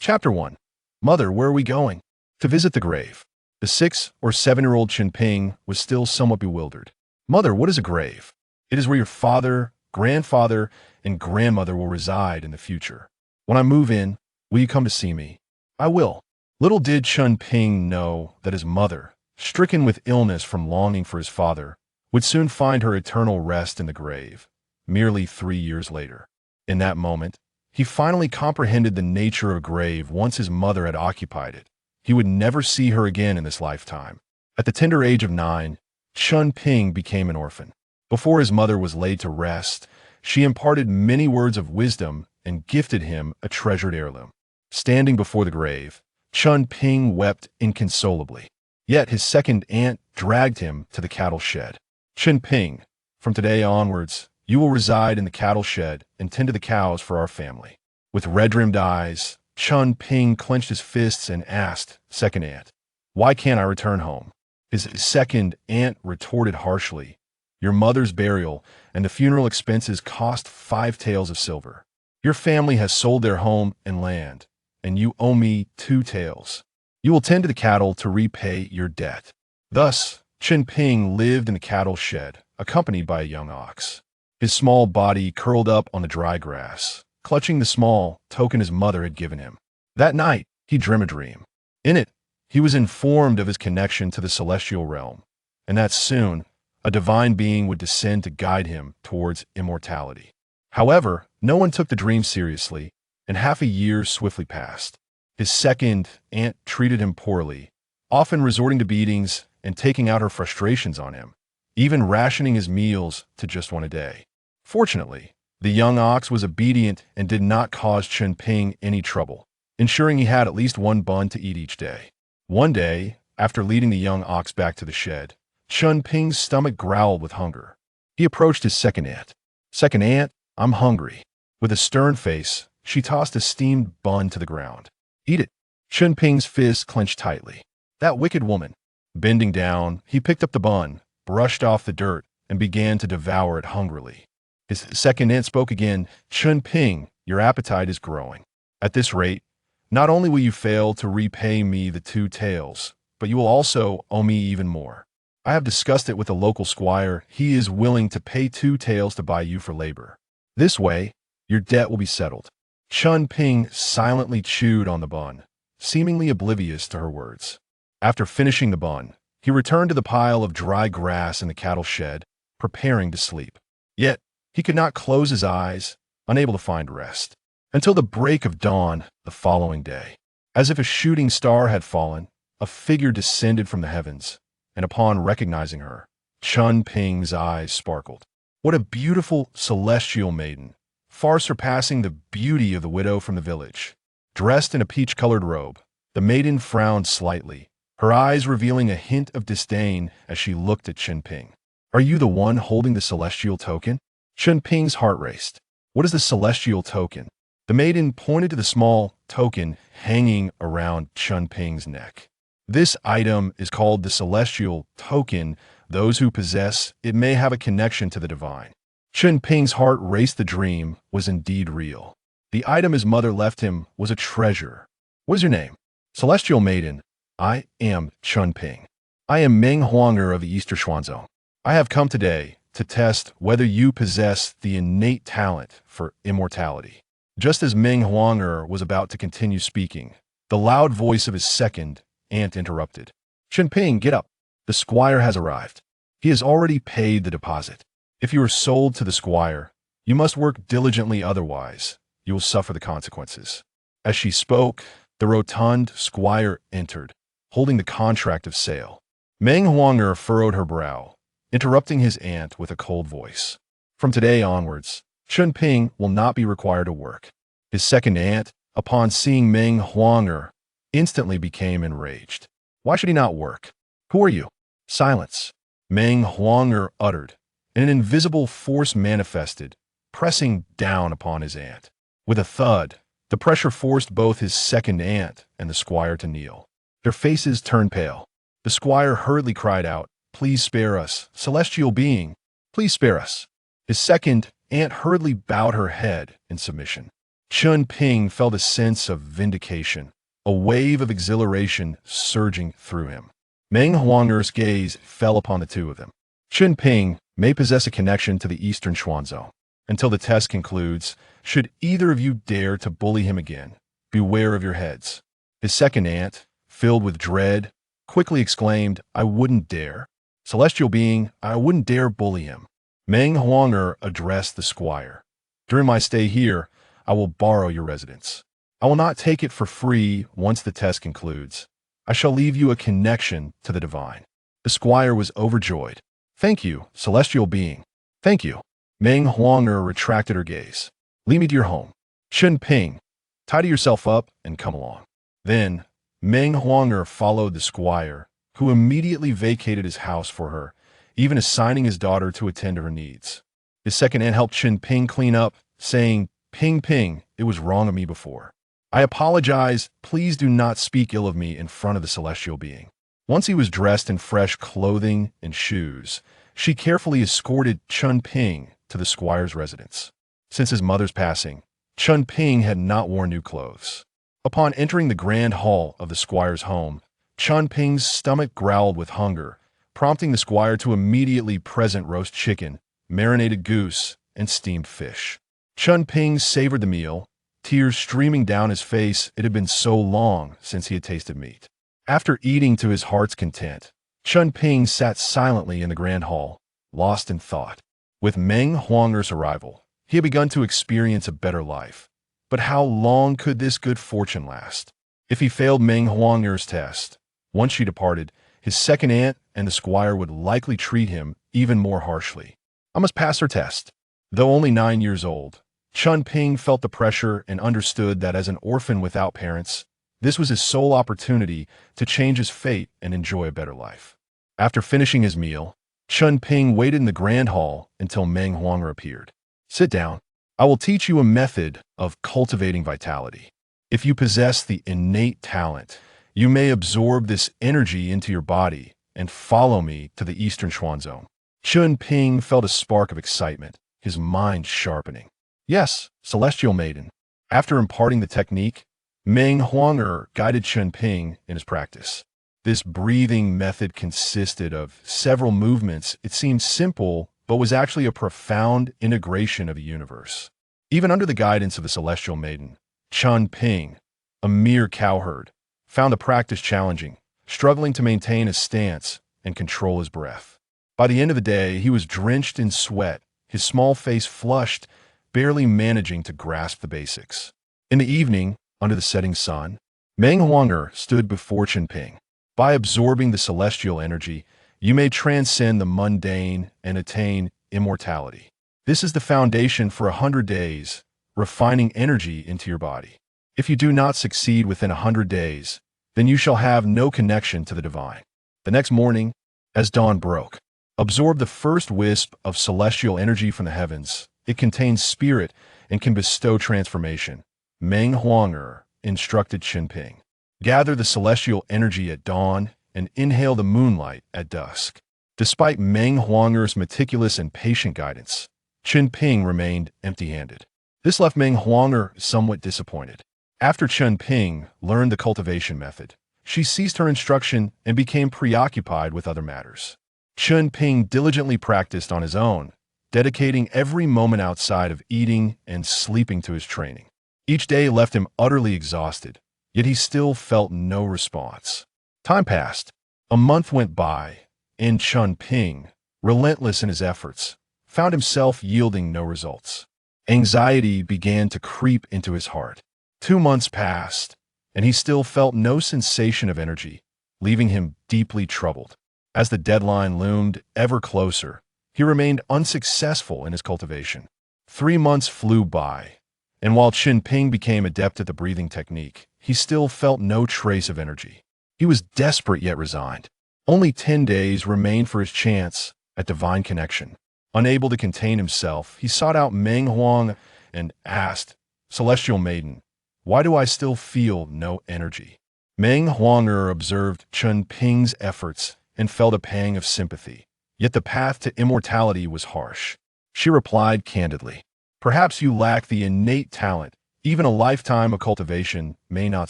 Chapter 1. Mother, where are we going? To visit the grave. The 6 or 7-year-old Chen Ping was still somewhat bewildered. Mother, what is a grave? It is where your father, grandfather, and grandmother will reside in the future. When I move in, will you come to see me? I will. Little did Chen Ping know that his mother, stricken with illness from longing for his father, would soon find her eternal rest in the grave, merely 3 years later. In that moment, he finally comprehended the nature of a grave once his mother had occupied it. He would never see her again in this lifetime. At the tender age of 9, Chen Ping became an orphan. Before his mother was laid to rest, she imparted many words of wisdom and gifted him a treasured heirloom. Standing before the grave, Chen Ping wept inconsolably. Yet his second aunt dragged him to the cattle shed. Chen Ping, from today onwards, you will reside in the cattle shed and tend to the cows for our family. With red-rimmed eyes, Chen Ping clenched his fists and asked, second aunt, why can't I return home? His second aunt retorted harshly, your mother's burial and the funeral expenses cost 5 taels of silver. Your family has sold their home and land, and you owe me 2 taels. You will tend to the cattle to repay your debt. Thus, Chen Ping lived in the cattle shed, accompanied by a young ox. His small body curled up on the dry grass, clutching the small token his mother had given him. That night, he dreamed a dream. In it, he was informed of his connection to the celestial realm, and that soon, a divine being would descend to guide him towards immortality. However, no one took the dream seriously, and half a year swiftly passed. His second aunt treated him poorly, often resorting to beatings and taking out her frustrations on him, even rationing his meals to just one a day. Fortunately, the young ox was obedient and did not cause Chen Ping any trouble, ensuring he had at least 1 bun to eat each day. One day, after leading the young ox back to the shed, Chen Ping's stomach growled with hunger. He approached his second aunt. Second aunt, I'm hungry. With a stern face, she tossed a steamed bun to the ground. Eat it. Chen Ping's fists clenched tightly. That wicked woman. Bending down, he picked up the bun, brushed off the dirt, and began to devour it hungrily. His second aunt spoke again, Chen Ping, your appetite is growing. At this rate, not only will you fail to repay me the 2 taels, but you will also owe me even more. I have discussed it with a local squire. He is willing to pay 2 taels to buy you for labor. This way, your debt will be settled. Chen Ping silently chewed on the bun, seemingly oblivious to her words. After finishing the bun, he returned to the pile of dry grass in the cattle shed, preparing to sleep. Yet, he could not close his eyes, unable to find rest, until the break of dawn the following day. As if a shooting star had fallen, a figure descended from the heavens, and upon recognizing her, Chen Ping's eyes sparkled. What a beautiful celestial maiden, far surpassing the beauty of the widow from the village. Dressed in a peach-colored robe, the maiden frowned slightly, her eyes revealing a hint of disdain as she looked at Chen Ping. Are you the one holding the celestial token? Chen Ping's heart raced. What is the celestial token? The maiden pointed to the small token hanging around Chen Ping's neck. This item is called the celestial token. Those who possess it may have a connection to the divine. Chen Ping's heart raced. The dream was indeed real. The item his mother left him was a treasure. What is your name? Celestial maiden. I am Chen Ping. I am Meng Huanger of the Eastern Xuanzong. I have come today to test whether you possess the innate talent for immortality. Just as Meng Huanger was about to continue speaking, the loud voice of his second aunt interrupted. Chen Ping, get up. The squire has arrived. He has already paid the deposit. If you are sold to the squire, you must work diligently, otherwise you will suffer the consequences. As she spoke, the rotund squire entered, holding the contract of sale. Meng Huanger furrowed her brow, interrupting his aunt with a cold voice. From today onwards, Chen Ping will not be required to work. His second aunt, upon seeing Meng Huanger, instantly became enraged. Why should he not work? Who are you? Silence. Meng Huanger uttered, and an invisible force manifested, pressing down upon his aunt. With a thud, the pressure forced both his second aunt and the squire to kneel. Their faces turned pale. The squire hurriedly cried out, Please spare us, celestial being, please spare us. His second aunt hurriedly bowed her head in submission. Chen Ping felt a sense of vindication, a wave of exhilaration surging through him. Meng Huanger's gaze fell upon the two of them. Chen Ping may possess a connection to the Eastern Xuanzhou. Until the test concludes, should either of you dare to bully him again, beware of your heads. His second aunt, filled with dread, quickly exclaimed, I wouldn't dare. Celestial being, I wouldn't dare bully him. Meng Huanger addressed the squire. During my stay here, I will borrow your residence. I will not take it for free once the test concludes. I shall leave you a connection to the divine. The squire was overjoyed. Thank you, celestial being. Thank you. Meng Huanger retracted her gaze. Lead me to your home. Chen Ping, tidy yourself up and come along. Then, Meng Huanger followed the squire, who immediately vacated his house for her, even assigning his daughter to attend to her needs. His second aunt helped Chen Ping clean up, saying, Ping Ping, it was wrong of me before. I apologize, please do not speak ill of me in front of the celestial being. Once he was dressed in fresh clothing and shoes, she carefully escorted Chen Ping to the squire's residence. Since his mother's passing, Chen Ping had not worn new clothes. Upon entering the grand hall of the squire's home, Chen Ping's stomach growled with hunger, prompting the squire to immediately present roast chicken, marinated goose, and steamed fish. Chen Ping savored the meal, tears streaming down his face. It had been so long since he had tasted meat. After eating to his heart's content, Chen Ping sat silently in the grand hall, lost in thought. With Meng Huanger's arrival, he had begun to experience a better life. But how long could this good fortune last? If he failed Meng Huanger's test, once she departed, his second aunt and the squire would likely treat him even more harshly. I must pass her test. Though only 9 years old, Chen Ping felt the pressure and understood that as an orphan without parents, this was his sole opportunity to change his fate and enjoy a better life. After finishing his meal, Chen Ping waited in the grand hall until Meng Huanger appeared. Sit down. I will teach you a method of cultivating vitality. If you possess the innate talent, you may absorb this energy into your body and follow me to the Eastern Xuanzhou. Chen Ping felt a spark of excitement, his mind sharpening. Yes, celestial maiden. After imparting the technique, Meng Huanger guided Chen Ping in his practice. This breathing method consisted of several movements. It seemed simple, but was actually a profound integration of the universe. Even under the guidance of the celestial maiden, Chen Ping, a mere cowherd, found the practice challenging, struggling to maintain his stance and control his breath. By the end of the day, he was drenched in sweat, his small face flushed, barely managing to grasp the basics. In the evening, under the setting sun, Meng Huanger stood before Chen Ping. By absorbing the celestial energy, you may transcend the mundane and attain immortality. This is the foundation for 100 days, refining energy into your body. If you do not succeed within 100 days, then you shall have no connection to the divine. The next morning, as dawn broke, absorb the first wisp of celestial energy from the heavens. It contains spirit and can bestow transformation. Meng Huanger instructed Chen Ping. Gather the celestial energy at dawn and inhale the moonlight at dusk. Despite Meng Huanger's meticulous and patient guidance, Chen Ping remained empty-handed. This left Meng Huanger somewhat disappointed. After Chen Ping learned the cultivation method, she ceased her instruction and became preoccupied with other matters. Chen Ping diligently practiced on his own, dedicating every moment outside of eating and sleeping to his training. Each day left him utterly exhausted, yet he still felt no response. Time passed. A month went by, and Chen Ping, relentless in his efforts, found himself yielding no results. Anxiety began to creep into his heart. 2 months passed, and he still felt no sensation of energy, leaving him deeply troubled. As the deadline loomed ever closer, he remained unsuccessful in his cultivation. 3 months flew by, and while Chen Ping became adept at the breathing technique, he still felt no trace of energy. He was desperate yet resigned. Only 10 days remained for his chance at divine connection. Unable to contain himself, he sought out Meng Huang and asked, Celestial Maiden, why do I still feel no energy? Meng Huanger observed Chen Ping's efforts and felt a pang of sympathy. Yet the path to immortality was harsh. She replied candidly, Perhaps you lack the innate talent Even a lifetime of cultivation may not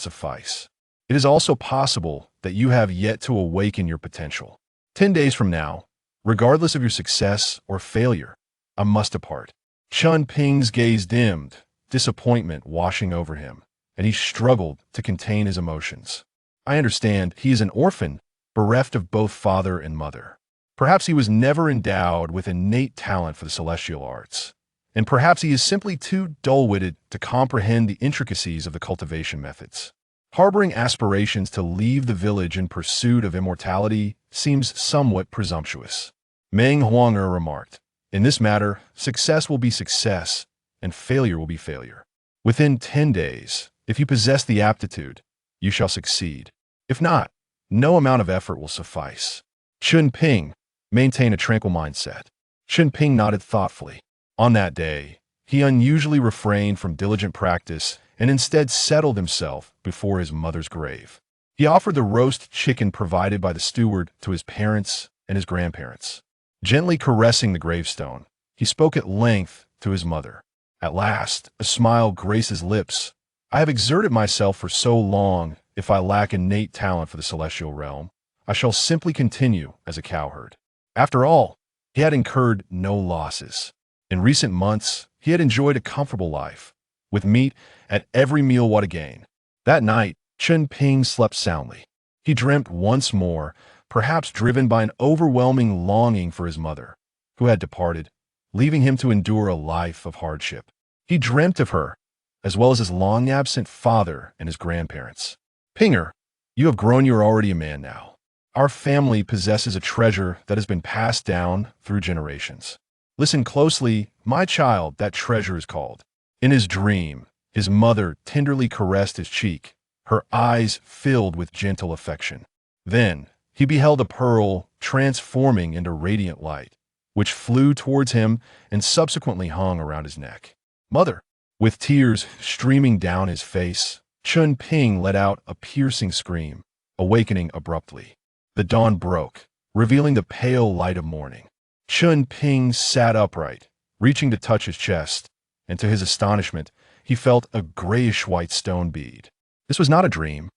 suffice. It is also possible that you have yet to awaken your potential. 10 days from now, regardless of your success or failure, I must depart. Chen Ping's gaze dimmed, disappointment washing over him, and he struggled to contain his emotions. I understand he is an orphan, bereft of both father and mother. Perhaps he was never endowed with innate talent for the celestial arts, and perhaps he is simply too dull-witted to comprehend the intricacies of the cultivation methods. Harboring aspirations to leave the village in pursuit of immortality seems somewhat presumptuous. Meng Huanger remarked, "In this matter, success will be success, and failure will be failure. Within 10 days, if you possess the aptitude, you shall succeed. If not, no amount of effort will suffice." Chen Ping maintained a tranquil mindset. Chen Ping nodded thoughtfully. On that day, he unusually refrained from diligent practice and instead settled himself before his mother's grave. He offered the roast chicken provided by the steward to his parents and his grandparents. Gently caressing the gravestone, he spoke at length to his mother. At last, a smile graced his lips. "I have exerted myself for so long. If I lack innate talent for the celestial realm, I shall simply continue as a cowherd." After all, he had incurred no losses. In recent months, he had enjoyed a comfortable life, with meat at every meal. What a gain. That night, Chen Ping slept soundly. He dreamt once more, perhaps driven by an overwhelming longing for his mother, who had departed, leaving him to endure a life of hardship. He dreamt of her, as well as his long-absent father and his grandparents. "Pinger, you have grown. You are already a man now. Our family possesses a treasure that has been passed down through generations. Listen closely, my child, that treasure is called." In his dream, his mother tenderly caressed his cheek, her eyes filled with gentle affection. Then, he beheld a pearl transforming into radiant light, which flew towards him and subsequently hung around his neck. "Mother!" With tears streaming down his face, Chen Ping let out a piercing scream, awakening abruptly. The dawn broke, revealing the pale light of morning. Chen Ping sat upright, reaching to touch his chest, and to his astonishment, he felt a grayish-white stone bead. This was not a dream.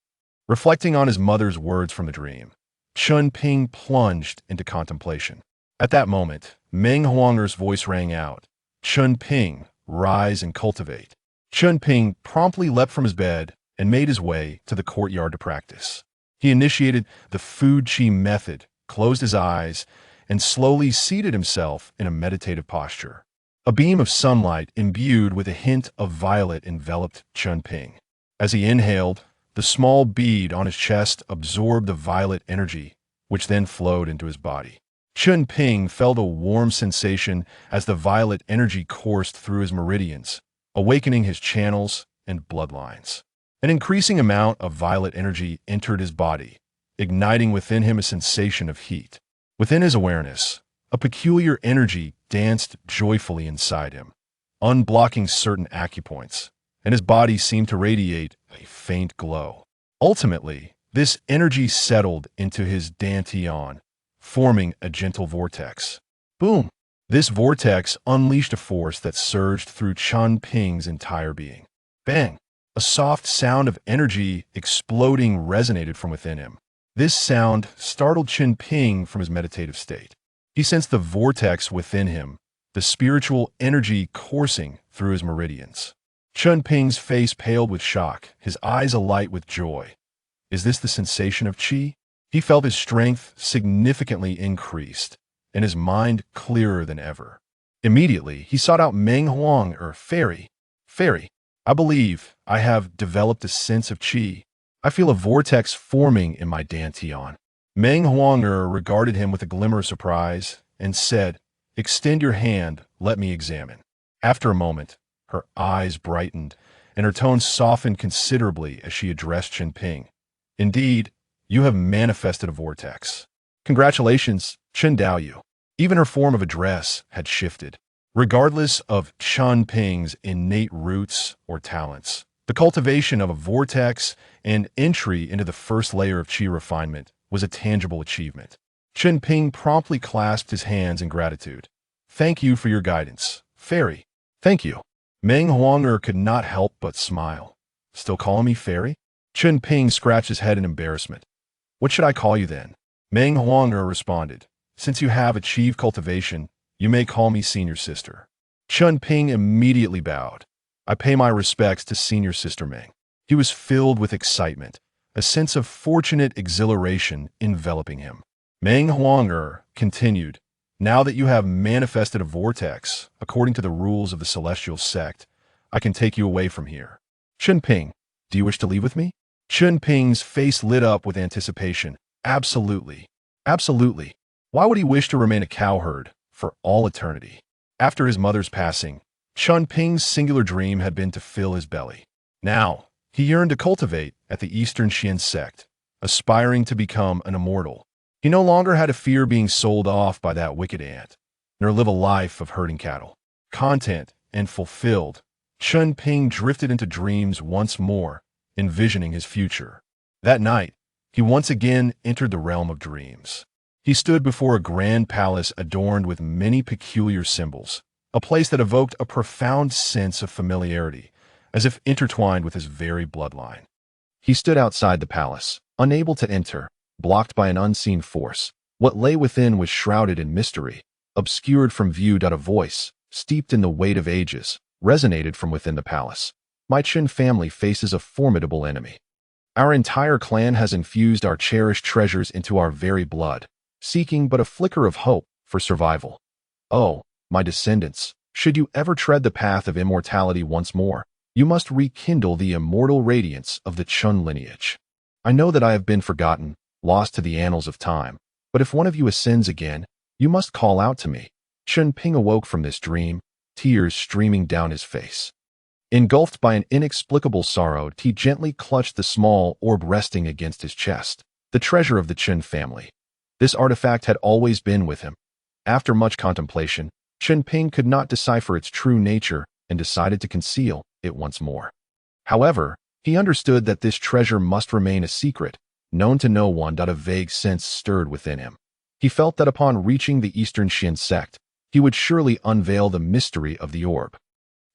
Reflecting on his mother's words from the dream, Chen Ping plunged into contemplation. At that moment, Meng Huanger's voice rang out, "Chen Ping, rise and cultivate." Chen Ping promptly leapt from his bed and made his way to the courtyard to practice. He initiated the food chi method, closed his eyes, and slowly seated himself in a meditative posture. A beam of sunlight imbued with a hint of violet enveloped Chen Ping. As he inhaled, the small bead on his chest absorbed the violet energy, which then flowed into his body. Chen Ping felt a warm sensation as the violet energy coursed through his meridians, awakening his channels and bloodlines. An increasing amount of violet energy entered his body, igniting within him a sensation of heat. Within his awareness, a peculiar energy danced joyfully inside him, unblocking certain acupoints, and his body seemed to radiate a faint glow. Ultimately, this energy settled into his dantian, forming a gentle vortex. Boom! This vortex unleashed a force that surged through Chen Ping's entire being. Bang! A soft sound of energy exploding resonated from within him. This sound startled Chen Ping from his meditative state. He sensed the vortex within him, the spiritual energy coursing through his meridians. Chen Ping's face paled with shock, his eyes alight with joy. Is this the sensation of qi? He felt his strength significantly increased, and his mind clearer than ever. Immediately, he sought out Meng Huang, or Fairy. "Fairy, I believe I have developed a sense of qi. I feel a vortex forming in my dantian." Meng Huanger regarded him with a glimmer of surprise and said, "Extend your hand, let me examine." After a moment, her eyes brightened, and her tone softened considerably as she addressed Chen Ping. "Indeed, you have manifested a vortex. Congratulations, Chen Daoyu." Even her form of address had shifted. Regardless of Chen Ping's innate roots or talents, the cultivation of a vortex and entry into the first layer of qi refinement was a tangible achievement. Chen Ping promptly clasped his hands in gratitude. "Thank you for your guidance, Fairy." "Thank you." Meng Huang'er could not help but smile. Still calling me fairy? Chen Ping scratched his head in embarrassment. What should I call you then? Meng Huang'er responded. Since you have achieved cultivation, you may call me senior sister. Chen Ping immediately bowed. I pay my respects to senior sister Meng. He was filled with excitement, a sense of fortunate exhilaration enveloping him. Meng Huang'er continued, now that you have manifested a vortex, according to the rules of the celestial sect, I can take you away from here. Chen Ping, do you wish to leave with me? Chen Ping's face lit up with anticipation. Absolutely. Absolutely. Why would he wish to remain a cowherd for all eternity? After his mother's passing, Chen Ping's singular dream had been to fill his belly. Now, he yearned to cultivate at the Eastern Xian sect, aspiring to become an immortal. He no longer had to fear being sold off by that wicked ant, nor live a life of herding cattle. Content and fulfilled, Chen Ping drifted into dreams once more, envisioning his future. That night, he once again entered the realm of dreams. He stood before a grand palace adorned with many peculiar symbols, a place that evoked a profound sense of familiarity, as if intertwined with his very bloodline. He stood outside the palace, unable to enter, blocked by an unseen force. What lay within was shrouded in mystery, obscured from view. A voice, steeped in the weight of ages, resonated from within the palace. My Chen family faces a formidable enemy. Our entire clan has infused our cherished treasures into our very blood, seeking but a flicker of hope for survival. Oh, my descendants, should you ever tread the path of immortality once more, you must rekindle the immortal radiance of the Chen lineage. I know that I have been forgotten, lost to the annals of time, but if one of you ascends again, you must call out to me. Chen Ping awoke from this dream, tears streaming down his face. Engulfed by an inexplicable sorrow, he gently clutched the small orb resting against his chest, the treasure of the Chen family. This artifact had always been with him. After much contemplation, Chen Ping could not decipher its true nature and decided to conceal it once more. However, he understood that this treasure must remain a secret, known to no one. A vague sense stirred within him. He felt that upon reaching the Eastern Xian sect, he would surely unveil the mystery of the orb.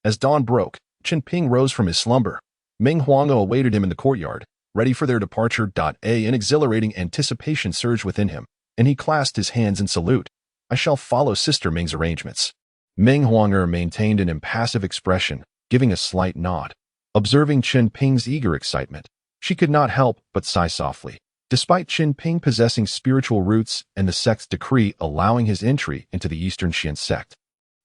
As dawn broke, Chen Ping rose from his slumber. Meng Huang'er awaited him in the courtyard, ready for their departure. An exhilarating anticipation surged within him, and he clasped his hands in salute. I shall follow Sister Ming's arrangements. Meng Huang'er maintained an impassive expression, giving a slight nod. Observing Chen Ping's eager excitement, she could not help but sigh softly. Despite Chen Ping possessing spiritual roots and the sect's decree allowing his entry into the Eastern Xian sect,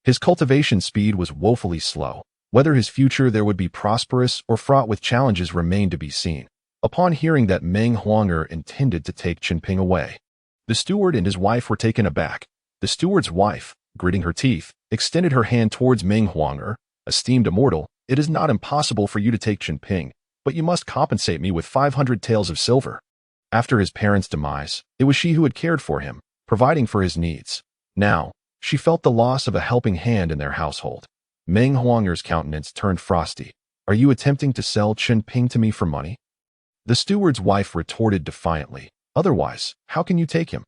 his cultivation speed was woefully slow. Whether his future there would be prosperous or fraught with challenges remained to be seen. Upon hearing that Meng Huang'er intended to take Chen Ping away, the steward and his wife were taken aback. The steward's wife, gritting her teeth, extended her hand towards Meng Huang'er. Esteemed immortal, it is not impossible for you to take Chen Ping, but you must compensate me with 500 taels of silver. After his parents' demise, it was she who had cared for him, providing for his needs. Now, she felt the loss of a helping hand in their household. Meng Huang'er's countenance turned frosty. Are you attempting to sell Chen Ping to me for money? The steward's wife retorted defiantly. Otherwise, how can you take him?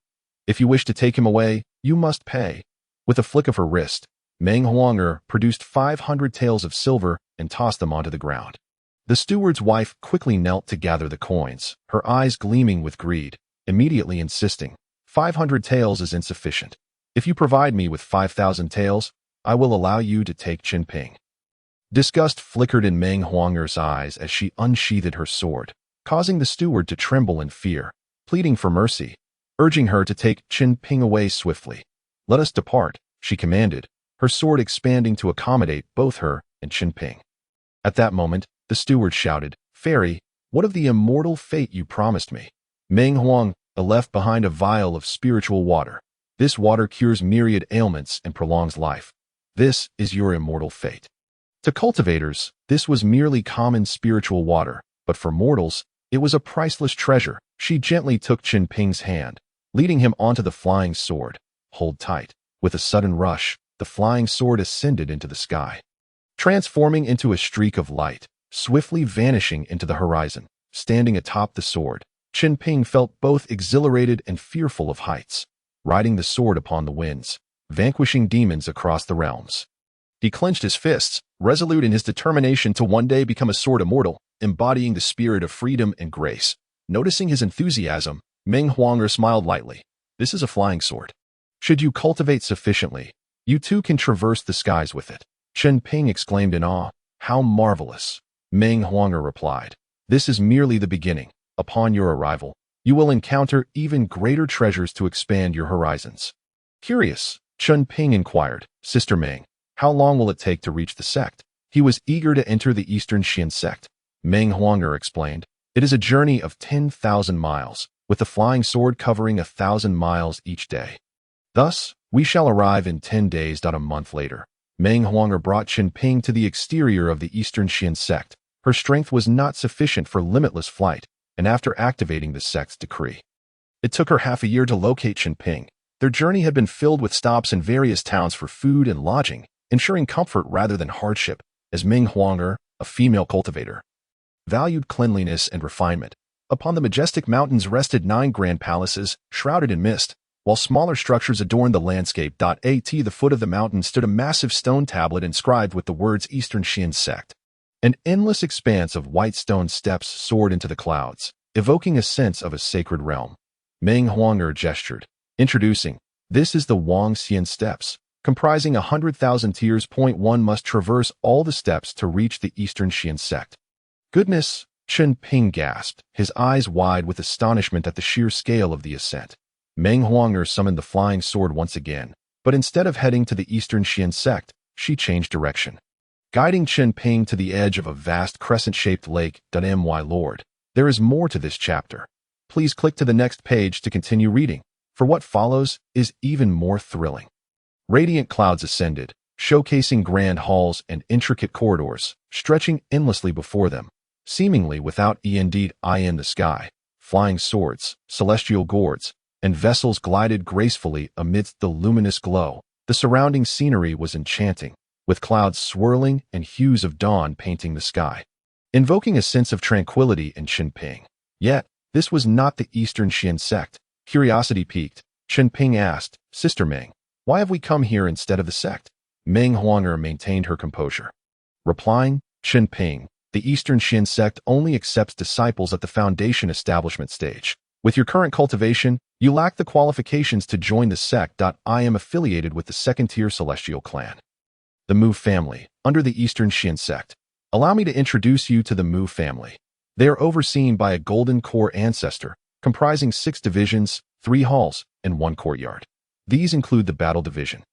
If you wish to take him away, you must pay. With a flick of her wrist, Meng Huang'er produced 500 taels of silver and tossed them onto the ground. The steward's wife quickly knelt to gather the coins, her eyes gleaming with greed, immediately insisting, 500 taels is insufficient. If you provide me with 5,000 taels, I will allow you to take Chen Ping. Disgust flickered in Meng Huang'er's eyes as she unsheathed her sword, causing the steward to tremble in fear, pleading for mercy, urging her to take Chen Ping away swiftly. Let us depart, she commanded, her sword expanding to accommodate both her and Chen Ping. At that moment, the steward shouted, Fairy, what of the immortal fate you promised me? Meng Huang'er left behind a vial of spiritual water. This water cures myriad ailments and prolongs life. This is your immortal fate. To cultivators, this was merely common spiritual water, but for mortals, it was a priceless treasure. She gently took Chen Ping's hand, leading him onto the flying sword. Hold tight. With a sudden rush, the flying sword ascended into the sky, transforming into a streak of light, swiftly vanishing into the horizon. Standing atop the sword, Chen Ping felt both exhilarated and fearful of heights, riding the sword upon the winds, vanquishing demons across the realms. He clenched his fists, resolute in his determination to one day become a sword immortal, embodying the spirit of freedom and grace. Noticing his enthusiasm, Meng Huanger smiled lightly. This is a flying sword. Should you cultivate sufficiently, you too can traverse the skies with it. Chen Ping exclaimed in awe. How marvelous! Meng Huanger replied. This is merely the beginning. Upon your arrival, you will encounter even greater treasures to expand your horizons. Curious, Chen Ping inquired, Sister Meng, how long will it take to reach the sect? He was eager to enter the Eastern Xian sect. Meng Huanger explained, it is a journey of 10,000 miles, with the flying sword covering 1,000 miles each day. Thus, we shall arrive in 10 days. A month later, Meng Huanger brought Chen Ping to the exterior of the Eastern Xian sect. Her strength was not sufficient for limitless flight, and after activating the sect's decree, it took her half a year to locate Chen Ping. Their journey had been filled with stops in various towns for food and lodging, ensuring comfort rather than hardship, as Meng Huanger, a female cultivator, valued cleanliness and refinement. Upon the majestic mountains rested 9 grand palaces, shrouded in mist, while smaller structures adorned the landscape. At the foot of the mountain stood a massive stone tablet inscribed with the words Eastern Xian Sect. An endless expanse of white stone steps soared into the clouds, evoking a sense of a sacred realm. Meng Huanger gestured, introducing, this is the Wang Xian Steps, comprising 100,000 tiers. One must traverse all the steps to reach the Eastern Xian Sect. Goodness, Chen Ping gasped, his eyes wide with astonishment at the sheer scale of the ascent. Meng Huanger summoned the flying sword once again, but instead of heading to the Eastern Xian Sect, she changed direction, guiding Chen Ping to the edge of a vast crescent-shaped lake. My lord, there is more to this chapter. Please click to the next page to continue reading, for what follows is even more thrilling. Radiant clouds ascended, showcasing grand halls and intricate corridors, stretching endlessly before them, seemingly without end in the sky. Flying swords, celestial gourds, and vessels glided gracefully amidst the luminous glow. The surrounding scenery was enchanting, with clouds swirling and hues of dawn painting the sky, invoking a sense of tranquility in Chen Ping. Yet, this was not the Eastern Xian sect. Curiosity piqued. Chen Ping asked, Sister Meng, why have we come here instead of the sect? Meng Huanger maintained her composure, replying, Chen Ping, the Eastern Xian sect only accepts disciples at the foundation establishment stage. With your current cultivation, you lack the qualifications to join the sect. I am affiliated with the second-tier celestial clan, the Mu family, under the Eastern Xian sect. Allow me to introduce you to the Mu family. They are overseen by a golden core ancestor, comprising 6 divisions, 3 halls, and 1 courtyard. These include the Battle Division,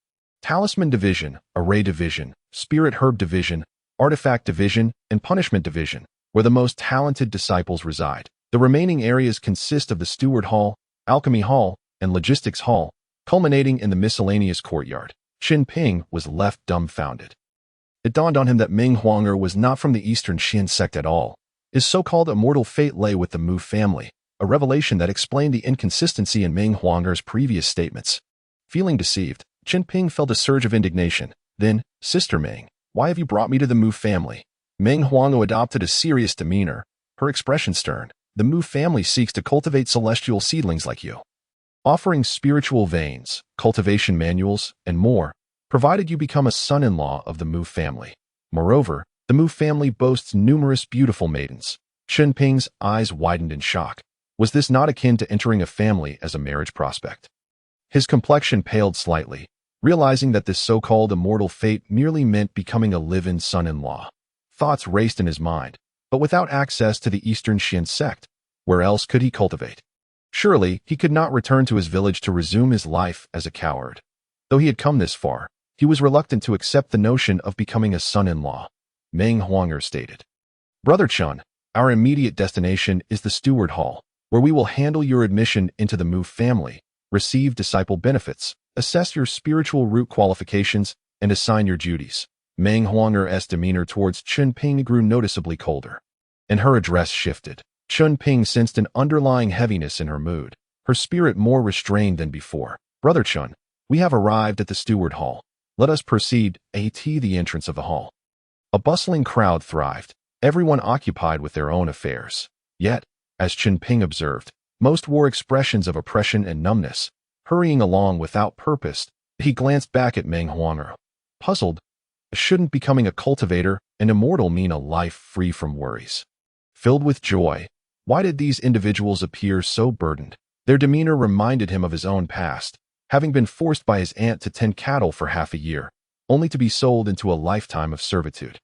Talisman Division, Array Division, Spirit Herb Division, Artifact Division, and Punishment Division, where the most talented disciples reside. The remaining areas consist of the Steward Hall, Alchemy Hall, and Logistics Hall, culminating in the miscellaneous courtyard. Chen Ping was left dumbfounded. It dawned on him that Meng Huanger was not from the Eastern Xian sect at all. His so-called immortal fate lay with the Mu family, a revelation that explained the inconsistency in Meng Huanger's previous statements. Feeling deceived, Chen Ping felt a surge of indignation. Then, Sister Meng, why have you brought me to the Mu family? Meng Huanger adopted a serious demeanor, her expression stern. The Mu family seeks to cultivate celestial seedlings like you, offering spiritual veins, cultivation manuals, and more, provided you become a son-in-law of the Mu family. Moreover, the Mu family boasts numerous beautiful maidens. Chen Ping's eyes widened in shock. Was this not akin to entering a family as a marriage prospect? His complexion paled slightly, realizing that this so-called immortal fate merely meant becoming a live-in son-in-law. Thoughts raced in his mind, but without access to the Eastern Xian sect, where else could he cultivate? Surely, he could not return to his village to resume his life as a cowherd. Though he had come this far, he was reluctant to accept the notion of becoming a son-in-law. Meng Huanger stated, Brother Chen, our immediate destination is the Steward Hall, where we will handle your admission into the Mu family, receive disciple benefits, assess your spiritual root qualifications, and assign your duties. Meng Huanger's demeanor towards Chen Ping grew noticeably colder, and her address shifted. Chen Ping sensed an underlying heaviness in her mood, her spirit more restrained than before. Brother Chen, we have arrived at the Steward Hall. Let us proceed. The entrance of the hall. A bustling crowd thrived, everyone occupied with their own affairs. Yet, as Chen Ping observed, most wore expressions of oppression and numbness, hurrying along without purpose. He glanced back at Meng Huanger, puzzled. Shouldn't becoming a cultivator and immortal mean a life free from worries? Filled with joy, why did these individuals appear so burdened? Their demeanor reminded him of his own past, having been forced by his aunt to tend cattle for half a year, only to be sold into a lifetime of servitude.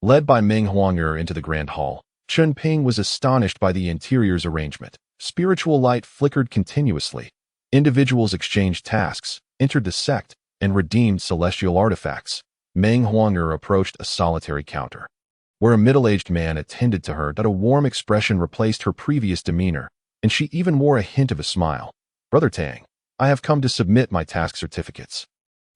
Led by Meng Huang'er into the grand hall, Chen Ping was astonished by the interior's arrangement. Spiritual light flickered continuously. Individuals exchanged tasks, entered the sect, and redeemed celestial artifacts. Meng Huang'er approached a solitary counter, where a middle-aged man attended to her. That a warm expression replaced her previous demeanor, and she even wore a hint of a smile. "Brother Tang, I have come to submit my task certificates."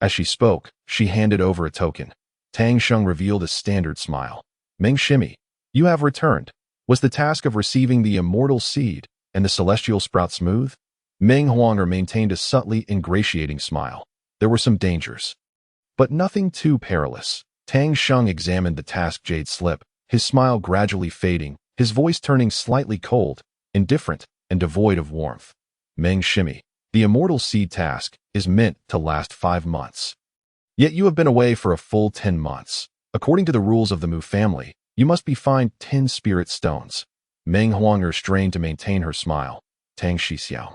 As she spoke, she handed over a token. Tang Sheng revealed a standard smile. "Meng Shimi, you have returned. Was the task of receiving the immortal seed and the celestial sprout smooth?" Meng Huang'er maintained a subtly ingratiating smile. There were some dangers, but nothing too perilous. Tang Sheng examined the task jade slip, his smile gradually fading, his voice turning slightly cold, indifferent, and devoid of warmth. "Meng Shimi, the immortal seed task is meant to last 5 months. Yet you have been away for a full 10 months. According to the rules of the Mu family, you must be fined 10 spirit stones." Meng Huang'er strained to maintain her smile. "Tang Shixiao,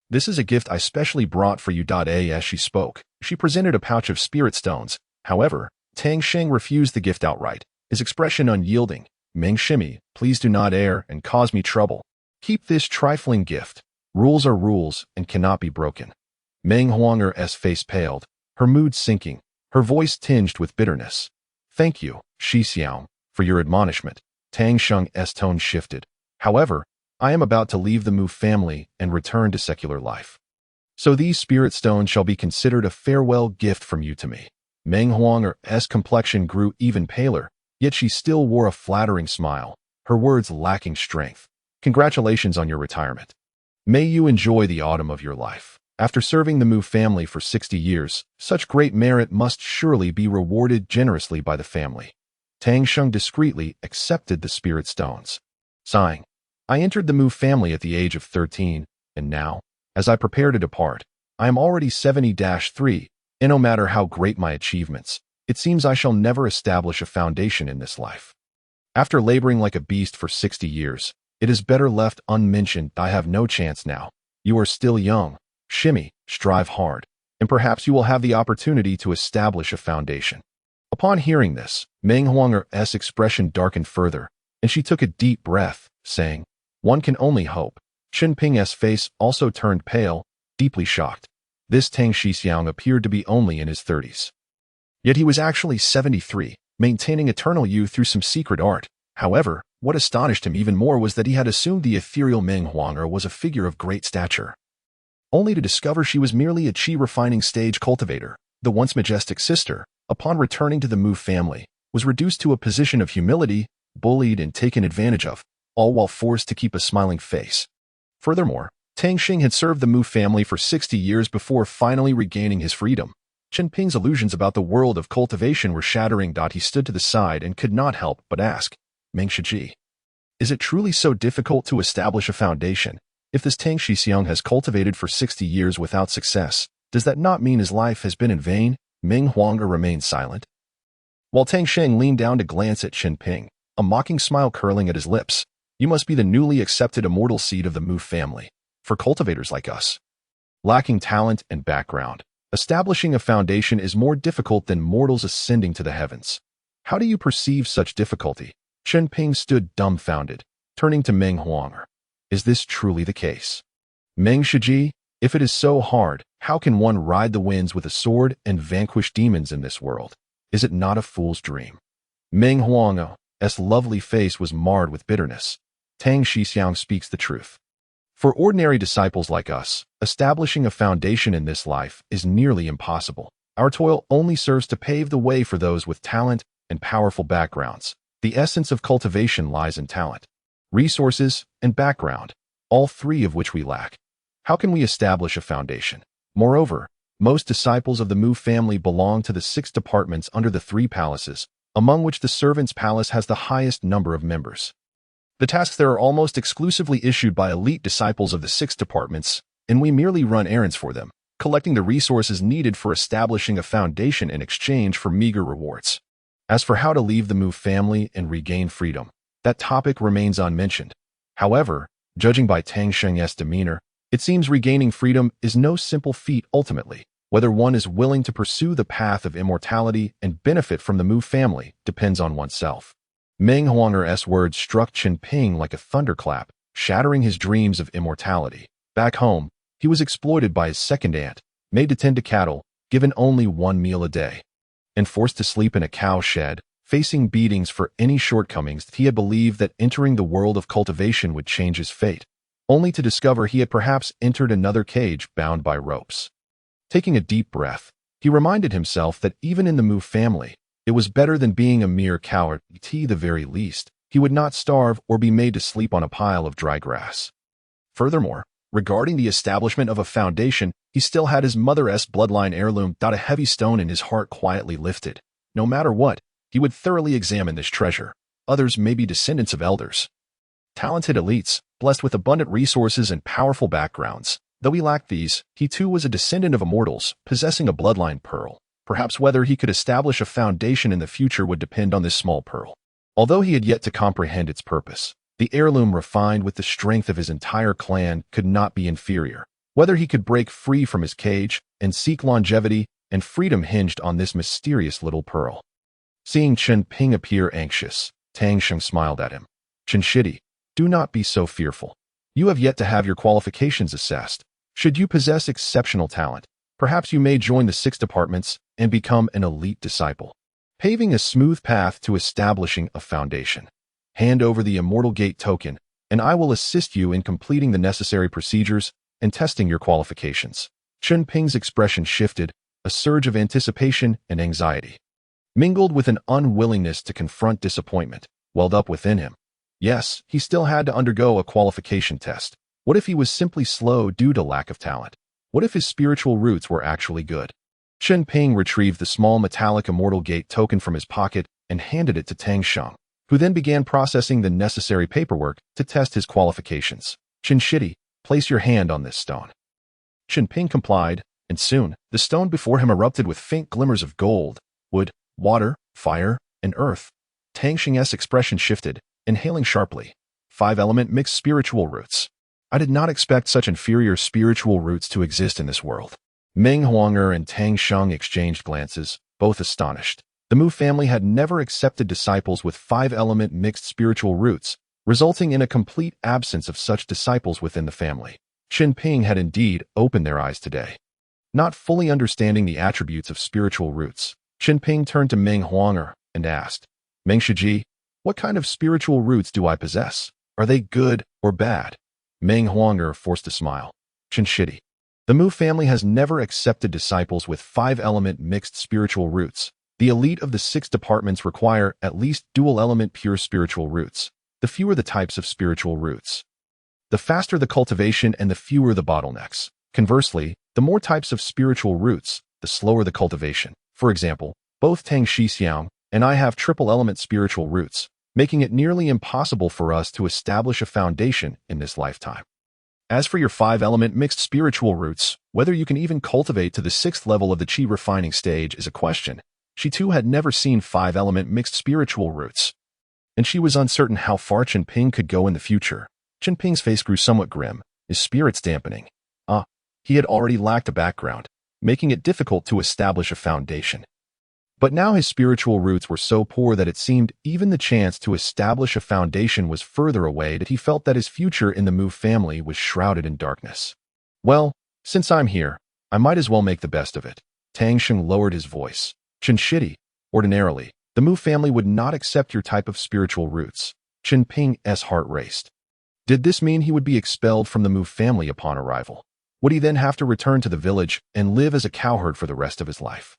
this is a gift I specially brought for you." As she spoke, she presented a pouch of spirit stones. However, Tang Sheng refused the gift outright, his expression unyielding. "Meng Shimi, please do not err and cause me trouble. Keep this trifling gift. Rules are rules and cannot be broken." Meng Huang'er's face paled, her mood sinking, her voice tinged with bitterness. "Thank you, Shixiao, for your admonishment." Tang Sheng's tone shifted. "However, I am about to leave the Mu family and return to secular life. So these spirit stones shall be considered a farewell gift from you to me." Meng Huang'er's complexion grew even paler, yet she still wore a flattering smile, her words lacking strength. "Congratulations on your retirement. May you enjoy the autumn of your life. After serving the Mu family for 60 years, such great merit must surely be rewarded generously by the family." Tang Sheng discreetly accepted the spirit stones. Sighing, "I entered the Mu family at the age of 13, and now, as I prepare to depart, I am already 70-3, and no matter how great my achievements, it seems I shall never establish a foundation in this life. After laboring like a beast for 60 years, it is better left unmentioned. I have no chance now. You are still young. Shimi, strive hard, and perhaps you will have the opportunity to establish a foundation." Upon hearing this, Meng Huang'er's expression darkened further, and she took a deep breath, saying, "One can only hope." Chen Ping's face also turned pale, deeply shocked. This Tang Shixiang appeared to be only in his 30s. Yet he was actually 73, maintaining eternal youth through some secret art. However, what astonished him even more was that he had assumed the ethereal Meng Huang'er was a figure of great stature, only to discover she was merely a qi refining stage cultivator. The once majestic sister, upon returning to the Mu family, was reduced to a position of humility, bullied and taken advantage of, all while forced to keep a smiling face. Furthermore, Tang Sheng had served the Mu family for 60 years before finally regaining his freedom. Chen Ping's illusions about the world of cultivation were shattering. He stood to the side and could not help but ask, "Meng Shiji, is it truly so difficult to establish a foundation? If this Tang Shixiang has cultivated for 60 years without success, does that not mean his life has been in vain?" Meng Huang'er remained silent, while Tang Sheng leaned down to glance at Chen Ping, a mocking smile curling at his lips. "You must be the newly accepted immortal seed of the Mu family. For cultivators like us, lacking talent and background, establishing a foundation is more difficult than mortals ascending to the heavens. How do you perceive such difficulty?" Chen Ping stood dumbfounded, turning to Meng Huang'er. "Is this truly the case? Meng Shiji, if it is so hard, how can one ride the winds with a sword and vanquish demons in this world? Is it not a fool's dream?" Meng Huang'er's lovely face was marred with bitterness. "Tang Shixiang speaks the truth. For ordinary disciples like us, establishing a foundation in this life is nearly impossible. Our toil only serves to pave the way for those with talent and powerful backgrounds. The essence of cultivation lies in talent, resources, and background, all three of which we lack. How can we establish a foundation? Moreover, most disciples of the Mu family belong to the 6 departments under the 3 palaces, among which the servants' palace has the highest number of members. The tasks there are almost exclusively issued by elite disciples of the 6 departments, and we merely run errands for them. collecting the resources needed for establishing a foundation in exchange for meager rewards. As for how to leave the Mu family and regain freedom, that topic remains unmentioned. However, judging by Tang Sheng's demeanor, it seems regaining freedom is no simple feat ultimately. Whether one is willing to pursue the path of immortality and benefit from the Mu family depends on oneself. Meng Huanger's words struck Chen Ping like a thunderclap, shattering his dreams of immortality. Back home, he was exploited by his second aunt, made to tend to cattle, given only one meal a day, and forced to sleep in a cow shed, facing beatings for any shortcomings that he had believed that entering the world of cultivation would change his fate, only to discover he had perhaps entered another cage bound by ropes. Taking a deep breath, he reminded himself that even in the Mu family, it was better than being a mere cowherd. At the very least, he would not starve or be made to sleep on a pile of dry grass. Furthermore, regarding the establishment of a foundation, he still had his mother's bloodline heirloom. A heavy stone in his heart quietly lifted. No matter what, he would thoroughly examine this treasure. Others may be descendants of elders, talented elites, blessed with abundant resources and powerful backgrounds. Though he lacked these, he too was a descendant of immortals, possessing a bloodline pearl. Perhaps whether he could establish a foundation in the future would depend on this small pearl. Although he had yet to comprehend its purpose, the heirloom refined with the strength of his entire clan could not be inferior. Whether he could break free from his cage and seek longevity and freedom hinged on this mysterious little pearl. Seeing Chen Ping appear anxious, Tang Sheng smiled at him. Chen Shidi, do not be so fearful. You have yet to have your qualifications assessed. Should you possess exceptional talent, perhaps you may join the 6 departments and become an elite disciple, paving a smooth path to establishing a foundation. Hand over the Immortal Gate token, and I will assist you in completing the necessary procedures and testing your qualifications. Chen Ping's expression shifted, a surge of anticipation and anxiety, mingled with an unwillingness to confront disappointment, welled up within him. Yes, he still had to undergo a qualification test. What if he was simply slow due to lack of talent? What if his spiritual roots were actually good? Chen Ping retrieved the small metallic Immortal Gate token from his pocket and handed it to Tang Sheng, who then began processing the necessary paperwork to test his qualifications. Chen Shidi, place your hand on this stone. Chen Ping complied, and soon, the stone before him erupted with faint glimmers of gold, wood, water, fire, and earth. Tang Sheng's expression shifted, inhaling sharply. 5-element mixed spiritual roots. I did not expect such inferior spiritual roots to exist in this world. Meng Huanger and Tang Sheng exchanged glances, both astonished. The Mu family had never accepted disciples with 5-element mixed spiritual roots, resulting in a complete absence of such disciples within the family. Chen Ping had indeed opened their eyes today. Not fully understanding the attributes of spiritual roots, Chen Ping turned to Meng Huanger and asked, Meng Shiji, what kind of spiritual roots do I possess? Are they good or bad? Meng Huanger forced a smile. Chen Shidi, the Mu family has never accepted disciples with 5-element mixed spiritual roots. The elite of the 6 departments require at least dual-element pure spiritual roots. The fewer the types of spiritual roots, the faster the cultivation and the fewer the bottlenecks. Conversely, the more types of spiritual roots, the slower the cultivation. For example, both Tang Shixiang and I have triple-element spiritual roots, making it nearly impossible for us to establish a foundation in this lifetime. As for your 5-element mixed spiritual roots, whether you can even cultivate to the 6th level of the Qi refining stage is a question. She too had never seen 5-element mixed spiritual roots, and she was uncertain how far Chen Ping could go in the future. Chen Ping's face grew somewhat grim, his spirits dampening. He had already lacked a background, making it difficult to establish a foundation. But now his spiritual roots were so poor that it seemed even the chance to establish a foundation was further away, that he felt that his future in the Mu family was shrouded in darkness. Well, since I'm here, I might as well make the best of it. Tang Sheng lowered his voice. Chen Shidi, ordinarily, the Mu family would not accept your type of spiritual roots. Chen Ping's heart raced. Did this mean he would be expelled from the Mu family upon arrival? Would he then have to return to the village and live as a cowherd for the rest of his life?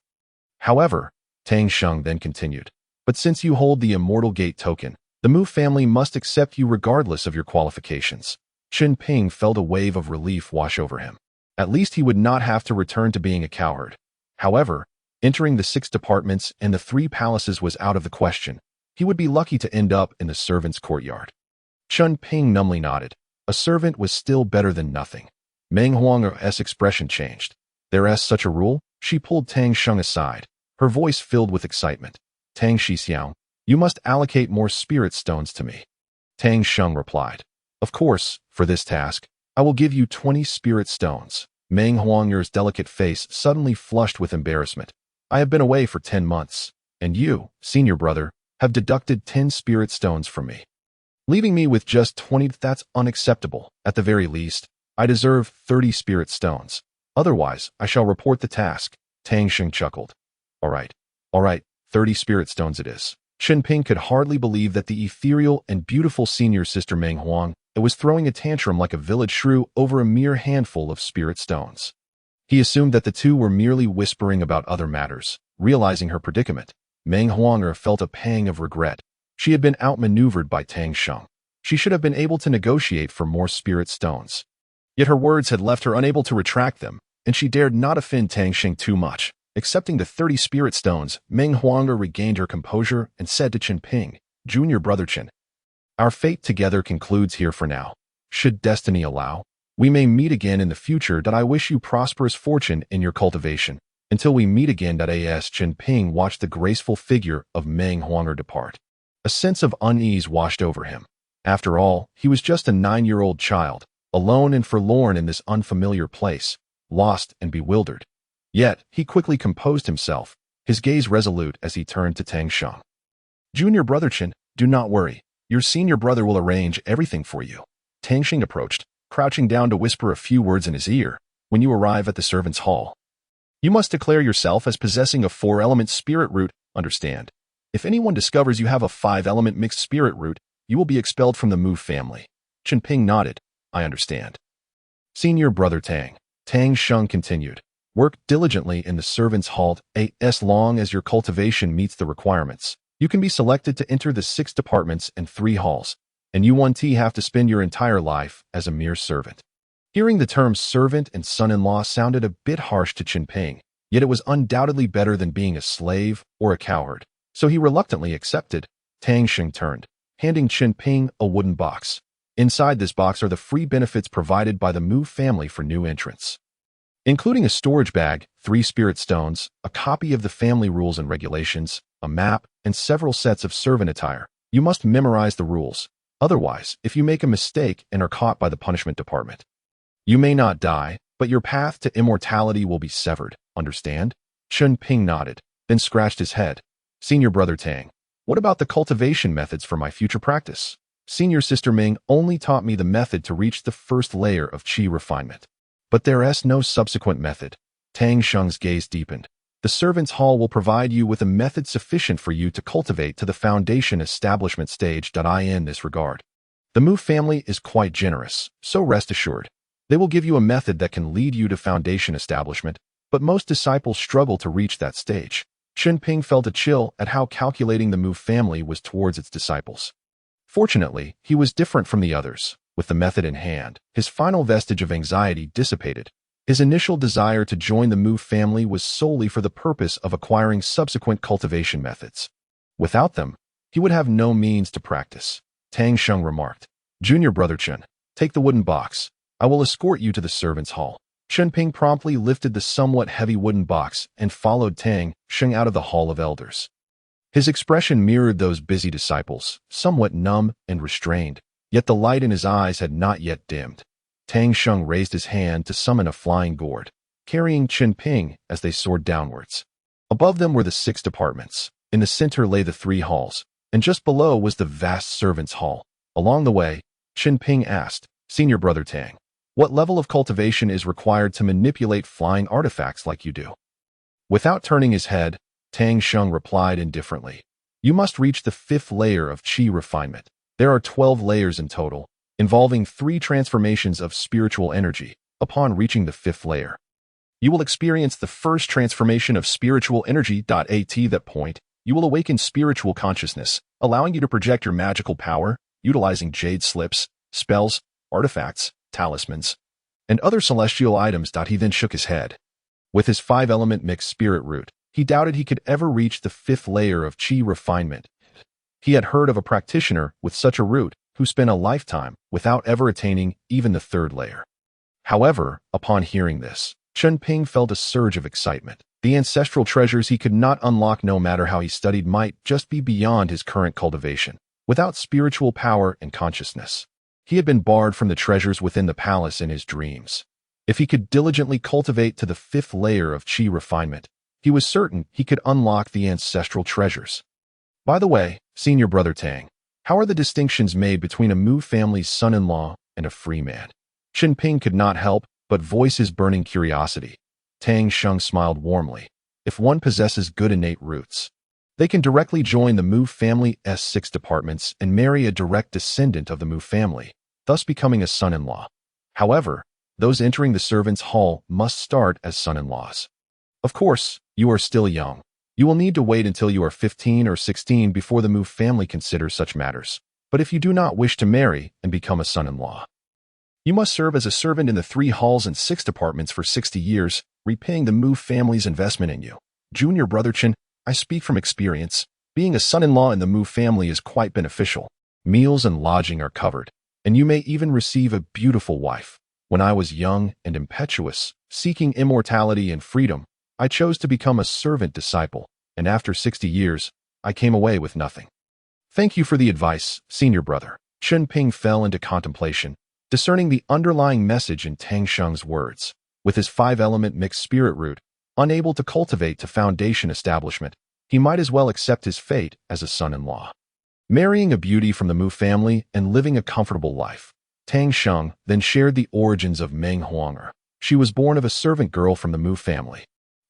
However, Tang Sheng then continued, but since you hold the Immortal Gate token, the Mu family must accept you regardless of your qualifications. Chen Ping felt a wave of relief wash over him. At least he would not have to return to being a cowherd. However, entering the 6 departments and the 3 palaces was out of the question. He would be lucky to end up in the servants' courtyard. Chen Ping numbly nodded. A servant was still better than nothing. Meng Huanger's expression changed. There's such a rule? She pulled Tang Sheng aside, her voice filled with excitement. Tang Shixiang, you must allocate more spirit stones to me. Tang Sheng replied. Of course, for this task, I will give you 20 spirit stones. Meng Huang'er's delicate face suddenly flushed with embarrassment. I have been away for 10 months, and you, senior brother, have deducted 10 spirit stones from me. Leaving me with just 20, that's unacceptable. At the very least, I deserve 30 spirit stones. Otherwise, I shall report the task. Tang Sheng chuckled. All right, 30 spirit stones it is. Chen Ping could hardly believe that the ethereal and beautiful senior sister Meng Huang was throwing a tantrum like a village shrew over a mere handful of spirit stones. He assumed that the two were merely whispering about other matters. Realizing her predicament, Meng Huang felt a pang of regret. She had been outmaneuvered by Tang Sheng. She should have been able to negotiate for more spirit stones. Yet her words had left her unable to retract them, and she dared not offend Tang Sheng too much. Accepting the 30 spirit stones, Meng Huang regained her composure and said to Chen Ping, Junior brother Chen, our fate together concludes here for now. Should destiny allow, we may meet again in the future. I wish you prosperous fortune in your cultivation. Until we meet again. As Chen Ping watched the graceful figure of Meng Huang depart, a sense of unease washed over him. After all, he was just a 9-year-old child, alone and forlorn in this unfamiliar place, lost and bewildered. Yet, he quickly composed himself, his gaze resolute as he turned to Tang Sheng. Junior brother Chen, do not worry. Your senior brother will arrange everything for you. Tang Sheng approached, crouching down to whisper a few words in his ear. When you arrive at the servants' hall, you must declare yourself as possessing a 4-element spirit root, understand? If anyone discovers you have a 5-element mixed spirit root, you will be expelled from the Mu family. Chen Ping nodded. I understand. Senior brother Tang. Tang Sheng continued. Work diligently in the servants' hall. As long as your cultivation meets the requirements, you can be selected to enter the 6 departments and 3 halls, and you have to spend your entire life as a mere servant. Hearing the terms servant and son-in-law sounded a bit harsh to Chen Ping, yet it was undoubtedly better than being a slave or a cowherd, so he reluctantly accepted. Tang Sheng turned, handing Chen Ping a wooden box. Inside this box are the free benefits provided by the Mu family for new entrants, including a storage bag, 3 spirit stones, a copy of the family rules and regulations, a map, and several sets of servant attire. You must memorize the rules. Otherwise, if you make a mistake and are caught by the punishment department, you may not die, but your path to immortality will be severed. Understand? Chen Ping nodded, then scratched his head. Senior brother Tang, what about the cultivation methods for my future practice? Senior sister Ming only taught me the method to reach the first layer of qi refinement. But there's no subsequent method. Tang Sheng's gaze deepened. The servants' hall will provide you with a method sufficient for you to cultivate to the foundation establishment stage. In this regard, the Mu family is quite generous, so rest assured. They will give you a method that can lead you to foundation establishment, but most disciples struggle to reach that stage. Chen Ping felt a chill at how calculating the Mu family was towards its disciples. Fortunately, he was different from the others. With the method in hand, his final vestige of anxiety dissipated. His initial desire to join the Mu family was solely for the purpose of acquiring subsequent cultivation methods. Without them, he would have no means to practice. Tang Sheng remarked, Junior brother Chen, take the wooden box. I will escort you to the servants' hall. Chen Ping promptly lifted the somewhat heavy wooden box and followed Tang Sheng out of the Hall of Elders. His expression mirrored those busy disciples, somewhat numb and restrained, yet the light in his eyes had not yet dimmed. Tang Sheng raised his hand to summon a flying gourd, carrying Chen Ping as they soared downwards. Above them were the 6 departments. In the center lay the 3 halls, and just below was the vast servants' hall. Along the way, Chen Ping asked, Senior brother Tang, what level of cultivation is required to manipulate flying artifacts like you do? Without turning his head, Tang Sheng replied indifferently, you must reach the 5th layer of qi refinement. There are 12 layers in total, involving 3 transformations of spiritual energy. Upon reaching the 5th layer, you will experience the first transformation of spiritual energy. At that point, you will awaken spiritual consciousness, allowing you to project your magical power, utilizing jade slips, spells, artifacts, talismans, and other celestial items. He then shook his head. With his 5-element mixed spirit root, he doubted he could ever reach the 5th layer of qi refinement. He had heard of a practitioner with such a root who spent a lifetime without ever attaining even the 3rd layer. However, upon hearing this, Chen Ping felt a surge of excitement. The ancestral treasures he could not unlock no matter how he studied might just be beyond his current cultivation, without spiritual power and consciousness. He had been barred from the treasures within the palace in his dreams. If he could diligently cultivate to the 5th layer of qi refinement, he was certain he could unlock the ancestral treasures. By the way, senior brother Tang, how are the distinctions made between a Mu family's son-in-law and a free man? Chen Ping could not help but voice his burning curiosity. Tang Sheng smiled warmly. If one possesses good innate roots, they can directly join the Mu family's 6 departments and marry a direct descendant of the Mu family, thus becoming a son-in-law. However, those entering the servants' hall must start as son-in-laws. Of course, you are still young. You will need to wait until you are 15 or 16 before the Mu family considers such matters. But if you do not wish to marry and become a son-in-law, you must serve as a servant in the 3 halls and 6 departments for 60 years, repaying the Mu family's investment in you. Junior brother Chen, I speak from experience. Being a son-in-law in the Mu family is quite beneficial. Meals and lodging are covered, and you may even receive a beautiful wife. When I was young and impetuous, seeking immortality and freedom, I chose to become a servant disciple, and after 60 years, I came away with nothing. Thank you for the advice, senior brother. Chen Ping fell into contemplation, discerning the underlying message in Tang Sheng's words. With his 5-element mixed spirit root, unable to cultivate to foundation establishment, he might as well accept his fate as a son-in-law. Marrying a beauty from the Mu family and living a comfortable life. Tang Sheng then shared the origins of Meng Huanger. She was born of a servant girl from the Mu family.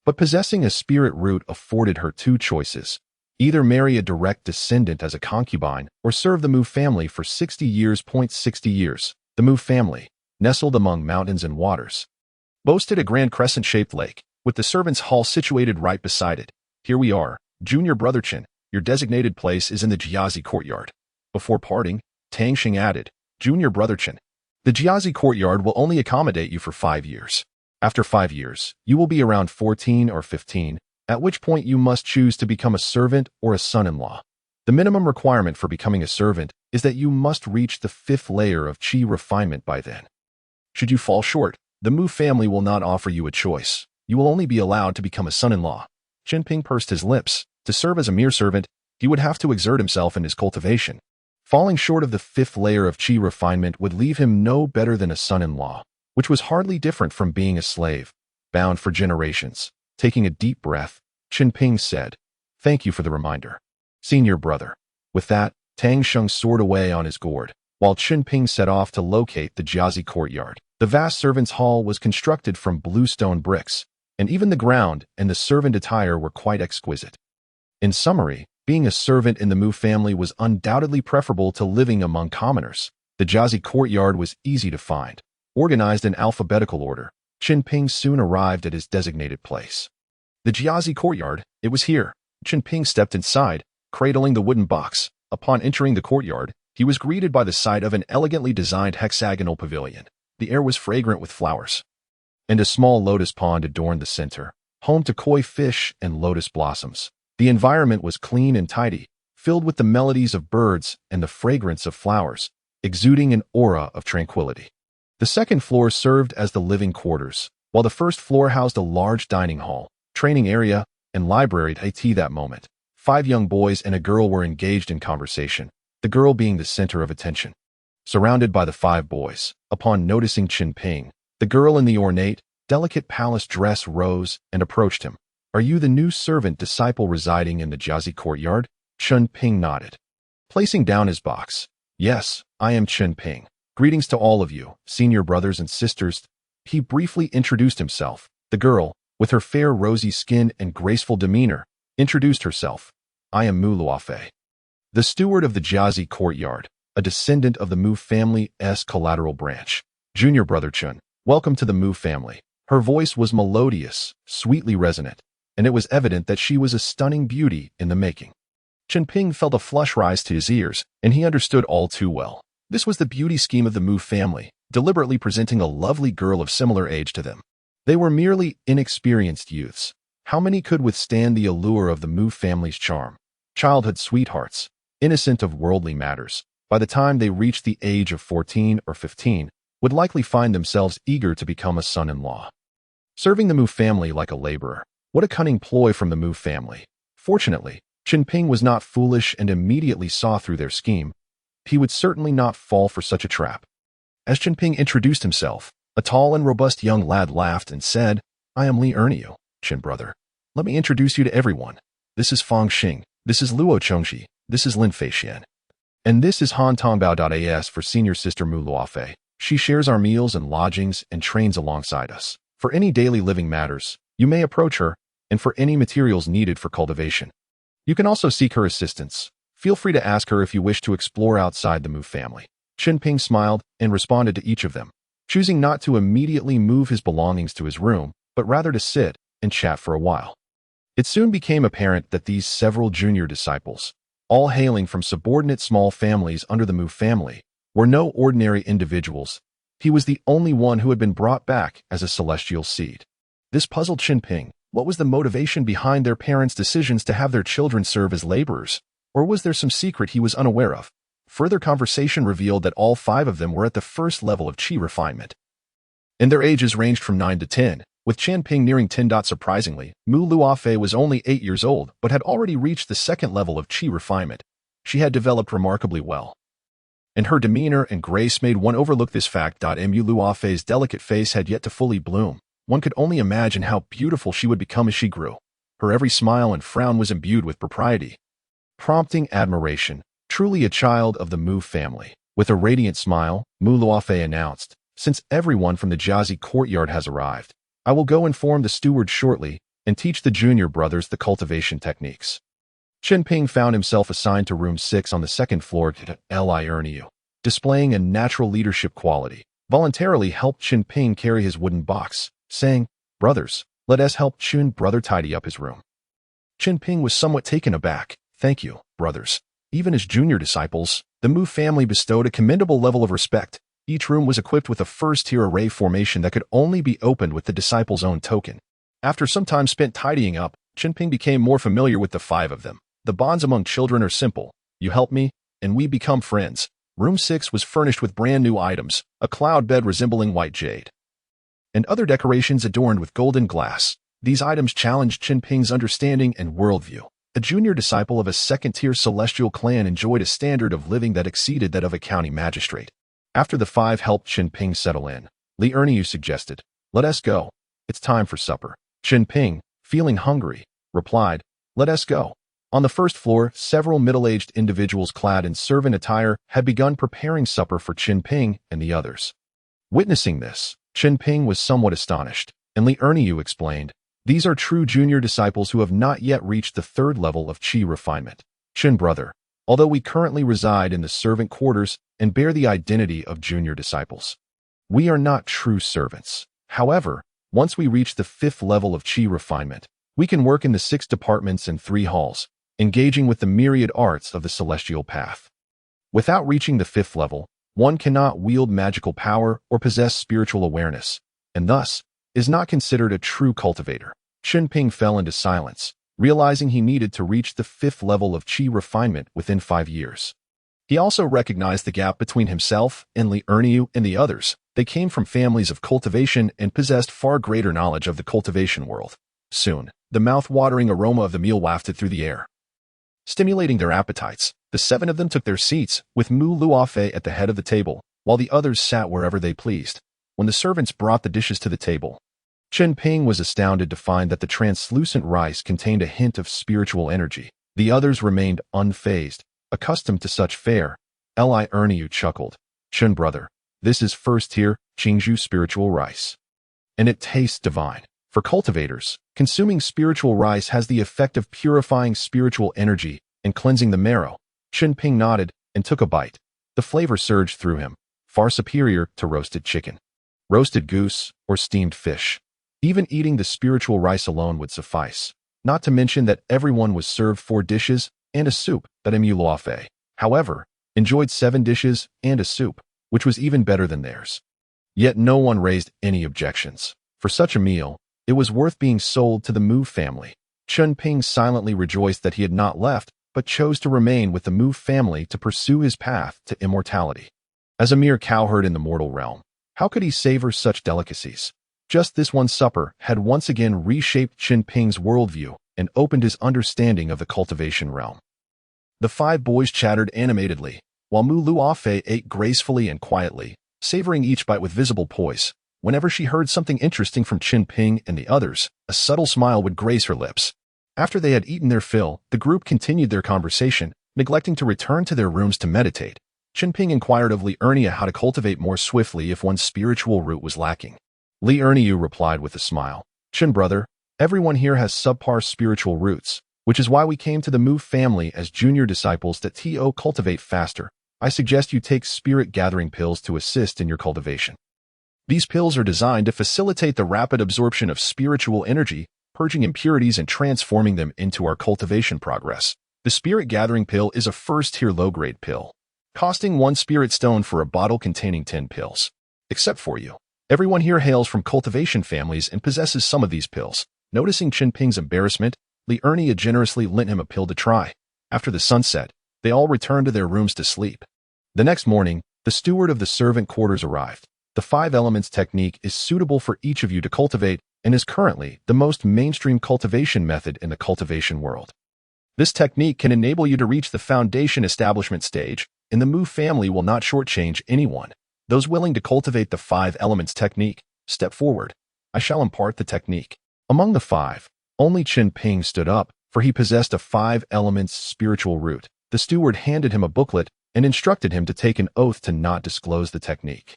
But possessing a spirit root afforded her 2 choices. Either marry a direct descendant as a concubine or serve the Mu family for 60 years. 60 years. The Mu family, nestled among mountains and waters, boasted a grand crescent-shaped lake, with the servants' hall situated right beside it. Here we are, junior brother Chen. Your designated place is in the Jiazi courtyard. Before parting, Tang Sheng added, Junior brother Chen, the Jiazi courtyard will only accommodate you for 5 years. After 5 years, you will be around 14 or 15, at which point you must choose to become a servant or a son-in-law. The minimum requirement for becoming a servant is that you must reach the 5th layer of qi refinement by then. Should you fall short, the Mu family will not offer you a choice. You will only be allowed to become a son-in-law. Chen Ping pursed his lips. To serve as a mere servant, he would have to exert himself in his cultivation. Falling short of the 5th layer of qi refinement would leave him no better than a son-in-law, which was hardly different from being a slave, bound for generations. Taking a deep breath, Chen Ping said, Thank you for the reminder, senior brother. With that, Tang Sheng soared away on his gourd, while Chen Ping set off to locate the Jiazi courtyard. The vast servants' hall was constructed from bluestone bricks, and even the ground and the servant attire were quite exquisite. In summary, being a servant in the Mu family was undoubtedly preferable to living among commoners. The Jiazi courtyard was easy to find. Organized in alphabetical order, Chen Ping soon arrived at his designated place. The Jiazi courtyard, it was here. Chen Ping stepped inside, cradling the wooden box. Upon entering the courtyard, he was greeted by the sight of an elegantly designed hexagonal pavilion. The air was fragrant with flowers, and a small lotus pond adorned the center, home to koi fish and lotus blossoms. The environment was clean and tidy, filled with the melodies of birds and the fragrance of flowers, exuding an aura of tranquility. The second floor served as the living quarters, while the first floor housed a large dining hall, training area, and library. At that moment, 5 young boys and a girl were engaged in conversation, the girl being the center of attention. Surrounded by the 5 boys, upon noticing Chen Ping, the girl in the ornate, delicate palace dress rose and approached him. Are you the new servant disciple residing in the Jiazi courtyard? Chen Ping nodded, placing down his box. Yes, I am Chen Ping. Greetings to all of you, senior brothers and sisters. He briefly introduced himself. The girl, with her fair rosy skin and graceful demeanor, introduced herself. I am Mu Luofei, the steward of the Jiazi courtyard, a descendant of the Mu family's collateral branch. Junior brother Chen, welcome to the Mu family. Her voice was melodious, sweetly resonant, and it was evident that she was a stunning beauty in the making. Chen Ping felt a flush rise to his ears, and he understood all too well. This was the beauty scheme of the Mu family, deliberately presenting a lovely girl of similar age to them. They were merely inexperienced youths. How many could withstand the allure of the Mu family's charm? Childhood sweethearts, innocent of worldly matters, by the time they reached the age of 14 or 15, would likely find themselves eager to become a son-in-law. serving the Mu family like a laborer. What a cunning ploy from the Mu family. Fortunately, Chen Ping was not foolish and immediately saw through their scheme. He would certainly not fall for such a trap. As Chen Ping introduced himself, a tall and robust young lad laughed and said, "I am Li Erniu, Chen brother. Let me introduce you to everyone. This is Fang Xing, this is Luo Chongxi, this is Lin Feixian. And this is Han Tongbao.as for senior sister Mu Luofei. She shares our meals and lodgings and trains alongside us. For any daily living matters, you may approach her, and for any materials needed for cultivation. You can also seek her assistance. Feel free to ask her if you wish to explore outside the Mu family." Chen Ping smiled and responded to each of them, choosing not to immediately move his belongings to his room, but rather to sit and chat for a while. It soon became apparent that these several junior disciples, all hailing from subordinate small families under the Mu family, were no ordinary individuals. He was the only one who had been brought back as a celestial seed. This puzzled Chen Ping. What was the motivation behind their parents' decisions to have their children serve as laborers? Or was there some secret he was unaware of? Further conversation revealed that all 5 of them were at the first level of qi refinement, and their ages ranged from 9 to 10, with Chen Ping nearing 10. Surprisingly, Mu Luofei was only 8 years old but had already reached the second level of qi refinement. She had developed remarkably well, and her demeanor and grace made one overlook this fact. Mu Luofei's delicate face had yet to fully bloom. One could only imagine how beautiful she would become as she grew. Her every smile and frown was imbued with propriety, prompting admiration. Truly a child of the Mu family. With a radiant smile, Mu Luofei announced, "Since everyone from the Jiazi courtyard has arrived, I will go inform the steward shortly and teach the junior brothers the cultivation techniques." Chen Ping found himself assigned to room 6 on the second floor to Li Erniu, displaying a natural leadership quality. Voluntarily helped Chen Ping carry his wooden box, saying, "Brothers, let us help Chen brother tidy up his room." Chen Ping was somewhat taken aback. "Thank you, brothers." Even as junior disciples, the Mu family bestowed a commendable level of respect. Each room was equipped with a first-tier array formation that could only be opened with the disciple's own token. After some time spent tidying up, Chen Ping became more familiar with the 5 of them. The bonds among children are simple. You help me, and we become friends. Room 6 was furnished with brand new items, a cloud bed resembling white jade, and other decorations adorned with golden glass. These items challenged Chen Ping's understanding and worldview. A junior disciple of a second-tier celestial clan enjoyed a standard of living that exceeded that of a county magistrate. After the 5 helped Chen Ping settle in, Li Erniu suggested, "Let us go. It's time for supper." Chen Ping, feeling hungry, replied, "Let us go." On the first floor, several middle-aged individuals clad in servant attire had begun preparing supper for Chen Ping and the others. Witnessing this, Chen Ping was somewhat astonished, and Li Erniu explained, "These are true junior disciples who have not yet reached the 3rd level of qi refinement. Chen brother, although we currently reside in the servant quarters and bear the identity of junior disciples, we are not true servants. However, once we reach the 5th level of qi refinement, we can work in the 6 departments and 3 halls, engaging with the myriad arts of the celestial path. Without reaching the 5th level, one cannot wield magical power or possess spiritual awareness, and thus is not considered a true cultivator." Chen Ping fell into silence, realizing he needed to reach the 5th level of qi refinement within 5 years. He also recognized the gap between himself and Li Erniu and the others. They came from families of cultivation and possessed far greater knowledge of the cultivation world. Soon, the mouth-watering aroma of the meal wafted through the air, stimulating their appetites. The 7 of them took their seats, with Mu Luofei at the head of the table, while the others sat wherever they pleased. When the servants brought the dishes to the table, Chen Ping was astounded to find that the translucent rice contained a hint of spiritual energy. The others remained unfazed, accustomed to such fare. Li Erniu chuckled, "Chen brother, this is first-tier Qingzhu spiritual rice, and it tastes divine. For cultivators, consuming spiritual rice has the effect of purifying spiritual energy and cleansing the marrow." Chen Ping nodded and took a bite. The flavor surged through him, far superior to roasted chicken, roasted goose, or steamed fish. Even eating the spiritual rice alone would suffice, not to mention that everyone was served 4 dishes and a soup. That Mu Luofei, however, enjoyed 7 dishes and a soup, which was even better than theirs. Yet no one raised any objections. For such a meal, it was worth being sold to the Mu family. Chen Ping silently rejoiced that he had not left, but chose to remain with the Mu family to pursue his path to immortality. As a mere cowherd in the mortal realm, how could he savor such delicacies? Just this one supper had once again reshaped Chen Ping's worldview and opened his understanding of the cultivation realm. The five boys chattered animatedly, while Mu Luofei ate gracefully and quietly, savoring each bite with visible poise. Whenever she heard something interesting from Chen Ping and the others, a subtle smile would grace her lips. After they had eaten their fill, the group continued their conversation, neglecting to return to their rooms to meditate. Chen Ping inquired of Li Ernia how to cultivate more swiftly if one's spiritual root was lacking. Li Erniu replied with a smile, "Chen brother, everyone here has subpar spiritual roots, which is why we came to the Mu family as junior disciples that to cultivate faster. I suggest you take spirit gathering pills to assist in your cultivation. These pills are designed to facilitate the rapid absorption of spiritual energy, purging impurities and transforming them into our cultivation progress. The spirit gathering pill is a first-tier low-grade pill, costing 1 spirit stone for a bottle containing 10 pills. Except for you. Everyone here hails from cultivation families and possesses some of these pills." Noticing Chen Ping's embarrassment, Li Ernia generously lent him a pill to try. After the sunset, they all returned to their rooms to sleep. The next morning, the steward of the servant quarters arrived. The 5 elements technique is suitable for each of you to cultivate and is currently the most mainstream cultivation method in the cultivation world. This technique can enable you to reach the foundation establishment stage, and the Mu family will not shortchange anyone. Those willing to cultivate the 5 elements technique, step forward. I shall impart the technique. Among the 5, only Chen Ping stood up, for he possessed a 5 elements spiritual root. The steward handed him a booklet and instructed him to take an oath to not disclose the technique.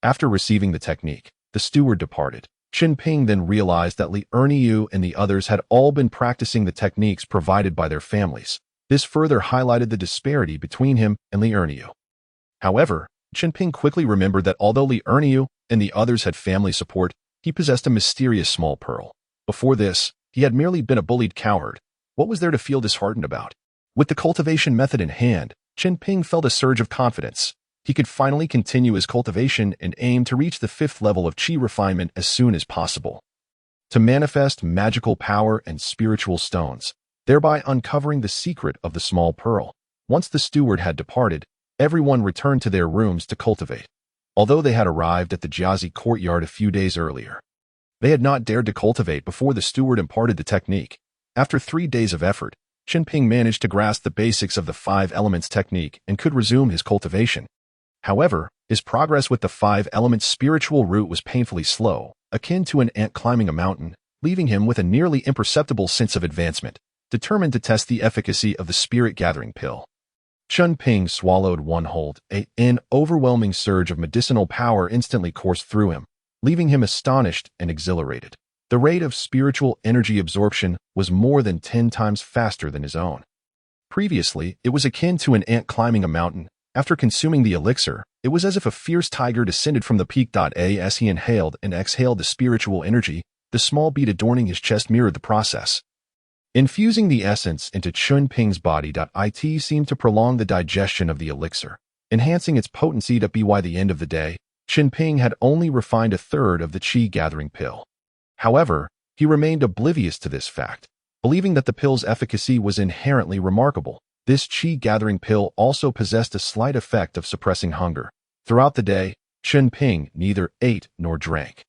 After receiving the technique, the steward departed. Chen Ping then realized that Li Erniu and the others had all been practicing the techniques provided by their families. This further highlighted the disparity between him and Li Erniu. However, Chen Ping quickly remembered that although Li Erniu and the others had family support, he possessed a mysterious small pearl. Before this, he had merely been a bullied cowherd. What was there to feel disheartened about? With the cultivation method in hand, Chen Ping felt a surge of confidence. He could finally continue his cultivation and aim to reach the 5th level of qi refinement as soon as possible. To manifest magical power and spiritual stones, thereby uncovering the secret of the small pearl. Once the steward had departed, everyone returned to their rooms to cultivate. Although they had arrived at the Jiazi courtyard a few days earlier, they had not dared to cultivate before the steward imparted the technique. After 3 days of effort, Chen Ping managed to grasp the basics of the 5 elements technique and could resume his cultivation. However, his progress with the 5 elements spiritual root was painfully slow, akin to an ant climbing a mountain, leaving him with a nearly imperceptible sense of advancement. Determined to test the efficacy of the spirit gathering pill, Chen Ping swallowed one whole. An overwhelming surge of medicinal power instantly coursed through him, leaving him astonished and exhilarated. The rate of spiritual energy absorption was more than 10 times faster than his own. Previously, it was akin to an ant climbing a mountain. After consuming the elixir, it was as if a fierce tiger descended from the peak. As he inhaled and exhaled the spiritual energy, the small bead adorning his chest mirrored the process. Infusing the essence into Chen Ping's body. It seemed to prolong the digestion of the elixir, enhancing its potency. By the end of the day, Chen Ping had only refined 1/3 of the qi gathering pill. However, he remained oblivious to this fact, believing that the pill's efficacy was inherently remarkable. This qi gathering pill also possessed a slight effect of suppressing hunger. Throughout the day, Chen Ping neither ate nor drank,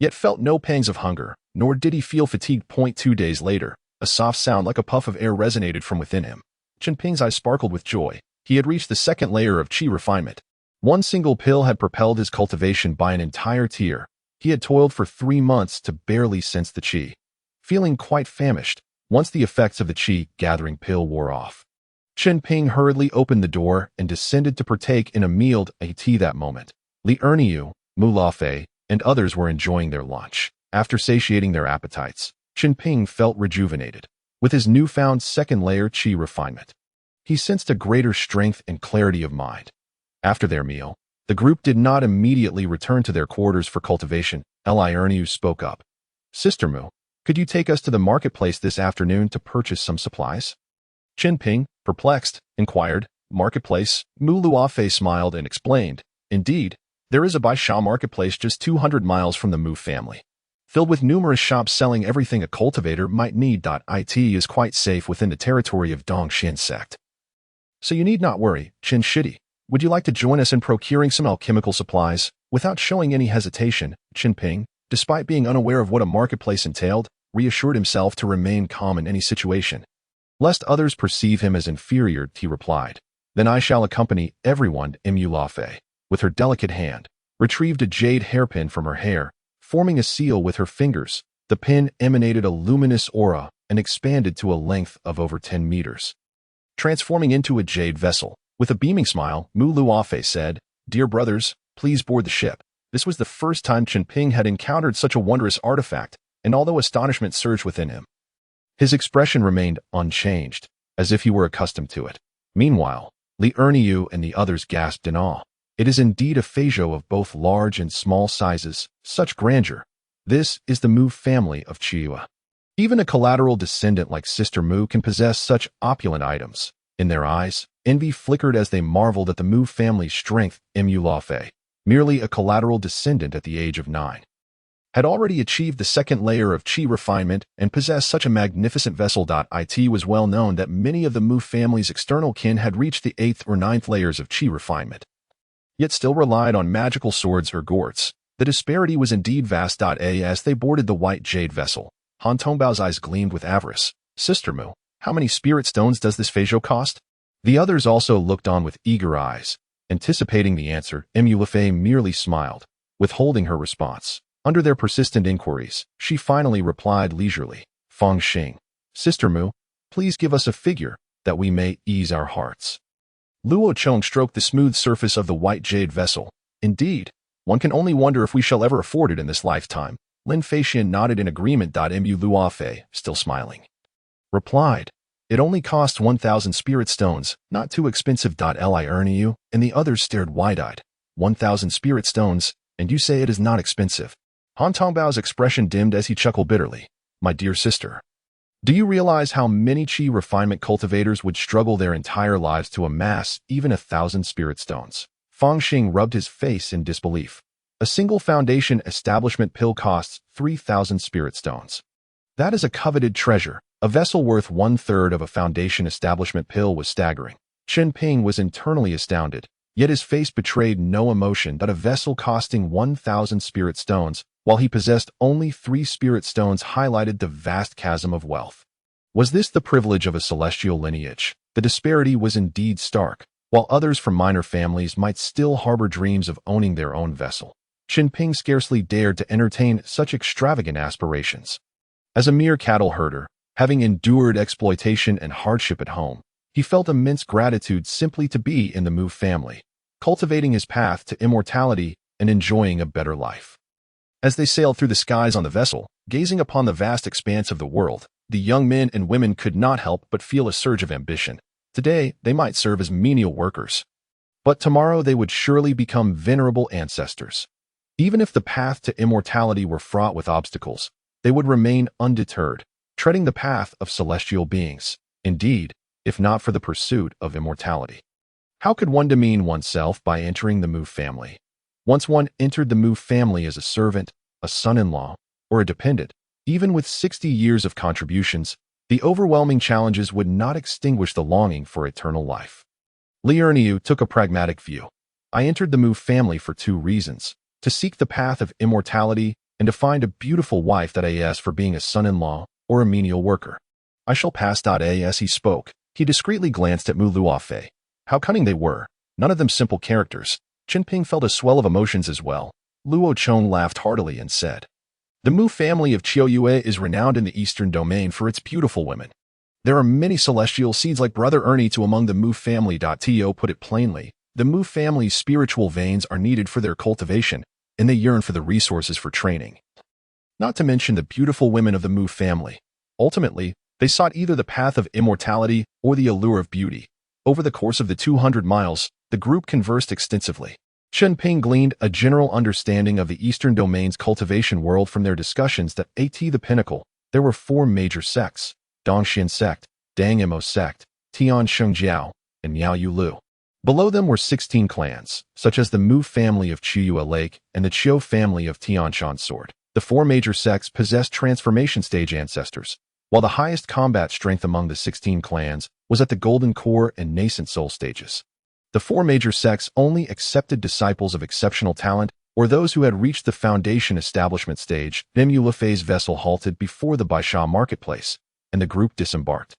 yet felt no pangs of hunger, nor did he feel fatigue. 2 days later, a soft sound like a puff of air resonated from within him. Chen Ping's eyes sparkled with joy. He had reached the 2nd layer of qi refinement. One single pill had propelled his cultivation by an entire tier. He had toiled for 3 months to barely sense the qi, feeling quite famished. Once the effects of the qi gathering pill wore off, Chen Ping hurriedly opened the door and descended to partake in a meal. That moment, Li Erniu, Mu Lafei, and others were enjoying their lunch. After satiating their appetites, Chen Ping felt rejuvenated. With his newfound 2nd layer qi refinement, he sensed a greater strength and clarity of mind. After their meal, the group did not immediately return to their quarters for cultivation. Li Erniu spoke up. "Sister Mu, could you take us to the marketplace this afternoon to purchase some supplies?" Chen Ping, perplexed, inquired. "Marketplace?" Mu Luofei smiled and explained. "Indeed, there is a Baisha marketplace just 200 miles from the Mu family, filled with numerous shops selling everything a cultivator might need. It is quite safe within the territory of Dongxian sect. So you need not worry. Chen Shidi, would you like to join us in procuring some alchemical supplies?" Without showing any hesitation, Chen Ping, despite being unaware of what a marketplace entailed, reassured himself to remain calm in any situation. Lest others perceive him as inferior, he replied. Then I shall accompany everyone. Imulafe, with her delicate hand, retrieved a jade hairpin from her hair, forming a seal with her fingers. The pin emanated a luminous aura and expanded to a length of over 10 meters. Transforming into a jade vessel, with a beaming smile, Muluafe said, "Dear brothers, please board the ship." This was the first time Chen Ping had encountered such a wondrous artifact, and although astonishment surged within him, his expression remained unchanged, as if he were accustomed to it. Meanwhile, Li Erniu and the others gasped in awe. It is indeed a Feizhou of both large and small sizes, such grandeur. This is the Mu family of Chiua. Even a collateral descendant like Sister Mu can possess such opulent items. In their eyes, envy flickered as they marveled at the Mu family's strength. Imulafe, merely a collateral descendant at the age of 9, had already achieved the second layer of Qi refinement and possessed such a magnificent vessel. It was well known that many of the Mu family's external kin had reached the 8th or 9th layers of Qi refinement, yet still relied on magical swords or gourds. The disparity was indeed vast. As they boarded the white jade vessel, Han Tongbao's eyes gleamed with avarice. Sister Mu, how many spirit stones does this Feizhou cost? The others also looked on with eager eyes. Anticipating the answer, Imulafe merely smiled, withholding her response. Under their persistent inquiries, she finally replied leisurely, "Feng Xing, Sister Mu, please give us a figure, that we may ease our hearts." Luo Chong stroked the smooth surface of the white jade vessel. "Indeed, one can only wonder if we shall ever afford it in this lifetime." Lin Feixian nodded in agreement. Imulafe, still smiling, replied, "It only costs 1,000 spirit stones, not too expensive. Li Erniu and the others stared wide-eyed. 1,000 spirit stones, and you say it is not expensive?" Han Tongbao's expression dimmed as he chuckled bitterly. "My dear sister, do you realize how many Qi refinement cultivators would struggle their entire lives to amass even 1,000 spirit stones?" Feng Xing rubbed his face in disbelief. A single foundation establishment pill costs 3,000 spirit stones. That is a coveted treasure. A vessel worth 1/3 of a foundation establishment pill was staggering. Chen Ping was internally astounded, yet his face betrayed no emotion. A vessel costing 1,000 spirit stones, while he possessed only 3 spirit stones, highlighted the vast chasm of wealth. Was this the privilege of a celestial lineage? The disparity was indeed stark. While others from minor families might still harbor dreams of owning their own vessel, Chen Ping scarcely dared to entertain such extravagant aspirations. As a mere cattle herder, having endured exploitation and hardship at home, he felt immense gratitude simply to be in the Mu family, cultivating his path to immortality and enjoying a better life. As they sailed through the skies on the vessel, gazing upon the vast expanse of the world, the young men and women could not help but feel a surge of ambition. Today, they might serve as menial workers, but tomorrow they would surely become venerable ancestors. Even if the path to immortality were fraught with obstacles, they would remain undeterred, treading the path of celestial beings. Indeed, if not for the pursuit of immortality, how could one demean oneself by entering the Mu family? Once one entered the Mu family as a servant, a son-in-law, or a dependent, even with 60 years of contributions, the overwhelming challenges would not extinguish the longing for eternal life. Li Erniu took a pragmatic view. "I entered the Mu family for 2 reasons. To seek the path of immortality and to find a beautiful wife. As for being a son-in-law or a menial worker, I shall pass. As he spoke, he discreetly glanced at Mu Luofe. How cunning they were, none of them simple characters. Chen Ping felt a swell of emotions as well. Luo Chong laughed heartily and said, "The Mu family of Qiuyue is renowned in the eastern domain for its beautiful women. There are many celestial seeds like Brother Ernie to among the Mu family." To put it plainly, the Mu family's spiritual veins are needed for their cultivation, and they yearn for the resources for training. Not to mention the beautiful women of the Mu family. Ultimately, they sought either the path of immortality or the allure of beauty. Over the course of the 200 miles, the group conversed extensively. Chen Ping gleaned a general understanding of the Eastern Domain's cultivation world from their discussions. The pinnacle, there were 4 major sects: Dongxian sect, Dangemo sect, Tian Shengjiao, and Miao Yulu. Below them were 16 clans, such as the Mu family of Chiyue Lake and the Qiu family of Tianshan Sword. The 4 major sects possessed transformation stage ancestors, while the highest combat strength among the 16 clans was at the golden core and nascent soul stages. The 4 major sects only accepted disciples of exceptional talent or those who had reached the foundation establishment stage, Emulafei's vessel halted before the Baisha marketplace, and the group disembarked.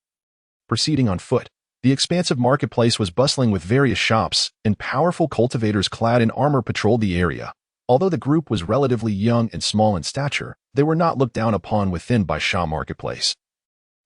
Proceeding on foot, the expansive marketplace was bustling with various shops, and powerful cultivators clad in armor patrolled the area. Although the group was relatively young and small in stature, they were not looked down upon within Baisha marketplace.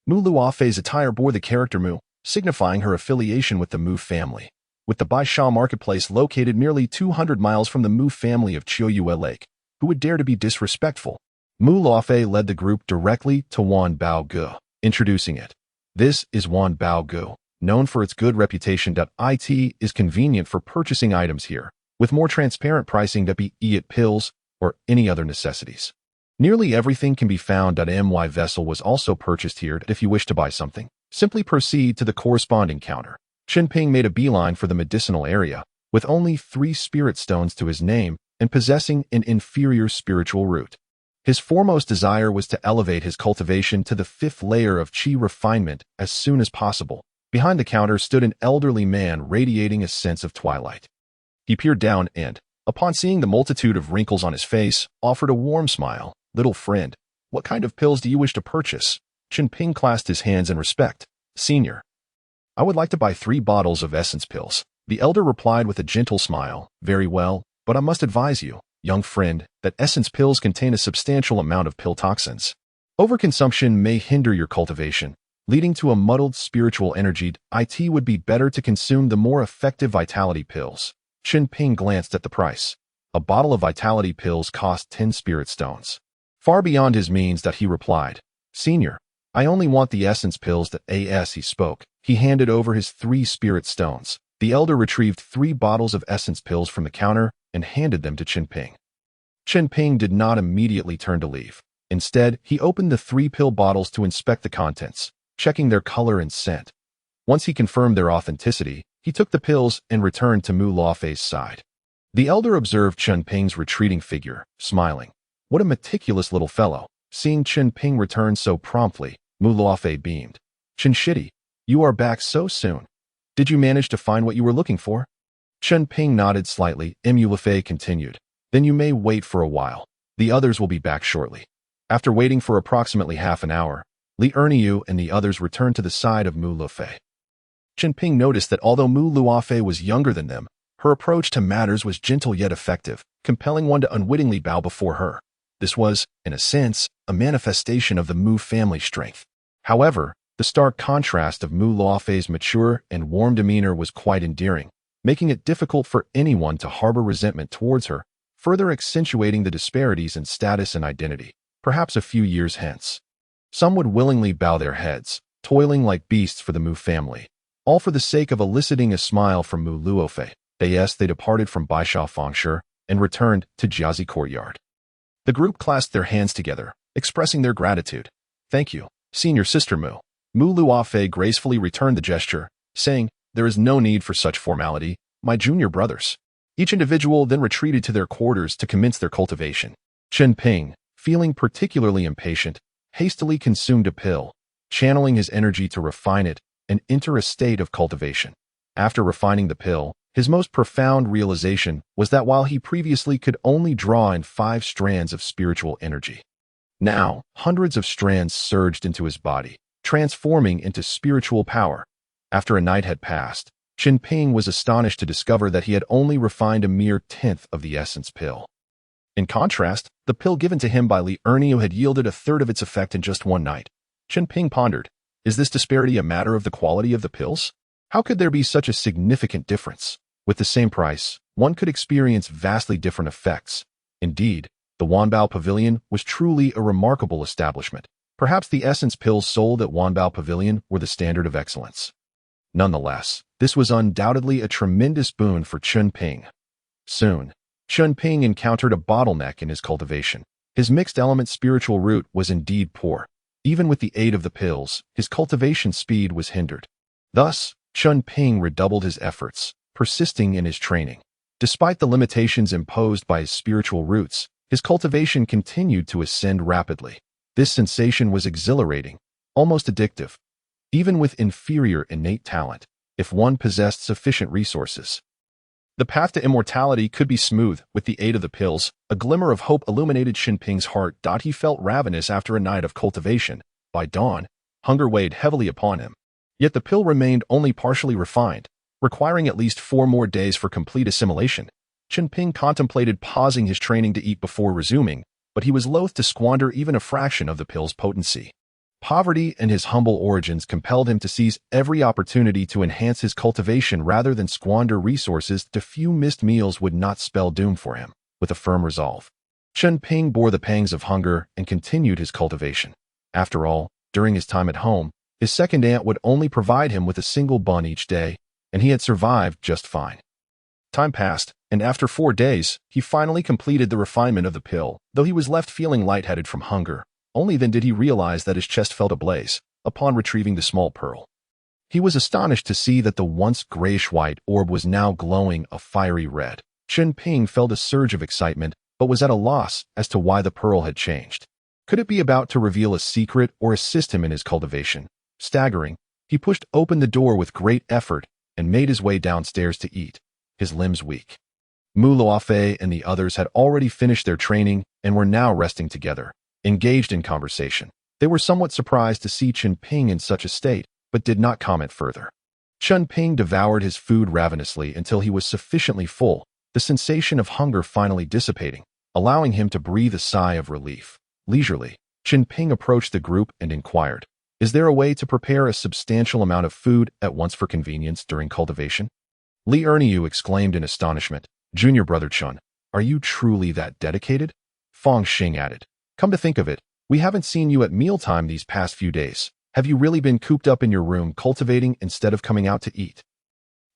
Mu Luofei's attire bore the character Mu, signifying her affiliation with the Mu family. With the Baisha marketplace located nearly 200 miles from the Mu family of Chiuyue Lake, who would dare to be disrespectful? Mu Luofei led the group directly to Wan Bao Gu, introducing it. This is Wan Bao Gu, known for its good reputation. It is convenient for purchasing items here, with more transparent pricing be it pills or any other necessities. Nearly everything can be found. My vessel was also purchased here. If you wish to buy something, simply proceed to the corresponding counter. Chen Ping made a beeline for the medicinal area, with only 3 spirit stones to his name and possessing an inferior spiritual root. His foremost desire was to elevate his cultivation to the 5th layer of qi refinement as soon as possible. Behind the counter stood an elderly man radiating a sense of twilight. He peered down and, upon seeing the multitude of wrinkles on his face, offered a warm smile. "Little friend, what kind of pills do you wish to purchase?" Chen Ping clasped his hands in respect. "Senior, I would like to buy 3 bottles of essence pills." The elder replied with a gentle smile. "Very well, but I must advise you, young friend, that essence pills contain a substantial amount of pill toxins. Overconsumption may hinder your cultivation, leading to a muddled spiritual energy. It would be better to consume the more effective vitality pills." Chen Ping glanced at the price. A bottle of vitality pills cost 10 spirit stones. Far beyond his means, he replied. "Senior, I only want the essence pills." As he spoke, he handed over his 3 spirit stones. The elder retrieved 3 bottles of essence pills from the counter and handed them to Chen Ping. Chen Ping did not immediately turn to leave. Instead, he opened the 3 pill bottles to inspect the contents, checking their color and scent. Once he confirmed their authenticity, he took the pills and returned to Mu Luofei's side. The elder observed Chen Ping's retreating figure, smiling. What a meticulous little fellow. Seeing Chen Ping return so promptly, Mu Luofei beamed. "Chen Shidi, you are back so soon. Did you manage to find what you were looking for?" Chen Ping nodded slightly. Mu Luofei continued. "Then you may wait for a while. The others will be back shortly." After waiting for approximately half an hour, Li Erniu and the others returned to the side of Mu Luofei. Chen Ping noticed that although Mu Luofei was younger than them, her approach to matters was gentle yet effective, compelling one to unwittingly bow before her. This was, in a sense, a manifestation of the Mu family strength. However, the stark contrast of Mu Luofei's mature and warm demeanor was quite endearing, making it difficult for anyone to harbor resentment towards her, further accentuating the disparities in status and identity. Perhaps a few years hence, some would willingly bow their heads, toiling like beasts for the Mu family, all for the sake of eliciting a smile from Mu Luofei. They departed from Baisha Fengshe and returned to Jiazi Courtyard. The group clasped their hands together, expressing their gratitude. "Thank you, senior sister Mu." Mu Luofei gracefully returned the gesture, saying, "There is no need for such formality, my junior brothers." Each individual then retreated to their quarters to commence their cultivation. Chen Ping, feeling particularly impatient, hastily consumed a pill, channeling his energy to refine it and enter a state of cultivation. After refining the pill, his most profound realization was that while he previously could only draw in 5 strands of spiritual energy, now hundreds of strands surged into his body, transforming into spiritual power. After a night had passed, Chen Ping was astonished to discover that he had only refined a mere 1/10 of the essence pill. In contrast, the pill given to him by Li Erniu had yielded 1/3 of its effect in just one night. Chen Ping pondered, is this disparity a matter of the quality of the pills? How could there be such a significant difference? With the same price, one could experience vastly different effects. Indeed, the Wanbao Pavilion was truly a remarkable establishment. Perhaps the essence pills sold at Wanbao Pavilion were the standard of excellence. Nonetheless, this was undoubtedly a tremendous boon for Chen Ping. Soon, Chen Ping encountered a bottleneck in his cultivation. His mixed-element spiritual root was indeed poor. Even with the aid of the pills, his cultivation speed was hindered. Thus, Chen Ping redoubled his efforts, persisting in his training. Despite the limitations imposed by his spiritual roots, his cultivation continued to ascend rapidly. This sensation was exhilarating, almost addictive. Even with inferior innate talent, if one possessed sufficient resources, The path to immortality could be smooth with the aid of the pills. A glimmer of hope illuminated Chen Ping's heart. He felt ravenous after a night of cultivation. By dawn, hunger weighed heavily upon him. Yet the pill remained only partially refined, requiring at least 4 more days for complete assimilation. Chen Ping contemplated pausing his training to eat before resuming, but he was loath to squander even a fraction of the pill's potency. Poverty and his humble origins compelled him to seize every opportunity to enhance his cultivation rather than squander resources. A few missed meals would not spell doom for him. With a firm resolve, Chen Ping bore the pangs of hunger and continued his cultivation. After all, during his time at home, his second aunt would only provide him with a single bun each day, and he had survived just fine. Time passed, and after 4 days, he finally completed the refinement of the pill, though he was left feeling lightheaded from hunger. Only then did he realize that his chest felt ablaze upon retrieving the small pearl. He was astonished to see that the once grayish-white orb was now glowing a fiery red. Chen Ping felt a surge of excitement, but was at a loss as to why the pearl had changed. Could it be about to reveal a secret or assist him in his cultivation? Staggering, he pushed open the door with great effort and made his way downstairs to eat, his limbs weak. Mu Luofei and the others had already finished their training and were now resting together, engaged in conversation. They were somewhat surprised to see Chen Ping in such a state, but did not comment further. Chen Ping devoured his food ravenously until he was sufficiently full, the sensation of hunger finally dissipating, allowing him to breathe a sigh of relief. Leisurely, Chen Ping approached the group and inquired, "Is there a way to prepare a substantial amount of food at once for convenience during cultivation?" Li Erniu exclaimed in astonishment, "Junior brother Chen, are you truly that dedicated?" Fong Xing added, "Come to think of it, we haven't seen you at mealtime these past few days. Have you really been cooped up in your room cultivating instead of coming out to eat?"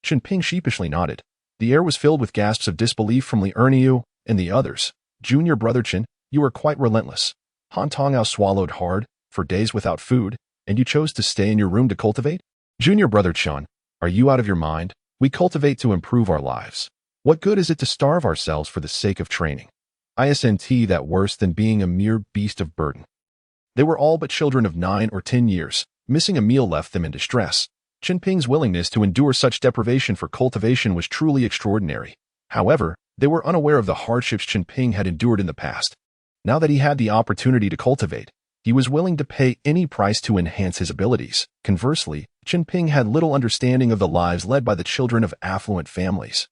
Chen Ping sheepishly nodded. The air was filled with gasps of disbelief from Li Erniu and the others. "Junior brother Chen, you are quite relentless. Han Tongao swallowed hard for days without food, and you chose to stay in your room to cultivate? Junior brother Chen, are you out of your mind? We cultivate to improve our lives. What good is it to starve ourselves for the sake of training? Isn't that worse than being a mere beast of burden?" They were all but children of 9 or 10 years. Missing a meal left them in distress. Chen Ping's willingness to endure such deprivation for cultivation was truly extraordinary. However, they were unaware of the hardships Chen Ping had endured in the past. Now that he had the opportunity to cultivate, he was willing to pay any price to enhance his abilities. Conversely, Chen Ping had little understanding of the lives led by the children of affluent families,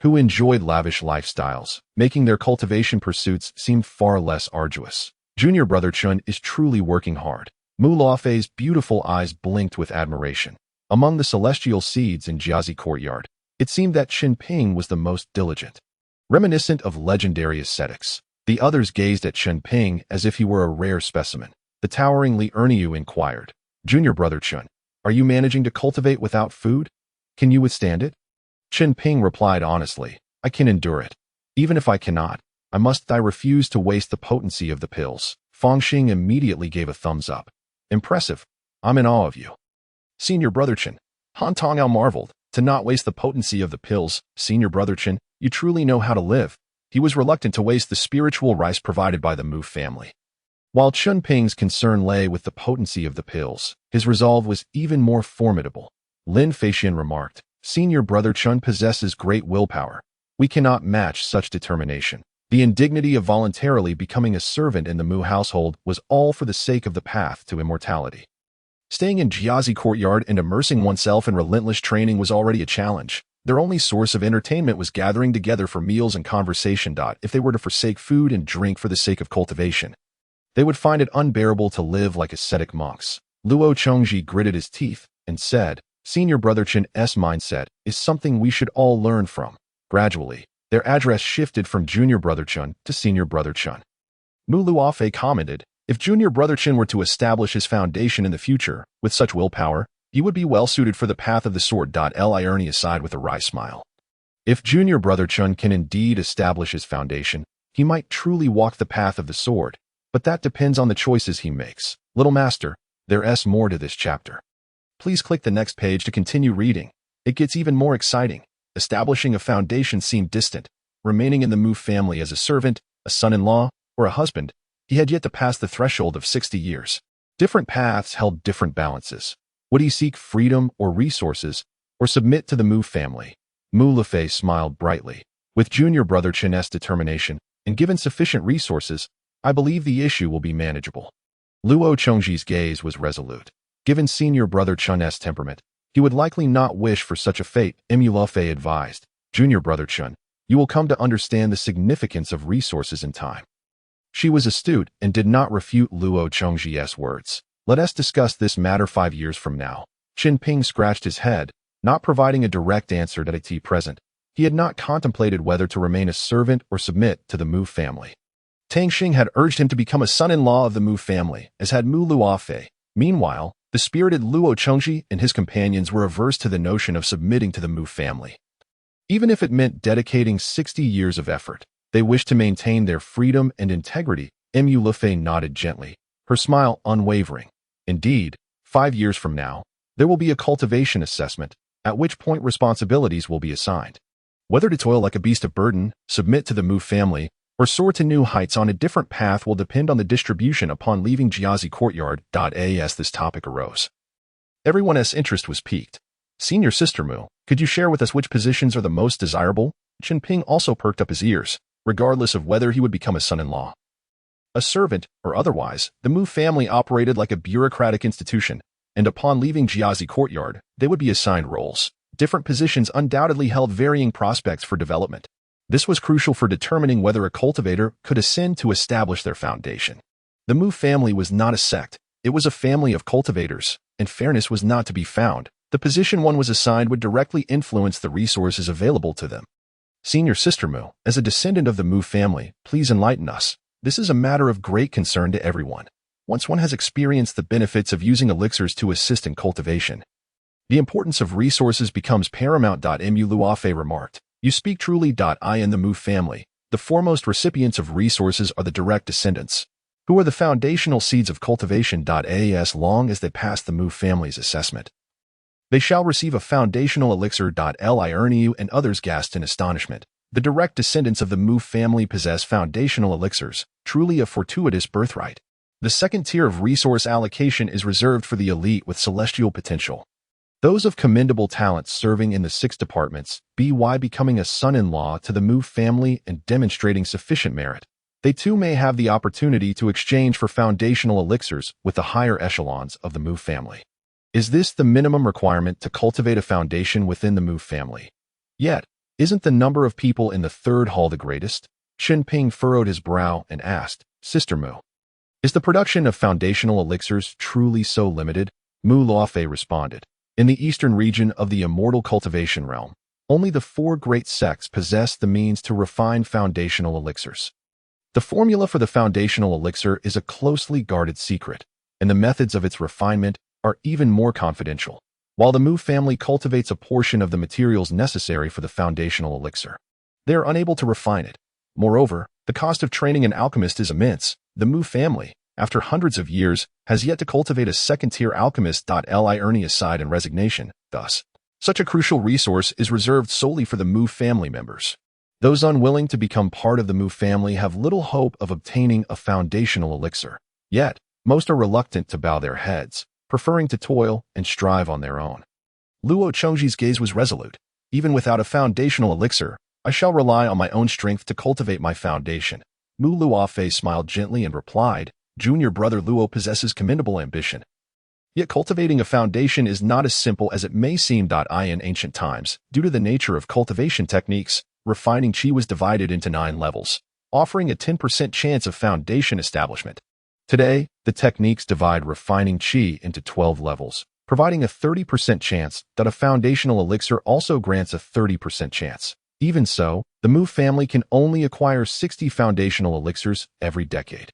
who enjoyed lavish lifestyles, making their cultivation pursuits seem far less arduous. Junior brother Chen is truly working hard. Mu Luofei's beautiful eyes blinked with admiration. Among the celestial seeds in Jiazi courtyard, it seemed that Chen Ping was the most diligent. Reminiscent of legendary ascetics, the others gazed at Chen Ping as if he were a rare specimen. The towering Li Erniu inquired, "Junior brother Chen, are you managing to cultivate without food? Can you withstand it?" Chen Ping replied honestly, "I can endure it. Even if I cannot, I refuse to waste the potency of the pills." Fong Xing immediately gave a thumbs up. "Impressive. I'm in awe of you." Senior brother Chen, Han Tongao marveled, "To not waste the potency of the pills, Senior brother Chen, you truly know how to live." He was reluctant to waste the spiritual rice provided by the Mu family. While Chen Ping's concern lay with the potency of the pills, his resolve was even more formidable. Lin Feixian remarked, "Senior brother Chen possesses great willpower. We cannot match such determination." The indignity of voluntarily becoming a servant in the Mu household was all for the sake of the path to immortality. Staying in Jiazi courtyard and immersing oneself in relentless training was already a challenge. Their only source of entertainment was gathering together for meals and conversation. If they were to forsake food and drink for the sake of cultivation, they would find it unbearable to live like ascetic monks. Luo Chongji gritted his teeth and said, "Senior brother Chen's mindset is something we should all learn from." Gradually, their address shifted from Junior brother Chen to Senior brother Chen. Mu Luofei commented, "If Junior brother Chen were to establish his foundation in the future, with such willpower, he would be well suited for the path of the sword." Li Ernie aside with a wry smile. If Junior brother Chen can indeed establish his foundation, he might truly walk the path of the sword, but that depends on the choices he makes. Little master, there's more to this chapter. Please click the next page to continue reading. It gets even more exciting. Establishing a foundation seemed distant. Remaining in the Mu family as a servant, a son-in-law, or a husband, he had yet to pass the threshold of 60 years. Different paths held different balances. Would he seek freedom or resources, or submit to the Mu family? Mu Lefei smiled brightly. With junior brother Chen's determination, and given sufficient resources, I believe the issue will be manageable. Luo Chengji's gaze was resolute. Given senior brother Chen's temperament, he would likely not wish for such a fate. Mu Lefei advised, junior brother Chen, you will come to understand the significance of resources in time. She was astute and did not refute Luo Chengji's words. Let us discuss this matter 5 years from now. Chen Ping scratched his head, not providing a direct answer at present. He had not contemplated whether to remain a servant or submit to the Mu family. Tang Xing had urged him to become a son-in-law of the Mu family, as had Mu Luofei. Meanwhile, the spirited Luo Chengji and his companions were averse to the notion of submitting to the Mu family. Even if it meant dedicating 60 years of effort, they wished to maintain their freedom and integrity. Mu Lefei nodded gently, her smile unwavering. Indeed, 5 years from now, there will be a cultivation assessment, at which point responsibilities will be assigned. Whether to toil like a beast of burden, submit to the Mu family, or soar to new heights on a different path will depend on the distribution upon leaving Jiazi courtyard. As this topic arose, everyone's interest was piqued. Senior Sister Mu, could you share with us which positions are the most desirable? Chen Ping also perked up his ears, regardless of whether he would become a son-in-law. A servant, or otherwise, the Mu family operated like a bureaucratic institution, and upon leaving Jiazi courtyard, they would be assigned roles. Different positions undoubtedly held varying prospects for development. This was crucial for determining whether a cultivator could ascend to establish their foundation. The Mu family was not a sect, it was a family of cultivators, and fairness was not to be found. The position one was assigned would directly influence the resources available to them. Senior Sister Mu, as a descendant of the Mu family, please enlighten us. This is a matter of great concern to everyone. Once one has experienced the benefits of using elixirs to assist in cultivation, the importance of resources becomes paramount. Mu Luofei remarked, you speak truly. In the Mu family, the foremost recipients of resources are the direct descendants, who are the foundational seeds of cultivation. As long as they pass the Mu family's assessment, they shall receive a foundational elixir. Liu and others gasped in astonishment. The direct descendants of the Mu family possess foundational elixirs, truly a fortuitous birthright. The second tier of resource allocation is reserved for the elite with celestial potential. Those of commendable talents serving in the 6 departments, by becoming a son-in-law to the Mu family and demonstrating sufficient merit, they too may have the opportunity to exchange for foundational elixirs with the higher echelons of the Mu family. Is this the minimum requirement to cultivate a foundation within the Mu family? Yet, isn't the number of people in the 3rd hall the greatest? Chen Ping furrowed his brow and asked, Sister Mu, is the production of foundational elixirs truly so limited? Mu Luofei responded, in the eastern region of the immortal cultivation realm, only the 4 great sects possess the means to refine foundational elixirs. The formula for the foundational elixir is a closely guarded secret, and the methods of its refinement are even more confidential, while the Mu family cultivates a portion of the materials necessary for the foundational elixir. They are unable to refine it. Moreover, the cost of training an alchemist is immense. The Mu family, after hundreds of years, has yet to cultivate a second-tier alchemist. Liu sighed in resignation. Thus, such a crucial resource is reserved solely for the Mu family members. Those unwilling to become part of the Mu family have little hope of obtaining a foundational elixir. Yet, most are reluctant to bow their heads, preferring to toil and strive on their own. Luo Chengji's gaze was resolute. Even without a foundational elixir, I shall rely on my own strength to cultivate my foundation. Mu Luofei smiled gently and replied, junior brother Luo possesses commendable ambition. Yet cultivating a foundation is not as simple as it may seem. In ancient times, due to the nature of cultivation techniques, refining qi was divided into 9 levels, offering a 10% chance of foundation establishment. Today, the techniques divide refining qi into 12 levels, providing a 30% chance that a foundational elixir also grants a 30% chance. Even so, the Mu family can only acquire 60 foundational elixirs every decade.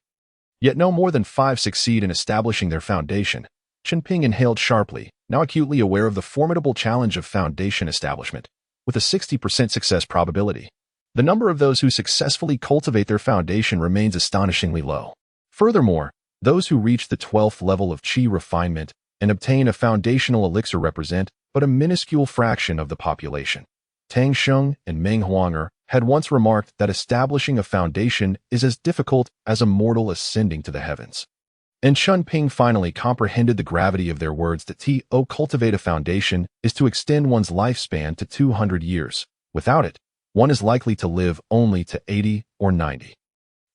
Yet no more than 5 succeed in establishing their foundation. Chen Ping inhaled sharply, now acutely aware of the formidable challenge of foundation establishment, with a 60% success probability. The number of those who successfully cultivate their foundation remains astonishingly low. Furthermore, those who reach the 12th level of qi refinement and obtain a foundational elixir represent but a minuscule fraction of the population. Tang Sheng and Meng Huanger had once remarked that establishing a foundation is as difficult as a mortal ascending to the heavens. And Chen Ping finally comprehended the gravity of their words that to cultivate a foundation is to extend one's lifespan to 200 years. Without it, one is likely to live only to 80 or 90.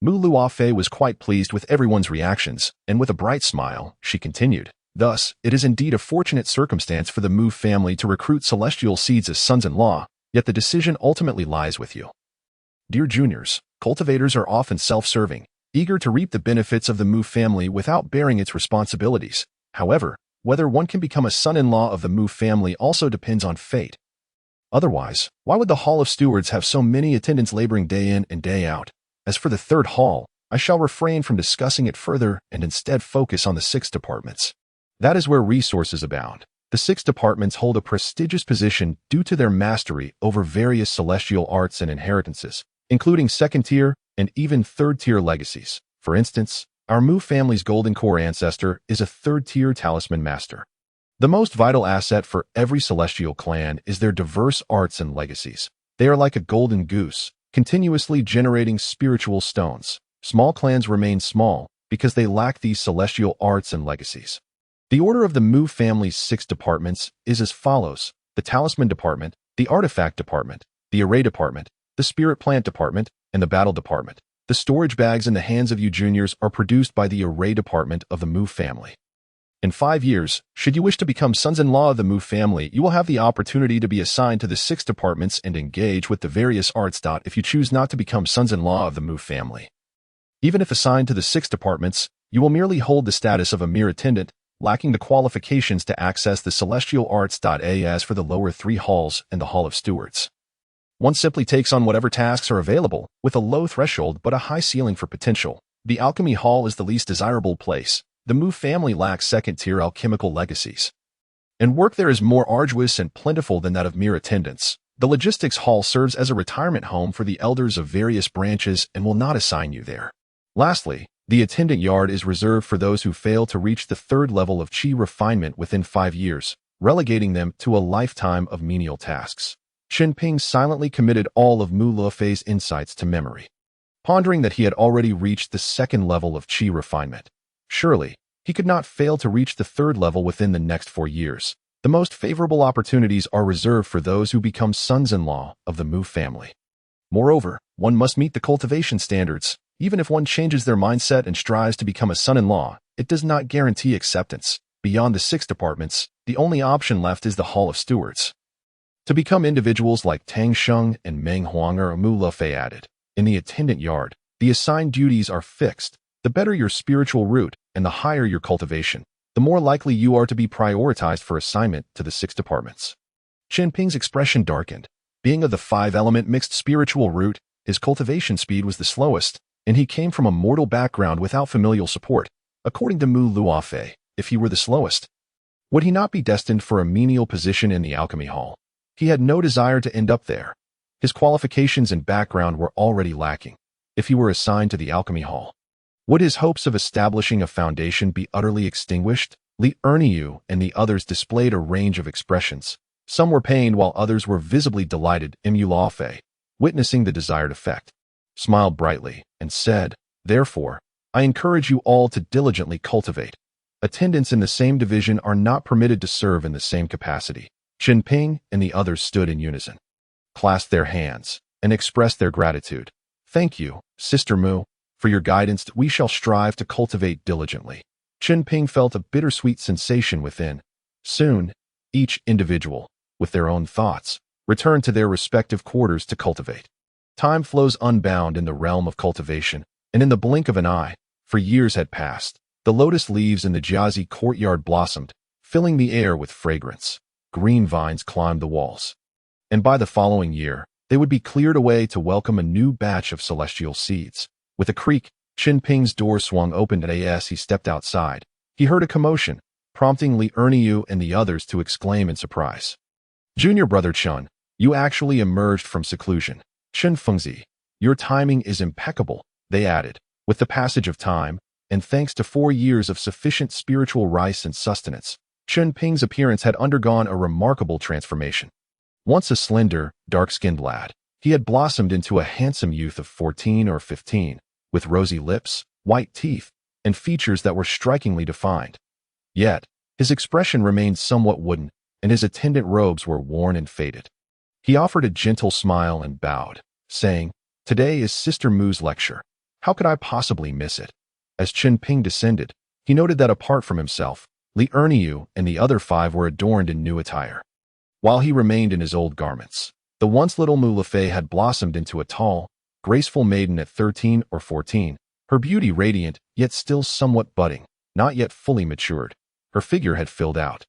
Mu Luofei was quite pleased with everyone's reactions, and with a bright smile, she continued. Thus, it is indeed a fortunate circumstance for the Mu family to recruit celestial seeds as sons-in-law, yet the decision ultimately lies with you. Dear juniors, cultivators are often self-serving, eager to reap the benefits of the Mu family without bearing its responsibilities. However, whether one can become a son-in-law of the Mu family also depends on fate. Otherwise, why would the Hall of Stewards have so many attendants laboring day in and day out? As for the third hall, I shall refrain from discussing it further and instead focus on the 6 departments. That is where resources abound. The 6 departments hold a prestigious position due to their mastery over various celestial arts and inheritances, including second-tier and even third-tier legacies. For instance, our Mu family's golden core ancestor is a third-tier talisman master. The most vital asset for every celestial clan is their diverse arts and legacies. They are like a golden goose, continuously generating spiritual stones. Small clans remain small because they lack these celestial arts and legacies. The order of the Mu family's 6 departments is as follows: the Talisman Department, the Artifact Department, the Array Department, the Spirit Plant Department, and the Battle Department. The storage bags in the hands of you juniors are produced by the Array Department of the Mu family. In 5 years, should you wish to become sons-in-law of the Mu family, you will have the opportunity to be assigned to the 6 departments and engage with the various arts. If you choose not to become sons-in-law of the Mu family, even if assigned to the 6 departments, you will merely hold the status of a mere attendant, lacking the qualifications to access the celestial arts. As for the lower 3 halls and the Hall of Stewards, one simply takes on whatever tasks are available, with a low threshold but a high ceiling for potential. The Alchemy Hall is the least desirable place. The Mu family lacks second-tier alchemical legacies, and work there is more arduous and plentiful than that of mere attendants. The Logistics Hall serves as a retirement home for the elders of various branches and will not assign you there. Lastly, the Attendant Yard is reserved for those who fail to reach the 3rd level of Qi refinement within 5 years, relegating them to a lifetime of menial tasks. Chen Ping silently committed all of Mu Luofei's insights to memory, pondering that he had already reached the 2nd level of Qi refinement. Surely, he could not fail to reach the 3rd level within the next 4 years. The most favorable opportunities are reserved for those who become sons-in-law of the Mu family. Moreover, one must meet the cultivation standards. Even if one changes their mindset and strives to become a son-in-law, it does not guarantee acceptance. Beyond the 6 departments, the only option left is the Hall of Stewards. To become individuals like Tang Sheng and Meng Huang Mu Luofei added. In the Attendant Yard, the assigned duties are fixed. The better your spiritual root and the higher your cultivation, the more likely you are to be prioritized for assignment to the 6 departments. Chen Ping's expression darkened. Being of the 5-element mixed spiritual root, his cultivation speed was the slowest, and he came from a mortal background without familial support. According to Mu Luofei, if he were the slowest, would he not be destined for a menial position in the Alchemy Hall? He had no desire to end up there. His qualifications and background were already lacking. If he were assigned to the Alchemy Hall, would his hopes of establishing a foundation be utterly extinguished? Li Erniu and the others displayed a range of expressions. Some were pained while others were visibly delighted. Mu Luofei, witnessing the desired effect, smiled brightly and said, "Therefore, I encourage you all to diligently cultivate. Attendants in the same division are not permitted to serve in the same capacity." Chen Ping and the others stood in unison, clasped their hands, and expressed their gratitude. "Thank you, Sister Mu, for your guidance. We shall strive to cultivate diligently." Chen Ping felt a bittersweet sensation within. Soon, each individual, with their own thoughts, returned to their respective quarters to cultivate. Time flows unbound in the realm of cultivation, and in the blink of an eye, for years had passed. The lotus leaves in the Jiazi courtyard blossomed, filling the air with fragrance. Green vines climbed the walls, and by the following year, they would be cleared away to welcome a new batch of celestial seeds. With a creak, Chen Ping's door swung open, and as he stepped outside, he heard a commotion, prompting Li Erniu and the others to exclaim in surprise. "Junior brother Chen, you actually emerged from seclusion. Chen Fengzi, your timing is impeccable," they added. With the passage of time, and thanks to 4 years of sufficient spiritual rice and sustenance, Chen Ping's appearance had undergone a remarkable transformation. Once a slender, dark-skinned lad, he had blossomed into a handsome youth of 14 or 15, with rosy lips, white teeth, and features that were strikingly defined. Yet, his expression remained somewhat wooden, and his attendant robes were worn and faded. He offered a gentle smile and bowed, saying, "Today is Sister Mu's lecture. How could I possibly miss it?" As Chen Ping descended, he noted that apart from himself, Liu and the other 5 were adorned in new attire. While he remained in his old garments, the once little Mu Lefei had blossomed into a tall, graceful maiden at 13 or 14, her beauty radiant, yet still somewhat budding, not yet fully matured. Her figure had filled out,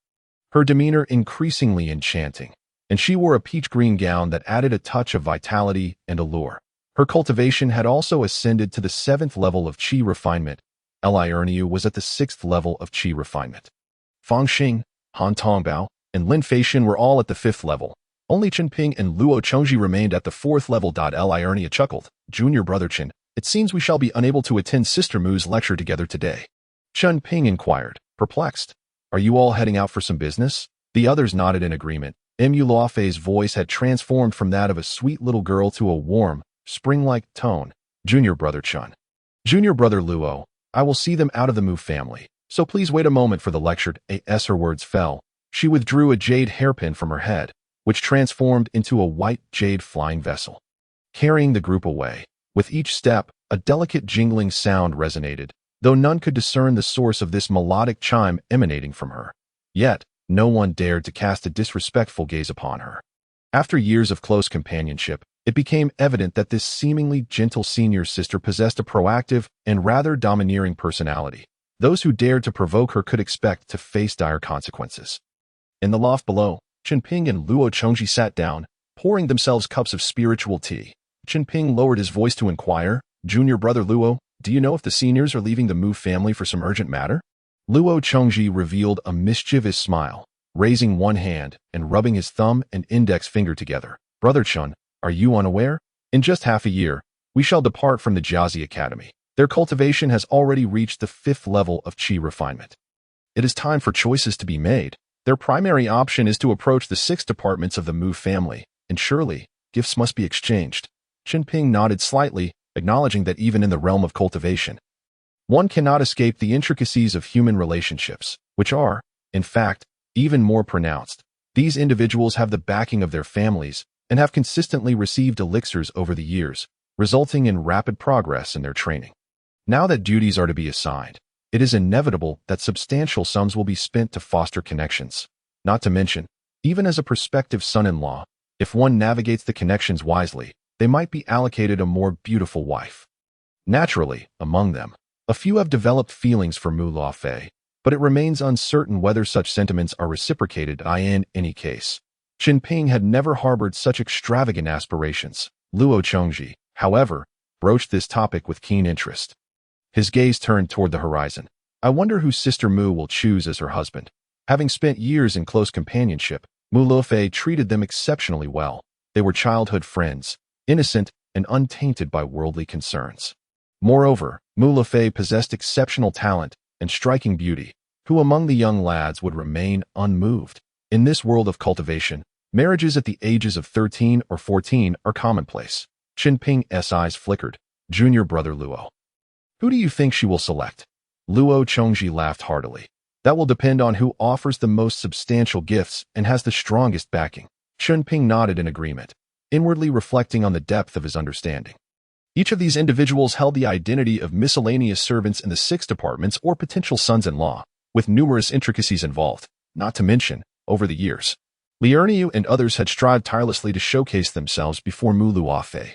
her demeanor increasingly enchanting, and she wore a peach-green gown that added a touch of vitality and allure. Her cultivation had also ascended to the 7th level of qi refinement. Liu was at the 6th level of qi refinement. Fang Xing, Han Tongbao, and Lin Feishan were all at the 5th level. Only Chen Ping and Luo Chengji remained at the 4th level. Liu chuckled. "Junior brother Chen, it seems we shall be unable to attend Sister Mu's lecture together today." Chen Ping inquired, perplexed. "Are you all heading out for some business?" The others nodded in agreement. Mu Luofei's voice had transformed from that of a sweet little girl to a warm, spring-like tone. "Junior brother Chen. Junior brother Luo, I will see them out of the Mu family, so please wait a moment for the lecture." As her words fell, she withdrew a jade hairpin from her head, which transformed into a white jade flying vessel, carrying the group away. With each step, a delicate jingling sound resonated, though none could discern the source of this melodic chime emanating from her. Yet, no one dared to cast a disrespectful gaze upon her. After years of close companionship, it became evident that this seemingly gentle senior sister possessed a proactive and rather domineering personality. Those who dared to provoke her could expect to face dire consequences. In the loft below, Chen Ping and Luo Chengji sat down, pouring themselves cups of spiritual tea. Chen Ping lowered his voice to inquire, "Junior brother Luo, do you know if the seniors are leaving the Mu family for some urgent matter?" Luo Chengji revealed a mischievous smile, raising one hand and rubbing his thumb and index finger together. "Brother Chen, are you unaware? In just half a year, we shall depart from the Jiazi Academy. Their cultivation has already reached the 5th level of qi refinement. It is time for choices to be made. Their primary option is to approach the 6 departments of the Mu family, and surely, gifts must be exchanged." Chen Ping nodded slightly, acknowledging that even in the realm of cultivation, one cannot escape the intricacies of human relationships, which are, in fact, even more pronounced. These individuals have the backing of their families and have consistently received elixirs over the years, resulting in rapid progress in their training. Now that duties are to be assigned, it is inevitable that substantial sums will be spent to foster connections. Not to mention, even as a prospective son-in-law, if one navigates the connections wisely, they might be allocated a more beautiful wife. Naturally, among them, a few have developed feelings for Mu Luofei, but it remains uncertain whether such sentiments are reciprocated. In any case, Chen Ping had never harbored such extravagant aspirations. Luo Chengji, however, broached this topic with keen interest. His gaze turned toward the horizon. "I wonder who Sister Mu will choose as her husband." Having spent years in close companionship, Mu Luofei treated them exceptionally well. They were childhood friends, innocent and untainted by worldly concerns. Moreover, Mu Luofei possessed exceptional talent and striking beauty, who among the young lads would remain unmoved. In this world of cultivation, marriages at the ages of 13 or 14 are commonplace. Chen Ping's eyes flickered. "Junior brother Luo, who do you think she will select?" Luo Chengji laughed heartily. "That will depend on who offers the most substantial gifts and has the strongest backing." Chen Ping nodded in agreement, inwardly reflecting on the depth of his understanding. Each of these individuals held the identity of miscellaneous servants in the 6 departments or potential sons-in-law, with numerous intricacies involved. Not to mention, over the years, Liu and others had strived tirelessly to showcase themselves before Mu Luofei,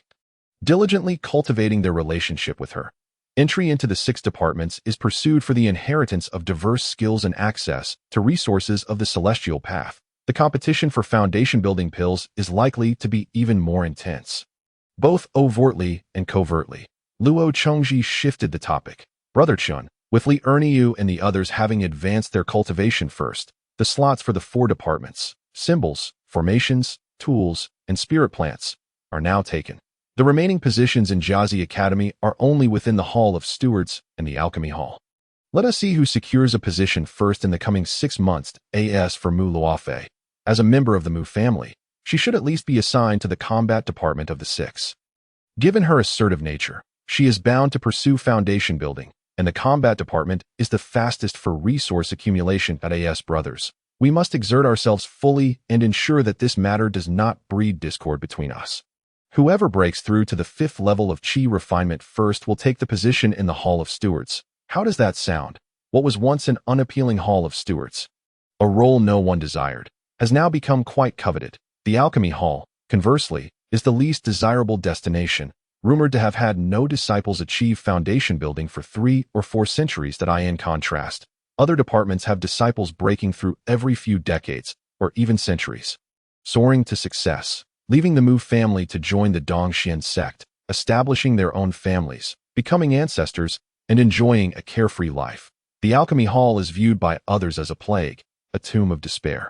diligently cultivating their relationship with her. Entry into the 6 departments is pursued for the inheritance of diverse skills and access to resources of the celestial path. The competition for foundation-building pills is likely to be even more intense, both overtly and covertly. Luo Chengji shifted the topic. "Brother Chen, with Liu and the others having advanced their cultivation first, the slots for the 4 departments, symbols, formations, tools, and spirit plants, are now taken. The remaining positions in Jiazi Academy are only within the Hall of Stewards and the Alchemy Hall. Let us see who secures a position first in the coming 6 months. As for Mu Luofei, as a member of the Mu family, she should at least be assigned to the combat department of the 6. Given her assertive nature, she is bound to pursue foundation building, and the combat department is the fastest for resource accumulation at AS Brothers. We must exert ourselves fully and ensure that this matter does not breed discord between us. Whoever breaks through to the 5th level of Qi refinement first will take the position in the Hall of Stewards. How does that sound? What was once an unappealing Hall of Stewards, a role no one desired, has now become quite coveted. The Alchemy Hall, conversely, is the least desirable destination, rumored to have had no disciples achieve foundation building for 3 or 4 centuries. That in contrast, other departments have disciples breaking through every few decades or even centuries, soaring to success, leaving the Mu family to join the Dongxian sect, establishing their own families, becoming ancestors, and enjoying a carefree life. The Alchemy Hall is viewed by others as a plague, a tomb of despair.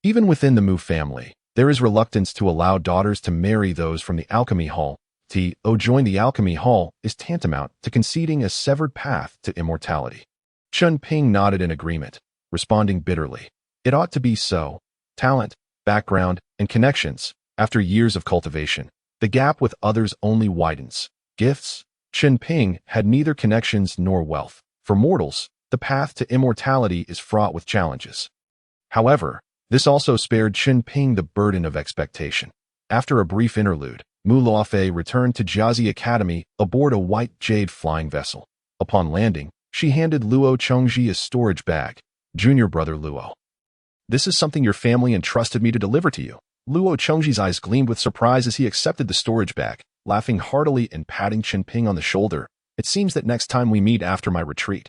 Even within the Mu family, there is reluctance to allow daughters to marry those from the Alchemy Hall. To join the Alchemy Hall is tantamount to conceding a severed path to immortality. Chen Ping nodded in agreement, responding bitterly. It ought to be so. Talent, background, and connections. After years of cultivation, the gap with others only widens. Gifts? Chen Ping had neither connections nor wealth. For mortals, the path to immortality is fraught with challenges. However, this also spared Chen Ping the burden of expectation. After a brief interlude, Mu Luofei returned to Jiazi Academy aboard a white jade flying vessel. Upon landing, she handed Luo Chengji a storage bag. Junior brother Luo. This is something your family entrusted me to deliver to you. Luo Chengji's eyes gleamed with surprise as he accepted the storage bag, laughing heartily and patting Chen Ping on the shoulder. It seems that next time we meet after my retreat,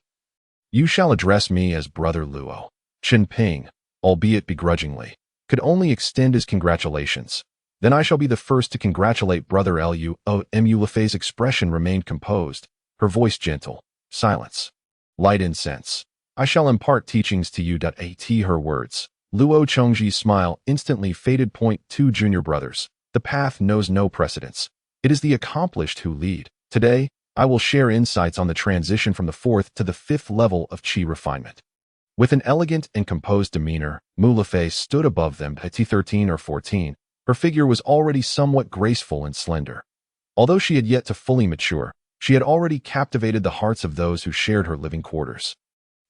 you shall address me as Brother Luo. Chen Ping, albeit begrudgingly, could only extend his congratulations. Then I shall be the first to congratulate Brother Lu. Mu Luofei's expression remained composed, her voice gentle. Silence. Light incense. I shall impart teachings to you. At her words, Luo Chengji's smile instantly faded. 2 Junior brothers. The path knows no precedents. It is the accomplished who lead. Today, I will share insights on the transition from the 4th to the 5th level of Qi refinement. With an elegant and composed demeanor, Mu Luofei stood above them at 13 or 14. Her figure was already somewhat graceful and slender. Although she had yet to fully mature, she had already captivated the hearts of those who shared her living quarters,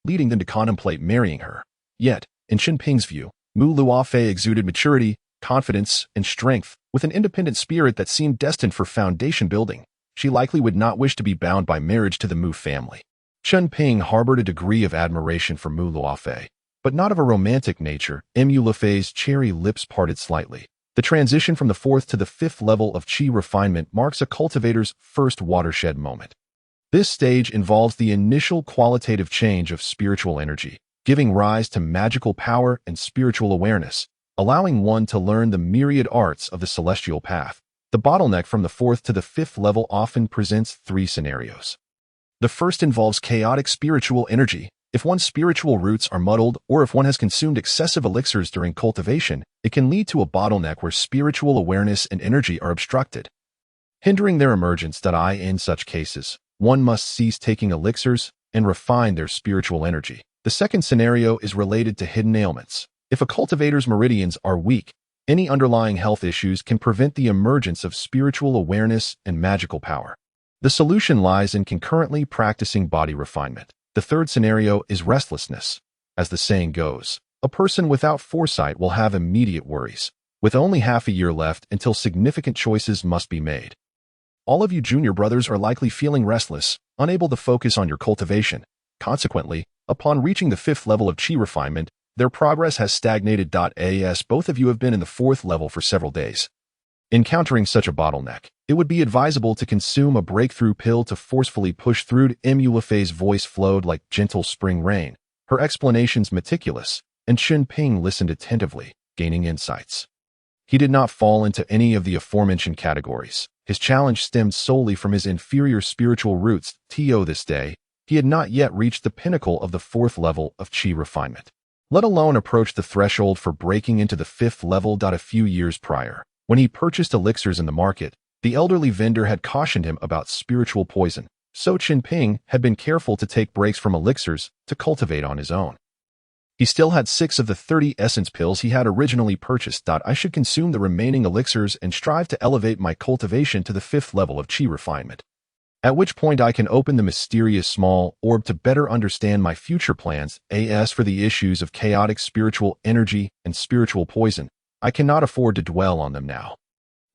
leading them to contemplate marrying her. Yet, in Chen Ping's view, Mu Luofei exuded maturity, confidence, and strength, with an independent spirit that seemed destined for foundation building. She likely would not wish to be bound by marriage to the Mu family. Chen Ping harbored a degree of admiration for Mu Luofei, but not of a romantic nature. Mu Luofei's cherry lips parted slightly. The transition from the 4th to the 5th level of Qi refinement marks a cultivator's first watershed moment. This stage involves the initial qualitative change of spiritual energy, giving rise to magical power and spiritual awareness, allowing one to learn the myriad arts of the celestial path. The bottleneck from the 4th to the 5th level often presents 3 scenarios. The first involves chaotic spiritual energy. If one's spiritual roots are muddled, or if one has consumed excessive elixirs during cultivation, it can lead to a bottleneck where spiritual awareness and energy are obstructed, hindering their emergence. In such cases, one must cease taking elixirs and refine their spiritual energy. The second scenario is related to hidden ailments. If a cultivator's meridians are weak, any underlying health issues can prevent the emergence of spiritual awareness and magical power. The solution lies in concurrently practicing body refinement. The third scenario is restlessness. As the saying goes, a person without foresight will have immediate worries, with only half a year left until significant choices must be made. All of you junior brothers are likely feeling restless, unable to focus on your cultivation. Consequently, upon reaching the 5th level of Qi refinement, their progress has stagnated. As both of you have been in the 4th level for several days. Encountering such a bottleneck, it would be advisable to consume a breakthrough pill to forcefully push through. Mu Luofei's voice flowed like gentle spring rain, her explanations meticulous, and Chen Ping listened attentively, gaining insights. He did not fall into any of the aforementioned categories. His challenge stemmed solely from his inferior spiritual roots. This day, he had not yet reached the pinnacle of the 4th level of Qi refinement, let alone approach the threshold for breaking into the 5th level. A few years prior, when he purchased elixirs in the market, the elderly vendor had cautioned him about spiritual poison, so Chen Ping had been careful to take breaks from elixirs to cultivate on his own. He still had 6 of the 30 essence pills he had originally purchased. I should consume the remaining elixirs and strive to elevate my cultivation to the 5th level of Qi refinement. At which point I can open the mysterious small orb to better understand my future plans. As for the issues of chaotic spiritual energy and spiritual poison, I cannot afford to dwell on them now.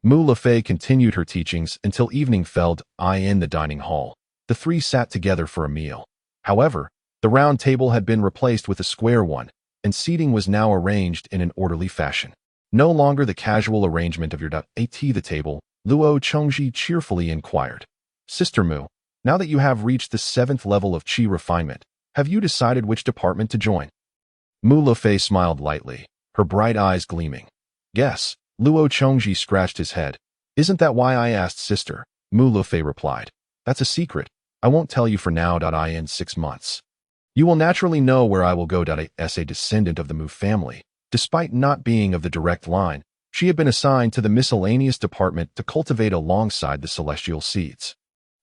Mu Lafay continued her teachings until evening fell. In the dining hall, the three sat together for a meal. However, the round table had been replaced with a square one, and seating was now arranged in an orderly fashion. No longer the casual arrangement of your at the table, Luo Chengji cheerfully inquired. Sister Mu, now that you have reached the 7th level of qi refinement, have you decided which department to join? Mu Lafay smiled lightly, her bright eyes gleaming. Yes, Luo Chengji scratched his head. Isn't that why I asked sister? Mu Lafay replied. That's a secret. I won't tell you for now. In 6 months. You will naturally know where I will go. As a descendant of the Mu family, despite not being of the direct line, she had been assigned to the miscellaneous department to cultivate alongside the celestial seeds.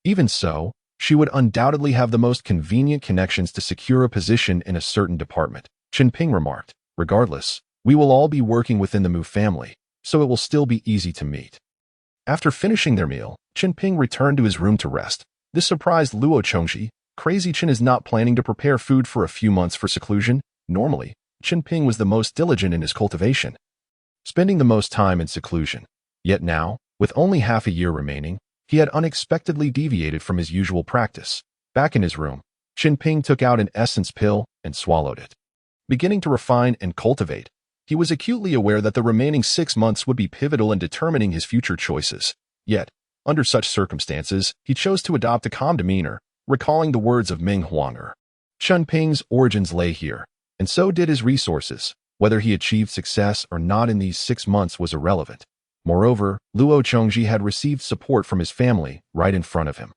Even so, she would undoubtedly have the most convenient connections to secure a position in a certain department, Chen Ping remarked. Regardless, we will all be working within the Mu family, so it will still be easy to meet. After finishing their meal, Chen Ping returned to his room to rest. This surprised Luo Chengji. Crazy Chen is not planning to prepare food for a few months for seclusion. Normally, Chen Ping was the most diligent in his cultivation, spending the most time in seclusion. Yet now, with only half a year remaining, he had unexpectedly deviated from his usual practice. Back in his room, Chen Ping took out an essence pill and swallowed it. Beginning to refine and cultivate, he was acutely aware that the remaining 6 months would be pivotal in determining his future choices. Yet, under such circumstances, he chose to adopt a calm demeanor, recalling the words of Ming Huanger. Chen Ping's origins lay here, and so did his resources. Whether he achieved success or not in these 6 months was irrelevant. Moreover, Luo Chengji had received support from his family right in front of him,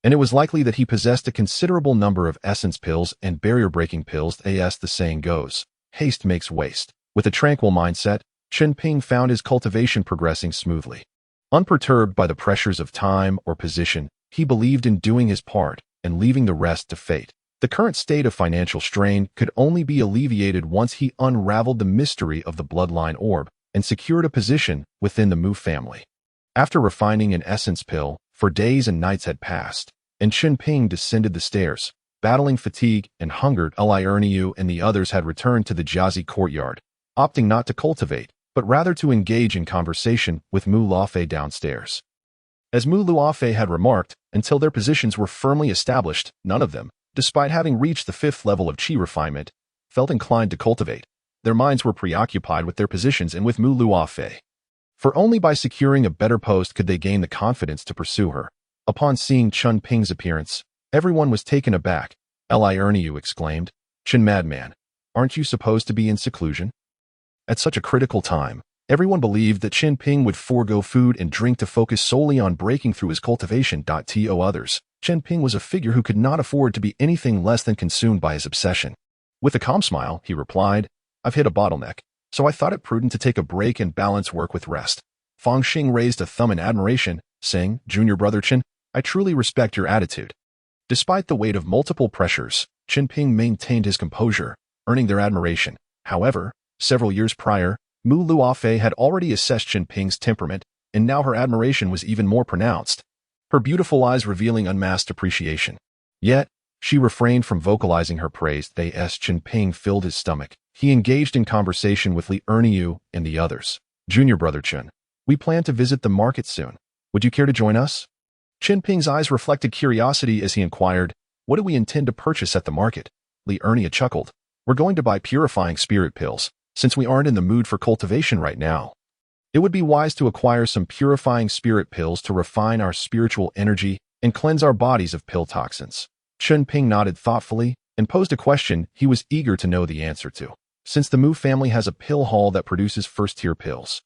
and it was likely that he possessed a considerable number of essence pills and barrier-breaking pills. As the saying goes, haste makes waste. With a tranquil mindset, Chen Ping found his cultivation progressing smoothly. Unperturbed by the pressures of time or position, he believed in doing his part and leaving the rest to fate. The current state of financial strain could only be alleviated once he unraveled the mystery of the bloodline orb and secured a position within the Mu family. After refining an essence pill, for days and nights had passed, and Chen Ping descended the stairs, battling fatigue and hunger. Liu and the others had returned to the Jiazi courtyard, opting not to cultivate, but rather to engage in conversation with Mu Lafay downstairs. As Mu Lafay had remarked, until their positions were firmly established, none of them, despite having reached the 5th level of qi refinement, felt inclined to cultivate. Their minds were preoccupied with their positions and with Mu Lafay. For only by securing a better post could they gain the confidence to pursue her. Upon seeing Chen Ping's appearance, everyone was taken aback. Liu exclaimed, Chen madman, aren't you supposed to be in seclusion? At such a critical time, everyone believed that Chen Ping would forego food and drink to focus solely on breaking through his cultivation. To others, Chen Ping was a figure who could not afford to be anything less than consumed by his obsession. With a calm smile, he replied, I've hit a bottleneck, so I thought it prudent to take a break and balance work with rest. Fang Xing raised a thumb in admiration, saying, Junior brother Chen, I truly respect your attitude. Despite the weight of multiple pressures, Chen Ping maintained his composure, earning their admiration. However, several years prior, Mu Lafay had already assessed Chen Ping's temperament, and now her admiration was even more pronounced, her beautiful eyes revealing unmasked appreciation. Yet, she refrained from vocalizing her praise. As Chen Ping filled his stomach, he engaged in conversation with Liu and the others. Junior brother Chen, we plan to visit the market soon. Would you care to join us? Chen Ping's eyes reflected curiosity as he inquired, what do we intend to purchase at the market? Liu chuckled. We're going to buy purifying spirit pills, since we aren't in the mood for cultivation right now. It would be wise to acquire some purifying spirit pills to refine our spiritual energy and cleanse our bodies of pill toxins. Chen Ping nodded thoughtfully and posed a question he was eager to know the answer to. Since the Mu family has a pill hall that produces first-tier pills,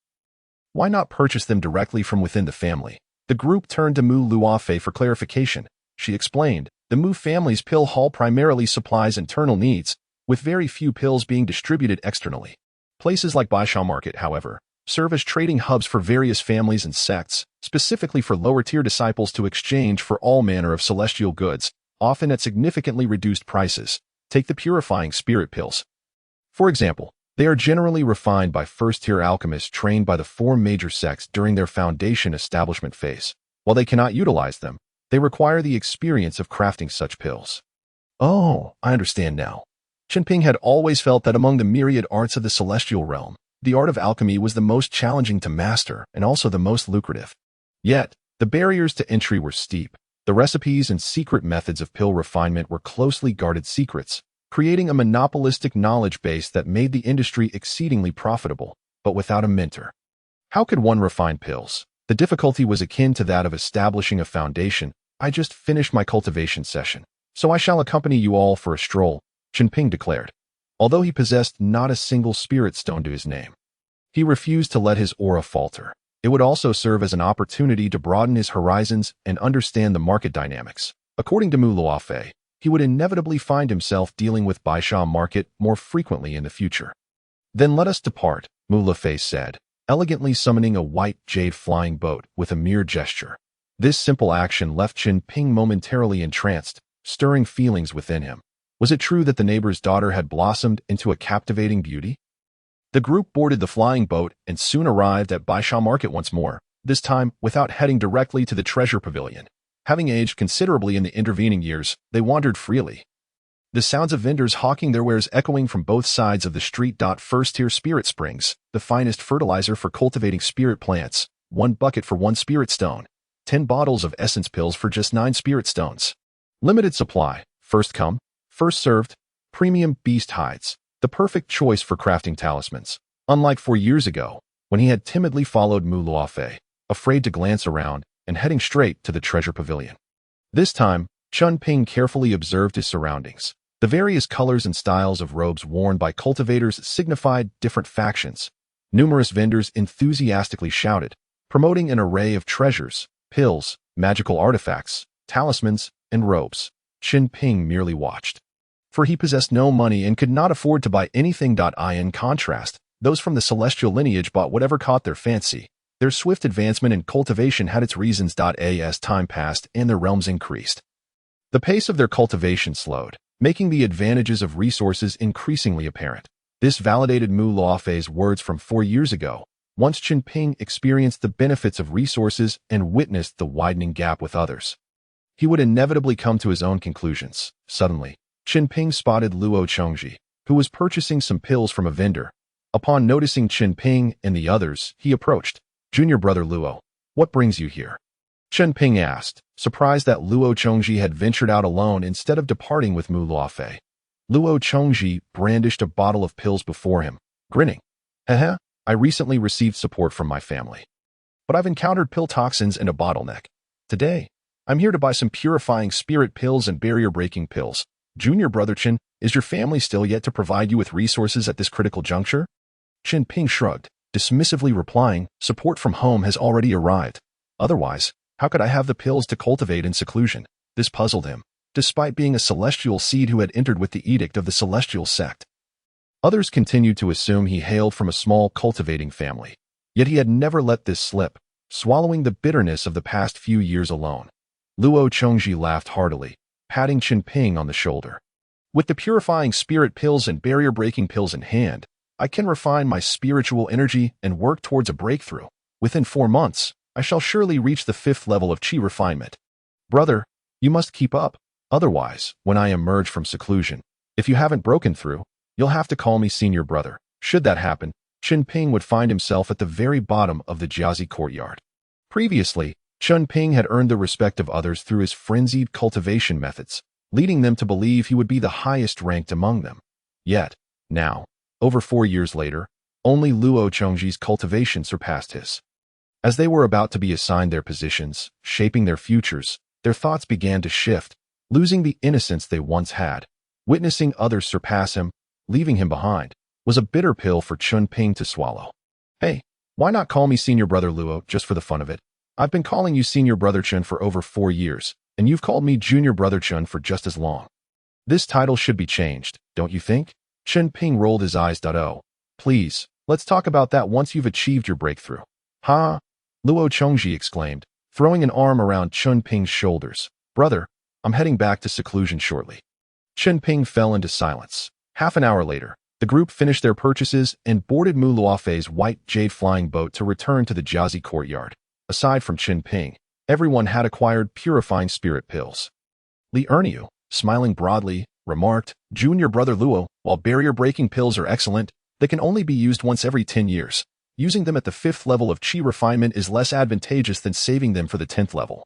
why not purchase them directly from within the family? The group turned to Mu Lafay for clarification. She explained, the Mu family's pill hall primarily supplies internal needs, with very few pills being distributed externally. Places like Baisha Market, however, serve as trading hubs for various families and sects, specifically for lower-tier disciples to exchange for all manner of celestial goods, often at significantly reduced prices. Take the purifying spirit pills. For example, they are generally refined by first-tier alchemists trained by the 4 major sects during their foundation establishment phase. While they cannot utilize them, They require the experience of crafting such pills. Oh, I understand now. Chen Ping had always felt that among the myriad arts of the celestial realm, the art of alchemy was the most challenging to master and also the most lucrative. Yet, the barriers to entry were steep. The recipes and secret methods of pill refinement were closely guarded secrets, creating a monopolistic knowledge base that made the industry exceedingly profitable, but without a mentor. How could one refine pills? The difficulty was akin to that of establishing a foundation. I just finished my cultivation session, so I shall accompany you all for a stroll, Chen Ping declared. Although he possessed not a single spirit stone to his name, he refused to let his aura falter. It would also serve as an opportunity to broaden his horizons and understand the market dynamics. According to Mu Luofei, he would inevitably find himself dealing with Baisha market more frequently in the future. Then let us depart, Mu Luofei said, elegantly summoning a white jade flying boat with a mere gesture. This simple action left Chen Ping momentarily entranced, stirring feelings within him. Was it true that the neighbor's daughter had blossomed into a captivating beauty? The group boarded the flying boat and soon arrived at Baisha Market once more, this time without heading directly to the treasure pavilion. Having aged considerably in the intervening years, they wandered freely. The sounds of vendors hawking their wares echoing from both sides of the street. First-tier spirit springs, the finest fertilizer for cultivating spirit plants, 1 bucket for 1 spirit stone, 10 bottles of essence pills for just 9 spirit stones. Limited supply, first come, first served, premium beast hides, the perfect choice for crafting talismans. Unlike 4 years ago, when he had timidly followed Mu Luofei, afraid to glance around and heading straight to the treasure pavilion. This time, Chen Ping carefully observed his surroundings. The various colors and styles of robes worn by cultivators signified different factions. Numerous vendors enthusiastically shouted, promoting an array of treasures, pills, magical artifacts, talismans, and robes. Chen Ping merely watched, for he possessed no money and could not afford to buy anything. In contrast, those from the celestial lineage bought whatever caught their fancy. Their swift advancement in cultivation had its reasons. As time passed and their realms increased, the pace of their cultivation slowed, making the advantages of resources increasingly apparent. This validated Mu Luofei's words from 4 years ago, once Chen Ping experienced the benefits of resources and witnessed the widening gap with others. He would inevitably come to his own conclusions. Suddenly, Chen Ping spotted Luo Chongji, who was purchasing some pills from a vendor. Upon noticing Chen Ping and the others, he approached. "Junior brother Luo, what brings you here?" Chen Ping asked, surprised that Luo Chongji had ventured out alone instead of departing with Mu Luofei. Luo Chongji brandished a bottle of pills before him, grinning. "Haha, I recently received support from my family, but I've encountered pill toxins and a bottleneck. Today, I'm here to buy some purifying spirit pills and barrier-breaking pills. Junior brother Chen, is your family still yet to provide you with resources at this critical juncture?" Chen Ping shrugged, dismissively replying, "Support from home has already arrived. Otherwise, how could I have the pills to cultivate in seclusion?" This puzzled him, despite being a celestial seed who had entered with the edict of the celestial sect. Others continued to assume he hailed from a small cultivating family, yet he had never let this slip, swallowing the bitterness of the past few years alone. Luo Chongji laughed heartily, patting Chen Ping on the shoulder. "With the purifying spirit pills and barrier-breaking pills in hand, I can refine my spiritual energy and work towards a breakthrough. Within 4 months, I shall surely reach the 5th level of chi refinement. Brother, you must keep up. Otherwise, when I emerge from seclusion, if you haven't broken through, you'll have to call me senior brother." Should that happen, Chen Ping would find himself at the very bottom of the Jiazi courtyard. Previously, Chen Ping had earned the respect of others through his frenzied cultivation methods, leading them to believe he would be the highest ranked among them. Yet, now, over 4 years later, only Luo Chongji's cultivation surpassed his. As they were about to be assigned their positions, shaping their futures, their thoughts began to shift, losing the innocence they once had. Witnessing others surpass him, leaving him behind, was a bitter pill for Chen Ping to swallow. "Hey, why not call me senior brother Luo just for the fun of it? I've been calling you senior brother Chen for over 4 years, and you've called me junior brother Chen for just as long. This title should be changed, don't you think?" Chen Ping rolled his eyes. "Oh, please, let's talk about that once you've achieved your breakthrough." "Ha!" Luo Chongji exclaimed, throwing an arm around Chen Ping's shoulders. "Brother, I'm heading back to seclusion shortly." Chen Ping fell into silence. Half an hour later, the group finished their purchases and boarded Mu Luofei's white jade flying boat to return to the Jiazi courtyard. Aside from Chen Ping, Everyone had acquired purifying spirit pills. Li Erniu, smiling broadly, remarked, "Junior brother Luo, while barrier-breaking pills are excellent, they can only be used once every 10 years. Using them at the 5th level of Qi refinement is less advantageous than saving them for the 10th level,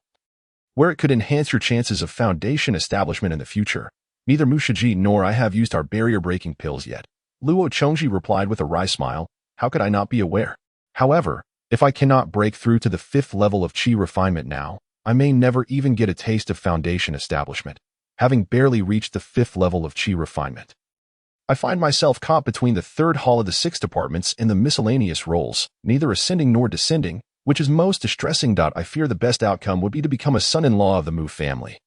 where it could enhance your chances of foundation establishment in the future. Neither Mu Shiji nor I have used our barrier-breaking pills yet." Luo Chongji replied with a wry smile, "How could I not be aware? However, if I cannot break through to the 5th level of Qi refinement now, I may never even get a taste of foundation establishment, having barely reached the 5th level of Qi refinement. I find myself caught between the 3rd hall of the 6 departments in the miscellaneous roles, neither ascending nor descending, which is most distressing. I fear the best outcome would be to become a son-in-law of the Mu family,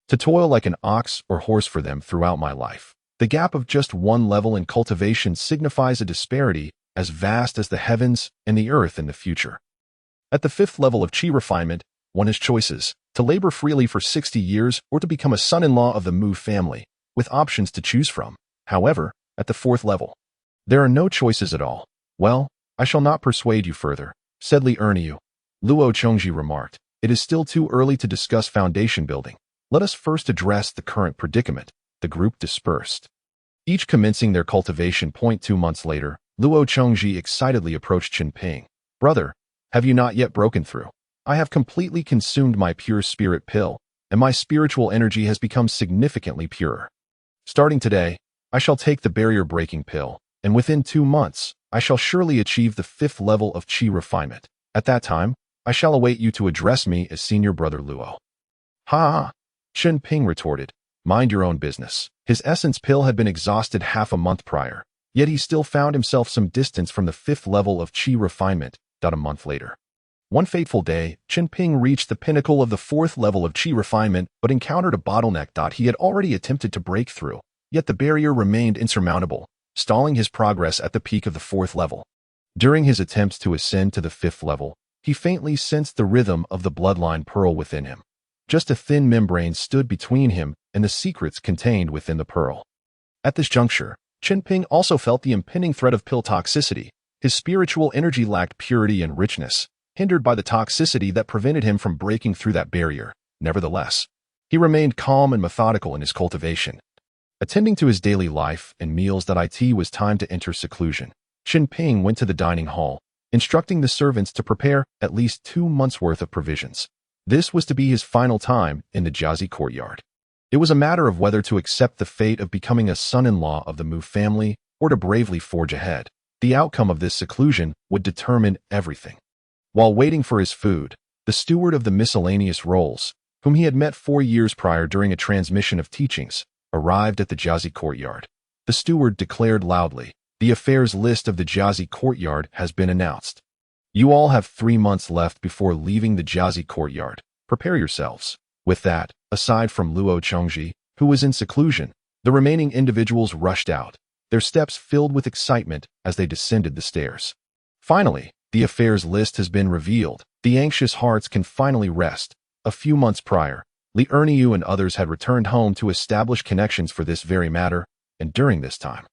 to toil like an ox or horse for them throughout my life. The gap of just one level in cultivation signifies a disparity as vast as the heavens and the earth in the future. At the 5th level of Qi refinement, one has choices: to labor freely for 60 years or to become a son-in-law of the Mu family, with options to choose from. However, at the 4th level, there are no choices at all. "Well, I shall not persuade you further," said Li Erniu. Luo Chongji remarked, "It is still too early to discuss foundation building. Let us first address the current predicament." The group dispersed, each commencing their cultivation. 2 months later, Luo Chongji excitedly approached Chen Ping. "Brother, have you not yet broken through? I have completely consumed my pure spirit pill, and my spiritual energy has become significantly purer. Starting today, I shall take the barrier-breaking pill, and within 2 months, I shall surely achieve the 5th level of Qi refinement. At that time, I shall await you to address me as senior brother Luo." "Ha!" Chen Ping retorted. "Mind your own business." His essence pill had been exhausted half a month prior, yet he still found himself some distance from the 5th level of Qi refinement. A month later, one fateful day, Chen Ping reached the pinnacle of the 4th level of Qi refinement but encountered a bottleneck. He had already attempted to break through, yet the barrier remained insurmountable, stalling his progress at the peak of the 4th level. During his attempts to ascend to the 5th level, he faintly sensed the rhythm of the bloodline pearl within him. Just a thin membrane stood between him and the secrets contained within the pearl. At this juncture, Chen Ping also felt the impending threat of pill toxicity. His spiritual energy lacked purity and richness, hindered by the toxicity that prevented him from breaking through that barrier. Nevertheless, he remained calm and methodical in his cultivation. Attending to his daily life and meals, it was time to enter seclusion. Chen Ping went to the dining hall, instructing the servants to prepare at least 2 months' worth of provisions. This was to be his final time in the Jiazi courtyard. It was a matter of whether to accept the fate of becoming a son-in-law of the Mu family or to bravely forge ahead. The outcome of this seclusion would determine everything. While waiting for his food, the steward of the miscellaneous roles, whom he had met 4 years prior during a transmission of teachings, arrived at the Jiazi courtyard. The steward declared loudly, "The affairs list of the Jiazi courtyard has been announced. You all have 3 months left before leaving the Jiazi courtyard. Prepare yourselves." With that, aside from Luo Chongji, who was in seclusion, the remaining individuals rushed out, their steps filled with excitement as they descended the stairs. Finally, the affairs list has been revealed. The anxious hearts can finally rest. A few months prior, Li Erniu and others had returned home to establish connections for this very matter, and during this time,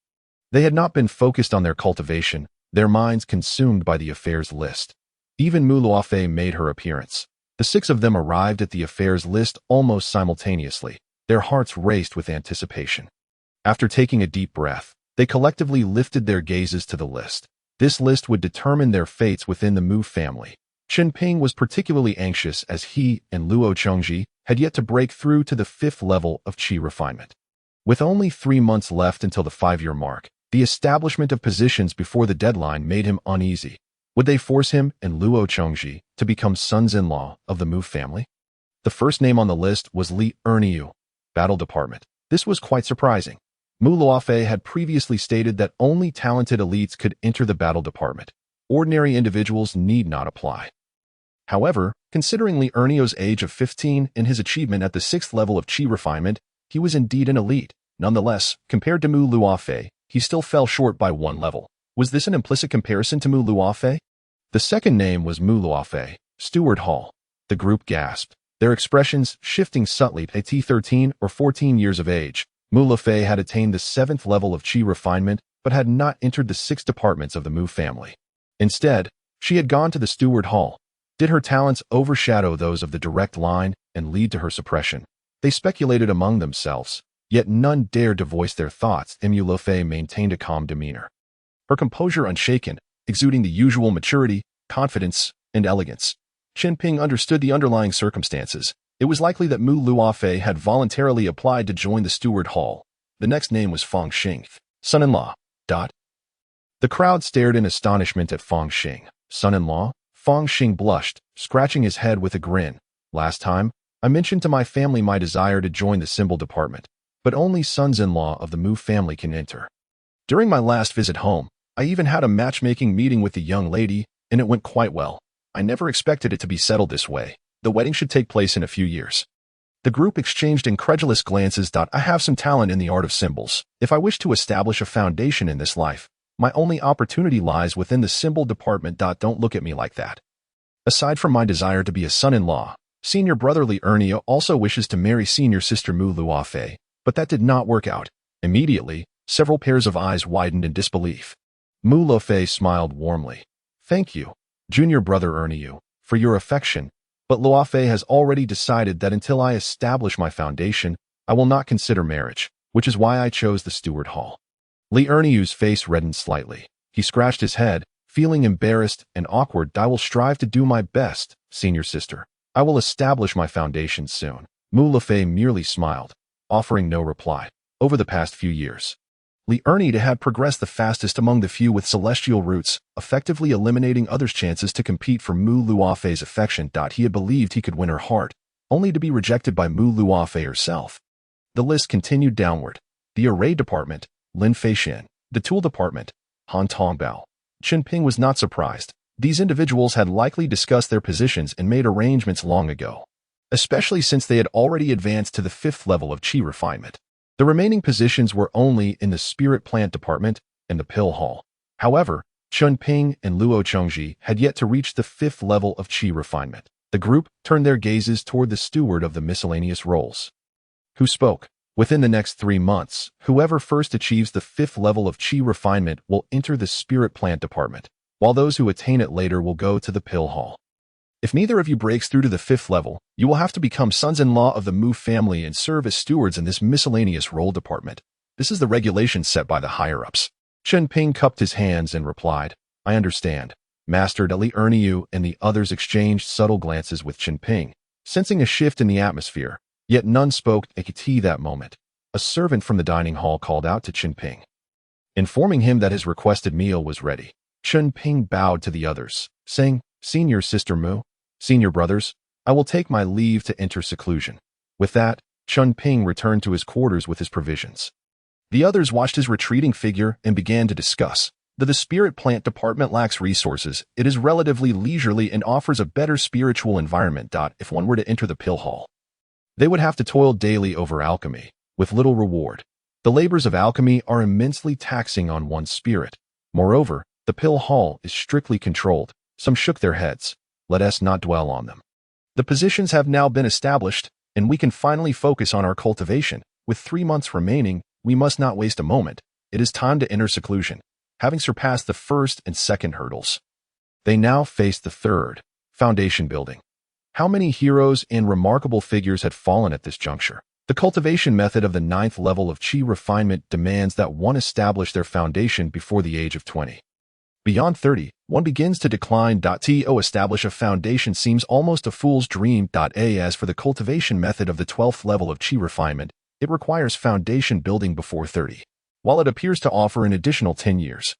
they had not been focused on their cultivation, their minds consumed by the affairs list. Even Mu Luofei made her appearance. The 6 of them arrived at the affairs list almost simultaneously. Their hearts raced with anticipation. After taking a deep breath, they collectively lifted their gazes to the list. This list would determine their fates within the Mu family. Chen Ping was particularly anxious as he and Luo Chongji had yet to break through to the 5th level of Qi refinement. With only 3 months left until the 5-year mark, the establishment of positions before the deadline made him uneasy. Would they force him and Luo Chongji to become sons-in-law of the Mu family? The first name on the list was Li Erniu, Battle Department. This was quite surprising. Mu Luofei had previously stated that only talented elites could enter the Battle Department. Ordinary individuals need not apply. However, considering Li Erniu's age of 15 and his achievement at the 6th level of Qi refinement, he was indeed an elite. Nonetheless, compared to Mu Luofei, he still fell short by 1 level. Was this an implicit comparison to Mu Luofei? The second name was Mu Luofei, Steward Hall. The group gasped, their expressions shifting subtly. At 13 or 14 years of age, Mu Luofei had attained the 7th level of Qi refinement but had not entered the 6 departments of the Mu family. Instead, she had gone to the Steward Hall. Did her talents overshadow those of the direct line and lead to her suppression? They speculated among themselves, yet none dared to voice their thoughts. Immortal maintained a calm demeanor, her composure unshaken, exuding the usual maturity, confidence, and elegance. Chen Ping understood the underlying circumstances. It was likely that Mu Luofei had voluntarily applied to join the steward hall. The next name was Feng Xing, son-in-law. The crowd stared in astonishment at Feng Xing. Son-in-law? Feng Xing blushed, scratching his head with a grin. Last time, I mentioned to my family my desire to join the symbol department, but only sons-in-law of the Mu family can enter. During my last visit home, I even had a matchmaking meeting with the young lady, and it went quite well. I never expected it to be settled this way. The wedding should take place in a few years. The group exchanged incredulous glances. I have some talent in the art of symbols. If I wish to establish a foundation in this life, my only opportunity lies within the symbol department. Don't look at me like that. Aside from my desire to be a son-in-law, senior brother Li Ernio also wishes to marry senior sister Mu Luofei, but that did not work out. Immediately, several pairs of eyes widened in disbelief. Mu Luofei smiled warmly. Thank you, junior brother Ernio, for your affection, but Luofei has already decided that until I establish my foundation, I will not consider marriage, which is why I chose the steward hall. Li Ernio's face reddened slightly. He scratched his head, feeling embarrassed and awkward. I will strive to do my best, senior sister. I will establish my foundation soon. Mu Luofei merely smiled, offering no reply. Over the past few years, Li Ernio had progressed the fastest among the few with celestial roots, effectively eliminating others' chances to compete for Mu Luofei's affection. He had believed he could win her heart, only to be rejected by Mu Luofei herself. The list continued downward. The array department, Lin Feishan. The tool department, Han Tongbao. Chen Ping was not surprised. These individuals had likely discussed their positions and made arrangements long ago, especially since they had already advanced to the 5th level of qi refinement. The remaining positions were only in the spirit plant department and the pill hall. However, Chen Ping and Luo Chengji had yet to reach the 5th level of qi refinement. The group turned their gazes toward the steward of the miscellaneous roles, who spoke. Within the next 3 months, whoever first achieves the 5th level of qi refinement will enter the spirit plant department, while those who attain it later will go to the pill hall. If neither of you breaks through to the 5th level, you will have to become sons-in-law of the Mu family and serve as stewards in this miscellaneous role department. This is the regulation set by the higher-ups. Chen Ping cupped his hands and replied, I understand. Master Li Ernio and the others exchanged subtle glances with Chen Ping, sensing a shift in the atmosphere. Yet none spoke at that moment. A servant from the dining hall called out to Chen Ping, informing him that his requested meal was ready. Chen Ping bowed to the others, saying, Senior sister Mu, senior brothers, I will take my leave to enter seclusion. With that, Chen Ping returned to his quarters with his provisions. The others watched his retreating figure and began to discuss. The spirit plant department lacks resources. It is relatively leisurely and offers a better spiritual environment. If one were to enter the pill hall, they would have to toil daily over alchemy, with little reward. The labors of alchemy are immensely taxing on one's spirit. Moreover, the pill hall is strictly controlled. Some shook their heads. Let us not dwell on them. The positions have now been established, and we can finally focus on our cultivation. With 3 months remaining, we must not waste a moment. It is time to enter seclusion. Having surpassed the 1st and 2nd hurdles, they now faced the 3rd, foundation building. How many heroes and remarkable figures had fallen at this juncture? The cultivation method of the 9th level of qi refinement demands that one establish their foundation before the age of 20. Beyond 30, one begins to decline. To establish a foundation seems almost a fool's dream. As for the cultivation method of the 12th level of qi refinement, it requires foundation building before 30, while it appears to offer an additional 10 years.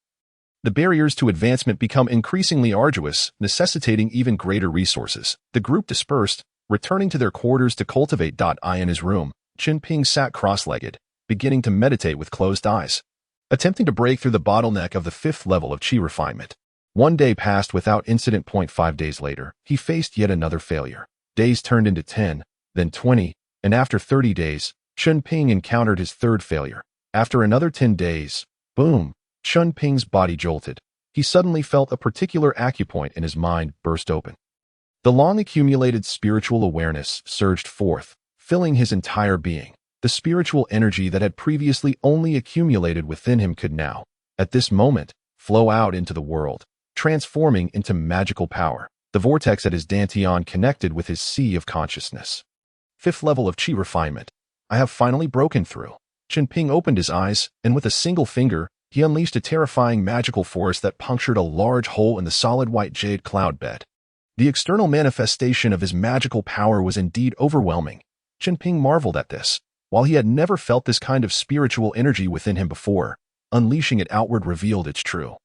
The barriers to advancement become increasingly arduous, necessitating even greater resources. The group dispersed, returning to their quarters to cultivate. In his room, Chen Ping sat cross-legged, beginning to meditate with closed eyes, attempting to break through the bottleneck of the 5th level of qi refinement. 1 day passed without incident. 5 days later, he faced yet another failure. Days turned into 10, then 20, and after 30 days, Chen Ping encountered his 3rd failure. After another 10 days, boom! Chen Ping's body jolted. He suddenly felt a particular acupoint in his mind burst open. The long-accumulated spiritual awareness surged forth, filling his entire being. The spiritual energy that had previously only accumulated within him could now, at this moment, flow out into the world, transforming into magical power. The vortex at his dantian connected with his sea of consciousness. 5th level of Qi refinement. I have finally broken through. Chen Ping opened his eyes, and with a single finger, he unleashed a terrifying magical force that punctured a large hole in the solid white jade cloud bed. The external manifestation of his magical power was indeed overwhelming. Chen Ping marveled at this. While he had never felt this kind of spiritual energy within him before, unleashing it outward revealed its true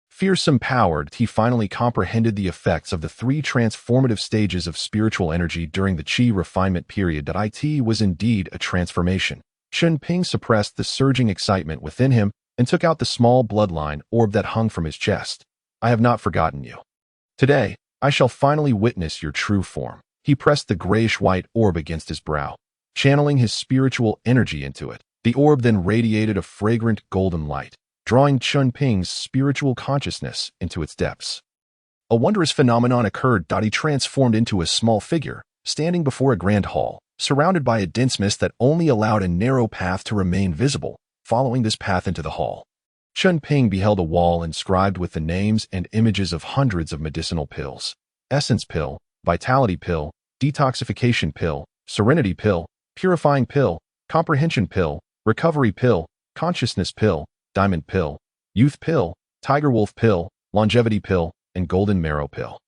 fearsome power. He finally comprehended the effects of the 3 transformative stages of spiritual energy during the Qi refinement period. It was indeed a transformation. Chen Ping suppressed the surging excitement within him and took out the small bloodline orb that hung from his chest. I have not forgotten you. Today, I shall finally witness your true form. He pressed the grayish-white orb against his brow, channeling his spiritual energy into it. The orb then radiated a fragrant golden light, drawing Chen Ping's spiritual consciousness into its depths. A wondrous phenomenon occurred. He transformed into a small figure, standing before a grand hall, surrounded by a dense mist that only allowed a narrow path to remain visible. Following this path into the hall, Chen Ping beheld a wall inscribed with the names and images of hundreds of medicinal pills: essence pill, vitality pill, detoxification pill, serenity pill, purifying pill, comprehension pill, recovery pill, consciousness pill, diamond pill, youth pill, tiger wolf pill, longevity pill, and golden marrow pill.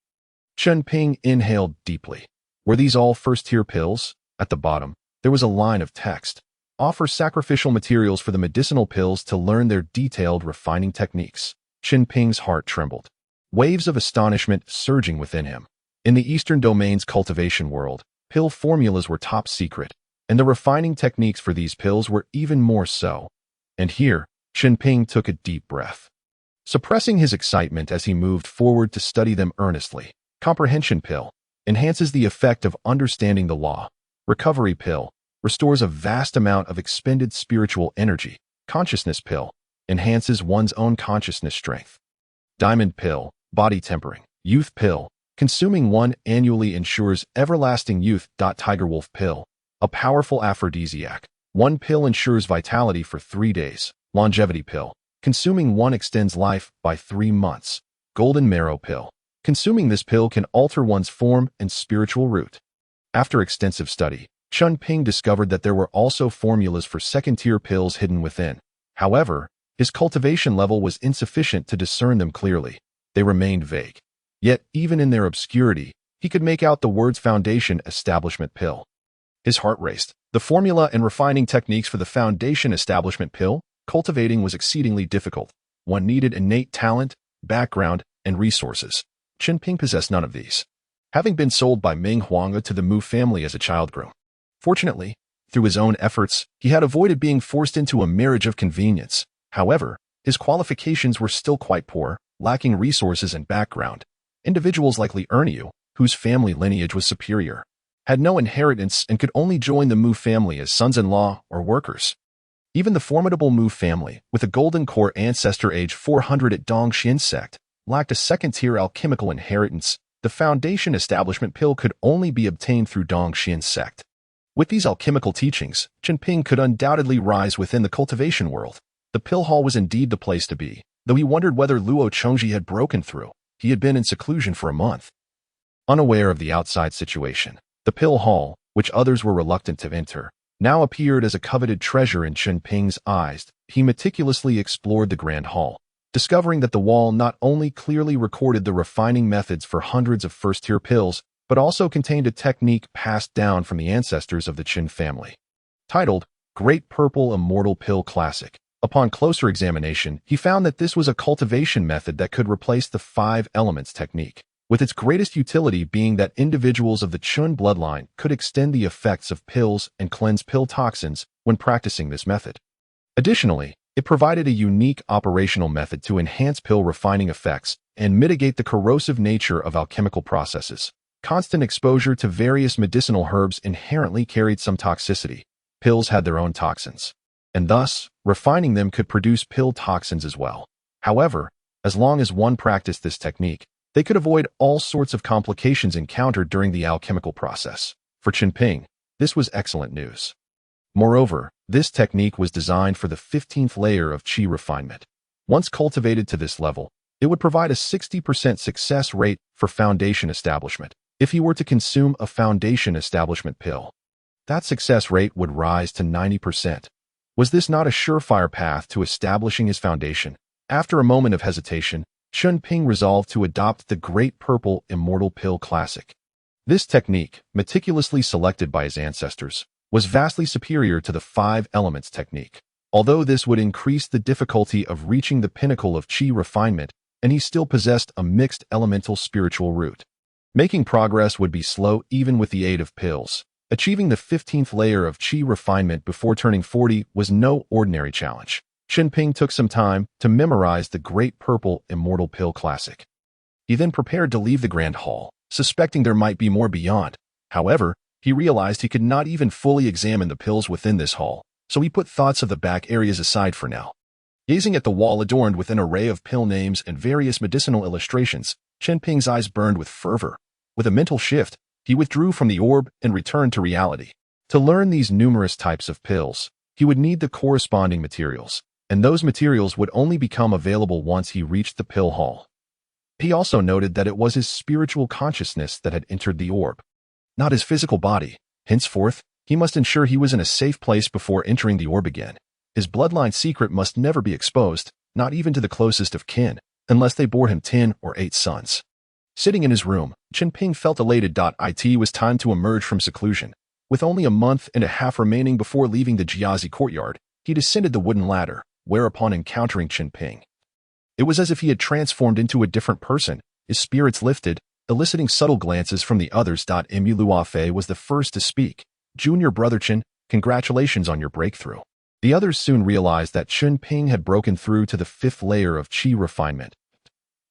Chen Ping inhaled deeply. Were these all first-tier pills? At the bottom, there was a line of text. Offer sacrificial materials for the medicinal pills to learn their detailed refining techniques. Chen Ping's heart trembled, waves of astonishment surging within him. In the Eastern Domain's cultivation world, pill formulas were top secret, and the refining techniques for these pills were even more so. And here, Chen Ping took a deep breath, suppressing his excitement as he moved forward to study them earnestly. Comprehension pill enhances the effect of understanding the law. Recovery pill restores a vast amount of expended spiritual energy. Consciousness pill enhances one's own consciousness strength. Diamond pill, body tempering. Youth pill, consuming one annually ensures everlasting youth. Tiger wolf pill, a powerful aphrodisiac. One pill ensures vitality for 3 days. Longevity pill, consuming one extends life by 3 months. Golden marrow pill, consuming this pill can alter one's form and spiritual root. After extensive study, Chen Ping discovered that there were also formulas for second-tier pills hidden within. However, his cultivation level was insufficient to discern them clearly. They remained vague. Yet, even in their obscurity, he could make out the words Foundation Establishment Pill. His heart raced. The formula and refining techniques for the Foundation Establishment Pill cultivating was exceedingly difficult. One needed innate talent, background, and resources. Chen Ping possessed none of these, having been sold by Ming Huanga to the Mu family as a child groom. Fortunately, through his own efforts, he had avoided being forced into a marriage of convenience. However, his qualifications were still quite poor, lacking resources and background. Individuals like Li Erniu, whose family lineage was superior, had no inheritance and could only join the Mu family as sons-in-law or workers. Even the formidable Mu family, with a golden core ancestor age 400 at Dongxian sect, lacked a second-tier alchemical inheritance. The Foundation Establishment Pill could only be obtained through Dongxian sect. With these alchemical teachings, Chen Ping could undoubtedly rise within the cultivation world. The pill hall was indeed the place to be, though he wondered whether Luo Chongji had broken through. He had been in seclusion for a month. Unaware of the outside situation, the pill hall, which others were reluctant to enter, now appeared as a coveted treasure in Chen Ping's eyes. He meticulously explored the grand hall, discovering that the wall not only clearly recorded the refining methods for hundreds of first-tier pills, but also contained a technique passed down from the ancestors of the Chen family. Titled, Great Purple Immortal Pill Classic. Upon closer examination, he found that this was a cultivation method that could replace the 5 elements technique, with its greatest utility being that individuals of the Chun bloodline could extend the effects of pills and cleanse pill toxins when practicing this method. Additionally, it provided a unique operational method to enhance pill refining effects and mitigate the corrosive nature of alchemical processes. Constant exposure to various medicinal herbs inherently carried some toxicity. Pills had their own toxins, and thus, refining them could produce pill toxins as well. However, as long as one practiced this technique, they could avoid all sorts of complications encountered during the alchemical process. For Chen Ping, this was excellent news. Moreover, this technique was designed for the 15th layer of Qi refinement. Once cultivated to this level, It would provide a 60% success rate for foundation establishment. If he were to consume a foundation establishment pill, that success rate would rise to 90%. Was this not a surefire path to establishing his foundation? After a moment of hesitation, Chen Ping resolved to adopt the Great Purple Immortal Pill Classic. This technique, meticulously selected by his ancestors, was vastly superior to the 5 elements technique. Although this would increase the difficulty of reaching the pinnacle of qi refinement, and he still possessed a mixed elemental spiritual root. Making progress would be slow even with the aid of pills. Achieving the 15th layer of qi refinement before turning 40 was no ordinary challenge. Chen Ping took some time to memorize the Great Purple Immortal Pill Classic. He then prepared to leave the Grand Hall, suspecting there might be more beyond. However, he realized he could not even fully examine the pills within this hall, so he put thoughts of the back areas aside for now. Gazing at the wall adorned with an array of pill names and various medicinal illustrations, Chen Ping's eyes burned with fervor. With a mental shift, he withdrew from the orb and returned to reality. To learn these numerous types of pills, he would need the corresponding materials, and those materials would only become available once he reached the pill hall. He also noted that it was his spiritual consciousness that had entered the orb, not his physical body. Henceforth, he must ensure he was in a safe place before entering the orb again. His bloodline secret must never be exposed, not even to the closest of kin, unless they bore him 10 or 8 sons. Sitting in his room, Chen Ping felt elated. It was time to emerge from seclusion. With only a month and a half remaining before leaving the Jiazi courtyard, he descended the wooden ladder, whereupon encountering Chen Ping. It was as if he had transformed into a different person. His spirits lifted, eliciting subtle glances from the others. Mu Luofei was the first to speak. Junior brother Chen, congratulations on your breakthrough. The others soon realized that Chen Ping had broken through to the 5th layer of qi refinement.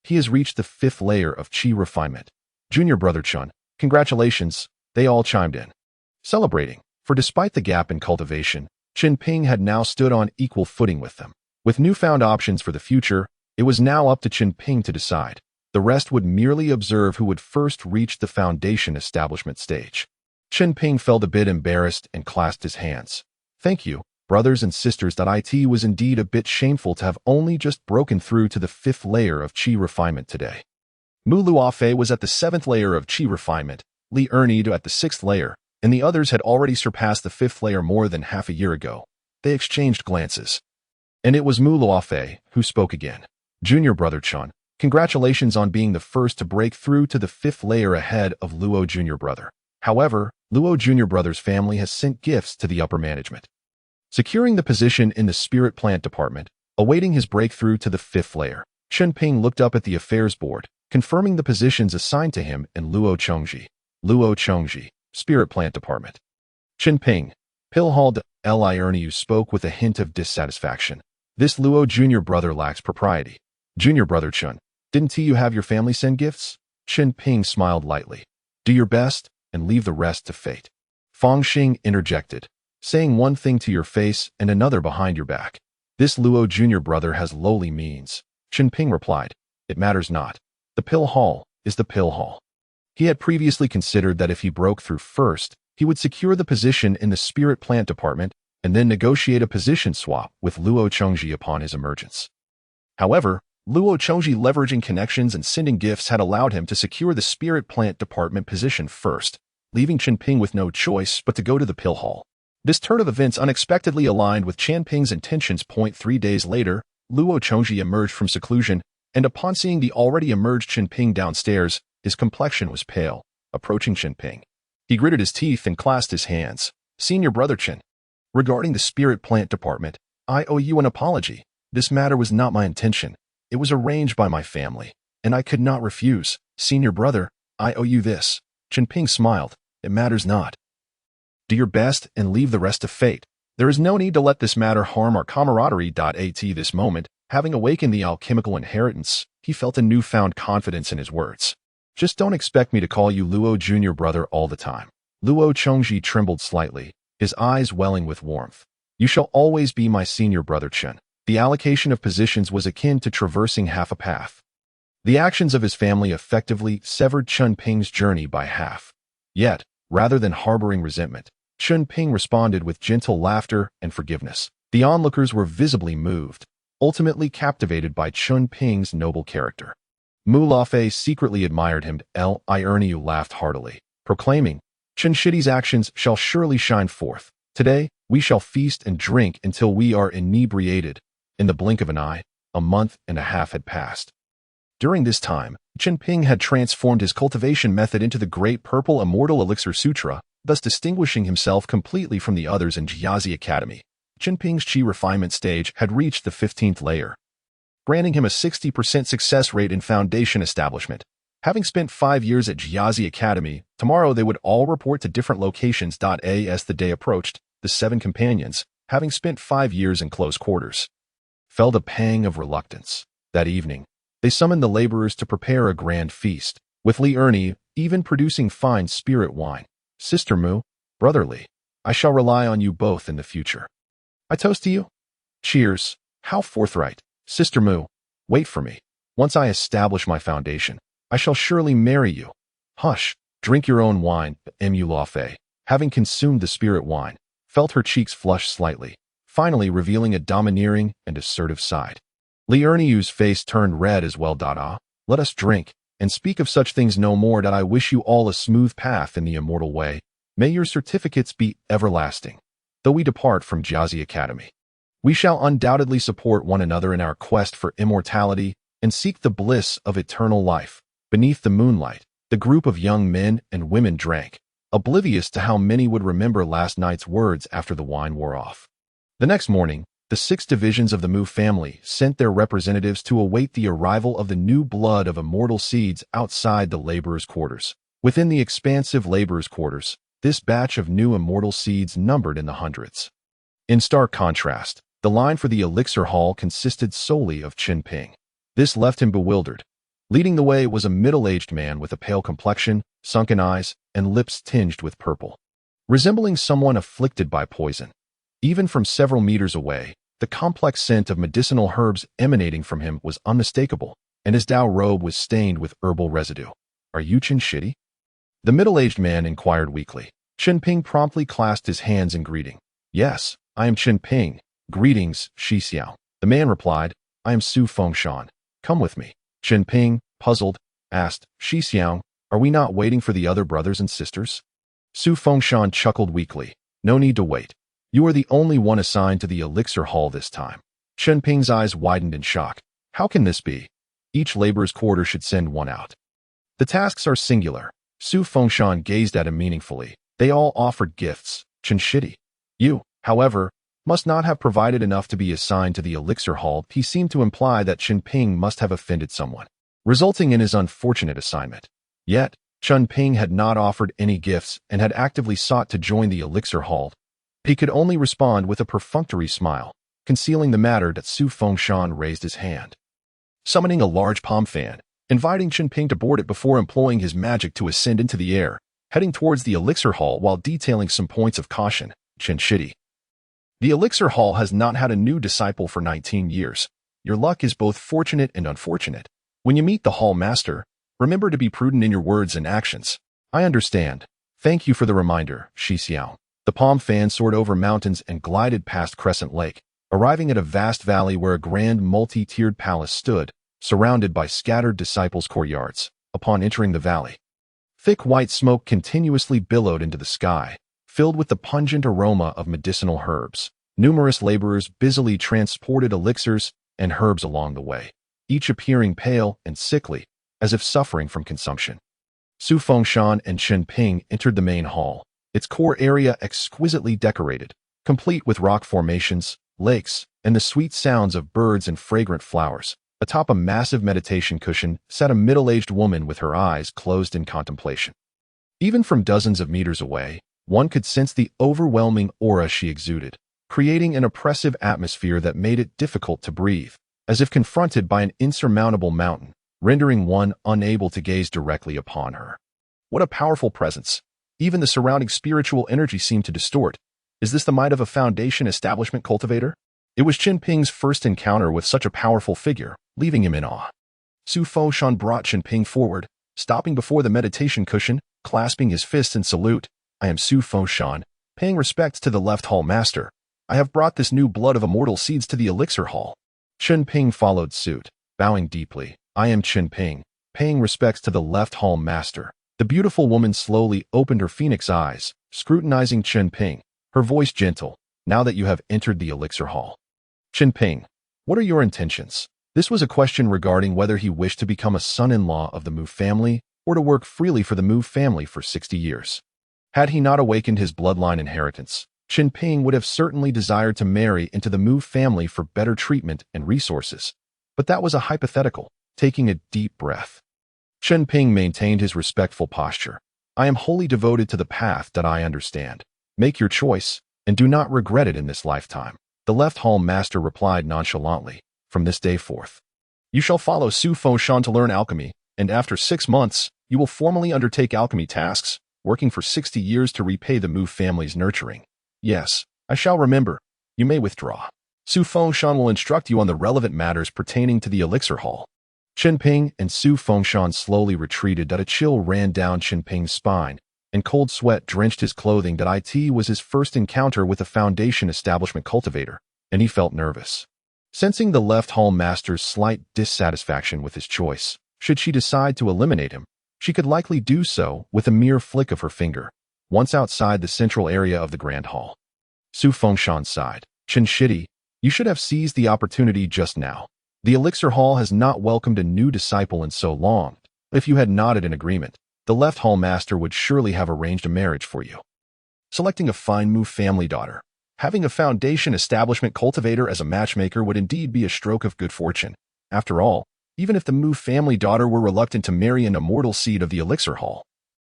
He has reached the 5th layer of qi refinement. Junior brother Chen, congratulations, they all chimed in, celebrating, for despite the gap in cultivation, Chen Ping had now stood on equal footing with them. With newfound options for the future, it was now up to Chen Ping to decide. The rest would merely observe who would first reach the foundation establishment stage. Chen Ping felt a bit embarrassed and clasped his hands. Thank you, brothers and sisters. It was indeed a bit shameful to have only just broken through to the 5th layer of qi refinement today. Mu Luofei was at the 7th layer of qi refinement, Li Ernie at the 6th layer, and the others had already surpassed the 5th layer more than half a year ago. They exchanged glances. And it was Mu Luofei who spoke again. Junior brother Chen, congratulations on being the first to break through to the 5th layer ahead of Luo Junior brother. However, Luo Junior brother's family has sent gifts to the upper management, securing the position in the spirit plant department, awaiting his breakthrough to the 5th layer. Chen Ping looked up at the affairs board, confirming the positions assigned to him in Luo Chongji, spirit plant department. Chen Ping, Pill Hall de Li Erniu spoke with a hint of dissatisfaction. This Luo Junior brother lacks propriety. Junior brother Chen, didn't you have your family send gifts? Chen Ping smiled lightly. Do your best and leave the rest to fate. Fang Xing interjected, saying one thing to your face and another behind your back. This Luo Junior brother has lowly means. Chen Ping replied, it matters not. The pill hall is the pill hall. He had previously considered that if he broke through first, he would secure the position in the spirit plant department and then negotiate a position swap with Luo Chongji upon his emergence. However, Luo Chongji leveraging connections and sending gifts had allowed him to secure the spirit plant department position first, leaving Chen Ping with no choice but to go to the pill hall. This turn of events unexpectedly aligned with Chen Ping's intentions. 3 days later, Luo Chongji emerged from seclusion, and upon seeing the already emerged Chen Ping downstairs, his complexion was pale. Approaching Chen Ping, he gritted his teeth and clasped his hands. Senior brother Chen, regarding the spirit plant department, I owe you an apology. This matter was not my intention. It was arranged by my family, and I could not refuse. Senior brother, I owe you this. Chen Ping smiled. It matters not. Do your best and leave the rest to fate. There is no need to let this matter harm our camaraderie. At this moment, having awakened the alchemical inheritance, he felt a newfound confidence in his words. Just don't expect me to call you Luo Junior brother all the time. Luo Chongji trembled slightly, his eyes welling with warmth. You shall always be my senior brother Chen. The allocation of positions was akin to traversing half a path. The actions of his family effectively severed Chen Ping's journey by half. Yet, rather than harboring resentment, Chen Ping responded with gentle laughter and forgiveness. The onlookers were visibly moved. ultimately captivated by Chen Ping's noble character. Mu Lafei secretly admired him. Liu laughed heartily, proclaiming, Chen Shidi's actions shall surely shine forth. Today, we shall feast and drink until we are inebriated. In the blink of an eye, a month and a half had passed. During this time, Chen Ping had transformed his cultivation method into the Great Purple Immortal Elixir Sutra, thus distinguishing himself completely from the others in Jiazi Academy. Chen Ping's Qi refinement stage had reached the 15th layer, granting him a 60% success rate in foundation establishment. Having spent 5 years at Jiazi Academy, tomorrow they would all report to different locations. As the day approached, the 7 companions, having spent 5 years in close quarters, felt a pang of reluctance. That evening, they summoned the laborers to prepare a grand feast, with Li Ernie even producing fine spirit wine. Sister Mu, Brother Li, I shall rely on you both in the future. I toast to you. Cheers. How forthright. Sister Mu, wait for me. Once I establish my foundation, I shall surely marry you. Hush, drink your own wine. Mu Lafei, having consumed the spirit wine, felt her cheeks flush slightly, finally revealing a domineering and assertive side. Li Erniu's face turned red as well. Let us drink, and speak of such things no more. I wish you all a smooth path in the immortal way. May your certificates be everlasting. Though we depart from Jiazi Academy, we shall undoubtedly support one another in our quest for immortality and seek the bliss of eternal life. Beneath the moonlight, the group of young men and women drank, oblivious to how many would remember last night's words after the wine wore off. The next morning, the 6 divisions of the Mu family sent their representatives to await the arrival of the new blood of immortal seeds outside the laborers' quarters. Within the expansive laborers' quarters, this batch of new immortal seeds numbered in the hundreds. In stark contrast, the line for the elixir hall consisted solely of Chen Ping. This left him bewildered. Leading the way was a middle-aged man with a pale complexion, sunken eyes, and lips tinged with purple, resembling someone afflicted by poison. Even from several meters away, the complex scent of medicinal herbs emanating from him was unmistakable, and his Dao robe was stained with herbal residue. Are you Chen Shidi? The middle-aged man inquired weakly. Chen Ping promptly clasped his hands in greeting. Yes, I am Chen Ping. Greetings, Shi Xiao. The man replied, I am Su Fengshan. Come with me. Chen Ping, puzzled, asked, Shi Xiao, are we not waiting for the other brothers and sisters? Su Fengshan chuckled weakly. No need to wait. You are the only one assigned to the elixir hall this time. Chen Ping's eyes widened in shock. How can this be? Each laborer's quarter should send one out. The tasks are singular. Su Fengshan gazed at him meaningfully. They all offered gifts. Chen Shidi. You, however, must not have provided enough to be assigned to the elixir hall. He seemed to imply that Chen Ping must have offended someone, resulting in his unfortunate assignment. Yet, Chen Ping had not offered any gifts and had actively sought to join the elixir hall. He could only respond with a perfunctory smile, concealing the matter that Su Fengshan raised his hand, summoning a large palm fan, inviting Chen Ping to board it before employing his magic to ascend into the air, heading towards the elixir hall while detailing some points of caution. Chen Shidi. The elixir hall has not had a new disciple for 19 years. Your luck is both fortunate and unfortunate. When you meet the hall master, remember to be prudent in your words and actions. I understand. Thank you for the reminder, Shi Xiao. The palm fan soared over mountains and glided past Crescent Lake, arriving at a vast valley where a grand multi-tiered palace stood, surrounded by scattered disciples' courtyards. Upon entering the valley, thick white smoke continuously billowed into the sky, filled with the pungent aroma of medicinal herbs. Numerous laborers busily transported elixirs and herbs along the way, each appearing pale and sickly, as if suffering from consumption. Su Fengshan and Chen Ping entered the main hall, its core area exquisitely decorated, complete with rock formations, lakes, and the sweet sounds of birds and fragrant flowers. Atop a massive meditation cushion sat a middle-aged woman with her eyes closed in contemplation. Even from dozens of meters away, one could sense the overwhelming aura she exuded, creating an oppressive atmosphere that made it difficult to breathe, as if confronted by an insurmountable mountain, rendering one unable to gaze directly upon her. What a powerful presence! Even the surrounding spiritual energy seemed to distort. Is this the might of a foundation establishment cultivator? It was Chen Ping's first encounter with such a powerful figure, leaving him in awe. Su Fengshan brought Chen Ping forward, stopping before the meditation cushion, clasping his fists in salute. I am Su Fengshan, paying respects to the left hall master. I have brought this new blood of immortal seeds to the elixir hall. Chen Ping followed suit, bowing deeply. I am Chen Ping, paying respects to the left hall master. The beautiful woman slowly opened her phoenix eyes, scrutinizing Chen Ping, her voice gentle. Now that you have entered the elixir hall. Chen Ping, what are your intentions? This was a question regarding whether he wished to become a son-in-law of the Mu family or to work freely for the Mu family for 60 years. Had he not awakened his bloodline inheritance, Chen Ping would have certainly desired to marry into the Mu family for better treatment and resources. But that was a hypothetical. Taking a deep breath, Chen Ping maintained his respectful posture. I am wholly devoted to the path that I understand. Make your choice, and do not regret it in this lifetime. The left hall master replied nonchalantly. From this day forth, you shall follow Su Fengshan to learn alchemy, and after 6 months, you will formally undertake alchemy tasks, working for 60 years to repay the Mu family's nurturing. Yes, I shall remember. You may withdraw. Su Fengshan will instruct you on the relevant matters pertaining to the elixir hall. Chen Ping and Su Fengshan slowly retreated. A chill ran down Chen Ping's spine, and cold sweat drenched his clothing. It was his first encounter with a Foundation establishment cultivator, and he felt nervous. Sensing the left hall master's slight dissatisfaction with his choice, should she decide to eliminate him, she could likely do so with a mere flick of her finger, once outside the central area of the Grand Hall. Su Fengshan sighed. Chen Shidi, you should have seized the opportunity just now. The elixir hall has not welcomed a new disciple in so long. If you had nodded in agreement, the left hall master would surely have arranged a marriage for you. Selecting a fine Mu family daughter, having a Foundation establishment cultivator as a matchmaker would indeed be a stroke of good fortune. After all, even if the Mu family daughter were reluctant to marry an immortal seed of the elixir hall,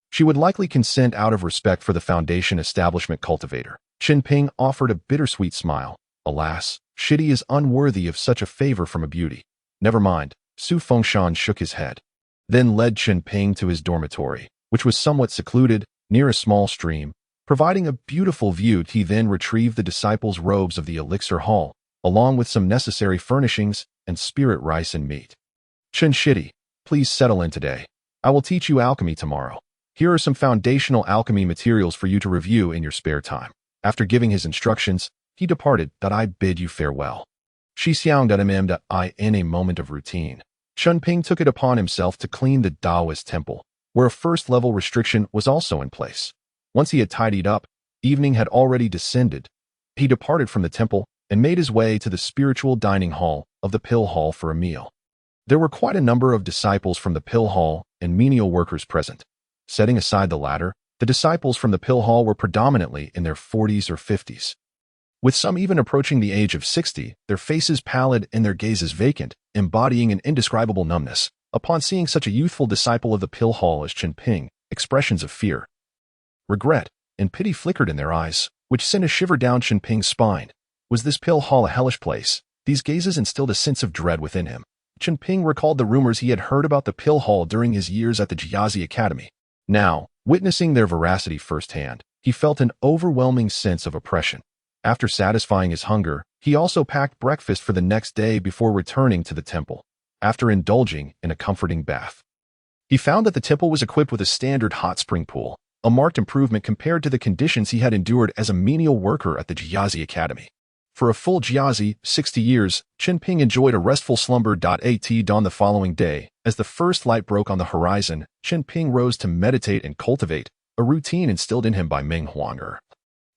she would likely consent out of respect for the Foundation establishment cultivator. Chen Ping offered a bittersweet smile. Alas, Shidi is unworthy of such a favor from a beauty. Never mind. Su Fengshan shook his head, then led Chen Ping to his dormitory, which was somewhat secluded, near a small stream. Providing a beautiful view, he then retrieved the disciples' robes of the elixir hall, along with some necessary furnishings and spirit rice and meat. Chen Shidi, please settle in today. I will teach you alchemy tomorrow. Here are some foundational alchemy materials for you to review in your spare time. After giving his instructions, he departed. I bid you farewell. Shi Xiang I in a moment of routine. Chen Ping took it upon himself to clean the Taoist temple, where a first-level restriction was also in place. Once he had tidied up, evening had already descended. He departed from the temple and made his way to the spiritual dining hall of the Pill Hall for a meal. There were quite a number of disciples from the Pill Hall and menial workers present. Setting aside the latter, the disciples from the Pill Hall were predominantly in their 40s or 50s. With some even approaching the age of 60, their faces pallid and their gazes vacant, embodying an indescribable numbness. Upon seeing such a youthful disciple of the Pill Hall as Chen Ping, expressions of fear, regret, and pity flickered in their eyes, which sent a shiver down Chen Ping's spine. Was this Pill Hall a hellish place? These gazes instilled a sense of dread within him. Chen Ping recalled the rumors he had heard about the Pill Hall during his years at the Jiazi Academy. Now, witnessing their veracity firsthand, he felt an overwhelming sense of oppression. After satisfying his hunger, he also packed breakfast for the next day before returning to the temple. After indulging in a comforting bath, he found that the temple was equipped with a standard hot spring pool, a marked improvement compared to the conditions he had endured as a menial worker at the Jiazi Academy. For a full Jiazi, 60 years, Chen Ping enjoyed a restful slumber. At dawn the following day, as the first light broke on the horizon, Chen Ping rose to meditate and cultivate, a routine instilled in him by Meng Huanger,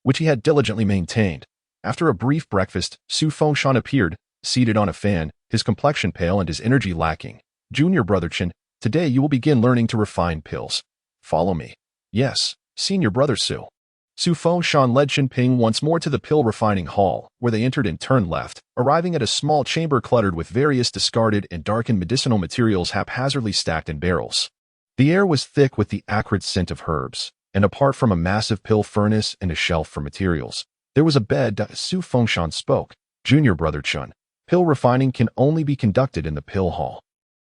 which he had diligently maintained. After a brief breakfast, Su Fengshan appeared, seated on a fan, his complexion pale and his energy lacking. Junior brother Chen, today you will begin learning to refine pills. Follow me. Yes, senior brother Su. Su Fengshan led Chen Ping once more to the pill refining hall, where they entered and turned left, arriving at a small chamber cluttered with various discarded and darkened medicinal materials haphazardly stacked in barrels. The air was thick with the acrid scent of herbs, and apart from a massive pill furnace and a shelf for materials, there was a bed. Su Fengshan spoke. Junior brother Chen, pill refining can only be conducted in the pill hall.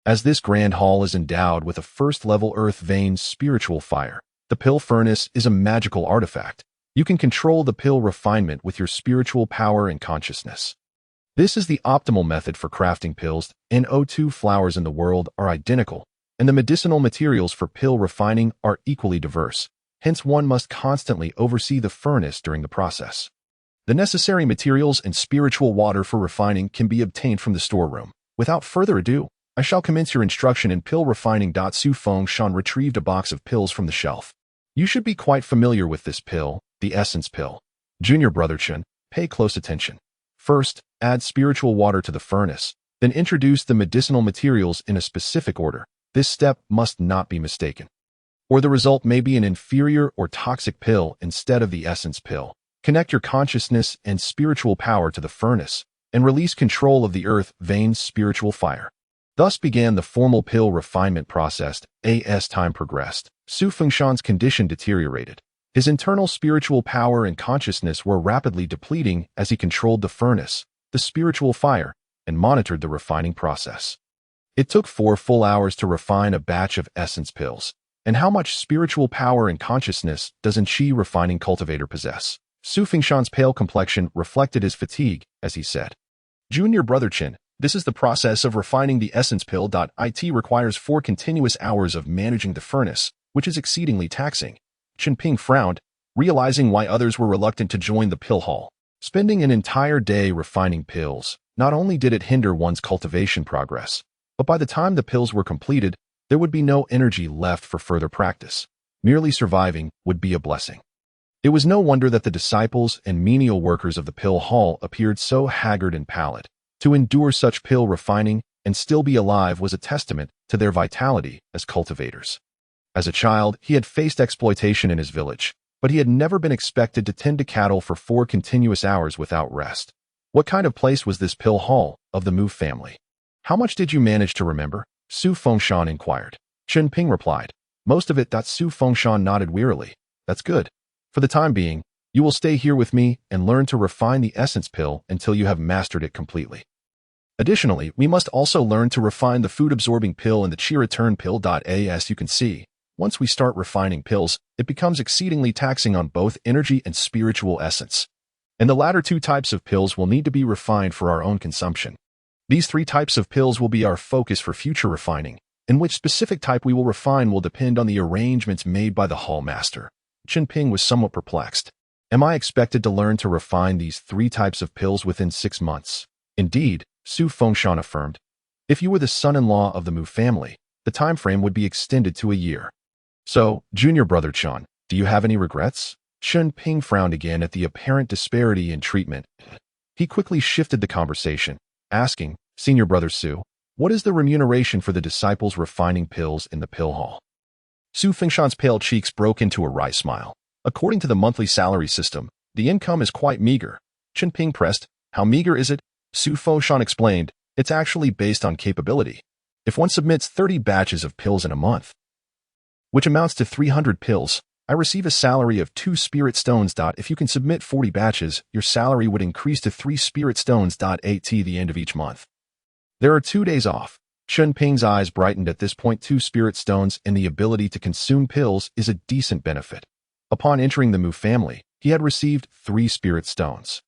As this grand hall is endowed with a first-level earth vein spiritual fire, the pill furnace is a magical artifact. You can control the pill refinement with your spiritual power and consciousness. This is the optimal method for crafting pills. No2 flowers in the world are identical, and the medicinal materials for pill refining are equally diverse. Hence one must constantly oversee the furnace during the process. The necessary materials and spiritual water for refining can be obtained from the storeroom. Without further ado, I shall commence your instruction in pill refining. Su Fengshan retrieved a box of pills from the shelf. You should be quite familiar with this pill, the essence pill. Junior brother Chen, pay close attention. First, add spiritual water to the furnace, then introduce the medicinal materials in a specific order. This step must not be mistaken, or the result may be an inferior or toxic pill instead of the essence pill. Connect your consciousness and spiritual power to the furnace and release control of the earth veins spiritual fire. Thus began the formal pill refinement process. As time progressed, Su Fengshan's condition deteriorated. His internal spiritual power and consciousness were rapidly depleting as he controlled the furnace, the spiritual fire, and monitored the refining process. It took 4 full hours to refine a batch of essence pills. And how much spiritual power and consciousness does an Qi refining cultivator possess? Su Fengshan's pale complexion reflected his fatigue as he said, Junior brother Chen, this is the process of refining the essence pill. It requires 4 continuous hours of managing the furnace, which is exceedingly taxing. Chen Ping frowned, realizing why others were reluctant to join the pill hall. Spending an entire day refining pills, not only did it hinder one's cultivation progress, but by the time the pills were completed, there would be no energy left for further practice. Merely surviving would be a blessing. It was no wonder that the disciples and menial workers of the pill hall appeared so haggard and pallid. To endure such pill refining and still be alive was a testament to their vitality as cultivators. As a child, he had faced exploitation in his village, but he had never been expected to tend to cattle for 4 continuous hours without rest. What kind of place was this pill hall of the Mu family? How much did you manage to remember? Su Fengshan inquired. Chen Ping replied, most of it. Su Fengshan nodded wearily. That's good. For the time being, you will stay here with me and learn to refine the essence pill until you have mastered it completely. Additionally, we must also learn to refine the food-absorbing pill and the Qi return pill. As you can see, once we start refining pills, it becomes exceedingly taxing on both energy and spiritual essence. And the latter 2 types of pills will need to be refined for our own consumption. These 3 types of pills will be our focus for future refining, and which specific type we will refine will depend on the arrangements made by the hall master. Chen Ping was somewhat perplexed. Am I expected to learn to refine these 3 types of pills within 6 months? Indeed, Su Fengshan affirmed. If you were the son-in-law of the Mu family, the time frame would be extended to a year. So, junior brother Chen, do you have any regrets? Chen Ping frowned again at the apparent disparity in treatment. He quickly shifted the conversation, asking, Senior brother Su, what is the remuneration for the disciples refining pills in the pill hall? Su Fengshan's pale cheeks broke into a wry smile. According to the monthly salary system, the income is quite meager. Chen Ping pressed, how meager is it? Su Fengshan explained, it's actually based on capability. If one submits 30 batches of pills in a month, which amounts to 300 pills, I receive a salary of 2 spirit stones. If you can submit 40 batches, your salary would increase to 3 spirit stones. At the end of each month. There are 2 days off. Chen Ping's eyes brightened at this point. 2 spirit stones and the ability to consume pills is a decent benefit. Upon entering the Mu family, he had received 3 spirit stones,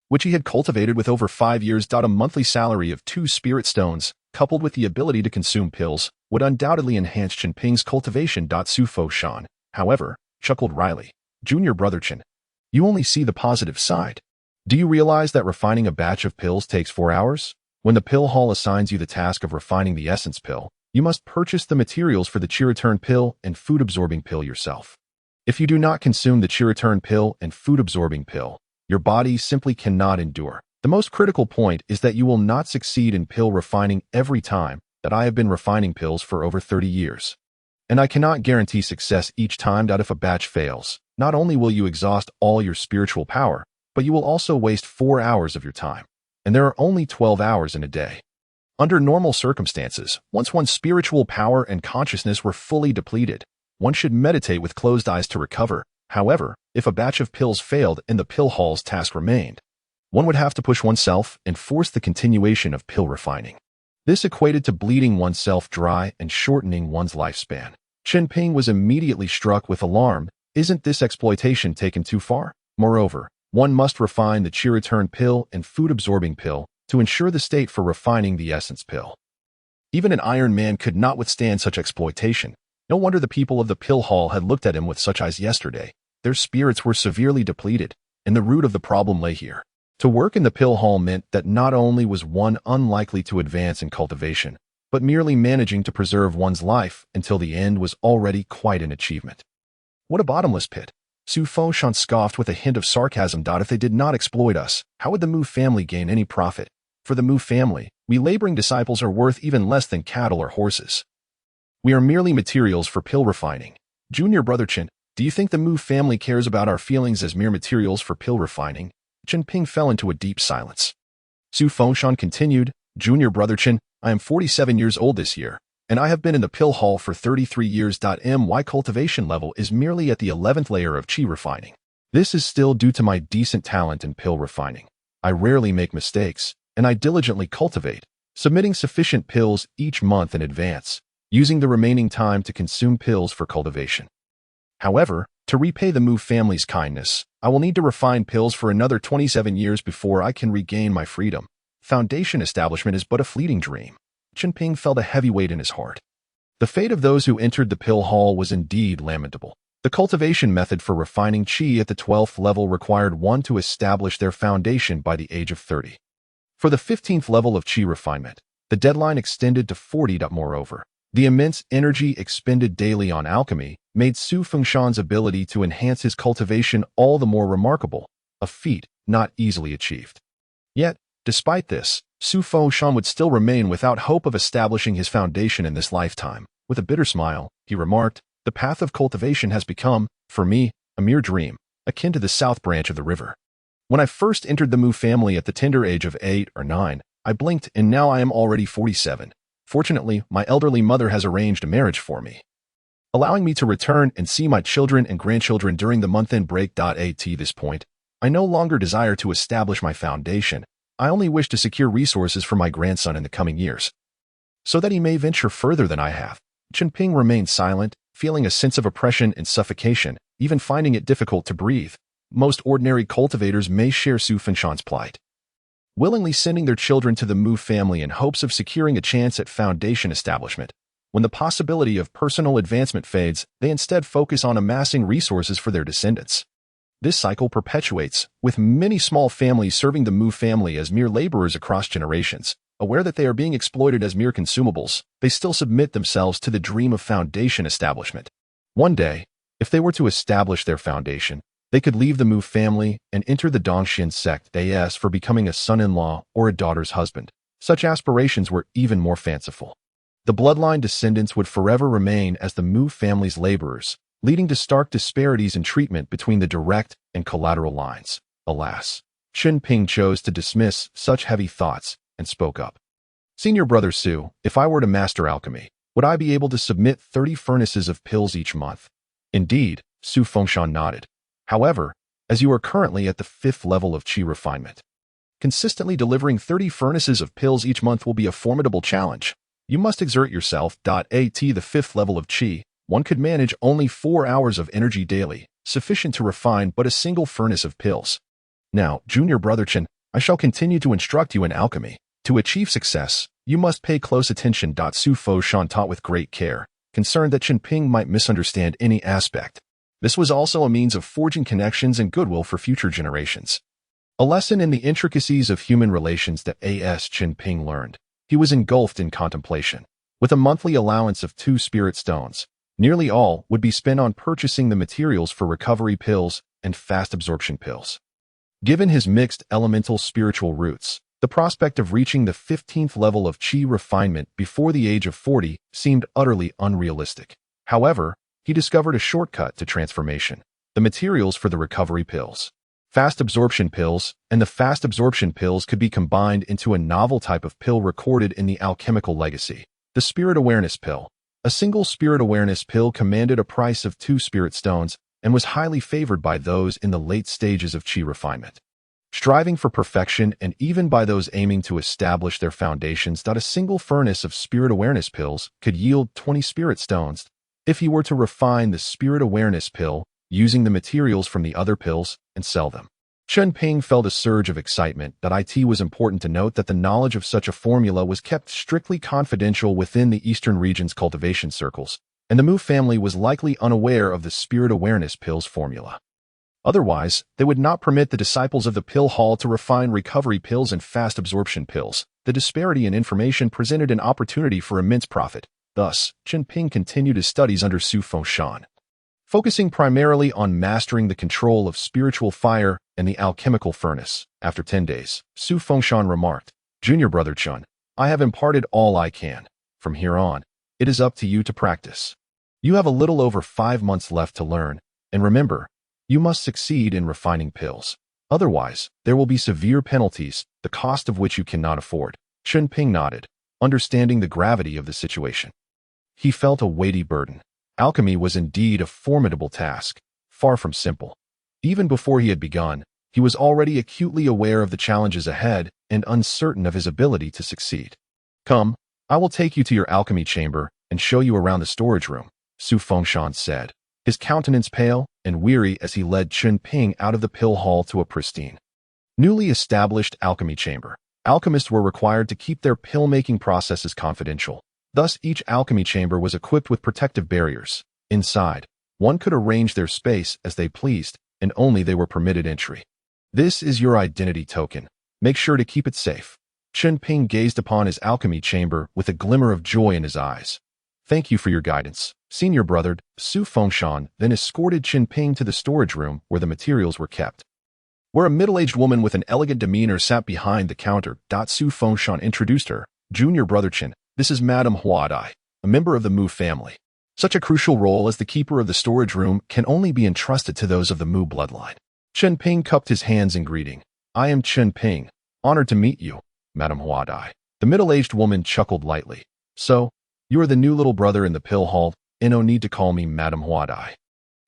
which he had cultivated with over 5 years. A monthly salary of 2 spirit stones, coupled with the ability to consume pills, would undoubtedly enhance Chen Ping's cultivation. Su Fengshan, however, chuckled wryly. Junior brother Chen, you only see the positive side. Do you realize that refining a batch of pills takes 4 hours? When the pill hall assigns you the task of refining the essence pill, you must purchase the materials for the Qi return pill and food-absorbing pill yourself. If you do not consume the Qi return pill and food-absorbing pill, your body simply cannot endure. The most critical point is that you will not succeed in pill refining every time that I have been refining pills for over 30 years. And I cannot guarantee success each time. If a batch fails, not only will you exhaust all your spiritual power, but you will also waste 4 hours of your time. And there are only 12 hours in a day. Under normal circumstances, once one's spiritual power and consciousness were fully depleted, one should meditate with closed eyes to recover. However, if a batch of pills failed and the pill hall's task remained, one would have to push oneself and force the continuation of pill refining. This equated to bleeding oneself dry and shortening one's lifespan. Chen Ping was immediately struck with alarm. Isn't this exploitation taken too far? Moreover, one must refine the Qi return pill and food-absorbing pill to ensure the state for refining the essence pill. Even an Iron Man could not withstand such exploitation. No wonder the people of the pill hall had looked at him with such eyes yesterday. Their spirits were severely depleted. and the root of the problem lay here. To work in the pill hall meant that not only was one unlikely to advance in cultivation, but merely managing to preserve one's life until the end was already quite an achievement. What a bottomless pit. Su Foshan scoffed with a hint of sarcasm. If they did not exploit us, how would the Mu family gain any profit? For the Mu family, we laboring disciples are worth even less than cattle or horses. We are merely materials for pill refining. Junior brother Chen, do you think the Mu family cares about our feelings as mere materials for pill refining? Chen Ping fell into a deep silence. Su Foshan continued, Junior brother Chen, I am 47 years old this year, and I have been in the pill hall for 33 years. My cultivation level is merely at the 11th layer of qi refining. This is still due to my decent talent in pill refining. I rarely make mistakes, and I diligently cultivate, submitting sufficient pills each month in advance, using the remaining time to consume pills for cultivation. However, to repay the Mu family's kindness, I will need to refine pills for another 27 years before I can regain my freedom. Foundation establishment is but a fleeting dream. Chen Ping felt a heavy weight in his heart. The fate of those who entered the pill hall was indeed lamentable. The cultivation method for refining qi at the 12th level required one to establish their foundation by the age of 30. For the 15th level of qi refinement, the deadline extended to 40. Moreover, the immense energy expended daily on alchemy made Su Fengshan's ability to enhance his cultivation all the more remarkable, a feat not easily achieved. Yet, despite this, Su Fengshan would still remain without hope of establishing his foundation in this lifetime. With a bitter smile, he remarked, the path of cultivation has become, for me, a mere dream, akin to the south branch of the river. When I first entered the Mu family at the tender age of 8 or 9, I blinked and now I am already 47. Fortunately, my elderly mother has arranged a marriage for me, allowing me to return and see my children and grandchildren during the month-end break. At this point, I no longer desire to establish my foundation. I only wish to secure resources for my grandson in the coming years, so that he may venture further than I have. Chen Ping remained silent, feeling a sense of oppression and suffocation, even finding it difficult to breathe. Most ordinary cultivators may share Su Fengshan's plight, willingly sending their children to the Mu family in hopes of securing a chance at foundation establishment. When the possibility of personal advancement fades, they instead focus on amassing resources for their descendants. This cycle perpetuates, with many small families serving the Mu family as mere laborers across generations. Aware that they are being exploited as mere consumables, they still submit themselves to the dream of foundation establishment. One day, if they were to establish their foundation, they could leave the Mu family and enter the Dongxian sect as for becoming a son-in-law or a daughter's husband. Such aspirations were even more fanciful. The bloodline descendants would forever remain as the Mu family's laborers, leading to stark disparities in treatment between the direct and collateral lines. Alas, Chen Ping chose to dismiss such heavy thoughts and spoke up. Senior brother Su, if I were to master alchemy, would I be able to submit 30 furnaces of pills each month? Indeed, Su Fengshan nodded. However, as you are currently at the 5th level of qi refinement, consistently delivering 30 furnaces of pills each month will be a formidable challenge. You must exert yourself. At the 5th level of qi, one could manage only 4 hours of energy daily, sufficient to refine but a single furnace of pills. Now, Junior brother Chen, I shall continue to instruct you in alchemy. To achieve success, you must pay close attention. Su Foshan taught with great care, concerned that Chen Ping might misunderstand any aspect. This was also a means of forging connections and goodwill for future generations. A lesson in the intricacies of human relations that Chen Ping learned. He was engulfed in contemplation. With a monthly allowance of 2 spirit stones, nearly all would be spent on purchasing the materials for recovery pills and fast absorption pills. Given his mixed elemental spiritual roots, the prospect of reaching the 15th level of qi refinement before the age of 40 seemed utterly unrealistic. However, he discovered a shortcut to transformation: the materials for the recovery pills. Fast absorption pills and the fast absorption pills could be combined into a novel type of pill recorded in the alchemical legacy, the spirit awareness pill. A single spirit awareness pill commanded a price of 2 spirit stones and was highly favored by those in the late stages of qi refinement, striving for perfection, and even by those aiming to establish their foundations. A single furnace of spirit awareness pills could yield 20 spirit stones. If he were to refine the spirit awareness pill using the materials from the other pills and sell them. Chen Ping felt a surge of excitement. It was important to note that the knowledge of such a formula was kept strictly confidential within the Eastern region's cultivation circles, and the Mu family was likely unaware of the spirit awareness pill's formula. Otherwise, they would not permit the disciples of the pill hall to refine recovery pills and fast absorption pills. The disparity in information presented an opportunity for immense profit. Thus, Chen Ping continued his studies under Su Fengshan, focusing primarily on mastering the control of spiritual fire and the alchemical furnace. After 10 days, Su Fengshan remarked, "Junior brother Chen, I have imparted all I can. From here on, it is up to you to practice. You have a little over 5 months left to learn, and remember, you must succeed in refining pills. Otherwise, there will be severe penalties, the cost of which you cannot afford." Chen Ping nodded, understanding the gravity of the situation. He felt a weighty burden. Alchemy was indeed a formidable task, far from simple. Even before he had begun, he was already acutely aware of the challenges ahead and uncertain of his ability to succeed. "Come, I will take you to your alchemy chamber and show you around the storage room," Su Fengshan said, his countenance pale and weary as he led Chen Ping out of the pill hall to a pristine, newly established alchemy chamber. Alchemists were required to keep their pill-making processes confidential. Thus, each alchemy chamber was equipped with protective barriers. Inside, one could arrange their space as they pleased, and only they were permitted entry. "This is your identity token. Make sure to keep it safe." Chen Ping gazed upon his alchemy chamber with a glimmer of joy in his eyes. "Thank you for your guidance, senior brother." Su Fengshan then escorted Chen Ping to the storage room where the materials were kept, where a middle-aged woman with an elegant demeanor sat behind the counter. Su Fengshan introduced her. "Junior brother Chen, this is Madame Huadai, a member of the Mu family. Such a crucial role as the keeper of the storage room can only be entrusted to those of the Mu bloodline." Chen Ping cupped his hands in greeting. "I am Chen Ping. Honored to meet you, Madame Huadai." The middle-aged woman chuckled lightly. "So, you are the new little brother in the pill hall, and no need to call me Madame Huadai.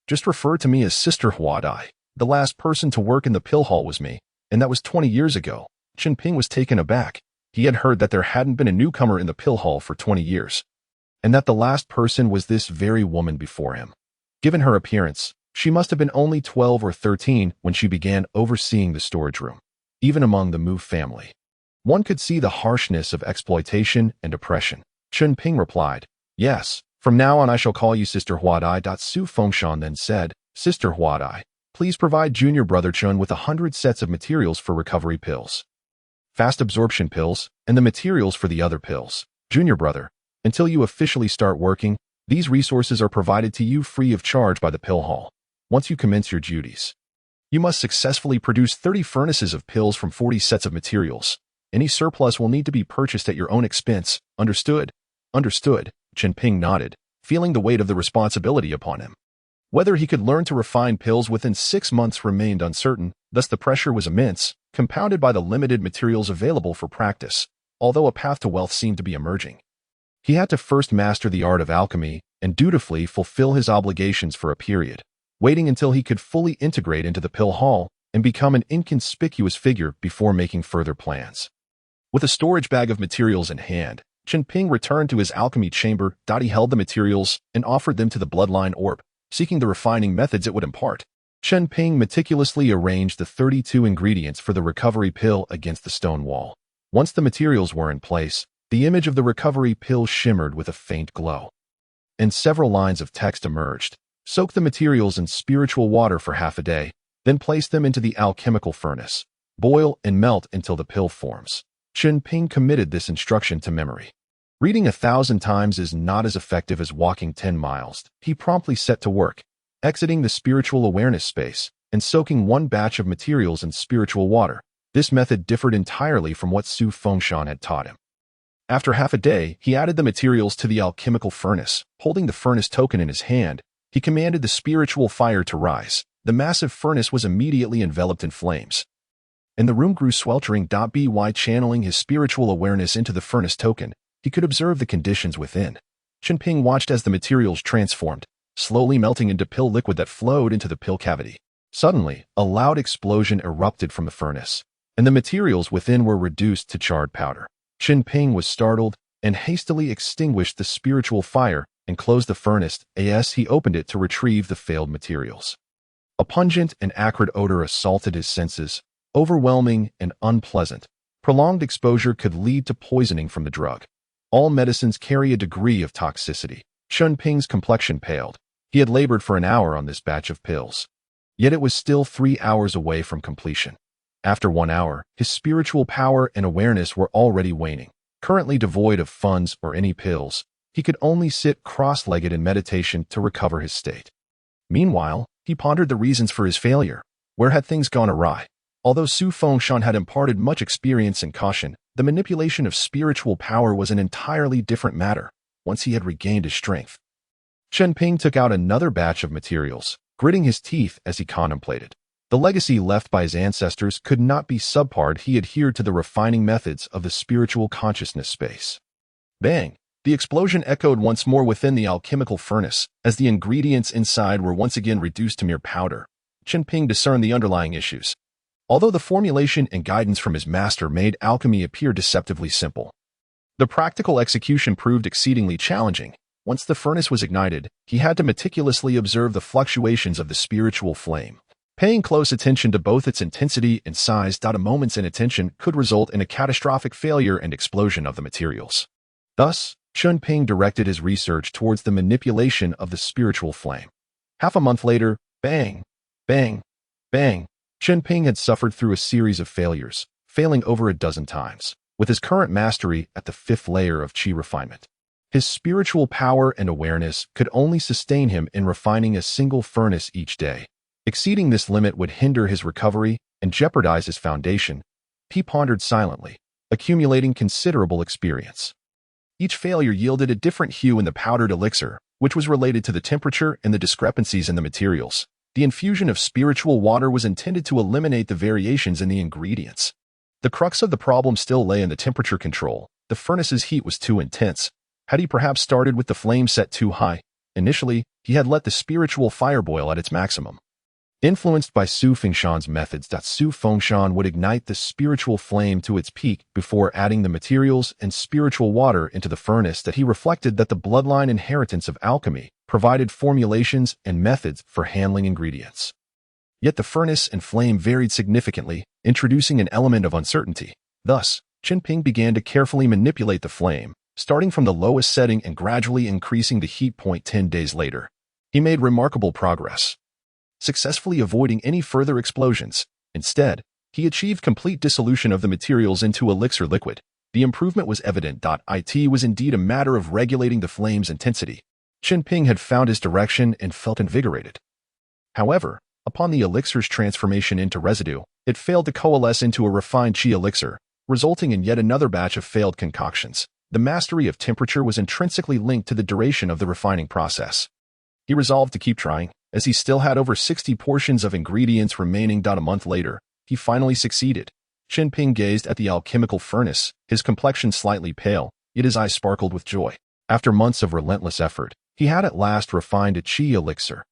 Just refer to me as Sister Huadai. The last person to work in the pill hall was me, and that was 20 years ago." Chen Ping was taken aback. He had heard that there hadn't been a newcomer in the pill hall for 20 years, and that the last person was this very woman before him. Given her appearance, she must have been only 12 or 13 when she began overseeing the storage room. Even among the Mu family, one could see the harshness of exploitation and oppression. Chen Ping replied, "Yes, from now on I shall call you Sister Huadai." Su Fengshan then said, "Sister Huadai, please provide junior brother Chen with 100 sets of materials for recovery pills, fast absorption pills, and the materials for the other pills. Junior brother, until you officially start working, these resources are provided to you free of charge by the pill hall. Once you commence your duties, you must successfully produce 30 furnaces of pills from 40 sets of materials. Any surplus will need to be purchased at your own expense. Understood?" "Understood," Chen Ping nodded, feeling the weight of the responsibility upon him. Whether he could learn to refine pills within 6 months remained uncertain, thus the pressure was immense, compounded by the limited materials available for practice, although a path to wealth seemed to be emerging. He had to first master the art of alchemy and dutifully fulfill his obligations for a period, waiting until he could fully integrate into the pill hall and become an inconspicuous figure before making further plans. With a storage bag of materials in hand, Chen Ping returned to his alchemy chamber. He held the materials and offered them to the bloodline orb, seeking the refining methods it would impart. Chen Ping meticulously arranged the 32 ingredients for the recovery pill against the stone wall. Once the materials were in place, the image of the recovery pill shimmered with a faint glow, and several lines of text emerged. "Soak the materials in spiritual water for half a day, then place them into the alchemical furnace. Boil and melt until the pill forms." Chen Ping committed this instruction to memory. Reading 1,000 times is not as effective as walking 10 miles. He promptly set to work, exiting the spiritual awareness space and soaking one batch of materials in spiritual water. This method differed entirely from what Su Fengshan had taught him. After half a day, he added the materials to the alchemical furnace. Holding the furnace token in his hand, he commanded the spiritual fire to rise. The massive furnace was immediately enveloped in flames, and the room grew sweltering. By channeling his spiritual awareness into the furnace token, he could observe the conditions within. Chen Ping watched as the materials transformed, slowly melting into pill liquid that flowed into the pill cavity. Suddenly, a loud explosion erupted from the furnace, and the materials within were reduced to charred powder. Chen Ping was startled and hastily extinguished the spiritual fire and closed the furnace as he opened it to retrieve the failed materials. A pungent and acrid odor assaulted his senses, overwhelming and unpleasant. Prolonged exposure could lead to poisoning from the drug. All medicines carry a degree of toxicity. Chen Ping's complexion paled. He had labored for an hour on this batch of pills, Yet it was still 3 hours away from completion. After 1 hour, his spiritual power and awareness were already waning. Currently devoid of funds or any pills, he could only sit cross-legged in meditation to recover his state. Meanwhile, he pondered the reasons for his failure. Where had things gone awry? Although Su Fengshan had imparted much experience and caution, the manipulation of spiritual power was an entirely different matter once he had regained his strength. Chen Ping took out another batch of materials, gritting his teeth as he contemplated. The legacy left by his ancestors could not be subpar. He adhered to the refining methods of the spiritual consciousness space. Bang! The explosion echoed once more within the alchemical furnace, as the ingredients inside were once again reduced to mere powder. Chen Ping discerned the underlying issues. Although the formulation and guidance from his master made alchemy appear deceptively simple, the practical execution proved exceedingly challenging. Once the furnace was ignited, he had to meticulously observe the fluctuations of the spiritual flame, paying close attention to both its intensity and size. A moment's inattention could result in a catastrophic failure and explosion of the materials. Thus, Chen Ping directed his research towards the manipulation of the spiritual flame. Half a month later, bang, bang, bang, Chen Ping had suffered through a series of failures, failing over a dozen times, with his current mastery at the 5th layer of qi refinement. His spiritual power and awareness could only sustain him in refining a single furnace each day. Exceeding this limit would hinder his recovery and jeopardize his foundation. He pondered silently, accumulating considerable experience. Each failure yielded a different hue in the powdered elixir, which was related to the temperature and the discrepancies in the materials. The infusion of spiritual water was intended to eliminate the variations in the ingredients. The crux of the problem still lay in the temperature control. The furnace's heat was too intense. Had he perhaps started with the flame set too high? Initially, he had let the spiritual fire boil at its maximum. Influenced by Su Fengshan's methods, Su Fengshan would ignite the spiritual flame to its peak before adding the materials and spiritual water into the furnace. He reflected that the bloodline inheritance of alchemy provided formulations and methods for handling ingredients. Yet the furnace and flame varied significantly, introducing an element of uncertainty. Thus, Chen Ping began to carefully manipulate the flame, starting from the lowest setting and gradually increasing the heat point. 10 days later, he made remarkable progress, successfully avoiding any further explosions. Instead, he achieved complete dissolution of the materials into elixir liquid. The improvement was evident. It was indeed a matter of regulating the flame's intensity. Chen Ping had found his direction and felt invigorated. However, upon the elixir's transformation into residue, it failed to coalesce into a refined qi elixir, resulting in yet another batch of failed concoctions. The mastery of temperature was intrinsically linked to the duration of the refining process. He resolved to keep trying, as he still had over 60 portions of ingredients remaining. A month later, he finally succeeded. Chen Ping gazed at the alchemical furnace, his complexion slightly pale, yet his eyes sparkled with joy. After months of relentless effort, he had at last refined a qi elixir.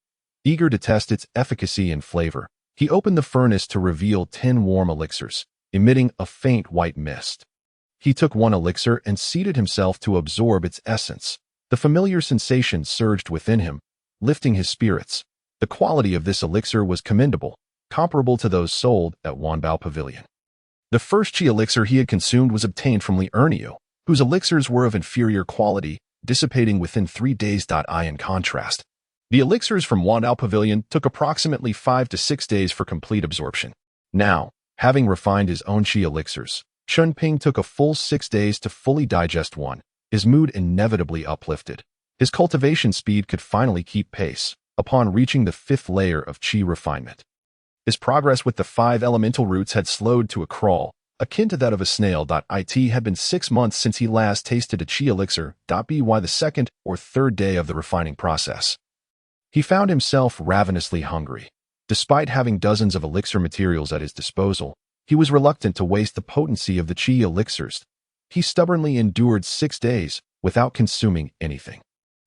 Eager to test its efficacy and flavor, he opened the furnace to reveal 10 warm elixirs, emitting a faint white mist. He took one elixir and seated himself to absorb its essence. The familiar sensation surged within him, lifting his spirits. The quality of this elixir was commendable, comparable to those sold at Wanbao Pavilion. The first qi elixir he had consumed was obtained from Li Erniu, whose elixirs were of inferior quality, dissipating within 3 days. In contrast, the elixirs from Wanbao Pavilion took approximately 5 to 6 days for complete absorption. Now, having refined his own qi elixirs, Chen Ping took a full 6 days to fully digest one. His mood inevitably uplifted. His cultivation speed could finally keep pace upon reaching the 5th layer of qi refinement. His progress with the 5 elemental roots had slowed to a crawl, akin to that of a snail. It had been 6 months since he last tasted a qi elixir. By the 2nd or 3rd day of the refining process, he found himself ravenously hungry. Despite having dozens of elixir materials at his disposal, he was reluctant to waste the potency of the qi elixirs. He stubbornly endured 6 days without consuming anything.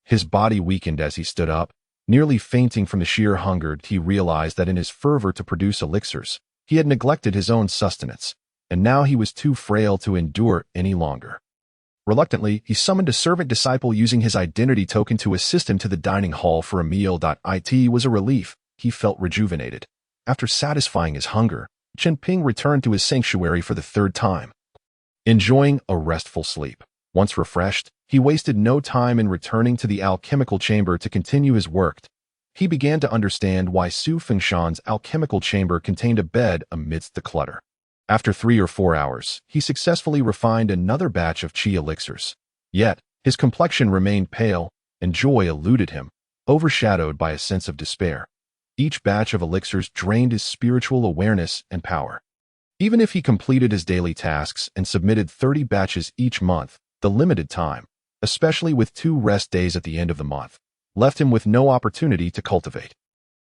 His body weakened as he stood up, nearly fainting from the sheer hunger. He realized that in his fervor to produce elixirs, he had neglected his own sustenance, and now he was too frail to endure any longer. Reluctantly, he summoned a servant disciple using his identity token to assist him to the dining hall for a meal. It was a relief. He felt rejuvenated. After satisfying his hunger, Chen Ping returned to his sanctuary for the 3rd time, enjoying a restful sleep. Once refreshed, he wasted no time in returning to the alchemical chamber to continue his work. he began to understand why Su Fengshan's alchemical chamber contained a bed amidst the clutter. After 3 or 4 hours, he successfully refined another batch of qi elixirs. Yet, his complexion remained pale, and joy eluded him, overshadowed by a sense of despair. Each batch of elixirs drained his spiritual awareness and power. Even if he completed his daily tasks and submitted 30 batches each month, the limited time, especially with 2 rest days at the end of the month, left him with no opportunity to cultivate.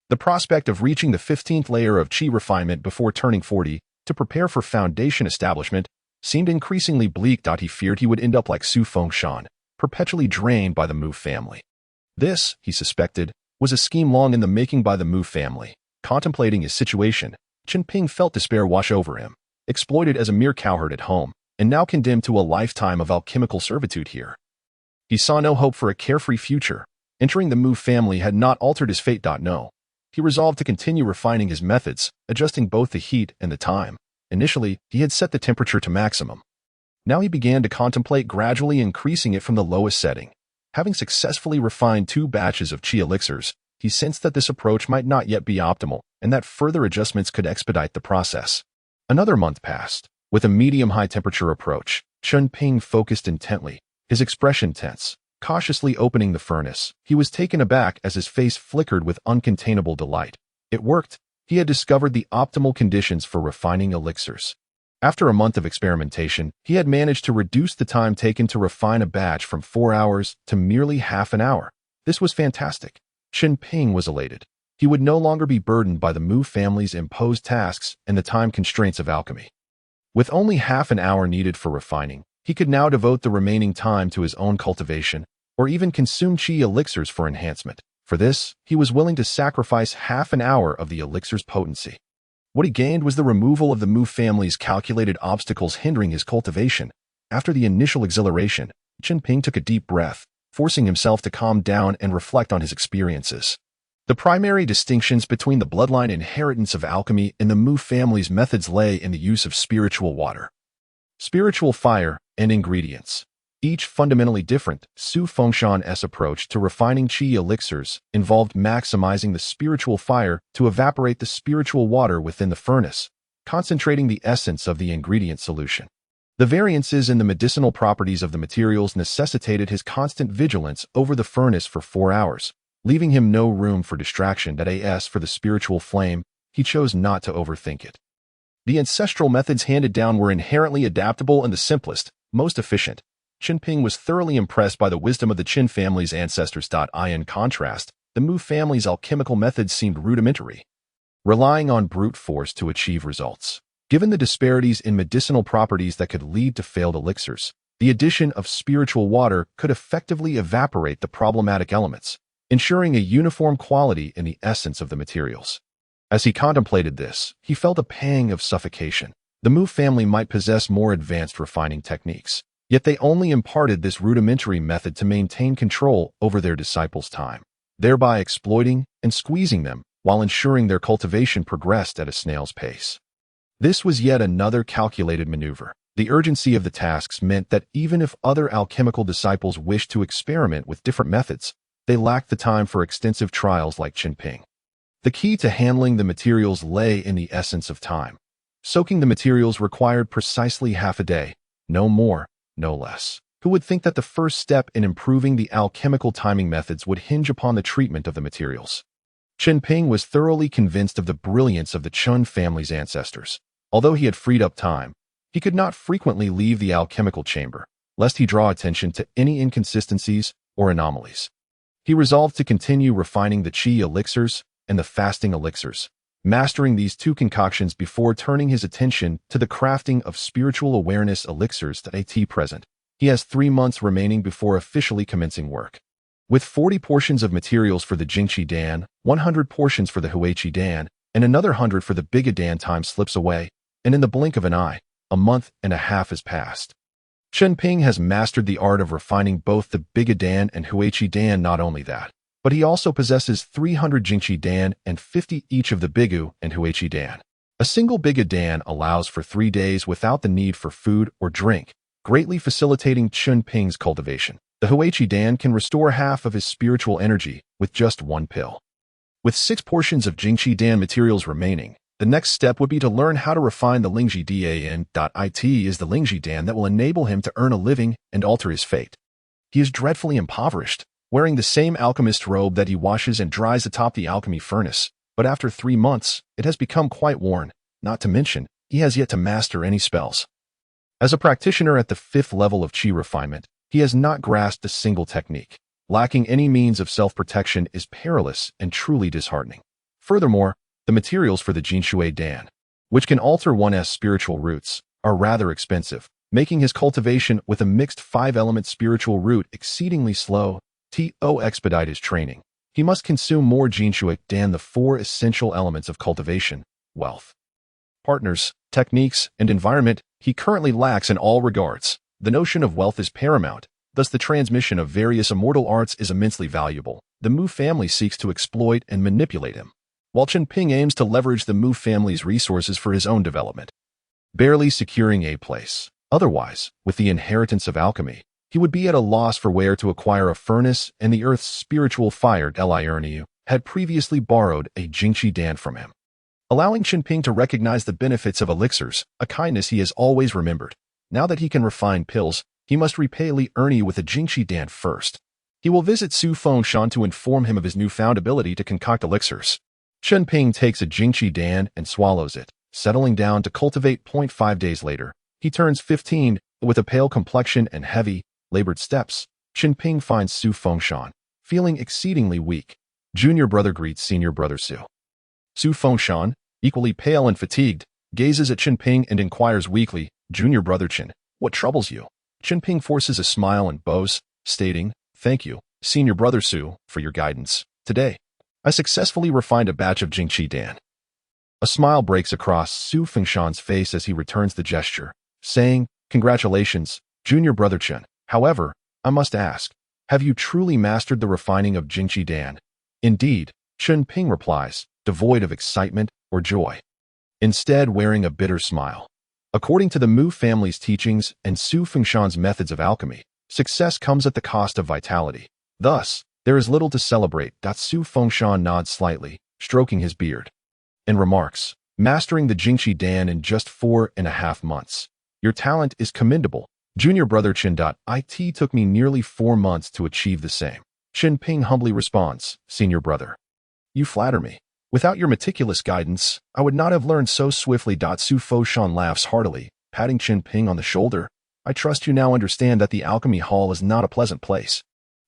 The prospect of reaching the 15th layer of qi refinement before turning 40 to prepare for foundation establishment seemed increasingly bleak. He feared he would end up like Su Fengshan, perpetually drained by the Mu family. This, he suspected, was a scheme long in the making by the Mu family. Contemplating his situation, Chen Ping felt despair wash over him, exploited as a mere cowherd at home, and now condemned to a lifetime of alchemical servitude here. He saw no hope for a carefree future. Entering the Mu family had not altered his fate. No. He resolved to continue refining his methods, adjusting both the heat and the time. Initially, he had set the temperature to maximum. Now he began to contemplate gradually increasing it from the lowest setting. Having successfully refined 2 batches of qi elixirs, he sensed that this approach might not yet be optimal, and that further adjustments could expedite the process. Another month passed. With a medium-high temperature approach, Chen Ping focused intently, his expression tense. Cautiously opening the furnace, he was taken aback as his face flickered with uncontainable delight. It worked. He had discovered the optimal conditions for refining elixirs. After a month of experimentation, he had managed to reduce the time taken to refine a batch from 4 hours to merely half an hour. This was fantastic. Chen Ping was elated. He would no longer be burdened by the Mu family's imposed tasks and the time constraints of alchemy. With only half an hour needed for refining, he could now devote the remaining time to his own cultivation, or even consume qi elixirs for enhancement. For this, he was willing to sacrifice half an hour of the elixir's potency. What he gained was the removal of the Mu family's calculated obstacles hindering his cultivation. After the initial exhilaration, Chen Ping took a deep breath, forcing himself to calm down and reflect on his experiences. The primary distinctions between the bloodline inheritance of alchemy and the Mu family's methods lay in the use of spiritual water, spiritual fire, and ingredients. Each fundamentally different. Su Fengshan's approach to refining qi elixirs involved maximizing the spiritual fire to evaporate the spiritual water within the furnace, concentrating the essence of the ingredient solution. The variances in the medicinal properties of the materials necessitated his constant vigilance over the furnace for 4 hours, leaving him no room for distraction. As for the spiritual flame, he chose not to overthink it. The ancestral methods handed down were inherently adaptable and the simplest, most efficient. Chen Ping was thoroughly impressed by the wisdom of the Qin family's ancestors. In contrast, the Mu family's alchemical methods seemed rudimentary, relying on brute force to achieve results. Given the disparities in medicinal properties that could lead to failed elixirs, the addition of spiritual water could effectively evaporate the problematic elements, ensuring a uniform quality in the essence of the materials. As he contemplated this, he felt a pang of suffocation. The Mu family might possess more advanced refining techniques, yet they only imparted this rudimentary method to maintain control over their disciples' time, thereby exploiting and squeezing them while ensuring their cultivation progressed at a snail's pace. This was yet another calculated maneuver. The urgency of the tasks meant that even if other alchemical disciples wished to experiment with different methods, they lacked the time for extensive trials like Chen Ping. The key to handling the materials lay in the essence of time. Soaking the materials required precisely half a day, no more, no less. Who would think that the first step in improving the alchemical timing methods would hinge upon the treatment of the materials? Chen Ping was thoroughly convinced of the brilliance of the Chen family's ancestors. Although he had freed up time, he could not frequently leave the alchemical chamber, lest he draw attention to any inconsistencies or anomalies. He resolved to continue refining the qi elixirs and the fasting elixirs, mastering these 2 concoctions before turning his attention to the crafting of spiritual awareness elixirs. At present, he has 3 months remaining before officially commencing work. With 40 portions of materials for the Jingqi Dan, 100 portions for the Huiqi Dan, and another 100 for the Biga-Dan, time slips away, and in the blink of an eye, a month and a half has passed. Chen Ping has mastered the art of refining both the Biga-Dan and Huiqi Dan. Not only that, but he also possesses 300 Jingqi Dan and 50 each of the Bigu and Huiqi Dan. A single Biga-Dan allows for 3 days without the need for food or drink, greatly facilitating Chen Ping's cultivation. The Huiqi Dan can restore half of his spiritual energy with just 1 pill. With 6 portions of Jingqi Dan materials remaining, the next step would be to learn how to refine the Lingji Dan. It is the Lingji Dan that will enable him to earn a living and alter his fate. He is dreadfully impoverished, wearing the same alchemist robe that he washes and dries atop the alchemy furnace, but after 3 months, it has become quite worn, not to mention, he has yet to master any spells. As a practitioner at the 5th level of Qi refinement, he has not grasped a single technique. Lacking any means of self-protection is perilous and truly disheartening. Furthermore, the materials for the Jinshui Dan, which can alter one's spiritual roots, are rather expensive, making his cultivation with a mixed 5-element spiritual root exceedingly slow. To expedite his training, he must consume more Jinshui Dan, the 4 essential elements of cultivation: wealth, partners, techniques, and environment. He currently lacks in all regards. The notion of wealth is paramount, thus the transmission of various immortal arts is immensely valuable. The Mu family seeks to exploit and manipulate him, while Chen Ping aims to leverage the Mu family's resources for his own development, barely securing a place. Otherwise, with the inheritance of alchemy, he would be at a loss for where to acquire a furnace, and the earth's spiritual fire Liu had previously borrowed a Jingqi Dan from him, allowing Chen Ping to recognize the benefits of elixirs, a kindness he has always remembered. Now that he can refine pills, he must repay Liu with a Jingqi Dan first. He will visit Su Fengshan to inform him of his newfound ability to concoct elixirs. Chen Ping takes a Jingqi Dan and swallows it, settling down to cultivate. 5 days later, he turns 15, with a pale complexion and heavy, labored steps. Chen Ping finds Su Fengshan, feeling exceedingly weak. Junior brother greets senior brother Su. Su Fengshan, equally pale and fatigued, gazes at Chen Ping and inquires weakly, "Junior brother Chen, what troubles you?" Chen Ping forces a smile and bows, stating, "Thank you, senior brother Su, for your guidance. Today, I successfully refined a batch of Jingqi Dan." A smile breaks across Su Fengshan's face as he returns the gesture, saying, "Congratulations, junior brother Chen. However, I must ask, have you truly mastered the refining of Jingqi Dan?" "Indeed," Chen Ping replies, devoid of excitement or joy, instead wearing a bitter smile. According to the Mu family's teachings and Su Fengshan's methods of alchemy, success comes at the cost of vitality. Thus, there is little to celebrate. Su Fengshan nods slightly, stroking his beard, and remarks, "Mastering the Jingqi Dan in just 4.5 months. Your talent is commendable. Junior brother Chen. It took me nearly 4 months to achieve the same." Chen Ping humbly responds, "Senior brother, you flatter me. Without your meticulous guidance, I would not have learned so swiftly." Su Fengshan laughs heartily, patting Chen Ping on the shoulder. "I trust you now understand that the alchemy hall is not a pleasant place.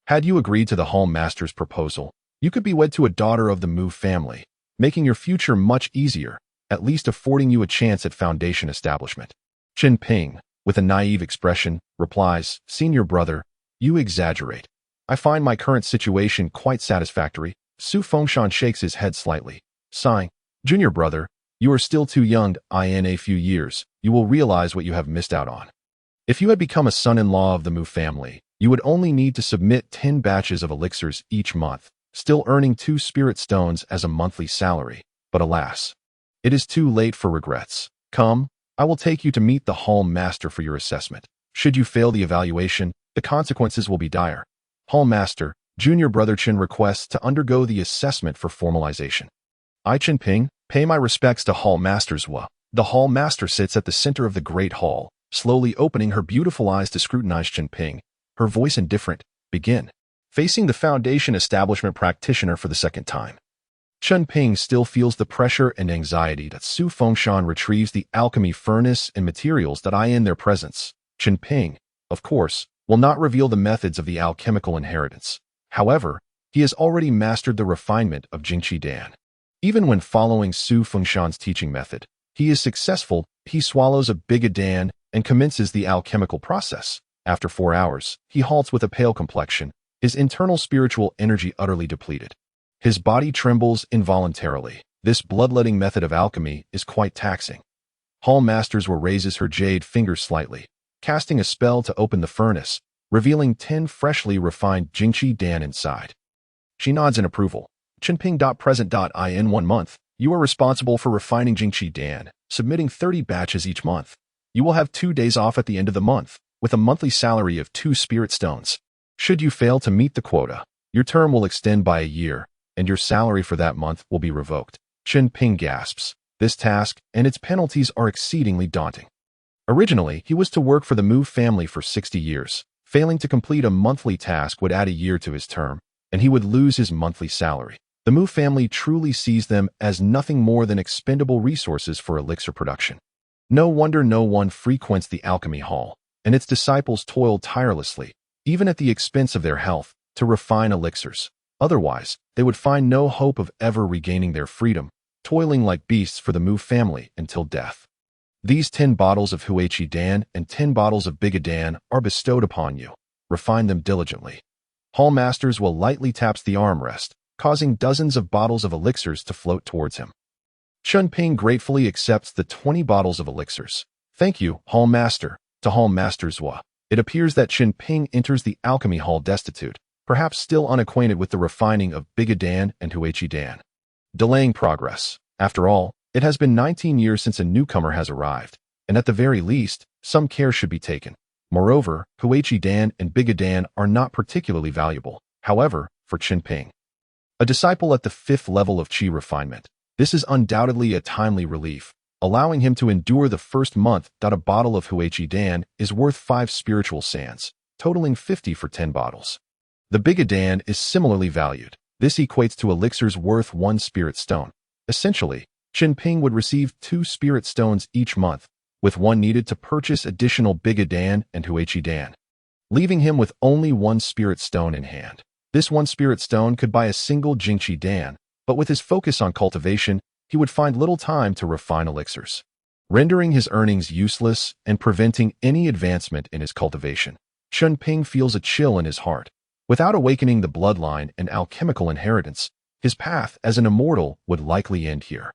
Had you agreed to the hall master's proposal, you could be wed to a daughter of the Mu family, making your future much easier, at least affording you a chance at foundation establishment." Chen Ping, with a naive expression, replies, "Senior brother, you exaggerate. I find my current situation quite satisfactory." Su Fengshan shakes his head slightly, sighing, "Junior brother, you are still too young. In a few years, you will realize what you have missed out on. If you had become a son-in-law of the Mu family, you would only need to submit 10 batches of elixirs each month, still earning 2 spirit stones as a monthly salary. But alas, it is too late for regrets. Come, I will take you to meet the hall master for your assessment. Should you fail the evaluation, the consequences will be dire." Hall master, junior brother Chen requests to undergo the assessment for formalization. "I, Chen Ping, pay my respects to hall master's Wa." The hall master sits at the center of the great hall, slowly opening her beautiful eyes to scrutinize Chen Ping, her voice indifferent. "Begin." Facing the foundation establishment practitioner for the second time, Chen Ping still feels the pressure and anxiety that Su Fengshan retrieves the alchemy furnace and materials that in their presence. Chen Ping, of course, will not reveal the methods of the alchemical inheritance. However, he has already mastered the refinement of Jingqi Dan. Even when following Su Fengshan's teaching method, he is successful. He swallows a big Dan and commences the alchemical process. After 4 hours, he halts with a pale complexion, his internal spiritual energy utterly depleted. His body trembles involuntarily. This bloodletting method of alchemy is quite taxing. Hall Master's Wa raises her jade fingers slightly, casting a spell to open the furnace, revealing 10 freshly refined Jingqi Dan inside. She nods in approval. Chen Ping. Present. In 1 month, you are responsible for refining Jingqi Dan, submitting 30 batches each month. You will have 2 days off at the end of the month, with a monthly salary of 2 spirit stones. Should you fail to meet the quota, your term will extend by a year. and your salary for that month will be revoked. Chen Ping gasps. This task and its penalties are exceedingly daunting. Originally, he was to work for the Mu family for 60 years. Failing to complete a monthly task would add a year to his term, and he would lose his monthly salary. The Mu family truly sees them as nothing more than expendable resources for elixir production. No wonder no one frequents the alchemy hall, and its disciples toil tirelessly, even at the expense of their health, to refine elixirs. Otherwise, they would find no hope of ever regaining their freedom, toiling like beasts for the Mu family until death. These 10 bottles of Huichi Dan and 10 bottles of Biga Dan are bestowed upon you. Refine them diligently. Hall masters will lightly tap the armrest, causing dozens of bottles of elixirs to float towards him. Chen Ping gratefully accepts the 20 bottles of elixirs. Thank you, Hall Master. To Hall Master Zhua. It appears that Chen Ping enters the alchemy hall destitute, perhaps still unacquainted with the refining of Biga Dan and Huichi Dan. Delaying progress. After all, it has been 19 years since a newcomer has arrived, and at the very least, some care should be taken. Moreover, Huichi Dan and Biga Dan are not particularly valuable, however, for Chen Ping. A disciple at the 5th level of Qi refinement. This is undoubtedly a timely relief, allowing him to endure the first month. A bottle of Huichi Dan is worth 5 spiritual sands, totaling 50 for 10 bottles. The Biga Dan is similarly valued. This equates to elixirs worth 1 spirit stone. Essentially, Chen Ping would receive 2 spirit stones each month, with 1 needed to purchase additional Biga Dan and Huichi Dan, leaving him with only 1 spirit stone in hand. This 1 spirit stone could buy a single Jingqi Dan, but with his focus on cultivation, he would find little time to refine elixirs, rendering his earnings useless and preventing any advancement in his cultivation. Chen Ping feels a chill in his heart. Without awakening the bloodline and alchemical inheritance, his path as an immortal would likely end here.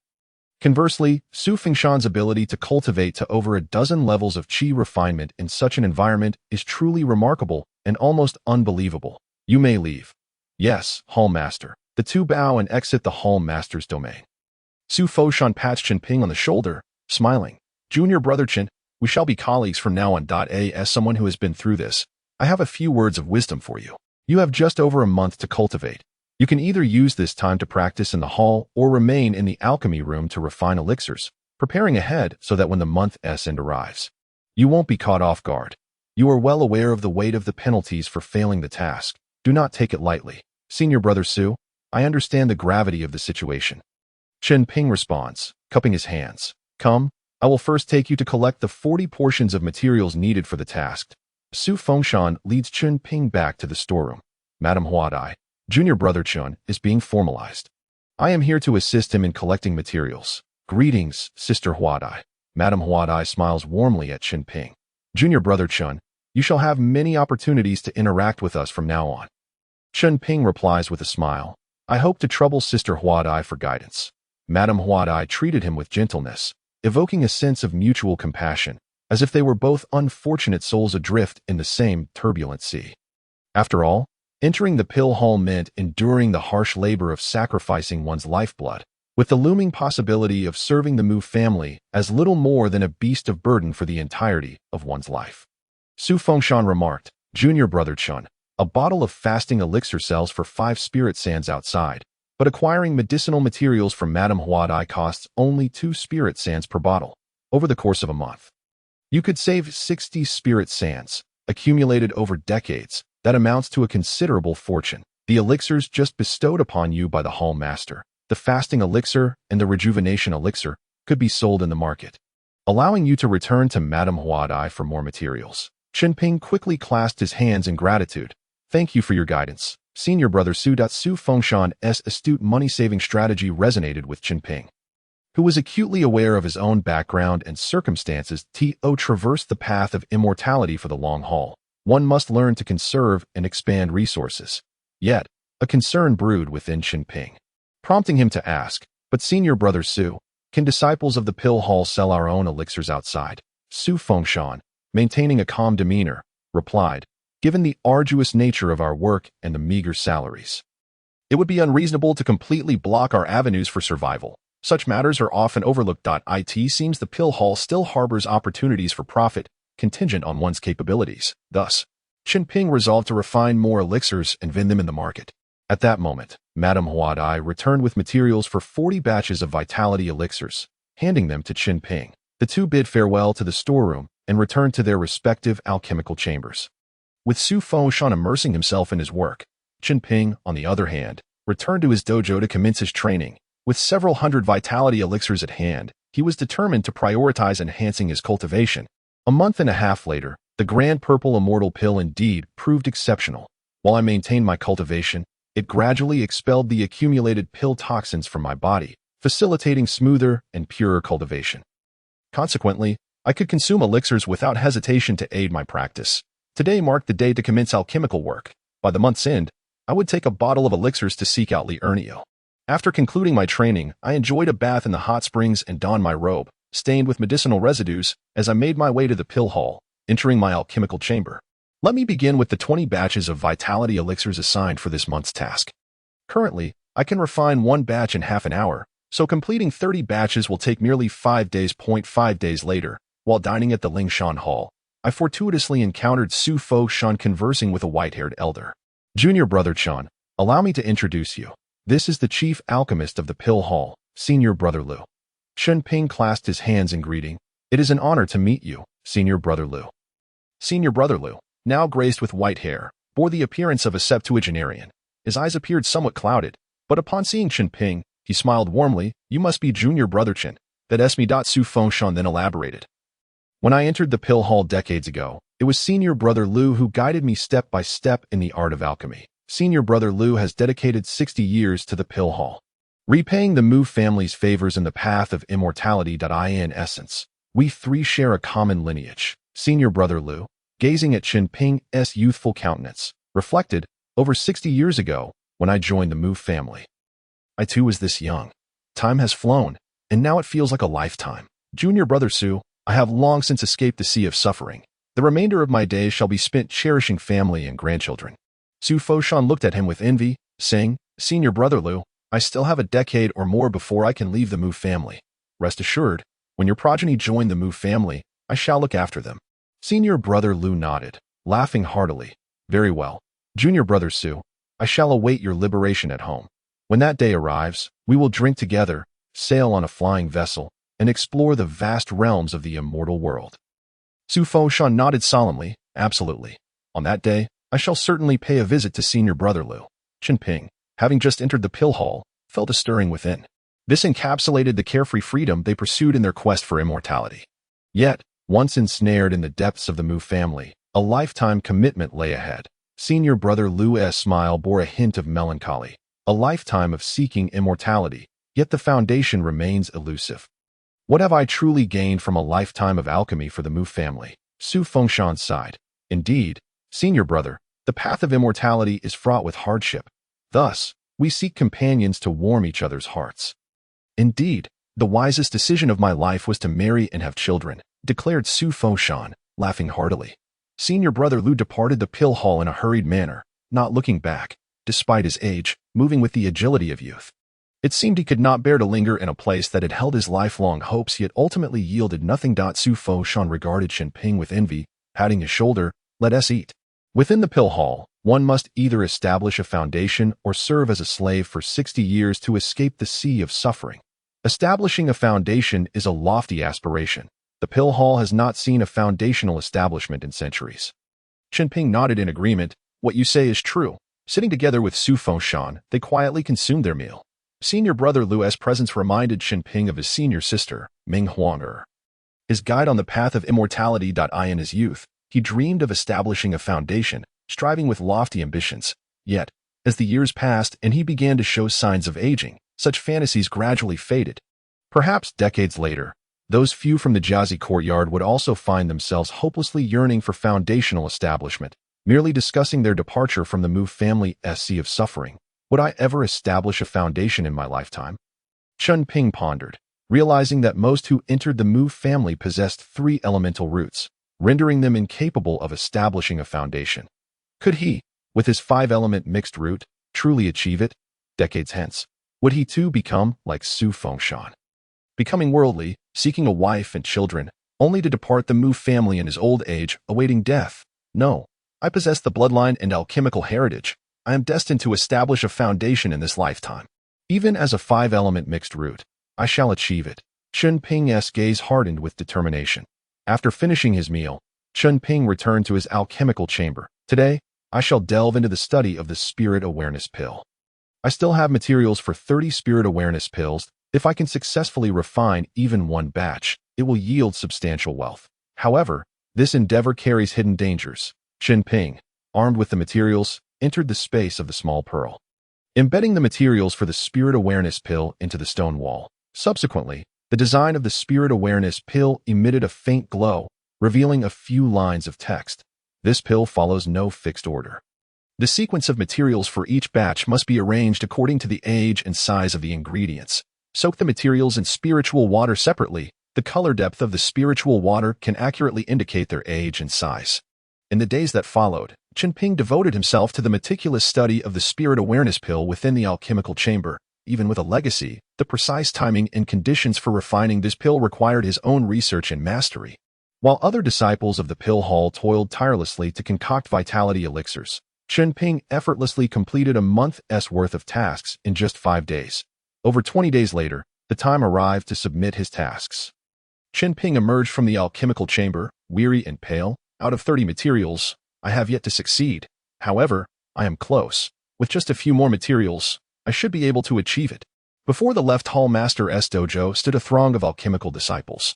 Conversely, Su Fengshan's ability to cultivate to over a dozen levels of qi refinement in such an environment is truly remarkable and almost unbelievable. You may leave. Yes, Hall Master. The 2 bow and exit the Hall Master's domain. Su Fengshan pats Chen Ping on the shoulder, smiling. Junior brother Chen, we shall be colleagues from now on. As someone who has been through this, I have a few words of wisdom for you. You have just over a month to cultivate. You can either use this time to practice in the hall or remain in the alchemy room to refine elixirs, preparing ahead so that when the month's end arrives, you won't be caught off guard. You are well aware of the weight of the penalties for failing the task. Do not take it lightly. Senior brother Su, I understand the gravity of the situation. Chen Ping responds, cupping his hands. Come, I will first take you to collect the 40 portions of materials needed for the task. Su Fengshan leads Chen Ping back to the storeroom. Madam Huadai, Junior brother Chen is being formalized. I am here to assist him in collecting materials. Greetings, Sister Huadai. Madam Huadai smiles warmly at Chen Ping. Junior brother Chen, you shall have many opportunities to interact with us from now on. Chen Ping replies with a smile. I hope to trouble Sister Huadai for guidance. Madam Huadai treated him with gentleness, evoking a sense of mutual compassion, as if they were both unfortunate souls adrift in the same turbulent sea. After all, entering the pill hall meant enduring the harsh labor of sacrificing one's lifeblood, with the looming possibility of serving the Mu family as little more than a beast of burden for the entirety of one's life. Su Fengshan remarked, Junior brother Chen, a bottle of fasting elixir sells for 5 spirit sands outside, but acquiring medicinal materials from Madam Huadai costs only 2 spirit sands per bottle, over the course of a month. You could save 60 spirit sands, accumulated over decades. That amounts to a considerable fortune. The elixirs just bestowed upon you by the Hall Master, the fasting elixir and the rejuvenation elixir, could be sold in the market, allowing you to return to Madam Huadai for more materials. Chen Ping quickly clasped his hands in gratitude. Thank you for your guidance. Senior brother Su Fengshan's astute money-saving strategy resonated with Chen Ping, who was acutely aware of his own background and circumstances. To traverse the path of immortality for the long haul, one must learn to conserve and expand resources. Yet, a concern brewed within Chen Ping, prompting him to ask, but Senior brother Su, can disciples of the pill hall sell our own elixirs outside? Su Fengshan, maintaining a calm demeanor, replied, given the arduous nature of our work and the meager salaries, it would be unreasonable to completely block our avenues for survival. Such matters are often overlooked. It seems the pill hall still harbors opportunities for profit, contingent on one's capabilities. Thus, Chen Ping resolved to refine more elixirs and vend them in the market. At that moment, Madame Huadai returned with materials for 40 batches of vitality elixirs, handing them to Chen Ping. The two bid farewell to the storeroom and returned to their respective alchemical chambers. With Su Fengshan immersing himself in his work, Chen Ping, on the other hand, returned to his dojo to commence his training. With several hundred vitality elixirs at hand, he was determined to prioritize enhancing his cultivation. A month and a half later, the Grand Purple Immortal pill indeed proved exceptional. While I maintained my cultivation, it gradually expelled the accumulated pill toxins from my body, facilitating smoother and purer cultivation. Consequently, I could consume elixirs without hesitation to aid my practice. Today marked the day to commence alchemical work. By the month's end, I would take a bottle of elixirs to seek out Liernio. After concluding my training, I enjoyed a bath in the hot springs and donned my robe, stained with medicinal residues, as I made my way to the pill hall, entering my alchemical chamber. Let me begin with the 20 batches of vitality elixirs assigned for this month's task. Currently, I can refine one batch in half an hour, so completing 30 batches will take merely 5 days. 5 days later, while dining at the Lingshan Hall, I fortuitously encountered Su Fengshan conversing with a white-haired elder. Junior Brother Chen, allow me to introduce you. This is the chief alchemist of the Pill Hall, Senior Brother Liu. Chen Ping clasped his hands in greeting. It is an honor to meet you, Senior Brother Liu. Senior Brother Liu, now graced with white hair, bore the appearance of a septuagenarian. His eyes appeared somewhat clouded, but upon seeing Chen Ping, he smiled warmly. You must be Junior Brother Chen. That is me. Su Fengshan then elaborated. When I entered the Pill Hall decades ago, it was Senior Brother Liu who guided me step by step in the art of alchemy. Senior Brother Liu has dedicated 60 years to the Pill Hall, repaying the Mu family's favors in the path of immortality. In essence, we three share a common lineage. Senior Brother Liu, gazing at Chen Ping's youthful countenance, reflected, over 60 years ago, when I joined the Mu family. I too was this young. Time has flown, and now it feels like a lifetime. Junior Brother Su, I have long since escaped the sea of suffering. The remainder of my days shall be spent cherishing family and grandchildren. Su Fengshan looked at him with envy, saying, Senior Brother Liu, I still have a decade or more before I can leave the Mu family. Rest assured, when your progeny join the Mu family, I shall look after them. Senior Brother Liu nodded, laughing heartily. Very well. Junior Brother Su, I shall await your liberation at home. When that day arrives, we will drink together, sail on a flying vessel, and explore the vast realms of the immortal world. Su Fengshan nodded solemnly. Absolutely. On that day, I shall certainly pay a visit to Senior Brother Liu. Chen Ping, having just entered the Pill Hall, felt a stirring within. This encapsulated the carefree freedom they pursued in their quest for immortality. Yet, once ensnared in the depths of the Mu family, a lifetime commitment lay ahead. Senior Brother Liu's smile bore a hint of melancholy. A lifetime of seeking immortality, yet the foundation remains elusive. What have I truly gained from a lifetime of alchemy for the Mu family? Su Fengshan sighed. Indeed, Senior Brother, the path of immortality is fraught with hardship. Thus, we seek companions to warm each other's hearts. Indeed, the wisest decision of my life was to marry and have children, declared Su Fengshan, laughing heartily. Senior Brother Liu departed the Pill Hall in a hurried manner, not looking back, despite his age, moving with the agility of youth. It seemed he could not bear to linger in a place that had held his lifelong hopes yet ultimately yielded nothing. Su Fengshan regarded Chen Ping with envy, patting his shoulder. Let us eat. Within the Pill Hall, one must either establish a foundation or serve as a slave for 60 years to escape the sea of suffering. Establishing a foundation is a lofty aspiration. The Pill Hall has not seen a foundational establishment in centuries. Chen Ping nodded in agreement. What you say is true. Sitting together with Su Fengshan, they quietly consumed their meal. Senior Brother Liu's presence reminded Chen Ping of his senior sister, Ming Huaner. His guide on the path of immortality. In his youth, he dreamed of establishing a foundation, striving with lofty ambitions. Yet, as the years passed and he began to show signs of aging, such fantasies gradually faded. Perhaps decades later, those few from the Jiazi courtyard would also find themselves hopelessly yearning for foundational establishment, merely discussing their departure from the Mu family's sea of suffering. Would I ever establish a foundation in my lifetime? Chen Ping pondered, realizing that most who entered the Mu family possessed 3 elemental roots, rendering them incapable of establishing a foundation. Could he, with his 5-element mixed root, truly achieve it? Decades hence, would he too become like Su Fengshan? Becoming worldly, seeking a wife and children, only to depart the Mu family in his old age, awaiting death? No, I possess the bloodline and alchemical heritage. I am destined to establish a foundation in this lifetime. Even as a 5-element mixed root, I shall achieve it. Chen Ping's gaze hardened with determination. After finishing his meal, Chen Ping returned to his alchemical chamber. Today, I shall delve into the study of the spirit awareness pill. I still have materials for 30 spirit awareness pills. If I can successfully refine even one batch, it will yield substantial wealth. However, this endeavor carries hidden dangers. Chen Ping, armed with the materials, entered the space of the small pearl, embedding the materials for the spirit awareness pill into the stone wall. Subsequently, the design of the spirit awareness pill emitted a faint glow, revealing a few lines of text. This pill follows no fixed order. The sequence of materials for each batch must be arranged according to the age and size of the ingredients. Soak the materials in spiritual water separately. The color depth of the spiritual water can accurately indicate their age and size. In the days that followed, Chen Ping devoted himself to the meticulous study of the spirit awareness pill within the alchemical chamber. Even with a legacy, the precise timing and conditions for refining this pill required his own research and mastery. While other disciples of the pill hall toiled tirelessly to concoct vitality elixirs, Chen Ping effortlessly completed a month's worth of tasks in just 5 days. Over 20 days later, the time arrived to submit his tasks. Chen Ping emerged from the alchemical chamber, weary and pale. Out of 30 materials, I have yet to succeed. However, I am close. With just a few more materials, I should be able to achieve it. Before the left hall master's dojo stood a throng of alchemical disciples,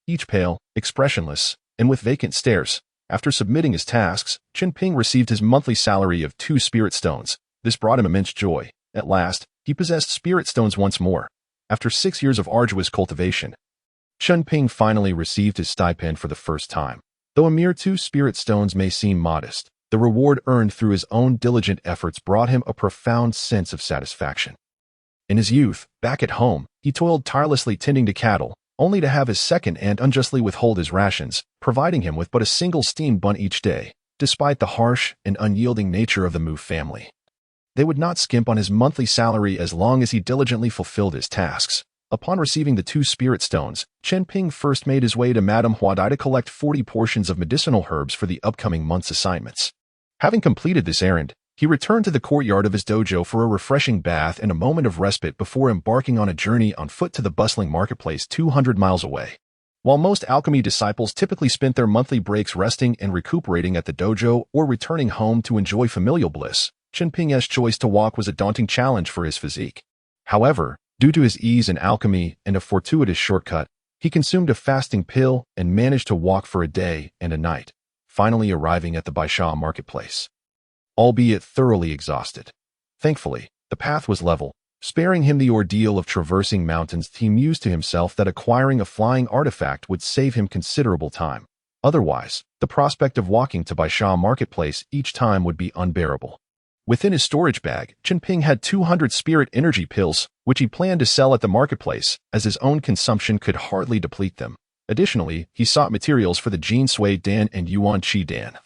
each pale, expressionless, and with vacant stares. After submitting his tasks, Chen Ping received his monthly salary of 2 spirit stones. This brought him immense joy. At last, he possessed spirit stones once more. After 6 years of arduous cultivation, Chen Ping finally received his stipend for the first time. Though a mere 2 spirit stones may seem modest, the reward earned through his own diligent efforts brought him a profound sense of satisfaction. In his youth, back at home, he toiled tirelessly tending to cattle, only to have his second aunt unjustly withhold his rations, providing him with but a single steamed bun each day. Despite the harsh and unyielding nature of the Mu family, they would not skimp on his monthly salary as long as he diligently fulfilled his tasks. Upon receiving the 2 spirit stones, Chen Ping first made his way to Madame Huadai to collect 40 portions of medicinal herbs for the upcoming month's assignments. Having completed this errand, he returned to the courtyard of his dojo for a refreshing bath and a moment of respite before embarking on a journey on foot to the bustling marketplace 200 miles away. While most alchemy disciples typically spent their monthly breaks resting and recuperating at the dojo or returning home to enjoy familial bliss, Chen Ping's choice to walk was a daunting challenge for his physique. However, due to his ease in alchemy and a fortuitous shortcut, he consumed a fasting pill and managed to walk for a day and a night, finally arriving at the Baisha marketplace, albeit thoroughly exhausted. Thankfully, the path was level, sparing him the ordeal of traversing mountains. He mused to himself that acquiring a flying artifact would save him considerable time. Otherwise, the prospect of walking to Baisha marketplace each time would be unbearable. Within his storage bag, Chen Ping had 200 spirit energy pills, which he planned to sell at the marketplace, as his own consumption could hardly deplete them. Additionally, he sought materials for the Jin Sui Dan and Yuan Qi Dan.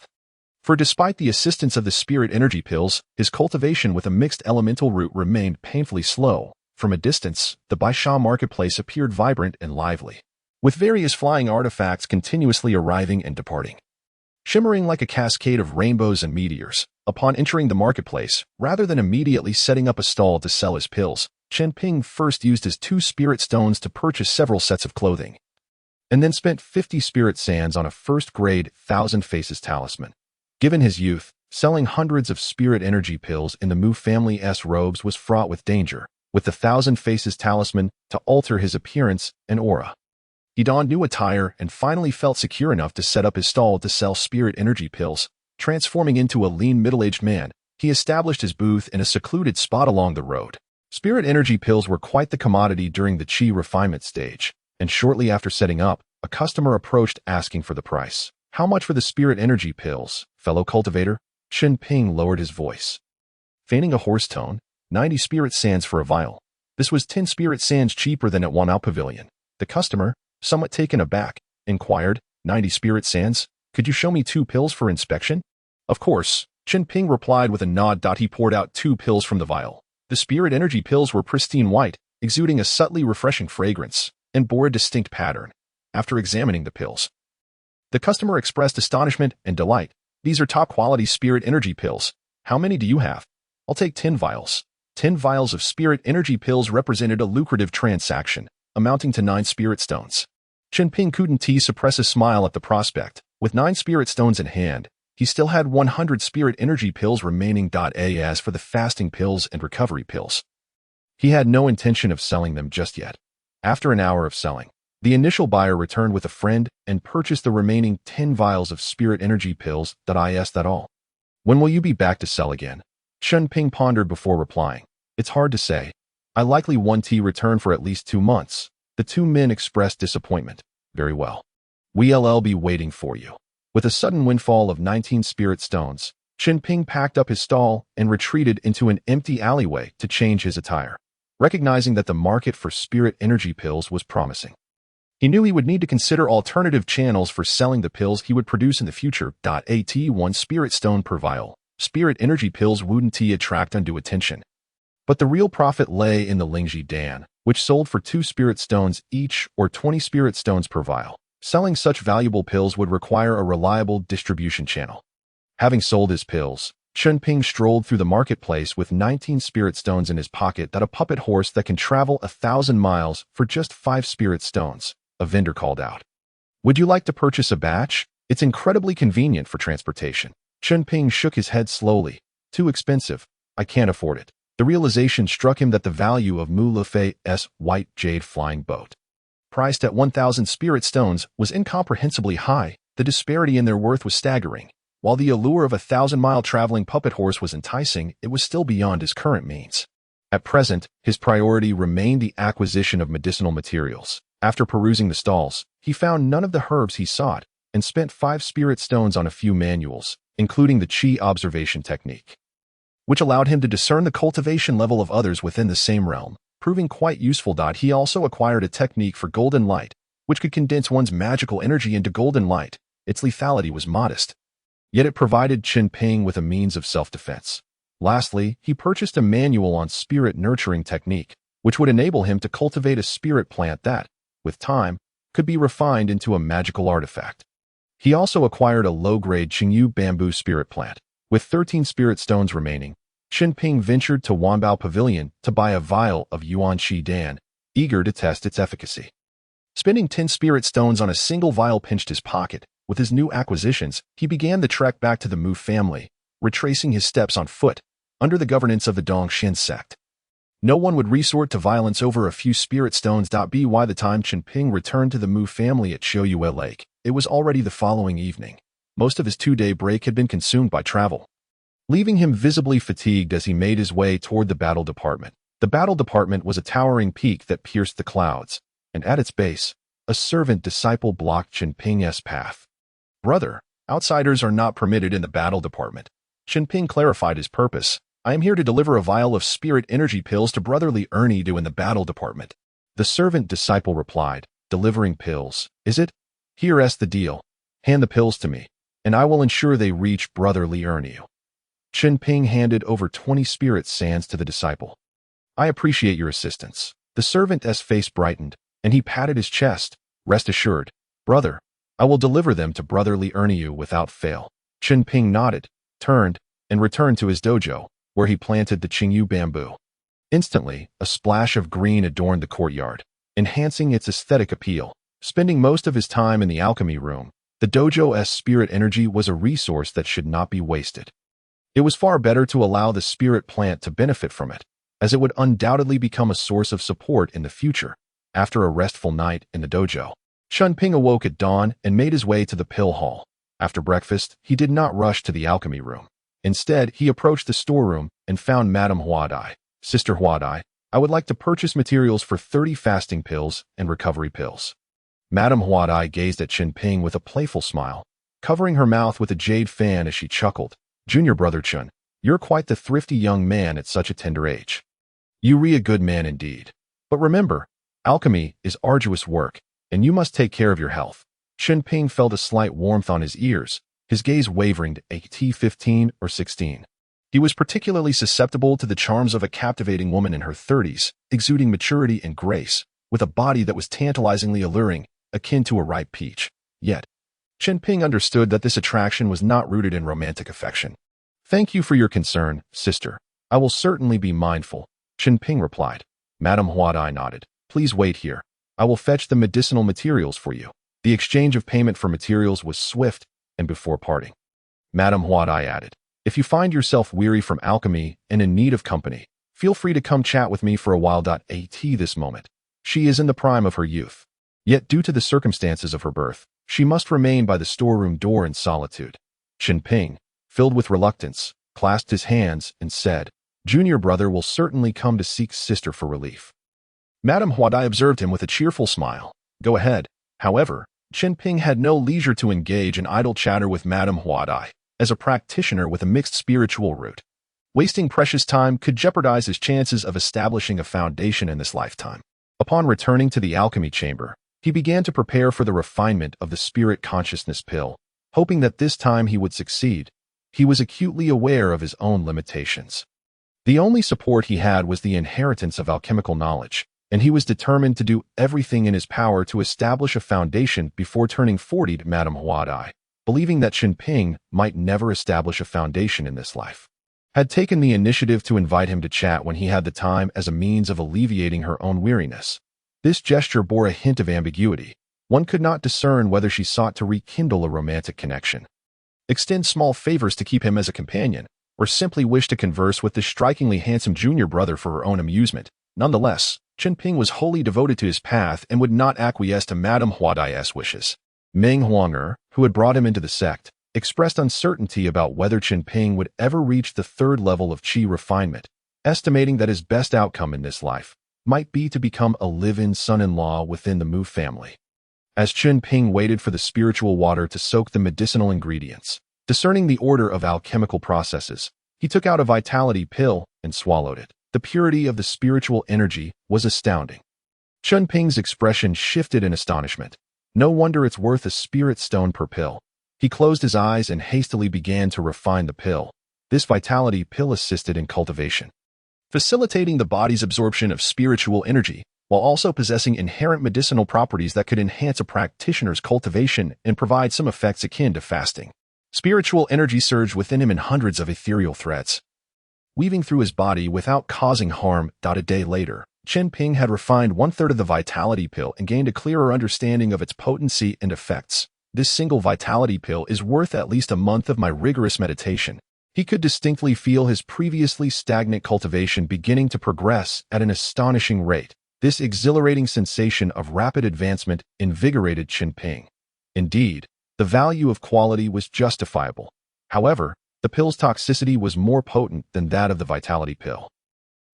For despite the assistance of the spirit energy pills, his cultivation with a mixed elemental root remained painfully slow. From a distance, the Baisha marketplace appeared vibrant and lively, with various flying artifacts continuously arriving and departing, shimmering like a cascade of rainbows and meteors. Upon entering the marketplace, rather than immediately setting up a stall to sell his pills, Chen Ping first used his 2 spirit stones to purchase several sets of clothing, and then spent 50 spirit sands on a first-grade 1,000 Faces talisman. Given his youth, selling hundreds of spirit energy pills in the Mu family's robes was fraught with danger, with the 1,000 Faces talisman to alter his appearance and aura. He donned new attire and finally felt secure enough to set up his stall to sell spirit energy pills. Transforming into a lean middle-aged man, he established his booth in a secluded spot along the road. Spirit energy pills were quite the commodity during the Qi refinement stage, and shortly after setting up, a customer approached asking for the price. "How much for the spirit energy pills, fellow cultivator?" Chen Ping lowered his voice, feigning a hoarse tone. 90 spirit sands for a vial. This was 10 spirit sands cheaper than at Wanao Pavilion. The customer, somewhat taken aback, inquired, 90 spirit sands? Could you show me 2 pills for inspection? Of course, Chen Ping replied with a nod. He poured out 2 pills from the vial. The spirit energy pills were pristine white, exuding a subtly refreshing fragrance, and bore a distinct pattern. After examining the pills, the customer expressed astonishment and delight. "These are top-quality spirit energy pills. How many do you have?" I'll take 10 vials. 10 vials of spirit energy pills represented a lucrative transaction, amounting to 9 spirit stones. Chen Ping couldn't suppress a smile at the prospect. With 9 spirit stones in hand, he still had 100 spirit energy pills remaining. As for the fasting pills and recovery pills, he had no intention of selling them just yet. After an hour of selling, the initial buyer returned with a friend and purchased the remaining 10 vials of spirit energy pills. That all. When will you be back to sell again? Chen Ping pondered before replying. It's hard to say. I likely won't return for at least 2 months. The two men expressed disappointment. Very well. We'll be waiting for you. With a sudden windfall of 19 spirit stones, Chen Ping packed up his stall and retreated into an empty alleyway to change his attire, recognizing that the market for spirit energy pills was promising. He knew he would need to consider alternative channels for selling the pills he would produce in the future. 1 spirit stone per vial. Spirit energy pills wouldn't attract undue attention. But the real profit lay in the lineage Dan, which sold for 2 spirit stones each or 20 spirit stones per vial. Selling such valuable pills would require a reliable distribution channel. Having sold his pills, Chen Ping strolled through the marketplace with 19 spirit stones in his pocket. A puppet horse that can travel 1,000 miles for just 5 spirit stones, a vendor called out. Would you like to purchase a batch? It's incredibly convenient for transportation. Chen Ping shook his head slowly. Too expensive. I can't afford it. The realization struck him that the value of Mu Lefei's white jade flying boat, priced at 1,000 spirit stones, was incomprehensibly high. The disparity in their worth was staggering. While the allure of a 1,000-mile traveling puppet horse was enticing, it was still beyond his current means. At present, his priority remained the acquisition of medicinal materials. After perusing the stalls, he found none of the herbs he sought and spent 5 spirit stones on a few manuals, including the Qi observation technique, which allowed him to discern the cultivation level of others within the same realm, proving quite useful. He also acquired a technique for golden light, which could condense one's magical energy into golden light. Its lethality was modest, yet it provided Chen Ping with a means of self-defense. Lastly, he purchased a manual on spirit nurturing technique, which would enable him to cultivate a spirit plant that, with time, could be refined into a magical artifact. He also acquired a low-grade Qingyu bamboo spirit plant. With 13 spirit stones remaining, Chen Ping ventured to Wanbao Pavilion to buy a vial of Yuan Qi Dan, eager to test its efficacy. Spending 10 spirit stones on a single vial pinched his pocket. With his new acquisitions, he began the trek back to the Mu family, retracing his steps on foot, under the governance of the Dongshin sect. No one would resort to violence over a few spirit stones. By the time Chen Ping returned to the Mu family at Qiuyue Lake, it was already the following evening. Most of his 2-day break had been consumed by travel, leaving him visibly fatigued as he made his way toward the battle department. The battle department was a towering peak that pierced the clouds, and at its base, a servant disciple blocked Chen Ping's path. Brother, outsiders are not permitted in the battle department. Chen Ping clarified his purpose. I am here to deliver a vial of spirit energy pills to brotherly Ernie in the battle department. The servant disciple replied, delivering pills, is it? Here's the deal. Hand the pills to me, and I will ensure they reach brotherly Ernie. Chen Ping handed over 20 spirit sands to the disciple. I appreciate your assistance. The servant's face brightened, and he patted his chest. Rest assured, brother, I will deliver them to brotherly Ernie without fail. Chen Ping nodded, turned, and returned to his dojo, where he planted the Qingyu bamboo. Instantly, a splash of green adorned the courtyard, enhancing its aesthetic appeal. Spending most of his time in the alchemy room, the dojo's spirit energy was a resource that should not be wasted. It was far better to allow the spirit plant to benefit from it, as it would undoubtedly become a source of support in the future. After a restful night in the dojo, Chen Ping awoke at dawn and made his way to the pill hall. After breakfast, he did not rush to the alchemy room. Instead, he approached the storeroom and found Madame Huadai. Sister Huadai, I would like to purchase materials for 30 fasting pills and recovery pills. Madame Huadai gazed at Chen Ping with a playful smile, covering her mouth with a jade fan as she chuckled. Junior brother Chen, you're quite the thrifty young man at such a tender age. You re a good man indeed. But remember, alchemy is arduous work, and you must take care of your health. Chen Ping felt a slight warmth on his ears, his gaze wavering to AT-15 or 16. He was particularly susceptible to the charms of a captivating woman in her 30s, exuding maturity and grace, with a body that was tantalizingly alluring, akin to a ripe peach. Yet, Chen Ping understood that this attraction was not rooted in romantic affection. Thank you for your concern, sister. I will certainly be mindful, Chen Ping replied. Madame Huadai nodded. Please wait here. I will fetch the medicinal materials for you. The exchange of payment for materials was swift, and before parting, Madame Huadai added, if you find yourself weary from alchemy and in need of company, feel free to come chat with me for a while. At this moment, she is in the prime of her youth. Yet due to the circumstances of her birth, she must remain by the storeroom door in solitude. Chen Ping, filled with reluctance, clasped his hands and said, Junior brother will certainly come to seek sister for relief. Madame Huadai observed him with a cheerful smile. Go ahead. However, Chen Ping had no leisure to engage in idle chatter with Madame Huadai, as a practitioner with a mixed spiritual root. Wasting precious time could jeopardize his chances of establishing a foundation in this lifetime. Upon returning to the alchemy chamber, he began to prepare for the refinement of the spirit consciousness pill, hoping that this time he would succeed. He was acutely aware of his own limitations. The only support he had was the inheritance of alchemical knowledge, and he was determined to do everything in his power to establish a foundation before turning 40. Madame Huadai, believing that Chen Ping might never establish a foundation in this life, had taken the initiative to invite him to chat when he had the time as a means of alleviating her own weariness. This gesture bore a hint of ambiguity. One could not discern whether she sought to rekindle a romantic connection, extend small favors to keep him as a companion, or simply wished to converse with this strikingly handsome junior brother for her own amusement. Nonetheless, Chen Ping was wholly devoted to his path and would not acquiesce to Madame Huadai's wishes. Meng Huanger, who had brought him into the sect, expressed uncertainty about whether Chen Ping would ever reach the third level of qi refinement, estimating that his best outcome in this life might be to become a live-in son-in-law within the Mu family. As Chen Ping waited for the spiritual water to soak the medicinal ingredients, discerning the order of alchemical processes, he took out a vitality pill and swallowed it. The purity of the spiritual energy was astounding. Chen Ping's expression shifted in astonishment. No wonder it's worth a spirit stone per pill. He closed his eyes and hastily began to refine the pill. This vitality pill assisted in cultivation, facilitating the body's absorption of spiritual energy, while also possessing inherent medicinal properties that could enhance a practitioner's cultivation and provide some effects akin to fasting. Spiritual energy surged within him in hundreds of ethereal threads, weaving through his body without causing harm. A day later, Chen Ping had refined 1/3 of the vitality pill and gained a clearer understanding of its potency and effects. This single vitality pill is worth at least a month of my rigorous meditation. He could distinctly feel his previously stagnant cultivation beginning to progress at an astonishing rate. This exhilarating sensation of rapid advancement invigorated Chen Ping. Indeed, the value of quality was justifiable. However, the pill's toxicity was more potent than that of the vitality pill.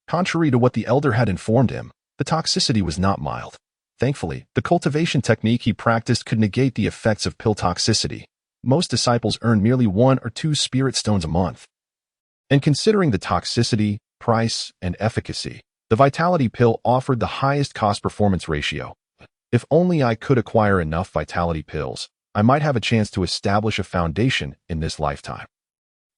Contrary to what the elder had informed him, the toxicity was not mild. Thankfully, the cultivation technique he practiced could negate the effects of pill toxicity. Most disciples earn merely 1 or 2 spirit stones a month. And considering the toxicity, price, and efficacy, the vitality pill offered the highest cost-performance ratio. If only I could acquire enough vitality pills, I might have a chance to establish a foundation in this lifetime.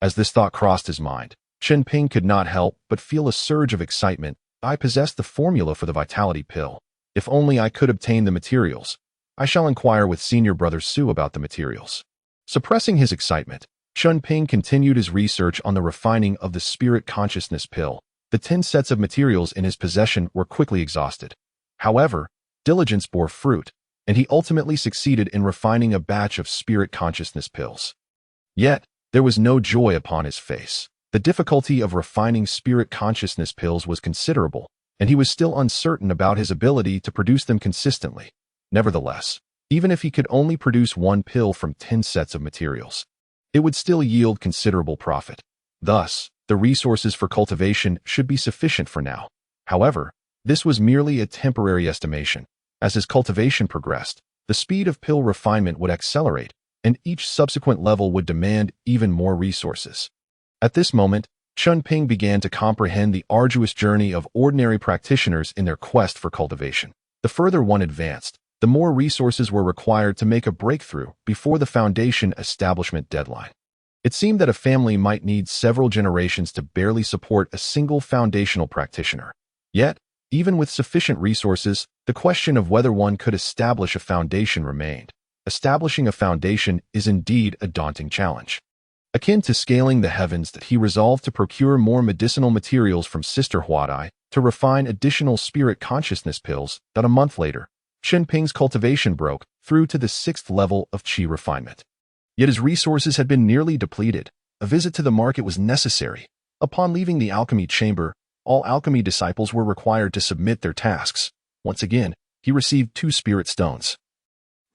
As this thought crossed his mind, Chen Ping could not help but feel a surge of excitement. I possessed the formula for the vitality pill. If only I could obtain the materials. I shall inquire with senior brother Su about the materials. Suppressing his excitement, Chen Ping continued his research on the refining of the spirit consciousness pill. The 10 sets of materials in his possession were quickly exhausted. However, diligence bore fruit, and he ultimately succeeded in refining a batch of spirit consciousness pills. Yet, there was no joy upon his face. The difficulty of refining spirit consciousness pills was considerable, and he was still uncertain about his ability to produce them consistently. Nevertheless, even if he could only produce 1 pill from 10 sets of materials, it would still yield considerable profit. Thus, the resources for cultivation should be sufficient for now. However, this was merely a temporary estimation. As his cultivation progressed, the speed of pill refinement would accelerate, and each subsequent level would demand even more resources. At this moment, Chen Ping began to comprehend the arduous journey of ordinary practitioners in their quest for cultivation. The further one advanced, the more resources were required to make a breakthrough before the foundation establishment deadline. It seemed that a family might need several generations to barely support a single foundational practitioner. Yet, even with sufficient resources, the question of whether one could establish a foundation remained. Establishing a foundation is indeed a daunting challenge. Akin to scaling the heavens, that he resolved to procure more medicinal materials from Sister Huadai to refine additional spirit consciousness pills that a month later, Chen Ping's cultivation broke through to the 6th level of qi refinement. Yet his resources had been nearly depleted. A visit to the market was necessary. Upon leaving the alchemy chamber, all alchemy disciples were required to submit their tasks. Once again, he received 2 spirit stones,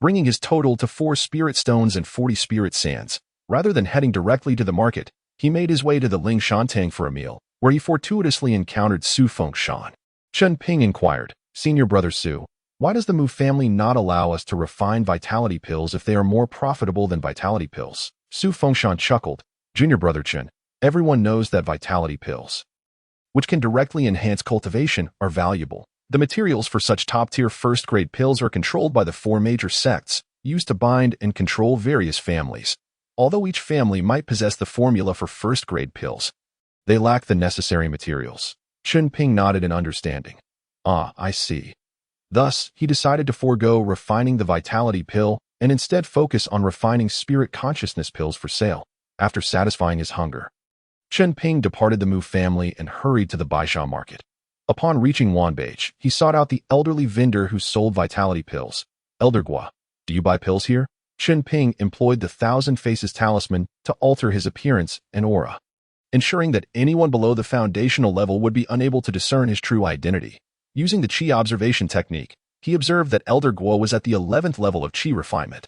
bringing his total to 4 spirit stones and 40 spirit sands. Rather than heading directly to the market, he made his way to the Ling Shantang for a meal, where he fortuitously encountered Su Fengshan. Chen Ping inquired, "Senior brother Su, why does the Mu family not allow us to refine vitality pills if they are more profitable than vitality pills?" Su Fengshan chuckled, "Junior brother Chen, everyone knows that vitality pills, which can directly enhance cultivation, are valuable. The materials for such top-tier first-grade pills are controlled by the 4 major sects, used to bind and control various families. Although each family might possess the formula for first-grade pills, they lack the necessary materials." Chen Ping nodded in understanding. "Ah, I see." Thus, he decided to forego refining the vitality pill and instead focus on refining spirit consciousness pills for sale. After satisfying his hunger, Chen Ping departed the Mu family and hurried to the Baisha market. Upon reaching Wanbage, he sought out the elderly vendor who sold vitality pills. "Elder Gua, do you buy pills here?" Chen Ping employed the Thousand Faces talisman to alter his appearance and aura, ensuring that anyone below the foundational level would be unable to discern his true identity. Using the Qi observation technique, he observed that Elder Guo was at the 11th level of Qi refinement.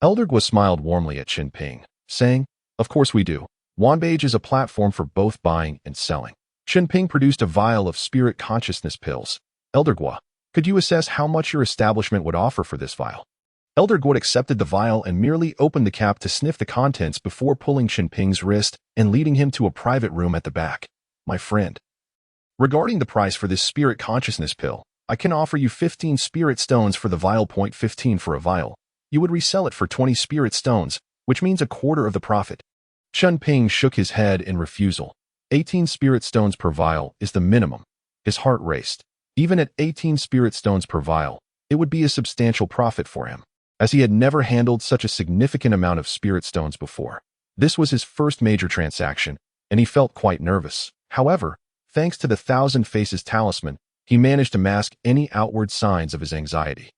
Elder Guo smiled warmly at Chen Ping, saying, "Of course we do. Wanbage is a platform for both buying and selling." Chen Ping produced a vial of spirit consciousness pills. "Elder Guo, could you assess how much your establishment would offer for this vial?" Elder Guo accepted the vial and merely opened the cap to sniff the contents before pulling Chen Ping's wrist and leading him to a private room at the back. "My friend, regarding the price for this spirit consciousness pill, I can offer you 15 spirit stones for the vial. 15 for a vial. You would resell it for 20 spirit stones, which means a quarter of the profit." Chen Ping shook his head in refusal. 18 spirit stones per vial is the minimum. His heart raced. Even at 18 spirit stones per vial, it would be a substantial profit for him, as he had never handled such a significant amount of spirit stones before. This was his first major transaction, and he felt quite nervous. However, thanks to the Thousand Faces talisman, he managed to mask any outward signs of his anxiety.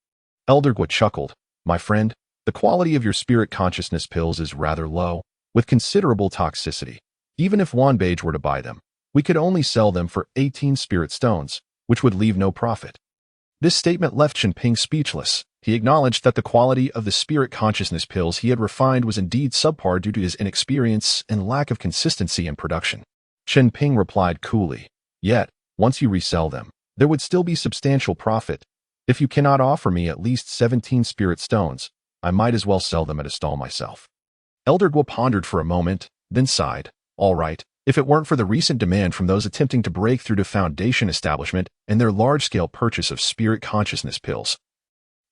Elder Guo chuckled, "My friend, the quality of your spirit consciousness pills is rather low, with considerable toxicity. Even if Wanbage were to buy them, we could only sell them for 18 spirit stones, which would leave no profit." This statement left Chen Ping speechless. He acknowledged that the quality of the spirit consciousness pills he had refined was indeed subpar due to his inexperience and lack of consistency in production. Chen Ping replied coolly, "Yet, once you resell them, there would still be substantial profit. If you cannot offer me at least 17 spirit stones, I might as well sell them at a stall myself." Elder Guo pondered for a moment, then sighed. "All right, if it weren't for the recent demand from those attempting to break through the Foundation establishment and their large-scale purchase of spirit consciousness pills,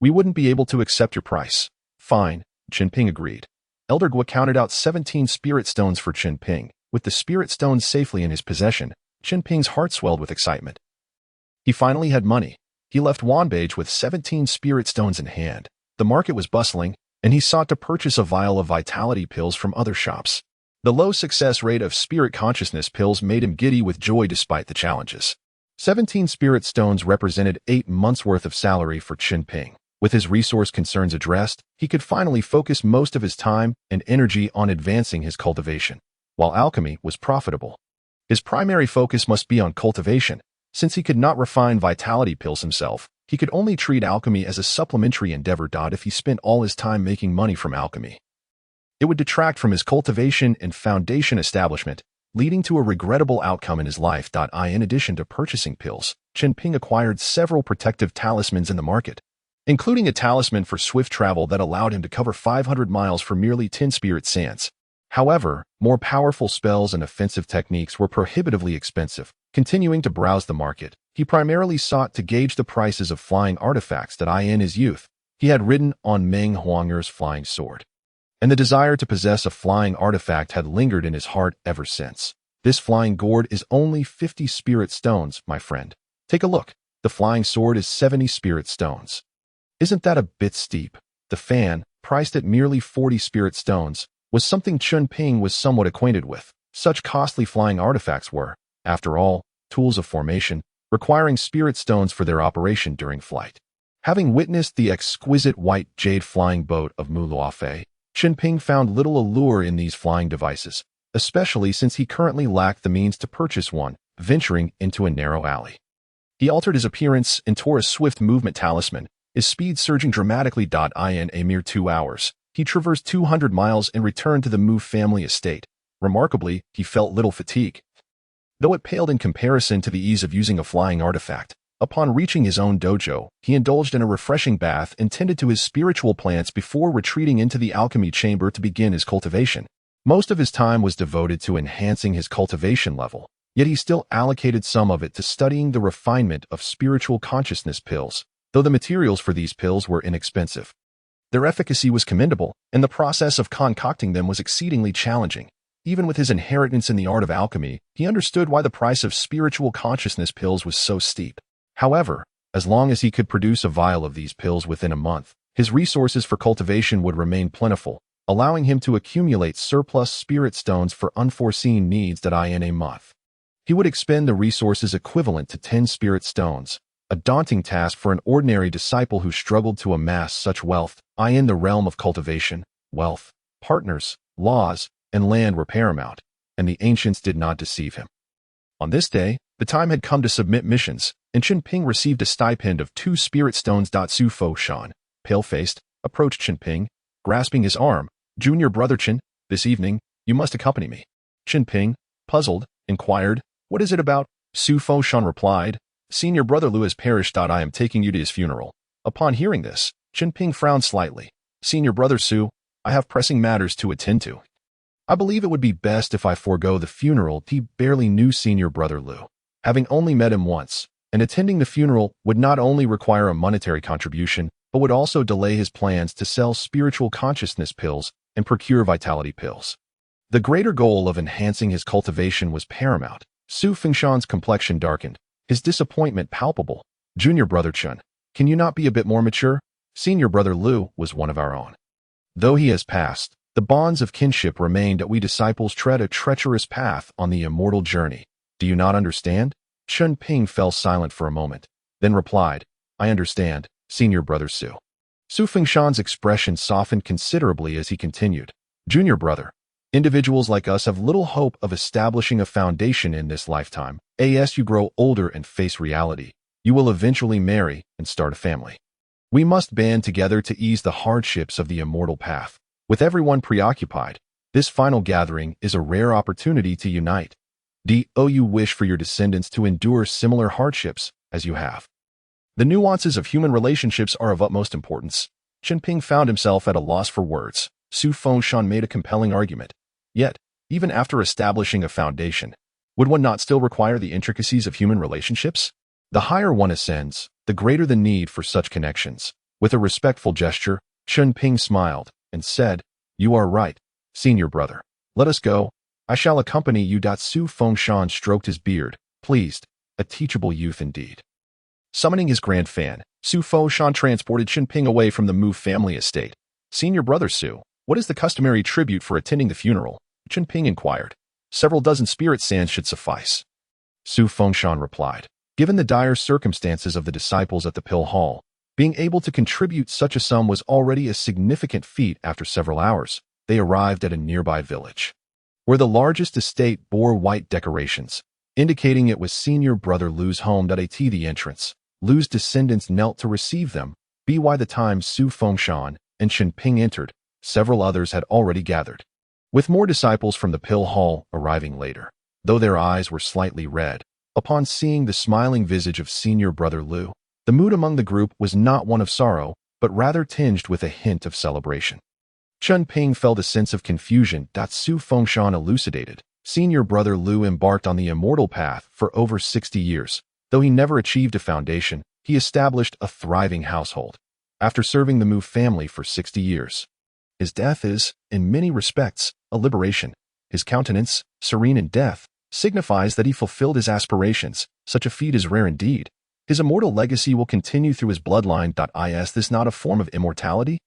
we wouldn't be able to accept your price." "Fine," Chen Ping agreed. Elder Guo counted out 17 spirit stones for Chen Ping. With the spirit stones safely in his possession, Chen Ping's heart swelled with excitement. He finally had money. He left Wanbage with 17 spirit stones in hand. The market was bustling, and he sought to purchase a vial of vitality pills from other shops. The low success rate of spirit consciousness pills made him giddy with joy despite the challenges. 17 spirit stones represented 8 months' worth of salary for Chen Ping. With his resource concerns addressed, he could finally focus most of his time and energy on advancing his cultivation. While alchemy was profitable, his primary focus must be on cultivation. Since he could not refine vitality pills himself, he could only treat alchemy as a supplementary endeavor. If he spent all his time making money from alchemy, it would detract from his cultivation and foundation establishment, leading to a regrettable outcome in his life. In addition to purchasing pills, Chen Ping acquired several protective talismans in the market, including a talisman for swift travel that allowed him to cover 500 miles for merely 10 spirit sands. However, more powerful spells and offensive techniques were prohibitively expensive. Continuing to browse the market, he primarily sought to gauge the prices of flying artifacts. In his youth, he had ridden on Meng Huanger's flying sword, and the desire to possess a flying artifact had lingered in his heart ever since. "This flying gourd is only 50 spirit stones, my friend. Take a look. The flying sword is 70 spirit stones. Isn't that a bit steep?" The fan, priced at merely 40 spirit stones, was something Chen Ping was somewhat acquainted with. Such costly flying artifacts were, after all, tools of formation, requiring spirit stones for their operation during flight. Having witnessed the exquisite white jade flying boat of Mu Luofei, Chen Ping found little allure in these flying devices, especially since he currently lacked the means to purchase one, venturing into a narrow alley. He altered his appearance and tore a swift movement talisman, his speed surging dramatically. In a mere 2 hours, he traversed 200 miles and returned to the Mu family estate. Remarkably, he felt little fatigue, though it paled in comparison to the ease of using a flying artifact. Upon reaching his own dojo, he indulged in a refreshing bath and tended to his spiritual plants before retreating into the alchemy chamber to begin his cultivation. Most of his time was devoted to enhancing his cultivation level, yet he still allocated some of it to studying the refinement of spiritual consciousness pills, though the materials for these pills were inexpensive. Their efficacy was commendable, and the process of concocting them was exceedingly challenging. Even with his inheritance in the art of alchemy, he understood why the price of spiritual consciousness pills was so steep. However, as long as he could produce a vial of these pills within a month, his resources for cultivation would remain plentiful, allowing him to accumulate surplus spirit stones for unforeseen needs. In a month, he would expend the resources equivalent to 10 spirit stones, a daunting task for an ordinary disciple who struggled to amass such wealth. In the realm of cultivation, wealth, partners, laws, and land were paramount, and the ancients did not deceive him. On this day, the time had come to submit missions, and Chen Ping received a stipend of 2 spirit stones. Su Fo Shan, pale-faced, approached Chen Ping, grasping his arm. Junior brother Chen, this evening, you must accompany me. Chen Ping, puzzled, inquired, what is it about? Su Fo Shan replied, Senior brother Lu has perished. I am taking you to his funeral. Upon hearing this, Chen Ping frowned slightly. Senior brother Su, I have pressing matters to attend to. I believe it would be best if I forego the funeral. He barely knew senior brother Lu, having only met him once, and attending the funeral would not only require a monetary contribution, but would also delay his plans to sell spiritual consciousness pills and procure vitality pills. The greater goal of enhancing his cultivation was paramount. Su Fengshan's complexion darkened, his disappointment palpable. Junior brother Chen, can you not be a bit more mature? Senior brother Lu was one of our own. Though he has passed, the bonds of kinship remain. We disciples tread a treacherous path on the immortal journey. Do you not understand? Chen Ping fell silent for a moment, then replied, I understand, senior brother Su. Su Fengshan's expression softened considerably as he continued. Junior brother, individuals like us have little hope of establishing a foundation in this lifetime. As you grow older and face reality, you will eventually marry and start a family. We must band together to ease the hardships of the immortal path. With everyone preoccupied, this final gathering is a rare opportunity to unite. Do you wish for your descendants to endure similar hardships as you have? The nuances of human relationships are of utmost importance. Chen Ping found himself at a loss for words. Su Fengshan made a compelling argument. Yet, even after establishing a foundation, would one not still require the intricacies of human relationships? The higher one ascends, the greater the need for such connections. With a respectful gesture, Chen Ping smiled and said, You are right, senior brother. Let us go. I shall accompany you. Su Fengshan stroked his beard, pleased, a teachable youth indeed. Summoning his grand fan, Su Fengshan transported Chen Ping away from the Mu family estate. Senior brother Su, what is the customary tribute for attending the funeral? Chen Ping inquired. Several dozen spirit sands should suffice. Su Fengshan replied. Given the dire circumstances of the disciples at the Pill Hall, being able to contribute such a sum was already a significant feat. After several hours, they arrived at a nearby village, where the largest estate bore white decorations, indicating it was senior brother Lu's home. At the entrance, Lu's descendants knelt to receive them. By the time Su Fengshan and Chen Ping entered, several others had already gathered, with more disciples from the Pill Hall arriving later. Though their eyes were slightly red, upon seeing the smiling visage of senior brother Lu, the mood among the group was not one of sorrow, but rather tinged with a hint of celebration. Chen Ping felt a sense of confusion. Su Fengshan elucidated. Senior brother Lu embarked on the immortal path for over 60 years. Though he never achieved a foundation, he established a thriving household. After serving the Mu family for 60 years, his death is, in many respects, a liberation. His countenance, serene in death, signifies that he fulfilled his aspirations. Such a feat is rare indeed. His immortal legacy will continue through his bloodline. Is this not a form of immortality?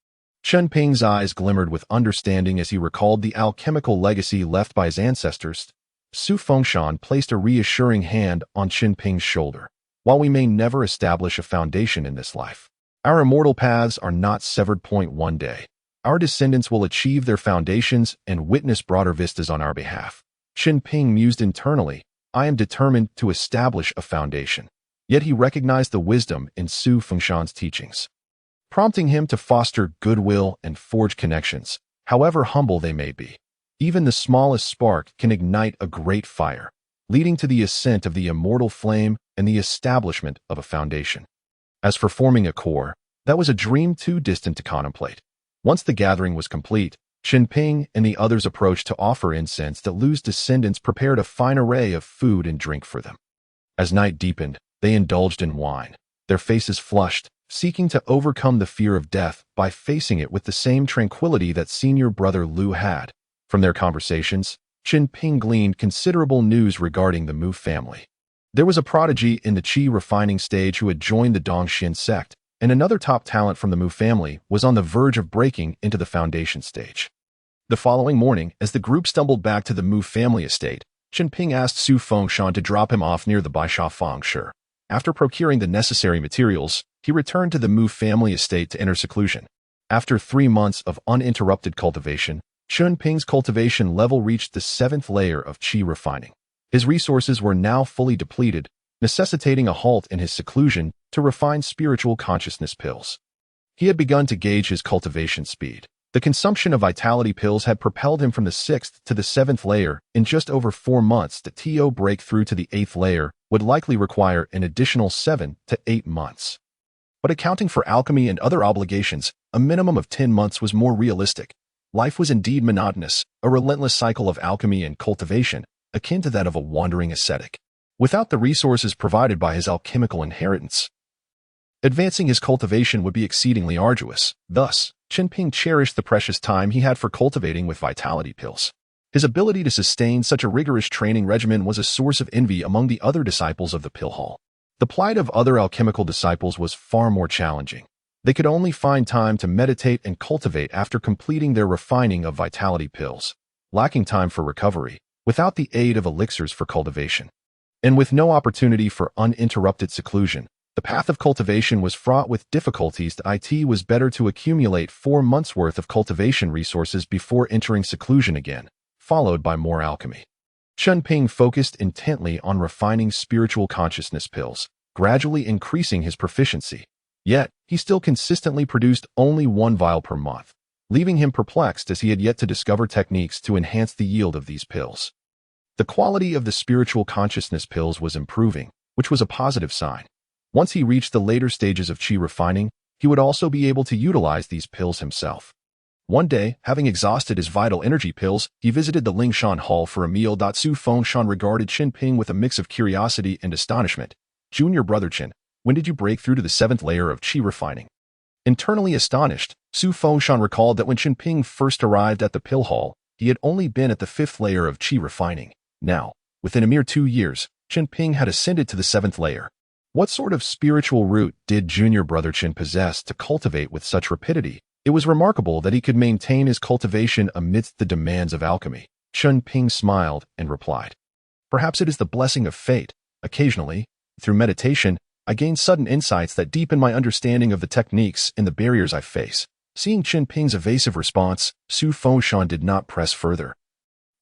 Chen Ping's eyes glimmered with understanding as he recalled the alchemical legacy left by his ancestors. Su Fengshan placed a reassuring hand on Chen Ping's shoulder. While we may never establish a foundation in this life, our immortal paths are not severed. One day, our descendants will achieve their foundations and witness broader vistas on our behalf. Chen Ping mused internally, I am determined to establish a foundation. Yet he recognized the wisdom in Su Fengshan's teachings, prompting him to foster goodwill and forge connections, however humble they may be. Even the smallest spark can ignite a great fire, leading to the ascent of the immortal flame and the establishment of a foundation. As for forming a core, that was a dream too distant to contemplate. Once the gathering was complete, Chen Ping and the others approached to offer incense that Lu's descendants prepared a fine array of food and drink for them. As night deepened, they indulged in wine, their faces flushed, seeking to overcome the fear of death by facing it with the same tranquility that senior brother Lu had. From their conversations, Chen Ping gleaned considerable news regarding the Mu family. There was a prodigy in the Qi refining stage who had joined the Dongxin sect, and another top talent from the Mu family was on the verge of breaking into the foundation stage. The following morning, as the group stumbled back to the Mu family estate, Chen Ping asked Su Fengshan to drop him off near the Baisha Fangshi. After procuring the necessary materials, he returned to the Mu family estate to enter seclusion. After 3 months of uninterrupted cultivation, Chen Ping's cultivation level reached the 7th layer of Qi refining. His resources were now fully depleted, necessitating a halt in his seclusion to refine spiritual consciousness pills. He had begun to gauge his cultivation speed. The consumption of vitality pills had propelled him from the 6th to the 7th layer in just over 4 months. The TO breakthrough to the 8th layer would likely require an additional 7 to 8 months. But accounting for alchemy and other obligations, a minimum of 10 months was more realistic. Life was indeed monotonous, a relentless cycle of alchemy and cultivation, akin to that of a wandering ascetic. Without the resources provided by his alchemical inheritance, advancing his cultivation would be exceedingly arduous. Thus, Chen Ping cherished the precious time he had for cultivating with vitality pills. His ability to sustain such a rigorous training regimen was a source of envy among the other disciples of the pill hall. The plight of other alchemical disciples was far more challenging. They could only find time to meditate and cultivate after completing their refining of vitality pills, lacking time for recovery, without the aid of elixirs for cultivation. And with no opportunity for uninterrupted seclusion, the path of cultivation was fraught with difficulties. It was better to accumulate 4 months' worth of cultivation resources before entering seclusion again, followed by more alchemy. Chen Ping focused intently on refining spiritual consciousness pills, gradually increasing his proficiency. Yet, he still consistently produced only 1 vial per month, leaving him perplexed as he had yet to discover techniques to enhance the yield of these pills. The quality of the spiritual consciousness pills was improving, which was a positive sign. Once he reached the later stages of Qi refining, he would also be able to utilize these pills himself. One day, having exhausted his vital energy pills, he visited the Lingshan Hall for a meal. Su Fengshan regarded Chen Ping with a mix of curiosity and astonishment. Junior brother Chen, when did you break through to the 7th layer of Qi refining? Internally astonished, Su Fengshan recalled that when Chen Ping first arrived at the pill hall, he had only been at the 5th layer of Qi refining. Now, within a mere 2 years, Chen Ping had ascended to the 7th layer. What sort of spiritual root did junior brother Chen possess to cultivate with such rapidity? It was remarkable that he could maintain his cultivation amidst the demands of alchemy. Chen Ping smiled and replied, perhaps it is the blessing of fate. Occasionally, through meditation, I gain sudden insights that deepen my understanding of the techniques and the barriers I face. Seeing Chen Ping's evasive response, Su Fengshan did not press further.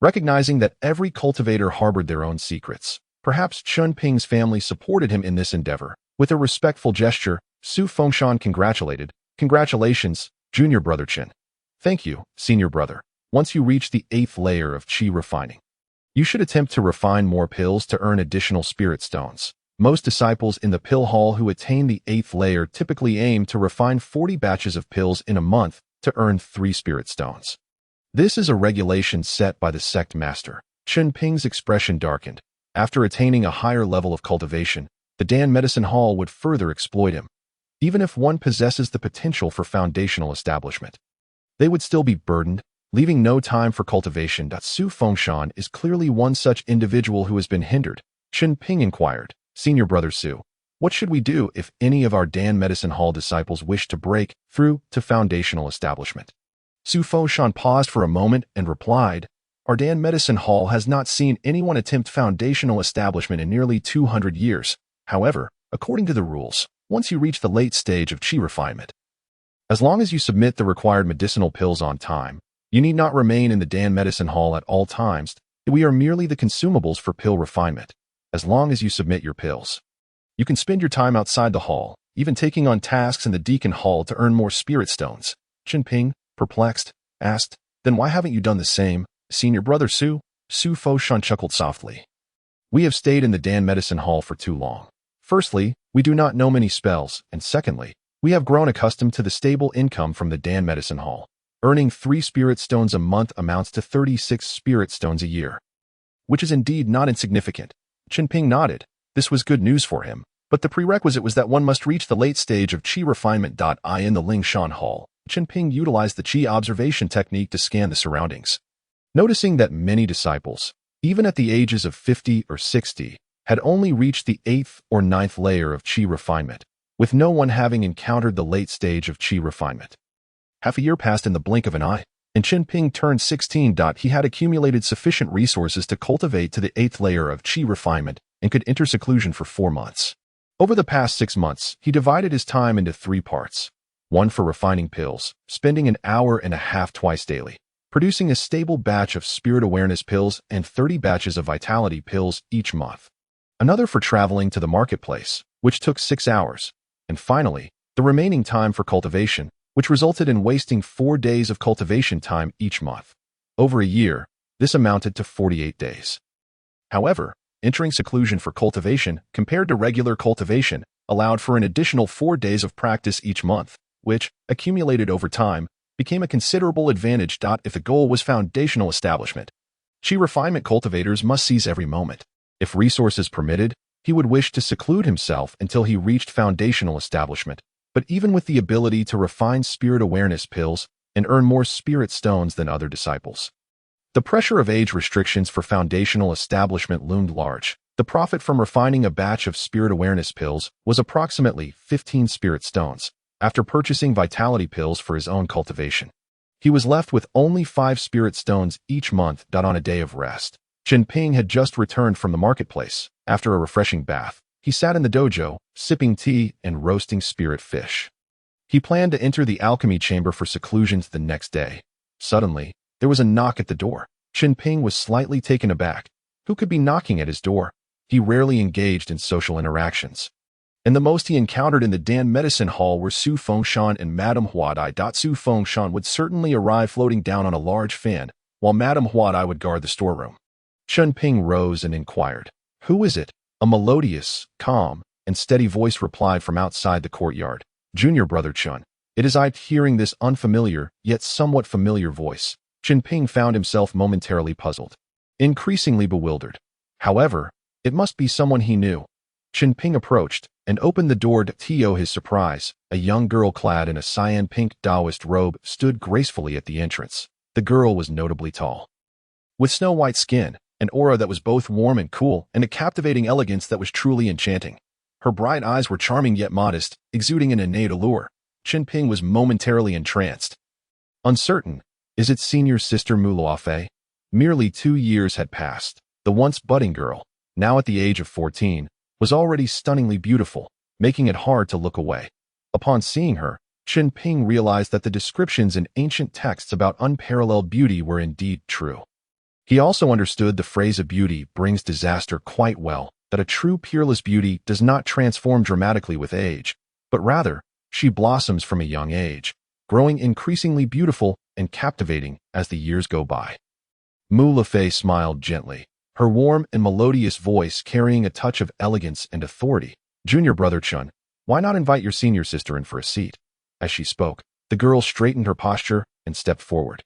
Recognizing that every cultivator harbored their own secrets, perhaps Chen Ping's family supported him in this endeavor. With a respectful gesture, Su Fengshan congratulated, congratulations, junior brother Chen. Thank you, senior brother. Once you reach the 8th layer of Qi refining, you should attempt to refine more pills to earn additional spirit stones. Most disciples in the pill hall who attain the 8th layer typically aim to refine 40 batches of pills in a month to earn 3 spirit stones. This is a regulation set by the sect master. Chen Ping's expression darkened. After attaining a higher level of cultivation, the Dan Medicine Hall would further exploit him. Even if one possesses the potential for foundational establishment, they would still be burdened, leaving no time for cultivation. Su Fengshan is clearly one such individual who has been hindered. Chen Ping inquired, Senior brother Su, What should we do if any of our Dan Medicine Hall disciples wish to break through to foundational establishment? Su Foshan paused for a moment and replied, Our Dan Medicine Hall has not seen anyone attempt foundational establishment in nearly 200 years. However, according to the rules, once you reach the late stage of qi refinement, as long as you submit the required medicinal pills on time, you need not remain in the Dan Medicine Hall at all times. We are merely the consumables for pill refinement. As long as you submit your pills, you can spend your time outside the hall, even taking on tasks in the Deacon Hall to earn more spirit stones. Chen Ping, perplexed, asked, Then why haven't you done the same, senior brother Su? Su Foshan chuckled softly. We have stayed in the Dan Medicine Hall for too long. Firstly, we do not know many spells, and secondly, we have grown accustomed to the stable income from the Dan Medicine Hall. Earning 3 spirit stones a month amounts to 36 spirit stones a year, which is indeed not insignificant. Chen Ping nodded. This was good news for him, but the prerequisite was that one must reach the late stage of qi refinement. In the Lingshan Hall, Chen Ping utilized the qi observation technique to scan the surroundings. Noticing that many disciples, even at the ages of 50 or 60, had only reached the 8th or 9th layer of qi refinement, with no one having encountered the late stage of qi refinement. Half a year passed in the blink of an eye, and Chen Ping turned 16. He had accumulated sufficient resources to cultivate to the 8th layer of qi refinement and could enter seclusion for 4 months. Over the past 6 months, he divided his time into 3 parts. 1 for refining pills, spending an hour and a half twice daily, producing a stable batch of spirit awareness pills and 30 batches of vitality pills each month. Another for traveling to the marketplace, which took 6 hours. And finally, the remaining time for cultivation, which resulted in wasting 4 days of cultivation time each month. Over a year, this amounted to 48 days. However, entering seclusion for cultivation, compared to regular cultivation, allowed for an additional 4 days of practice each month, which, accumulated over time, became a considerable advantage. If the goal was foundational establishment, qi refinement cultivators must seize every moment. If resources permitted, he would wish to seclude himself until he reached foundational establishment. But even with the ability to refine spirit awareness pills and earn more spirit stones than other disciples, the pressure of age restrictions for foundational establishment loomed large. The profit from refining a batch of spirit awareness pills was approximately 15 spirit stones. After purchasing vitality pills for his own cultivation, he was left with only 5 spirit stones each month. On a day of rest, Chen Ping had just returned from the marketplace. After a refreshing bath, he sat in the dojo, sipping tea and roasting spirit fish. He planned to enter the alchemy chamber for seclusion the next day. Suddenly, there was a knock at the door. Chen Ping was slightly taken aback. Who could be knocking at his door? He rarely engaged in social interactions, and the most he encountered in the Dan Medicine Hall were Su Fengshan and Madame Huadai. Su Fengshan would certainly arrive floating down on a large fan, while Madame Huadai would guard the storeroom. Chen Ping rose and inquired, Who is it? A melodious, calm, and steady voice replied from outside the courtyard. Junior brother Chen. It is I. Hearing this unfamiliar, yet somewhat familiar voice, Chen Ping found himself momentarily puzzled, increasingly bewildered. However, it must be someone he knew. Chen Ping approached and opened the door. To his surprise, a young girl clad in a cyan-pink Taoist robe stood gracefully at the entrance. The girl was notably tall, with snow-white skin, an aura that was both warm and cool, and a captivating elegance that was truly enchanting. Her bright eyes were charming yet modest, exuding an innate allure. Chen Ping was momentarily entranced. Uncertain, is it senior sister Mu Luofei? Merely 2 years had passed. The once budding girl, now at the age of 14, was already stunningly beautiful, making it hard to look away. Upon seeing her, Chen Ping realized that the descriptions in ancient texts about unparalleled beauty were indeed true. He also understood the phrase "a beauty brings disaster" quite well, that a true peerless beauty does not transform dramatically with age, but rather, she blossoms from a young age, growing increasingly beautiful and captivating as the years go by. Mu Lefei smiled gently, her warm and melodious voice carrying a touch of elegance and authority. Junior brother Chen, why not invite your senior sister in for a seat? As she spoke, the girl straightened her posture and stepped forward,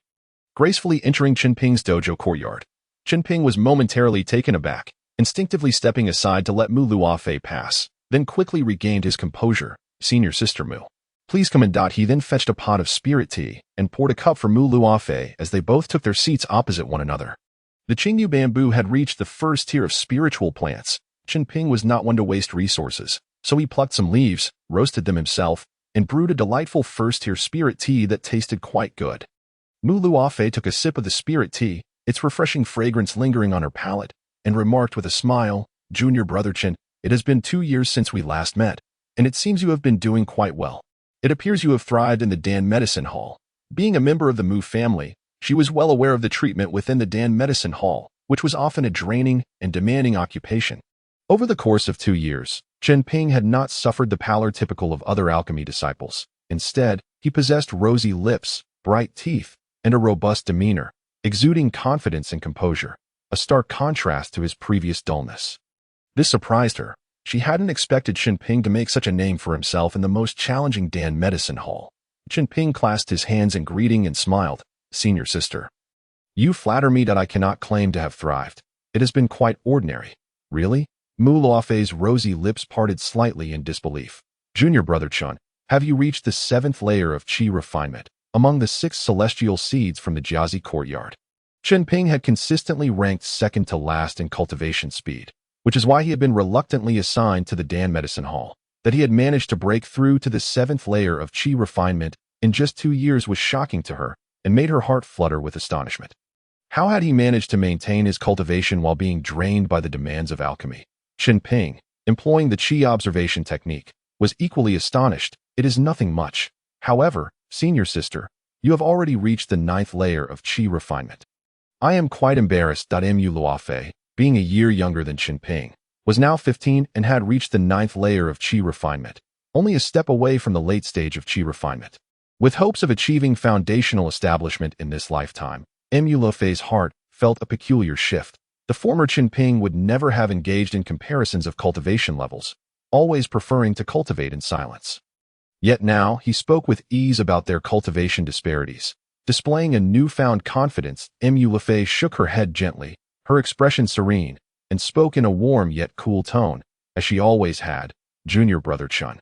gracefully entering Chen Ping's dojo courtyard. Chen Ping was momentarily taken aback, instinctively stepping aside to let Mu Luofei pass, then quickly regained his composure. Senior sister Mu, please come in. He then fetched a pot of spirit tea and poured a cup for Mu Luofei as they both took their seats opposite one another. The Qingyu bamboo had reached the first tier of spiritual plants. Chen Ping was not one to waste resources, So he plucked some leaves, roasted them himself, and brewed a delightful first-tier spirit tea that tasted quite good. Mu Luofei took a sip of the spirit tea, its refreshing fragrance lingering on her palate, and remarked with a smile, "Junior brother Chen, it has been 2 years since we last met, and it seems you have been doing quite well. It appears you have thrived in the Dan Medicine Hall." Being a member of the Mu family, she was well aware of the treatment within the Dan Medicine Hall, which was often a draining and demanding occupation. Over the course of 2 years, Chen Ping had not suffered the pallor typical of other alchemy disciples. Instead, he possessed rosy lips, bright teeth, and a robust demeanor, exuding confidence and composure, a stark contrast to his previous dullness. This surprised her. She hadn't expected Chen Ping to make such a name for himself in the most challenging Dan Medicine Hall. Chen Ping clasped his hands in greeting and smiled, "Senior sister. You flatter me that I cannot claim to have thrived. It has been quite ordinary." "Really?" Mu Luofei's rosy lips parted slightly in disbelief. "Junior brother Chen, have you reached the 7th layer of qi refinement, among the 6 celestial seeds from the Jiazi courtyard?" Chen Ping had consistently ranked second to last in cultivation speed, which is why he had been reluctantly assigned to the Dan Medicine Hall. That he had managed to break through to the 7th layer of qi refinement in just 2 years was shocking to her and made her heart flutter with astonishment. How had he managed to maintain his cultivation while being drained by the demands of alchemy? Chen Ping, employing the qi observation technique, was equally astonished. "It is nothing much. However, senior sister, you have already reached the 9th layer of qi refinement." "I am quite embarrassed." Mu Luofei, being a year younger than Chen Ping, was now 15 and had reached the 9th layer of qi refinement, only a step away from the late stage of qi refinement. With hopes of achieving foundational establishment in this lifetime, Mu Luofei's heart felt a peculiar shift. The former Chen Ping would never have engaged in comparisons of cultivation levels, always preferring to cultivate in silence. Yet now he spoke with ease about their cultivation disparities. Displaying a newfound confidence, Mu Luofei shook her head gently, her expression serene, and spoke in a warm yet cool tone, as she always had. "Junior brother Chen,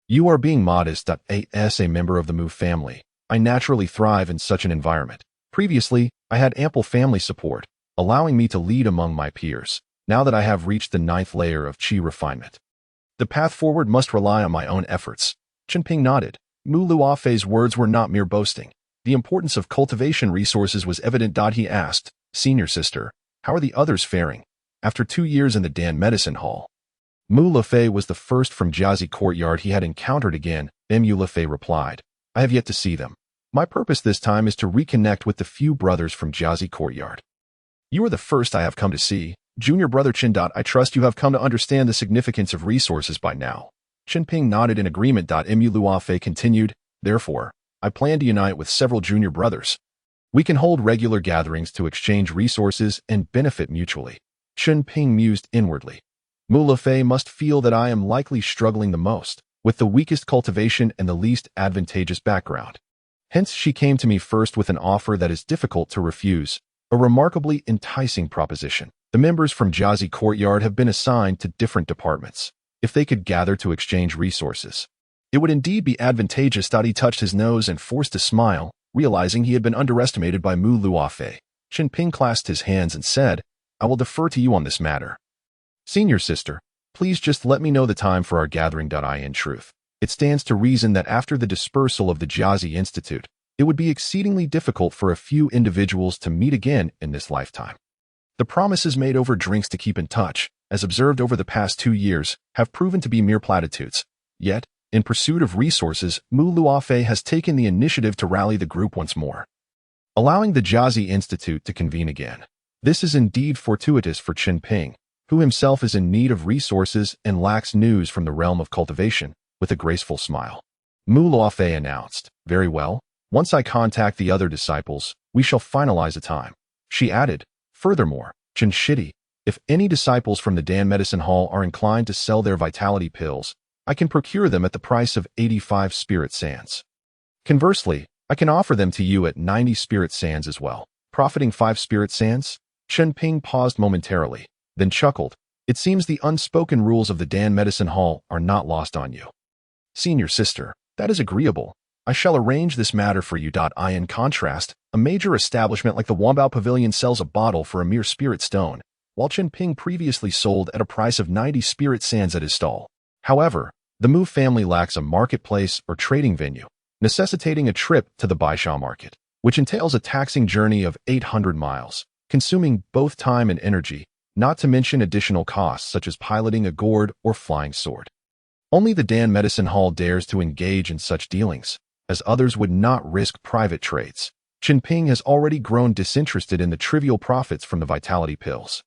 you are being modest. As a member of the Mu family, I naturally thrive in such an environment. Previously, I had ample family support, allowing me to lead among my peers. Now that I have reached the 9th layer of qi refinement, the path forward must rely on my own efforts." Chen Ping nodded. Mu Luofei's words were not mere boasting. The importance of cultivation resources was evident. He asked, "Senior sister, how are the others faring?" After 2 years in the Dan Medicine Hall, Mu Luofei was the first from Jiazi courtyard he had encountered again. Mu Luofei replied, "I have yet to see them. My purpose this time is to reconnect with the few brothers from Jiazi courtyard." "You are the first I have come to see. Junior brother Chen. I trust you have come to understand the significance of resources by now." Chen Ping nodded in agreement. Mu Luofei continued, "Therefore, I plan to unite with several junior brothers. We can hold regular gatherings to exchange resources and benefit mutually." Chen Ping mused inwardly. Mu Luofei must feel that I am likely struggling the most, with the weakest cultivation and the least advantageous background. Hence she came to me first with an offer that is difficult to refuse, a remarkably enticing proposition. The members from Jiazi courtyard have been assigned to different departments. If they could gather to exchange resources, it would indeed be advantageous. He touched his nose and forced a smile, realizing he had been underestimated by Mu Luofei. Chen Ping clasped his hands and said, "I will defer to you on this matter. Senior sister, please just let me know the time for our gathering. In truth, it stands to reason that after the dispersal of the Jiazi Institute, it would be exceedingly difficult for a few individuals to meet again in this lifetime. The promises made over drinks to keep in touch, as observed over the past 2 years, have proven to be mere platitudes. Yet, in pursuit of resources, Mu Luofei has taken the initiative to rally the group once more, allowing the Jiazi Institute to convene again. This is indeed fortuitous for Chen Ping, who himself is in need of resources and lacks news from the realm of cultivation." With a graceful smile, Mu Luofei announced, "Very well. Once I contact the other disciples, we shall finalize a time." She added, "Furthermore, Chen Shidi, if any disciples from the Dan Medicine Hall are inclined to sell their vitality pills, I can procure them at the price of 85 spirit sands. Conversely, I can offer them to you at 90 spirit sands as well, profiting 5 spirit sands." Chen Ping paused momentarily, then chuckled. "It seems the unspoken rules of the Dan Medicine Hall are not lost on you. Senior sister, that is agreeable. I shall arrange this matter for you. In contrast, a major establishment like the Wambao Pavilion sells a bottle for a mere spirit stone, while Chen Ping previously sold at a price of 90 spirit sands at his stall. However, the Mu family lacks a marketplace or trading venue, necessitating a trip to the Baisha market, which entails a taxing journey of 800 miles, consuming both time and energy, not to mention additional costs such as piloting a gourd or flying sword. Only the Dan Medicine Hall dares to engage in such dealings, as others would not risk private trades. Chen Ping has already grown disinterested in the trivial profits from the vitality pills,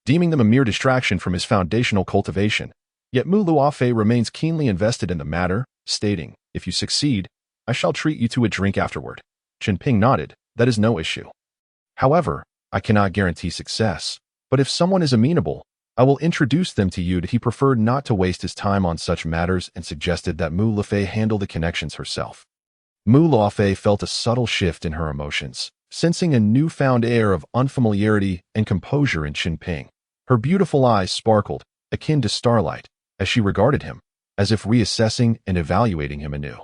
deeming them a mere distraction from his foundational cultivation. Yet Mu Luofei remains keenly invested in the matter, stating, "If you succeed, I shall treat you to a drink afterward." Chen Ping nodded, "That is no issue. However, I cannot guarantee success, but if someone is amenable, I will introduce them to you." He preferred not to waste his time on such matters and suggested that Mu Luofei handle the connections herself. Mu Luofei felt a subtle shift in her emotions, sensing a newfound air of unfamiliarity and composure in Chen Ping. Her beautiful eyes sparkled, akin to starlight, as she regarded him, as if reassessing and evaluating him anew.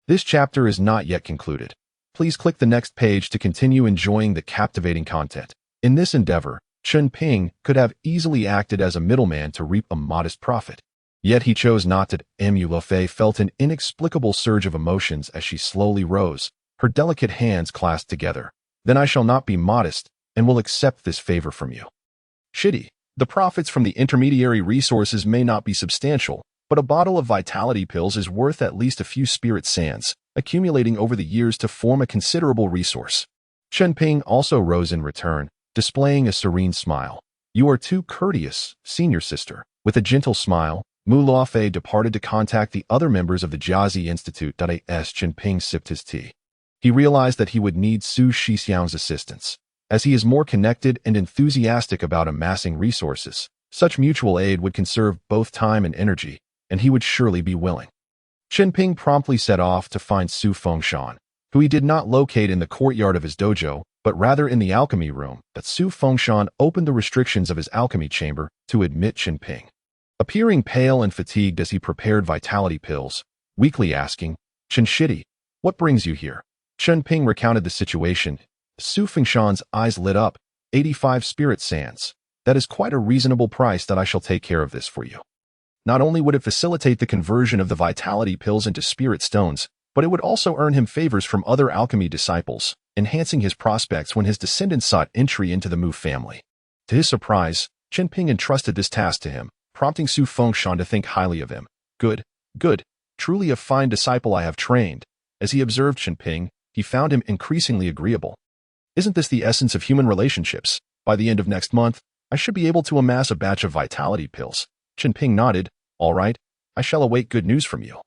This chapter is not yet concluded. Please click the next page to continue enjoying the captivating content. In this endeavor, Chen Ping could have easily acted as a middleman to reap a modest profit. Yet he chose not to. Mu Luofei felt an inexplicable surge of emotions as she slowly rose, her delicate hands clasped together. "Then I shall not be modest, and will accept this favor from you." Shitty. The profits from the intermediary resources may not be substantial, but a bottle of vitality pills is worth at least a few spirit sands, accumulating over the years to form a considerable resource. Chen Ping also rose in return, displaying a serene smile. "You are too courteous, senior sister." With a gentle smile, Mu Luofei departed to contact the other members of the Jiazi Institute. As Chen Ping sipped his tea, he realized that he would need Su Shixiang's assistance. As he is more connected and enthusiastic about amassing resources, such mutual aid would conserve both time and energy, and he would surely be willing. Chen Ping promptly set off to find Su Fengshan, who he did not locate in the courtyard of his dojo, but rather in the alchemy room. That Su Fengshan opened the restrictions of his alchemy chamber to admit Chen Ping. Appearing pale and fatigued as he prepared vitality pills, weakly asking, "Chen Shitty, what brings you here?" Chen Ping recounted the situation. Su Fengshan's eyes lit up. 85 spirit sands. That is quite a reasonable price. That I shall take care of this for you. Not only would it facilitate the conversion of the vitality pills into spirit stones, but it would also earn him favors from other alchemy disciples, enhancing his prospects when his descendants sought entry into the Mu family. To his surprise, Chen Ping entrusted this task to him, prompting Su Fengshan to think highly of him. Good, good, truly a fine disciple I have trained." As he observed Chen Ping, he found him increasingly agreeable. "Isn't this the essence of human relationships? By the end of next month, I should be able to amass a batch of vitality pills." Chen Ping nodded. "All right, I shall await good news from you."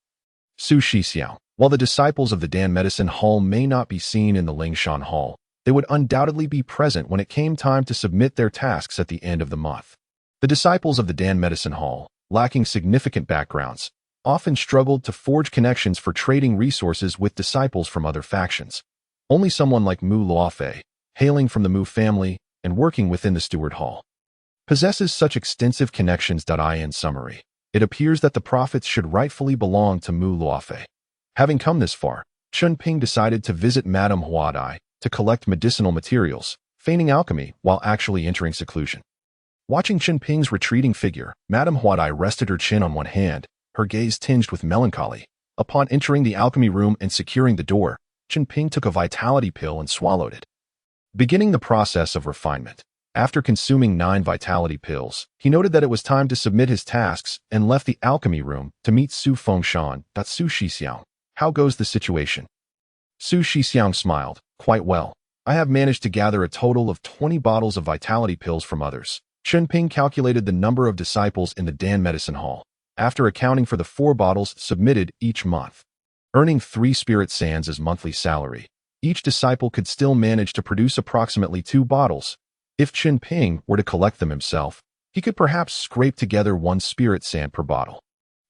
Su Shixiao. While the disciples of the Dan Medicine Hall may not be seen in the Lingshan Hall, they would undoubtedly be present when it came time to submit their tasks at the end of the month. The disciples of the Dan Medicine Hall, lacking significant backgrounds, often struggled to forge connections for trading resources with disciples from other factions. Only someone like Mu Luofei, hailing from the Mu family and working within the Steward Hall, possesses such extensive connections. In summary, it appears that the profits should rightfully belong to Mu Luofei. Having come this far, Chen Ping decided to visit Madame Huadai to collect medicinal materials, feigning alchemy while actually entering seclusion. Watching Chen Ping's retreating figure, Madame Huadai rested her chin on one hand, her gaze tinged with melancholy. Upon entering the alchemy room and securing the door, Chen Ping took a vitality pill and swallowed it, beginning the process of refinement. After consuming 9 vitality pills, he noted that it was time to submit his tasks and left the alchemy room to meet Su Fengshan. Su Shixiang, how goes the situation? Su Shixiang smiled. "Quite well. I have managed to gather a total of 20 bottles of vitality pills from others." Chen Ping calculated the number of disciples in the Dan Medicine Hall, after accounting for the 4 bottles submitted each month. Earning 3 spirit sands as monthly salary, each disciple could still manage to produce approximately 2 bottles. If Chen Ping were to collect them himself, he could perhaps scrape together 1 spirit sand per bottle,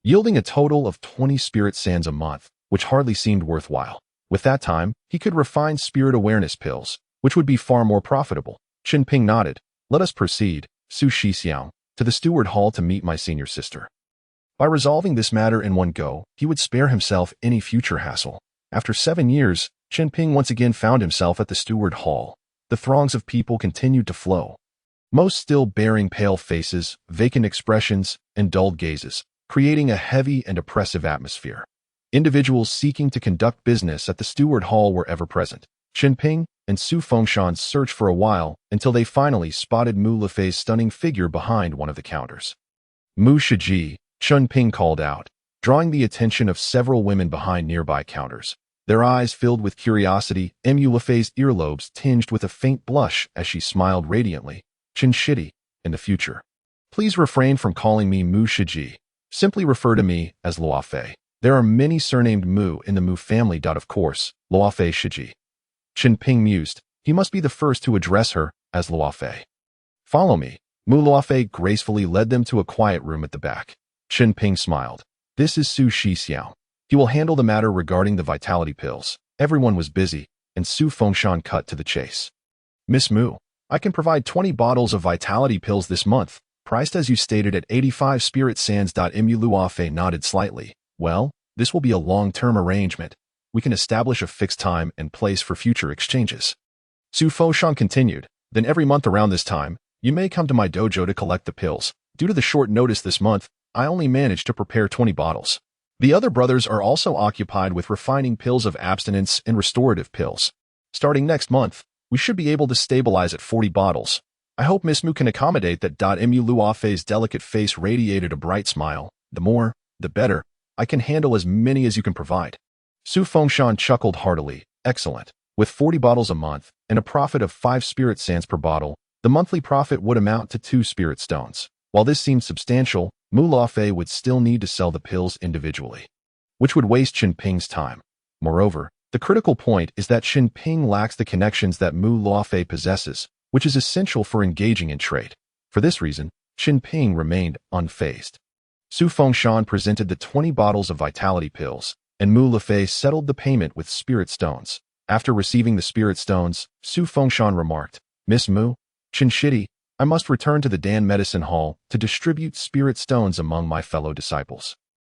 yielding a total of 20 spirit sands a month, which hardly seemed worthwhile. With that time, he could refine spirit awareness pills, which would be far more profitable. Chen Ping nodded. "Let us proceed, Su Shixiang, to the Steward Hall to meet my senior sister." By resolving this matter in one go, he would spare himself any future hassle. After 7 years, Chen Ping once again found himself at the Steward Hall. The throngs of people continued to flow, most still bearing pale faces, vacant expressions, and dulled gazes. creating a heavy and oppressive atmosphere. Individuals seeking to conduct business at the steward hall were ever present. Chen Ping and Su Fengshan searched for a while until they finally spotted Mu Lefei's stunning figure behind one of the counters. Mu Shiji, Chen Ping called out, drawing the attention of several women behind nearby counters. Their eyes filled with curiosity, Mu Lefei's earlobes tinged with a faint blush as she smiled radiantly. Chen Shidi, in the future, please refrain from calling me Mu Shiji. Simply refer to me as Luofei. There are many surnamed Mu in the Mu family. Of course, Luofei Shiji. Chen Ping mused. He must be the first to address her as Luofei. Follow me. Mu Luofei gracefully led them to a quiet room at the back. Chen Ping smiled. This is Su Shixiao. He will handle the matter regarding the vitality pills. Everyone was busy, and Su Fengshan cut to the chase. Miss Mu, I can provide 20 bottles of vitality pills this month, priced as you stated at 85 spirit sands. Mu Luofei nodded slightly. Well, this will be a long-term arrangement. We can establish a fixed time and place for future exchanges. Su Fengshan continued. Then every month around this time, you may come to my dojo to collect the pills. Due to the short notice this month, I only managed to prepare 20 bottles. The other brothers are also occupied with refining pills of abstinence and restorative pills. Starting next month, we should be able to stabilize at 40 bottles. I hope Miss Mu can accommodate that. Mu Luofei's delicate face radiated a bright smile. The more, the better. I can handle as many as you can provide. Su Fengshan chuckled heartily. Excellent. With 40 bottles a month and a profit of 5 spirit sands per bottle, the monthly profit would amount to 2 spirit stones. While this seemed substantial, Mu Luofei would still need to sell the pills individually, which would waste Chen Ping's time. Moreover, the critical point is that Chen Ping lacks the connections that Mu Luofei possesses, which is essential for engaging in trade. For this reason, Chen Ping remained unfazed. Su Fengshan presented the 20 bottles of vitality pills, and Mu Luofei settled the payment with spirit stones. After receiving the spirit stones, Su Fengshan remarked, Miss Mu, Chen Shidi, I must return to the Dan Medicine Hall to distribute spirit stones among my fellow disciples.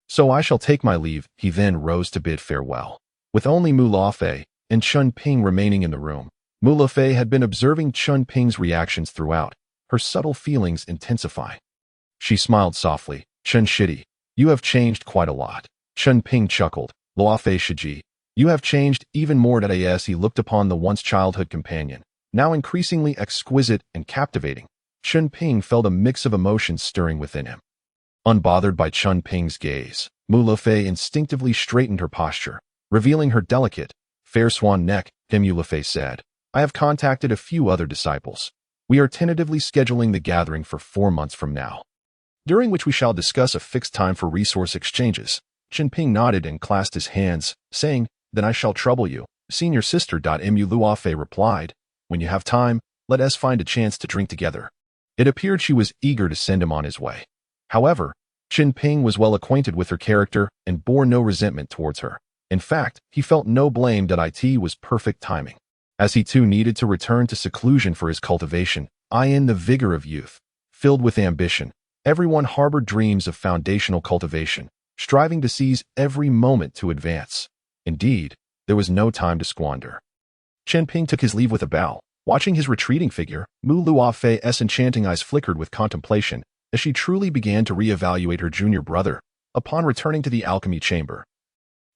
So I shall take my leave. He then rose to bid farewell. With only Mu Luofei and Chen Ping remaining in the room, Mu Luofei had been observing Chen Ping's reactions throughout, her subtle feelings intensifying. She smiled softly. Chen Shidi, you have changed quite a lot. Chen Ping chuckled. Luofei Shiji, you have changed even more. As he looked upon the once childhood companion, now increasingly exquisite and captivating, Chen Ping felt a mix of emotions stirring within him. Unbothered by Chen Ping's gaze, Mu Luofei instinctively straightened her posture, revealing her delicate, fair swan neck. Mu Luofei said, I have contacted a few other disciples. We are tentatively scheduling the gathering for 4 months from now, during which we shall discuss a fixed time for resource exchanges. Chen Ping nodded and clasped his hands, saying, Then I shall trouble you, senior sister. Mu Luofei replied, When you have time, let us find a chance to drink together. It appeared she was eager to send him on his way. However, Chen Ping was well acquainted with her character and bore no resentment towards her. In fact, he felt no blame. It was perfect timing, as he too needed to return to seclusion for his cultivation. In the vigor of youth, filled with ambition, everyone harbored dreams of foundational cultivation, striving to seize every moment to advance. Indeed, there was no time to squander. Chen Ping took his leave with a bow. Watching his retreating figure, Mu Luofei's enchanting eyes flickered with contemplation as she truly began to reevaluate her junior brother. Upon returning to the alchemy chamber,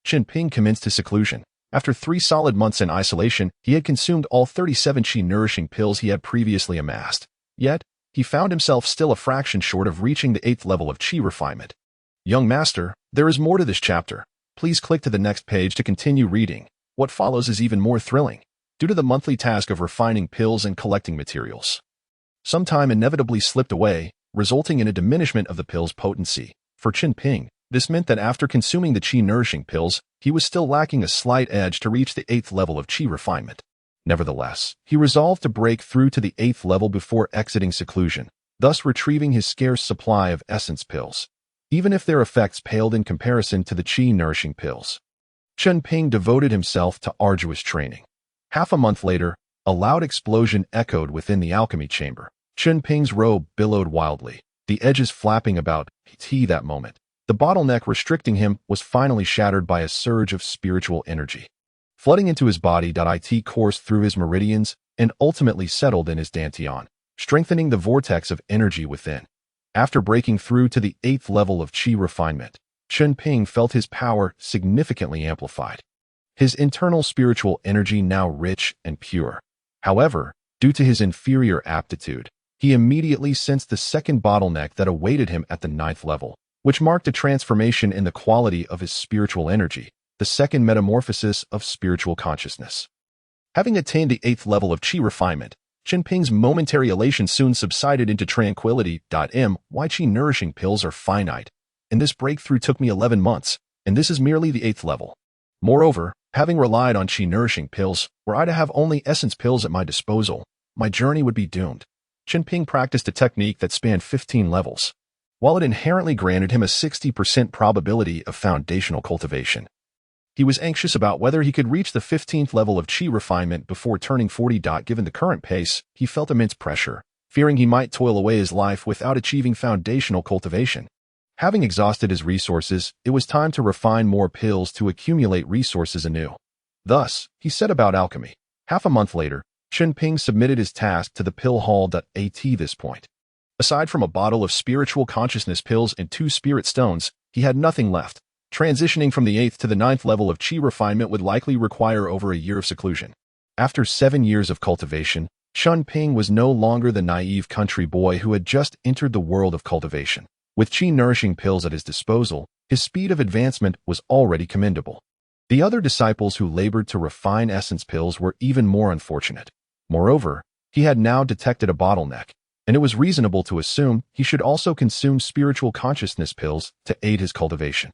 Chen Ping commenced his seclusion. After 3 solid months in isolation, he had consumed all 37 qi-nourishing pills he had previously amassed. Yet, he found himself still a fraction short of reaching the 8th level of qi refinement. Young master, there is more to this chapter. Please click to the next page to continue reading. What follows is even more thrilling. Due to the monthly task of refining pills and collecting materials, some time inevitably slipped away, resulting in a diminishment of the pill's potency. For Chen Ping, this meant that after consuming the qi-nourishing pills, he was still lacking a slight edge to reach the 8th level of qi refinement. Nevertheless, he resolved to break through to the 8th level before exiting seclusion, thus retrieving his scarce supply of essence pills, even if their effects paled in comparison to the qi-nourishing pills. Chen Ping devoted himself to arduous training. Half a month later, a loud explosion echoed within the alchemy chamber. Chen Ping's robe billowed wildly, the edges flapping about. That moment, the bottleneck restricting him was finally shattered by a surge of spiritual energy. Flooding into his body, it coursed through his meridians and ultimately settled in his dantian, strengthening the vortex of energy within. After breaking through to the 8th level of Qi refinement, Chen Ping felt his power significantly amplified. His internal spiritual energy now rich and pure. However, due to his inferior aptitude, he immediately sensed the second bottleneck that awaited him at the 9th level, which marked a transformation in the quality of his spiritual energy, the second metamorphosis of spiritual consciousness. Having attained the 8th level of Qi refinement, Chen Ping's momentary elation soon subsided into tranquility. My Qi nourishing pills are finite, and this breakthrough took me 11 months, and this is merely the 8th level. Moreover, having relied on Qi nourishing pills, were I to have only essence pills at my disposal, my journey would be doomed. Chen Ping practiced a technique that spanned 15 levels. While it inherently granted him a 60% probability of foundational cultivation, he was anxious about whether he could reach the 15th level of Qi refinement before turning 40. Given the current pace, he felt immense pressure, fearing he might toil away his life without achieving foundational cultivation. Having exhausted his resources, it was time to refine more pills to accumulate resources anew. Thus, he set about alchemy. Half a month later, Chen Ping submitted his task to the pill hall. At this point, aside from a bottle of spiritual consciousness pills and 2 spirit stones, he had nothing left. Transitioning from the 8th to the 9th level of Qi refinement would likely require over a year of seclusion. After 7 years of cultivation, Chen Ping was no longer the naive country boy who had just entered the world of cultivation. With Qi nourishing pills at his disposal, his speed of advancement was already commendable. The other disciples who labored to refine essence pills were even more unfortunate. Moreover, he had now detected a bottleneck, and it was reasonable to assume he should also consume spiritual consciousness pills to aid his cultivation.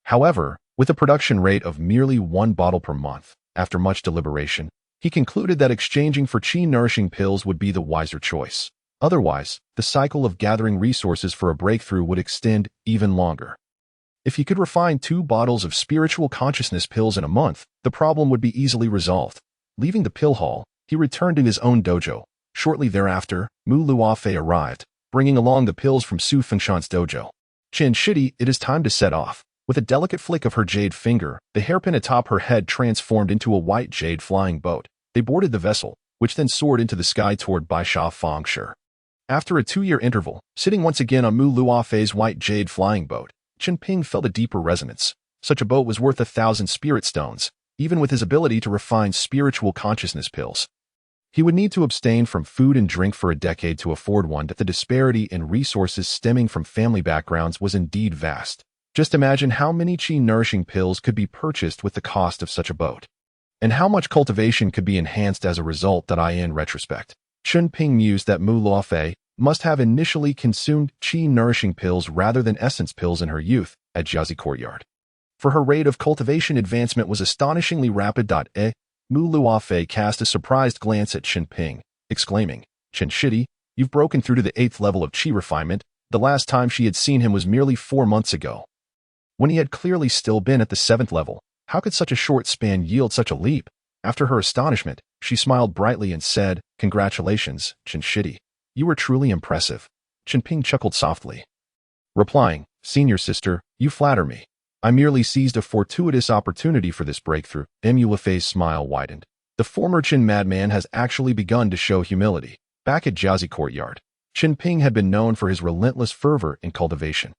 However, with a production rate of merely 1 bottle per month, after much deliberation, he concluded that exchanging for Qi nourishing pills would be the wiser choice. Otherwise, the cycle of gathering resources for a breakthrough would extend even longer. If he could refine 2 bottles of spiritual consciousness pills in a month, the problem would be easily resolved. Leaving the pill hall, he returned to his own dojo. Shortly thereafter, Mu Luofei arrived, bringing along the pills from Su Fengshan's dojo. Qin Shidi, it is time to set off. With a delicate flick of her jade finger, the hairpin atop her head transformed into a white jade flying boat. They boarded the vessel, which then soared into the sky toward Baisha Fangshi. After a 2-year interval, sitting once again on Mu Luofei's white jade flying boat, Chen Ping felt a deeper resonance. Such a boat was worth 1,000 spirit stones, even with his ability to refine spiritual consciousness pills. He would need to abstain from food and drink for a decade to afford one. That the disparity in resources stemming from family backgrounds was indeed vast. Just imagine how many Qi nourishing pills could be purchased with the cost of such a boat, and how much cultivation could be enhanced as a result. In retrospect, Chen Ping mused that Mu Luofei must have initially consumed Qi nourishing pills rather than essence pills in her youth at Jiazi Courtyard. For her rate of cultivation advancement was astonishingly rapid. Mu Luofei cast a surprised glance at Chen Ping, exclaiming, "Chen Shidi, you've broken through to the 8th level of Qi refinement." The last time she had seen him was merely 4 months ago, when he had clearly still been at the 7th level. How could such a short span yield such a leap? After her astonishment, she smiled brightly and said, "Congratulations, Chen Shidi. You were truly impressive." Chen Ping chuckled softly, replying, "Senior sister, you flatter me. I merely seized a fortuitous opportunity for this breakthrough." Mu Luofei's smile widened. The former Chen madman has actually begun to show humility. Back at Jiazi Courtyard, Chen Ping had been known for his relentless fervor in cultivation,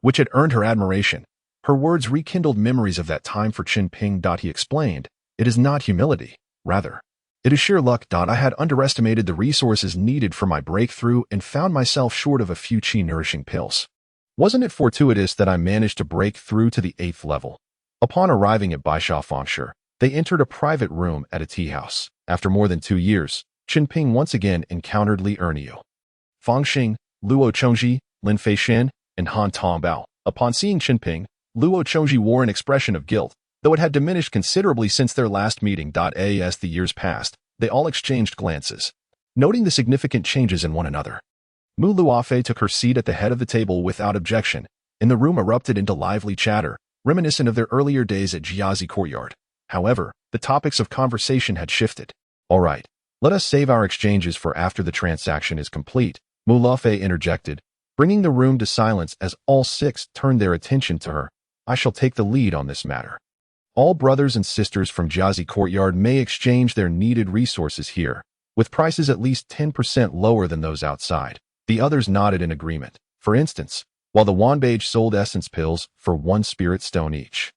which had earned her admiration. Her words rekindled memories of that time for Chen Ping. He explained, "It is not humility. Rather, it is sheer luck. I had underestimated the resources needed for my breakthrough and found myself short of a few Qi nourishing pills. Wasn't it fortuitous that I managed to break through to the 8th level?" Upon arriving at Baisha Fangshi, they entered a private room at a tea house. After more than 2 years, Chen Ping once again encountered Li Erniu, Fangxing, Luo Chongji, Lin Feishan, and Han Tongbao. Upon seeing Chen Ping, Luo Chongji wore an expression of guilt, though it had diminished considerably since their last meeting. As the years passed, they all exchanged glances, noting the significant changes in one another. Mu Luofei took her seat at the head of the table without objection, and the room erupted into lively chatter, reminiscent of their earlier days at Jiazi Courtyard. However, the topics of conversation had shifted. "All right, let us save our exchanges for after the transaction is complete," Mu Luofei interjected, bringing the room to silence as all 6 turned their attention to her. "I shall take the lead on this matter. All brothers and sisters from Jiazi Courtyard may exchange their needed resources here, with prices at least 10% lower than those outside." The others nodded in agreement. For instance, while the Wanbage sold essence pills for 1 spirit stone each,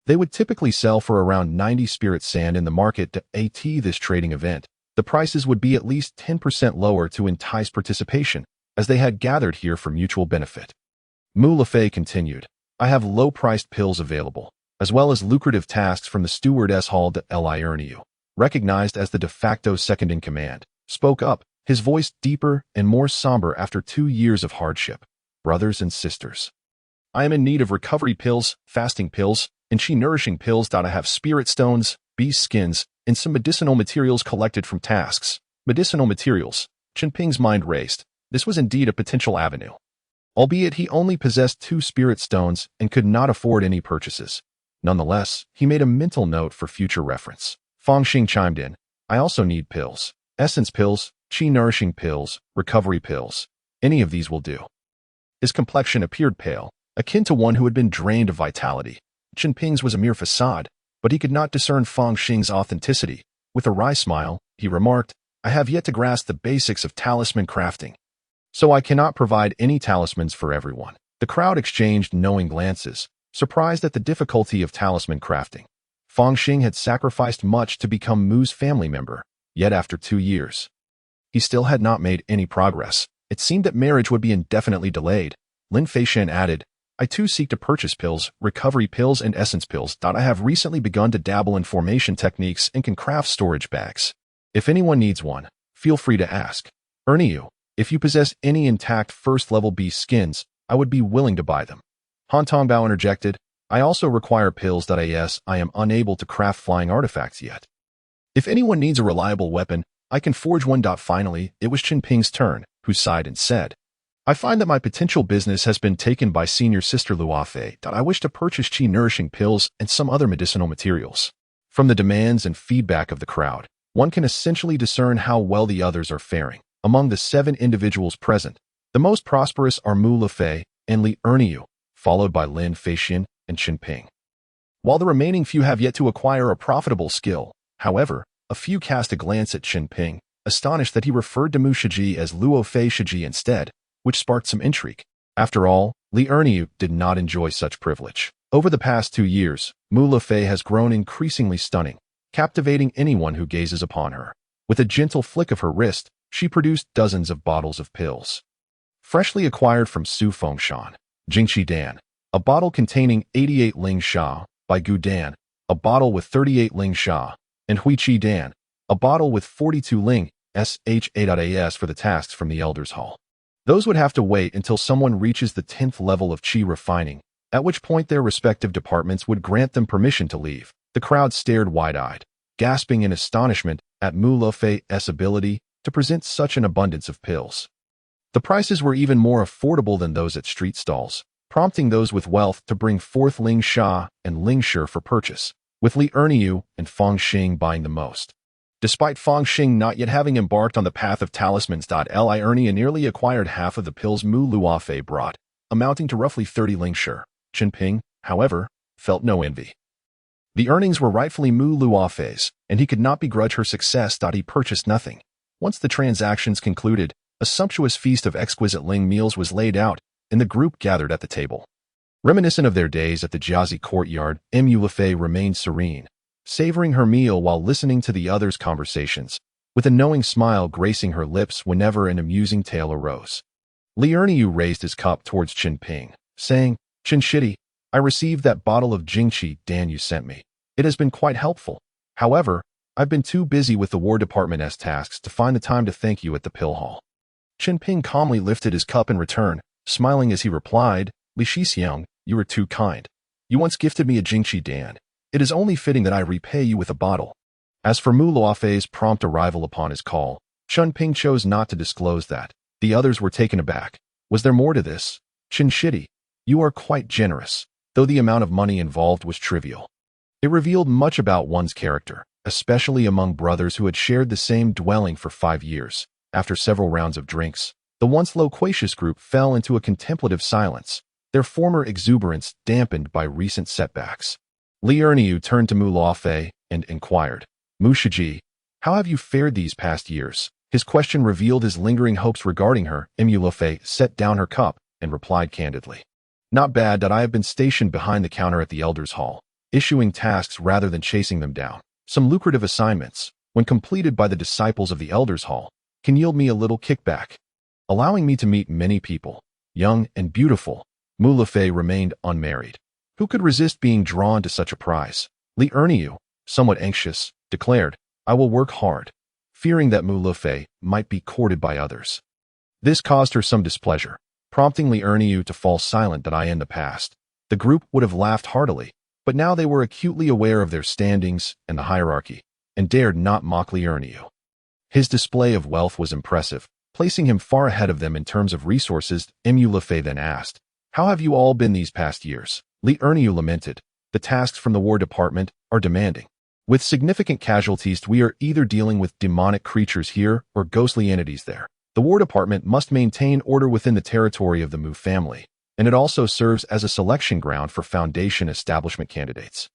they would typically sell for around 90 spirit sand in the market. To this trading event, the prices would be at least 10% lower to entice participation, as they had gathered here for mutual benefit. Mu Lefei continued, I have low-priced pills available, as well as lucrative tasks from the stewardess hall. Liu, recognized as the de facto second-in-command, spoke up, his voice deeper and more somber after 2 years of hardship. Brothers and sisters, I am in need of recovery pills, fasting pills, and chi-nourishing pills. I have spirit stones, beast skins, and some medicinal materials collected from tasks. Medicinal materials. Chen Ping's mind raced. This was indeed a potential avenue. Albeit he only possessed 2 spirit stones and could not afford any purchases. Nonetheless, he made a mental note for future reference. Fang Xing chimed in. I also need pills. Essence pills, chi-nourishing pills, recovery pills. Any of these will do. His complexion appeared pale, akin to one who had been drained of vitality. Chen Ping's was a mere facade, but he could not discern Fang Xing's authenticity. With a wry smile, he remarked, I have yet to grasp the basics of talisman crafting, so I cannot provide any talismans for everyone. The crowd exchanged knowing glances, surprised at the difficulty of talisman crafting. Fang Xing had sacrificed much to become Mu's family member, yet after 2 years, he still had not made any progress. It seemed that marriage would be indefinitely delayed. Lin Feishan added, I too seek to purchase pills, recovery pills, and essence pills. I have recently begun to dabble in formation techniques and can craft storage bags. If anyone needs one, feel free to ask. Liu, if you possess any intact first-level beast skins, I would be willing to buy them. Han Tongbao interjected, I also require pills. Yes, I am unable to craft flying artifacts yet. If anyone needs a reliable weapon, I can forge one. Finally, it was Chen Ping's turn, who sighed and said, I find that my potential business has been taken by senior sister Luofei. I wish to purchase chi-nourishing pills and some other medicinal materials. From the demands and feedback of the crowd, one can essentially discern how well the others are faring. Among the 7 individuals present, the most prosperous are Mu Lefei and Liu, followed by Lin Feishan and Chen Ping. While the remaining few have yet to acquire a profitable skill, however, a few cast a glance at Chen Ping, astonished that he referred to Mu Shiji as Luofei Shiji instead, which sparked some intrigue. After all, Liu did not enjoy such privilege. Over the past 2 years, Mu Lefei has grown increasingly stunning, captivating anyone who gazes upon her. With a gentle flick of her wrist, she produced dozens of bottles of pills. Freshly acquired from Su Fengshan, Jingqi Dan, a bottle containing 88 Ling Sha, by Gu Dan, a bottle with 38 Ling Sha, and Huiqi Dan, a bottle with 42 Ling Sha.as for the tasks from the Elders' Hall. Those would have to wait until someone reaches the 10th level of Qi refining, at which point their respective departments would grant them permission to leave. The crowd stared wide-eyed, gasping in astonishment at Mu Lefei's ability to present such an abundance of pills. The prices were even more affordable than those at street stalls, prompting those with wealth to bring forth Ling Sha and Ling Shi for purchase, with Liu and Fang Xing buying the most. Despite Fang Xing not yet having embarked on the path of talismans, Liu nearly acquired half of the pills Mu Luofei brought, amounting to roughly 30 Ling Shi. Chen Ping, however, felt no envy. The earnings were rightfully Mu Luofei's, and he could not begrudge her success. He purchased nothing. Once the transactions concluded, a sumptuous feast of exquisite Ling meals was laid out, and the group gathered at the table. Reminiscent of their days at the Jiazi courtyard, Mu Lefei remained serene, savoring her meal while listening to the others' conversations, with a knowing smile gracing her lips whenever an amusing tale arose. Liu raised his cup towards Chen Ping, saying, Chen Shidi, I received that bottle of Jingqi Dan you sent me. It has been quite helpful. However, I've been too busy with the War Department's tasks to find the time to thank you at the pill hall. Chen Ping calmly lifted his cup in return, smiling as he replied, Li Shixiang, you were too kind. You once gifted me a Jingqi Dan. It is only fitting that I repay you with a bottle. As for Mu Luofei's prompt arrival upon his call, Chen Ping chose not to disclose that. The others were taken aback. Was there more to this? Chen Shidi, you are quite generous, though the amount of money involved was trivial. It revealed much about one's character, especially among brothers who had shared the same dwelling for 5 years. After several rounds of drinks, the once loquacious group fell into a contemplative silence, their former exuberance dampened by recent setbacks. Liu turned to Mu Luofei and inquired, Mu Shiji, how have you fared these past years? His question revealed his lingering hopes regarding her. Mu Luofei set down her cup and replied candidly. Not bad that I have been stationed behind the counter at the Elders' Hall, issuing tasks rather than chasing them down. Some lucrative assignments, when completed by the disciples of the Elders' Hall, can yield me a little kickback, allowing me to meet many people, young and beautiful. Mu Lefei remained unmarried. Who could resist being drawn to such a prize? Li Erniu, somewhat anxious, declared, I will work hard, fearing that Mu Lefei might be courted by others. This caused her some displeasure, prompting Li Erniu to fall silent. That I in the past, the group would have laughed heartily, but now they were acutely aware of their standings and the hierarchy, and dared not mock Li Erniu. His display of wealth was impressive, placing him far ahead of them in terms of resources. Mu Lefei then asked, How have you all been these past years? Li Erniu lamented, The tasks from the War Department are demanding. With significant casualties, we are either dealing with demonic creatures here or ghostly entities there. The War Department must maintain order within the territory of the Mu family, and it also serves as a selection ground for Foundation establishment candidates.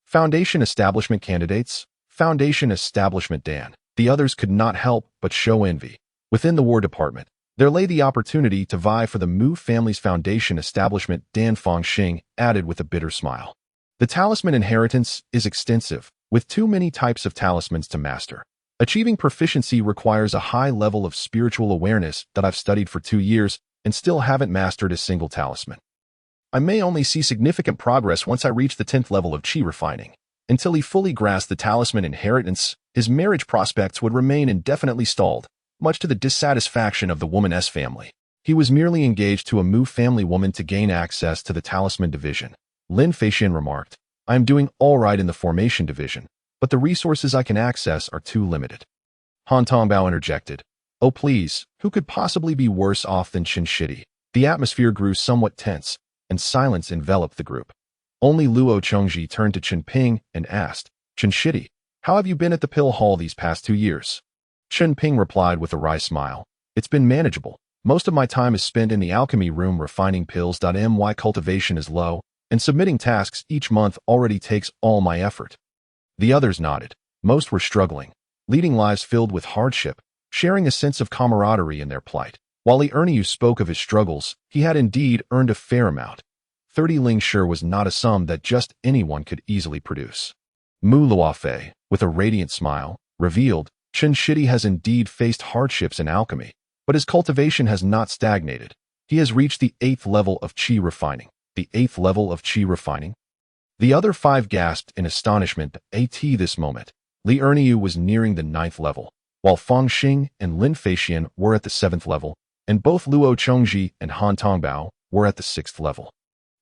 Foundation establishment candidates? Foundation establishment Dan. The others could not help but show envy. Within the War Department, there lay the opportunity to vie for the Mu family's Foundation establishment. Dan Fengxing added with a bitter smile. The talisman inheritance is extensive, with too many types of talismans to master. Achieving proficiency requires a high level of spiritual awareness that I've studied for 2 years and still haven't mastered a single talisman. I may only see significant progress once I reach the 10th level of Qi refining. Until he fully grasped the talisman inheritance, his marriage prospects would remain indefinitely stalled, much to the dissatisfaction of the woman's family. He was merely engaged to a Mu family woman to gain access to the talisman division. Lin Feixian remarked, I am doing all right in the formation division, but the resources I can access are too limited. Han Tongbao interjected, Oh please, who could possibly be worse off than Chen Shidi? The atmosphere grew somewhat tense, and silence enveloped the group. Only Luo Chengji turned to Chen Ping and asked, Chen Shidi, how have you been at the pill hall these past 2 years? Chen Ping replied with a wry smile, It's been manageable. Most of my time is spent in the alchemy room refining pills. My cultivation is low, and submitting tasks each month already takes all my effort. The others nodded. Most were struggling, leading lives filled with hardship, sharing a sense of camaraderie in their plight. While Li Erniu spoke of his struggles, he had indeed earned a fair amount. 30 ling sure was not a sum that just anyone could easily produce. Mu Luofei, with a radiant smile, revealed, Chen Shidi has indeed faced hardships in alchemy, but his cultivation has not stagnated. He has reached the 8th level of Qi refining. The 8th level of Qi refining? The other 5 gasped in astonishment. At this moment, Li Erniu was nearing the 9th level, while Fengxing and Lin Feixian were at the 7th level, and both Luo Chengji and Han Tongbao were at the 6th level.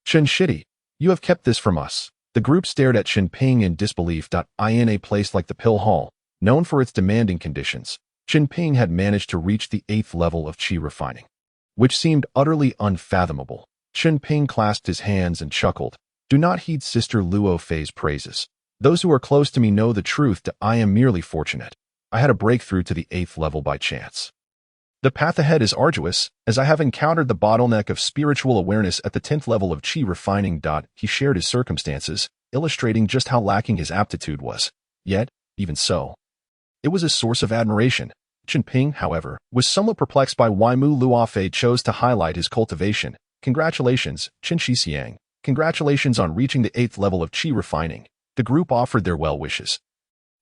Chen Shidi, you have kept this from us. The group stared at Chen Ping in disbelief. In a place like the Pill Hall, known for its demanding conditions, Chen Ping had managed to reach the 8th level of Qi refining, which seemed utterly unfathomable. Chen Ping clasped his hands and chuckled. Do not heed Sister Luo Fei's praises. Those who are close to me know the truth. I am merely fortunate. I had a breakthrough to the 8th level by chance. The path ahead is arduous, as I have encountered the bottleneck of spiritual awareness at the 10th level of Qi refining. He shared his circumstances, illustrating just how lacking his aptitude was. Yet, even so, it was a source of admiration. Chen Ping, however, was somewhat perplexed by why Mu Luofei chose to highlight his cultivation. Congratulations, Chen Xixiang. Congratulations on reaching the 8th level of Qi refining. The group offered their well wishes.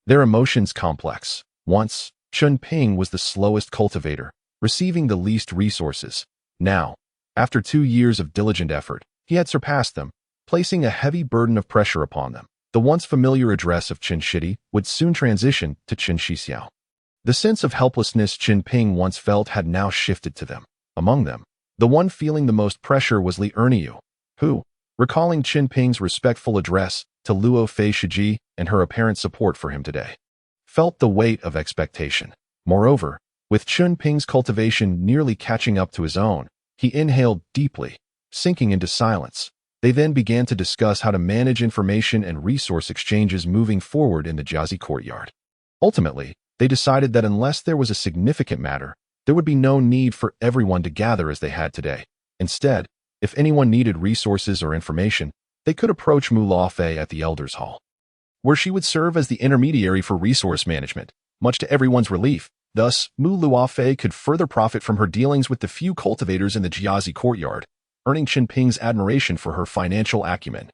Their emotions complex. Once, Chen Ping was the slowest cultivator, receiving the least resources. Now, after 2 years of diligent effort, he had surpassed them, placing a heavy burden of pressure upon them. The once familiar address of Chen Shidi would soon transition to Chen Xixiao. The sense of helplessness Chen Ping once felt had now shifted to them. Among them, the one feeling the most pressure was Li Erniu, who, recalling Chen Ping's respectful address to Luo Fei Shiji and her apparent support for him today, felt the weight of expectation. Moreover, with Chen Ping's cultivation nearly catching up to his own, he inhaled deeply, sinking into silence. They then began to discuss how to manage information and resource exchanges moving forward in the Jiazi courtyard. Ultimately, they decided that unless there was a significant matter, there would be no need for everyone to gather as they had today. Instead, if anyone needed resources or information, they could approach Mu Luofei at the Elders' Hall, where she would serve as the intermediary for resource management. Much to everyone's relief, Thus, Mu Luofei could further profit from her dealings with the few cultivators in the Jiazi courtyard, earning Chen Ping's admiration for her financial acumen.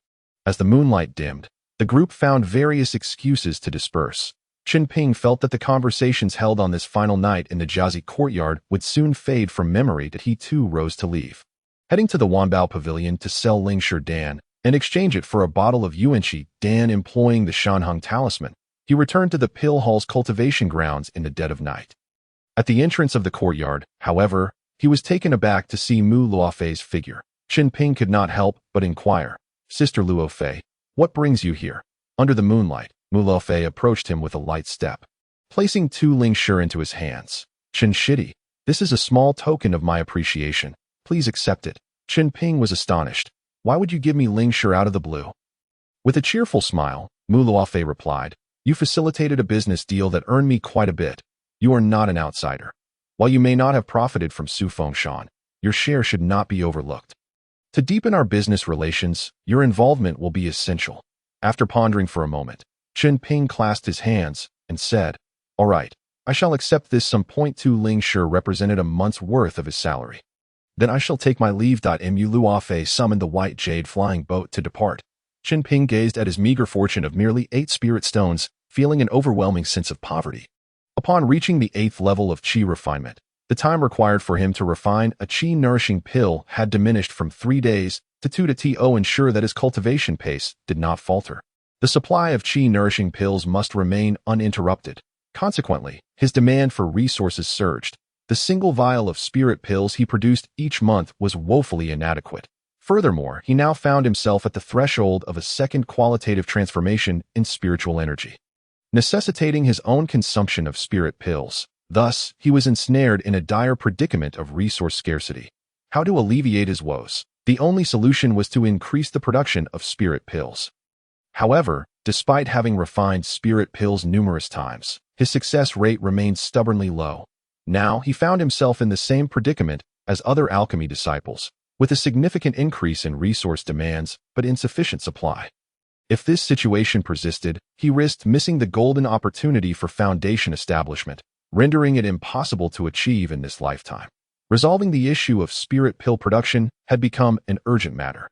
As the moonlight dimmed, the group found various excuses to disperse. Chen Ping felt that the conversations held on this final night in the Jiazi courtyard would soon fade from memory, that he too rose to leave. Heading to the Wanbao Pavilion to sell Lingshi Dan and exchange it for a bottle of Yuanqi Dan employing the Shanheng talisman, he returned to the Pill Hall's cultivation grounds in the dead of night. At the entrance of the courtyard, however, he was taken aback to see Mu Luofei's figure. Chen Ping could not help but inquire, "Sister Luofei, what brings you here?" Under the moonlight, Mu Luofei approached him with a light step. Placing 2 Lingshi into his hands, "Chen Shidi, this is a small token of my appreciation. Please accept it." Chen Ping was astonished. "Why would you give me Lingshi out of the blue?" With a cheerful smile, Mu Luofei replied, "You facilitated a business deal that earned me quite a bit. You are not an outsider. While you may not have profited from Su Fengshan, your share should not be overlooked. To deepen our business relations, your involvement will be essential." After pondering for a moment, Chen Ping clasped his hands and said, "All right, I shall accept this sum." 2 Lingshi represented a month's worth of his salary. "Then I shall take my leave." Mu Luofei summoned the white jade flying boat to depart. Chen Ping gazed at his meager fortune of merely 8 spirit stones, feeling an overwhelming sense of poverty. Upon reaching the 8th level of qi refinement, the time required for him to refine a qi-nourishing pill had diminished from 3 days to 2 to ensure that his cultivation pace did not falter. The supply of qi-nourishing pills must remain uninterrupted. Consequently, his demand for resources surged. The single vial of spirit pills he produced each month was woefully inadequate. Furthermore, he now found himself at the threshold of a second qualitative transformation in spiritual energy, necessitating his own consumption of spirit pills. Thus, he was ensnared in a dire predicament of resource scarcity. How to alleviate his woes? The only solution was to increase the production of spirit pills. However, despite having refined spirit pills numerous times, his success rate remained stubbornly low. Now, he found himself in the same predicament as other alchemy disciples, with a significant increase in resource demands but insufficient supply. If this situation persisted, he risked missing the golden opportunity for foundation establishment, rendering it impossible to achieve in this lifetime. Resolving the issue of spirit pill production had become an urgent matter.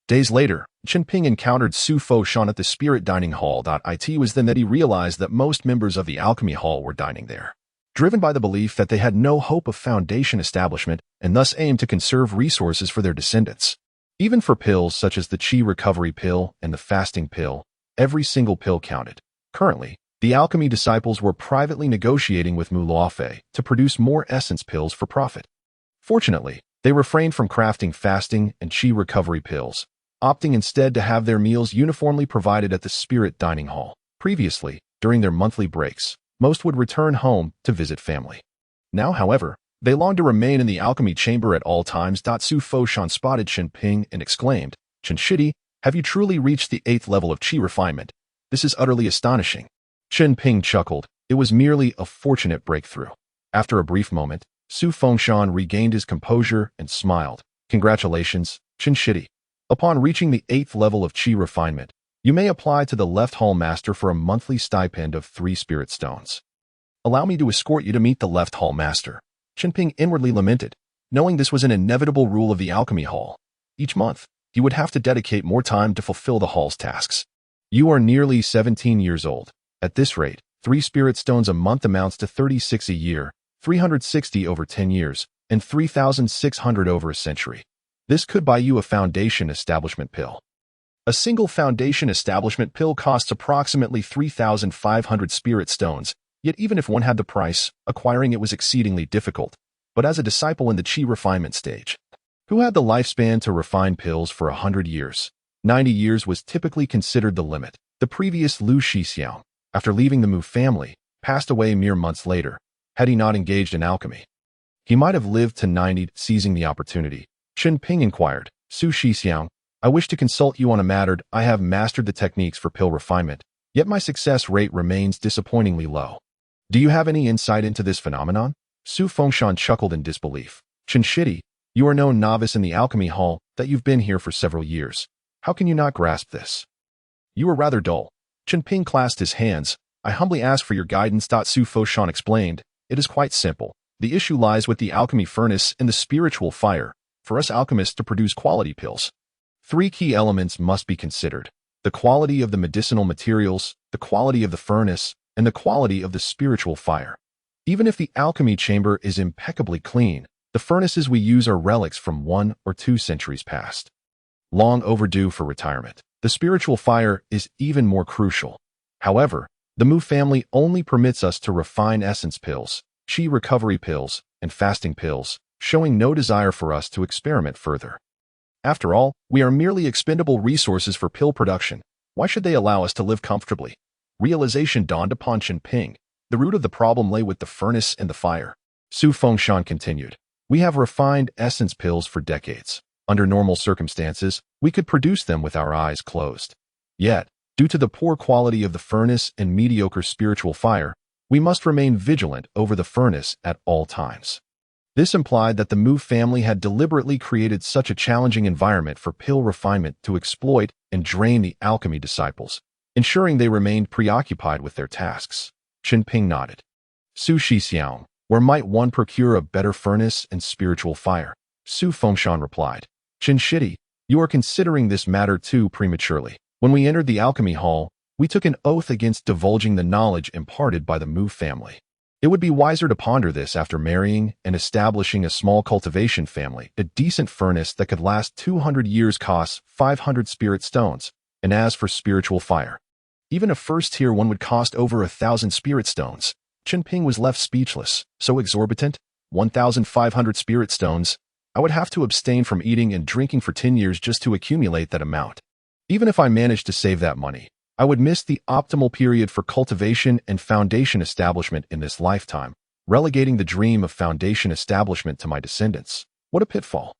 Days later, Chen Ping encountered Su Fengshan at the Spirit Dining Hall. It was then that he realized that most members of the Alchemy Hall were dining there, driven by the belief that they had no hope of foundation establishment and thus aimed to conserve resources for their descendants. Even for pills such as the Qi Recovery Pill and the Fasting Pill, every single pill counted. Currently, the alchemy disciples were privately negotiating with Mu Luofei to produce more essence pills for profit. Fortunately, they refrained from crafting fasting and Qi Recovery pills, opting instead to have their meals uniformly provided at the Spirit Dining Hall. Previously, during their monthly breaks, most would return home to visit family. Now, however, they longed to remain in the alchemy chamber at all times. Su Fengshan spotted Chen Ping and exclaimed, "Chen Shidi, have you truly reached the 8th level of qi refinement? This is utterly astonishing." Chen Ping chuckled. It was merely a fortunate breakthrough. After a brief moment, Su Fengshan regained his composure and smiled. "Congratulations, Chen Shidi. Upon reaching the 8th level of qi refinement, you may apply to the Left Hall Master for a monthly stipend of 3 spirit stones. Allow me to escort you to meet the Left Hall Master." Chen Ping inwardly lamented, knowing this was an inevitable rule of the Alchemy Hall. Each month, he would have to dedicate more time to fulfill the hall's tasks. "You are nearly 17 years old. At this rate, 3 spirit stones a month amounts to 36 a year, 360 over 10 years, and 3,600 over a century. This could buy you a foundation establishment pill." A single foundation establishment pill costs approximately 3,500 spirit stones, yet even if one had the price, acquiring it was exceedingly difficult. But as a disciple in the qi refinement stage, who had the lifespan to refine pills for 100 years, 90 years was typically considered the limit. The previous Lu Shixiang, after leaving the Mu family, passed away mere months later. Had he not engaged in alchemy, he might have lived to 90. Seizing the opportunity, Chen Ping inquired, "Su Shixiang, I wish to consult you on a matter. I have mastered the techniques for pill refinement, yet my success rate remains disappointingly low. Do you have any insight into this phenomenon?" Su Fengshan chuckled in disbelief. "Chen Shidi, you are no novice in the Alchemy Hall, that you've been here for several years. How can you not grasp this? You are rather dull." Chen Ping clasped his hands. "I humbly ask for your guidance." Su Fengshan explained, It is quite simple. The issue lies with the alchemy furnace and the spiritual fire, for us alchemists to produce quality pills. Three key elements must be considered: the quality of the medicinal materials, the quality of the furnace, and the quality of the spiritual fire. Even if the alchemy chamber is impeccably clean, the furnaces we use are relics from 1 or 2 centuries past, long overdue for retirement. The spiritual fire is even more crucial. However, the Mu family only permits us to refine essence pills, chi recovery pills, and fasting pills, showing no desire for us to experiment further. After all, we are merely expendable resources for pill production. Why should they allow us to live comfortably? Realization dawned upon Chen Ping. The root of the problem lay with the furnace and the fire. Su Fengshan continued. We have refined essence pills for decades. Under normal circumstances, we could produce them with our eyes closed. Yet, due to the poor quality of the furnace and mediocre spiritual fire, we must remain vigilant over the furnace at all times. This implied that the Mu family had deliberately created such a challenging environment for pill refinement to exploit and drain the alchemy disciples, ensuring they remained preoccupied with their tasks. Chen Ping nodded. Su Shixiang, where might one procure a better furnace and spiritual fire? Su Fengshan replied. Chen Shidi, you are considering this matter too prematurely. When we entered the alchemy hall, we took an oath against divulging the knowledge imparted by the Mu family. It would be wiser to ponder this after marrying and establishing a small cultivation family. A decent furnace that could last 200 years costs 500 spirit stones, and as for spiritual fire, even a first-tier one would cost over 1,000 spirit stones. Chen Ping was left speechless. So exorbitant? 1,500 spirit stones? I would have to abstain from eating and drinking for 10 years just to accumulate that amount. Even if I managed to save that money, I would miss the optimal period for cultivation and foundation establishment in this lifetime, relegating the dream of foundation establishment to my descendants. What a pitfall.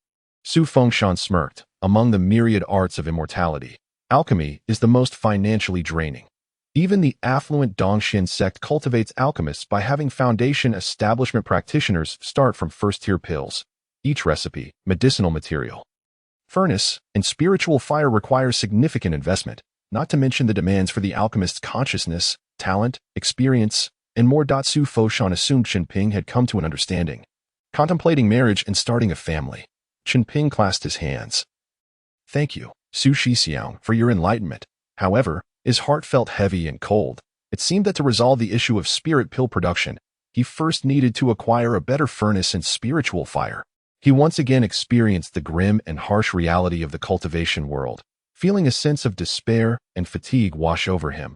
Su Fengshan smirked. Among the myriad arts of immortality, alchemy is the most financially draining. Even the affluent Dongxian sect cultivates alchemists by having foundation establishment practitioners start from first-tier pills. Each recipe, medicinal material, furnace, and spiritual fire requires significant investment, not to mention the demands for the alchemist's consciousness, talent, experience, and more. Su Fengshan assumed Chen Ping had come to an understanding. Contemplating marriage and starting a family. Chen Ping clasped his hands. Thank you, Su Shixiang, for your enlightenment. However, his heart felt heavy and cold. It seemed that to resolve the issue of spirit pill production, he first needed to acquire a better furnace and spiritual fire. He once again experienced the grim and harsh reality of the cultivation world, feeling a sense of despair and fatigue wash over him.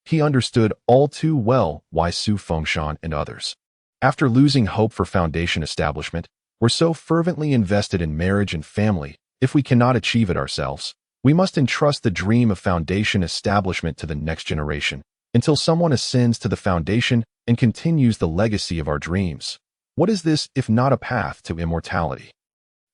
He understood all too well why Su Fengshan and others, after losing hope for foundation establishment, were so fervently invested in marriage and family. If we cannot achieve it ourselves, we must entrust the dream of foundation establishment to the next generation, until someone ascends to the foundation and continues the legacy of our dreams. What is this if not a path to immortality?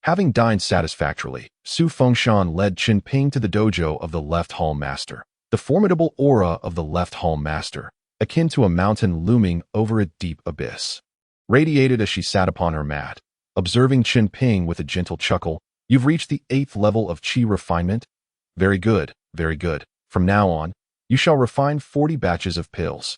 Having dined satisfactorily, Su Fengshan led Chen Ping to the dojo of the Left Hall Master. The formidable aura of the Left Hall Master, akin to a mountain looming over a deep abyss, radiated as she sat upon her mat. Observing Chen Ping with a gentle chuckle, "You've reached the 8th level of chi refinement? Very good, very good. From now on, you shall refine 40 batches of pills,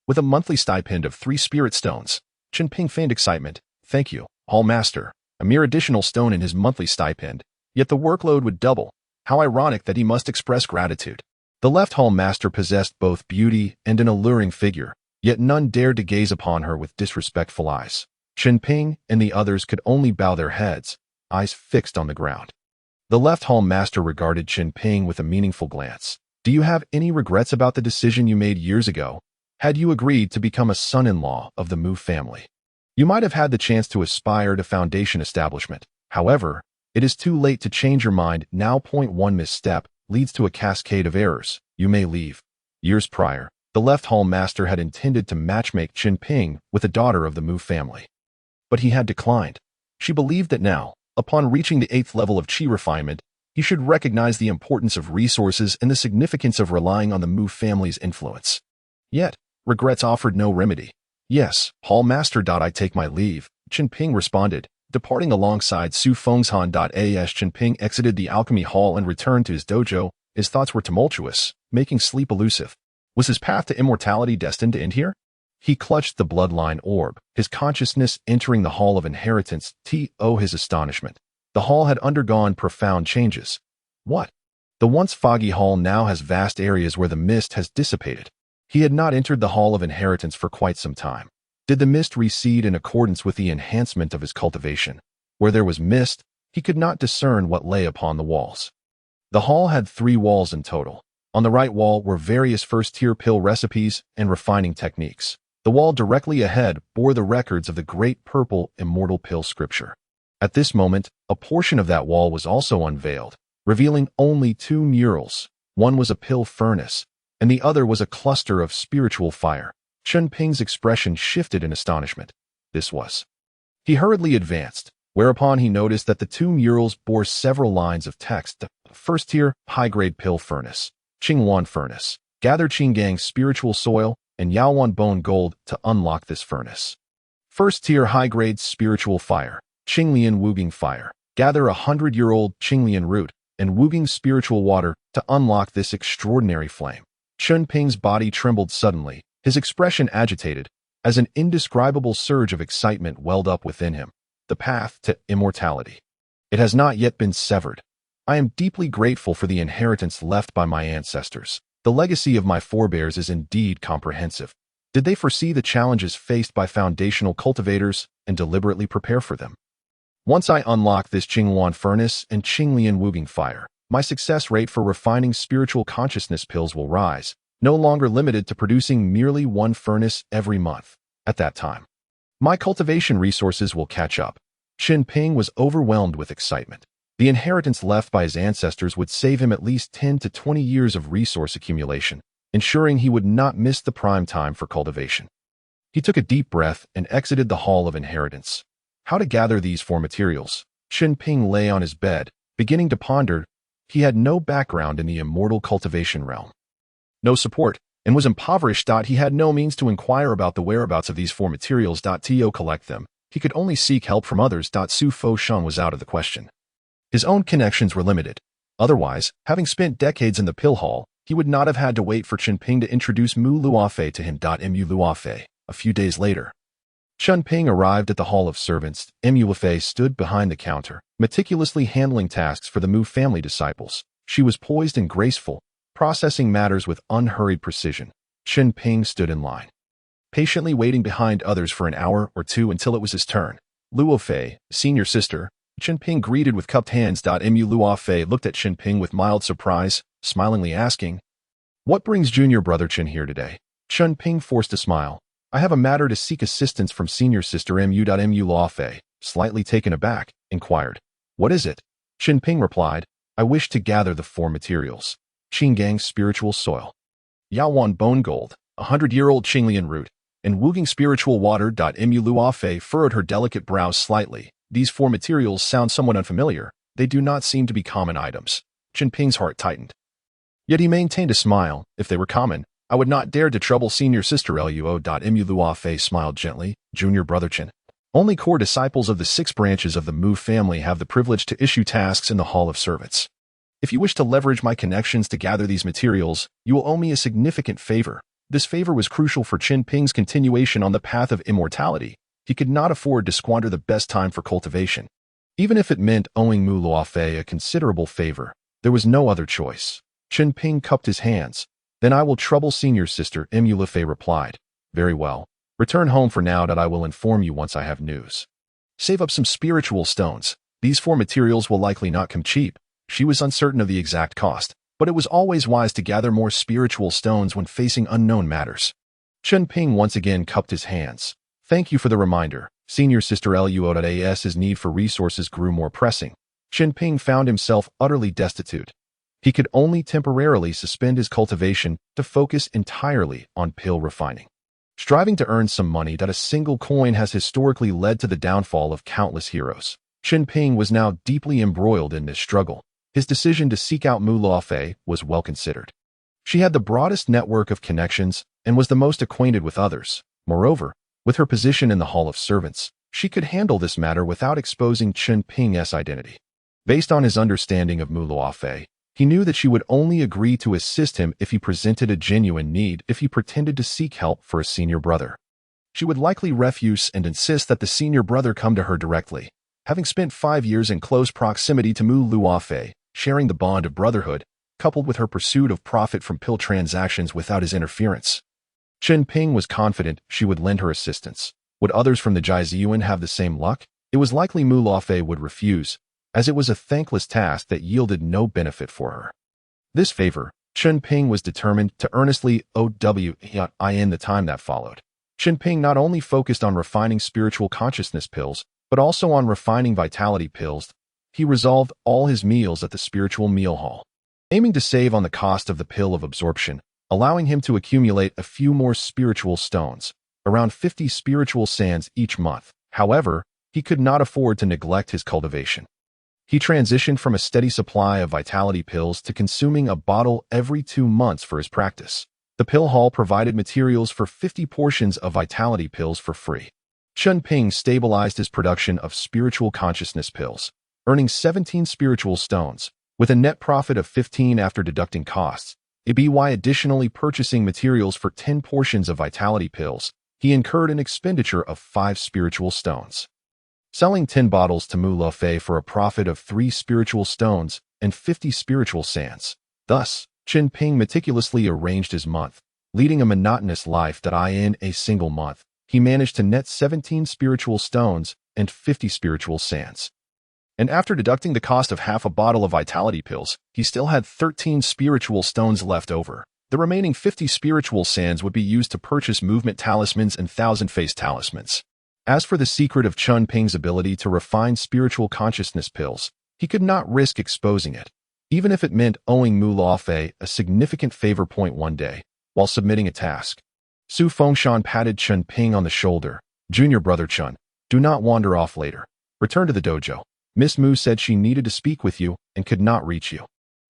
with a monthly stipend of 3 spirit stones." Chen Ping feigned excitement. Thank you, Hall Master. A mere additional stone in his monthly stipend, yet the workload would double. How ironic that he must express gratitude. The Left Hall Master possessed both beauty and an alluring figure, yet none dared to gaze upon her with disrespectful eyes. Chen Ping and the others could only bow their heads, eyes fixed on the ground. The Left Hall Master regarded Chen Ping with a meaningful glance. Do you have any regrets about the decision you made years ago? Had you agreed to become a son-in-law of the Mu family, you might have had the chance to aspire to foundation establishment. However, it is too late to change your mind now. One misstep leads to a cascade of errors. You may leave. Years prior, the Left Hall Master had intended to matchmake Chen Ping with a daughter of the Mu family, but he had declined. She believed that now, upon reaching the 8th level of chi refinement, he should recognize the importance of resources and the significance of relying on the Mu family's influence. Yet, regrets offered no remedy. Yes, Hall Master. I take my leave, Chen Ping responded. Departing alongside Su Fengshan. As Chen Ping exited the alchemy hall and returned to his dojo, his thoughts were tumultuous, making sleep elusive. Was his path to immortality destined to end here? He clutched the bloodline orb, his consciousness entering the Hall of Inheritance. His astonishment. The hall had undergone profound changes. What? The once foggy hall now has vast areas where the mist has dissipated. He had not entered the Hall of Inheritance for quite some time. Did the mist recede in accordance with the enhancement of his cultivation? Where there was mist, he could not discern what lay upon the walls. The hall had 3 walls in total. On the right wall were various first-tier pill recipes and refining techniques. The wall directly ahead bore the records of the great purple immortal pill scripture. At this moment, a portion of that wall was also unveiled, revealing only 2 murals. One was a pill furnace, and the other was a cluster of spiritual fire. Chen Ping's expression shifted in astonishment. This was. He hurriedly advanced, whereupon he noticed that the 2 murals bore several lines of text. First tier, high-grade pill furnace. Qingwan furnace. Gather Qinggang's spiritual soil and Yaowan bone gold to unlock this furnace. First tier, high-grade spiritual fire. Qinglian Wuging fire. Gather 100-year-old Qinglian root and Wuging spiritual water to unlock this extraordinary flame. Chen Ping's body trembled suddenly, his expression agitated, as an indescribable surge of excitement welled up within him. The path to immortality. It has not yet been severed. I am deeply grateful for the inheritance left by my ancestors. The legacy of my forebears is indeed comprehensive. Did they foresee the challenges faced by foundational cultivators and deliberately prepare for them? Once I unlock this Qingwan furnace and Qinglian Wuging fire, my success rate for refining spiritual consciousness pills will rise, no longer limited to producing merely 1 furnace every month. At that time, my cultivation resources will catch up. Chen Ping was overwhelmed with excitement. The inheritance left by his ancestors would save him at least 10 to 20 years of resource accumulation, ensuring he would not miss the prime time for cultivation. He took a deep breath and exited the Hall of Inheritance. How to gather these 4 materials? Chen Ping lay on his bed, beginning to ponder. He had no background in the immortal cultivation realm. No support, and was impoverished. He had no means to inquire about the whereabouts of these 4 materials. To collect them, he could only seek help from others. Su Fo Shun was out of the question. His own connections were limited. Otherwise, having spent decades in the pill hall, he would not have had to wait for Chen Ping to introduce Mu Luofei to him. Mu Luofei. A few days later, Chen Ping arrived at the Hall of Servants. Mu Luofei stood behind the counter, meticulously handling tasks for the Mu family disciples. She was poised and graceful, processing matters with unhurried precision. Chen Ping stood in line, patiently waiting behind others for an hour or 2 until it was his turn. Luofei, senior sister, Chen Ping greeted with cupped hands. Mu Luofei looked at Chen Ping with mild surprise, smilingly asking, "What brings junior brother Chen here today?" Chen Ping forced a smile. "I have a matter to seek assistance from senior sister Mu. Mu Luofei, slightly taken aback, inquired, "What is it?" Chen Ping replied, "I wish to gather the 4 materials. Qinggang's spiritual soil, Yaowan bone gold, 100-year-old Qinglian root, and Wuging spiritual water." Mu Luofei furrowed her delicate brows slightly. These 4 materials sound somewhat unfamiliar. They do not seem to be common items. Chen Ping's heart tightened. Yet he maintained a smile. If they were common, I would not dare to trouble senior sister Luo. Mu Luofei smiled gently. "Junior brother Chen. Only core disciples of the 6 branches of the Mu family have the privilege to issue tasks in the Hall of Servants. If you wish to leverage my connections to gather these materials, you will owe me a significant favor." This favor was crucial for Chen Ping's continuation on the path of immortality. He could not afford to squander the best time for cultivation. Even if it meant owing Mu Luofei a considerable favor, there was no other choice. Chen Ping cupped his hands. "Then I will trouble senior sister," Mu Luofei replied. "Very well. Return home for now. I will inform you once I have news. Save up some spiritual stones. These 4 materials will likely not come cheap." She was uncertain of the exact cost, but it was always wise to gather more spiritual stones when facing unknown matters. Chen Ping once again cupped his hands. "Thank you for the reminder, senior sister Luo.As's need for resources grew more pressing. Chen Ping found himself utterly destitute. He could only temporarily suspend his cultivation to focus entirely on pill refining. Striving to earn some money. A single coin has historically led to the downfall of countless heroes. Chen Ping was now deeply embroiled in this struggle. His decision to seek out Mu Luofei was well considered. She had the broadest network of connections and was the most acquainted with others. Moreover, with her position in the Hall of Servants, she could handle this matter without exposing Chen Ping's identity. Based on his understanding of Mu Luofei, he knew that she would only agree to assist him if he presented a genuine need, if he pretended to seek help for a senior brother. she would likely refuse and insist that the senior brother come to her directly. Having spent 5 years in close proximity to Mu Luofei, sharing the bond of brotherhood, coupled with her pursuit of profit from pill transactions without his interference, Chen Ping was confident she would lend her assistance. Would others from the Jiaxuan have the same luck? It was likely Mu Luofei would refuse, as it was a thankless task that yielded no benefit for her. This favor, Chen Ping was determined to earnestly owe in the time that followed. Chen Ping not only focused on refining spiritual consciousness pills, but also on refining vitality pills. He resolved all his meals at the spiritual meal hall, aiming to save on the cost of the pill of absorption, allowing him to accumulate a few more spiritual stones, around 50 spiritual sands each month. However, he could not afford to neglect his cultivation. He transitioned from a steady supply of vitality pills to consuming a bottle every 2 months for his practice. The pill hall provided materials for 50 portions of vitality pills for free. Chen Ping stabilized his production of spiritual consciousness pills, earning 17 spiritual stones, with a net profit of 15 after deducting costs. By additionally purchasing materials for 10 portions of vitality pills, he incurred an expenditure of 5 spiritual stones. Selling 10 bottles to Mu Luofei for a profit of 3 spiritual stones and 50 spiritual sands. Thus, Chen Ping meticulously arranged his month, leading a monotonous life that in a single month, he managed to net 17 spiritual stones and 50 spiritual sands. And after deducting the cost of half a bottle of vitality pills, he still had 13 spiritual stones left over. The remaining 50 spiritual sands would be used to purchase movement talismans and thousand-face talismans. As for the secret of Chen Ping's ability to refine spiritual consciousness pills, he could not risk exposing it, even if it meant owing Mu Luofei a significant favor. One day, while submitting a task, Su Fengshan patted Chen Ping on the shoulder. "Junior brother Chen, do not wander off later. Return to the dojo. Miss Mu said she needed to speak with you and could not reach you,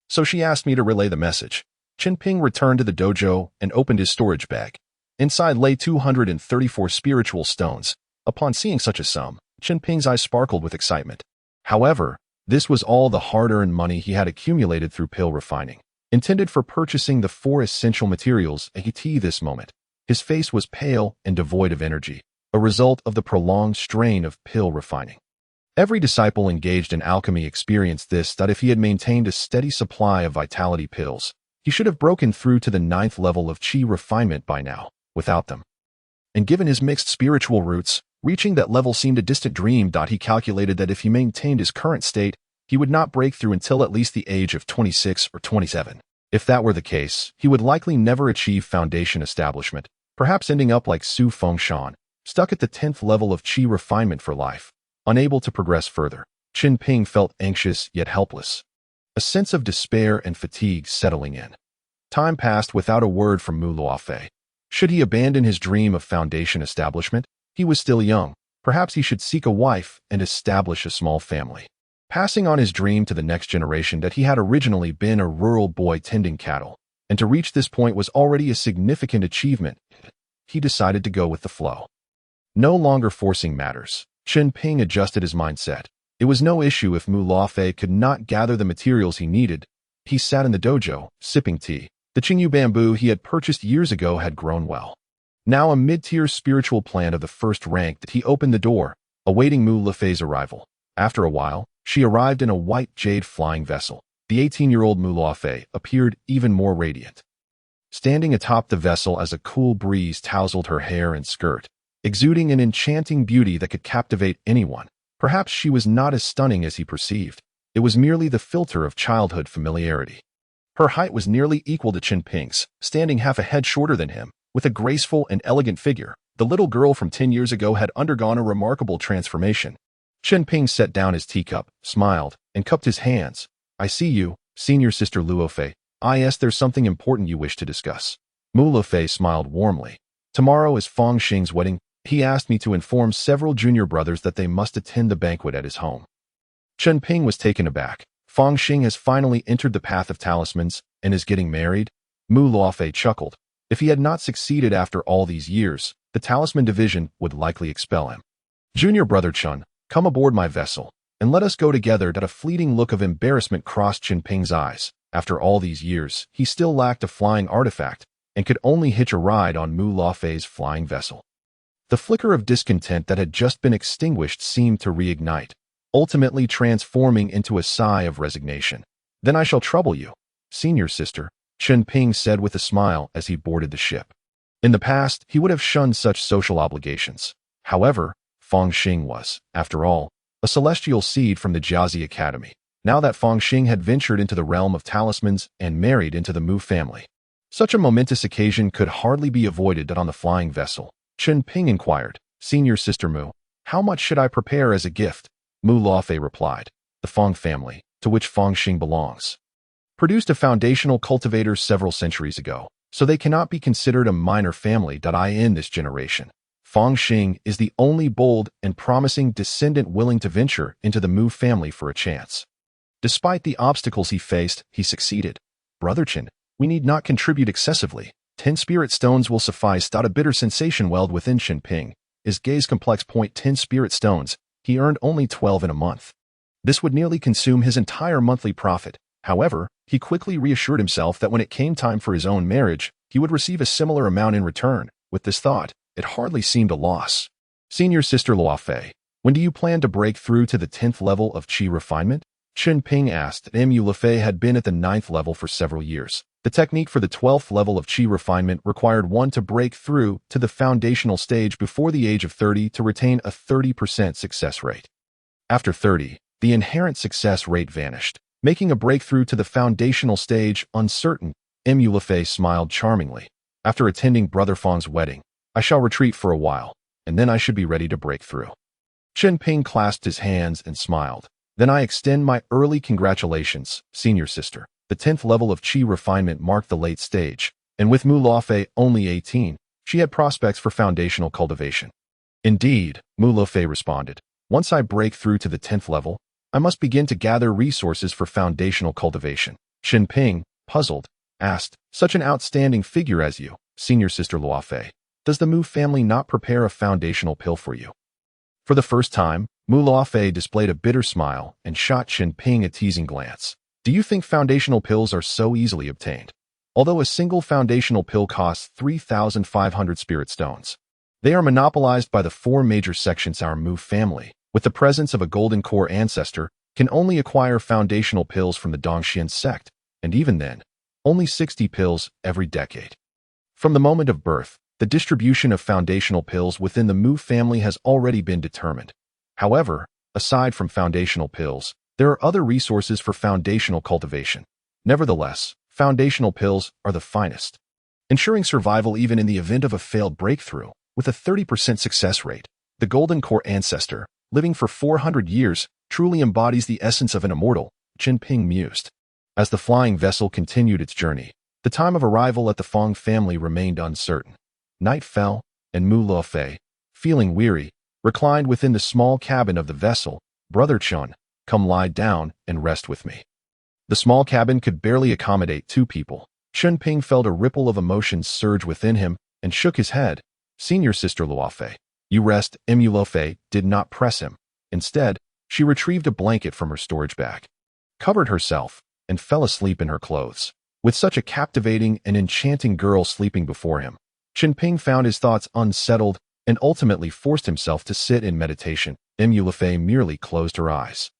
so she asked me to relay the message." Chen Ping returned to the dojo and opened his storage bag. Inside lay 234 spiritual stones. Upon seeing such a sum, Chen Ping's eyes sparkled with excitement. However, this was all the hard-earned money he had accumulated through pill refining, intended for purchasing the 4 essential materials. This moment, his face was pale and devoid of energy, a result of the prolonged strain of pill refining. Every disciple engaged in alchemy experienced this, that if he had maintained a steady supply of vitality pills, he should have broken through to the 9th level of qi refinement by now. Without them, and given his mixed spiritual roots, reaching that level seemed a distant dream. He calculated that if he maintained his current state, he would not break through until at least the age of 26 or 27. If that were the case, he would likely never achieve foundation establishment, perhaps ending up like Su Fengshan, stuck at the 10th level of qi refinement for life, unable to progress further. Chen Ping felt anxious yet helpless, a sense of despair and fatigue settling in. Time passed without a word from Mu Luofei. Should he abandon his dream of foundation establishment? He was still young. Perhaps he should seek a wife and establish a small family, passing on his dream to the next generation. That he had originally been a rural boy tending cattle, and to reach this point was already a significant achievement. He decided to go with the flow, no longer forcing matters. Chen Ping adjusted his mindset. It was no issue if Mu Luofei could not gather the materials he needed. He sat in the dojo, sipping tea. The Qingyu bamboo he had purchased years ago had grown well. Now a mid-tier spiritual plant of the first rank, that he opened the door, awaiting Mu Luofei's arrival. After a while, she arrived in a white jade flying vessel. The 18-year-old Mu Luofei appeared even more radiant, standing atop the vessel as a cool breeze tousled her hair and skirt, exuding an enchanting beauty that could captivate anyone. Perhaps she was not as stunning as he perceived. It was merely the filter of childhood familiarity. Her height was nearly equal to Chen Ping's, standing half a head shorter than him, with a graceful and elegant figure. The little girl from 10 years ago had undergone a remarkable transformation. Chen Ping set down his teacup, smiled, and cupped his hands. "I see you, senior sister Luofei. There's something important you wish to discuss." Mu Luofei smiled warmly. "Tomorrow is Fang Xing's wedding. He asked me to inform several junior brothers that they must attend the banquet at his home." Chen Ping was taken aback. Fang Xing has finally entered the path of talismans and is getting married? Mu Luofei chuckled. If he had not succeeded after all these years, the talisman division would likely expel him. "Junior brother Chen, come aboard my vessel, and let us go together." A fleeting look of embarrassment crossed Chen Ping's eyes. After all these years, he still lacked a flying artifact, and could only hitch a ride on Mu Luofei's flying vessel. The flicker of discontent that had just been extinguished seemed to reignite, ultimately transforming into a sigh of resignation. "Then I shall trouble you, senior sister," Chen Ping said with a smile as he boarded the ship. In the past, he would have shunned such social obligations. However, Feng Xing was, after all, a celestial seed from the Jiazi Academy. Now that Feng Xing had ventured into the realm of talismans and married into the Mu family, such a momentous occasion could hardly be avoided on the flying vessel. Chen Ping inquired, "Senior Sister Mu, how much should I prepare as a gift?" Mu Luofei replied, "The Feng family, to which Feng Xing belongs, produced a foundational cultivator several centuries ago, so they cannot be considered a minor family in this generation. Feng Xing is the only bold and promising descendant willing to venture into the Mu family for a chance. Despite the obstacles he faced, he succeeded. Brother Chen, we need not contribute excessively. 10 spirit stones will suffice." A bitter sensation welled within Chen Ping. His gaze complex. 10 spirit stones. He earned only 12 in a month. This would nearly consume his entire monthly profit. However, he quickly reassured himself that when it came time for his own marriage, he would receive a similar amount in return. With this thought, it hardly seemed a loss. "Senior Sister Luofei, when do you plan to break through to the 10th level of Qi refinement?" Chen Ping asked. Mu Luofei had been at the 9th level for several years. The technique for the 12th level of Qi refinement required one to break through to the foundational stage before the age of 30 to retain a 30% success rate. After 30, the inherent success rate vanished, making a breakthrough to the foundational stage uncertain. Mu Luofei smiled charmingly. "After attending Brother Feng's wedding, I shall retreat for a while, and then I should be ready to break through." Chen Ping clasped his hands and smiled. "Then I extend my early congratulations, senior sister." The 10th level of Qi refinement marked the late stage, and with Mu Luofei only 18, she had prospects for foundational cultivation. "Indeed," Mu Luofei responded. "Once I break through to the 10th level, I must begin to gather resources for foundational cultivation." Chen Ping, puzzled, asked, "Such an outstanding figure as you, senior sister Luofei, does the Mu family not prepare a foundational pill for you?" For the first time, Mu Luofei displayed a bitter smile and shot Chen Ping a teasing glance. "Do you think foundational pills are so easily obtained? Although a single foundational pill costs 3,500 spirit stones, they are monopolized by the 4 major sections. Our Mu family, with the presence of a golden core ancestor, can only acquire foundational pills from the Dongxian sect, and even then, only 60 pills every decade. From the moment of birth, the distribution of foundational pills within the Mu family has already been determined. However, aside from foundational pills, there are other resources for foundational cultivation. Nevertheless, foundational pills are the finest, ensuring survival even in the event of a failed breakthrough. With a 30% success rate, the golden core ancestor, living for 400 years, truly embodies the essence of an immortal, Chen Ping mused. As the flying vessel continued its journey, the time of arrival at the Feng family remained uncertain. Night fell, and Mu Luofei, feeling weary, reclined within the small cabin of the vessel. "Brother Chen, come lie down and rest with me." The small cabin could barely accommodate 2 people. Chen Ping felt a ripple of emotions surge within him and shook his head. "Senior sister Luofei, you rest." Mu Luofei did not press him. Instead, she retrieved a blanket from her storage bag, covered herself, and fell asleep in her clothes. With such a captivating and enchanting girl sleeping before him, Chen Ping found his thoughts unsettled and ultimately forced himself to sit in meditation. Mu Luofei merely closed her eyes,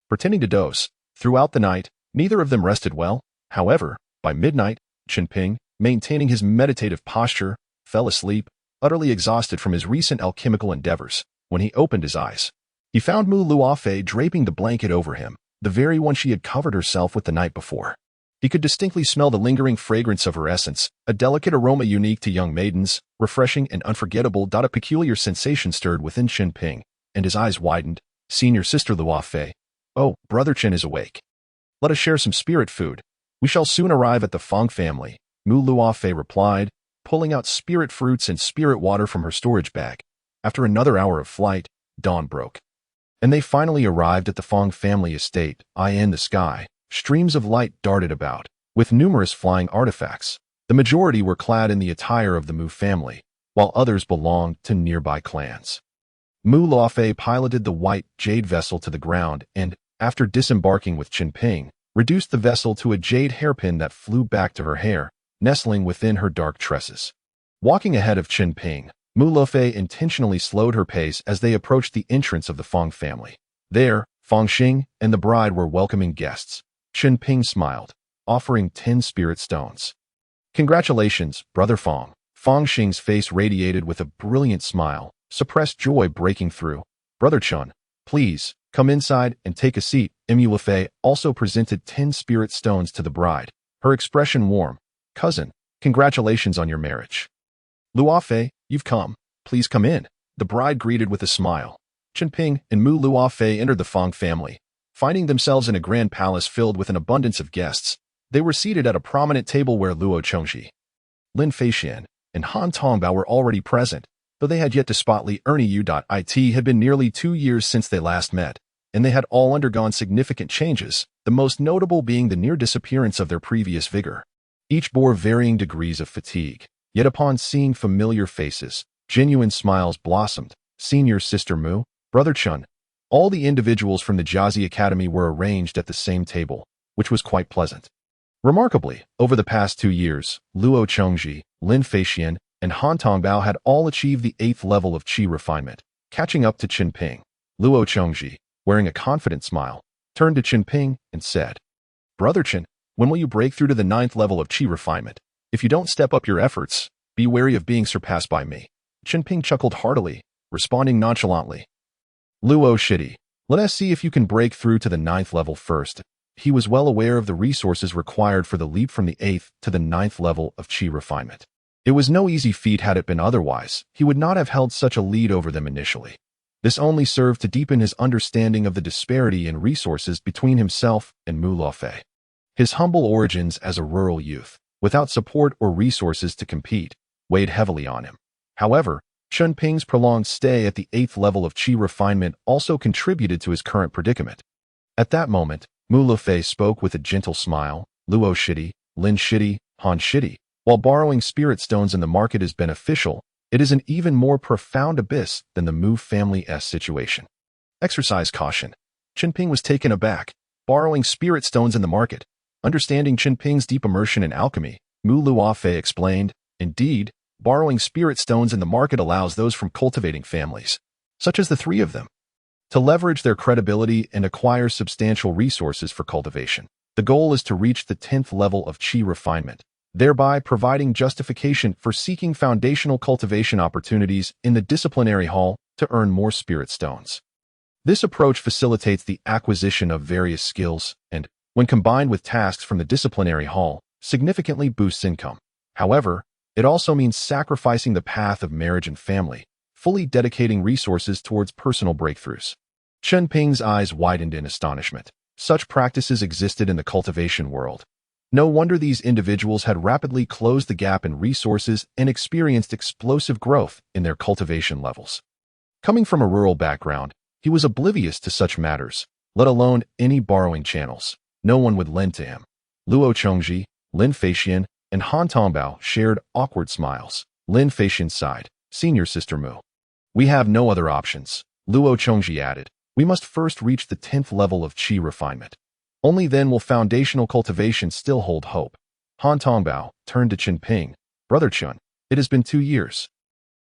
pretending to doze. Throughout the night, neither of them rested well. However, by midnight, Chen Ping, maintaining his meditative posture, fell asleep, utterly exhausted from his recent alchemical endeavors. When he opened his eyes, he found Mu Luofei draping the blanket over him, the very one she had covered herself with the night before. He could distinctly smell the lingering fragrance of her essence, a delicate aroma unique to young maidens, refreshing and unforgettable. A peculiar sensation stirred within Chen Ping, and his eyes widened. "Senior sister Luofei, oh, Brother Chen is awake. Let us share some spirit food. We shall soon arrive at the Feng family," Mu Luofei replied, pulling out spirit fruits and spirit water from her storage bag. After another hour of flight, dawn broke, and they finally arrived at the Feng family estate. In the sky, streams of light darted about, with numerous flying artifacts. The majority were clad in the attire of the Mu family, while others belonged to nearby clans. Mu Luofei piloted the white jade vessel to the ground and, after disembarking with Chen Ping, reduced the vessel to a jade hairpin that flew back to her hair, nestling within her dark tresses. Walking ahead of Chen Ping, Mu Lufei intentionally slowed her pace as they approached the entrance of the Fong family. There, Fong Xing and the bride were welcoming guests. Chen Ping smiled, offering 10 spirit stones. Congratulations, Brother Fong. Fong Xing's face radiated with a brilliant smile, suppressed joy breaking through. Brother Chun, please, come inside and take a seat. Mu Lufei also presented 10 spirit stones to the bride, her expression warm. Cousin, congratulations on your marriage. Luofei, you've come. Please come in. The bride greeted with a smile. Chen Ping and Mu Luofei entered the Fong family. Finding themselves in a grand palace filled with an abundance of guests, they were seated at a prominent table where Luo Chongji, Lin Feixian, and Han Tongbao were already present, though they had yet to spot Li Ernie U.It had been nearly 2 years since they last met, and they had all undergone significant changes, the most notable being the near disappearance of their previous vigor. Each bore varying degrees of fatigue, yet upon seeing familiar faces, genuine smiles blossomed. Senior Sister Mu, Brother Chun, all the individuals from the Jiazi Academy were arranged at the same table, which was quite pleasant. Remarkably, over the past 2 years, Luo Chongji, Lin Feixian, and Han Tongbao had all achieved the 8th level of qi refinement, catching up to Chen Ping. Luo Chongji, wearing a confident smile, turned to Chen Ping and said, Brother Chen, when will you break through to the 9th level of qi refinement? If you don't step up your efforts, be wary of being surpassed by me. Chen Ping chuckled heartily, responding nonchalantly. Luo Shidi, let us see if you can break through to the 9th level first. He was well aware of the resources required for the leap from the 8th to the 9th level of qi refinement. It was no easy feat. Had it been otherwise, he would not have held such a lead over them initially. This only served to deepen his understanding of the disparity in resources between himself and Mu Lufei. His humble origins as a rural youth, without support or resources to compete, weighed heavily on him. However, Chen Ping's prolonged stay at the 8th level of qi refinement also contributed to his current predicament. At that moment, Mu Lufei spoke with a gentle smile. Luo Shidi, Lin Shidi, Han Shidi. While borrowing spirit stones in the market is beneficial, it is an even more profound abyss than the Mu family's situation. Exercise caution. Chen Ping was taken aback. Borrowing spirit stones in the market. Understanding Chen Ping's deep immersion in alchemy, Mu Luofei explained, indeed, borrowing spirit stones in the market allows those from cultivating families, such as the 3 of them, to leverage their credibility and acquire substantial resources for cultivation. The goal is to reach the 10th level of qi refinement, thereby providing justification for seeking foundational cultivation opportunities in the disciplinary hall to earn more spirit stones. This approach facilitates the acquisition of various skills and, when combined with tasks from the disciplinary hall, significantly boosts income. However, it also means sacrificing the path of marriage and family, fully dedicating resources towards personal breakthroughs. Chen Ping's eyes widened in astonishment. Such practices existed in the cultivation world. No wonder these individuals had rapidly closed the gap in resources and experienced explosive growth in their cultivation levels. Coming from a rural background, he was oblivious to such matters, let alone any borrowing channels. No one would lend to him. Luo Chongji, Lin Feixian, and Han Tongbao shared awkward smiles. Lin Feixian sighed. Senior Sister Mu, we have no other options. Luo Chongji added, we must first reach the 10th level of qi refinement. Only then will foundational cultivation still hold hope. Han Tongbao turned to Chen Ping. Brother Chun, it has been 2 years,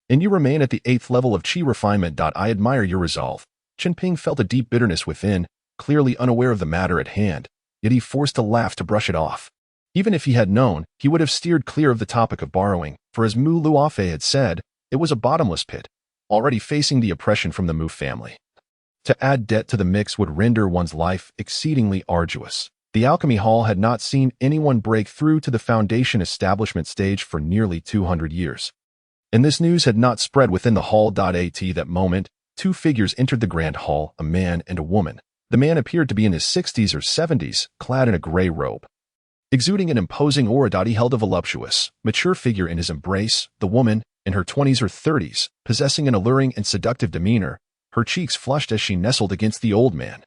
and you remain at the 8th level of qi refinement. I admire your resolve. Chen Ping felt a deep bitterness within, clearly unaware of the matter at hand, yet he forced a laugh to brush it off. Even if he had known, he would have steered clear of the topic of borrowing, for as Mu Luofei had said, it was a bottomless pit, already facing the oppression from the Mu family. To add debt to the mix would render one's life exceedingly arduous. The alchemy hall had not seen anyone break through to the foundation establishment stage for nearly 200 years. And this news had not spread within the hall. At that moment, 2 figures entered the grand hall, a man and a woman. The man appeared to be in his 60s or 70s, clad in a gray robe, exuding an imposing aura. He held a voluptuous, mature figure in his embrace. The woman, in her 20s or 30s, possessing an alluring and seductive demeanor, her cheeks flushed as she nestled against the old man.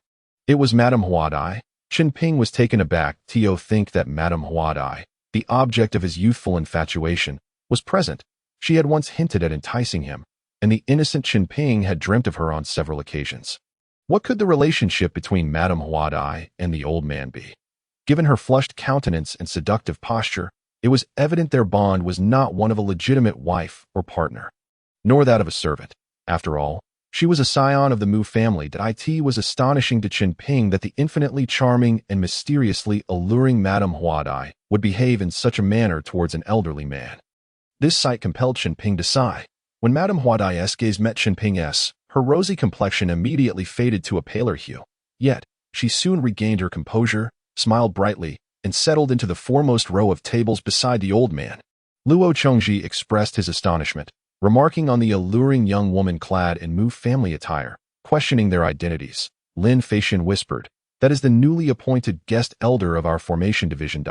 It was Madame Huadai. Chen Ping was taken aback to think that Madame Huadai, the object of his youthful infatuation, was present. She had once hinted at enticing him, and the innocent Chen Ping had dreamt of her on several occasions. What could the relationship between Madame Huadai and the old man be? Given her flushed countenance and seductive posture, it was evident their bond was not one of a legitimate wife or partner. nor that of a servant. After all, she was a scion of the Mu family. It was astonishing to Chen Ping that the infinitely charming and mysteriously alluring Madame Huadai would behave in such a manner towards an elderly man. This sight compelled Chen Ping to sigh. When Madame Huadai's gaze met Chen Ping's, her rosy complexion immediately faded to a paler hue. Yet, she soon regained her composure, smiled brightly, and settled into the foremost row of tables beside the old man. Luo Chongji expressed his astonishment, remarking on the alluring young woman clad in Mu family attire, questioning their identities. Lin Feixian whispered, "That is the newly appointed guest elder of our formation division.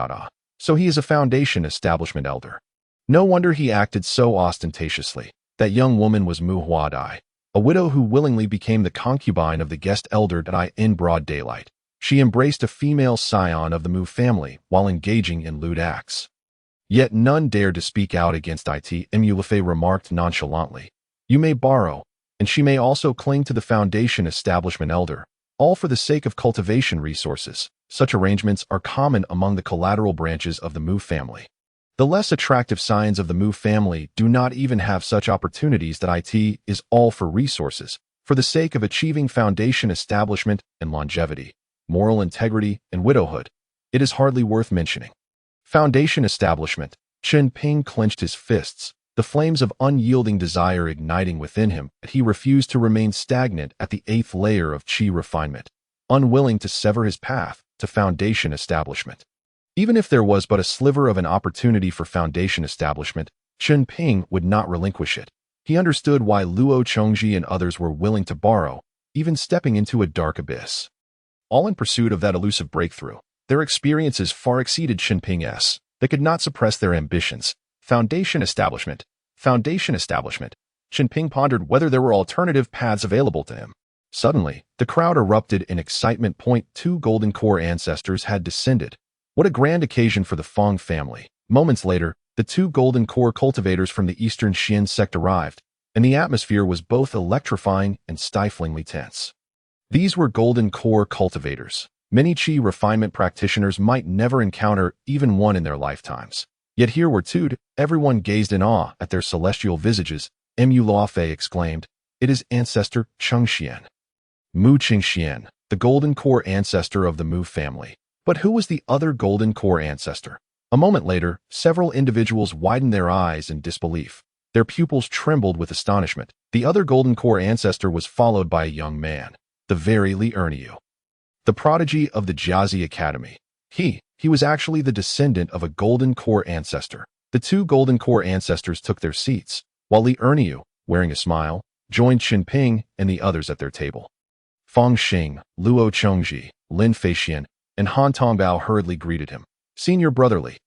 So he is a foundation establishment elder. No wonder he acted so ostentatiously. That young woman was Mu Huadai, a widow who willingly became the concubine of the guest elder in broad daylight. She embraced a female scion of the Mu family while engaging in lewd acts. Yet none dared to speak out against it. Mulafei remarked nonchalantly, "You may borrow, and she may also cling to the foundation establishment elder, all for the sake of cultivation resources. Such arrangements are common among the collateral branches of the Mu family. The less attractive scions of the Mu family do not even have such opportunities. It is all for resources, for the sake of achieving foundation establishment and longevity, moral integrity and widowhood. It is hardly worth mentioning." Foundation establishment. Chen Ping clenched his fists, the flames of unyielding desire igniting within him. He refused to remain stagnant at the 8th layer of qi refinement, unwilling to sever his path to foundation establishment. Even if there was but a sliver of an opportunity for foundation establishment, Chen Ping would not relinquish it. He understood why Luo Chongji and others were willing to borrow, even stepping into a dark abyss. All in pursuit of that elusive breakthrough. Their experiences far exceeded Chen Ping's. They could not suppress their ambitions. Foundation establishment. Foundation establishment. Chen Ping pondered whether there were alternative paths available to him. Suddenly, the crowd erupted in excitement. 2 Golden Core ancestors had descended. What a grand occasion for the Feng family. Moments later, the 2 Golden Core cultivators from the eastern Xian sect arrived, and the atmosphere was both electrifying and stiflingly tense. These were Golden Core cultivators. Many qi refinement practitioners might never encounter even one in their lifetimes. Yet here were 2. Everyone gazed in awe at their celestial visages. Mu Luofei exclaimed, "It is ancestor Chengxian." Mu Chengxian, the Golden Core ancestor of the Mu family. But who was the other Golden Core ancestor? A moment later, several individuals widened their eyes in disbelief. Their pupils trembled with astonishment. The other Golden Core ancestor was followed by a young man, the very Li Erniu, the prodigy of the Jiazi Academy. He was actually the descendant of a Golden Core ancestor. The 2 Golden Core ancestors took their seats, while Li Erniu, wearing a smile, joined Chen Ping and the others at their table. Feng Xing, Luo Chongji, Lin Feixian, and Han Tongbao hurriedly greeted him. Senior Brotherly,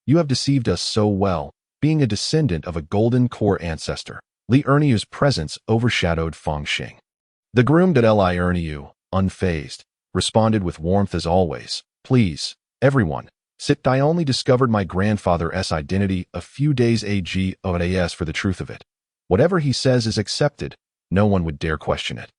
you have deceived us so well, being a descendant of a Golden Core ancestor." Li Erniu's presence overshadowed Feng Xing. The groom Li Erniu, unfazed, responded with warmth as always, "Please, everyone, sit. I only discovered my grandfather's identity a few days ago for the truth of it. Whatever he says is accepted. No one would dare question it."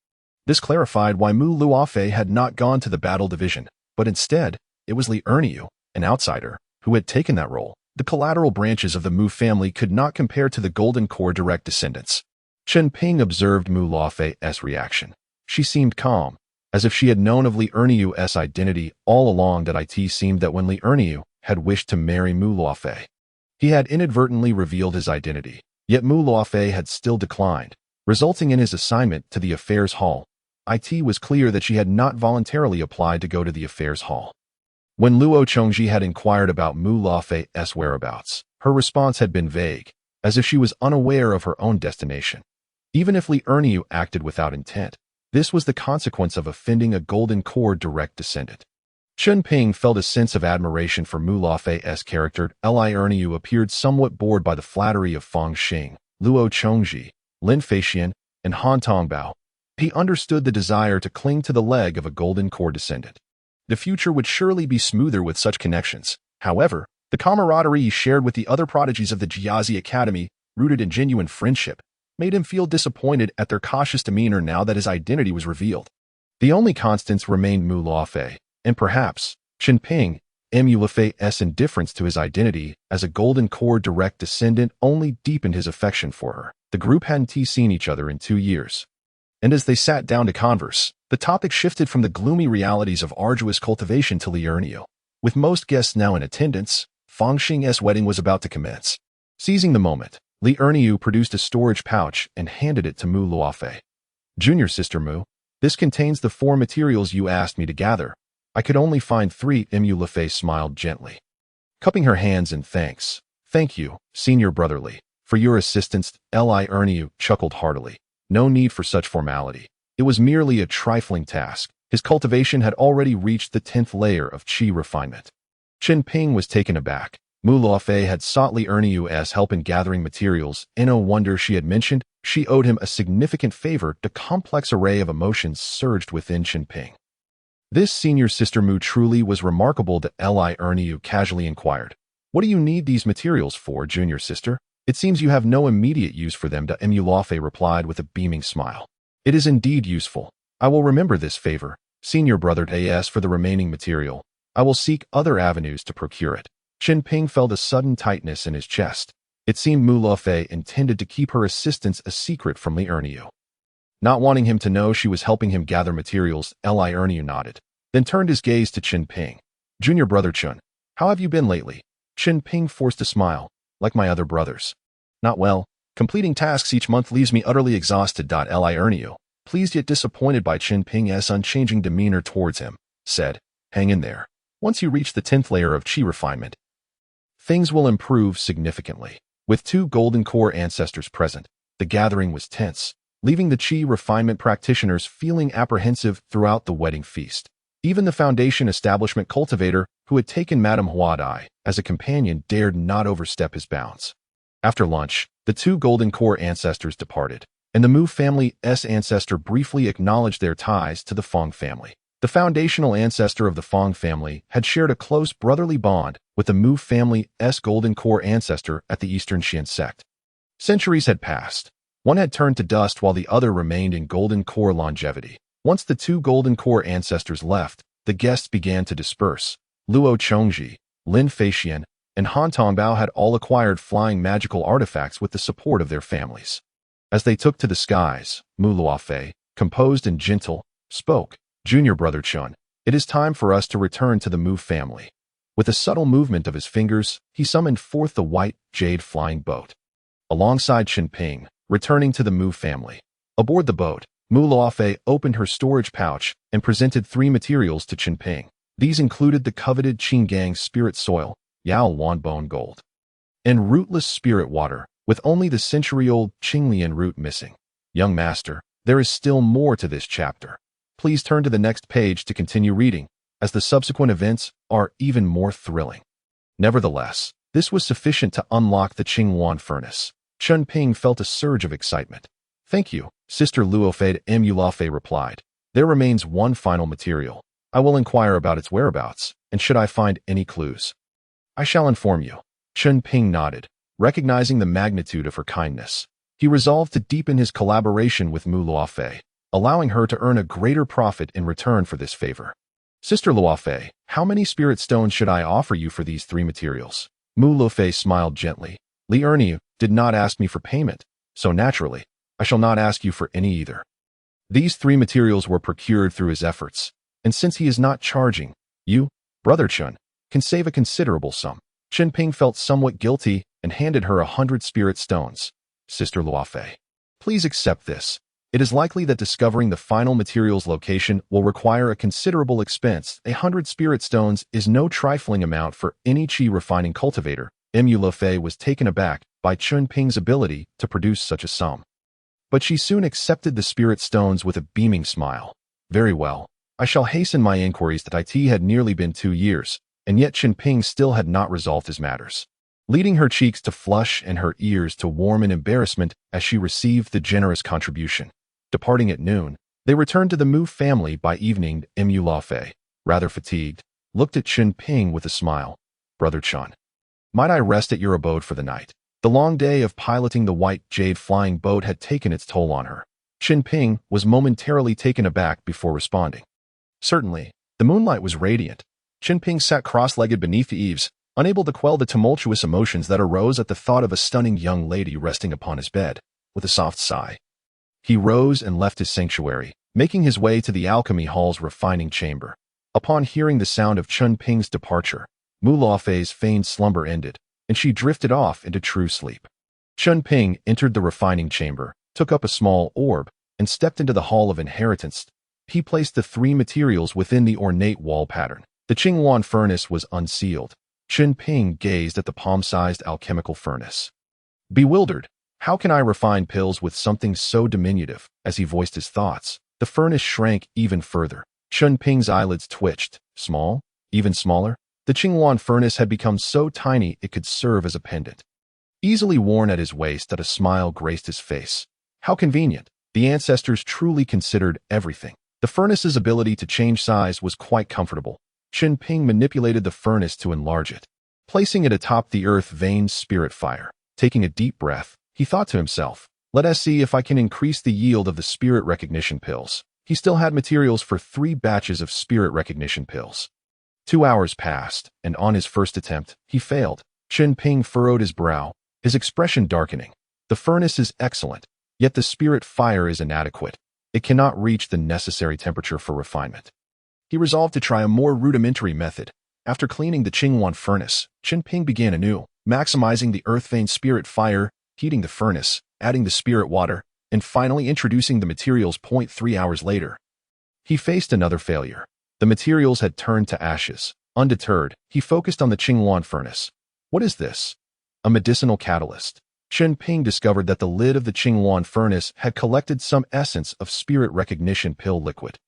This clarified why Mu Luofei had not gone to the battle division, but instead, it was Li Erniu, an outsider, who had taken that role. The collateral branches of the Mu family could not compare to the Golden Core direct descendants. Chen Ping observed Mu Luofei's reaction. She seemed calm, as if she had known of Li Erniu's identity all along. It seemed that when Li Erniu had wished to marry Mu Luofei, he had inadvertently revealed his identity, yet Mu Luofei had still declined, resulting in his assignment to the affairs hall. It was clear that she had not voluntarily applied to go to the affairs hall. When Luo Chongji had inquired about Mu Luofei's whereabouts, her response had been vague, as if she was unaware of her own destination. Even if Li Erniu acted without intent, this was the consequence of offending a Golden Core direct descendant. Chen Ping felt a sense of admiration for Mu Luofei's character. Li Erniu appeared somewhat bored by the flattery of Feng Xing, Luo Chongji, Lin Feixian, and Han Tongbao. He understood the desire to cling to the leg of a Golden Core descendant. The future would surely be smoother with such connections. However, the camaraderie he shared with the other prodigies of the Jiazi Academy, rooted in genuine friendship, made him feel disappointed at their cautious demeanor now that his identity was revealed. The only constants remained Mu Luofei, and perhaps Chen Ping, Emulafe's indifference to his identity as a Golden Core direct descendant only deepened his affection for her. The group hadn't seen each other in 2 years. And as they sat down to converse, the topic shifted from the gloomy realities of arduous cultivation to Liurnio. With most guests now in attendance, Fangxing's wedding was about to commence. Seizing the moment, Liurnio produced a storage pouch and handed it to Mu Luofei. "Junior sister Mu, this contains the 4 materials you asked me to gather. I could only find 3. Emulafei smiled gently, cupping her hands in thanks. "Thank you, senior brotherly, for your assistance." Liurnio chuckled heartily. No need for such formality. It was merely a trifling task. His cultivation had already reached the 10th layer of qi refinement. Chen Ping was taken aback. Mu Luofei had sought Liurnio's help in gathering materials, and no wonder she had mentioned she owed him a significant favor. The complex array of emotions surged within Chen Ping. This senior sister Mu truly was remarkable. That Liurnio casually inquired, "What do you need these materials for, junior sister? It seems you have no immediate use for them." Emulafei replied with a beaming smile. "It is indeed useful. I will remember this favor, senior brother. As for the remaining material, I will seek other avenues to procure it." Chen Ping felt a sudden tightness in his chest. It seemed Mu Luofei intended to keep her assistance a secret from Liurnio. Not wanting him to know she was helping him gather materials, Liurnio nodded, then turned his gaze to Chen Ping. "Junior brother Chen, how have you been lately?" Chen Ping forced a smile. "Like my other brothers. Not well. Completing tasks each month leaves me utterly exhausted." Liurnio, pleased yet disappointed by Chen Ping's unchanging demeanor towards him, said, "Hang in there. Once you reach the 10th layer of qi refinement, things will improve significantly." With 2 Golden Core ancestors present, the gathering was tense, leaving the qi refinement practitioners feeling apprehensive throughout the wedding feast. Even the Foundation establishment cultivator, who had taken Madame Huadai as a companion, dared not overstep his bounds. After lunch, the 2 Golden Core ancestors departed, and the Mu family's ancestor briefly acknowledged their ties to the Feng family. The foundational ancestor of the Feng family had shared a close brotherly bond with the Mu family's Golden Core ancestor at the Eastern Xian sect. Centuries had passed. One had turned to dust while the other remained in Golden Core longevity. Once the 2 Golden Core ancestors left, the guests began to disperse. Luo Chongji, Lin Feixian, and Han Tongbao had all acquired flying magical artifacts with the support of their families. As they took to the skies, Mu Luofei, composed and gentle, spoke, "Junior brother Chen, it is time for us to return to the Mu family." With a subtle movement of his fingers, he summoned forth the white jade flying boat. Alongside Chen Ping, returning to the Mu family. Aboard the boat, Mu Luofei opened her storage pouch and presented 3 materials to Chen Ping. These included the coveted Qinggang spirit soil, Yao Wanbone gold, and rootless spirit water, with only the century-old Qinglian root missing. Young master, there is still more to this chapter. Please turn to the next page to continue reading, as the subsequent events are even more thrilling. Nevertheless, this was sufficient to unlock the Qingwan furnace. Chen Ping felt a surge of excitement. "Thank you, Sister Luofei." Emulafei replied. "There remains one final material. I will inquire about its whereabouts, and should I find any clues, I shall inform you." Chen Ping nodded, recognizing the magnitude of her kindness. He resolved to deepen his collaboration with Mu Luofei, allowing her to earn a greater profit in return for this favor. "Sister Luofei, how many spirit stones should I offer you for these 3 materials?" Mu Luofei smiled gently. "Liurnio did not ask me for payment, so naturally, I shall not ask you for any either. These 3 materials were procured through his efforts, and since he is not charging, you, brother Chen, can save a considerable sum." Chen Ping felt somewhat guilty and handed her 100 spirit stones. "Sister Luofei, please accept this. It is likely that discovering the final material's location will require a considerable expense. 100 spirit stones is no trifling amount for any qi refining cultivator." Emulafei was taken aback by Chen Ping's ability to produce such a sum. But she soon accepted the spirit stones with a beaming smile. "Very well. I shall hasten my inquiries." It had nearly been 2 years, and yet Chen Ping still had not resolved his matters, leading her cheeks to flush and her ears to warm in embarrassment as she received the generous contribution. Departing at noon, they returned to the Mu family by evening. Emulafei, rather fatigued, looked at Chen Ping with a smile. "Brother Chen, might I rest at your abode for the night?" The long day of piloting the white jade flying boat had taken its toll on her. Chen Ping was momentarily taken aback before responding. Certainly, the moonlight was radiant, Chen Ping sat cross-legged beneath the eaves, unable to quell the tumultuous emotions that arose at the thought of a stunning young lady resting upon his bed. With a soft sigh, he rose and left his sanctuary, making his way to the alchemy hall's refining chamber. Upon hearing the sound of Chen Ping's departure, Mu Luofei's feigned slumber ended, and she drifted off into true sleep. Chen Ping entered the refining chamber, took up a small orb, and stepped into the hall of inheritance. He placed the 3 materials within the ornate wall pattern. The Qingyuan furnace was unsealed. Chen Ping gazed at the palm-sized alchemical furnace. Bewildered, how can I refine pills with something so diminutive? As he voiced his thoughts, the furnace shrank even further. Chen Ping's eyelids twitched. Small? Even smaller? The Qingyuan furnace had become so tiny it could serve as a pendant. Easily worn at his waist, that a smile graced his face. How convenient. The ancestors truly considered everything. The furnace's ability to change size was quite comfortable. Chen Ping manipulated the furnace to enlarge it, placing it atop the earth-veined spirit fire. Taking a deep breath, he thought to himself, let us see if I can increase the yield of the spirit recognition pills. He still had materials for 3 batches of spirit recognition pills. 2 hours passed, and on his first attempt, he failed. Chen Ping furrowed his brow, his expression darkening. The furnace is excellent, yet the spirit fire is inadequate. It cannot reach the necessary temperature for refinement. He resolved to try a more rudimentary method. After cleaning the Qingyuan furnace, Chen Ping began anew, maximizing the earth-veined spirit fire, heating the furnace, adding the spirit water, and finally introducing the materials. 3 hours later, he faced another failure. The materials had turned to ashes. Undeterred, he focused on the Qingyuan furnace. What is this? A medicinal catalyst. Chen Ping discovered that the lid of the Qingyuan furnace had collected some essence of spirit recognition pill liquid.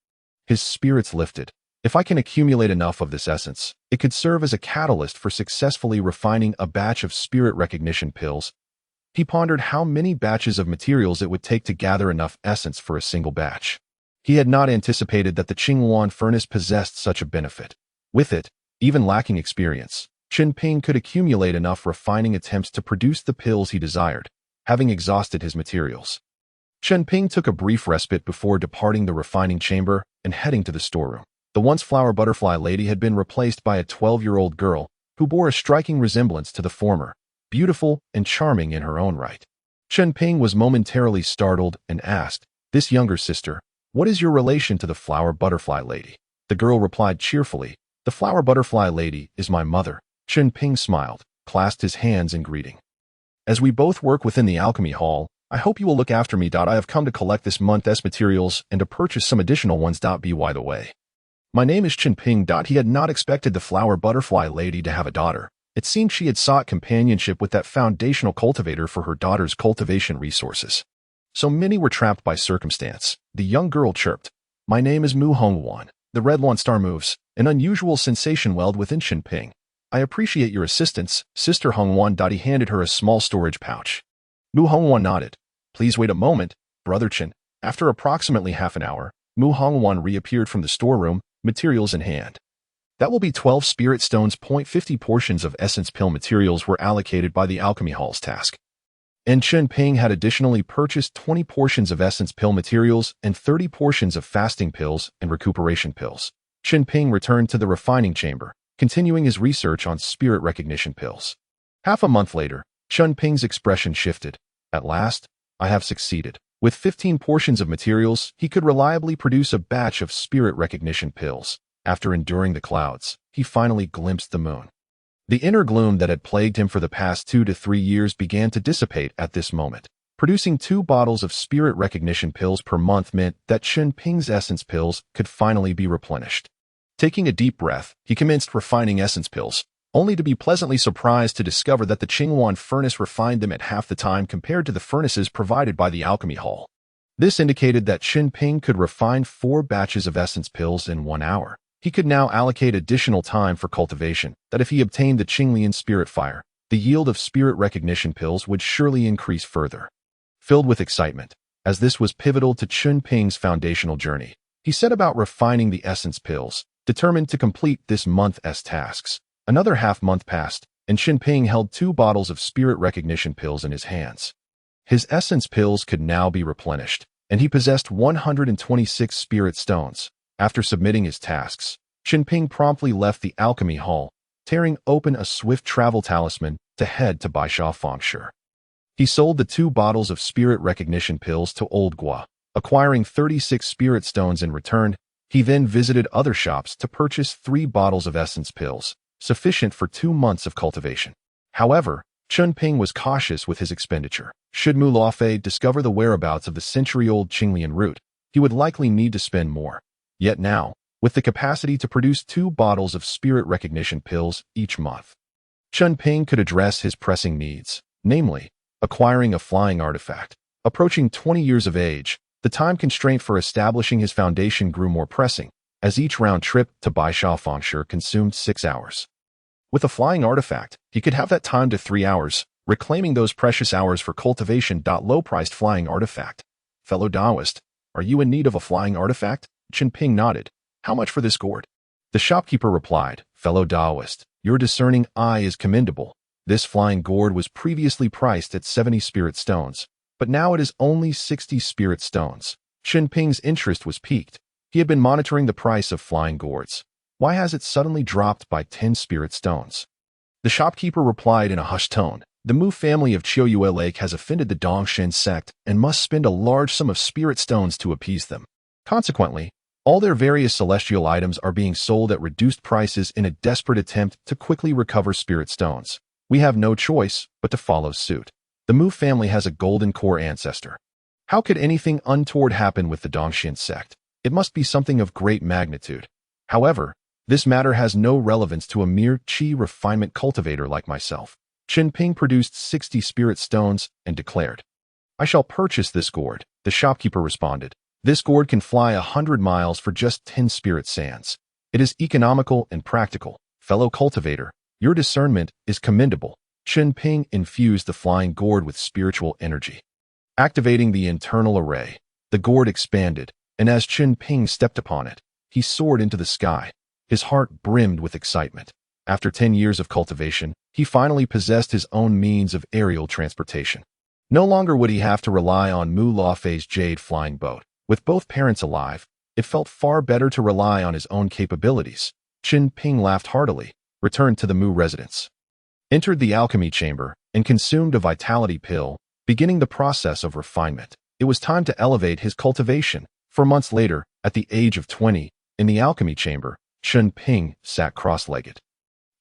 His spirits lifted. If I can accumulate enough of this essence, it could serve as a catalyst for successfully refining a batch of spirit recognition pills. He pondered how many batches of materials it would take to gather enough essence for a single batch. He had not anticipated that the Qingyuan furnace possessed such a benefit. With it, even lacking experience, Chen Ping could accumulate enough refining attempts to produce the pills he desired, having exhausted his materials. Chen Ping took a brief respite before departing the refining chamber and heading to the storeroom. The once flower butterfly lady had been replaced by a 12-year-old girl who bore a striking resemblance to the former, beautiful and charming in her own right. Chen Ping was momentarily startled and asked, "This younger sister, what is your relation to the flower butterfly lady?" The girl replied cheerfully, "The flower butterfly lady is my mother." Chen Ping smiled, clasped his hands in greeting. "As we both work within the alchemy hall, I hope you will look after me. I have come to collect this month's materials and to purchase some additional ones. By the way, my name is Chen Ping. He had not expected the flower butterfly lady to have a daughter. It seemed she had sought companionship with that foundational cultivator for her daughter's cultivation resources. So many were trapped by circumstance. The young girl chirped, "My name is Mu Hongwan." The red lawn star moves. An unusual sensation welled within Chen Ping. "I appreciate your assistance, Sister Hongwan." He handed her a small storage pouch. Mu Hongwan nodded. "Please wait a moment, Brother Chen." After approximately half an hour, Mu Hongwan reappeared from the storeroom, materials in hand. That will be 12 spirit stones. 50 portions of essence pill materials were allocated by the alchemy hall's task. And Chen Ping had additionally purchased 20 portions of essence pill materials and 30 portions of fasting pills and recuperation pills. Chen Ping returned to the refining chamber, continuing his research on spirit recognition pills. Half a month later, Chen Ping's expression shifted. "At last, I have succeeded." With 15 portions of materials, he could reliably produce a batch of spirit recognition pills. After enduring the clouds, he finally glimpsed the moon. The inner gloom that had plagued him for the past 2 to 3 years began to dissipate at this moment. Producing 2 bottles of spirit recognition pills per month meant that Chen Ping's essence pills could finally be replenished. Taking a deep breath, he commenced refining essence pills, only to be pleasantly surprised to discover that the Qingyuan furnace refined them at half the time compared to the furnaces provided by the alchemy hall. This indicated that Chen Ping could refine 4 batches of essence pills in 1 hour. He could now allocate additional time for cultivation, that if he obtained the Qinglian spirit fire, the yield of spirit recognition pills would surely increase further. Filled with excitement, as this was pivotal to Chen Ping's foundational journey, he set about refining the essence pills, determined to complete this month's tasks. Another half-month passed, and Chen Ping held 2 bottles of spirit recognition pills in his hands. His essence pills could now be replenished, and he possessed 126 spirit stones. After submitting his tasks, Chen Ping promptly left the alchemy hall, tearing open a swift travel talisman to head to Baisha Fengshe. He sold the 2 bottles of spirit recognition pills to Old Gua, acquiring 36 spirit stones in return. He then visited other shops to purchase 3 bottles of essence pills, sufficient for 2 months of cultivation. However, Chen Ping was cautious with his expenditure. Should Mu Lafei discover the whereabouts of the century-old Qinglian root, he would likely need to spend more. Yet now, with the capacity to produce 2 bottles of spirit recognition pills each month, Chen Ping could address his pressing needs, namely, acquiring a flying artifact. Approaching 20 years of age, the time constraint for establishing his foundation grew more pressing, as each round trip to Baisha Fengshe consumed 6 hours. With a flying artifact, he could have that time to 3 hours, reclaiming those precious hours for cultivation. Low-priced flying artifact. Fellow Taoist, are you in need of a flying artifact? Chen Ping nodded. How much for this gourd? The shopkeeper replied, Fellow Taoist, your discerning eye is commendable. This flying gourd was previously priced at 70 spirit stones, but now it is only 60 spirit stones. Chen Ping's interest was piqued. He had been monitoring the price of flying gourds. Why has it suddenly dropped by 10 spirit stones? The shopkeeper replied in a hushed tone, The Mu family of Qiuyue Lake has offended the Dongshen sect and must spend a large sum of spirit stones to appease them. Consequently, all their various celestial items are being sold at reduced prices in a desperate attempt to quickly recover spirit stones. We have no choice but to follow suit. The Mu family has a golden core ancestor. How could anything untoward happen with the Dongshen sect? It must be something of great magnitude. However, this matter has no relevance to a mere qi refinement cultivator like myself. Chen Ping produced 60 spirit stones and declared, I shall purchase this gourd. The shopkeeper responded, This gourd can fly 100 miles for just 10 spirit sands. It is economical and practical. Fellow cultivator, your discernment is commendable. Chen Ping infused the flying gourd with spiritual energy. Activating the internal array, the gourd expanded, and as Chen Ping stepped upon it, he soared into the sky. His heart brimmed with excitement. After 10 years of cultivation, he finally possessed his own means of aerial transportation. No longer would he have to rely on Mu Lafei's jade flying boat. With both parents alive, it felt far better to rely on his own capabilities. Chen Ping laughed heartily, returned to the Mu residence, entered the alchemy chamber, and consumed a vitality pill, beginning the process of refinement. It was time to elevate his cultivation. 4 months later, at the age of 20, in the alchemy chamber, Chen Ping sat cross-legged,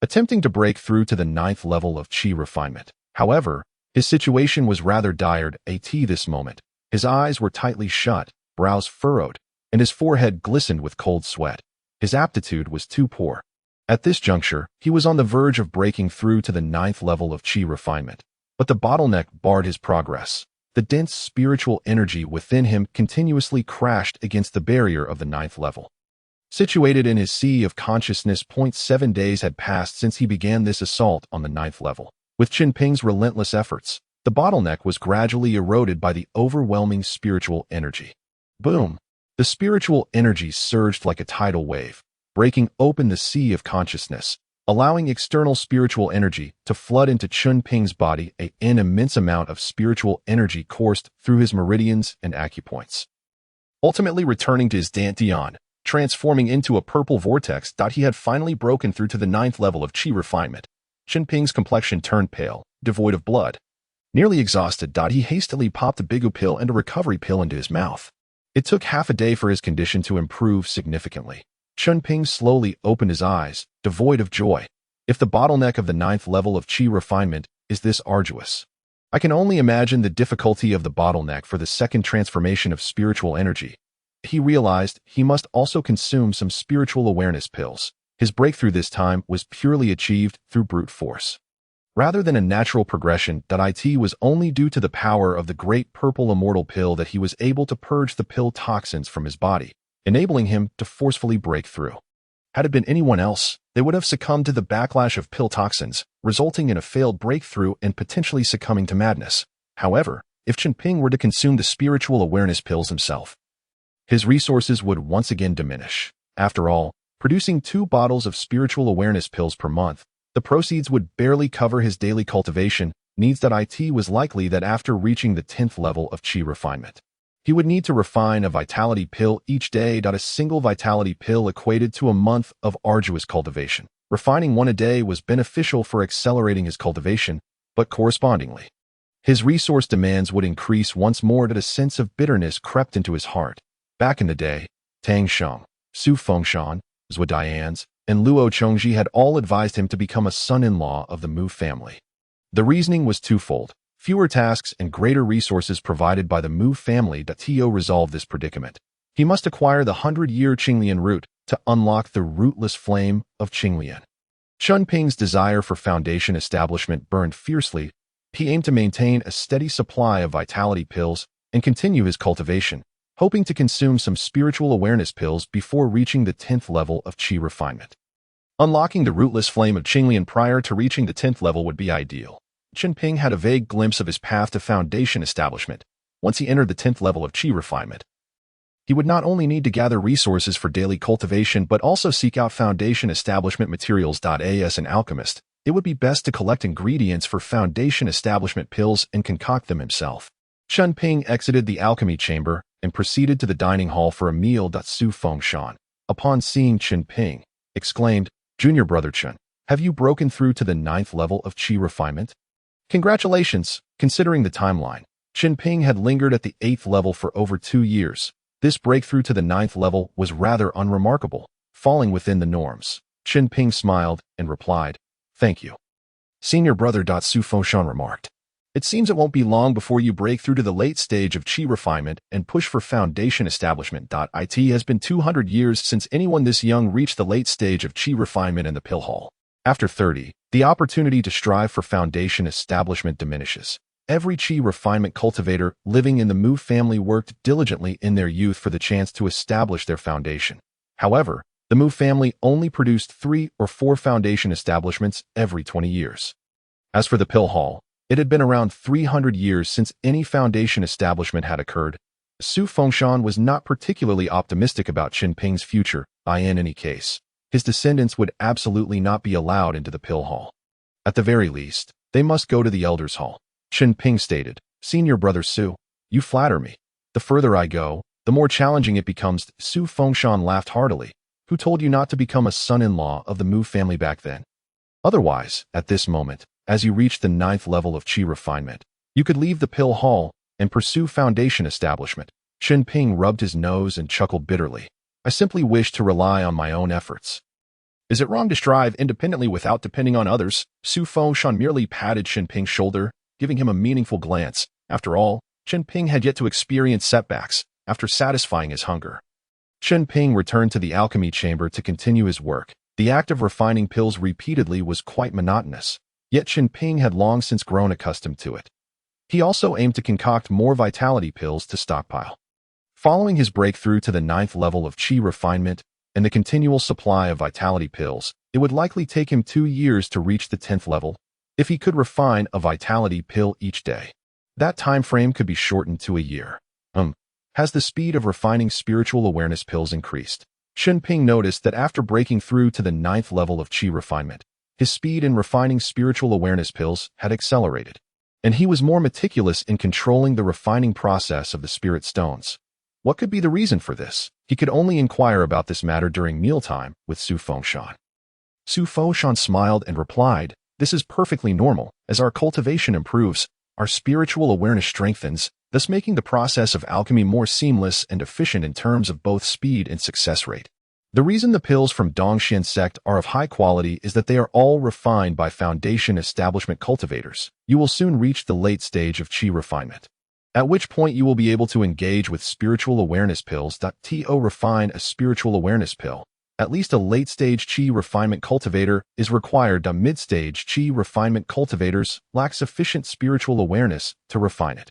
attempting to break through to the 9th level of qi refinement. However, his situation was rather dire this moment. His eyes were tightly shut, brows furrowed, and his forehead glistened with cold sweat. His aptitude was too poor. At this juncture, he was on the verge of breaking through to the 9th level of qi refinement, but the bottleneck barred his progress. The dense spiritual energy within him continuously crashed against the barrier of the 9th level. Situated in his sea of consciousness, 7 days had passed since he began this assault on the 9th level. With Chen Ping's relentless efforts, the bottleneck was gradually eroded by the overwhelming spiritual energy. Boom! The spiritual energy surged like a tidal wave, breaking open the sea of consciousness, allowing external spiritual energy to flood into Chen Ping's body. An immense amount of spiritual energy coursed through his meridians and acupoints, ultimately returning to his dantian, transforming into a purple vortex. He had finally broken through to the 9th level of qi refinement. Chen Ping's complexion turned pale, devoid of blood. Nearly exhausted, he hastily popped a bigu pill and a recovery pill into his mouth. It took half a day for his condition to improve significantly. Chen Ping slowly opened his eyes, devoid of joy. If the bottleneck of the 9th level of qi refinement is this arduous, I can only imagine the difficulty of the bottleneck for the second transformation of spiritual energy. He realized he must also consume some spiritual awareness pills. His breakthrough this time was purely achieved through brute force, rather than a natural progression. It was only due to the power of the great purple immortal pill that he was able to purge the pill toxins from his body, enabling him to forcefully break through. Had it been anyone else, they would have succumbed to the backlash of pill toxins, resulting in a failed breakthrough and potentially succumbing to madness. However, if Chen Ping were to consume the spiritual awareness pills himself, his resources would once again diminish. After all, producing 2 bottles of spiritual awareness pills per month, the proceeds would barely cover his daily cultivation needs. It was likely that after reaching the 10th level of qi refinement, He would need to refine a vitality pill each day. A single vitality pill equated to a month of arduous cultivation. Refining one a day was beneficial for accelerating his cultivation, but correspondingly, his resource demands would increase once more. That a sense of bitterness crept into his heart. Back in the day, Tang Sheng, Su Fengshan, Zhou Dian's, and Luo Chongji had all advised him to become a son-in-law of the Mu family. The reasoning was twofold: fewer tasks and greater resources provided by the Mu family. To resolve this predicament, he must acquire the 100-year Qinglian root to unlock the rootless flame of Qinglian. Chen Ping's desire for foundation establishment burned fiercely. He aimed to maintain a steady supply of vitality pills and continue his cultivation, hoping to consume some spiritual awareness pills before reaching the 10th level of Qi refinement. Unlocking the rootless flame of Qinglian prior to reaching the 10th level would be ideal. Chen Ping had a vague glimpse of his path to foundation establishment. Once he entered the 10th level of Qi refinement, he would not only need to gather resources for daily cultivation but also seek out foundation establishment materials. As an alchemist, it would be best to collect ingredients for foundation establishment pills and concoct them himself. Chen Ping exited the alchemy chamber and proceeded to the dining hall for a meal. Su Fengshan, upon seeing Chen Ping, exclaimed, "Junior brother Chen, have you broken through to the 9th level of Qi refinement?" Congratulations, considering the timeline. Chen Ping had lingered at the 8th level for over 2 years. This breakthrough to the 9th level was rather unremarkable, falling within the norms. Chen Ping smiled and replied, "Thank you, senior brother." Su Fengshan remarked, "It seems it won't be long before you break through to the late stage of Qi refinement and push for foundation establishment. It has been 200 years since anyone this young reached the late stage of Qi refinement in the pill hall. After 30, the opportunity to strive for foundation establishment diminishes. Every Qi refinement cultivator living in the Mu family worked diligently in their youth for the chance to establish their foundation. However, the Mu family only produced 3 or 4 foundation establishments every 20 years. As for the pill hall, it had been around 300 years since any foundation establishment had occurred. Su Fengshan was not particularly optimistic about Chen Ping's future. In any case, his descendants would absolutely not be allowed into the pill hall. At the very least, they must go to the elders' hall. Chen Ping stated, "Senior brother Su, you flatter me. The further I go, the more challenging it becomes." Su Fengshan laughed heartily. "Who told you not to become a son-in-law of the Mu family back then? Otherwise, at this moment, as you reach the 9th level of Qi refinement, you could leave the pill hall and pursue foundation establishment." Chen Ping rubbed his nose and chuckled bitterly. "I simply wish to rely on my own efforts." "Is it wrong to strive independently without depending on others?" Su Fengshan merely patted Chen Ping's shoulder, giving him a meaningful glance. After all, Chen Ping had yet to experience setbacks after satisfying his hunger. Chen Ping returned to the alchemy chamber to continue his work. The act of refining pills repeatedly was quite monotonous, yet Chen Ping had long since grown accustomed to it. He also aimed to concoct more vitality pills to stockpile. Following his breakthrough to the 9th level of Qi refinement and the continual supply of vitality pills, it would likely take him 2 years to reach the 10th level. If he could refine a vitality pill each day, that time frame could be shortened to a year. Has the speed of refining spiritual awareness pills increased? Chen Ping noticed that after breaking through to the 9th level of Qi refinement, his speed in refining spiritual awareness pills had accelerated, and he was more meticulous in controlling the refining process of the spirit stones. What could be the reason for this? He could only inquire about this matter during mealtime with Su Fengshan. Su Fengshan smiled and replied, "This is perfectly normal. As our cultivation improves, our spiritual awareness strengthens, thus making the process of alchemy more seamless and efficient in terms of both speed and success rate. The reason the pills from Dongxian sect are of high quality is that they are all refined by foundation establishment cultivators. You will soon reach the late stage of Qi refinement, at which point you will be able to engage with spiritual awareness pills. To refine a spiritual awareness pill, at least a late-stage Qi refinement cultivator is required. Mid-stage Qi refinement cultivators lack sufficient spiritual awareness to refine it.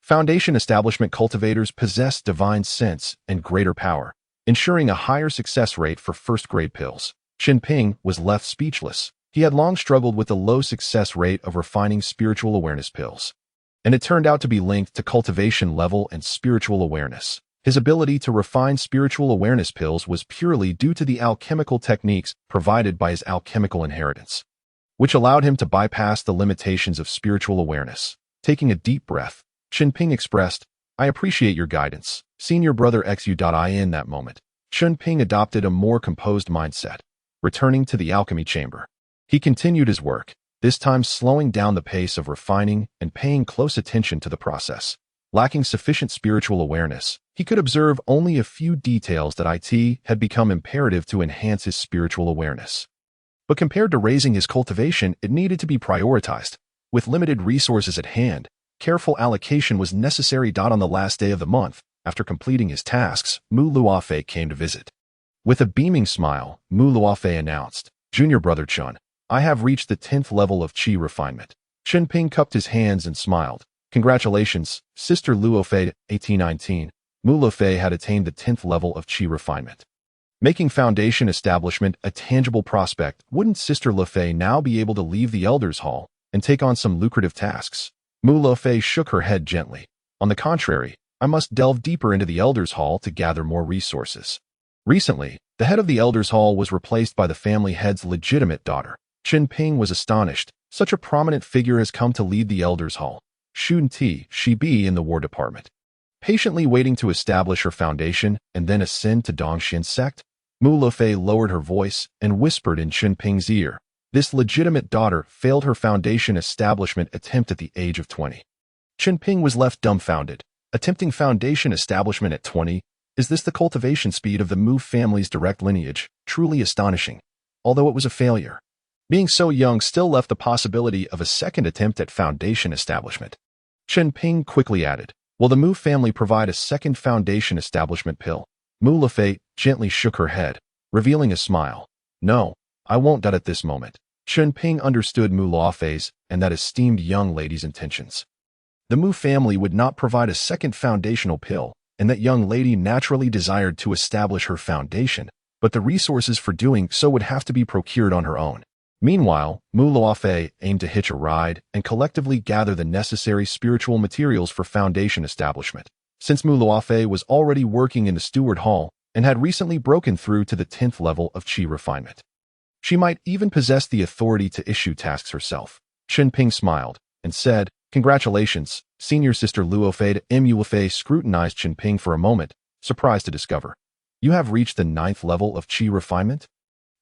Foundation establishment cultivators possess divine sense and greater power, ensuring a higher success rate for first-grade pills. Chen Ping was left speechless. He had long struggled with the low success rate of refining spiritual awareness pills, and it turned out to be linked to cultivation level and spiritual awareness. His ability to refine spiritual awareness pills was purely due to the alchemical techniques provided by his alchemical inheritance, which allowed him to bypass the limitations of spiritual awareness. Taking a deep breath, Chen Ping expressed, I appreciate your guidance. Senior brother XU.in that moment. Chen Ping adopted a more composed mindset, returning to the alchemy chamber. He continued his work, this time slowing down the pace of refining and paying close attention to the process. Lacking sufficient spiritual awareness, he could observe only a few details that had become imperative to enhance his spiritual awareness. But compared to raising his cultivation, it needed to be prioritized. With limited resources at hand, careful allocation was necessary. On the last day of the month, after completing his tasks, Mu Luofei came to visit. With a beaming smile, Mu Luofei announced, "Junior brother Chen, I have reached the 10th level of qi refinement." Chen Ping cupped his hands and smiled. "Congratulations, Sister Luofei." 1819. Mu Luofei had attained the 10th level of qi refinement. Making foundation establishment a tangible prospect, wouldn't Sister Luofei now be able to leave the Elders' Hall and take on some lucrative tasks? Mu Luofei shook her head gently. On the contrary, I must delve deeper into the Elders' Hall to gather more resources. Recently, the head of the Elders' Hall was replaced by the family head's legitimate daughter. Chen Ping was astonished. Such a prominent figure has come to lead the Elders' Hall. Shun Ti, she be in the War Department. Patiently waiting to establish her foundation and then ascend to Dongxin's sect, Mu Luofei lowered her voice and whispered in Chen Ping's ear. This legitimate daughter failed her foundation establishment attempt at the age of 20. Chen Ping was left dumbfounded. Attempting foundation establishment at 20? Is this the cultivation speed of the Mu family's direct lineage? Truly astonishing. Although it was a failure, being so young still left the possibility of a second attempt at foundation establishment. Chen Ping quickly added, "Will the Mu family provide a second foundation establishment pill?" Mu Luofei gently shook her head, revealing a smile. "No, I won't. At this moment." Chen Ping understood Mu Luofei's and that esteemed young lady's intentions. The Mu family would not provide a second foundational pill, and that young lady naturally desired to establish her foundation, but the resources for doing so would have to be procured on her own. Meanwhile, Mu Luofei aimed to hitch a ride and collectively gather the necessary spiritual materials for foundation establishment. Since Mu Luofei was already working in the Steward Hall and had recently broken through to the 10th level of qi refinement, she might even possess the authority to issue tasks herself. Chen Ping smiled and said, "Congratulations, Senior Sister Luofei." Mu Luofei scrutinized Chen Ping for a moment, surprised to discover, "You have reached the 9th level of qi refinement?"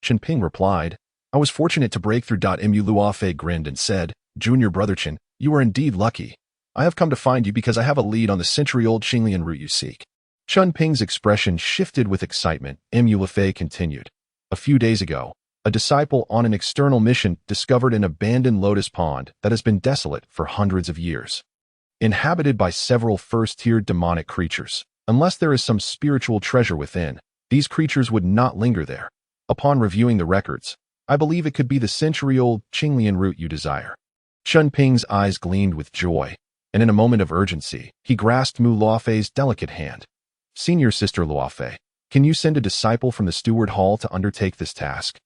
Chen Ping replied, "I was fortunate to break through." Mu Luofei grinned and said, "Junior brother Chen, you are indeed lucky. I have come to find you because I have a lead on the century-old Qinglian route you seek." Chen Ping's expression shifted with excitement. Mu Luofei continued, "A few days ago, a disciple on an external mission discovered an abandoned lotus pond that has been desolate for hundreds of years, inhabited by several first-tier demonic creatures. Unless there is some spiritual treasure within, these creatures would not linger there. Upon reviewing the records, I believe it could be the century-old Qinglian route you desire." Chen Ping's eyes gleamed with joy, and in a moment of urgency, he grasped Mu Luofei's delicate hand. "Senior Sister Luofei, can you send a disciple from the Steward Hall to undertake this task?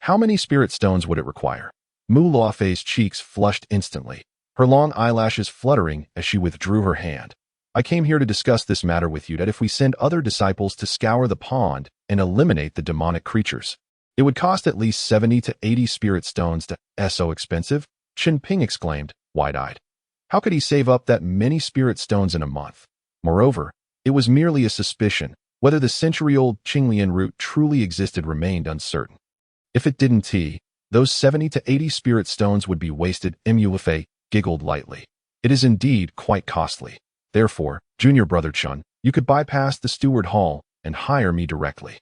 How many spirit stones would it require?" Mu Luofei's cheeks flushed instantly, her long eyelashes fluttering as she withdrew her hand. "I came here to discuss this matter with you. That if we send other disciples to scour the pond and eliminate the demonic creatures, it would cost at least 70 to 80 spirit stones to." "So expensive?" Chen Ping exclaimed, wide-eyed. How could he save up that many spirit stones in a month? Moreover, it was merely a suspicion. Whether the century-old Qinglian route truly existed remained uncertain. If it didn't, those 70 to 80 spirit stones would be wasted. Mu Luofei giggled lightly. "It is indeed quite costly. Therefore, Junior brother Chen, you could bypass the Steward Hall and hire me directly.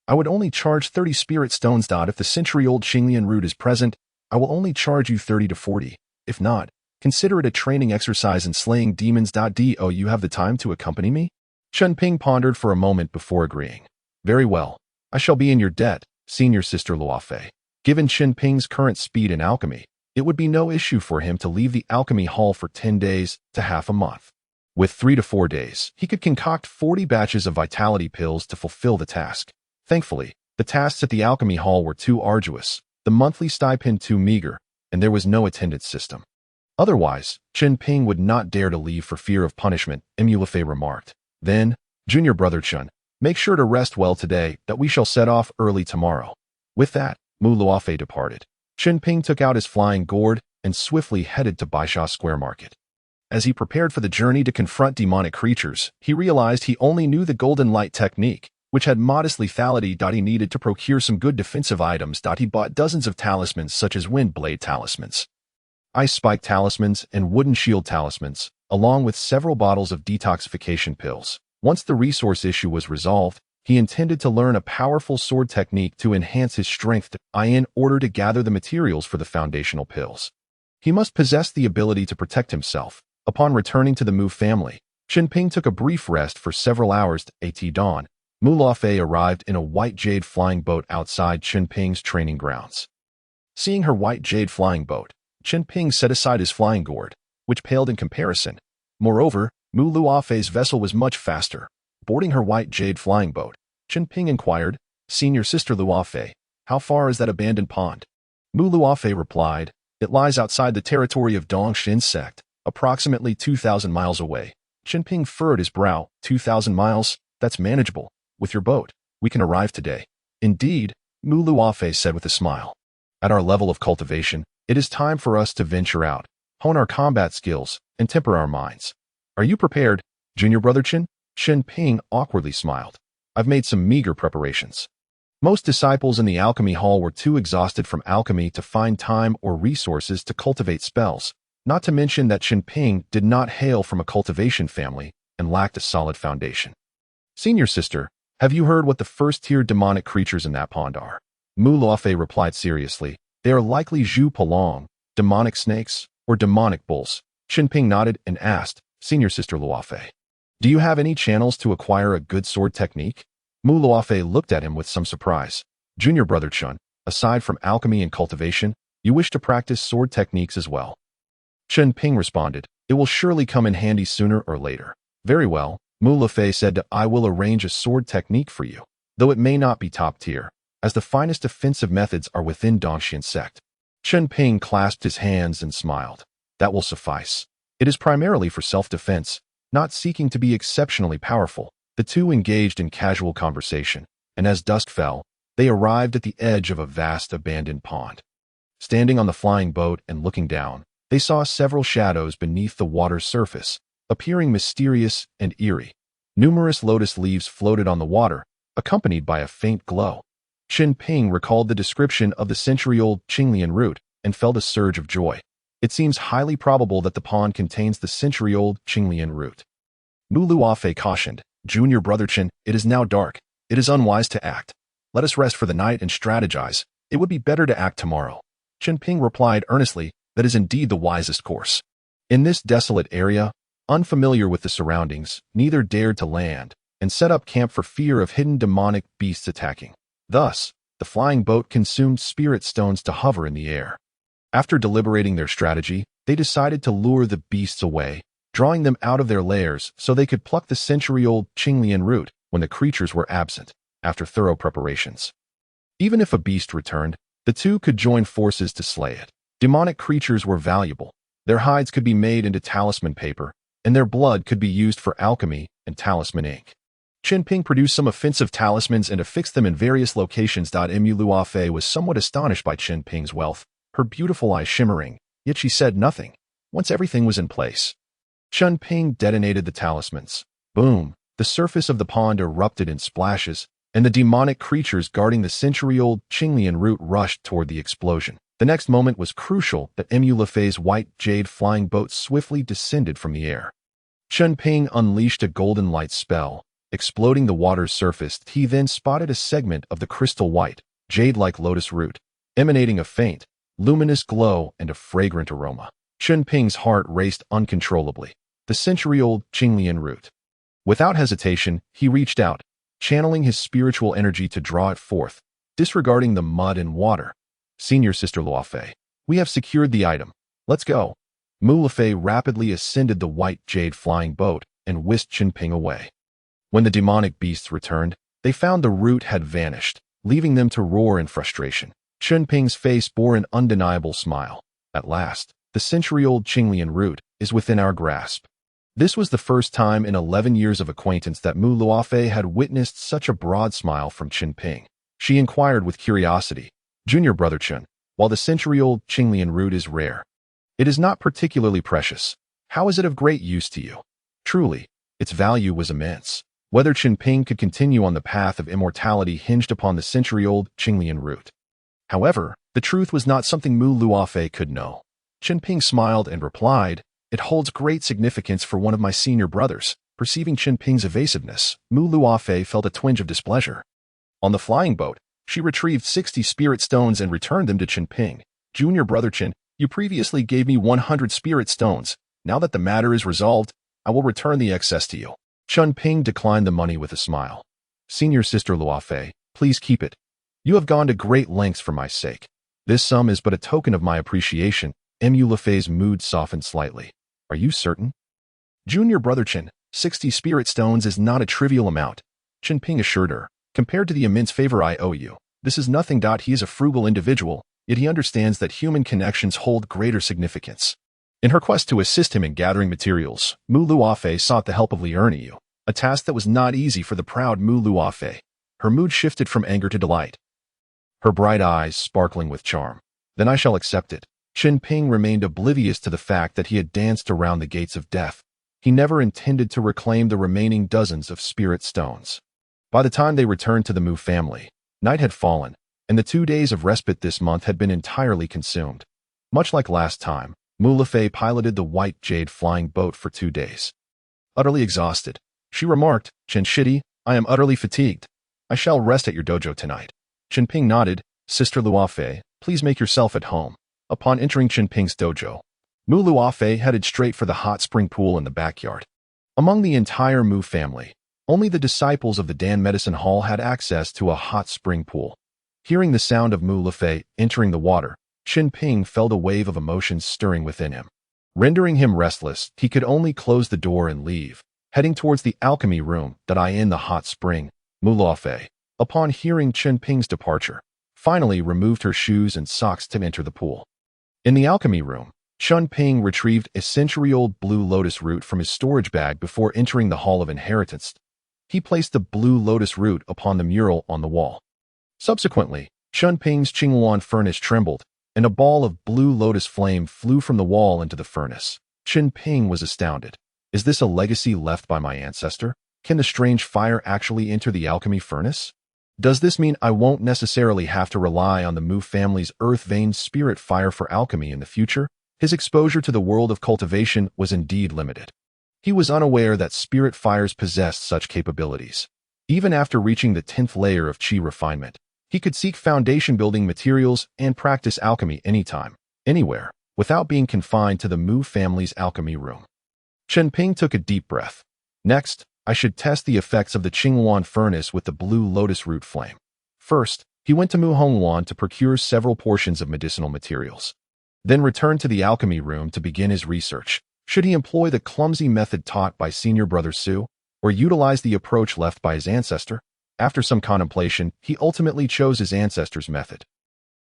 I would only charge 30 spirit stones. If the century-old Qinglian route is present, I will only charge you 30 to 40. If not, consider it a training exercise in slaying demons. Do you have the time to accompany me?" Chen Ping pondered for a moment before agreeing. "Very well. I shall be in your debt, Senior Sister Luofei." Given Chen Ping's current speed in alchemy, it would be no issue for him to leave the alchemy hall for 10 days to half a month. With 3 to 4 days, he could concoct 40 batches of vitality pills to fulfill the task. Thankfully, the tasks at the alchemy hall were too arduous, the monthly stipend too meager, and there was no attendance system. Otherwise, Chen Ping would not dare to leave for fear of punishment. Mu Luofei remarked. "Then, Junior brother Chen, make sure to rest well today. We shall set off early tomorrow." With that, Mu Luofei departed. Chen Ping took out his flying gourd and swiftly headed to Baisha Square Market. As he prepared for the journey to confront demonic creatures, he realized he only knew the golden light technique, which had modest lethality. He needed to procure some good defensive items. He bought dozens of talismans such as wind blade talismans, ice spike talismans, and wooden shield talismans, along with several bottles of detoxification pills. Once the resource issue was resolved, he intended to learn a powerful sword technique to enhance his strength in order to gather the materials for the foundational pills. He must possess the ability to protect himself. Upon returning to the Mu family, Chen Ping took a brief rest for several hours. At dawn, Mu Luofei arrived in a white jade flying boat outside Chen Ping's training grounds. Seeing her white jade flying boat, Chen Ping set aside his flying gourd, which paled in comparison. Moreover, Mu Luofei's vessel was much faster. Boarding her white jade flying boat, Chen Ping inquired, "Senior Sister Luofei, how far is that abandoned pond?" Mu Luofei replied, "It lies outside the territory of Dongshin sect, approximately 2,000 miles away." Chen Ping furrowed his brow. 2,000 miles? That's manageable. With your boat, we can arrive today. Indeed, Mu Luofei said with a smile. At our level of cultivation, it is time for us to venture out, hone our combat skills, and temper our minds. Are you prepared, junior brother Chen? Chen Ping awkwardly smiled. I've made some meager preparations. Most disciples in the alchemy hall were too exhausted from alchemy to find time or resources to cultivate spells, not to mention that Chen Ping did not hail from a cultivation family and lacked a solid foundation. Senior sister, have you heard what the first-tier demonic creatures in that pond are? Mu Luofei replied seriously. They are likely Zhu Pelong, demonic snakes, or demonic bulls. Chen Ping nodded and asked, Senior sister Luofei, do you have any channels to acquire a good sword technique? Mu Luofei looked at him with some surprise. Junior brother Chen, aside from alchemy and cultivation, you wish to practice sword techniques as well? Chen Ping responded, it will surely come in handy sooner or later. Very well, Mu Luofei said, I will arrange a sword technique for you, though it may not be top tier, as the finest defensive methods are within Dongshin sect. Chen Ping clasped his hands and smiled. That will suffice. It is primarily for self-defense, not seeking to be exceptionally powerful. The two engaged in casual conversation, and as dusk fell, they arrived at the edge of a vast abandoned pond. Standing on the flying boat and looking down, they saw several shadows beneath the water's surface, appearing mysterious and eerie. Numerous lotus leaves floated on the water, accompanied by a faint glow. Chen Ping recalled the description of the century-old Qinglian root and felt a surge of joy. It seems highly probable that the pond contains the century-old Qinglian root. Mu Luofei cautioned, Junior brother Chen, it is now dark. It is unwise to act. Let us rest for the night and strategize. It would be better to act tomorrow. Chen Ping replied earnestly, that is indeed the wisest course. In this desolate area, unfamiliar with the surroundings, neither dared to land and set up camp for fear of hidden demonic beasts attacking. Thus, the flying boat consumed spirit stones to hover in the air. After deliberating their strategy, they decided to lure the beasts away, drawing them out of their lairs so they could pluck the century-old Qinglian root when the creatures were absent, after thorough preparations. Even if a beast returned, the two could join forces to slay it. Demonic creatures were valuable. Their hides could be made into talisman paper, and their blood could be used for alchemy and talisman ink. Chen Ping produced some offensive talismans and affixed them in various locations. Mu Luofei was somewhat astonished by Chen Ping's wealth, her beautiful eyes shimmering, yet she said nothing. Once everything was in place, Chen Ping detonated the talismans. Boom! The surface of the pond erupted in splashes, and the demonic creatures guarding the century-old Qinglian root rushed toward the explosion. The next moment was crucial that Mu Luofei's white jade flying boat swiftly descended from the air. Chen Ping unleashed a golden light spell, exploding the water's surface. He then spotted a segment of the crystal white, jade-like lotus root, emanating a faint, luminous glow and a fragrant aroma. Chen Ping's heart raced uncontrollably. The century-old Qinglian root. Without hesitation, he reached out, channeling his spiritual energy to draw it forth, disregarding the mud and water. Senior sister Luofei, we have secured the item. Let's go. Mu Luofei rapidly ascended the white jade flying boat and whisked Chen Ping away. When the demonic beasts returned, they found the root had vanished, leaving them to roar in frustration. Chen Ping's face bore an undeniable smile. At last, the century-old Qinglian root is within our grasp. This was the first time in 11 years of acquaintance that Mu Luofei had witnessed such a broad smile from Chen Ping. She inquired with curiosity, Junior brother Chen, while the century-old Qinglian root is rare, it is not particularly precious. How is it of great use to you? Truly, its value was immense. Whether Chen Ping could continue on the path of immortality hinged upon the century-old Qinglian root. However, the truth was not something Mu Luofei could know. Chen Ping smiled and replied, "It holds great significance for one of my senior brothers." Perceiving Chen Ping's evasiveness, Mu Luofei felt a twinge of displeasure. On the flying boat, she retrieved 60 spirit stones and returned them to Chen Ping. "Junior brother Chen, you previously gave me 100 spirit stones. Now that the matter is resolved, I will return the excess to you." Chen Ping declined the money with a smile. "Senior sister Luofei, please keep it. You have gone to great lengths for my sake. This sum is but a token of my appreciation." Mu Luofei's mood softened slightly. "Are you certain?" "Junior brother Chen, 60 spirit stones is not a trivial amount," Chen Ping assured her. "Compared to the immense favor I owe you, this is nothing. He is a frugal individual, yet he understands that human connections hold greater significance." In her quest to assist him in gathering materials, Mu Luofei sought the help of Liu, a task that was not easy for the proud Mu Luofei. Her mood shifted from anger to delight, her bright eyes sparkling with charm. "Then I shall accept it." Chen Ping remained oblivious to the fact that he had danced around the gates of death. He never intended to reclaim the remaining dozens of spirit stones. By the time they returned to the Mu family, night had fallen, and the 2 days of respite this month had been entirely consumed. Much like last time, Mu Luofei piloted the white jade flying boat for 2 days. Utterly exhausted, she remarked, "Chen Shidi, I am utterly fatigued. I shall rest at your dojo tonight." Chen Ping nodded. "Sister Luofei, please make yourself at home." Upon entering Chen Ping's dojo, Mu Luofei headed straight for the hot spring pool in the backyard. Among the entire Mu family, only the disciples of the Dan Medicine Hall had access to a hot spring pool. Hearing the sound of Mu Luofei entering the water, Chen Ping felt a wave of emotions stirring within him. Rendering him restless, he could only close the door and leave. Heading towards the alchemy room in the hot spring, Mu Luofei, upon hearing Chen Ping's departure, finally removed her shoes and socks to enter the pool. In the alchemy room, Chen Ping retrieved a century-old blue lotus root from his storage bag before entering the Hall of Inheritance. He placed the blue lotus root upon the mural on the wall. Subsequently, Chen Ping's Qingyuan furnace trembled, and a ball of blue lotus flame flew from the wall into the furnace. Chen Ping was astounded. "Is this a legacy left by my ancestor? Can the strange fire actually enter the alchemy furnace? Does this mean I won't necessarily have to rely on the Mu family's earth-vein spirit fire for alchemy in the future?" His exposure to the world of cultivation was indeed limited. He was unaware that spirit fires possessed such capabilities. Even after reaching the 10th layer of qi refinement, he could seek foundation-building materials and practice alchemy anytime, anywhere, without being confined to the Mu family's alchemy room. Chen Ping took a deep breath. "Next, I should test the effects of the Qingyuan furnace with the blue lotus root flame." First, he went to Mu Hongwan to procure several portions of medicinal materials. Then returned to the alchemy room to begin his research. Should he employ the clumsy method taught by senior brother Su, or utilize the approach left by his ancestor? After some contemplation, he ultimately chose his ancestor's method.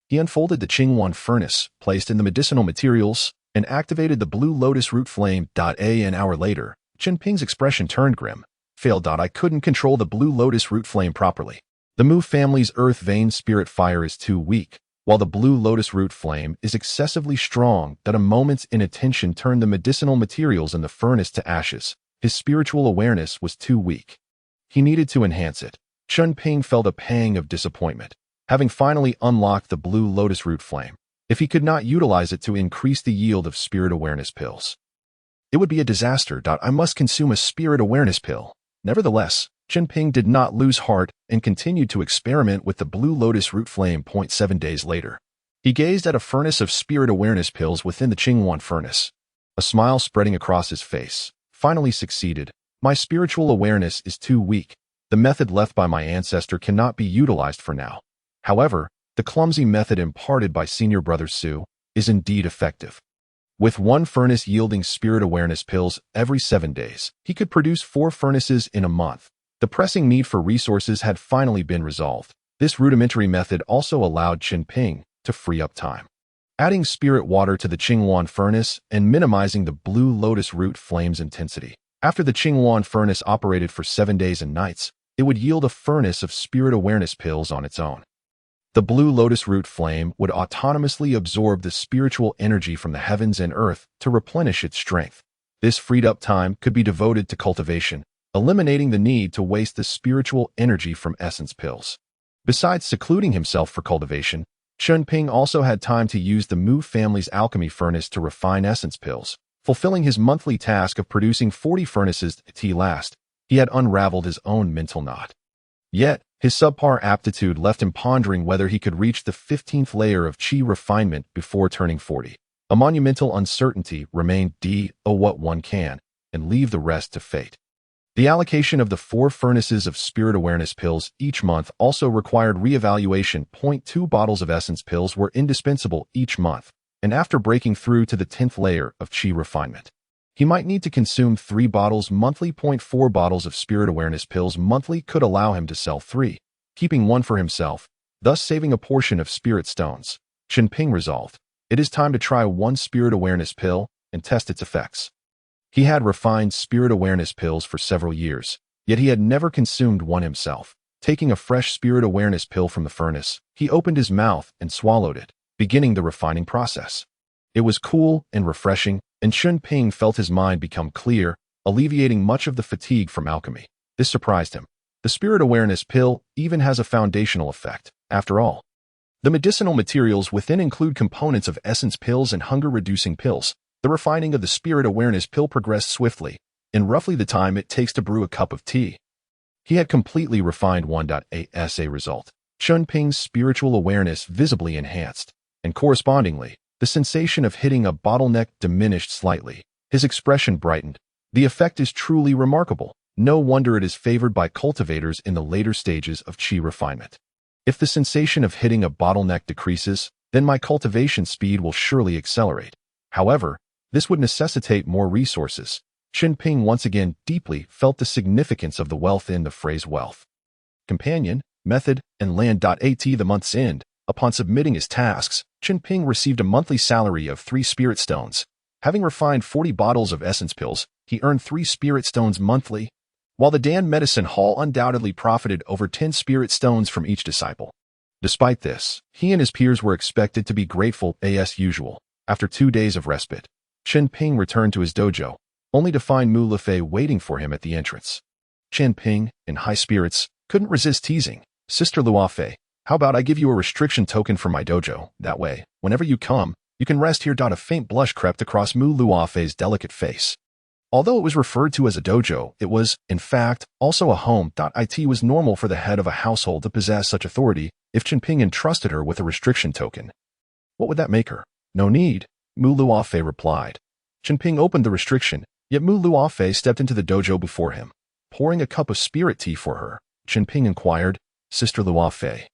He unfolded the Qingyuan furnace, placed in the medicinal materials, and activated the blue lotus root flame. An hour later, Chen Ping's expression turned grim. "Failed. I couldn't control the blue lotus root flame properly. The Mu family's earth vein spirit fire is too weak, while the blue lotus root flame is excessively strong. A moment's inattention turned the medicinal materials in the furnace to ashes. His spiritual awareness was too weak. He needed to enhance it." Chen Ping felt a pang of disappointment. Having finally unlocked the blue lotus root flame, if he could not utilize it to increase the yield of spirit awareness pills, it would be a disaster. "I must consume a spirit awareness pill." Nevertheless, Chen Ping did not lose heart and continued to experiment with the blue lotus root flame. 7 days later, he gazed at a furnace of spirit awareness pills within the Qingyuan furnace. A smile spreading across his face. Finally succeeded. "My spiritual awareness is too weak. The method left by my ancestor cannot be utilized for now. However, the clumsy method imparted by senior brother Su is indeed effective." With one furnace yielding spirit awareness pills every 7 days, he could produce 4 furnaces in a month. The pressing need for resources had finally been resolved. This rudimentary method also allowed Chen Ping to free up time. Adding spirit water to the Qingyuan furnace and minimizing the blue lotus root flame's intensity. After the Qingyuan furnace operated for 7 days and nights, it would yield a furnace of spirit awareness pills on its own. The blue lotus root flame would autonomously absorb the spiritual energy from the heavens and earth to replenish its strength. This freed-up time could be devoted to cultivation, eliminating the need to waste the spiritual energy from essence pills. Besides secluding himself for cultivation, Chen Ping also had time to use the Mu family's alchemy furnace to refine essence pills. Fulfilling his monthly task of producing 40 furnaces at last, he had unraveled his own mental knot. Yet, his subpar aptitude left him pondering whether he could reach the 15th layer of qi refinement before turning 40. A monumental uncertainty remained what one can, and leave the rest to fate. The allocation of the 4 furnaces of spirit awareness pills each month also required re-evaluation. 2 bottles of essence pills were indispensable each month, and after breaking through to the 10th layer of qi refinement, he might need to consume 3 bottles monthly. 4 bottles of spirit awareness pills monthly could allow him to sell 3, keeping 1 for himself, thus saving a portion of spirit stones. Chen Ping resolved, it is time to try 1 spirit awareness pill and test its effects. He had refined spirit awareness pills for several years, yet he had never consumed one himself. Taking a fresh spirit awareness pill from the furnace, he opened his mouth and swallowed it, beginning the refining process. It was cool and refreshing, and Chen Ping felt his mind become clear, alleviating much of the fatigue from alchemy. This surprised him. The spirit awareness pill even has a foundational effect, after all. The medicinal materials within include components of essence pills and hunger-reducing pills. The refining of the spirit awareness pill progressed swiftly, in roughly the time it takes to brew a cup of tea. He had completely refined 1.as a result. Chen Ping's spiritual awareness visibly enhanced, and correspondingly, the sensation of hitting a bottleneck diminished slightly. His expression brightened. The effect is truly remarkable. No wonder it is favored by cultivators in the later stages of qi refinement. If the sensation of hitting a bottleneck decreases, then my cultivation speed will surely accelerate. However, this would necessitate more resources. Chen Ping once again deeply felt the significance of the wealth in the phrase wealth. Companion, method, and land.at the month's end. Upon submitting his tasks, Chen Ping received a monthly salary of 3 spirit stones. Having refined 40 bottles of essence pills, he earned 3 spirit stones monthly, while the Dan Medicine Hall undoubtedly profited over 10 spirit stones from each disciple. Despite this, he and his peers were expected to be grateful as usual. After 2 days of respite, Chen Ping returned to his dojo, only to find Mu Lefei waiting for him at the entrance. Chen Ping, in high spirits, couldn't resist teasing. Sister Luofei, how about I give you a restriction token for my dojo? That way, whenever you come, you can rest here. A faint blush crept across Mu Luofei's delicate face. Although it was referred to as a dojo, it was, in fact, also a home. It was normal for the head of a household to possess such authority if Chen Ping entrusted her with a restriction token. What would that make her? No need, Mu Luofei replied. Chen Ping opened the restriction, yet Mu Luofei stepped into the dojo before him. Pouring a cup of spirit tea for her, Chen Ping inquired, Sister Luofei,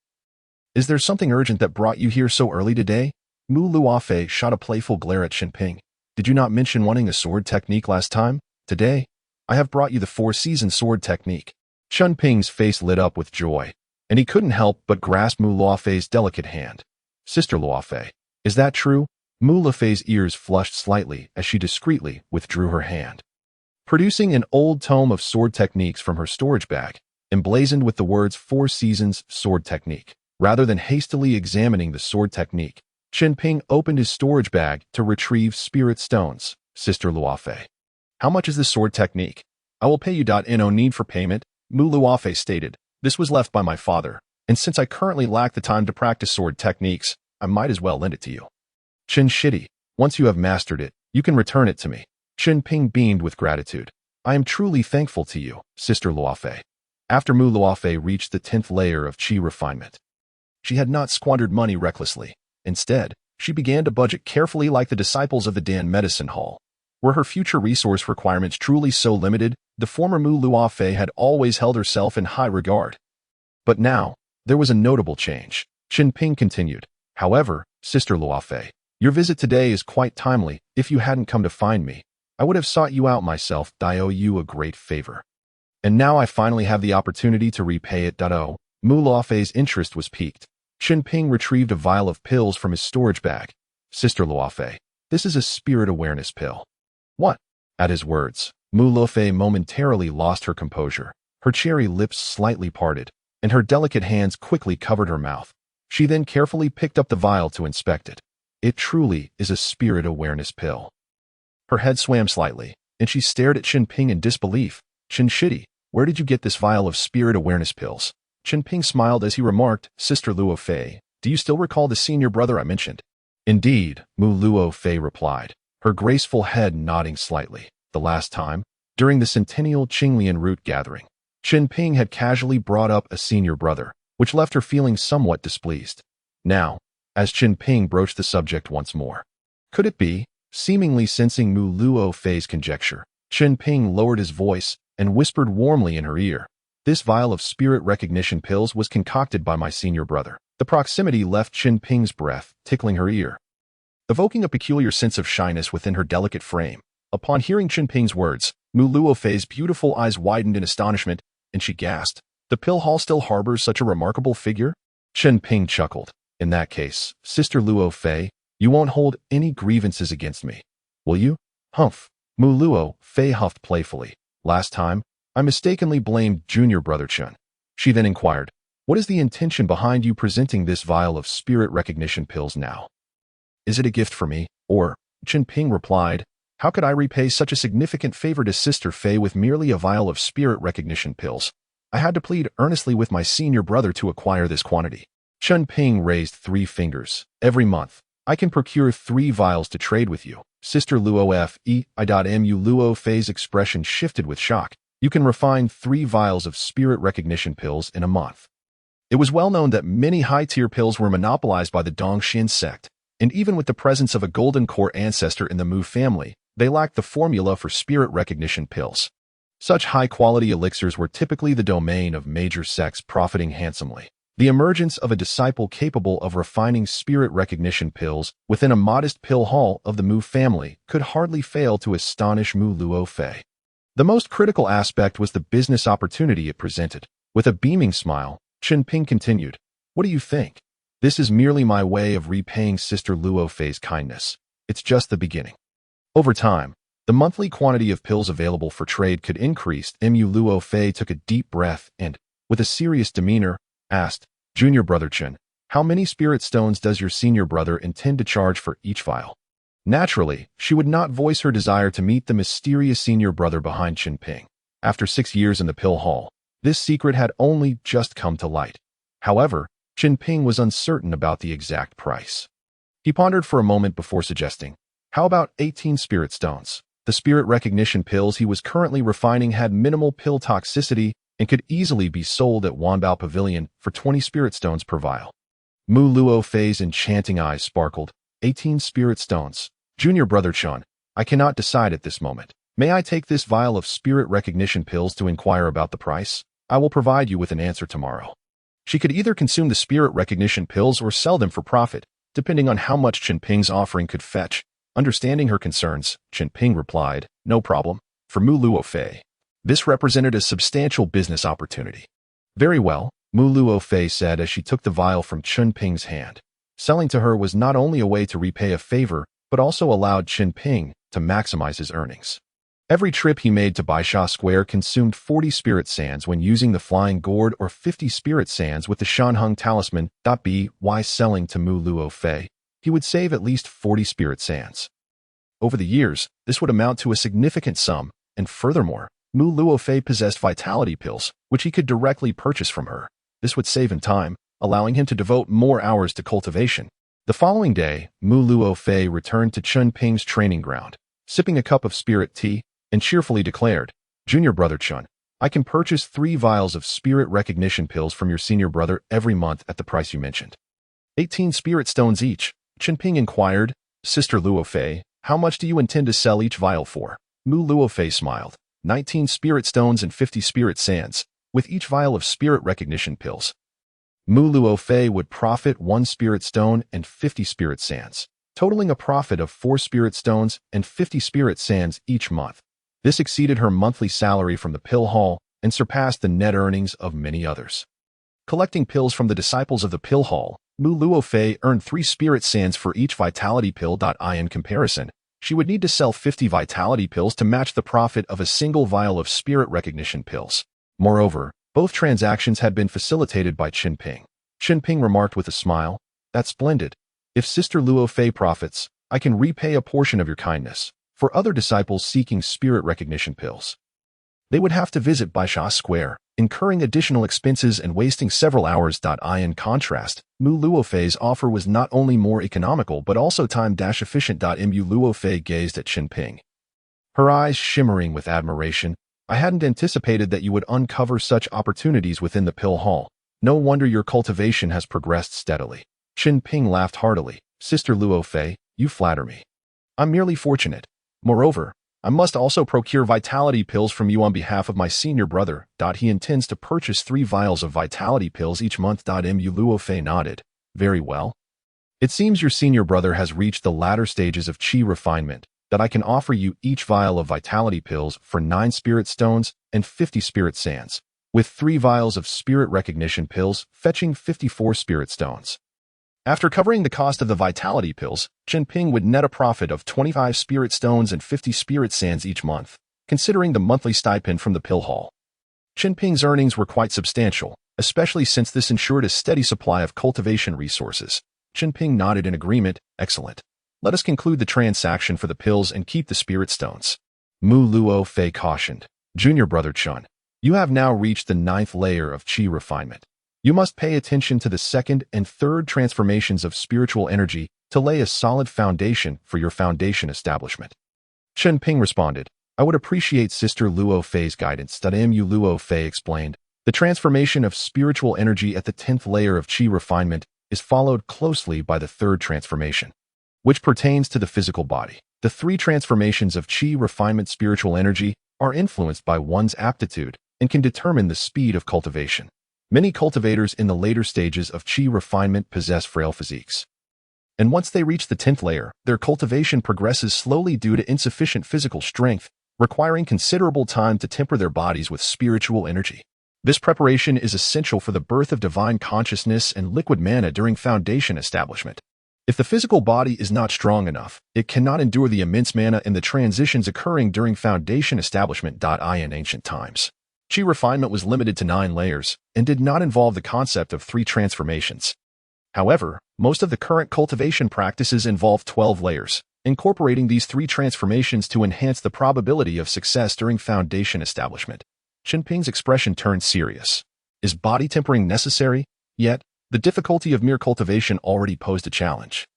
is there something urgent that brought you here so early today? Mu Luofei shot a playful glare at Chen Ping. Did you not mention wanting a sword technique last time? Today, I have brought you the 4-season sword technique. Chen Ping's face lit up with joy, and he couldn't help but grasp Mu Luofei's delicate hand. Sister Luofei, is that true? Mu Lefei's ears flushed slightly as she discreetly withdrew her hand. Producing an old tome of sword techniques from her storage bag, emblazoned with the words 4 Seasons Sword Technique. Rather than hastily examining the sword technique, Chen Ping opened his storage bag to retrieve spirit stones. Sister Luofei, how much is this sword technique? I will pay you. No need for payment, Mu Luofei stated. This was left by my father, and since I currently lack the time to practice sword techniques, I might as well lend it to you. Chen Shitty, once you have mastered it, you can return it to me. Chen Ping beamed with gratitude. I am truly thankful to you, Sister Luofei. After Mu Luofei reached the 10th layer of qi refinement, she had not squandered money recklessly. Instead, she began to budget carefully like the disciples of the Dan Medicine Hall. Were her future resource requirements truly so limited, the former Mu Luofei had always held herself in high regard. But now, there was a notable change. Chen Ping continued, however, Sister Luofei, your visit today is quite timely. If you hadn't come to find me, I would have sought you out myself. I owe you a great favor. And now I finally have the opportunity to repay it. Mu Luofei's interest was piqued. Chen Ping retrieved a vial of pills from his storage bag. Sister Luofei, this is a spirit awareness pill. What? At his words, Mu Luofei momentarily lost her composure. Her cherry lips slightly parted, and her delicate hands quickly covered her mouth. She then carefully picked up the vial to inspect it. It truly is a spirit awareness pill. Her head swam slightly, and she stared at Chen Ping in disbelief. "Chen Shitty, where did you get this vial of spirit awareness pills?" Chen Ping smiled as he remarked, "Sister Luo Fei, do you still recall the senior brother I mentioned?" "Indeed," Mu Luo Fei replied, her graceful head nodding slightly. "The last time, during the centennial Qinglian root gathering, Chen Ping had casually brought up a senior brother, which left her feeling somewhat displeased. Now, as Chen Ping broached the subject once more, could it be? Seemingly sensing Mu Luo Fei's conjecture, Chen Ping lowered his voice and whispered warmly in her ear, "This vial of spirit recognition pills was concocted by my senior brother." The proximity left Chen Ping's breath tickling her ear, evoking a peculiar sense of shyness within her delicate frame. Upon hearing Chen Ping's words, Mu Luo Fei's beautiful eyes widened in astonishment, and she gasped, "The pill hall still harbors such a remarkable figure?" Chen Ping chuckled. "In that case, Sister Luo Fei, you won't hold any grievances against me, will you?" "Humph." Mu Luo Fei huffed playfully. "Last time, I mistakenly blamed junior brother Chen." She then inquired, "What is the intention behind you presenting this vial of spirit recognition pills now? Is it a gift for me, or?" Chen Ping replied, "How could I repay such a significant favor to Sister Fei with merely a vial of spirit recognition pills? I had to plead earnestly with my senior brother to acquire this quantity." Chen Ping raised 3 fingers. "Every month, I can procure 3 vials to trade with you." Sister Luo Fei. Mu Luo Fei's expression shifted with shock. "You can refine 3 vials of spirit recognition pills in a month." It was well known that many high-tier pills were monopolized by the Dongxian sect, and even with the presence of a golden core ancestor in the Mu family, they lacked the formula for spirit recognition pills. Such high-quality elixirs were typically the domain of major sects profiting handsomely. The emergence of a disciple capable of refining spirit recognition pills within a modest pill hall of the Mu family could hardly fail to astonish Mu Luo Fei. The most critical aspect was the business opportunity it presented. With a beaming smile, Chen Ping continued, "What do you think? This is merely my way of repaying Sister Luo Fei's kindness. It's just the beginning. Over time, the monthly quantity of pills available for trade could increase." Mu Luo Fei took a deep breath and, with a serious demeanor, asked, "Junior brother Chen, how many spirit stones does your senior brother intend to charge for each vial?" Naturally, she would not voice her desire to meet the mysterious senior brother behind Chen Ping. After 6 years in the pill hall, this secret had only just come to light. However, Chen Ping was uncertain about the exact price. He pondered for a moment before suggesting, "How about 18 spirit stones?" The spirit recognition pills he was currently refining had minimal pill toxicity and could easily be sold at Wanbao Pavilion for 20 spirit stones per vial. Mu Luo Fei's enchanting eyes sparkled. 18 spirit stones. Junior brother Chen, I cannot decide at this moment. May I take this vial of spirit recognition pills to inquire about the price? I will provide you with an answer tomorrow." She could either consume the spirit recognition pills or sell them for profit, depending on how much Chen Ping's offering could fetch. Understanding her concerns, Chen Ping replied, "No problem." For Mu Luo Fei, this represented a substantial business opportunity. "Very well," Mu Luo Fei said as she took the vial from Chen Ping's hand. Selling to her was not only a way to repay a favor, but also allowed Chen Ping to maximize his earnings. Every trip he made to Baisha Square consumed 40 spirit sands when using the flying gourd or 50 spirit sands with the Shanheng talisman. By selling to Mu Luo Fei, he would save at least 40 spirit sands. Over the years, this would amount to a significant sum, and furthermore, Mu Luo Fei possessed vitality pills, which he could directly purchase from her. This would save him time, allowing him to devote more hours to cultivation. The following day, Mu Luo Fei returned to Chen Ping's training ground, sipping a cup of spirit tea, and cheerfully declared, "Junior brother Chen, I can purchase 3 vials of spirit recognition pills from your senior brother every month at the price you mentioned. 18 spirit stones each." Chen Ping inquired, "Sister Luo Fei, how much do you intend to sell each vial for?" Mu Luo Fei smiled, 19 spirit stones and 50 spirit sands, with each vial of spirit recognition pills. Mu Luo Fei would profit 1 spirit stone and 50 spirit sands, totaling a profit of 4 spirit stones and 50 spirit sands each month. This exceeded her monthly salary from the pill hall and surpassed the net earnings of many others. Collecting pills from the disciples of the pill hall, Mu Luo Fei earned 3 spirit sands for each vitality pill. In comparison, she would need to sell 50 vitality pills to match the profit of a single vial of spirit recognition pills. Moreover, both transactions had been facilitated by Chen Ping. Chen Ping remarked with a smile, "That's splendid. If Sister Luo Fei profits, I can repay a portion of your kindness." For other disciples seeking spirit recognition pills, they would have to visit Baisha Square, incurring additional expenses and wasting several hours. In contrast, Mu Luofei's offer was not only more economical but also time-efficient. Mu Luofei gazed at Chen Ping, her eyes shimmering with admiration. I hadn't anticipated that you would uncover such opportunities within the pill hall. No wonder your cultivation has progressed steadily. Chen Ping laughed heartily. Sister Luofei, you flatter me. I'm merely fortunate. Moreover, I must also procure vitality pills from you on behalf of my senior brother. He intends to purchase 3 vials of vitality pills each month. Mu Luofei nodded. Very well. It seems your senior brother has reached the latter stages of qi refinement, that I can offer you each vial of vitality pills for 9 spirit stones and 50 spirit sands, with 3 vials of spirit recognition pills fetching 54 spirit stones. After covering the cost of the vitality pills, Chen Ping would net a profit of 25 spirit stones and 50 spirit sands each month, considering the monthly stipend from the pill hall. Chen Ping's earnings were quite substantial, especially since this ensured a steady supply of cultivation resources. Chen Ping nodded in agreement. Excellent. Let us conclude the transaction for the pills and keep the spirit stones. Mu Luofei cautioned. Junior brother Chen, you have now reached the 9th layer of qi refinement. You must pay attention to the 2nd and 3rd transformations of spiritual energy to lay a solid foundation for your foundation establishment. Chen Ping responded, I would appreciate Sister Luofei's guidance. Mu Luofei explained, the transformation of spiritual energy at the 10th layer of qi refinement is followed closely by the 3rd transformation, which pertains to the physical body. The 3 transformations of qi refinement spiritual energy are influenced by one's aptitude and can determine the speed of cultivation. Many cultivators in the later stages of qi refinement possess frail physiques, and once they reach the 10th layer, their cultivation progresses slowly due to insufficient physical strength, requiring considerable time to temper their bodies with spiritual energy. This preparation is essential for the birth of divine consciousness and liquid mana during foundation establishment. If the physical body is not strong enough, it cannot endure the immense mana in the transitions occurring during foundation establishment. In ancient times, qi refinement was limited to 9 layers and did not involve the concept of 3 transformations. However, most of the current cultivation practices involve 12 layers, incorporating these 3 transformations to enhance the probability of success during foundation establishment. Chen Ping's expression turned serious. Is body tempering necessary? Yet, the difficulty of mere cultivation already posed a challenge.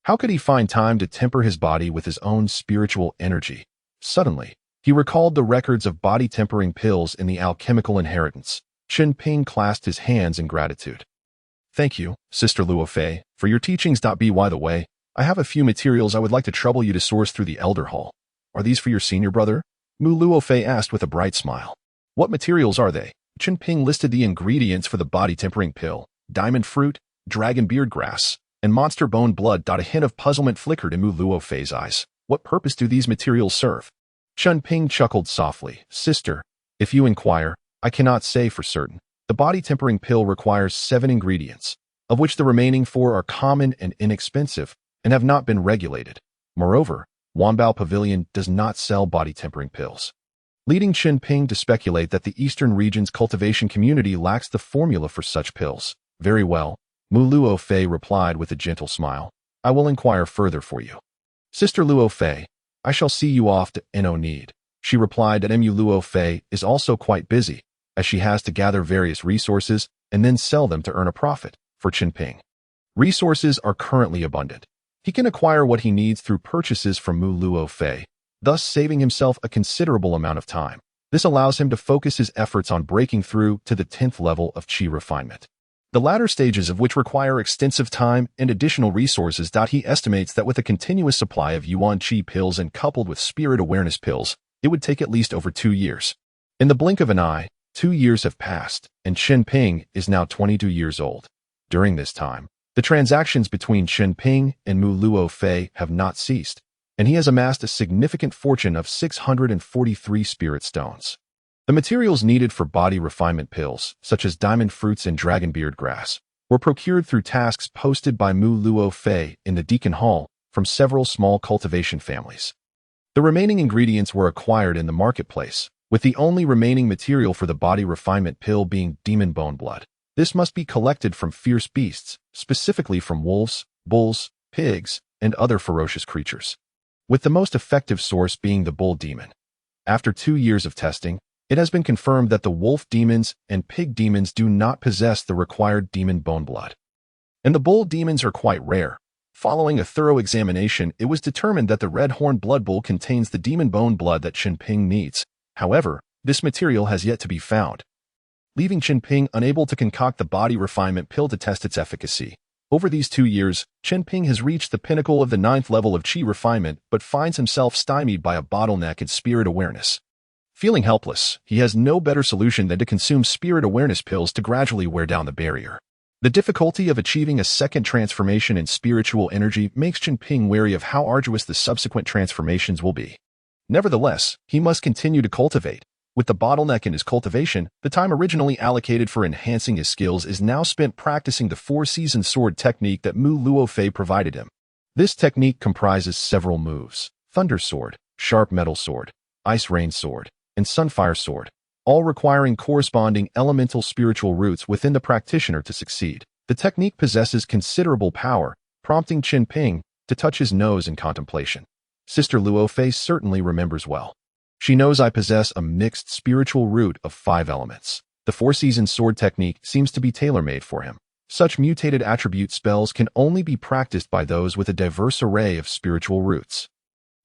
How could he find time to temper his body with his own spiritual energy? Suddenly, he recalled the records of body tempering pills in the alchemical inheritance. Chen Ping clasped his hands in gratitude. Thank you, Sister Luofei, for your teachings. By the way, I have a few materials I would like to trouble you to source through the Elder Hall. Are these for your senior brother? Mu Luofei asked with a bright smile. What materials are they? Chen Ping listed the ingredients for the body tempering pill: diamond fruit, dragon beard grass, and monster bone blood. A hint of puzzlement flickered in Mu Luofei's eyes. What purpose do these materials serve? Chen Ping chuckled softly. Sister, if you inquire, I cannot say for certain. The body tempering pill requires 7 ingredients, of which the remaining 4 are common and inexpensive and have not been regulated. Moreover, Wanbao Pavilion does not sell body tempering pills, leading Chen Ping to speculate that the Eastern region's cultivation community lacks the formula for such pills. Very well, Mu Luofei replied with a gentle smile. I will inquire further for you. Sister Luofei, I shall see you off to no need. She replied that Mu Luofei is also quite busy, as she has to gather various resources and then sell them to earn a profit. For Chen Ping, resources are currently abundant. He can acquire what he needs through purchases from Mu Luofei, thus saving himself a considerable amount of time. This allows him to focus his efforts on breaking through to the 10th level of qi refinement, the latter stages of which require extensive time and additional resources. He estimates that with a continuous supply of Yuan Qi pills and coupled with spirit awareness pills, it would take at least over 2 years. In the blink of an eye, 2 years have passed, and Chen Ping is now 22 years old. During this time, the transactions between Chen Ping and Mu Luofei have not ceased, and he has amassed a significant fortune of 643 spirit stones. The materials needed for body refinement pills, such as diamond fruits and dragon beard grass, were procured through tasks posted by Mu Luofei in the Deacon Hall from several small cultivation families. The remaining ingredients were acquired in the marketplace, with the only remaining material for the body refinement pill being demon bone blood. This must be collected from fierce beasts, specifically from wolves, bulls, pigs, and other ferocious creatures. with the most effective source being the bull demon. After 2 years of testing, it has been confirmed that the wolf demons and pig demons do not possess the required demon bone blood. And the bull demons are quite rare. Following a thorough examination, it was determined that the red-horned blood bull contains the demon bone blood that Chen Ping needs. However, this material has yet to be found, leaving Chen Ping unable to concoct the body refinement pill to test its efficacy. Over these 2 years, Chen Ping has reached the pinnacle of the 9th level of qi refinement but finds himself stymied by a bottleneck in spirit awareness. Feeling helpless, he has no better solution than to consume spirit awareness pills to gradually wear down the barrier. The difficulty of achieving a second transformation in spiritual energy makes Chen Ping wary of how arduous the subsequent transformations will be. Nevertheless, he must continue to cultivate. With the bottleneck in his cultivation, the time originally allocated for enhancing his skills is now spent practicing the 4-season sword technique that Mu Luofei provided him. This technique comprises several moves: Thunder Sword, Sharp Metal Sword, Ice Rain Sword, and Sunfire Sword, all requiring corresponding elemental spiritual roots within the practitioner to succeed. The technique possesses considerable power, prompting Chen Ping to touch his nose in contemplation. Sister Luofei certainly remembers well. She knows I possess a mixed spiritual root of 5 elements. The 4-season sword technique seems to be tailor-made for him. Such mutated attribute spells can only be practiced by those with a diverse array of spiritual roots,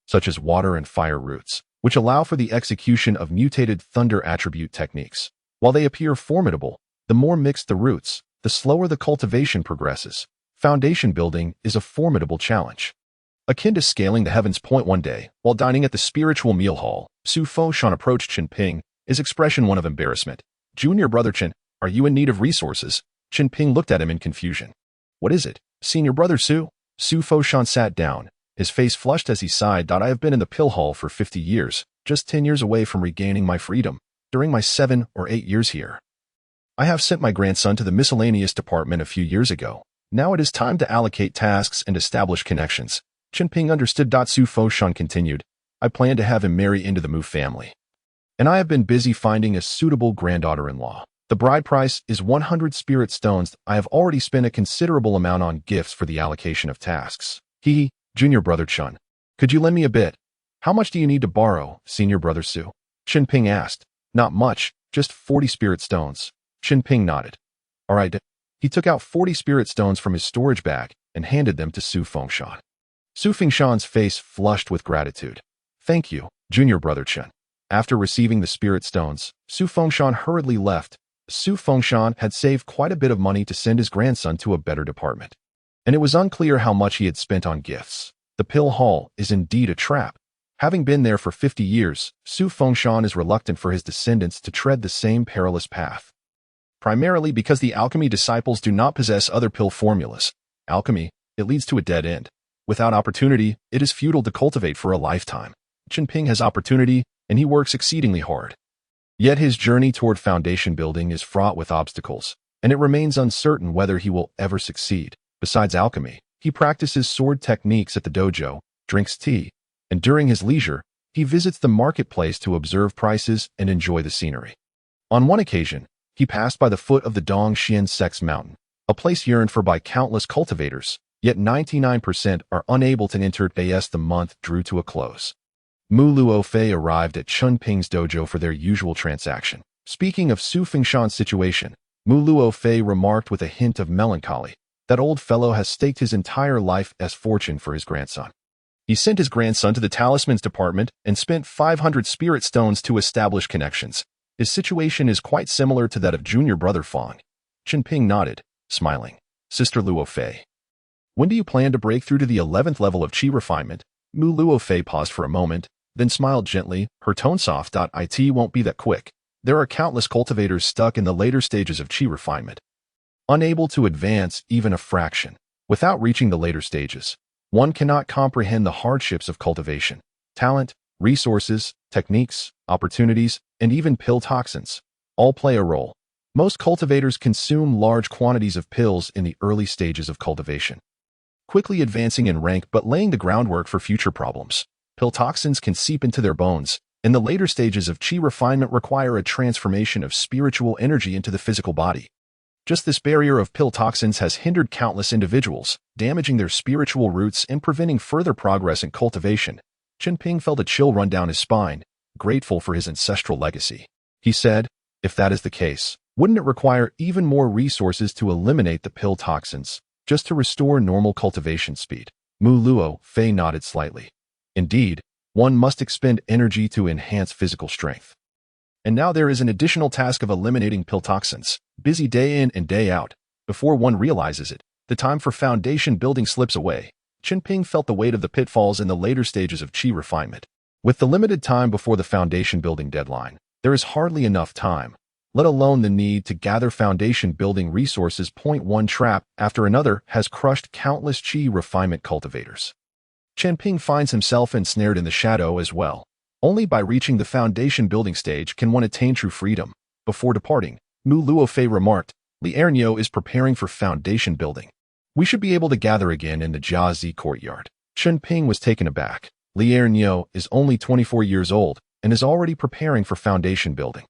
such as water and fire roots, which allow for the execution of mutated thunder attribute techniques. While they appear formidable, the more mixed the roots, the slower the cultivation progresses. Foundation building is a formidable challenge. Akin to scaling the heavens point one day, while dining at the spiritual meal hall, Su Foshan approached Chen Ping, his expression one of embarrassment. "Junior brother Chen, are you in need of resources?" Chen Ping looked at him in confusion. "What is it, senior brother Su?" Su Foshan sat down, his face flushed as he sighed. "I have been in the pill hall for 50 years, just 10 years away from regaining my freedom. During my 7 or 8 years here, I have sent my grandson to the miscellaneous department a few years ago. Now it is time to allocate tasks and establish connections." Chen Ping understood. Su Foshan continued, "I plan to have him marry into the Mu family, and I have been busy finding a suitable granddaughter-in-law. The bride price is 100 spirit stones. I have already spent a considerable amount on gifts for the allocation of tasks." Junior brother Chen, could you lend me a bit? How much do you need to borrow, senior brother Su? Chen Ping asked. "Not much, just 40 spirit stones." Chen Ping nodded. "All right." He took out 40 spirit stones from his storage bag and handed them to Su Fengshan. Su Fengshan's face flushed with gratitude. "Thank you, junior brother Chen." After receiving the spirit stones, Su Fengshan hurriedly left. Su Fengshan had saved quite a bit of money to send his grandson to a better department, and it was unclear how much he had spent on gifts. The pill hall is indeed a trap. Having been there for 50 years, Su Fengshan is reluctant for his descendants to tread the same perilous path, primarily because the alchemy disciples do not possess other pill formulas. Alchemy, it leads to a dead end. Without opportunity, it is futile to cultivate for a lifetime. Chen Ping has opportunity, and he works exceedingly hard. Yet his journey toward foundation building is fraught with obstacles, and it remains uncertain whether he will ever succeed. Besides alchemy, he practices sword techniques at the dojo, drinks tea, and during his leisure, he visits the marketplace to observe prices and enjoy the scenery. On one occasion, he passed by the foot of the Dongxian Sex Mountain, a place yearned for by countless cultivators, yet 99% are unable to enter as the month drew to a close. Mu Luofei arrived at Chen Ping's dojo for their usual transaction. Speaking of Su Fengshan's situation, Mu Luofei remarked with a hint of melancholy, "That old fellow has staked his entire life as fortune for his grandson. He sent his grandson to the talismans department and spent 500 spirit stones to establish connections. His situation is quite similar to that of junior brother Fang." Chen Ping nodded, smiling. "Sister Luofei, when do you plan to break through to the 11th level of qi refinement?" Mu Luofei paused for a moment, then smiled gently, her tone soft. "It won't be that quick. There are countless cultivators stuck in the later stages of qi refinement, unable to advance even a fraction. Without reaching the later stages, one cannot comprehend the hardships of cultivation. Talent, resources, techniques, opportunities, and even pill toxins all play a role. Most cultivators consume large quantities of pills in the early stages of cultivation, quickly advancing in rank but laying the groundwork for future problems. Pill toxins can seep into their bones, and the later stages of qi refinement require a transformation of spiritual energy into the physical body. Just this barrier of pill toxins has hindered countless individuals, damaging their spiritual roots and preventing further progress in cultivation. Chen Ping felt a chill run down his spine, grateful for his ancestral legacy. He said, if that is the case, wouldn't it require even more resources to eliminate the pill toxins, just to restore normal cultivation speed? Mu Luo Fei nodded slightly. Indeed, one must expend energy to enhance physical strength. And now there is an additional task of eliminating pill toxins, busy day in and day out. Before one realizes it, the time for foundation building slips away. Chen Ping felt the weight of the pitfalls in the later stages of qi refinement. With the limited time before the foundation building deadline, there is hardly enough time, let alone the need to gather foundation building resources. One trap after another has crushed countless qi refinement cultivators. Chen Ping finds himself ensnared in the shadow as well. Only by reaching the foundation building stage can one attain true freedom. Before departing, Mu Luofei remarked, Li Erniu is preparing for foundation building. We should be able to gather again in the Jiazi courtyard. Chen Ping was taken aback. Li Erniu is only 24 years old and is already preparing for foundation building.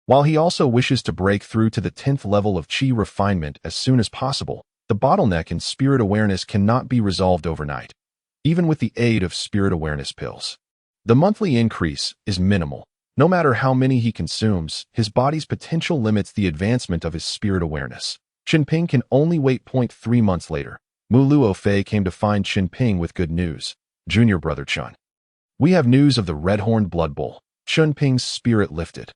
While he also wishes to break through to the 10th level of qi refinement as soon as possible, the bottleneck in spirit awareness cannot be resolved overnight, even with the aid of spirit awareness pills. The monthly increase is minimal. No matter how many he consumes, his body's potential limits the advancement of his spirit awareness. Chen Ping can only wait. 3 months later, Mu Luofei came to find Chen Ping with good news. Junior brother Chen. We have news of the red-horned blood bull. Chen Ping's spirit lifted.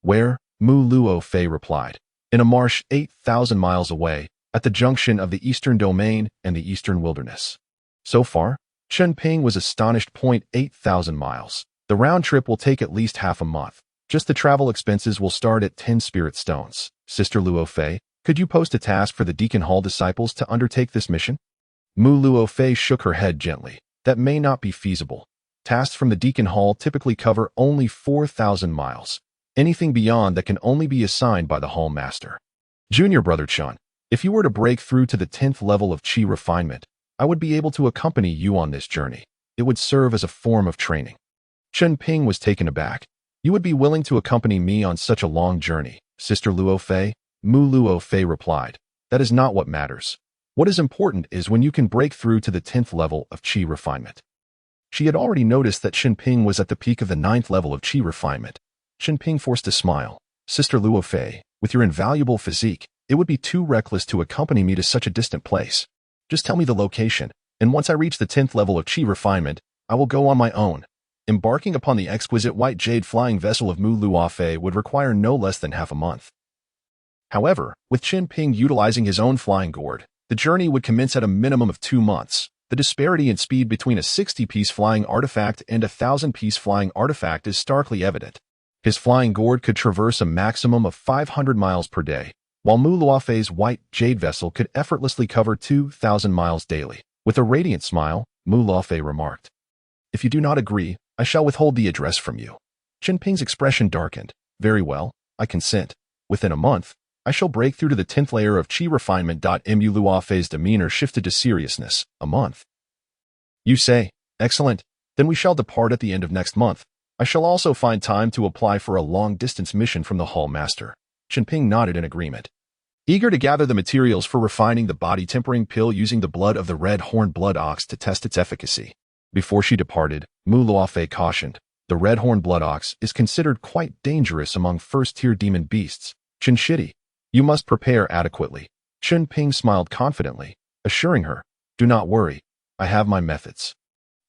Where? Mu Luofei replied. In a marsh 8,000 miles away, at the junction of the eastern domain and the eastern wilderness. So far, Chen Ping was astonished. 8,000 miles. The round trip will take at least half a month. Just the travel expenses will start at 10 spirit stones. Sister Luofei, could you post a task for the Deacon Hall disciples to undertake this mission? Mu Luofei shook her head gently. That may not be feasible. Tasks from the Deacon Hall typically cover only 4,000 miles. Anything beyond that can only be assigned by the Hall Master. Junior brother Chen, if you were to break through to the 10th level of qi refinement, I would be able to accompany you on this journey. It would serve as a form of training. Chen Ping was taken aback. You would be willing to accompany me on such a long journey, Sister Luofei? Mu Luofei replied. That is not what matters. What is important is when you can break through to the 10th level of qi refinement. She had already noticed that Chen Ping was at the peak of the 9th level of qi refinement. Chen Ping forced a smile. Sister Luofei, with your invaluable physique, it would be too reckless to accompany me to such a distant place. Just tell me the location, and once I reach the 10th level of qi refinement, I will go on my own. Embarking upon the exquisite white jade flying vessel of Mu Luofei would require no less than half a month. However, with Chen Ping utilizing his own flying gourd, the journey would commence at a minimum of 2 months. The disparity in speed between a 60-piece flying artifact and a 1,000-piece flying artifact is starkly evident. His flying gourd could traverse a maximum of 500 miles per day, while Mu Luofei's white jade vessel could effortlessly cover 2,000 miles daily. With a radiant smile, Mu Luofei remarked, If you do not agree, I shall withhold the address from you. Chen Ping's expression darkened. Very well, I consent. Within a month, I shall break through to the 10th layer of qi refinement. Mu Luofei's demeanor shifted to seriousness. A month? You say, excellent. Then we shall depart at the end of next month. I shall also find time to apply for a long-distance mission from the Hall Master. Chen Ping nodded in agreement. Eager to gather the materials for refining the body-tempering pill using the blood of the red-horned blood ox to test its efficacy. Before she departed, Mu Luofei cautioned, the red-horned blood ox is considered quite dangerous among first-tier demon beasts. Chen Shidi, you must prepare adequately. Chen Ping smiled confidently, assuring her, do not worry, I have my methods.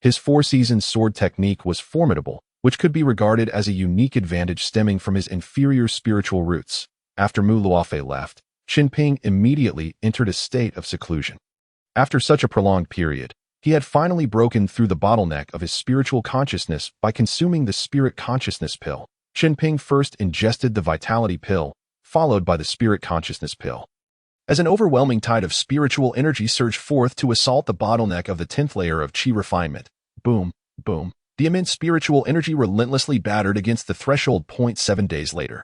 His four-seasons sword technique was formidable, which could be regarded as a unique advantage stemming from his inferior spiritual roots. After Mu Luofei left, Chen Ping immediately entered a state of seclusion. After such a prolonged period, he had finally broken through the bottleneck of his spiritual consciousness by consuming the spirit consciousness pill. Chen Ping first ingested the vitality pill, followed by the spirit consciousness pill. As an overwhelming tide of spiritual energy surged forth to assault the bottleneck of the 10th layer of qi refinement, boom, boom, the immense spiritual energy relentlessly battered against the threshold. 7 days later,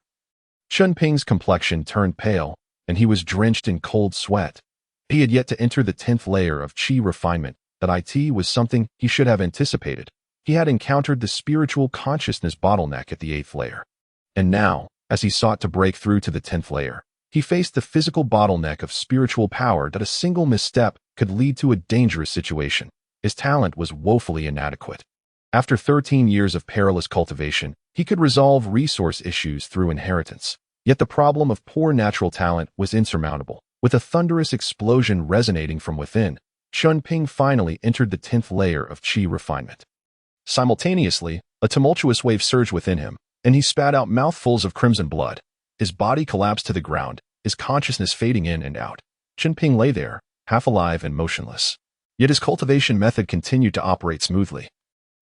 Chen Ping's complexion turned pale, and he was drenched in cold sweat. He had yet to enter the 10th layer of qi refinement. That it was something he should have anticipated. He had encountered the spiritual consciousness bottleneck at the 8th layer. And now, as he sought to break through to the 10th layer, he faced the physical bottleneck of spiritual power that a single misstep could lead to a dangerous situation. His talent was woefully inadequate. After 13 years of perilous cultivation, he could resolve resource issues through inheritance. Yet the problem of poor natural talent was insurmountable. With a thunderous explosion resonating from within, Chen Ping finally entered the 10th layer of qi refinement. Simultaneously, a tumultuous wave surged within him, and he spat out mouthfuls of crimson blood. His body collapsed to the ground, his consciousness fading in and out. Chen Ping lay there, half alive and motionless. Yet his cultivation method continued to operate smoothly,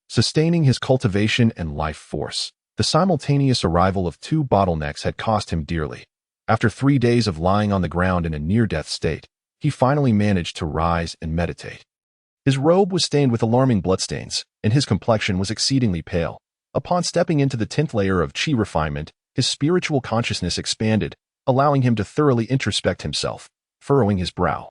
sustaining his cultivation and life force. The simultaneous arrival of 2 bottlenecks had cost him dearly. After 3 days of lying on the ground in a near-death state, he finally managed to rise and meditate. His robe was stained with alarming bloodstains, and his complexion was exceedingly pale. Upon stepping into the 10th layer of qi refinement, his spiritual consciousness expanded, allowing him to thoroughly introspect himself, furrowing his brow.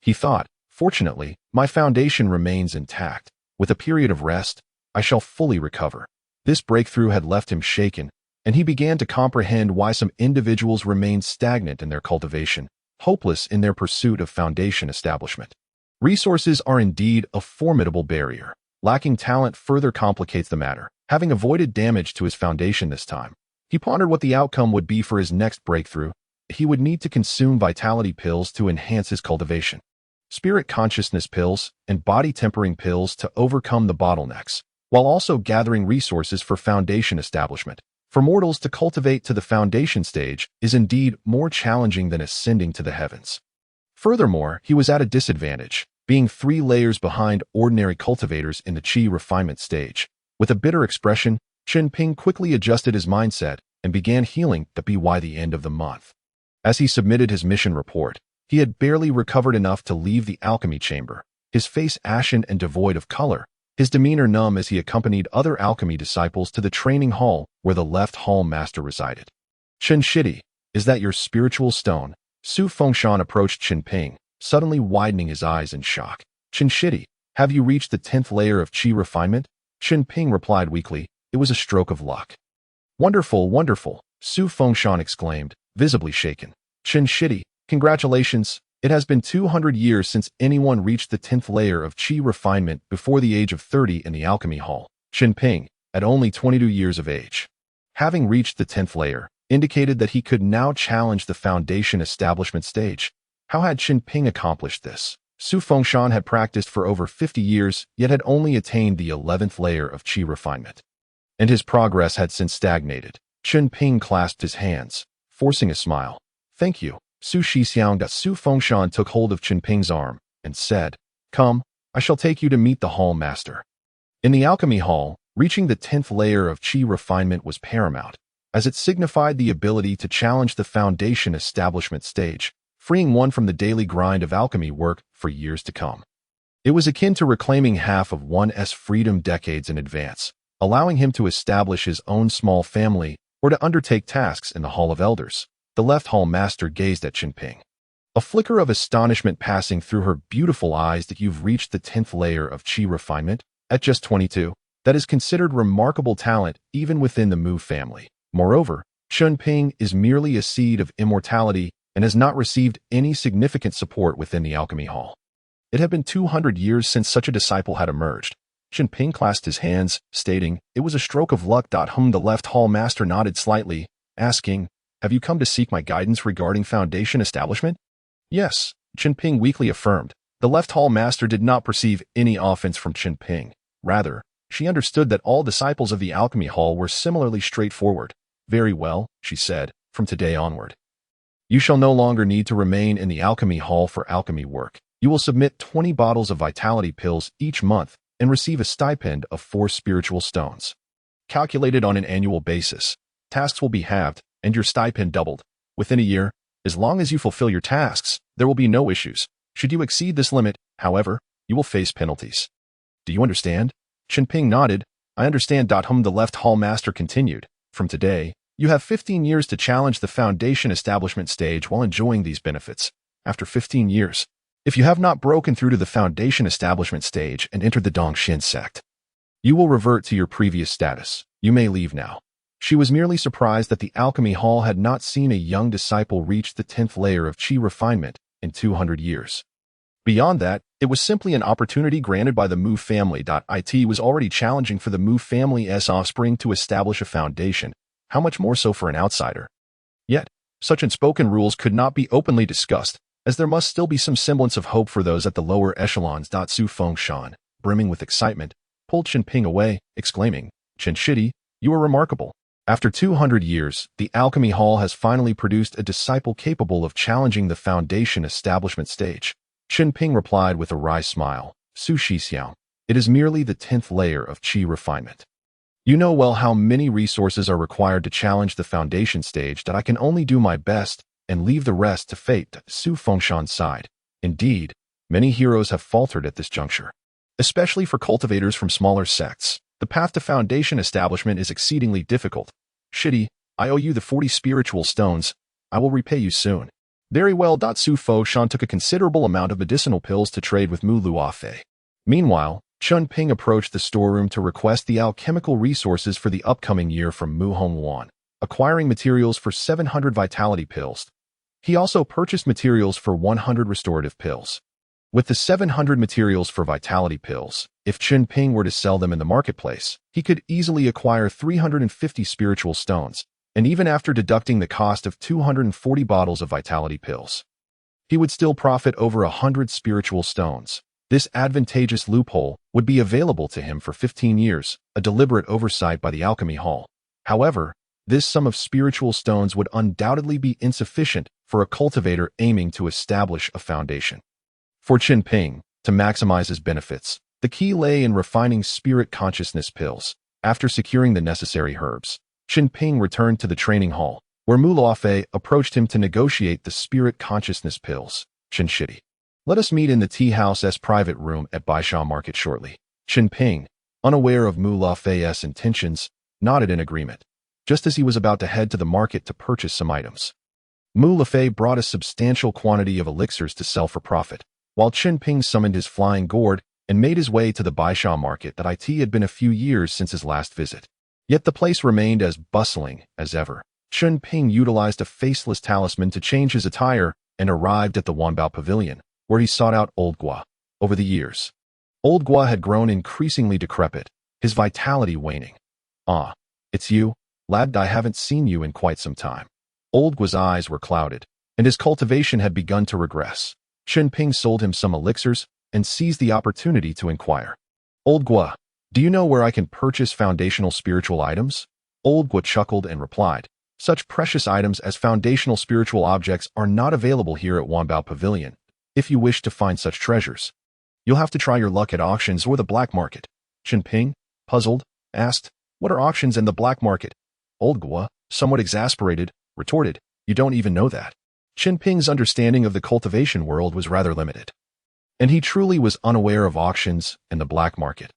He thought, "Fortunately, my foundation remains intact. With a period of rest, I shall fully recover." This breakthrough had left him shaken, and he began to comprehend why some individuals remained stagnant in their cultivation, hopeless in their pursuit of foundation establishment. Resources are indeed a formidable barrier. Lacking talent further complicates the matter. Having avoided damage to his foundation this time, he pondered what the outcome would be for his next breakthrough. He would need to consume vitality pills to enhance his cultivation, spirit consciousness pills, and body tempering pills to overcome the bottlenecks, while also gathering resources for foundation establishment. For mortals to cultivate to the foundation stage is indeed more challenging than ascending to the heavens. Furthermore, he was at a disadvantage, being 3 layers behind ordinary cultivators in the qi refinement stage. With a bitter expression, Chen Ping quickly adjusted his mindset and began healing by the end of the month. As he submitted his mission report, he had barely recovered enough to leave the alchemy chamber, his face ashen and devoid of color, his demeanor numb as he accompanied other alchemy disciples to the training hall where the left hall master resided. "Chen Shidi, is that your spiritual stone?" Su Fengshan approached Chen Ping, suddenly widening his eyes in shock. "Chen Shidi, have you reached the 10th layer of qi refinement?" Chen Ping replied weakly, "It was a stroke of luck." "Wonderful, wonderful," Su Fengshan exclaimed, visibly shaken. "Chen Shidi, congratulations. It has been 200 years since anyone reached the 10th layer of qi refinement before the age of 30 in the alchemy hall." Chen Ping, at only 22 years of age, having reached the 10th layer, indicated that he could now challenge the foundation establishment stage. How had Chen Ping accomplished this? Su Fengshan had practiced for over 50 years, yet had only attained the 11th layer of qi refinement, and his progress had since stagnated. Chen Ping clasped his hands, forcing a smile. "Thank you, Su Shixiang." Su Fengshan took hold of Chen Ping's arm and said, "Come, I shall take you to meet the hall master." In the alchemy hall, reaching the 10th layer of qi refinement was paramount, as it signified the ability to challenge the foundation establishment stage, freeing one from the daily grind of alchemy work for years to come. It was akin to reclaiming half of one's freedom decades in advance, allowing him to establish his own small family or to undertake tasks in the Hall of Elders. The left hall master gazed at Chen Ping, a flicker of astonishment passing through her beautiful eyes. "That you've reached the 10th layer of qi refinement at just 22. That is considered remarkable talent even within the Mu family. Moreover, Chen Ping is merely a seed of immortality and has not received any significant support within the alchemy hall." It had been 200 years since such a disciple had emerged. Chen Ping clasped his hands, stating, "It was a stroke of luck." The left hall master nodded slightly, asking, "Have you come to seek my guidance regarding foundation establishment?" "Yes," Chen Ping weakly affirmed. The left hall master did not perceive any offense from Chen Ping. Rather, she understood that all disciples of the alchemy hall were similarly straightforward. "Very well," she said, "from today onward, you shall no longer need to remain in the alchemy hall for alchemy work. You will submit 20 bottles of vitality pills each month and receive a stipend of 4 spiritual stones. Calculated on an annual basis, tasks will be halved and your stipend doubled. Within a year, as long as you fulfill your tasks, there will be no issues. Should you exceed this limit, however, you will face penalties. Do you understand?" Chen Ping nodded. "I understand." The left hall master continued, "From today, you have 15 years to challenge the foundation establishment stage while enjoying these benefits. After 15 years, if you have not broken through to the foundation establishment stage and entered the Dongshin sect, you will revert to your previous status. You may leave now." She was merely surprised that the alchemy hall had not seen a young disciple reach the 10th layer of qi refinement in 200 years. Beyond that, it was simply an opportunity granted by the Mu family. It was already challenging for the Mu family's offspring to establish a foundation, how much more so for an outsider? Yet, such unspoken rules could not be openly discussed, as there must still be some semblance of hope for those at the lower echelons. Su Fengshan, brimming with excitement, pulled Chen Ping away, exclaiming, "Chen Shidi, you are remarkable. After 200 years, the Alchemy Hall has finally produced a disciple capable of challenging the foundation establishment stage." Chen Ping replied with a wry smile, "Su Shixiang, it is merely the 10th layer of qi refinement. You know well how many resources are required to challenge the foundation stage that I can only do my best and leave the rest to fate." Su Fengshan sighed. Indeed, many heroes have faltered at this juncture. Especially for cultivators from smaller sects, the path to foundation establishment is exceedingly difficult. Shidi, I owe you the 40 spiritual stones. I will repay you soon. Very well. Su Fengshan took a considerable amount of medicinal pills to trade with Mu Luofei. Meanwhile, Chen Ping approached the storeroom to request the alchemical resources for the upcoming year from Mu Hongwan, acquiring materials for 700 vitality pills. He also purchased materials for 100 restorative pills. With the 700 materials for vitality pills, if Chen Ping were to sell them in the marketplace, he could easily acquire 350 spiritual stones, and even after deducting the cost of 240 bottles of vitality pills, he would still profit over 100 spiritual stones. This advantageous loophole would be available to him for 15 years, a deliberate oversight by the Alchemy Hall. However, this sum of spiritual stones would undoubtedly be insufficient for a cultivator aiming to establish a foundation. For Chen Ping, to maximize his benefits, the key lay in refining spirit consciousness pills. After securing the necessary herbs, Chen Ping returned to the training hall, where Mu Luofei approached him to negotiate the spirit consciousness pills. Chen Shidi, let us meet in the tea house's private room at Baisha Market shortly. Chen Ping, unaware of Mu Luofei's intentions, nodded in agreement, just as he was about to head to the market to purchase some items. Mu Luofei brought a substantial quantity of elixirs to sell for profit, while Chen Ping summoned his flying gourd and made his way to the Baisha market. That it had been a few years since his last visit, yet the place remained as bustling as ever. Chen Ping utilized a faceless talisman to change his attire and arrived at the Wanbao Pavilion, where he sought out Old Gua. Over the years, Old Gua had grown increasingly decrepit, his vitality waning. "Ah, it's you, lad. I haven't seen you in quite some time." Old Gua's eyes were clouded, and his cultivation had begun to regress. Chen Ping sold him some elixirs and seized the opportunity to inquire, "Old Gua, do you know where I can purchase foundational spiritual items?" Old Gua chuckled and replied, "Such precious items as foundational spiritual objects are not available here at Wanbao Pavilion. If you wish to find such treasures, you'll have to try your luck at auctions or the black market." Chen Ping, puzzled, asked, "What are auctions and the black market?" Old Gua, somewhat exasperated, retorted, "You don't even know that." Chen Ping's understanding of the cultivation world was rather limited, and he truly was unaware of auctions and the black market.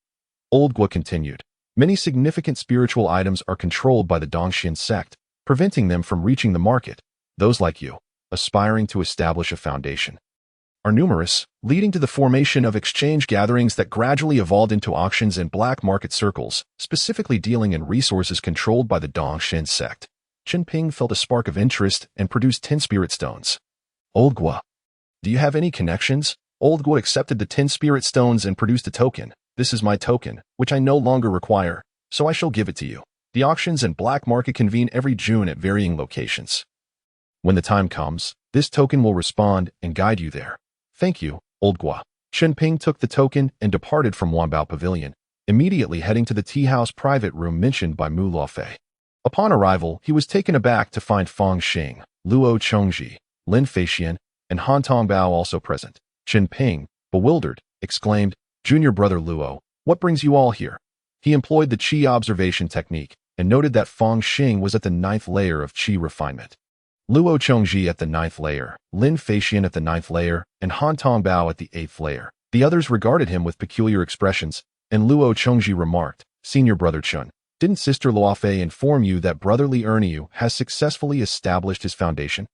Old Gua continued, "Many significant spiritual items are controlled by the Dongxian sect, preventing them from reaching the market. Those like you, aspiring to establish a foundation, are numerous, leading to the formation of exchange gatherings that gradually evolved into auctions and black market circles, specifically dealing in resources controlled by the Dongxian sect." Chen Ping felt a spark of interest and produced 10 spirit stones. "Old Gua, do you have any connections?" Old Gua accepted the 10 spirit stones and produced a token. "This is my token, which I no longer require, so I shall give it to you. The auctions and black market convene every June at varying locations. When the time comes, this token will respond and guide you there." "Thank you, Old Gua." Chen Ping took the token and departed from Wanbao Pavilion, immediately heading to the tea house private room mentioned by Mu Luofei. Upon arrival, he was taken aback to find Fang Xing, Luo Chongji, Lin Feixian, and Han Tongbao also present. Chen Ping, bewildered, exclaimed, "Junior brother Luo, what brings you all here?" He employed the qi observation technique and noted that Fang Xing was at the 9th layer of qi refinement, Luo Chongji at the 9th layer, Lin Feixian at the 9th layer, and Han Tongbao at the 8th layer. The others regarded him with peculiar expressions, and Luo Chongji remarked, "Senior brother Chen, didn't Sister Luofei inform you that Brother Li Erniu has successfully established his foundation?"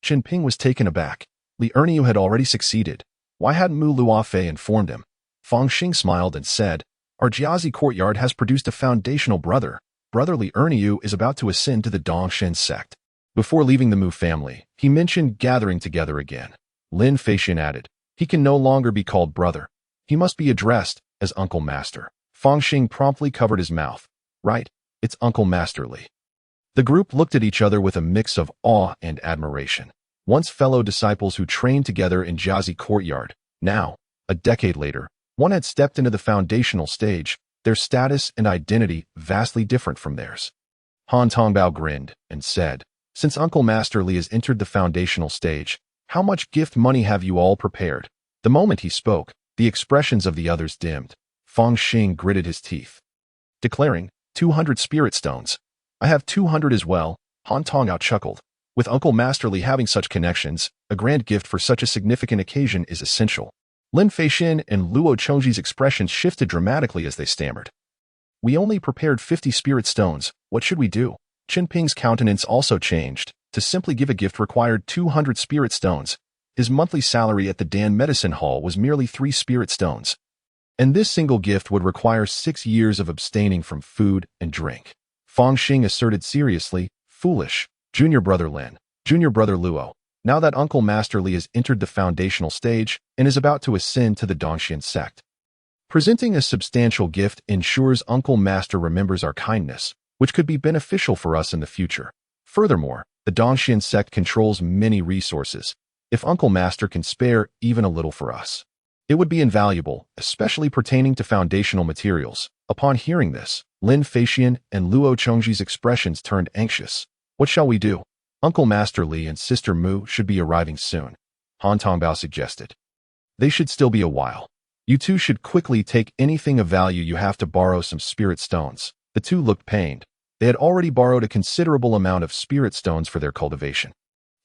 Chen Ping was taken aback. Li Erniu had already succeeded. Why hadn't Mu Luofei informed him? Fang Xing smiled and said, "Our Jiazi courtyard has produced a foundational brother. Brother Li Erniu is about to ascend to the Dongshen sect." Before leaving the Mu family, he mentioned gathering together again. Lin Feixian added, He can no longer be called brother. He must be addressed as Uncle Master. Fang Xing promptly covered his mouth. Right, it's Uncle Master Li. The group looked at each other with a mix of awe and admiration. Once fellow disciples who trained together in Jiazi Courtyard, now, a decade later, one had stepped into the foundational stage, their status and identity vastly different from theirs. Han Tongbao grinned and said, "Since Uncle Master Li has entered the foundational stage, how much gift money have you all prepared?" The moment he spoke, the expressions of the others dimmed. Fang Xing gritted his teeth, declaring, 200 spirit stones. I have 200 as well. Han Tongbao chuckled. With Uncle Master Li having such connections, a grand gift for such a significant occasion is essential. Lin Feishin and Luo Chongji's expressions shifted dramatically as they stammered. We only prepared 50 spirit stones. What should we do? Chen Ping's countenance also changed. To simply give a gift required 200 spirit stones. His monthly salary at the Dan Medicine Hall was merely 3 spirit stones. And this single gift would require 6 years of abstaining from food and drink. Fang Xing asserted seriously, foolish. Junior brother Lin, junior brother Luo, now that Uncle Master Li has entered the foundational stage and is about to ascend to the Dongxian sect. Presenting a substantial gift ensures Uncle Master remembers our kindness, which could be beneficial for us in the future. Furthermore, the Dongxian sect controls many resources. If Uncle Master can spare even a little for us, it would be invaluable, especially pertaining to foundational materials. Upon hearing this, Lin Feishin and Luo Chongji's expressions turned anxious. What shall we do? Uncle Master Li and Sister Mu should be arriving soon, Han Tongbao suggested. They should still be a while. You two should quickly take anything of value you have to borrow some spirit stones. The two looked pained. They had already borrowed a considerable amount of spirit stones for their cultivation.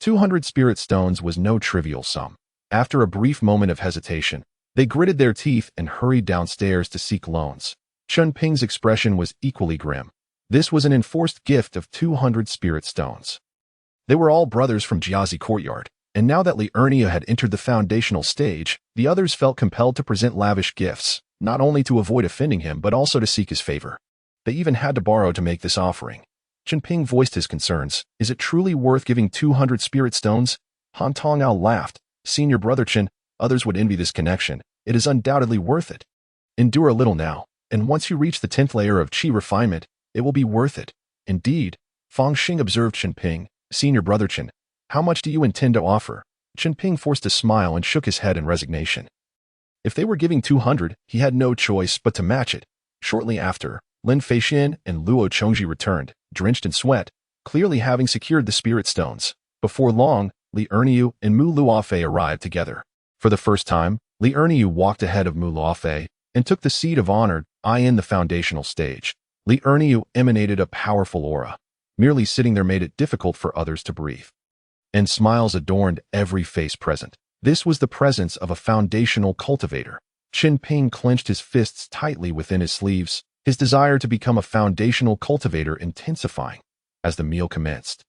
200 spirit stones was no trivial sum. After a brief moment of hesitation, they gritted their teeth and hurried downstairs to seek loans. Chen Ping's expression was equally grim. This was an enforced gift of 200 spirit stones. They were all brothers from Jiazi Courtyard, and now that Li Ernia had entered the foundational stage, the others felt compelled to present lavish gifts, not only to avoid offending him but also to seek his favor. They even had to borrow to make this offering. Chen Ping voiced his concerns. Is it truly worth giving 200 spirit stones? Han Tongbao laughed. Senior brother Chen, others would envy this connection. It is undoubtedly worth it. Endure a little now, and once you reach the 10th layer of qi refinement, it will be worth it. Indeed, Fang Xing observed Chen Ping. Senior brother Chen, how much do you intend to offer? Chen Ping forced a smile and shook his head in resignation. If they were giving 200, he had no choice but to match it. Shortly after, Lin Feishin and Luo Chongji returned, drenched in sweat, clearly having secured the spirit stones. Before long, Li Erniu and Mu Luofei arrived together. For the first time, Li Erniu walked ahead of Mu Luofei and took the seat of honor in the foundational stage. Li Erniu emanated a powerful aura. Merely sitting there made it difficult for others to breathe. And smiles adorned every face present. This was the presence of a foundational cultivator. Chen Ping clenched his fists tightly within his sleeves, his desire to become a foundational cultivator intensifying. As the meal commenced,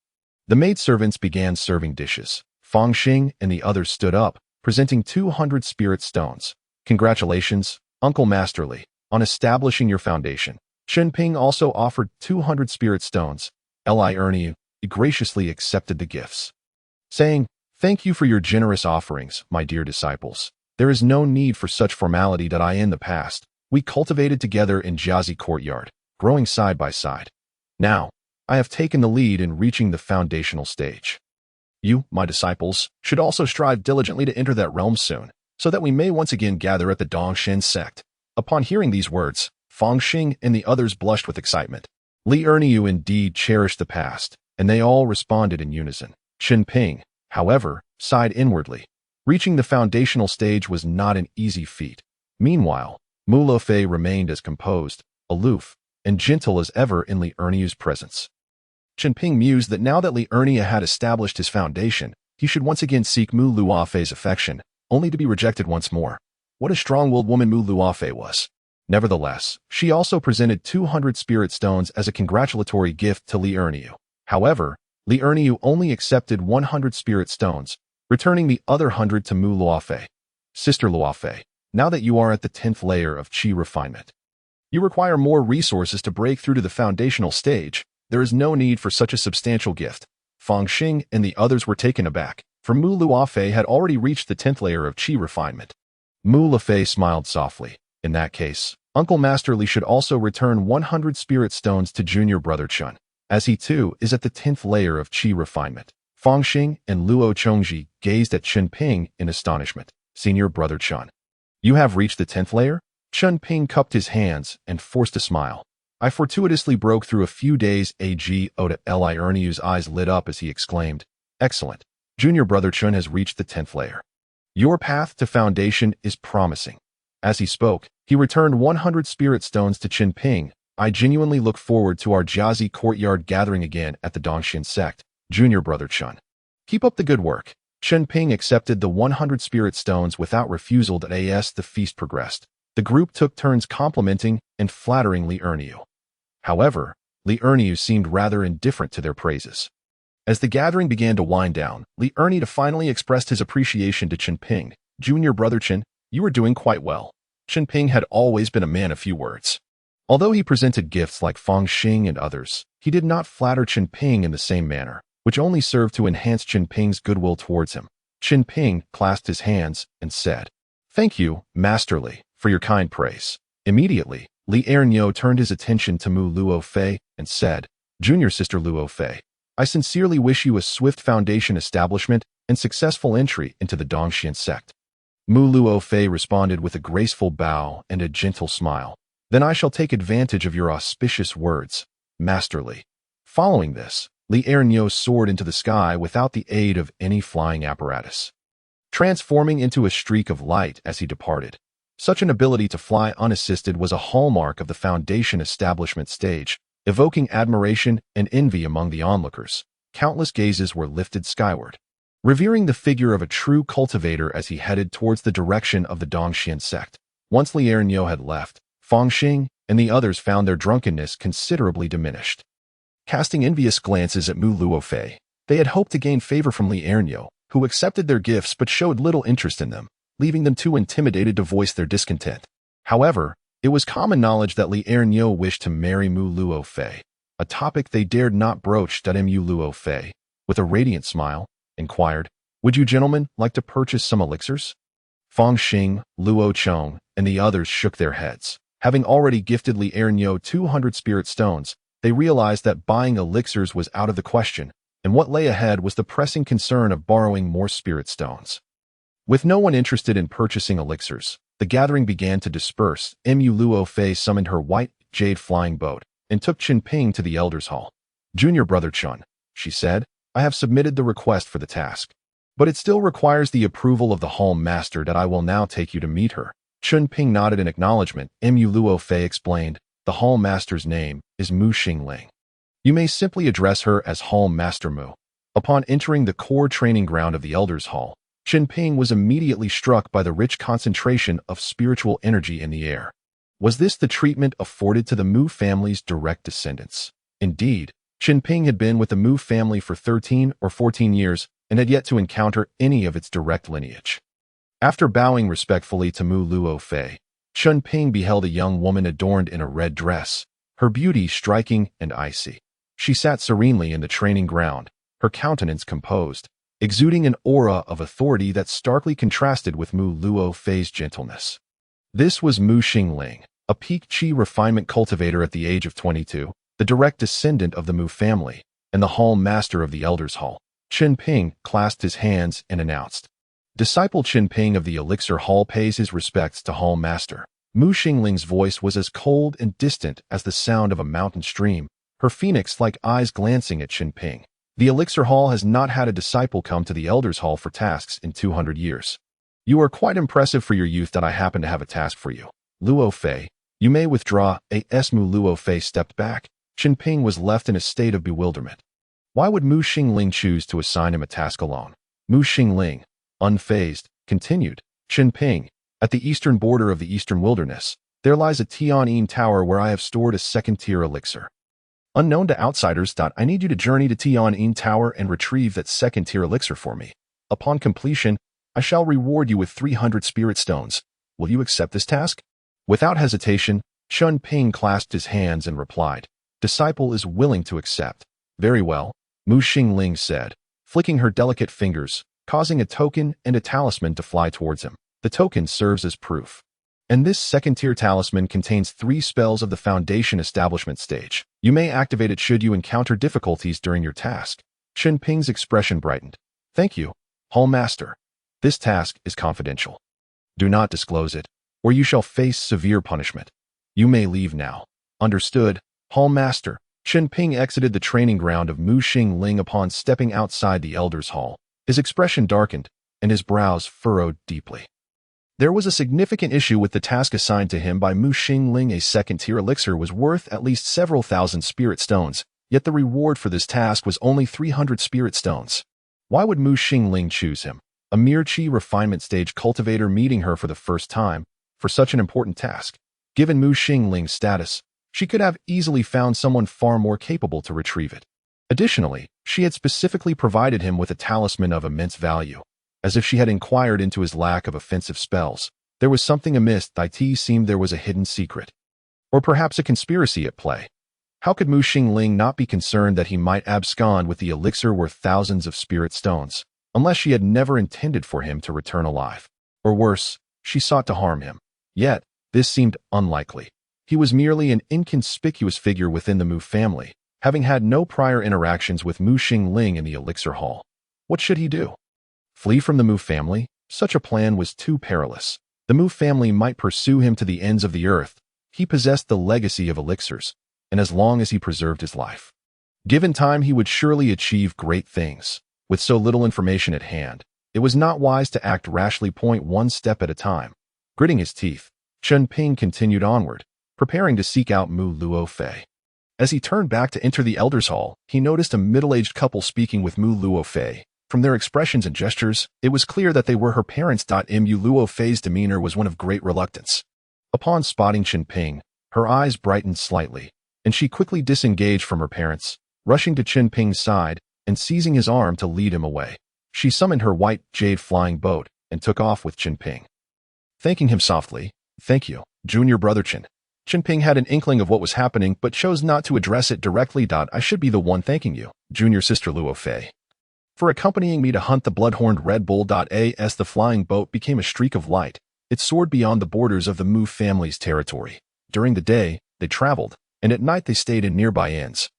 the maidservants began serving dishes. Fang Xing and the others stood up, presenting 200 spirit stones. Congratulations, Uncle Master Li, on establishing your foundation. Chen Ping also offered 200 spirit stones. Li Erniu graciously accepted the gifts, saying, "Thank you for your generous offerings, my dear disciples. There is no need for such formality that in the past, we cultivated together in Jiazi Courtyard, growing side by side. Now, I have taken the lead in reaching the foundational stage. You, my disciples, should also strive diligently to enter that realm soon, so that we may once again gather at the Dongxian sect." Upon hearing these words, Fang Xing and the others blushed with excitement. Li Erniu indeed cherished the past, and they all responded in unison. Chen Ping, however, sighed inwardly. Reaching the foundational stage was not an easy feat. Meanwhile, Mu Luofei remained as composed, aloof, and gentle as ever in Li Erniu's presence. Chen Ping mused that now that Li Ernia had established his foundation, he should once again seek Mu Luofei's affection, only to be rejected once more. What a strong-willed woman Mu Luofei was. Nevertheless, she also presented 200 spirit stones as a congratulatory gift to Li Erniu. However, Li Erniu only accepted 100 spirit stones, returning the other 100 to Mu Luofei. Sister Luofei, now that you are at the 10th layer of qi refinement, you require more resources to break through to the foundational stage. There is no need for such a substantial gift. Fang Xing and the others were taken aback. for Mu Luofei had already reached the 10th layer of Qi refinement. Mu Luofei smiled softly. In that case, Uncle Master Li should also return 100 spirit stones to junior brother Chen, as he too is at the 10th layer of Qi refinement. Fang Xing and Luo Chongji gazed at Chen Ping in astonishment. Senior brother Chen, you have reached the 10th layer? Chen Ping cupped his hands and forced a smile. I fortuitously broke through a few days ago. Li Erniu's eyes lit up as he exclaimed, excellent. Junior brother Chen has reached the 10th layer. Your path to foundation is promising. As he spoke, he returned 100 spirit stones to Chen Ping. I genuinely look forward to our Jiazi courtyard gathering again at the Dongxian sect. Junior brother Chen, keep up the good work. Chen Ping accepted the 100 spirit stones without refusal. As the feast progressed, the group took turns complimenting and flattering Li Erniu. However, Li Erniu seemed rather indifferent to their praises. As the gathering began to wind down, Li Erniu finally expressed his appreciation to Chen Ping. Junior brother Chen, you are doing quite well. Chen Ping had always been a man of few words. Although he presented gifts like Fang Xing and others, he did not flatter Chen Ping in the same manner, which only served to enhance Chen Ping's goodwill towards him. Chen Ping clasped his hands and said, thank you, Master Li, for your kind praise. Immediately, Li Erniu turned his attention to Mu Luofei and said, Junior sister Luofei, I sincerely wish you a swift foundation establishment and successful entry into the Dongxian sect. Mu Luofei responded with a graceful bow and a gentle smile. Then I shall take advantage of your auspicious words, Master Li. Following this, Li Erniu soared into the sky without the aid of any flying apparatus, transforming into a streak of light as he departed. Such an ability to fly unassisted was a hallmark of the foundation establishment stage, evoking admiration and envy among the onlookers. Countless gazes were lifted skyward, revering the figure of a true cultivator as he headed towards the direction of the Dongxian sect. Once Li Erniu had left, Fang Xing and the others found their drunkenness considerably diminished. Casting envious glances at Mu Luofei, they had hoped to gain favor from Li Erniu, who accepted their gifts but showed little interest in them, leaving them too intimidated to voice their discontent. However, it was common knowledge that Li Erniu wished to marry Mu Luofei, a topic they dared not broach. Mu Luofei, with a radiant smile, inquired, would you gentlemen like to purchase some elixirs? Fang Xing, Luo Chong, and the others shook their heads. Having already gifted Li Erniu 200 spirit stones, they realized that buying elixirs was out of the question, and what lay ahead was the pressing concern of borrowing more spirit stones. With no one interested in purchasing elixirs, the gathering began to disperse. Mu Luofei summoned her white jade flying boat and took Chen Ping to the Elders' Hall. Junior brother Chen, she said, I have submitted the request for the task, but it still requires the approval of the Hall Master. I will now take you to meet her. Chen Ping nodded in acknowledgement. Mu Luofei explained, the Hall Master's name is Mu Xingling. You may simply address her as Hall Master Mu. Upon entering the core training ground of the Elders' Hall, Chen Ping was immediately struck by the rich concentration of spiritual energy in the air. Was this the treatment afforded to the Mu family's direct descendants? Indeed, Chen Ping had been with the Mu family for 13 or 14 years and had yet to encounter any of its direct lineage. After bowing respectfully to Mu Luofei, Chen Ping beheld a young woman adorned in a red dress, her beauty striking and icy. She sat serenely in the training ground, her countenance composed, exuding an aura of authority that starkly contrasted with Mu Luofei's gentleness. This was Mu Xingling, a peak Qi refinement cultivator at the age of 22, the direct descendant of the Mu family, and the Hall Master of the Elders' Hall. Chen Ping clasped his hands and announced, Disciple Chen Ping of the Elixir Hall pays his respects to Hall Master. Mu Xingling's voice was as cold and distant as the sound of a mountain stream, her phoenix-like eyes glancing at Chen Ping. The Elixir Hall has not had a disciple come to the Elders' Hall for tasks in 200 years. You are quite impressive for your youth. I happen to have a task for you. Luofei, you may withdraw. As Mu Luofei stepped back, Chen Ping was left in a state of bewilderment. Why would Mu Xingling choose to assign him a task alone? Mu Xingling, unfazed, continued, Chen Ping, at the eastern border of the eastern wilderness, there lies a Tianyin Tower where I have stored a second-tier elixir. Unknown to outsiders, I need you to journey to Tianyin Tower and retrieve that second-tier elixir for me. Upon completion, I shall reward you with 300 spirit stones. Will you accept this task? Without hesitation, Chen Ping clasped his hands and replied, Disciple is willing to accept. Very well, Mu Xingling said, flicking her delicate fingers, causing a token and a talisman to fly towards him. The token serves as proof. And this second-tier talisman contains 3 spells of the Foundation Establishment stage. You may activate it should you encounter difficulties during your task. Chen Ping's expression brightened. Thank you, Hall Master. This task is confidential. Do not disclose it, or you shall face severe punishment. You may leave now. Understood, Hall Master. Chen Ping exited the training ground of Mu Xingling upon stepping outside the Elder's Hall. His expression darkened, and his brows furrowed deeply. There was a significant issue with the task assigned to him by Mu Xingling. A second-tier elixir was worth at least several thousand spirit stones, yet the reward for this task was only 300 spirit stones. Why would Mu Xingling choose him, a mere chi refinement stage cultivator meeting her for the first time, for such an important task? Given Mu Xingling's status, she could have easily found someone far more capable to retrieve it. Additionally, she had specifically provided him with a talisman of immense value. As if she had inquired into his lack of offensive spells, there was something amiss. It seemed there was a hidden secret. Or perhaps a conspiracy at play. How could Mu Xingling not be concerned that he might abscond with the elixir worth thousands of spirit stones, unless she had never intended for him to return alive? Or worse, she sought to harm him. Yet, this seemed unlikely. He was merely an inconspicuous figure within the Mu family, having had no prior interactions with Mu Xingling in the elixir hall. What should he do? Flee from the Mu family? Such a plan was too perilous. The Mu family might pursue him to the ends of the earth. He possessed the legacy of elixirs, and as long as he preserved his life, given time, he would surely achieve great things. With so little information at hand, it was not wise to act rashly. One step at a time. Gritting his teeth, Chen Ping continued onward, preparing to seek out Mu Luofei. As he turned back to enter the Elder's Hall, he noticed a middle-aged couple speaking with Mu Luofei. From their expressions and gestures, it was clear that they were her parents. Mu Luofei's demeanor was one of great reluctance. Upon spotting Chen Ping, her eyes brightened slightly, and she quickly disengaged from her parents, rushing to Chen Ping's side and seizing his arm to lead him away. She summoned her white jade flying boat and took off with Chen Ping. Thanking him softly, "Thank you, junior brother Chen." Chen Ping had an inkling of what was happening but chose not to address it directly. "I should be the one thanking you, junior sister Luofei, for accompanying me to hunt the blood-horned Red Bull. As the flying boat became a streak of light, it soared beyond the borders of the Mu family's territory. During the day, they traveled, and at night they stayed in nearby inns,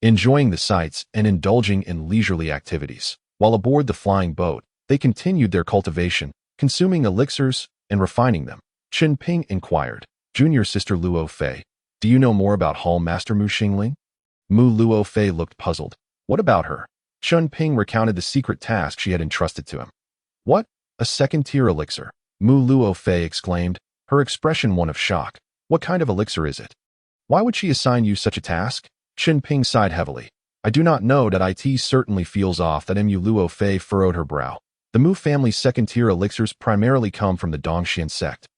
enjoying the sights and indulging in leisurely activities. While aboard the flying boat, they continued their cultivation, consuming elixirs and refining them. Chen Ping inquired, "Junior sister Luofei, do you know more about Hall Master Mu Xingling?" Mu Luofei looked puzzled. What about her? Chen Ping recounted the secret task she had entrusted to him. What? A second-tier elixir? Mu Luofei exclaimed, her expression one of shock. What kind of elixir is it? Why would she assign you such a task? Chen Ping sighed heavily. I do not know. It certainly feels off. Mu Luofei furrowed her brow. The Mu family's second-tier elixirs primarily come from the Dongxian sect.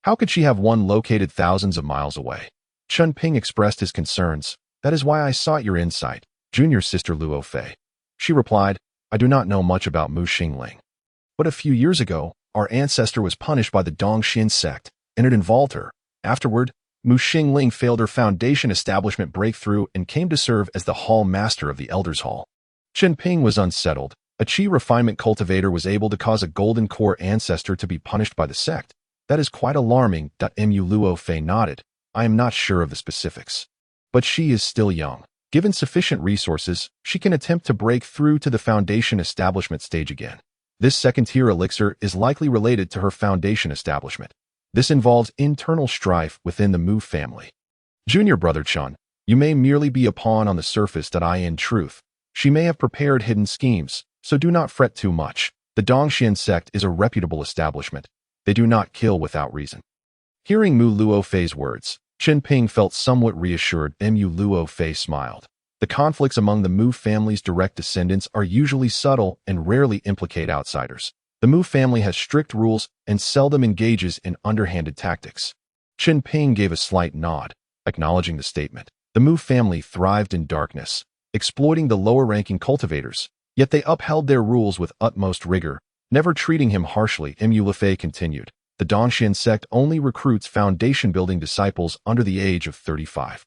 How could she have one located thousands of miles away? Chen Ping expressed his concerns. That is why I sought your insight, junior sister Luofei. She replied, I do not know much about Mu Xingling. But a few years ago, our ancestor was punished by the Dongxian sect, and it involved her. Afterward, Mu Xingling failed her foundation establishment breakthrough and came to serve as the hall master of the Elder's Hall. Chen Ping was unsettled. A chi refinement cultivator was able to cause a golden core ancestor to be punished by the sect. That is quite alarming. Mu Luofei nodded. I am not sure of the specifics. But she is still young. Given sufficient resources, she can attempt to break through to the foundation establishment stage again. This second-tier elixir is likely related to her foundation establishment. This involves internal strife within the Mu family. Junior brother Chen, you may merely be a pawn on the surface. In truth, she may have prepared hidden schemes, so do not fret too much. The Dongxian sect is a reputable establishment. They do not kill without reason. Hearing Mu Luofei's words, Chen Ping felt somewhat reassured. Mu Luofei smiled. The conflicts among the Mu family's direct descendants are usually subtle and rarely implicate outsiders. The Mu family has strict rules and seldom engages in underhanded tactics. Chen Ping gave a slight nod, acknowledging the statement. The Mu family thrived in darkness, exploiting the lower-ranking cultivators, yet they upheld their rules with utmost rigor, never treating him harshly. Mu Luofei continued. The Dongxian sect only recruits foundation-building disciples under the age of 35.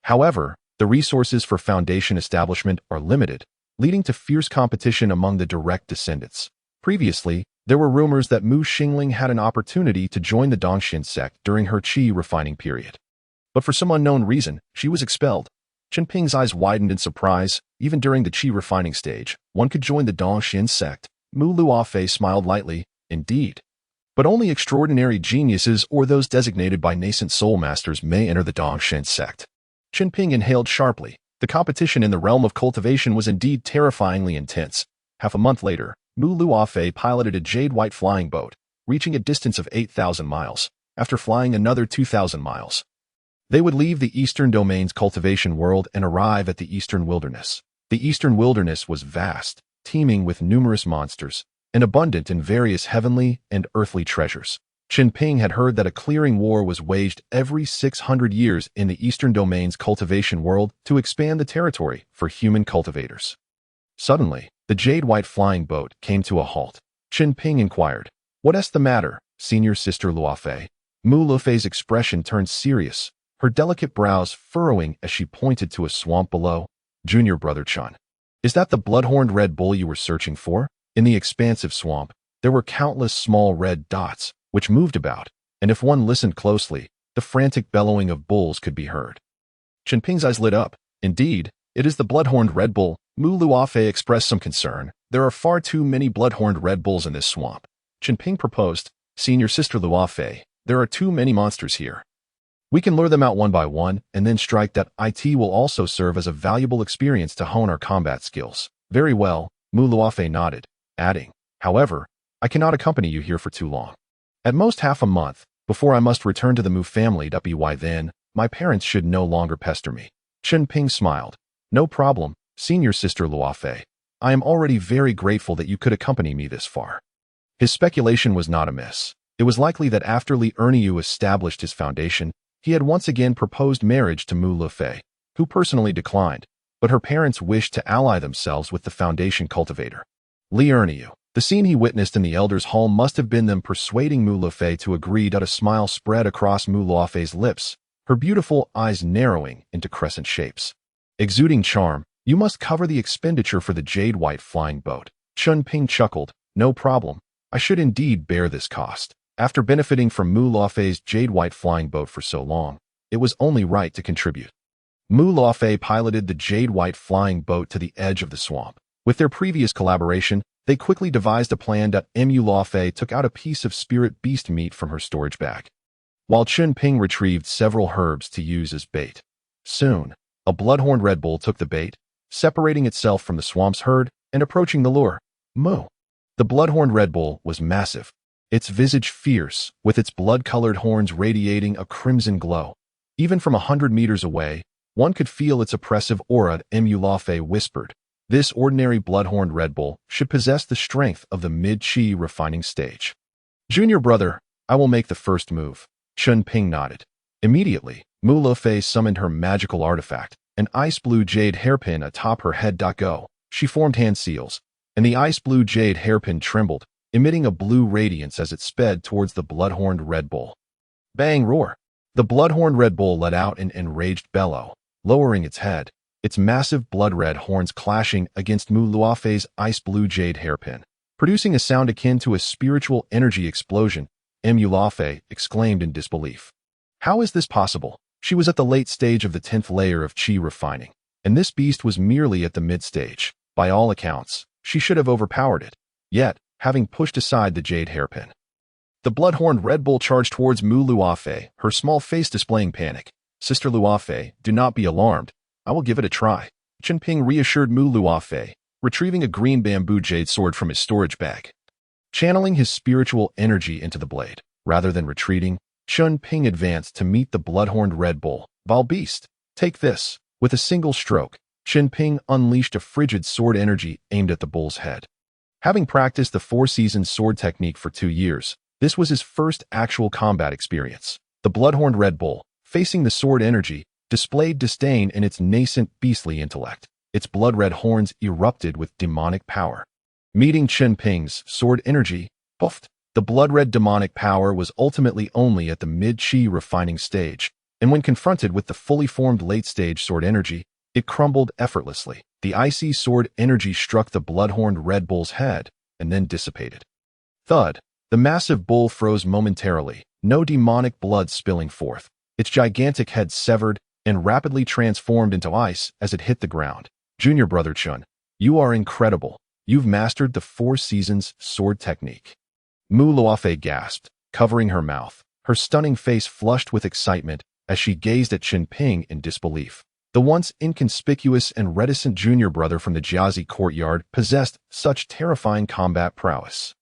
However, the resources for foundation establishment are limited, leading to fierce competition among the direct descendants. Previously, there were rumors that Mu Xingling had an opportunity to join the Dongxian sect during her qi refining period. But for some unknown reason, she was expelled. Chen Ping's eyes widened in surprise. Even during the qi refining stage, one could join the Dongxian sect. Mu Luofei smiled lightly. Indeed. But only extraordinary geniuses or those designated by nascent soul masters may enter the Dongxian sect. Chen Ping inhaled sharply. The competition in the realm of cultivation was indeed terrifyingly intense. Half a month later, Mu Luofei piloted a jade-white flying boat, reaching a distance of 8,000 miles. After flying another 2,000 miles, they would leave the Eastern Domain's cultivation world and arrive at the Eastern Wilderness. The Eastern Wilderness was vast, teeming with numerous monsters, and abundant in various heavenly and earthly treasures. Chen Ping had heard that a clearing war was waged every 600 years in the Eastern Domain's cultivation world to expand the territory for human cultivators. Suddenly, the jade-white flying boat came to a halt. Chen Ping inquired, "What's the matter, senior sister Luofei?" Mu Luofei's expression turned serious, her delicate brows furrowing as she pointed to a swamp below. "Junior brother Chen, is that the blood-horned red bull you were searching for?" In the expansive swamp, there were countless small red dots, which moved about, and if one listened closely, the frantic bellowing of bulls could be heard. Chen Ping's eyes lit up. "Indeed, it is the blood-horned red bull." Mu Luofei expressed some concern. "There are far too many blood-horned red bulls in this swamp." Chen Ping proposed, "Senior sister Luofei, there are too many monsters here. We can lure them out one by one and then strike. That it will also serve as a valuable experience to hone our combat skills." "Very well," Mu Luofei nodded, adding, "However, I cannot accompany you here for too long. At most half a month, before I must return to the Mu family. By then, my parents should no longer pester me." Chen Ping smiled. "No problem, senior sister Luofei. I am already very grateful that you could accompany me this far." His speculation was not amiss. It was likely that after Li Erniu established his foundation, he had once again proposed marriage to Mu Luofei, who personally declined, but her parents wished to ally themselves with the foundation cultivator. Li Erniu. The scene he witnessed in the Elder's Hall must have been them persuading Mu Luofei to agree. A smile spread across Mu Luofei's lips, her beautiful eyes narrowing into crescent shapes. Exuding charm, "You must cover the expenditure for the jade-white flying boat." Chen Ping chuckled. "No problem. I should indeed bear this cost. After benefiting from Mu Luofei's jade-white flying boat for so long, it was only right to contribute." Mu Luofei piloted the jade-white flying boat to the edge of the swamp. With their previous collaboration, they quickly devised a plan. Mu Luofei took out a piece of spirit beast meat from her storage bag, while Chen Ping retrieved several herbs to use as bait. Soon, a blood-horned red bull took the bait, separating itself from the swamp's herd and approaching the lure. Moo. The blood-horned red bull was massive, its visage fierce, with its blood-colored horns radiating a crimson glow. Even from 100 meters away, one could feel its oppressive aura. Mu Luofei whispered, "This ordinary blood-horned red bull should possess the strength of the mid-qi refining stage." "Junior brother, I will make the first move." Chen Ping nodded. Immediately, Mu Luofei summoned her magical artifact, an ice-blue jade hairpin atop her head. Go. She formed hand seals, and the ice-blue jade hairpin trembled, emitting a blue radiance as it sped towards the blood-horned red bull. Bang roar! The blood-horned red bull let out an enraged bellow, lowering its head, its massive blood-red horns clashing against Mu Luofei's ice-blue jade hairpin, producing a sound akin to a spiritual energy explosion. Mu Luofei exclaimed in disbelief. How is this possible? She was at the late stage of the 10th layer of qi refining, and this beast was merely at the mid-stage. By all accounts, she should have overpowered it. Yet, having pushed aside the jade hairpin, the blood-horned red bull charged towards Mu Luofei, her small face displaying panic. "Sister Luofei, do not be alarmed. I will give it a try." Chen Ping reassured Mu Luofei, retrieving a green bamboo jade sword from his storage bag. Channeling his spiritual energy into the blade, rather than retreating, Chen Ping advanced to meet the blood-horned red bull. "Vile beast, take this." With a single stroke, Chen Ping unleashed a frigid sword energy aimed at the bull's head. Having practiced the four-season sword technique for 2 years, this was his first actual combat experience. The blood-horned red bull, facing the sword energy, displayed disdain in its nascent beastly intellect. Its blood-red horns erupted with demonic power. Meeting Chen Ping's sword energy, puffed. The blood-red demonic power was ultimately only at the mid-qi refining stage, and when confronted with the fully formed late-stage sword energy, it crumbled effortlessly. The icy sword energy struck the blood-horned red bull's head, and then dissipated. Thud! The massive bull froze momentarily, no demonic blood spilling forth. Its gigantic head severed and rapidly transformed into ice as it hit the ground. Junior brother Chen, you are incredible. You've mastered the 4 seasons sword technique. Mu Luofei gasped, covering her mouth, her stunning face flushed with excitement as she gazed at Chen Ping in disbelief. The once inconspicuous and reticent junior brother from the Jiazi courtyard possessed such terrifying combat prowess.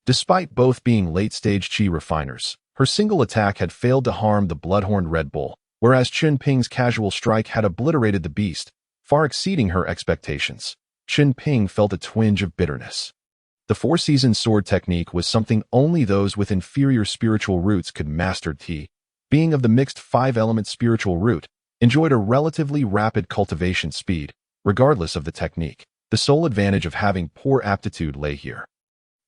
Despite both being late-stage chi refiners, her single attack had failed to harm the blood-horned Red Bull, whereas Chen Ping's casual strike had obliterated the beast, far exceeding her expectations. Chen Ping felt a twinge of bitterness. The 4-season sword technique was something only those with inferior spiritual roots could master. Being of the mixed 5-element spiritual root, enjoyed a relatively rapid cultivation speed, regardless of the technique. The sole advantage of having poor aptitude lay here.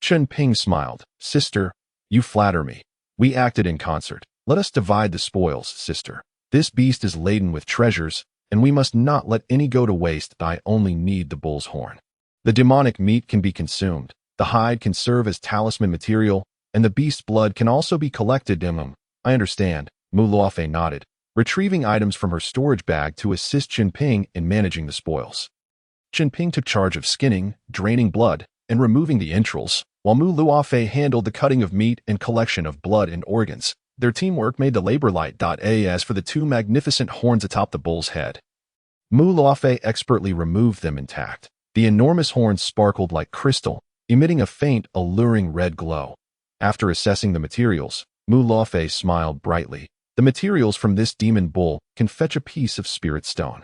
Chen Ping smiled. Sister, you flatter me. We acted in concert. Let us divide the spoils, sister. This beast is laden with treasures, and we must not let any go to waste. I only need the bull's horn. The demonic meat can be consumed, the hide can serve as talisman material, and the beast's blood can also be collected. I understand, Mu Luofei nodded, retrieving items from her storage bag to assist Chen Ping in managing the spoils. Chen Ping took charge of skinning, draining blood, and removing the entrails, while Mu Luofei handled the cutting of meat and collection of blood and organs. Their teamwork made the labor light. As for the 2 magnificent horns atop the bull's head, Mu Luofei expertly removed them intact. The enormous horns sparkled like crystal, emitting a faint, alluring red glow. After assessing the materials, Mu Luofei smiled brightly. The materials from this demon bull can fetch a piece of spirit stone.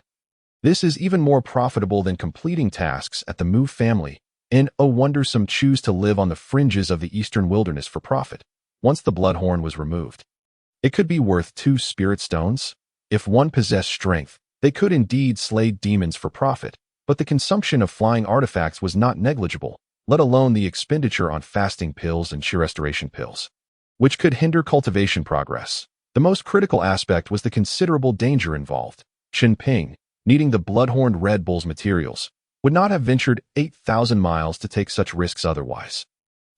This is even more profitable than completing tasks at the Mu family, and oh wonder some choose to live on the fringes of the eastern wilderness for profit. Once the bloodhorn was removed, it could be worth 2 spirit stones. If one possessed strength, they could indeed slay demons for profit, but the consumption of flying artifacts was not negligible, let alone the expenditure on fasting pills and chi restoration pills, which could hinder cultivation progress. The most critical aspect was the considerable danger involved. Chen Ping, needing the blood-horned Red Bull's materials, would not have ventured 8,000 miles to take such risks otherwise.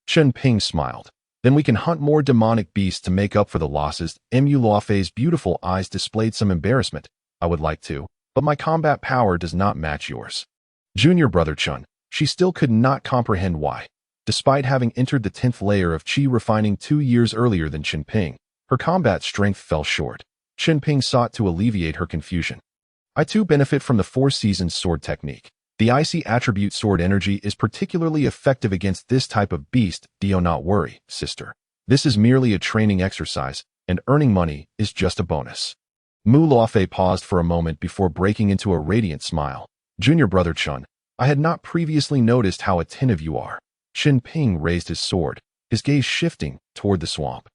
Chen Ping smiled. Then we can hunt more demonic beasts to make up for the losses. Mu Luofei's beautiful eyes displayed some embarrassment. I would like to, but my combat power does not match yours. Junior brother Chen, she still could not comprehend why. Despite having entered the 10th layer of chi refining 2 years earlier than Chen Ping, her combat strength fell short. Chen Ping sought to alleviate her confusion. I too benefit from the 4 seasons sword technique. The icy attribute sword energy is particularly effective against this type of beast. Do not worry, sister. This is merely a training exercise, and earning money is just a bonus. Mu Luofei paused for a moment before breaking into a radiant smile. Junior brother Chen, I had not previously noticed how attentive you are. Chen Ping raised his sword, his gaze shifting toward the swamp,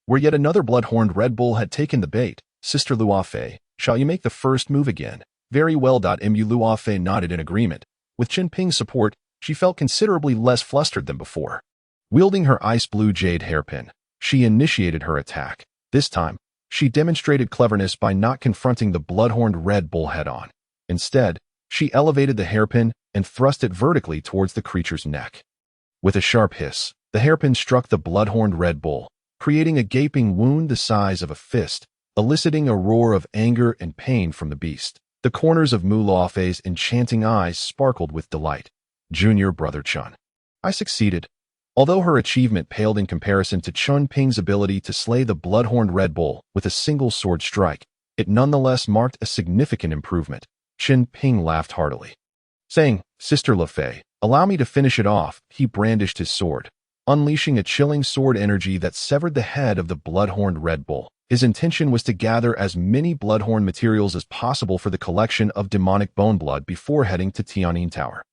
where yet another blood-horned Red Bull had taken the bait. Sister Luofei, shall you make the first move again? Very well. Mu Luofei nodded in agreement. With Chen Ping's support, she felt considerably less flustered than before. Wielding her ice blue jade hairpin, she initiated her attack. This time, she demonstrated cleverness by not confronting the blood-horned Red Bull head-on. Instead, she elevated the hairpin and thrust it vertically towards the creature's neck. With a sharp hiss, the hairpin struck the blood-horned Red Bull, creating a gaping wound the size of a fist, eliciting a roar of anger and pain from the beast. The corners of Mu Luofei's enchanting eyes sparkled with delight. Junior brother Chen, I succeeded. Although her achievement paled in comparison to Chen Ping's ability to slay the blood-horned Red Bull with a single sword strike, it nonetheless marked a significant improvement. Chen Ping laughed heartily, saying, Sister Luofei, allow me to finish it off. He brandished his sword, unleashing a chilling sword energy that severed the head of the blood-horned Red Bull. His intention was to gather as many bloodhorn materials as possible for the collection of demonic bone blood before heading to Tianyin Tower,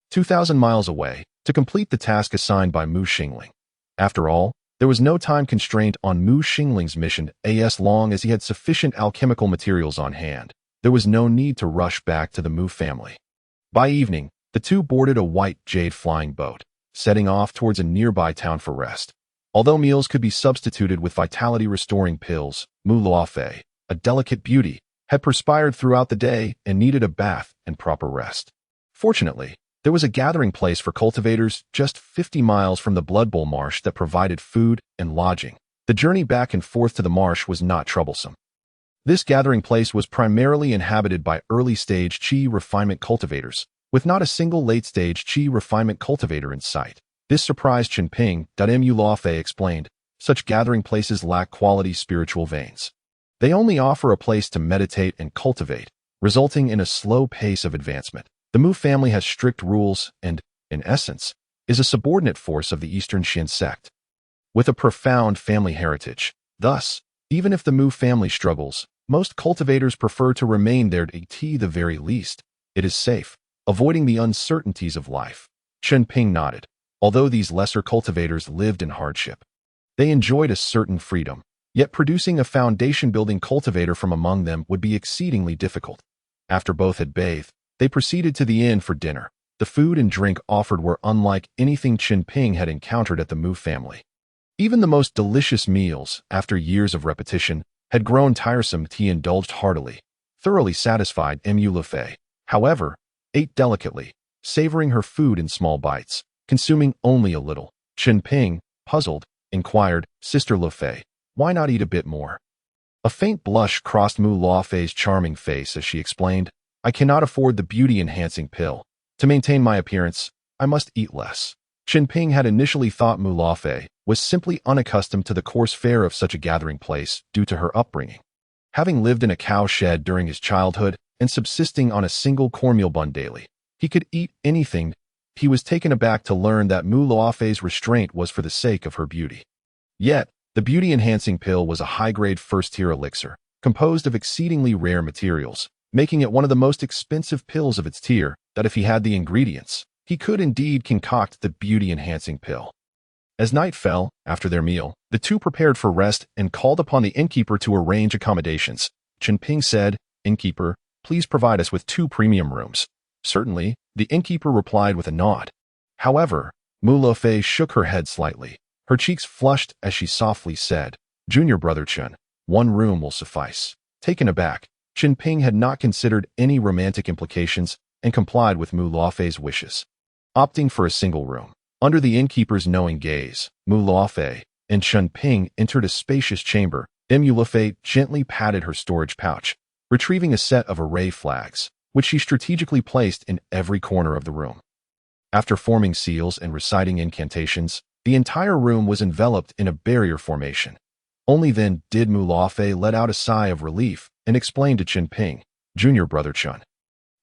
2,000 miles away, to complete the task assigned by Mu Xingling. After all, there was no time constraint on Mu Xingling's mission. As long as he had sufficient alchemical materials on hand, there was no need to rush back to the Mu family. By evening, the two boarded a white jade flying boat, setting off towards a nearby town for rest. Although meals could be substituted with vitality-restoring pills, Mu Luofei, a delicate beauty, had perspired throughout the day and needed a bath and proper rest. Fortunately, There was a gathering place for cultivators just 50 miles from the Blood Bowl marsh that provided food and lodging. The journey back and forth to the marsh was not troublesome. This gathering place was primarily inhabited by early-stage qi refinement cultivators, with not a single late-stage qi refinement cultivator in sight. This surprised Chen Ping. Emulafe explained, such gathering places lack quality spiritual veins. They only offer a place to meditate and cultivate, resulting in a slow pace of advancement. The Mu family has strict rules and, in essence, is a subordinate force of the Eastern Shin sect, with a profound family heritage. Thus, even if the Mu family struggles, most cultivators prefer to remain there at the very least. It is safe, avoiding the uncertainties of life. Chen Ping nodded. Although these lesser cultivators lived in hardship, they enjoyed a certain freedom, yet producing a foundation-building cultivator from among them would be exceedingly difficult. After both had bathed, they proceeded to the inn for dinner. The food and drink offered were unlike anything Chen Ping had encountered at the Mu family. Even the most delicious meals, after years of repetition, had grown tiresome. He indulged heartily, thoroughly satisfied. Emulafe, however, ate delicately, savoring her food in small bites, consuming only a little. Chen Ping, puzzled, inquired, Sister Lufei, why not eat a bit more? A faint blush crossed Mu Lafei's charming face as she explained, I cannot afford the beauty-enhancing pill. To maintain my appearance, I must eat less. Chen Ping had initially thought Mu Lafei was simply unaccustomed to the coarse fare of such a gathering place due to her upbringing. Having lived in a cow shed during his childhood and subsisting on a single cornmeal bun daily, he could eat anything. He was taken aback to learn that Mu Lafei's restraint was for the sake of her beauty. Yet, the beauty-enhancing pill was a high-grade first-tier elixir, composed of exceedingly rare materials, making it one of the most expensive pills of its tier, that if he had the ingredients, he could indeed concoct the beauty-enhancing pill. As night fell, after their meal, the two prepared for rest and called upon the innkeeper to arrange accommodations. Chen Ping said, Innkeeper, please provide us with 2 premium rooms. Certainly, the innkeeper replied with a nod. However, Mu Lafei shook her head slightly. Her cheeks flushed as she softly said, Junior brother Chen, 1 room will suffice. Taken aback, Chen Ping had not considered any romantic implications and complied with Mu Lafei's wishes, opting for a single room. Under the innkeeper's knowing gaze, Mu Lafei and Chen Ping entered a spacious chamber. Mu Lafei gently patted her storage pouch, retrieving a set of array flags, which she strategically placed in every corner of the room. After forming seals and reciting incantations, the entire room was enveloped in a barrier formation. Only then did Mu Lafei let out a sigh of relief and explain to Chen Ping, Junior brother Chen,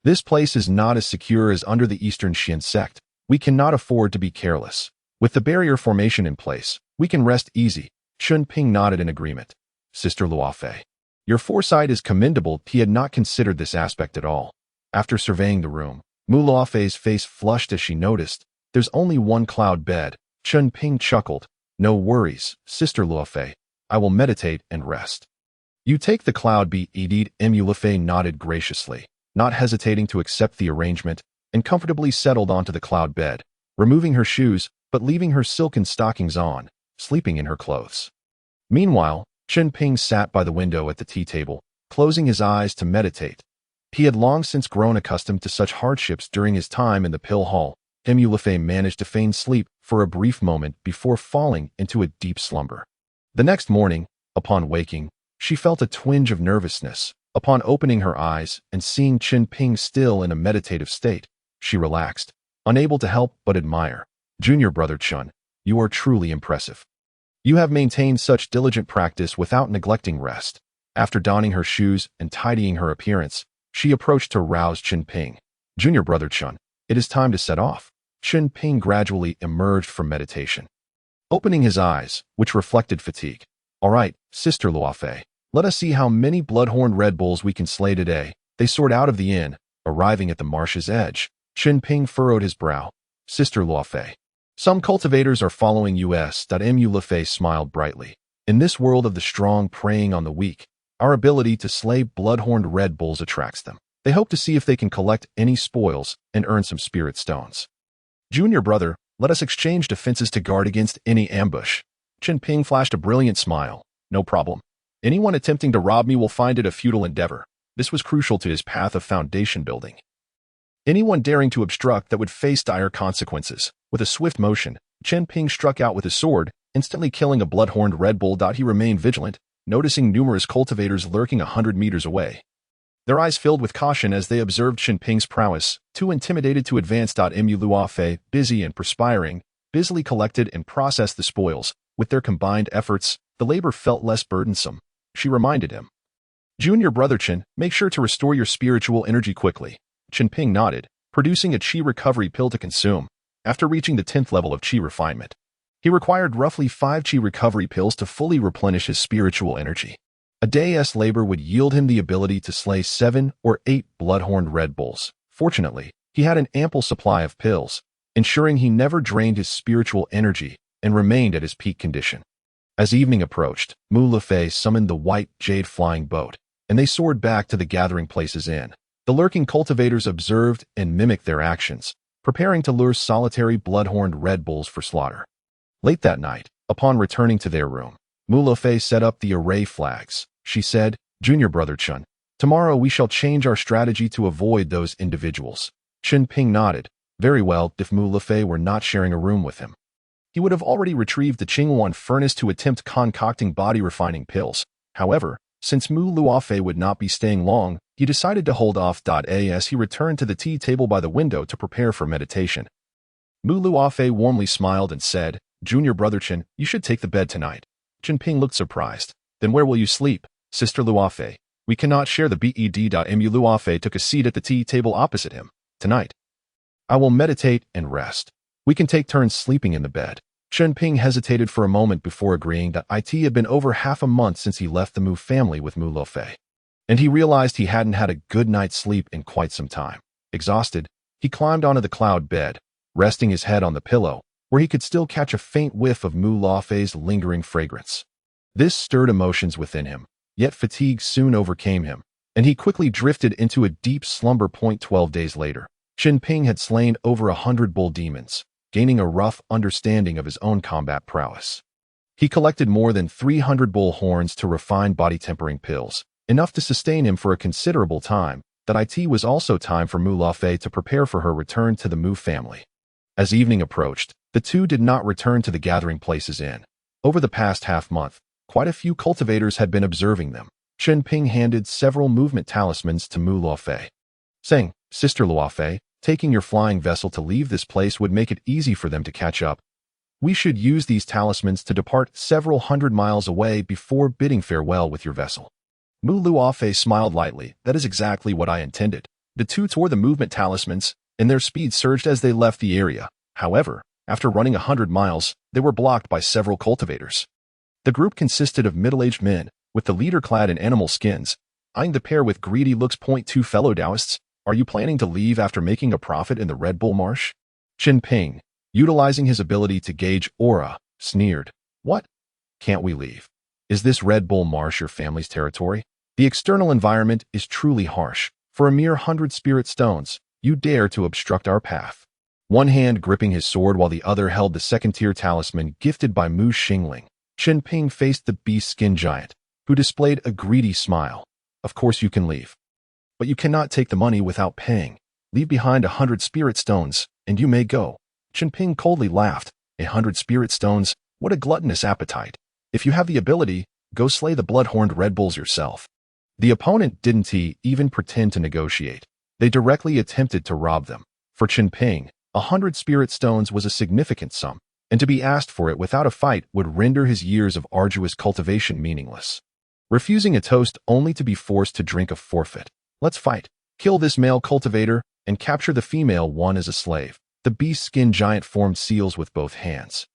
this place is not as secure as under the Eastern Shin sect. We cannot afford to be careless. With the barrier formation in place, we can rest easy. Chen Ping nodded in agreement. Sister Luofei, your foresight is commendable. He had not considered this aspect at all. After surveying the room, Mu Luofei's face flushed as she noticed, there's only 1 cloud bed. Chen Ping chuckled. No worries, Sister Luofei. I will meditate and rest. You take the cloud be indeed. Mu Luofei nodded graciously, not hesitating to accept the arrangement, and comfortably settled onto the cloud bed, removing her shoes but leaving her silken stockings on, sleeping in her clothes. Meanwhile, Chen Ping sat by the window at the tea table, closing his eyes to meditate. He had long since grown accustomed to such hardships during his time in the pill hall. Mu Luofei managed to feign sleep for a brief moment before falling into a deep slumber. The next morning, upon waking, she felt a twinge of nervousness. Upon opening her eyes and seeing Chen Ping still in a meditative state, she relaxed, unable to help but admire. Junior brother Chen, you are truly impressive. You have maintained such diligent practice without neglecting rest. After donning her shoes and tidying her appearance, she approached to rouse Chen Ping. Junior brother Chen, it is time to set off. Chen Ping gradually emerged from meditation, opening his eyes, which reflected fatigue. All right, Sister Luofei, let us see how many blood-horned Red Bulls we can slay today. They soared out of the inn, arriving at the marsh's edge. Chen Ping furrowed his brow. Sister Luofei, some cultivators are following us. Mu Luofei smiled brightly. In this world of the strong preying on the weak, our ability to slay blood-horned Red Bulls attracts them. They hope to see if they can collect any spoils and earn some spirit stones. Junior brother, let us exchange defenses to guard against any ambush. Chen Ping flashed a brilliant smile. No problem. Anyone attempting to rob me will find it a futile endeavor. This was crucial to his path of foundation building. Anyone daring to obstruct that would face dire consequences. With a swift motion, Chen Ping struck out with his sword, instantly killing a blood-horned Red Bull. He remained vigilant, noticing numerous cultivators lurking 100 meters away. Their eyes filled with caution as they observed Chen Ping's prowess, too intimidated to advance. Mu Luofei, busy and perspiring, busily collected and processed the spoils. With their combined efforts, the labor felt less burdensome. She reminded him. Junior brother Chen, make sure to restore your spiritual energy quickly. Chen Ping nodded, producing a qi recovery pill to consume. After reaching the 10th level of qi refinement, he required roughly 5 qi recovery pills to fully replenish his spiritual energy. A day's labor would yield him the ability to slay 7 or 8 blood-horned Red Bulls. Fortunately, he had an ample supply of pills, ensuring he never drained his spiritual energy and remained at his peak condition. As evening approached, Mu Lefei summoned the white jade flying boat, and they soared back to the gathering place's inn. The lurking cultivators observed and mimicked their actions, preparing to lure solitary blood-horned Red Bulls for slaughter. Late that night, upon returning to their room, Mu Lefei set up the array flags. She said, Junior brother Chen, tomorrow we shall change our strategy to avoid those individuals. Chen Ping nodded. Very well, if Mu Lefei were not sharing a room with him. He would have already retrieved the Qingyuan furnace to attempt concocting body-refining pills. However, since Mu Luofei would not be staying long, he decided to hold off. As he returned to the tea table by the window to prepare for meditation. Mu Luofei warmly smiled and said, Junior brother Chen, you should take the bed tonight. Chen Ping looked surprised. Then where will you sleep, Sister Luofei? We cannot share the bed. Mu Luofei took a seat at the tea table opposite him. Tonight, I will meditate and rest. We can take turns sleeping in the bed. Chen Ping hesitated for a moment before agreeing that it had been over half a month since he left the Mu family with Mu Lefei, and he realized he hadn't had a good night's sleep in quite some time. Exhausted, he climbed onto the cloud bed, resting his head on the pillow, where he could still catch a faint whiff of Mu Lefei's lingering fragrance. This stirred emotions within him, yet fatigue soon overcame him, and he quickly drifted into a deep slumber. 12 days later, Chen Ping had slain over 100 bull demons, gaining a rough understanding of his own combat prowess. He collected more than 300 bull horns to refine body-tempering pills, enough to sustain him for a considerable time. It was also time for Mu Lefei to prepare for her return to the Mu family. As evening approached, the two did not return to the gathering place's inn. Over the past half-month, quite a few cultivators had been observing them. Chen Ping handed several movement talismans to Mu Lefei, saying, Sister Luofei, taking your flying vessel to leave this place would make it easy for them to catch up. We should use these talismans to depart several hundred miles away before bidding farewell with your vessel. Mu Luofei smiled lightly. That is exactly what I intended. The two tore the movement talismans, and their speed surged as they left the area. However, after running 100 miles, they were blocked by several cultivators. The group consisted of middle-aged men, with the leader clad in animal skins, eyeing the pair with greedy looks. Two fellow Taoists, are you planning to leave after making a profit in the Red Bull Marsh? Chen Ping, utilizing his ability to gauge aura, sneered. What? Can't we leave? Is this Red Bull Marsh your family's territory? The external environment is truly harsh. For a mere 100 spirit stones, you dare to obstruct our path. One hand gripping his sword while the other held the second-tier talisman gifted by Mu Xingling, Chen Ping faced the beast skin giant, who displayed a greedy smile. Of course you can leave. But you cannot take the money without paying. Leave behind 100 spirit stones, and you may go. Chen Ping coldly laughed. 100 spirit stones? What a gluttonous appetite. If you have the ability, go slay the blood-horned Red Bulls yourself. The opponent didn't even pretend to negotiate. They directly attempted to rob them. For Chen Ping, 100 spirit stones was a significant sum, and to be asked for it without a fight would render his years of arduous cultivation meaningless. Refusing a toast only to be forced to drink a forfeit. Let's fight. Kill this male cultivator and capture the female one as a slave. The beast skin giant formed seals with both hands,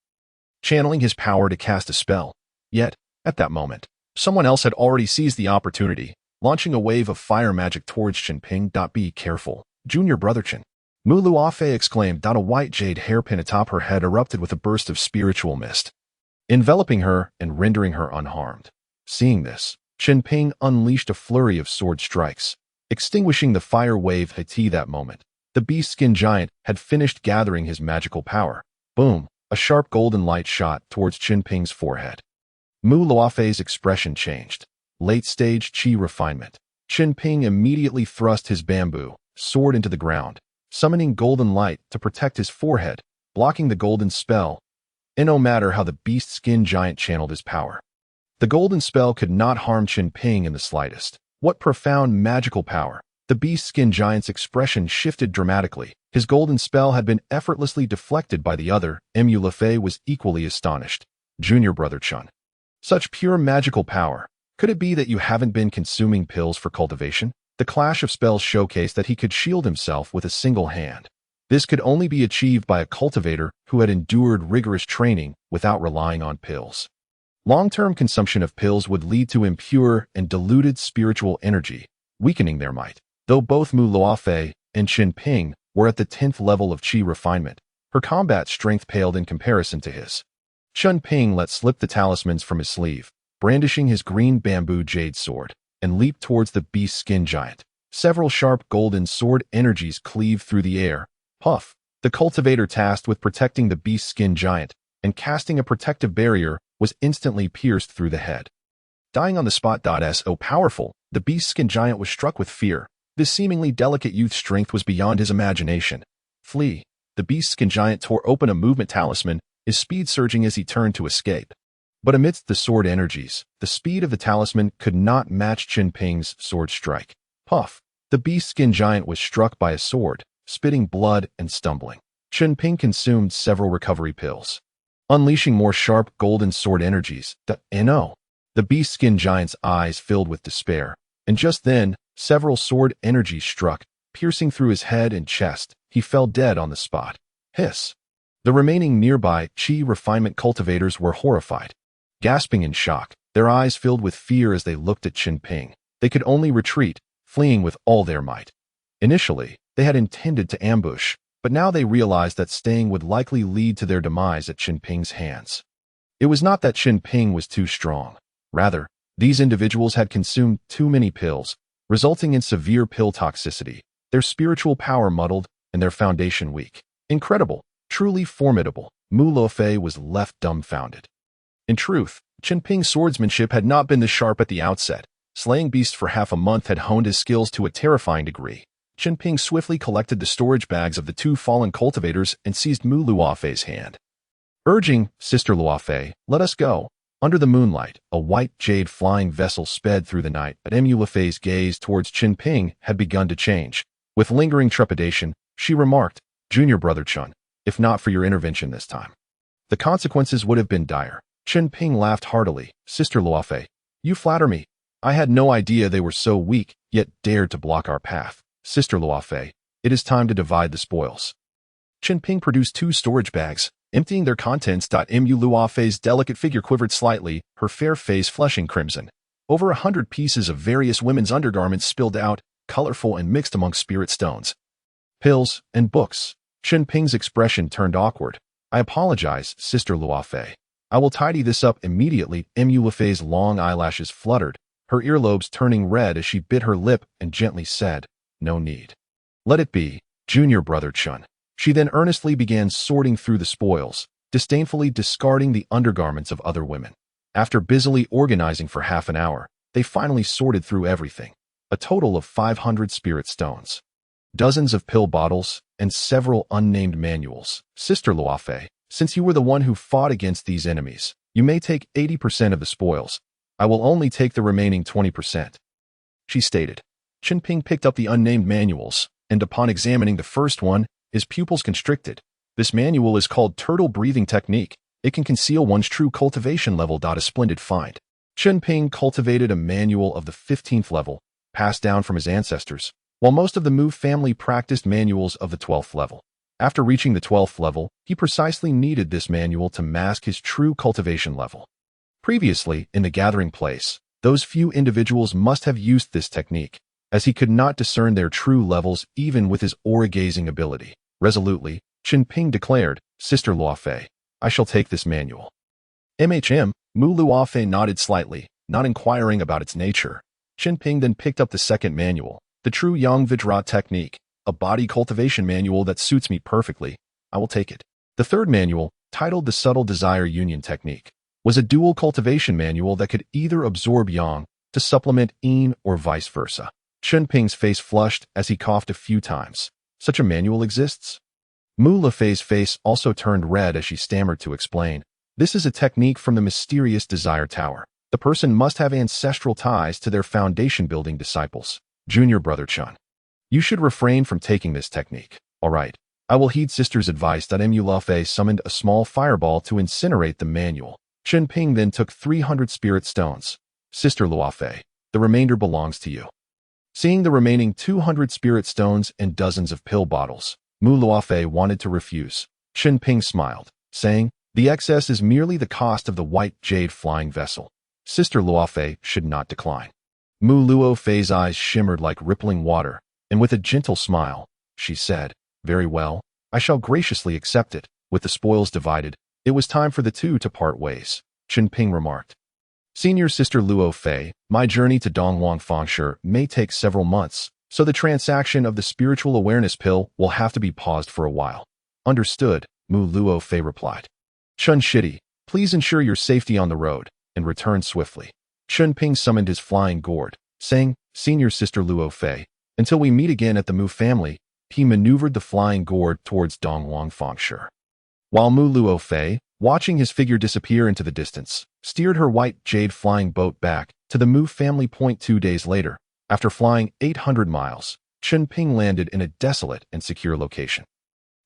channeling his power to cast a spell. Yet, at that moment, someone else had already seized the opportunity, launching a wave of fire magic towards Chen Ping. Be careful, Junior brother Chen. Mu Luofei exclaimed. A white jade hairpin atop her head erupted with a burst of spiritual mist, enveloping her and rendering her unharmed. Seeing this, Chen Ping unleashed a flurry of sword strikes, extinguishing the fire wave. That moment, the beast skin giant had finished gathering his magical power. Boom! A sharp golden light shot towards Chen Ping's forehead. Mu Luofei's expression changed. Late-stage qi refinement. Chen Ping immediately thrust his bamboo sword into the ground, summoning golden light to protect his forehead, blocking the golden spell, and no matter how the beast skin giant channeled his power, the golden spell could not harm Chen Ping in the slightest. What profound magical power! The beast skin giant's expression shifted dramatically. His golden spell had been effortlessly deflected by the other. Emulafei was equally astonished. Junior brother Chen. Such pure magical power. Could it be that you haven't been consuming pills for cultivation? The clash of spells showcased that he could shield himself with a single hand. This could only be achieved by a cultivator who had endured rigorous training without relying on pills. Long-term consumption of pills would lead to impure and diluted spiritual energy, weakening their might. Though both Mu Luofei and Chen Ping were at the 10th level of qi refinement, her combat strength paled in comparison to his. Chen Ping let slip the talismans from his sleeve, brandishing his green bamboo jade sword, and leaped towards the beast skin giant. Several sharp golden sword energies cleaved through the air. Puff! The cultivator tasked with protecting the beast skin giant and casting a protective barrier was instantly pierced through the head. Dying on the spot. So powerful, the beast skin giant was struck with fear. This seemingly delicate youth's strength was beyond his imagination. Flee! The beast skin giant tore open a movement talisman, his speed surging as he turned to escape. But amidst the sword energies, the speed of the talisman could not match Chen Ping's sword strike. Puff! The beast skin giant was struck by a sword, spitting blood and stumbling. Chen Ping consumed several recovery pills, unleashing more sharp golden sword energies. The beast skin giant's eyes filled with despair, and just then, several sword energies struck, piercing through his head and chest. He fell dead on the spot. Hiss! The remaining nearby qi refinement cultivators were horrified, gasping in shock, their eyes filled with fear as they looked at Chen Ping. They could only retreat, fleeing with all their might. Initially, they had intended to ambush, but now they realized that staying would likely lead to their demise at Chen Ping's hands. It was not that Chen Ping was too strong. Rather, these individuals had consumed too many pills, resulting in severe pill toxicity, their spiritual power muddled, and their foundation weak. Incredible, truly formidable. Mu Luofei was left dumbfounded. In truth, Chen Ping's swordsmanship had not been this sharp at the outset. Slaying beasts for half a month had honed his skills to a terrifying degree. Chen Ping swiftly collected the storage bags of the two fallen cultivators and seized Mu Luofei's hand, urging, "Sister Luofei, let us go." Under the moonlight, a white jade flying vessel sped through the night, but Emulafei's gaze towards Chen Ping had begun to change. With lingering trepidation, she remarked, "Junior brother Chen, if not for your intervention this time, the consequences would have been dire." Chen Ping laughed heartily. "Sister Luofei, you flatter me. I had no idea they were so weak, yet dared to block our path. Sister Luofei, it is time to divide the spoils." Chen Ping produced two storage bags, emptying their contents. Mu Luofei's delicate figure quivered slightly, her fair face flushing crimson. Over 100 pieces of various women's undergarments spilled out, colorful and mixed among spirit stones, pills, and books. Chen Ping's expression turned awkward. "I apologize, Sister Luofei. I will tidy this up immediately." Emulafei's long eyelashes fluttered, her earlobes turning red as she bit her lip and gently said, "No need. Let it be, Junior brother Chen." She then earnestly began sorting through the spoils, disdainfully discarding the undergarments of other women. After busily organizing for half an hour, they finally sorted through everything. A total of 500 spirit stones, dozens of pill bottles, and several unnamed manuals. "Sister Luofei, since you were the one who fought against these enemies, you may take 80% of the spoils. I will only take the remaining 20%. She stated. Chen Ping picked up the unnamed manuals, and upon examining the first one, his pupils constricted. This manual is called Turtle Breathing Technique. It can conceal one's true cultivation level. A splendid find. Chen Ping cultivated a manual of the 15th level, passed down from his ancestors, while most of the Mu family practiced manuals of the 12th level. After reaching the 12th level, he precisely needed this manual to mask his true cultivation level. Previously, in the gathering place, those few individuals must have used this technique, as he could not discern their true levels even with his aura-gazing ability. Resolutely, Chen Ping declared, "Sister Luofei, I shall take this manual." Mu Luofei nodded slightly, not inquiring about its nature. Chen Ping then picked up the second manual, the True Yang Vajra Technique, a body cultivation manual that suits me perfectly. I will take it. The third manual, titled the Subtle Desire Union Technique, was a dual cultivation manual that could either absorb yang to supplement yin or vice versa. Chen Ping's face flushed as he coughed a few times. Such a manual exists? Mu Lefei's face also turned red as she stammered to explain. This is a technique from the mysterious Desire Tower. The person must have ancestral ties to their foundation-building disciples. Junior brother Chen. You should refrain from taking this technique. All right. I will heed sister's advice. Mu Lefei summoned a small fireball to incinerate the manual. Chen Ping then took 300 spirit stones. Sister Luofei, the remainder belongs to you. Seeing the remaining 200 spirit stones and dozens of pill bottles, Mu Luofei wanted to refuse. Chen Ping smiled, saying, the excess is merely the cost of the white jade flying vessel. Sister Luofei should not decline. Mu Luofei's eyes shimmered like rippling water, and with a gentle smile, she said, very well, I shall graciously accept it. With the spoils divided, it was time for the two to part ways. Chen Ping remarked. Senior Sister Luofei, my journey to Dongwang Fangshi may take several months, so the transaction of the spiritual awareness pill will have to be paused for a while. Understood, Mu Luofei replied. Chen Shidi, please ensure your safety on the road, and return swiftly. Chen Ping summoned his flying gourd, saying, Senior Sister Luofei, until we meet again at the Mu family, he maneuvered the flying gourd towards Dongwang Fangshi. While Mu Luofei, watching his figure disappear into the distance, steered her white jade flying boat back to the Mu family point 2 days later. After flying 800 miles, Chen Ping landed in a desolate and secure location.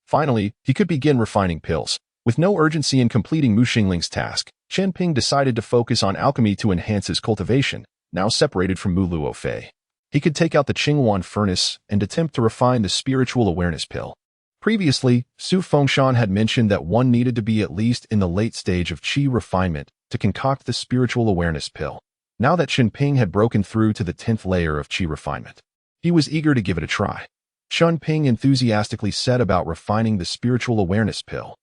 Finally, he could begin refining pills. With no urgency in completing Mu Xingling's task, Chen Ping decided to focus on alchemy to enhance his cultivation, now separated from Mu Luofei. He could take out the Qinghuan furnace and attempt to refine the spiritual awareness pill. Previously, Su Fengshan had mentioned that one needed to be at least in the late stage of qi refinement to concoct the spiritual awareness pill. Now that Chen Ping had broken through to the 10th layer of qi refinement, he was eager to give it a try. Chen Ping enthusiastically set about refining the spiritual awareness pill.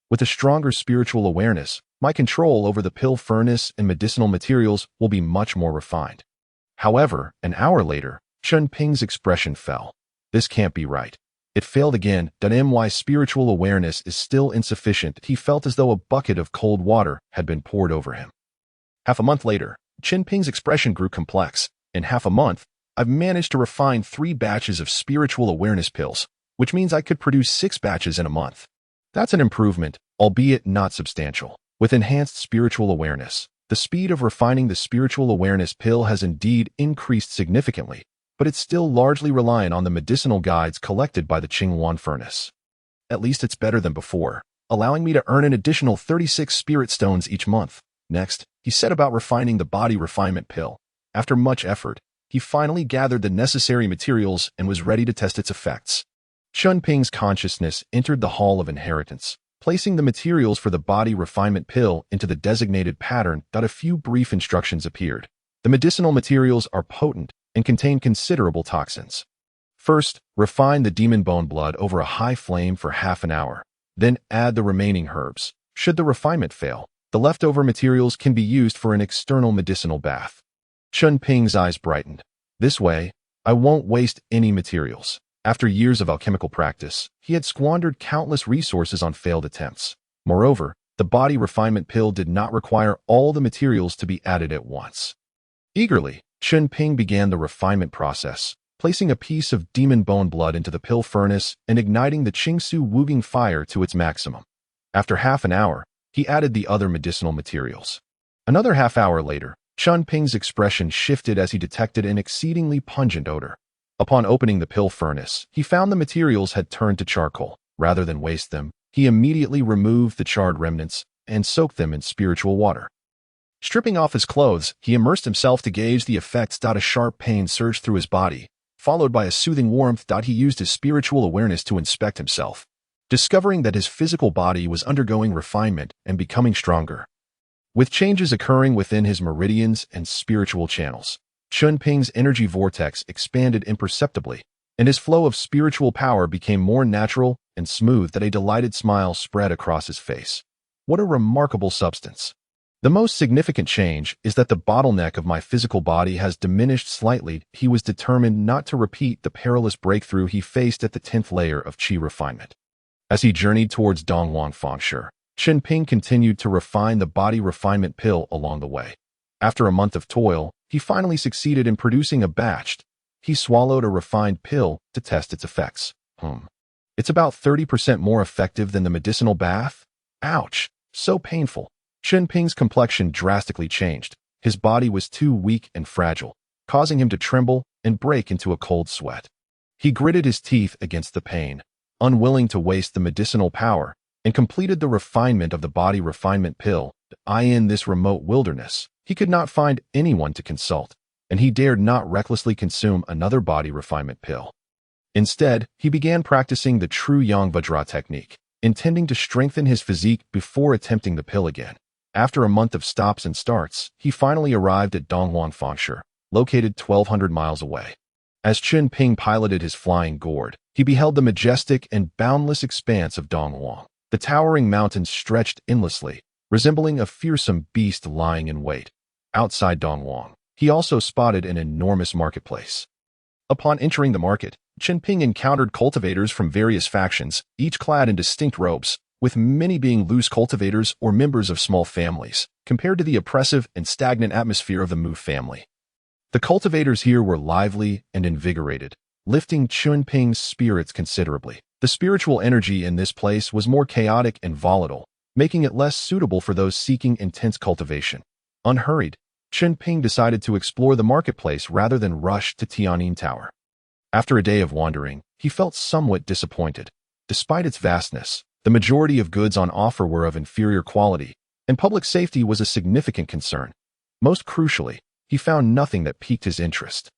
With a stronger spiritual awareness, my control over the pill furnace and medicinal materials will be much more refined. However, an hour later, Chen Ping's expression fell. This can't be right. It failed again. My spiritual awareness is still insufficient. He felt as though a bucket of cold water had been poured over him. Half a month later, Chen Ping's expression grew complex. In half a month, I've managed to refine 3 batches of spiritual awareness pills, which means I could produce 6 batches in a month. That's an improvement, albeit not substantial. With enhanced spiritual awareness, the speed of refining the spiritual awareness pill has indeed increased significantly, but it's still largely reliant on the medicinal guides collected by the Qinghuan furnace. At least it's better than before, allowing me to earn an additional 36 spirit stones each month. Next, he set about refining the body refinement pill. After much effort, he finally gathered the necessary materials and was ready to test its effects. Chen Ping's consciousness entered the Hall of Inheritance, placing the materials for the body refinement pill into the designated pattern. A few brief instructions appeared. The medicinal materials are potent and contain considerable toxins. First, refine the demon bone blood over a high flame for half an hour. Then add the remaining herbs. Should the refinement fail, the leftover materials can be used for an external medicinal bath. Chen Ping's eyes brightened. This way, I won't waste any materials. After years of alchemical practice, he had squandered countless resources on failed attempts. Moreover, the body refinement pill did not require all the materials to be added at once. Eagerly, Chen Ping began the refinement process, placing a piece of demon bone blood into the pill furnace and igniting the Qingsu Wuging fire to its maximum. After half an hour, he added the other medicinal materials. Another half hour later, Chen Ping's expression shifted as he detected an exceedingly pungent odor. Upon opening the pill furnace, he found the materials had turned to charcoal. Rather than waste them, he immediately removed the charred remnants and soaked them in spiritual water. Stripping off his clothes, he immersed himself to gauge the effects. A sharp pain surged through his body, followed by a soothing warmth. He used his spiritual awareness to inspect himself, discovering that his physical body was undergoing refinement and becoming stronger, with changes occurring within his meridians and spiritual channels. Chen Ping's energy vortex expanded imperceptibly, and his flow of spiritual power became more natural and smooth. A delighted smile spread across his face. What a remarkable substance! The most significant change is that the bottleneck of my physical body has diminished slightly. He was determined not to repeat the perilous breakthrough he faced at the 10th layer of qi refinement. As he journeyed towards Dongwang Fangshi, Chen Ping continued to refine the body refinement pill along the way. After a month of toil, he finally succeeded in producing a batch. He swallowed a refined pill to test its effects. It's about 30% more effective than the medicinal bath? Ouch, so painful. Chen Ping's complexion drastically changed. His body was too weak and fragile, causing him to tremble and break into a cold sweat. He gritted his teeth against the pain, unwilling to waste the medicinal power, and completed the refinement of the body refinement pill. In this remote wilderness, he could not find anyone to consult, and he dared not recklessly consume another body refinement pill. Instead, he began practicing the true Yang Vajra technique, intending to strengthen his physique before attempting the pill again. After a month of stops and starts, he finally arrived at Donghuang Fangshe, located 1,200 miles away. As Chen Ping piloted his flying gourd, he beheld the majestic and boundless expanse of Donghuang. The towering mountains stretched endlessly, resembling a fearsome beast lying in wait. Outside Donghuang, he also spotted an enormous marketplace. Upon entering the market, Chen Ping encountered cultivators from various factions, each clad in distinct robes, with many being loose cultivators or members of small families, compared to the oppressive and stagnant atmosphere of the Mu family. The cultivators here were lively and invigorated, lifting Chen Ping's spirits considerably. The spiritual energy in this place was more chaotic and volatile, making it less suitable for those seeking intense cultivation. Unhurried, Chen Ping decided to explore the marketplace rather than rush to Tianyin Tower. After a day of wandering, he felt somewhat disappointed. Despite its vastness, the majority of goods on offer were of inferior quality, and public safety was a significant concern. Most crucially, he found nothing that piqued his interest.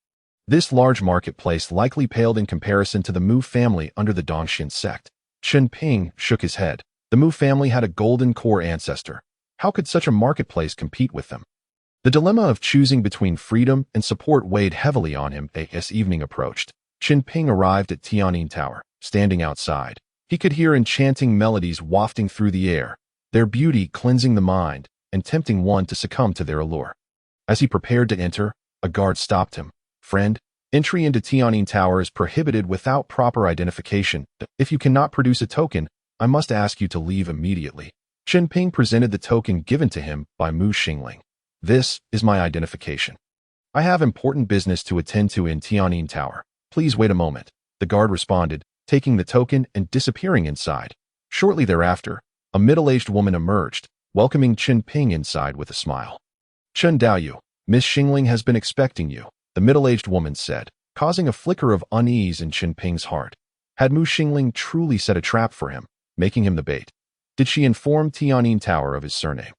This large marketplace likely paled in comparison to the Mu family under the Dongxian sect. Chen Ping shook his head. The Mu family had a golden core ancestor. How could such a marketplace compete with them? The dilemma of choosing between freedom and support weighed heavily on him as evening approached. Chen Ping arrived at Tianyin Tower. Standing outside, he could hear enchanting melodies wafting through the air, their beauty cleansing the mind and tempting one to succumb to their allure. As he prepared to enter, a guard stopped him. Friend, entry into Tianyin Tower is prohibited without proper identification. If you cannot produce a token, I must ask you to leave immediately. Chen Ping presented the token given to him by Mu Xingling. This is my identification. I have important business to attend to in Tianyin Tower. Please wait a moment. The guard responded, taking the token and disappearing inside. Shortly thereafter, a middle-aged woman emerged, welcoming Chen Ping inside with a smile. Chen Daoyu, Miss Xingling has been expecting you, the middle-aged woman said, causing a flicker of unease in Chen Ping's heart. Had Mu Xingling truly set a trap for him, making him the bait? Did she inform Tianyin Tower of his surname?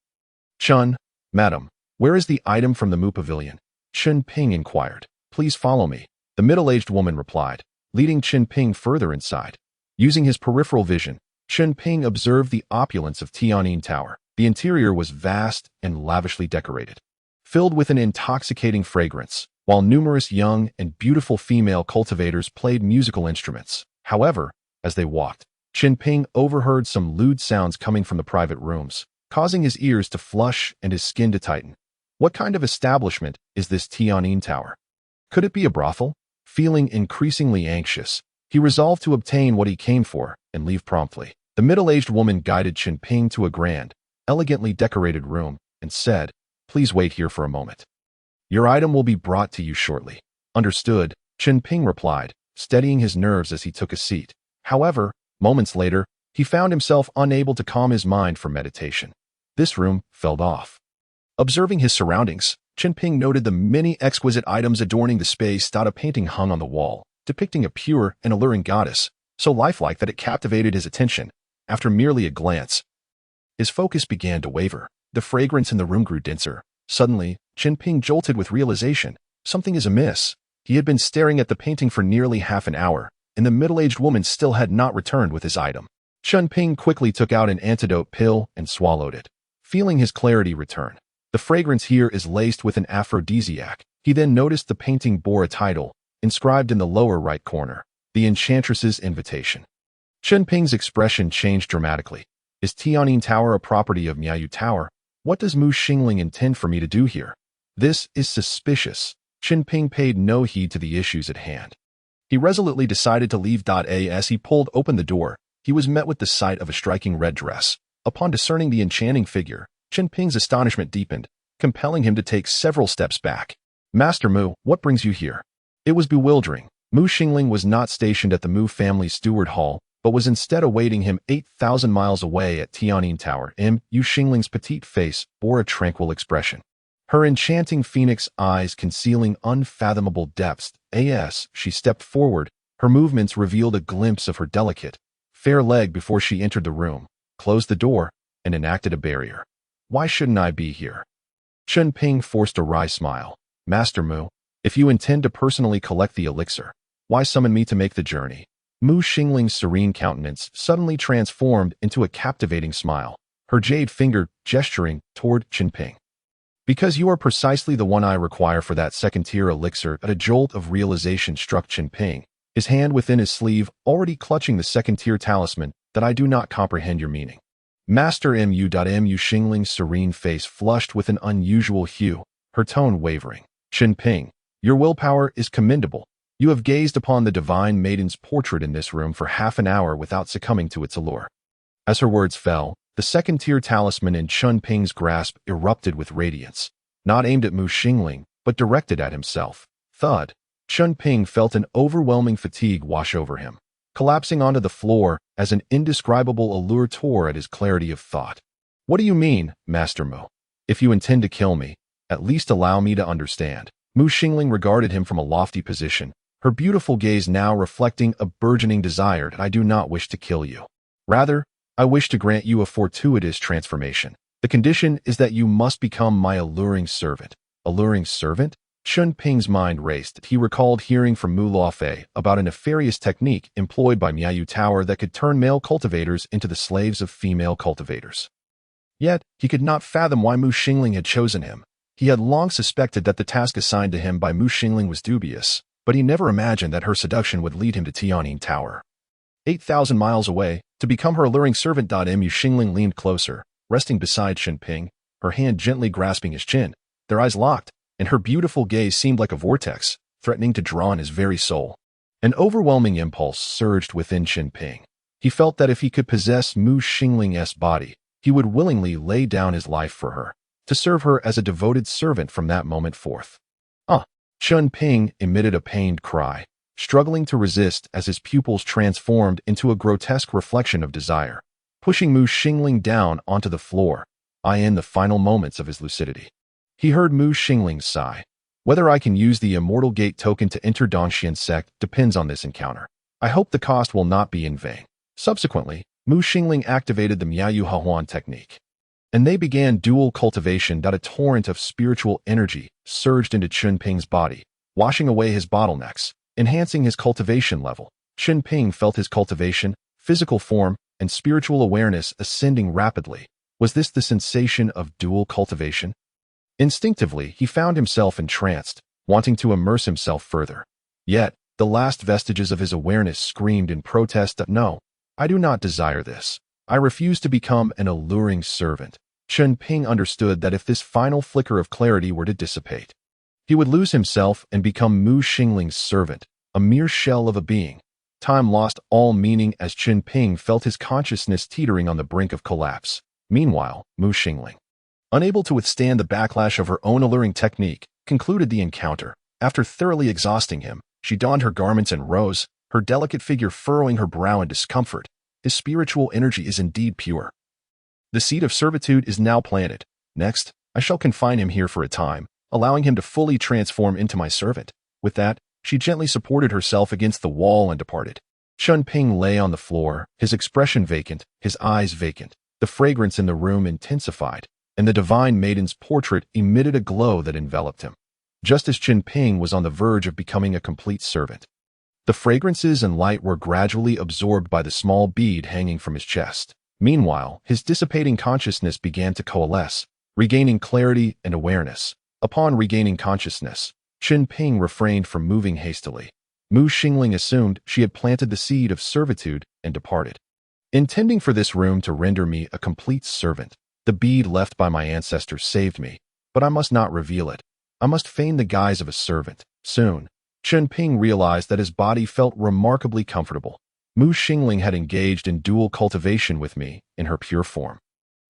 Chen, madam, where is the item from the Mu Pavilion? Chen Ping inquired. Please follow me, the middle-aged woman replied, leading Chen Ping further inside. Using his peripheral vision, Chen Ping observed the opulence of Tianyin Tower. The interior was vast and lavishly decorated, filled with an intoxicating fragrance, while numerous young and beautiful female cultivators played musical instruments. However, as they walked, Chen Ping overheard some lewd sounds coming from the private rooms, causing his ears to flush and his skin to tighten. What kind of establishment is this Tianyin Tower? Could it be a brothel? Feeling increasingly anxious, he resolved to obtain what he came for and leave promptly. The middle-aged woman guided Chen Ping to a grand, elegantly decorated room and said, "Please wait here for a moment. Your item will be brought to you shortly." Understood, Chen Ping replied, steadying his nerves as he took a seat. However, moments later, he found himself unable to calm his mind for meditation. This room felt off. Observing his surroundings, Chen Ping noted the many exquisite items adorning the space. A painting hung on the wall, depicting a pure and alluring goddess, so lifelike that it captivated his attention. After merely a glance, his focus began to waver. The fragrance in the room grew denser. Suddenly, Chen Ping jolted with realization. Something is amiss. He had been staring at the painting for nearly half an hour, and the middle-aged woman still had not returned with his item. Chen Ping quickly took out an antidote pill and swallowed it, feeling his clarity return. The fragrance here is laced with an aphrodisiac. He then noticed the painting bore a title, inscribed in the lower right corner, The Enchantress's Invitation. Chen Ping's expression changed dramatically. Is Tianyin Tower a property of Miaoyu Tower? What does Mu Xingling intend for me to do here? This is suspicious. Chen Ping paid no heed to the issues at hand. He resolutely decided to leave. As he pulled open the door, he was met with the sight of a striking red dress. Upon discerning the enchanting figure, Chen Ping's astonishment deepened, compelling him to take several steps back. Master Mu, what brings you here? It was bewildering. Mu Xingling was not stationed at the Mu family steward hall, but was instead awaiting him 8,000 miles away at Tianyin Tower. Mu Xingling's petite face bore a tranquil expression, her enchanting phoenix eyes concealing unfathomable depths. As she stepped forward, her movements revealed a glimpse of her delicate, fair leg before she entered the room, closed the door, and enacted a barrier. Why shouldn't I be here? Chen Ping forced a wry smile. Master Mu, if you intend to personally collect the elixir, why summon me to make the journey? Mu Xingling's serene countenance suddenly transformed into a captivating smile, her jade finger gesturing toward Chen Ping. Because you are precisely the one I require for that second-tier elixir. A jolt of realization struck Chen Ping, his hand within his sleeve already clutching the second-tier talisman. That I do not comprehend your meaning. Master Mu Xingling's serene face flushed with an unusual hue, her tone wavering. Chen Ping, your willpower is commendable. You have gazed upon the divine maiden's portrait in this room for half an hour without succumbing to its allure. As her words fell, the second-tier talisman in Chen Ping's grasp erupted with radiance, not aimed at Mu Xingling, but directed at himself. Thud. Chen Ping felt an overwhelming fatigue wash over him, collapsing onto the floor as an indescribable allure tore at his clarity of thought. What do you mean, Master Mu? If you intend to kill me, at least allow me to understand. Mu Xingling regarded him from a lofty position, her beautiful gaze now reflecting a burgeoning desire. I do not wish to kill you. Rather, I wish to grant you a fortuitous transformation. The condition is that you must become my alluring servant. Alluring servant? Chen Ping's mind raced. He recalled hearing from Mu Luofei about a nefarious technique employed by Miaoyu Tower that could turn male cultivators into the slaves of female cultivators. Yet, he could not fathom why Mu Xingling had chosen him. He had long suspected that the task assigned to him by Mu Xingling was dubious, but he never imagined that her seduction would lead him to Tianyin Tower. 8,000 miles away, to become her alluring servant. Mu Xingling leaned closer, resting beside Chen Ping, her hand gently grasping his chin. Their eyes locked, and her beautiful gaze seemed like a vortex, threatening to draw in his very soul. An overwhelming impulse surged within Chen Ping. He felt that if he could possess Mu Xingling's body, he would willingly lay down his life for her, to serve her as a devoted servant from that moment forth. Chen Ping emitted a pained cry, struggling to resist as his pupils transformed into a grotesque reflection of desire, pushing Mu Xingling down onto the floor, in the final moments of his lucidity. He heard Mu Xingling sigh. Whether I can use the Immortal Gate token to enter Dongxian sect depends on this encounter. I hope the cost will not be in vain. Subsequently, Mu Xingling activated the Miaoyu Hahuan technique, and they began dual cultivation. A torrent of spiritual energy surged into Chen Ping's body, washing away his bottlenecks, enhancing his cultivation level. Chen Ping felt his cultivation, physical form, and spiritual awareness ascending rapidly. Was this the sensation of dual cultivation? Instinctively, he found himself entranced, wanting to immerse himself further. Yet, the last vestiges of his awareness screamed in protest that no, I do not desire this. I refuse to become an alluring servant. Chen Ping understood that if this final flicker of clarity were to dissipate, he would lose himself and become Mu Xingling's servant, a mere shell of a being. Time lost all meaning as Chen Ping felt his consciousness teetering on the brink of collapse. Meanwhile, Mu Xingling, unable to withstand the backlash of her own alluring technique, concluded the encounter. After thoroughly exhausting him, she donned her garments and rose, her delicate figure furrowing her brow in discomfort. His spiritual energy is indeed pure. The seed of servitude is now planted. Next, I shall confine him here for a time, allowing him to fully transform into my servant. With that, she gently supported herself against the wall and departed. Chen Ping lay on the floor, his expression vacant, his eyes vacant. The fragrance in the room intensified, and the divine maiden's portrait emitted a glow that enveloped him, just as Chen Ping was on the verge of becoming a complete servant. The fragrances and light were gradually absorbed by the small bead hanging from his chest. Meanwhile, his dissipating consciousness began to coalesce, regaining clarity and awareness. Upon regaining consciousness, Chen Ping refrained from moving hastily. Mu Xingling assumed she had planted the seed of servitude and departed, intending for this room to render me a complete servant. The bead left by my ancestors saved me, but I must not reveal it. I must feign the guise of a servant. Soon, Chen Ping realized that his body felt remarkably comfortable. Mu Xingling had engaged in dual cultivation with me in her pure form,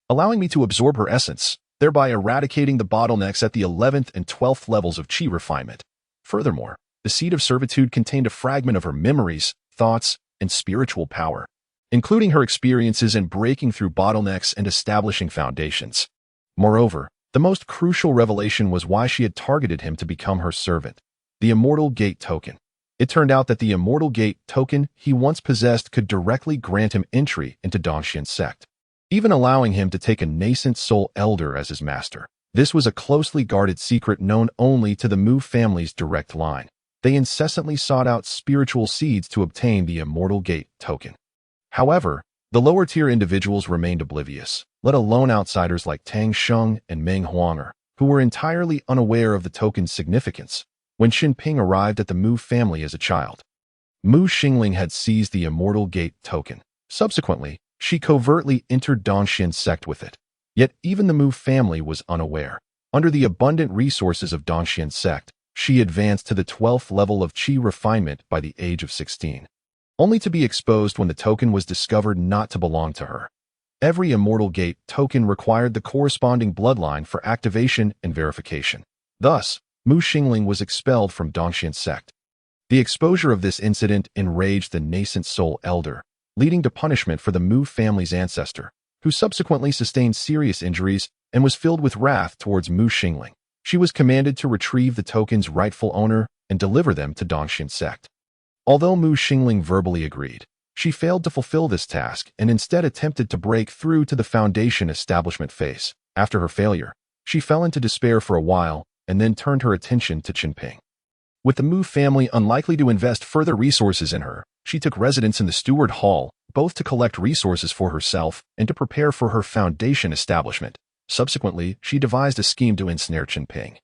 allowing me to absorb her essence, thereby eradicating the bottlenecks at the 11th and 12th levels of qi refinement. Furthermore, The seed of servitude contained a fragment of her memories, thoughts, and spiritual power, including her experiences in breaking through bottlenecks and establishing foundations. Moreover, the most crucial revelation was why she had targeted him to become her servant: the Immortal Gate token. It turned out that the Immortal Gate token he once possessed could directly grant him entry into Dongxian's sect, even allowing him to take a nascent soul elder as his master. This was a closely guarded secret known only to the Mu family's direct line. They incessantly sought out spiritual seeds to obtain the Immortal Gate token. However, the lower-tier individuals remained oblivious, let alone outsiders like Tang Sheng and Meng Huanger, who were entirely unaware of the token's significance. When Chen Ping arrived at the Mu family as a child, Mu Xingling had seized the Immortal Gate token. Subsequently, she covertly entered Dongxian's sect with it. Yet even the Mu family was unaware. Under the abundant resources of Dongxian's sect, she advanced to the 12th level of Qi refinement by the age of 16, only to be exposed when the token was discovered not to belong to her. Every Immortal Gate token required the corresponding bloodline for activation and verification. Thus, Mu Xingling was expelled from Dongxian's sect. The exposure of this incident enraged the nascent soul elder, leading to punishment for the Mu family's ancestor, who subsequently sustained serious injuries and was filled with wrath towards Mu Xingling. She was commanded to retrieve the token's rightful owner and deliver them to Dongxian's sect. Although Mu Xingling verbally agreed, she failed to fulfill this task and instead attempted to break through to the foundation establishment phase. After her failure, she fell into despair for a while and then turned her attention to Chen Ping. With the Mu family unlikely to invest further resources in her, she took residence in the steward hall, both to collect resources for herself and to prepare for her foundation establishment. Subsequently, she devised a scheme to ensnare Chen Ping,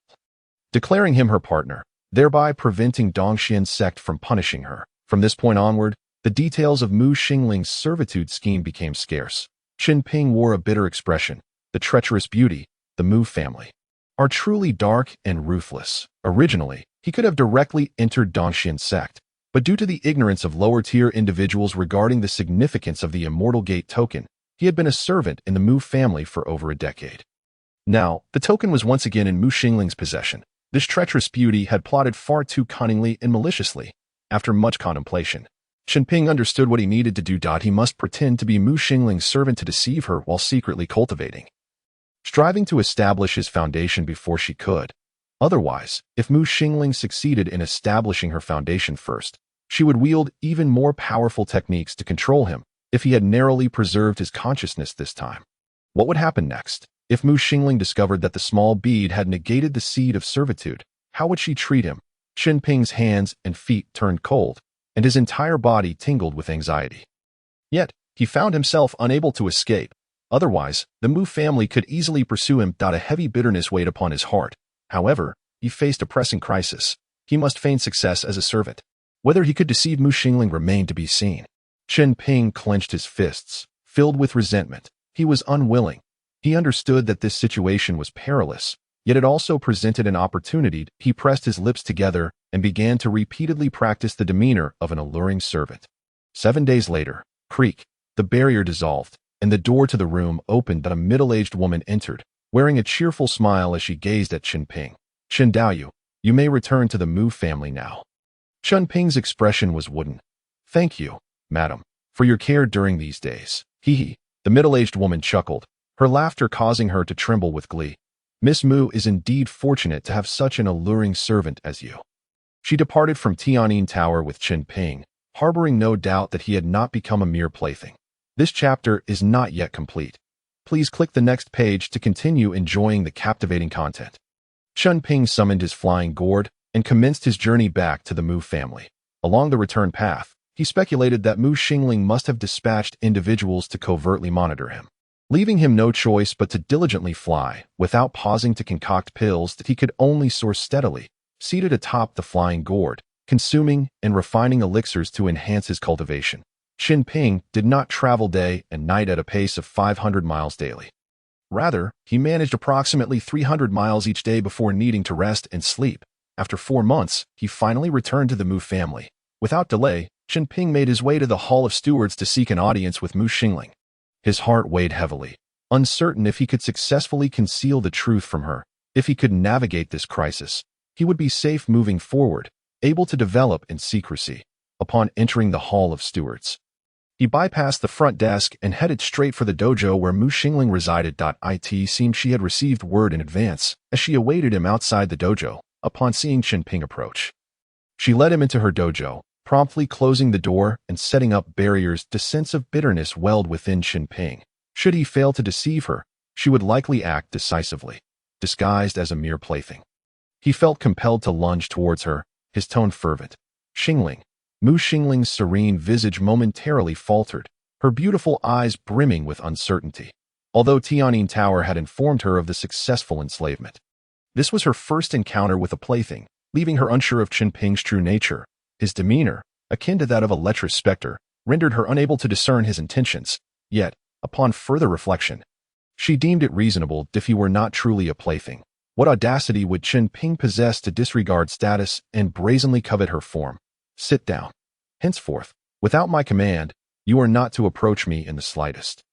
declaring him her partner, thereby preventing Dongxian's sect from punishing her. From this point onward, the details of Mu Xingling's servitude scheme became scarce. Chen Ping wore a bitter expression. The treacherous beauty, the Mu family, are truly dark and ruthless. Originally, he could have directly entered Dongxian's sect, but due to the ignorance of lower-tier individuals regarding the significance of the Immortal Gate token, he had been a servant in the Mu family for over a decade. Now, the token was once again in Mu Xingling's possession. This treacherous beauty had plotted far too cunningly and maliciously. After much contemplation, Chen Ping understood what he needed to do. He must pretend to be Mu Xingling's servant to deceive her while secretly cultivating, striving to establish his foundation before she could. Otherwise, if Mu Xingling succeeded in establishing her foundation first, she would wield even more powerful techniques to control him. If he had narrowly preserved his consciousness this time, what would happen next? If Mu Xingling discovered that the small bead had negated the seed of servitude, how would she treat him? Chen Ping's hands and feet turned cold, and his entire body tingled with anxiety. Yet, he found himself unable to escape. Otherwise, the Mu family could easily pursue him. A heavy bitterness weighed upon his heart. However, he faced a pressing crisis. He must feign success as a servant. Whether he could deceive Mu Xingling remained to be seen. Chen Ping clenched his fists, filled with resentment. He was unwilling. He understood that this situation was perilous, yet it also presented an opportunity. He pressed his lips together and began to repeatedly practice the demeanor of an alluring servant. 7 days later, creak, the barrier dissolved, and the door to the room opened. A middle-aged woman entered, wearing a cheerful smile as she gazed at Chen Ping. Chen Daoyu, you may return to the Mu family now. Chen Ping's expression was wooden. Thank you, madam, for your care during these days. Hee. The middle-aged woman chuckled, her laughter causing her to tremble with glee. Miss Mu is indeed fortunate to have such an alluring servant as you. She departed from Tianyin Tower with Chen Ping, harboring no doubt that he had not become a mere plaything. This chapter is not yet complete. Please click the next page to continue enjoying the captivating content. Chen Ping summoned his flying gourd and commenced his journey back to the Mu family. Along the return path, he speculated that Mu Xingling must have dispatched individuals to covertly monitor him, leaving him no choice but to diligently fly, without pausing to concoct pills that he could only source steadily, seated atop the flying gourd, consuming and refining elixirs to enhance his cultivation. Chen Ping did not travel day and night at a pace of 500 miles daily. Rather, he managed approximately 300 miles each day before needing to rest and sleep. After 4 months, he finally returned to the Mu family. Without delay, Chen Ping made his way to the Hall of Stewards to seek an audience with Mu Xingling. His heart weighed heavily, uncertain if he could successfully conceal the truth from her. If he could navigate this crisis, he would be safe moving forward. able to develop in secrecy. Upon entering the Hall of Stewards, he bypassed the front desk and headed straight for the dojo where Mu Xingling resided. It seemed she had received word in advance as she awaited him outside the dojo upon seeing Chen Ping approach. She led him into her dojo, promptly closing the door and setting up barriers. The sense of bitterness welled within Chen Ping. Should he fail to deceive her, she would likely act decisively, disguised as a mere plaything. He felt compelled to lunge towards her, his tone fervent. Xingling. Mu Xingling's serene visage momentarily faltered, her beautiful eyes brimming with uncertainty, although Tianyin Tower had informed her of the successful enslavement. This was her first encounter with a plaything, leaving her unsure of Chen Ping's true nature. His demeanor, akin to that of a lecherous specter, rendered her unable to discern his intentions, yet, upon further reflection, she deemed it reasonable if he were not truly a plaything. What audacity would Chen Ping possess to disregard status and brazenly covet her form? Sit down. Henceforth, without my command, you are not to approach me in the slightest.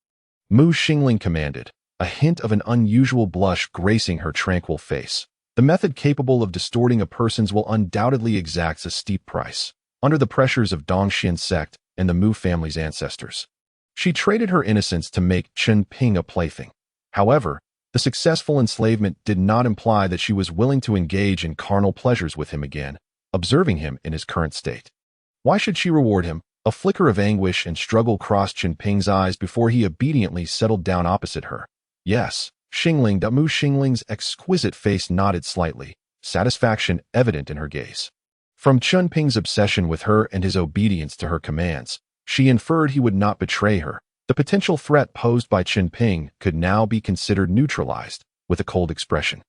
Mu Xingling commanded, a hint of an unusual blush gracing her tranquil face. The method capable of distorting a person's will undoubtedly exacts a steep price, under the pressures of Dongxian sect and the Mu family's ancestors. She traded her innocence to make Chen Ping a plaything. However, the successful enslavement did not imply that she was willing to engage in carnal pleasures with him again, observing him in his current state. Why should she reward him? A flicker of anguish and struggle crossed Chen Ping's eyes before he obediently settled down opposite her. Yes, Xingling. Mu Xingling's exquisite face nodded slightly, satisfaction evident in her gaze. From Chen Ping's obsession with her and his obedience to her commands, she inferred he would not betray her. The potential threat posed by Chen Ping could now be considered neutralized, with a cold expression.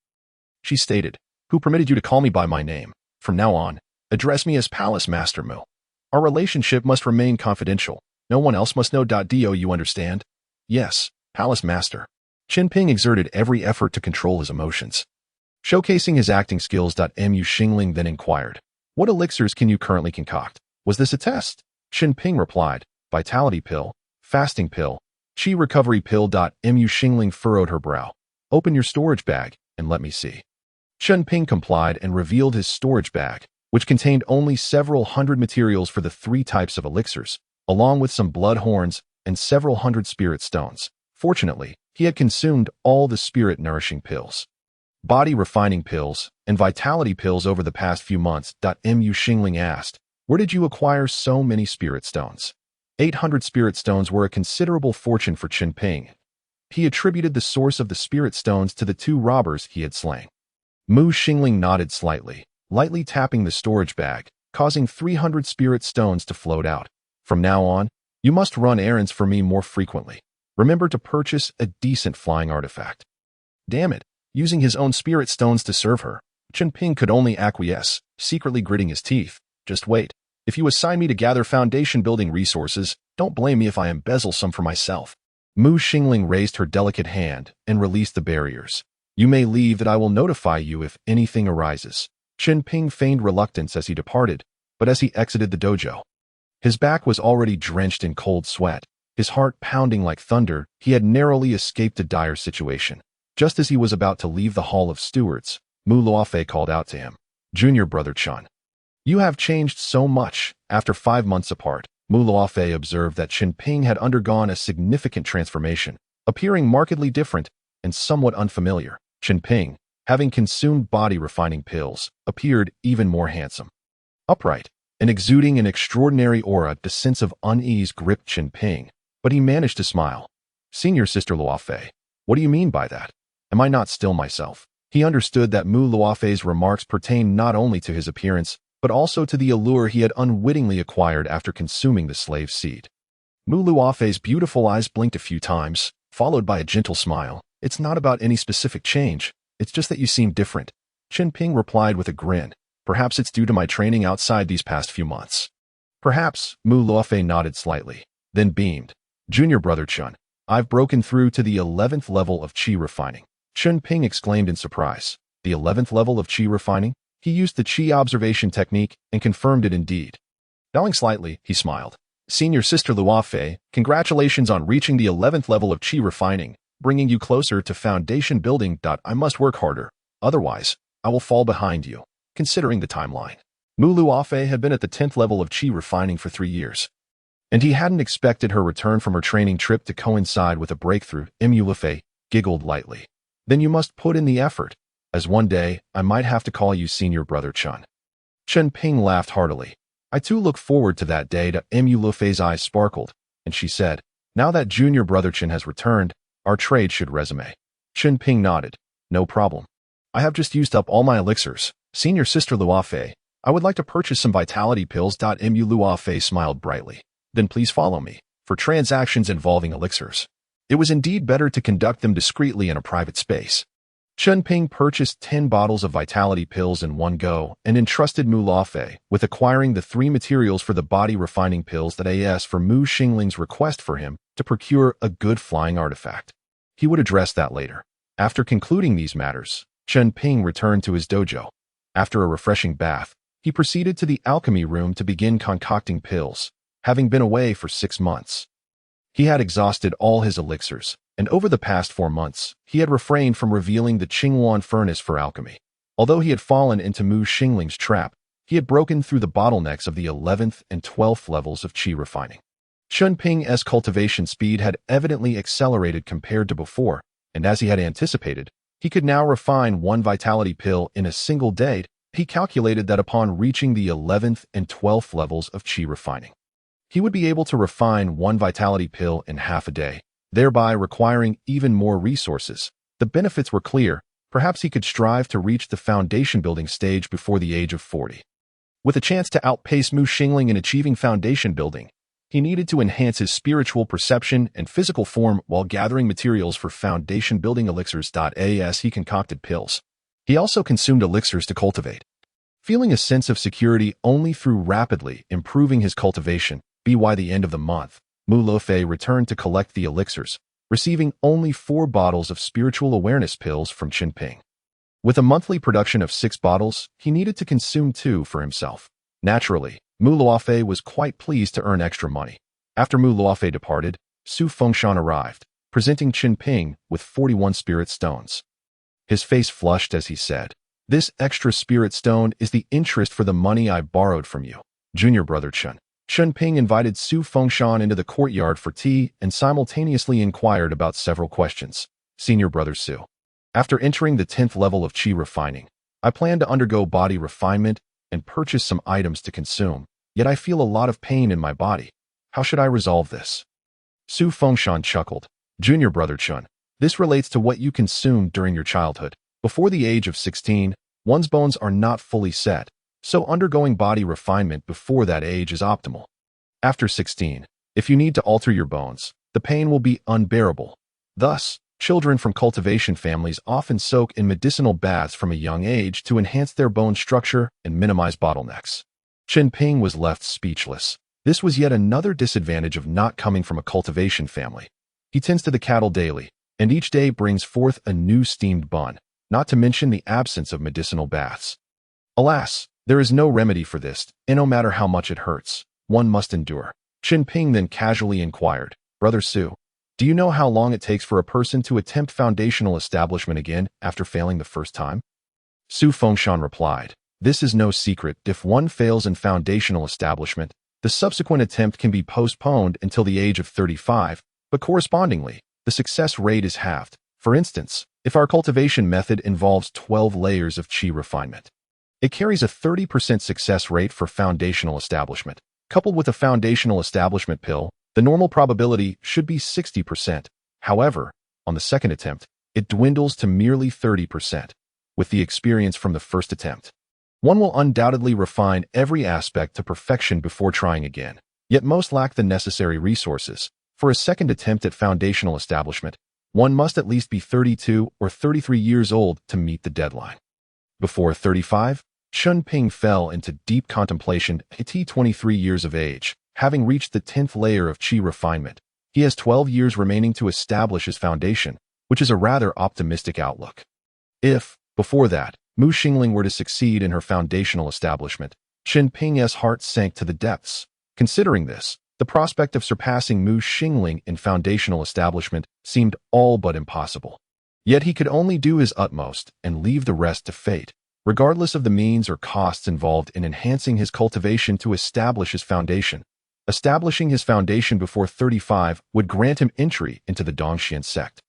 She stated, "Who permitted you to call me by my name? From now on, address me as Palace Master Mu. Our relationship must remain confidential. No one else must know. Do you understand?" "Yes, Palace Master." Chen Ping exerted every effort to control his emotions, showcasing his acting skills. Mu Xingling then inquired, "What elixirs can you currently concoct? Was this a test?" Chen Ping replied, "Vitality pill, fasting pill, chi recovery pill." Mu Xingling furrowed her brow. "Open your storage bag and let me see." Chen Ping complied and revealed his storage bag, which contained only several hundred materials for the 3 types of elixirs, along with some blood horns and several hundred spirit stones. Fortunately, he had consumed all the spirit-nourishing pills, body refining pills, and vitality pills over the past few months. Mu Xingling asked, "Where did you acquire so many spirit stones?" 800 spirit stones were a considerable fortune for Chen Ping. He attributed the source of the spirit stones to the 2 robbers he had slain. Mu Xingling nodded slightly, lightly tapping the storage bag, causing 300 spirit stones to float out. "From now on, you must run errands for me more frequently. Remember to purchase a decent flying artifact." Damn it, using his own spirit stones to serve her. Chen Ping could only acquiesce, secretly gritting his teeth. "Just wait. If you assign me to gather foundation building resources, don't blame me if I embezzle some for myself." Mu Xingling raised her delicate hand and released the barriers. "You may leave. That I will notify you if anything arises." Chen Ping feigned reluctance as he departed, but as he exited the dojo, his back was already drenched in cold sweat, his heart pounding like thunder. He had narrowly escaped a dire situation. Just as he was about to leave the Hall of Stewards, Mu Luofei called out to him, "Junior brother Chen, you have changed so much." After 5 months apart, Mu Luofei observed that Chen Ping had undergone a significant transformation, appearing markedly different and somewhat unfamiliar. Chen Ping, having consumed body-refining pills, appeared even more handsome. Upright, and exuding an extraordinary aura. The sense of unease gripped Chen Ping, but he managed to smile. "Senior Sister Luofei, what do you mean by that? Am I not still myself?" He understood that Mu Luofei's remarks pertained not only to his appearance, but also to the allure he had unwittingly acquired after consuming the slave seed. Mu Luofei's beautiful eyes blinked a few times, followed by a gentle smile. "It's not about any specific change. It's just that you seem different." Chen Ping replied with a grin. "Perhaps it's due to my training outside these past few months." "Perhaps." Mu Luofei nodded slightly, then beamed. "Junior brother Chen, I've broken through to the 11th level of chi refining." Chen Ping exclaimed in surprise. "The 11th level of chi refining?" He used the chi observation technique and confirmed it indeed. Bowing slightly, he smiled. "Senior Sister Luofei, congratulations on reaching the 11th level of chi refining, bringing you closer to foundation building. I must work harder. Otherwise, I will fall behind you, considering the timeline." Mu Luofei had been at the 10th level of qi refining for 3 years, and he hadn't expected her return from her training trip to coincide with a breakthrough. Mu Luofei giggled lightly. Then you must put in the effort, as one day I might have to call you senior brother Chen. Chen Ping laughed heartily. I too look forward to that day. Mu Luofei's eyes sparkled, and she said, now that junior brother Chen has returned, our trade should resume. Chen Ping nodded. No problem. I have just used up all my elixirs. Senior sister Luofei, I would like to purchase some vitality pills. Mu Luofei smiled brightly. Then please follow me, for transactions involving elixirs. It was indeed better to conduct them discreetly in a private space. Chen Ping purchased 10 bottles of vitality pills in one go and entrusted Mu Luofei with acquiring the 3 materials for the body refining pills for Mu Xingling's request for him to procure a good flying artifact. He would address that later. After concluding these matters, Chen Ping returned to his dojo. After a refreshing bath, he proceeded to the alchemy room to begin concocting pills, having been away for 6 months. He had exhausted all his elixirs, and over the past 4 months, he had refrained from revealing the Qinghuan furnace for alchemy. Although he had fallen into Mu Xingling's trap, he had broken through the bottlenecks of the 11th and 12th levels of qi refining. Chen Ping's cultivation speed had evidently accelerated compared to before, and as he had anticipated, he could now refine 1 vitality pill in a single day. He calculated that upon reaching the 11th and 12th levels of qi refining, he would be able to refine 1 vitality pill in half a day, thereby requiring even more resources. The benefits were clear. Perhaps he could strive to reach the foundation building stage before the age of 40. With a chance to outpace Mu Xingling in achieving foundation building, he needed to enhance his spiritual perception and physical form while gathering materials for foundation building elixirs. As he concocted pills, he also consumed elixirs to cultivate. Feeling a sense of security only through rapidly improving his cultivation, by the end of the month, Mu Luofei returned to collect the elixirs, receiving only 4 bottles of spiritual awareness pills from Chen Ping. With a monthly production of 6 bottles, he needed to consume 2 for himself. Naturally, Mu Luofei was quite pleased to earn extra money. After Mu Luofei departed, Su Fengshan arrived, presenting Chen Ping with 41 spirit stones. His face flushed as he said, "This extra spirit stone is the interest for the money I borrowed from you, junior brother Chen." Chen Ping invited Su Fengshan into the courtyard for tea and simultaneously inquired about several questions. Senior brother Su, after entering the 10th level of qi refining, I plan to undergo body refinement and purchase some items to consume, yet I feel a lot of pain in my body. How should I resolve this? Su Fengshan chuckled. Junior brother Chen, this relates to what you consumed during your childhood. Before the age of 16, one's bones are not fully set, so undergoing body refinement before that age is optimal. After 16, if you need to alter your bones, the pain will be unbearable. Thus, children from cultivation families often soak in medicinal baths from a young age to enhance their bone structure and minimize bottlenecks. Chen Ping was left speechless. This was yet another disadvantage of not coming from a cultivation family. He tends to the cattle daily, and each day brings forth a new steamed bun, not to mention the absence of medicinal baths. Alas, there is no remedy for this, and no matter how much it hurts, one must endure. Chen Ping then casually inquired, Brother Su, do you know how long it takes for a person to attempt foundational establishment again after failing the first time? Su Fengshan replied, this is no secret. If one fails in foundational establishment, the subsequent attempt can be postponed until the age of 35, but correspondingly, the success rate is halved. For instance, if our cultivation method involves 12 layers of qi refinement, it carries a 30% success rate for foundational establishment. Coupled with a foundational establishment pill, the normal probability should be 60%. However, on the second attempt, it dwindles to merely 30%. With the experience from the first attempt, one will undoubtedly refine every aspect to perfection before trying again. Yet most lack the necessary resources. For a second attempt at foundational establishment, one must at least be 32 or 33 years old to meet the deadline. Before 35, Chen Ping fell into deep contemplation at 23 years of age. Having reached the 10th layer of qi refinement, he has 12 years remaining to establish his foundation, which is a rather optimistic outlook. If, before that, Mu Xingling were to succeed in her foundational establishment, Chen Ping's heart sank to the depths. Considering this, the prospect of surpassing Mu Xingling in foundational establishment seemed all but impossible. Yet he could only do his utmost and leave the rest to fate. regardless of the means or costs involved in enhancing his cultivation to establish his foundation. Establishing his foundation before 35 would grant him entry into the Dongxian sect.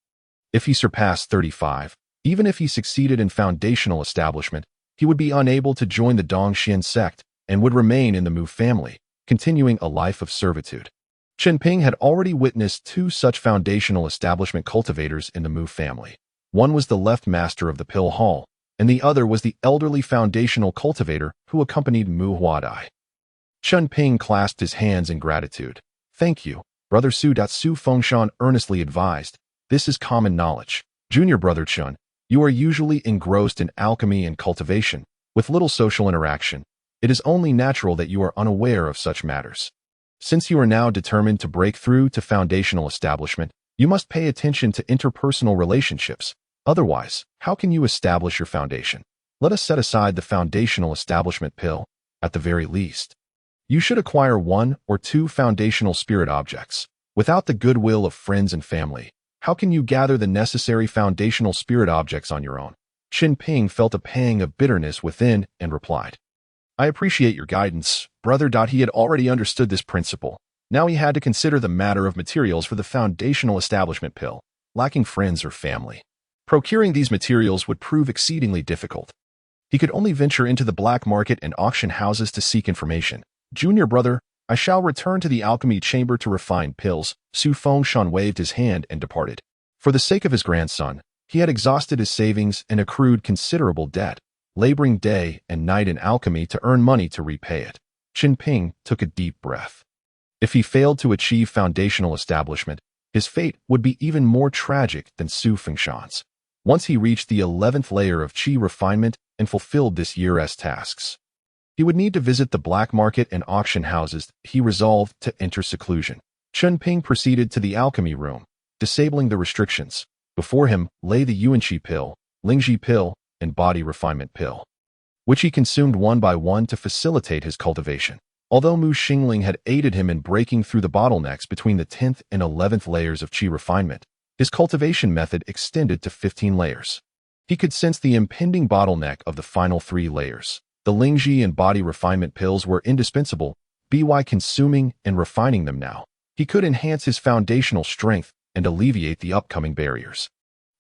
If he surpassed 35, even if he succeeded in foundational establishment, he would be unable to join the Dongxian sect and would remain in the Mu family, continuing a life of servitude. Chen Ping had already witnessed two such foundational establishment cultivators in the Mu family. One was the left master of the Pill Hall, and the other was the elderly foundational cultivator who accompanied Mu Huadai. Chen Ping clasped his hands in gratitude. "Thank you, Brother Su." Su Fengshan earnestly advised. "This is common knowledge. Junior Brother Chen, you are usually engrossed in alchemy and cultivation, with little social interaction. It is only natural that you are unaware of such matters. Since you are now determined to break through to foundational establishment, you must pay attention to interpersonal relationships. Otherwise, how can you establish your foundation? Let us set aside the foundational establishment pill, at the very least. You should acquire 1 or 2 foundational spirit objects. Without the goodwill of friends and family, how can you gather the necessary foundational spirit objects on your own?" Chen Ping felt a pang of bitterness within and replied, "I appreciate your guidance, brother." He had already understood this principle. Now he had to consider the matter of materials for the foundational establishment pill, lacking friends or family. Procuring these materials would prove exceedingly difficult. He could only venture into the black market and auction houses to seek information. "Junior brother, I shall return to the alchemy chamber to refine pills." Su Fengshan waved his hand and departed. For the sake of his grandson, he had exhausted his savings and accrued considerable debt, laboring day and night in alchemy to earn money to repay it. Chen Ping took a deep breath. If he failed to achieve foundational establishment, his fate would be even more tragic than Su Fengshan's. Once he reached the 11th layer of qi refinement and fulfilled this year's tasks, he would need to visit the black market and auction houses. He resolved to enter seclusion. Chen Ping proceeded to the alchemy room, disabling the restrictions. Before him lay the yuanqi pill, lingji pill, and body refinement pill, which he consumed one by one to facilitate his cultivation. Although Mu Xingling had aided him in breaking through the bottlenecks between the 10th and 11th layers of qi refinement, his cultivation method extended to 15 layers. He could sense the impending bottleneck of the final 3 layers. The lingji and body refinement pills were indispensable. By consuming and refining them now, he could enhance his foundational strength and alleviate the upcoming barriers,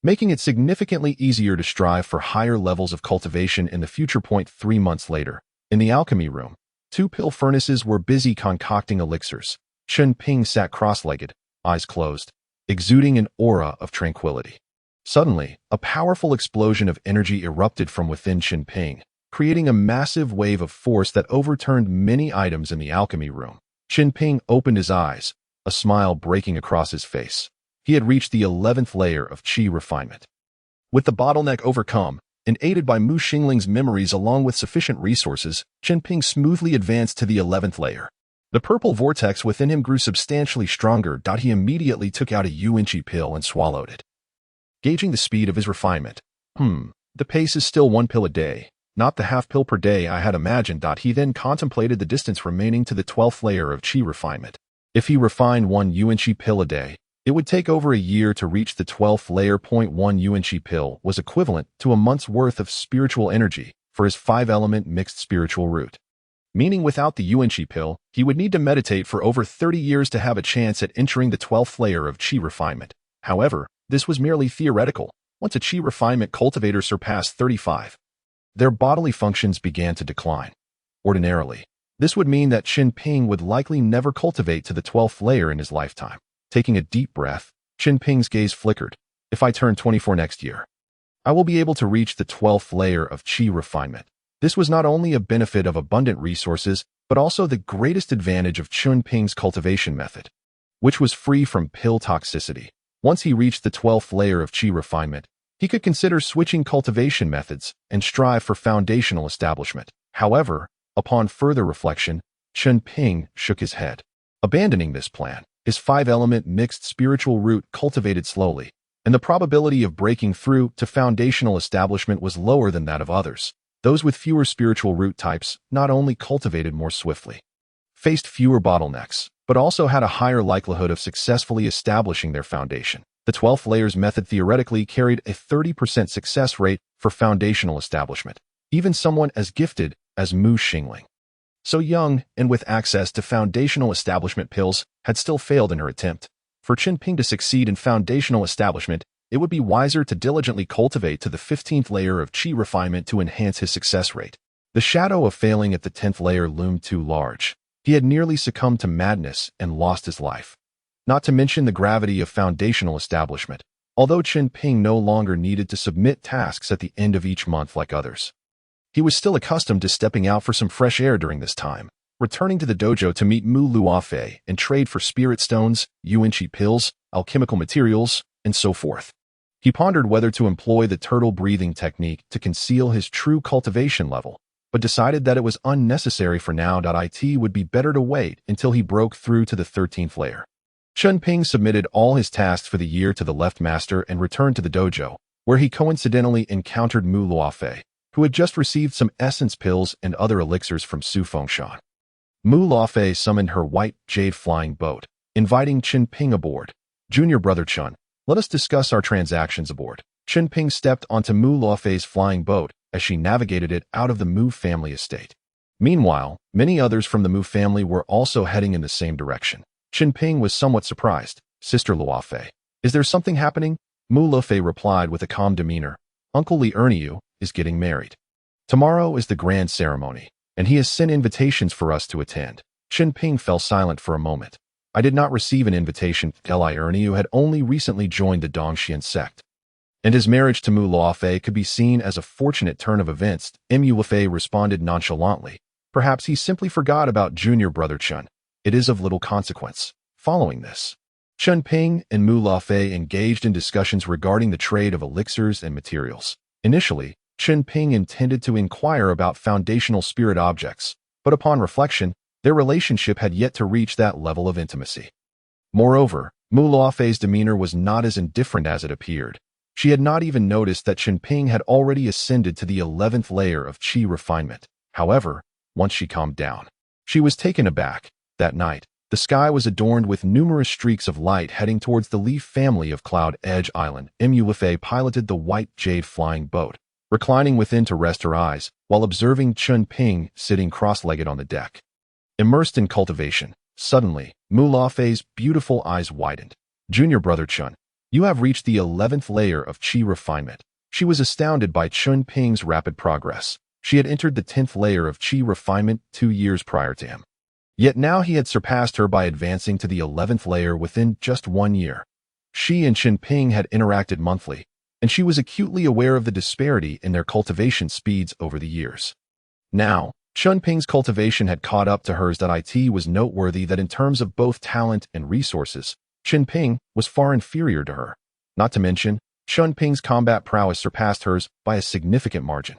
making it significantly easier to strive for higher levels of cultivation in the future. 3 months later, in the alchemy room, 2 pill furnaces were busy concocting elixirs. Chen Ping sat cross-legged, eyes closed, exuding an aura of tranquility. Suddenly, a powerful explosion of energy erupted from within Chen Ping, creating a massive wave of force that overturned many items in the alchemy room. Chen Ping opened his eyes, a smile breaking across his face. He had reached the 11th layer of qi refinement. With the bottleneck overcome, and aided by Mu Xingling's memories along with sufficient resources, Chen Ping smoothly advanced to the 11th layer. The purple vortex within him grew substantially stronger. He immediately took out a yuanqi pill and swallowed it. Gauging the speed of his refinement, the pace is still 1 pill a day, not the half pill per day I had imagined. He then contemplated the distance remaining to the 12th layer of qi refinement. If he refined 1 yuanqi pill a day, it would take over a year to reach the 12th layer. 1 yuanqi pill was equivalent to a month's worth of spiritual energy for his 5-element mixed spiritual root. Meaning without the yuanqi pill, he would need to meditate for over 30 years to have a chance at entering the 12th layer of qi refinement. However, this was merely theoretical. Once a qi refinement cultivator surpassed 35, their bodily functions began to decline. Ordinarily, this would mean that Chen Ping would likely never cultivate to the 12th layer in his lifetime. Taking a deep breath, Chen Ping's gaze flickered. If I turn 24 next year, I will be able to reach the 12th layer of qi refinement. This was not only a benefit of abundant resources, but also the greatest advantage of Chen Ping's cultivation method, which was free from pill toxicity. Once he reached the 12th layer of qi refinement, he could consider switching cultivation methods and strive for foundational establishment. However, upon further reflection, Chen Ping shook his head. Abandoning this plan, his 5-element mixed spiritual root cultivated slowly, and the probability of breaking through to foundational establishment was lower than that of others. Those with fewer spiritual root types not only cultivated more swiftly, faced fewer bottlenecks, but also had a higher likelihood of successfully establishing their foundation. The 12th layers method theoretically carried a 30% success rate for foundational establishment. even someone as gifted as Mu Xingling. So young and with access to foundational establishment pills had still failed in her attempt. For Chen Ping to succeed in foundational establishment, it would be wiser to diligently cultivate to the 15th layer of qi refinement to enhance his success rate. The shadow of failing at the 10th layer loomed too large. He had nearly succumbed to madness and lost his life. Not to mention the gravity of foundational establishment, although Chen Ping no longer needed to submit tasks at the end of each month like others. He was still accustomed to stepping out for some fresh air during this time, returning to the dojo to meet Mu Luofei and trade for spirit stones, yuanqi pills, alchemical materials, and so forth. He pondered whether to employ the turtle breathing technique to conceal his true cultivation level, but decided that it was unnecessary for now. It would be better to wait until he broke through to the 13th layer. Chen Ping submitted all his tasks for the year to the left master and returned to the dojo, where he coincidentally encountered Mu Luofei, who had just received some essence pills and other elixirs from Su Fengshan. Mu Luofei summoned her white jade flying boat, inviting Chen Ping aboard. "Junior brother Chen, let us discuss our transactions aboard." Chen Ping stepped onto Mu Luofei's flying boat as she navigated it out of the Mu family estate. Meanwhile, many others from the Mu family were also heading in the same direction. Chen Ping was somewhat surprised. "Sister Luofei, is there something happening?" Mu Luofei replied with a calm demeanor. "Uncle Li Erniu is getting married. Tomorrow is the grand ceremony, and he has sent invitations for us to attend." Chen Ping fell silent for a moment. "I did not receive an invitation." Li Erniu had only recently joined the Dongxian sect, and his marriage to Mu Luofei could be seen as a fortunate turn of events. Mu Luofei responded nonchalantly. "Perhaps he simply forgot about junior brother Chen. It is of little consequence." Following this, Chen Ping and Mu Luofei engaged in discussions regarding the trade of elixirs and materials. Initially, Chen Ping intended to inquire about foundational spirit objects, but upon reflection, their relationship had yet to reach that level of intimacy. Moreover, Mu Luofei's demeanor was not as indifferent as it appeared. She had not even noticed that Chen Ping had already ascended to the 11th layer of qi refinement. However, once she calmed down, she was taken aback. That night, the sky was adorned with numerous streaks of light heading towards the Leaf family of Cloud Edge Island. Mu Luofei piloted the white jade flying boat, reclining within to rest her eyes, while observing Chen Ping sitting cross-legged on the deck. Immersed in cultivation, suddenly, Mu Luofei's beautiful eyes widened. "Junior brother Chen, you have reached the 11th layer of qi refinement." She was astounded by Chen Ping's rapid progress. She had entered the 10th layer of qi refinement 2 years prior to him. Yet now he had surpassed her by advancing to the 11th layer within just 1 year. She and Chen Ping had interacted monthly, and she was acutely aware of the disparity in their cultivation speeds over the years. Now, Chen Ping's cultivation had caught up to hers. It was noteworthy that in terms of both talent and resources, Chen Ping was far inferior to her. Not to mention, Chen Ping's combat prowess surpassed hers by a significant margin.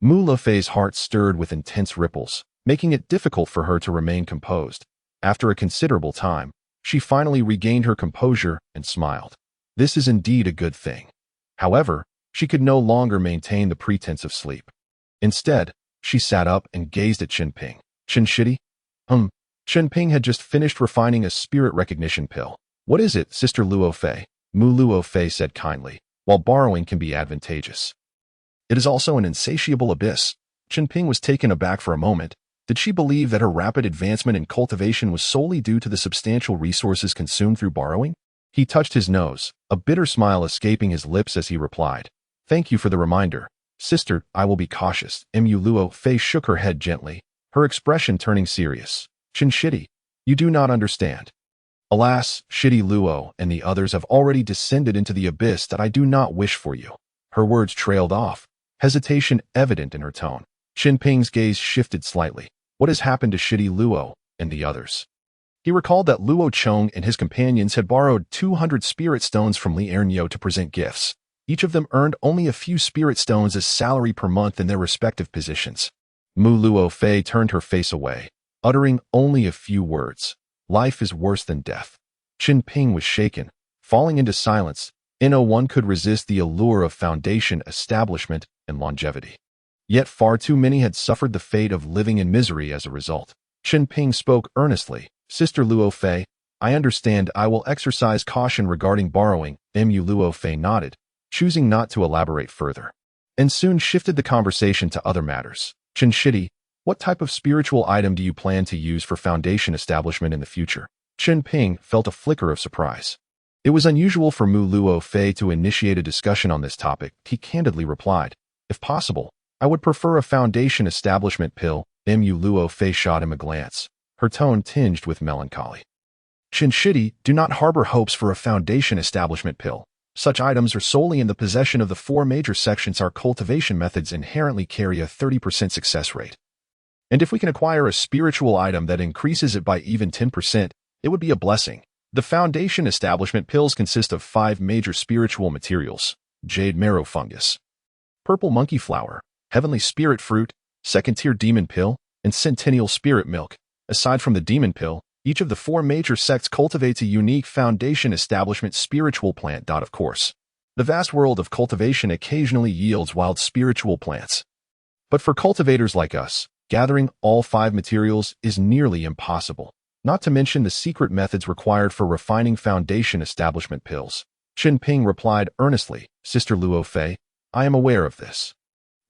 Mu Luofei's heart stirred with intense ripples, making it difficult for her to remain composed. After a considerable time, she finally regained her composure and smiled. This is indeed a good thing. However, she could no longer maintain the pretense of sleep. Instead, she sat up and gazed at Chen Ping. "Chen Shitty?" Chen Ping had just finished refining a spirit recognition pill. "What is it, Sister Luofei?" Mu Luofei said kindly. "While borrowing can be advantageous, it is also an insatiable abyss." Chen Ping was taken aback for a moment. Did she believe that her rapid advancement in cultivation was solely due to the substantial resources consumed through borrowing? He touched his nose, a bitter smile escaping his lips as he replied, "Thank you for the reminder. Sister, I will be cautious." Mu Luofei shook her head gently, her expression turning serious. "Chen Shitty, you do not understand. Alas, Shitty Luo and the others have already descended into the abyss that I do not wish for you." Her words trailed off, hesitation evident in her tone. Chen Ping's gaze shifted slightly. What has happened to Shitty Luo and the others? He recalled that Luo Chong and his companions had borrowed 200 spirit stones from Li Erniu to present gifts. Each of them earned only a few spirit stones as salary per month in their respective positions. Mu Luofei turned her face away, uttering only a few words. "Life is worse than death." Chen Ping was shaken, falling into silence. No one could resist the allure of foundation, establishment, and longevity. Yet far too many had suffered the fate of living in misery as a result. Chen Ping spoke earnestly. "Sister Luofei, I understand. I will exercise caution regarding borrowing." Mu Luofei nodded, choosing not to elaborate further. and soon shifted the conversation to other matters. Chen Shidi, what type of spiritual item do you plan to use for foundation establishment in the future? Chen Ping felt a flicker of surprise. It was unusual for Mu Luo Fei to initiate a discussion on this topic. He candidly replied, if possible, I would prefer a foundation establishment pill. Mu Luo Fei shot him a glance, her tone tinged with melancholy. Chen Shidi, do not harbor hopes for a foundation establishment pill. Such items are solely in the possession of the four major sections. Our cultivation methods inherently carry a 30% success rate. And if we can acquire a spiritual item that increases it by even 10%, it would be a blessing. The foundation establishment pills consist of 5 major spiritual materials: jade marrow fungus, purple monkey flower, heavenly spirit fruit, second-tier demon pill, and centennial spirit milk. Aside from the demon pill, each of the 4 major sects cultivates a unique foundation establishment spiritual plant. Of course, the vast world of cultivation occasionally yields wild spiritual plants. But for cultivators like us, gathering all 5 materials is nearly impossible, not to mention the secret methods required for refining foundation establishment pills. Chen Ping replied earnestly, Sister Luo Fei, I am aware of this.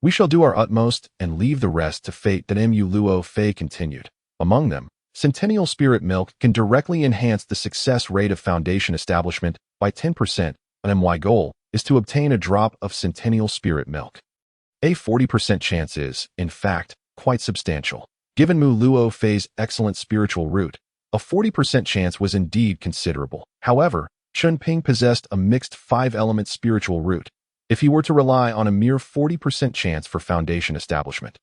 We shall do our utmost and leave the rest to fate. That Mu Luo Fei continued. Among them, Centennial Spirit Milk can directly enhance the success rate of foundation establishment by 10%. An MY goal is to obtain a drop of Centennial Spirit Milk. A 40% chance is, in fact, quite substantial. Given Mu Luo Fei's excellent spiritual root, a 40% chance was indeed considerable. However, Chen Ping possessed a mixed 5-element spiritual root. If he were to rely on a mere 40% chance for foundation establishment,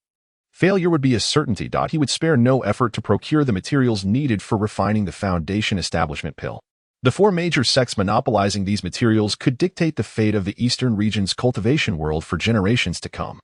failure would be a certainty. He would spare no effort to procure the materials needed for refining the foundation establishment pill. The 4 major sects monopolizing these materials could dictate the fate of the eastern region's cultivation world for generations to come.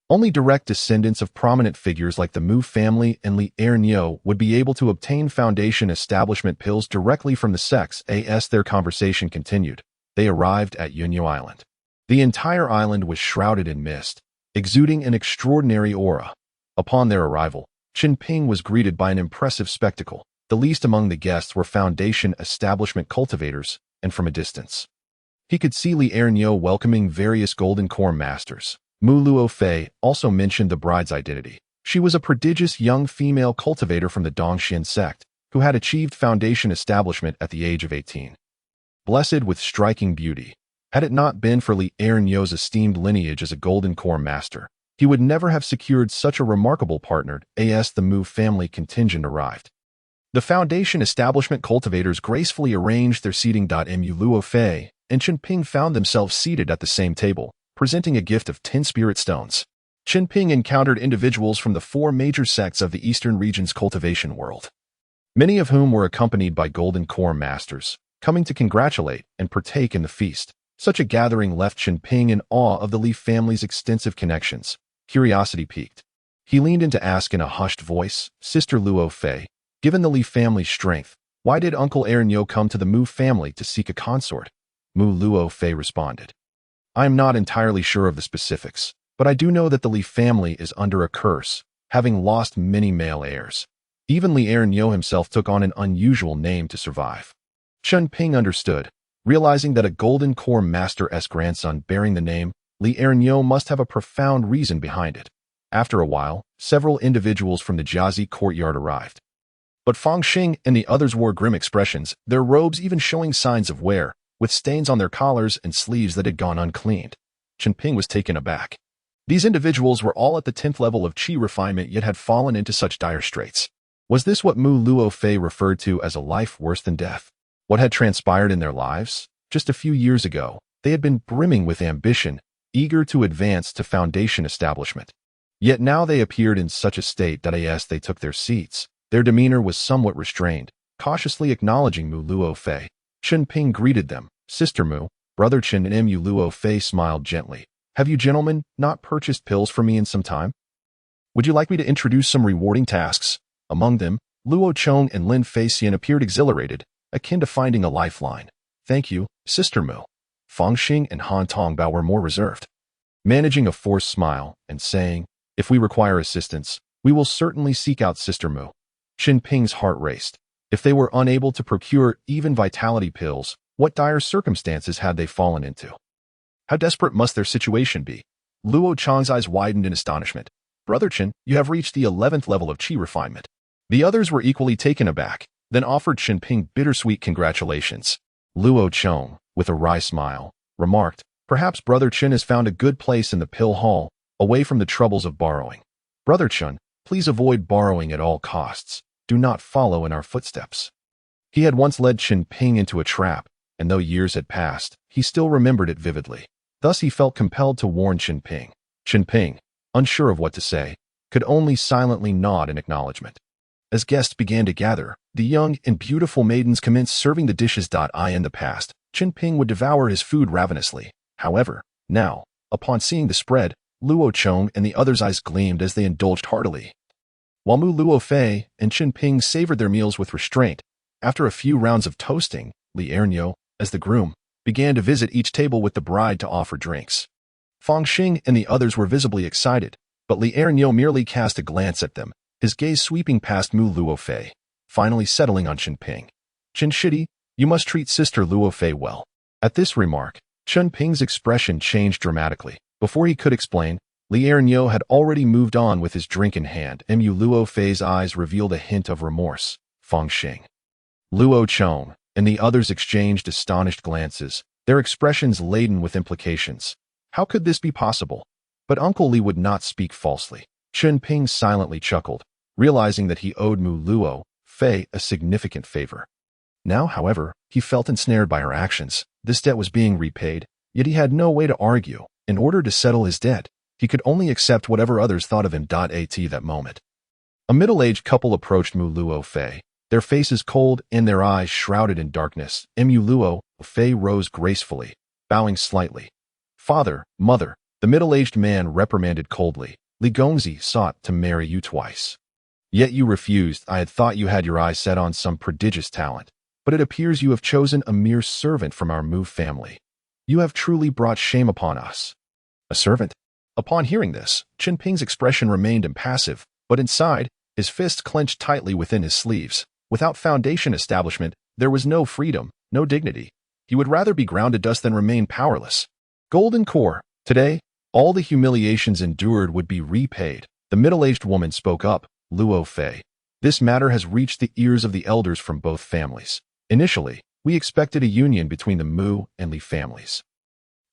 Only direct descendants of prominent figures like the Mu family and Li Erniu would be able to obtain foundation establishment pills directly from the sects. As their conversation continued, they arrived at Yunyu Island. The entire island was shrouded in mist, exuding an extraordinary aura. Upon their arrival, Chen Ping was greeted by an impressive spectacle. The least among the guests were foundation establishment cultivators, and from a distance, he could see Li Erniu welcoming various golden core masters. Mu Luo Fei also mentioned the bride's identity. She was a prodigious young female cultivator from the Dongxian sect, who had achieved foundation establishment at the age of 18. Blessed with striking beauty, had it not been for Li Erniu's esteemed lineage as a golden core master, he would never have secured such a remarkable partner. As the Mu family contingent arrived, the foundation establishment cultivators gracefully arranged their seating. Mu Luo Fei and Chen Ping found themselves seated at the same table, presenting a gift of 10 spirit stones. Chen Ping encountered individuals from the 4 major sects of the eastern region's cultivation world, many of whom were accompanied by golden core masters, coming to congratulate and partake in the feast. Such a gathering left Chen Ping in awe of the Li family's extensive connections. Curiosity piqued. He leaned in to ask in a hushed voice, Sister Luo Fei, given the Li family's strength, why did Uncle Erniu come to the Mu family to seek a consort? Mu Luo Fei responded, I am not entirely sure of the specifics, but I do know that the Li family is under a curse, having lost many male heirs. Even Li Erniu himself took on an unusual name to survive. Chen Ping understood, realizing that a golden core master's grandson bearing the name Li Erniu must have a profound reason behind it. After a while, several individuals from the Jiazi courtyard arrived. But Fang Xing and the others wore grim expressions, their robes even showing signs of wear, with stains on their collars and sleeves that had gone uncleaned. Chen Ping was taken aback. These individuals were all at the 10th level of qi refinement yet had fallen into such dire straits. Was this what Mu Luo Fei referred to as a life worse than death? What had transpired in their lives? Just a few years ago, they had been brimming with ambition, eager to advance to foundation establishment. Yet now they appeared in such a state that as they took their seats, their demeanor was somewhat restrained. Cautiously acknowledging Mu Luo Fei, Chen Ping greeted them. Sister Mu, Brother Chen, and Mu Luo Fei smiled gently. Have you gentlemen not purchased pills for me in some time? Would you like me to introduce some rewarding tasks? Among them, Luo Chong and Lin Feixian appeared exhilarated, akin to finding a lifeline. Thank you, Sister Mu. Fang Xing and Han Tongbao were more reserved, managing a forced smile and saying, if we require assistance, we will certainly seek out Sister Mu. Chen Ping's heart raced. If they were unable to procure even vitality pills, what dire circumstances had they fallen into? How desperate must their situation be? Luo Chang's eyes widened in astonishment. Brother Chen, you have reached the 11th level of qi refinement. The others were equally taken aback, then offered Chen Ping bittersweet congratulations. Luo Chong, with a wry smile, remarked, perhaps Brother Chen has found a good place in the pill hall, away from the troubles of borrowing. Brother Chen, please avoid borrowing at all costs. Do not follow in our footsteps. He had once led Chen Ping into a trap, and though years had passed, he still remembered it vividly. Thus he felt compelled to warn Chen Ping. Chen Ping, unsure of what to say, could only silently nod in acknowledgement. As guests began to gather, the young and beautiful maidens commenced serving the dishes. In the past, Chen Ping would devour his food ravenously. However, now, upon seeing the spread, Luo Chong and the others' eyes gleamed as they indulged heartily. While Mu Luo Fei and Chen Ping savored their meals with restraint, after a few rounds of toasting, Li Ernyo, as the groom, began to visit each table with the bride to offer drinks. Fang Xing and the others were visibly excited, but Li Ernyo merely cast a glance at them, his gaze sweeping past Mu Luo Fei, finally settling on Chen Ping. Chen Shidi, you must treat Sister Luo Fei well. At this remark, Chen Ping's expression changed dramatically. Before he could explain, Li Ernyo had already moved on with his drink in hand. Mu Luo Fei's eyes revealed a hint of remorse. Fang Xing, Luo Chong, and the others exchanged astonished glances, their expressions laden with implications. How could this be possible? But Uncle Li would not speak falsely. Chen Ping silently chuckled, realizing that he owed Mu Luo Fei a significant favor. Now, however, he felt ensnared by her actions. This debt was being repaid, yet he had no way to argue. In order to settle his debt, he could only accept whatever others thought of him. At that moment, a middle-aged couple approached Mu Luo Fei, their faces cold and their eyes shrouded in darkness. Mu Luo Fei rose gracefully, bowing slightly. Father, mother, the middle-aged man reprimanded coldly. Li Gongzi sought to marry you twice. Yet you refused. I had thought you had your eyes set on some prodigious talent, but it appears you have chosen a mere servant from our Mu family. You have truly brought shame upon us. A servant? Upon hearing this, Chen Ping's expression remained impassive, but inside, his fists clenched tightly within his sleeves. Without foundation establishment, there was no freedom, no dignity. He would rather be grounded dust than remain powerless. Golden Core. Today, all the humiliations endured would be repaid. The middle-aged woman spoke up. Luo Fei, this matter has reached the ears of the elders from both families. Initially, we expected a union between the Mu and Li families.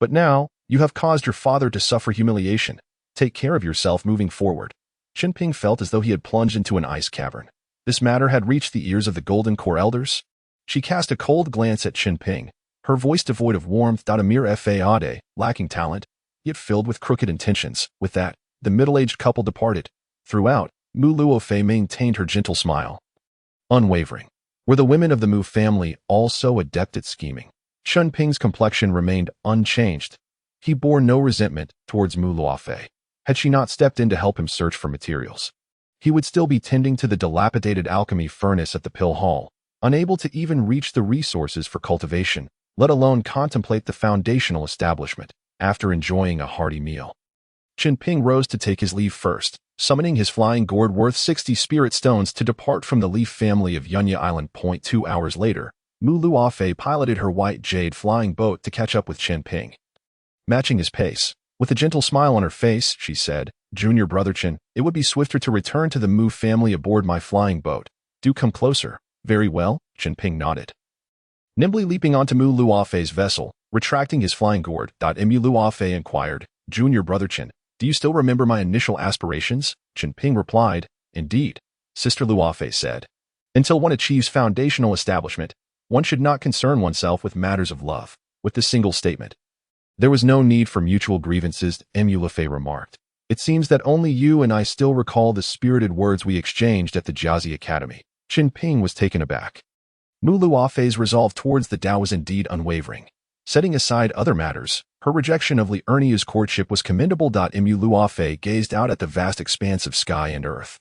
But now, you have caused your father to suffer humiliation. Take care of yourself moving forward. Chen Ping felt as though he had plunged into an ice cavern. This matter had reached the ears of the Golden Core elders. She cast a cold glance at Chen Ping, her voice devoid of warmth. A mere fade, lacking talent, yet filled with crooked intentions. With that, the middle-aged couple departed. Throughout, Mu Luo Fei maintained her gentle smile. Unwavering. Were the women of the Mu family also adept at scheming? Chen Ping's complexion remained unchanged. He bore no resentment towards Mu Luo Fei. Had she not stepped in to help him search for materials, he would still be tending to the dilapidated alchemy furnace at the pill hall, unable to even reach the resources for cultivation, let alone contemplate the foundational establishment. After enjoying a hearty meal, Chen Ping rose to take his leave first, summoning his flying gourd worth 60 spirit stones to depart from the Leaf family of Yunya Island. 2 hours later, Mu Luo Fei piloted her white jade flying boat to catch up with Chen Ping. Matching his pace, with a gentle smile on her face, she said, Junior Brother Chen, it would be swifter to return to the Mu family aboard my flying boat. Do come closer. Very well, Chen Ping nodded. Nimbly leaping onto Mu Luo Fei's vessel, retracting his flying gourd. Mu Luo Fei inquired, Junior Brother Chen, do you still remember my initial aspirations? Chen Ping replied, Indeed. Sister Luo Fei said, Until one achieves foundational establishment, one should not concern oneself with matters of love. With this single statement, there was no need for mutual grievances. Mu Luo Fei remarked, It seems that only you and I still recall the spirited words we exchanged at the Jiazi Academy. Chen Ping was taken aback. Mu Luo Fei's resolve towards the Tao was indeed unwavering. Setting aside other matters, her rejection of Li Ernyo's courtship was commendable. Mu Luo Fei gazed out at the vast expanse of sky and earth,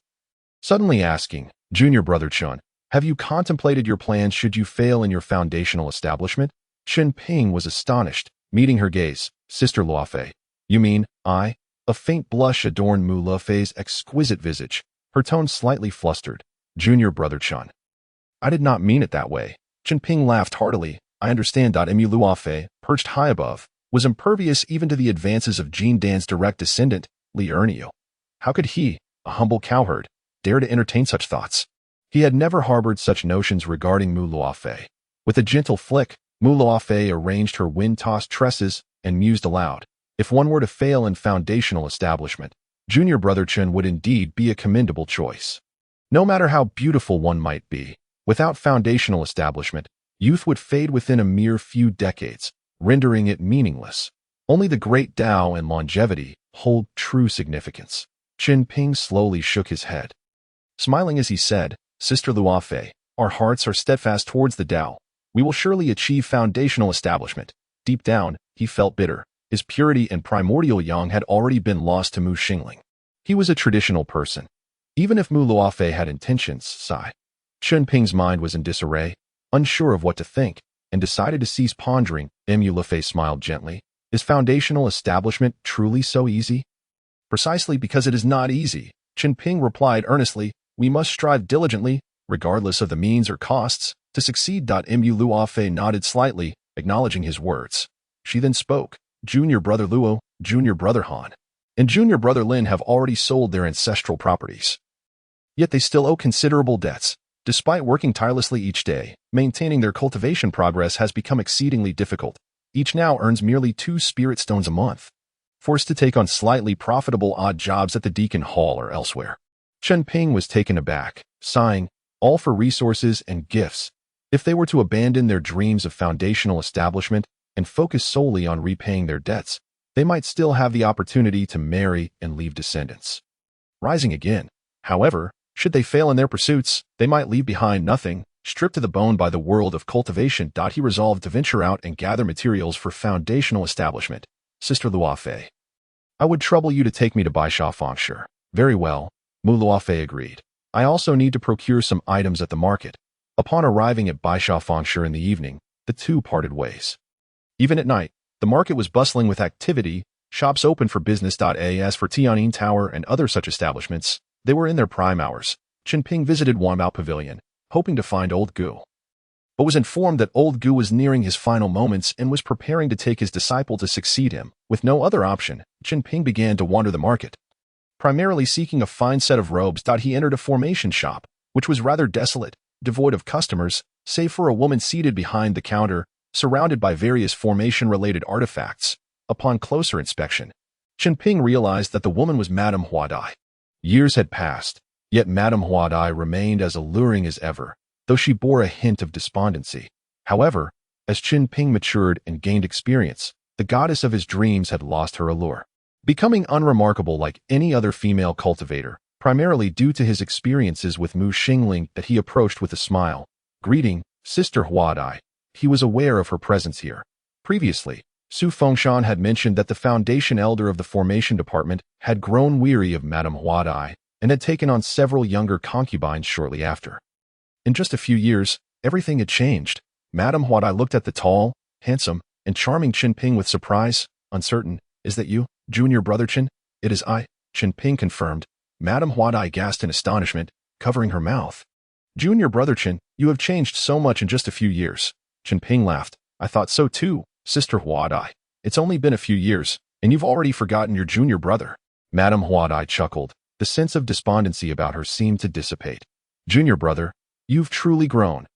suddenly asking, Junior Brother Chen, have you contemplated your plans should you fail in your foundational establishment? Chen Ping was astonished, meeting her gaze. Sister Luo Fei, you mean, I? A faint blush adorned Mu Luo Fei's exquisite visage, her tone slightly flustered. Junior Brother Chen, I did not mean it that way. Chen Ping laughed heartily. I understand. Mu Luo Fei, perched high above, was impervious even to the advances of Jean Dan's direct descendant, Li Ernio. How could he, a humble cowherd, dare to entertain such thoughts? He had never harbored such notions regarding Mu Luofei. With a gentle flick, Mu Luofei arranged her wind-tossed tresses and mused aloud. If one were to fail in foundational establishment, junior brother Chen would indeed be a commendable choice. No matter how beautiful one might be, without foundational establishment, youth would fade within a mere few decades, rendering it meaningless. Only the great Tao and longevity hold true significance. Chen Ping slowly shook his head, smiling as he said, Sister Luofei, our hearts are steadfast towards the Tao. We will surely achieve foundational establishment. Deep down, he felt bitter. His purity and primordial yang had already been lost to Mu Xingling. He was a traditional person. Even if Mu Luofei had intentions, sigh. Chen Ping's mind was in disarray, unsure of what to think, and decided to cease pondering. Mu Luofei smiled gently. Is foundational establishment truly so easy? Precisely because it is not easy, Chen Ping replied earnestly. We must strive diligently, regardless of the means or costs, to succeed. Mu Luofei nodded slightly, acknowledging his words. She then spoke. Junior brother Luo, junior brother Han, and junior brother Lin have already sold their ancestral properties. Yet they still owe considerable debts. Despite working tirelessly each day, maintaining their cultivation progress has become exceedingly difficult. Each now earns merely 2 spirit stones a month, forced to take on slightly profitable odd jobs at the Deacon Hall or elsewhere. Chen Ping was taken aback, sighing, all for resources and gifts. If they were to abandon their dreams of foundational establishment and focus solely on repaying their debts, they might still have the opportunity to marry and leave descendants. Rising again, however, should they fail in their pursuits, they might leave behind nothing, stripped to the bone by the world of cultivation. He resolved to venture out and gather materials for foundational establishment. Sister Luofei, I would trouble you to take me to Baisha Fengshe. Very well, Mu Luofei agreed. I also need to procure some items at the market. Upon arriving at Baisha Fengshe in the evening, the two parted ways. Even at night, the market was bustling with activity, shops open for business. As for Tianyin Tower and other such establishments, they were in their prime hours. Chen Ping visited Wanbao Pavilion, hoping to find Old Gu, but was informed that Old Gu was nearing his final moments and was preparing to take his disciple to succeed him. With no other option, Chen Ping began to wander the market, primarily seeking a fine set of robes. He entered a formation shop, which was rather desolate, devoid of customers, save for a woman seated behind the counter, surrounded by various formation-related artifacts. Upon closer inspection, Chen Ping realized that the woman was Madame Huadai. Years had passed, yet Madame Huadai remained as alluring as ever, though she bore a hint of despondency. However, as Chen Ping matured and gained experience, the goddess of his dreams had lost her allure, becoming unremarkable like any other female cultivator, primarily due to his experiences with Mu Xingling. That he approached with a smile. Greeting, Sister Huadai. He was aware of her presence here. Previously, Su Fengshan had mentioned that the foundation elder of the formation department had grown weary of Madame Huadai and had taken on several younger concubines shortly after. In just a few years, everything had changed. Madame Huadai looked at the tall, handsome, and charming Chen Ping with surprise, uncertain. Is that you, junior brother Chen? It is I, Chen Ping confirmed. Madame Huadai gasped in astonishment, covering her mouth. Junior brother Chen, you have changed so much in just a few years. Chen Ping laughed. I thought so too, Sister Huadai. It's only been a few years, and you've already forgotten your junior brother. Madame Huadai chuckled. The sense of despondency about her seemed to dissipate. Junior brother, you've truly grown.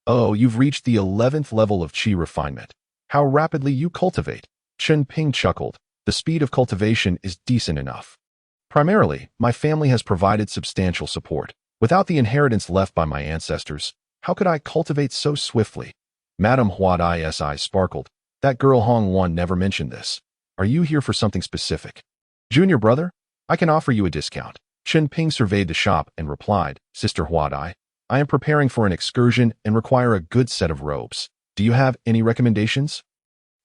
Oh, you've reached the 11th level of qi refinement. How rapidly you cultivate. Chen Ping chuckled. The speed of cultivation is decent enough. Primarily, my family has provided substantial support. Without the inheritance left by my ancestors, how could I cultivate so swiftly? Madame Huadai's eyes sparkled. That girl Hong Wan never mentioned this. Are you here for something specific? Junior brother, I can offer you a discount. Chen Ping surveyed the shop and replied, Sister Huadai, I am preparing for an excursion and require a good set of robes. Do you have any recommendations?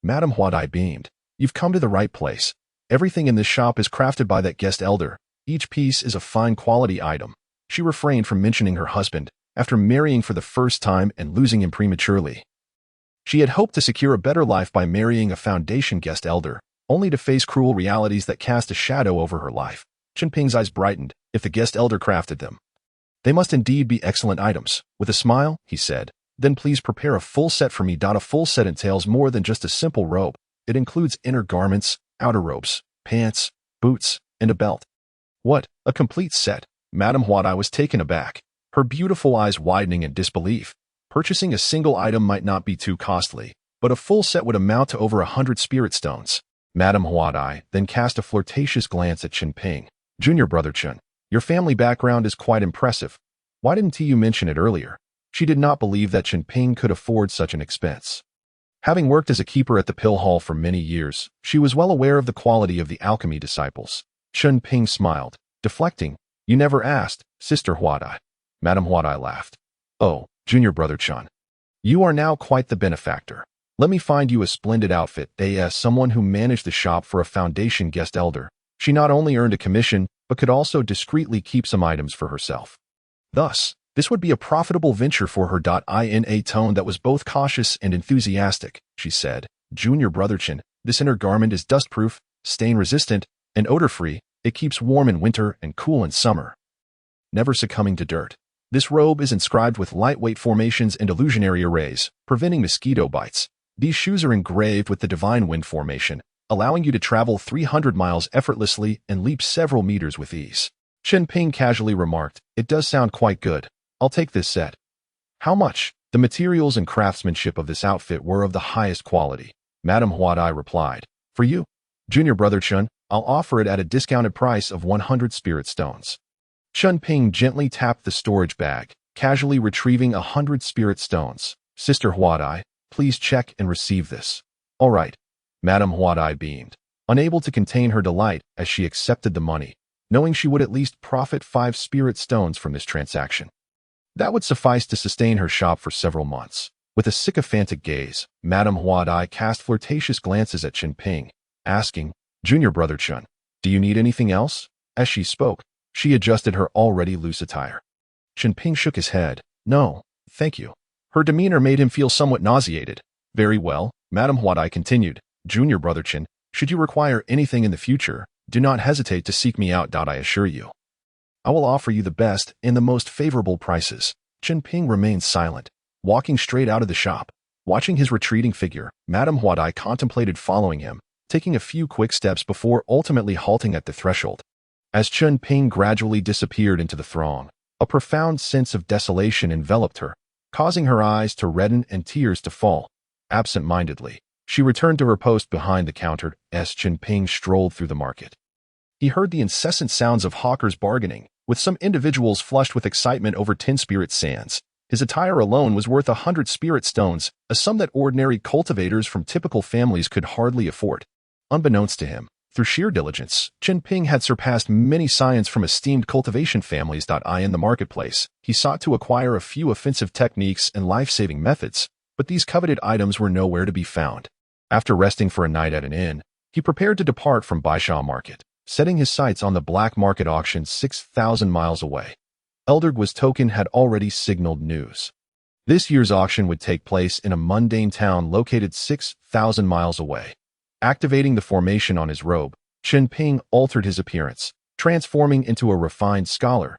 Madame Huadai beamed. You've come to the right place. Everything in this shop is crafted by that guest elder. Each piece is a fine quality item. She refrained from mentioning her husband, after marrying for the first time and losing him prematurely. She had hoped to secure a better life by marrying a foundation guest elder, only to face cruel realities that cast a shadow over her life. Chen Ping's eyes brightened. If the guest elder crafted them, they must indeed be excellent items. With a smile, he said, then please prepare a full set for me. A full set entails more than just a simple robe. It includes inner garments, outer robes, pants, boots, and a belt. What? A complete set? Madame Huadai was taken aback, her beautiful eyes widening in disbelief. Purchasing a single item might not be too costly, but a full set would amount to over 100 spirit stones. Madame Huadai then cast a flirtatious glance at Chen Ping. Junior brother Chen, your family background is quite impressive. Why didn't you mention it earlier? She did not believe that Chen Ping could afford such an expense. Having worked as a keeper at the pill hall for many years, she was well aware of the quality of the alchemy disciples. Chen Ping smiled, deflecting. You never asked, Sister Huadai. Madame Huadai laughed. Oh, junior brother Chen. You are now quite the benefactor. Let me find you a splendid outfit. As someone who managed the shop for a foundation guest elder, she not only earned a commission, but could also discreetly keep some items for herself. Thus, this would be a profitable venture for her. In a tone that was both cautious and enthusiastic, she said, Junior brother Chen, this inner garment is dust-proof, stain-resistant, and odor-free. It keeps warm in winter and cool in summer, never succumbing to dirt. This robe is inscribed with lightweight formations and illusionary arrays, preventing mosquito bites. These shoes are engraved with the divine wind formation, allowing you to travel 300 miles effortlessly and leap several meters with ease. Chen Ping casually remarked, It does sound quite good. I'll take this set. How much? The materials and craftsmanship of this outfit were of the highest quality. Madame Huadai replied, For you, Junior brother Chen, I'll offer it at a discounted price of 100 spirit stones. Chen Ping gently tapped the storage bag, casually retrieving 100 spirit stones. Sister Huadai, please check and receive this. All right. Madame Huadai beamed, unable to contain her delight as she accepted the money, knowing she would at least profit 5 spirit stones from this transaction. That would suffice to sustain her shop for several months. With a sycophantic gaze, Madame Huadai cast flirtatious glances at Chen Ping, asking, Junior brother Chen, do you need anything else? As she spoke, she adjusted her already loose attire. Chen Ping shook his head. No, thank you. Her demeanor made him feel somewhat nauseated. Very well, Madame Huadai continued. Junior brother Chen, should you require anything in the future, do not hesitate to seek me out. I assure you, I will offer you the best and the most favorable prices. Chen Ping remained silent, walking straight out of the shop. Watching his retreating figure, Madame Huadai contemplated following him, taking a few quick steps before ultimately halting at the threshold. As Chen Ping gradually disappeared into the throng, a profound sense of desolation enveloped her, causing her eyes to redden and tears to fall. Absent-mindedly, she returned to her post behind the counter as Chen Ping strolled through the market. He heard the incessant sounds of hawkers bargaining, with some individuals flushed with excitement over 10 spirit sands. His attire alone was worth 100 spirit stones, a sum that ordinary cultivators from typical families could hardly afford. Unbeknownst to him, through sheer diligence, Chen Ping had surpassed many scions from esteemed cultivation families. In the marketplace, he sought to acquire a few offensive techniques and life-saving methods, but these coveted items were nowhere to be found. After resting for a night at an inn, he prepared to depart from Baisha Market, setting his sights on the black market auction 6,000 miles away. Elder Gui's token had already signaled news. This year's auction would take place in a mundane town located 6,000 miles away. Activating the formation on his robe, Chen Ping altered his appearance, transforming into a refined scholar.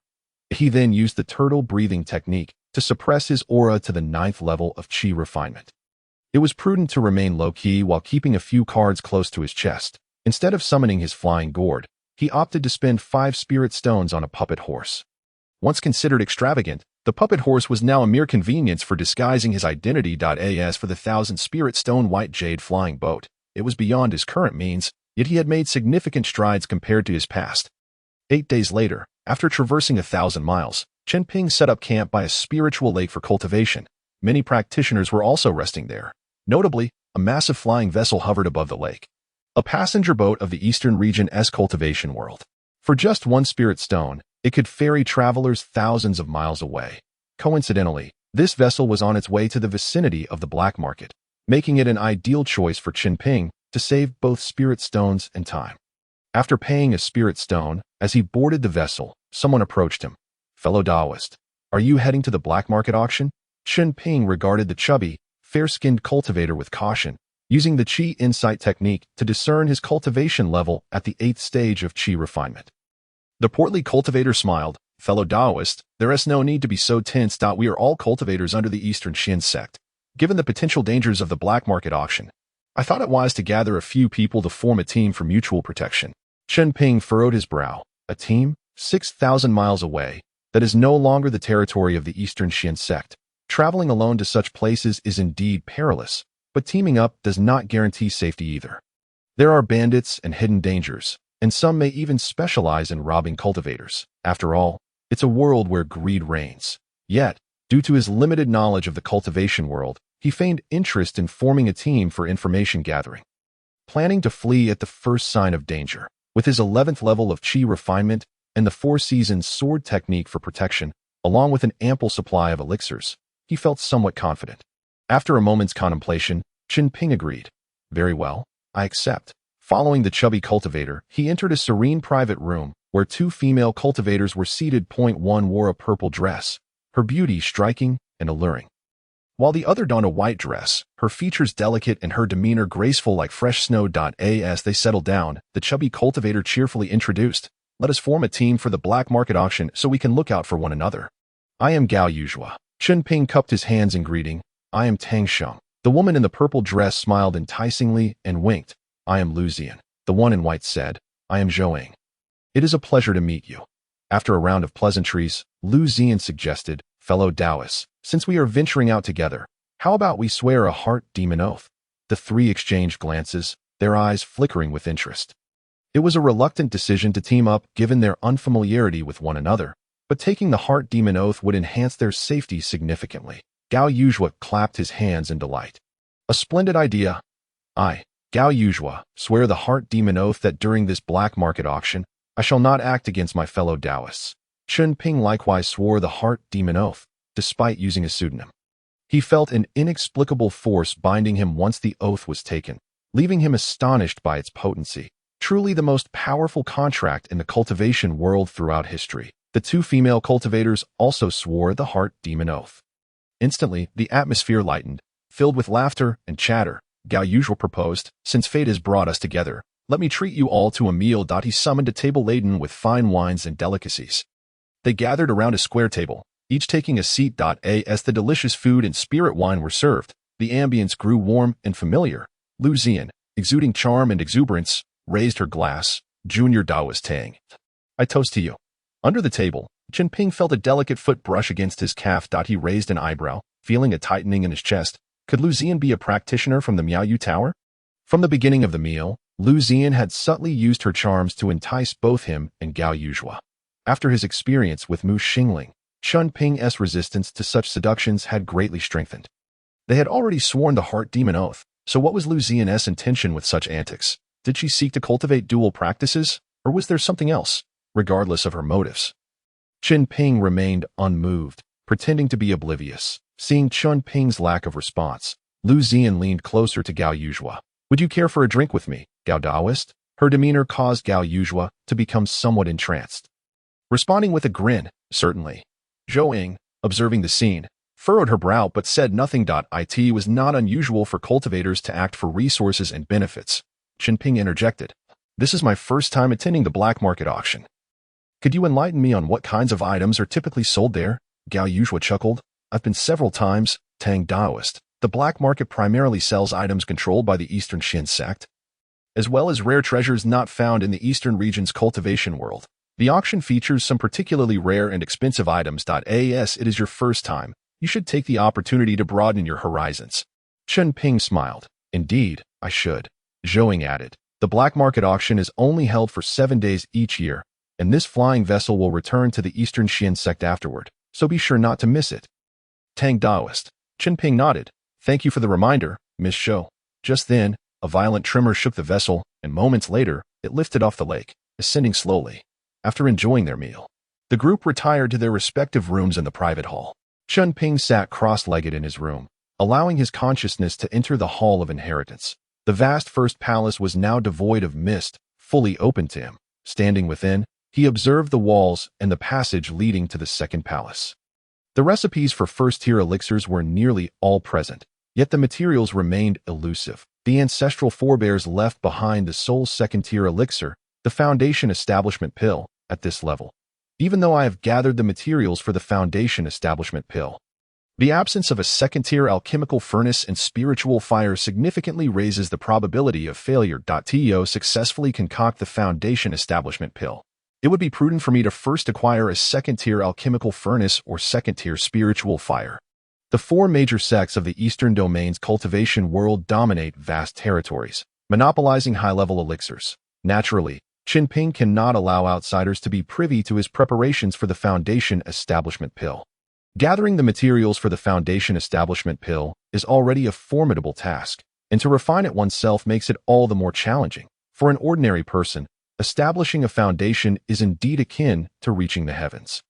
He then used the turtle breathing technique to suppress his aura to the 9th level of chi refinement. It was prudent to remain low-key while keeping a few cards close to his chest. Instead of summoning his flying gourd, he opted to spend 5 spirit stones on a puppet horse. Once considered extravagant, the puppet horse was now a mere convenience for disguising his identity. As for the 1,000 spirit stone white jade flying boat, it was beyond his current means, yet he had made significant strides compared to his past. 8 days later, after traversing 1,000 miles, Chen Ping set up camp by a spiritual lake for cultivation. Many practitioners were also resting there. Notably, a massive flying vessel hovered above the lake, a passenger boat of the Eastern region's cultivation world. For just 1 spirit stone, it could ferry travelers thousands of miles away. Coincidentally, this vessel was on its way to the vicinity of the black market, making it an ideal choice for Chen Ping to save both spirit stones and time. After paying a spirit stone, as he boarded the vessel, someone approached him. Fellow Taoist, are you heading to the black market auction? Chen Ping regarded the chubby, fair-skinned cultivator with caution, using the Qi insight technique to discern his cultivation level at the 8th stage of Qi refinement. The portly cultivator smiled. Fellow Taoist, there is no need to be so tense. We are all cultivators under the Eastern Shin sect. Given the potential dangers of the black market auction, I thought it wise to gather a few people to form a team for mutual protection. Chen Ping furrowed his brow. A team? 6,000 miles away. That is no longer the territory of the Eastern Xian sect. Traveling alone to such places is indeed perilous, but teaming up does not guarantee safety either. There are bandits and hidden dangers, and some may even specialize in robbing cultivators. After all, it's a world where greed reigns. Yet, due to his limited knowledge of the cultivation world, he feigned interest in forming a team for information gathering, planning to flee at the first sign of danger. With his 11th level of Qi refinement and the Four Seasons sword technique for protection, along with an ample supply of elixirs, he felt somewhat confident. After a moment's contemplation, Chen Ping agreed. Very well, I accept. Following the chubby cultivator, he entered a serene private room where two female cultivators were seated. One wore a purple dress, her beauty striking and alluring, while the other donned a white dress, her features delicate and her demeanor graceful like fresh snow. As they settled down, the chubby cultivator cheerfully introduced, "Let us form a team for the black market auction so we can look out for one another. I am Gao Yuzhua." Chen Ping cupped his hands in greeting. "I am Tang Sheng." The woman in the purple dress smiled enticingly and winked. "I am Lu Zian." The one in white said, "I am Zhou. It is a pleasure to meet you." After a round of pleasantries, Lu Zian suggested, "Fellow Taoists, since we are venturing out together, how about we swear a heart demon oath?" The three exchanged glances, their eyes flickering with interest. It was a reluctant decision to team up given their unfamiliarity with one another, but taking the heart demon oath would enhance their safety significantly. Gao Yuzhua clapped his hands in delight. "A splendid idea. I, Gao Yuzhua, swear the heart demon oath that during this black market auction, I shall not act against my fellow Taoists." Chen Ping likewise swore the heart demon oath, despite using a pseudonym. He felt an inexplicable force binding him once the oath was taken, leaving him astonished by its potency. Truly the most powerful contract in the cultivation world throughout history. The two female cultivators also swore the heart demon oath. Instantly, the atmosphere lightened, filled with laughter and chatter. Gao Yuzhua proposed, "Since fate has brought us together, let me treat you all to a meal." He summoned a table laden with fine wines and delicacies. They gathered around a square table, each taking a seat. As the delicious food and spirit wine were served, the ambience grew warm and familiar. Lu Zian, exuding charm and exuberance, raised her glass. "Junior Taoist Tang, I toast to you." Under the table, Chen Ping felt a delicate foot brush against his calf. He raised an eyebrow, feeling a tightening in his chest. Could Lu Zian be a practitioner from the Miaoyu Tower? From the beginning of the meal, Lu Zian had subtly used her charms to entice both him and Gao Yuzhua. After his experience with Mu Xingling, Chen Ping's resistance to such seductions had greatly strengthened. They had already sworn the heart demon oath, so what was Lu Zian's intention with such antics? Did she seek to cultivate dual practices, or was there something else? Regardless of her motives, Chen Ping remained unmoved, pretending to be oblivious. Seeing Chen Ping's lack of response, Lu Zian leaned closer to Gao Yuzhua. "Would you care for a drink with me, Gao Taoist?" Her demeanor caused Gao Yuzhua to become somewhat entranced. Responding with a grin, "Certainly." Zhou, observing the scene, furrowed her brow but said nothing. It was not unusual for cultivators to act for resources and benefits. Chen Ping interjected, "This is my first time attending the black market auction. Could you enlighten me on what kinds of items are typically sold there?" Gao Yuzhua chuckled. "I've been several times, Tang Taoist. The black market primarily sells items controlled by the Eastern Xian sect, as well as rare treasures not found in the Eastern region's cultivation world. The auction features some particularly rare and expensive items. As it is your first time, you should take the opportunity to broaden your horizons." Chen Ping smiled. "Indeed, I should." Zhou added, "The black market auction is only held for 7 days each year, and this flying vessel will return to the Eastern Xian sect afterward, so be sure not to miss it." Tang Taoist. Chen Ping nodded. "Thank you for the reminder, Miss Zhou." Just then, a violent tremor shook the vessel, and moments later, it lifted off the lake, ascending slowly. After enjoying their meal, the group retired to their respective rooms in the private hall. Chen Ping sat cross-legged in his room, allowing his consciousness to enter the Hall of Inheritance. The vast first palace was now devoid of mist, fully open to him. Standing within, he observed the walls and the passage leading to the second palace. The recipes for first-tier elixirs were nearly all present, yet the materials remained elusive. The ancestral forebears left behind the sole second-tier elixir, the Foundation Establishment Pill, at this level. Even though I have gathered the materials for the Foundation Establishment Pill, The absence of a second-tier alchemical furnace and spiritual fire significantly raises the probability of failure. To successfully concoct the foundation establishment pill, it would be prudent for me to first acquire a second-tier alchemical furnace or second-tier spiritual fire. The four major sects of the Eastern Domain's cultivation world dominate vast territories, monopolizing high-level elixirs. Naturally, Chen Ping cannot allow outsiders to be privy to his preparations for the foundation establishment pill. Gathering the materials for the foundation establishment pill is already a formidable task, and to refine it oneself makes it all the more challenging. For an ordinary person, establishing a foundation is indeed akin to reaching the heavens.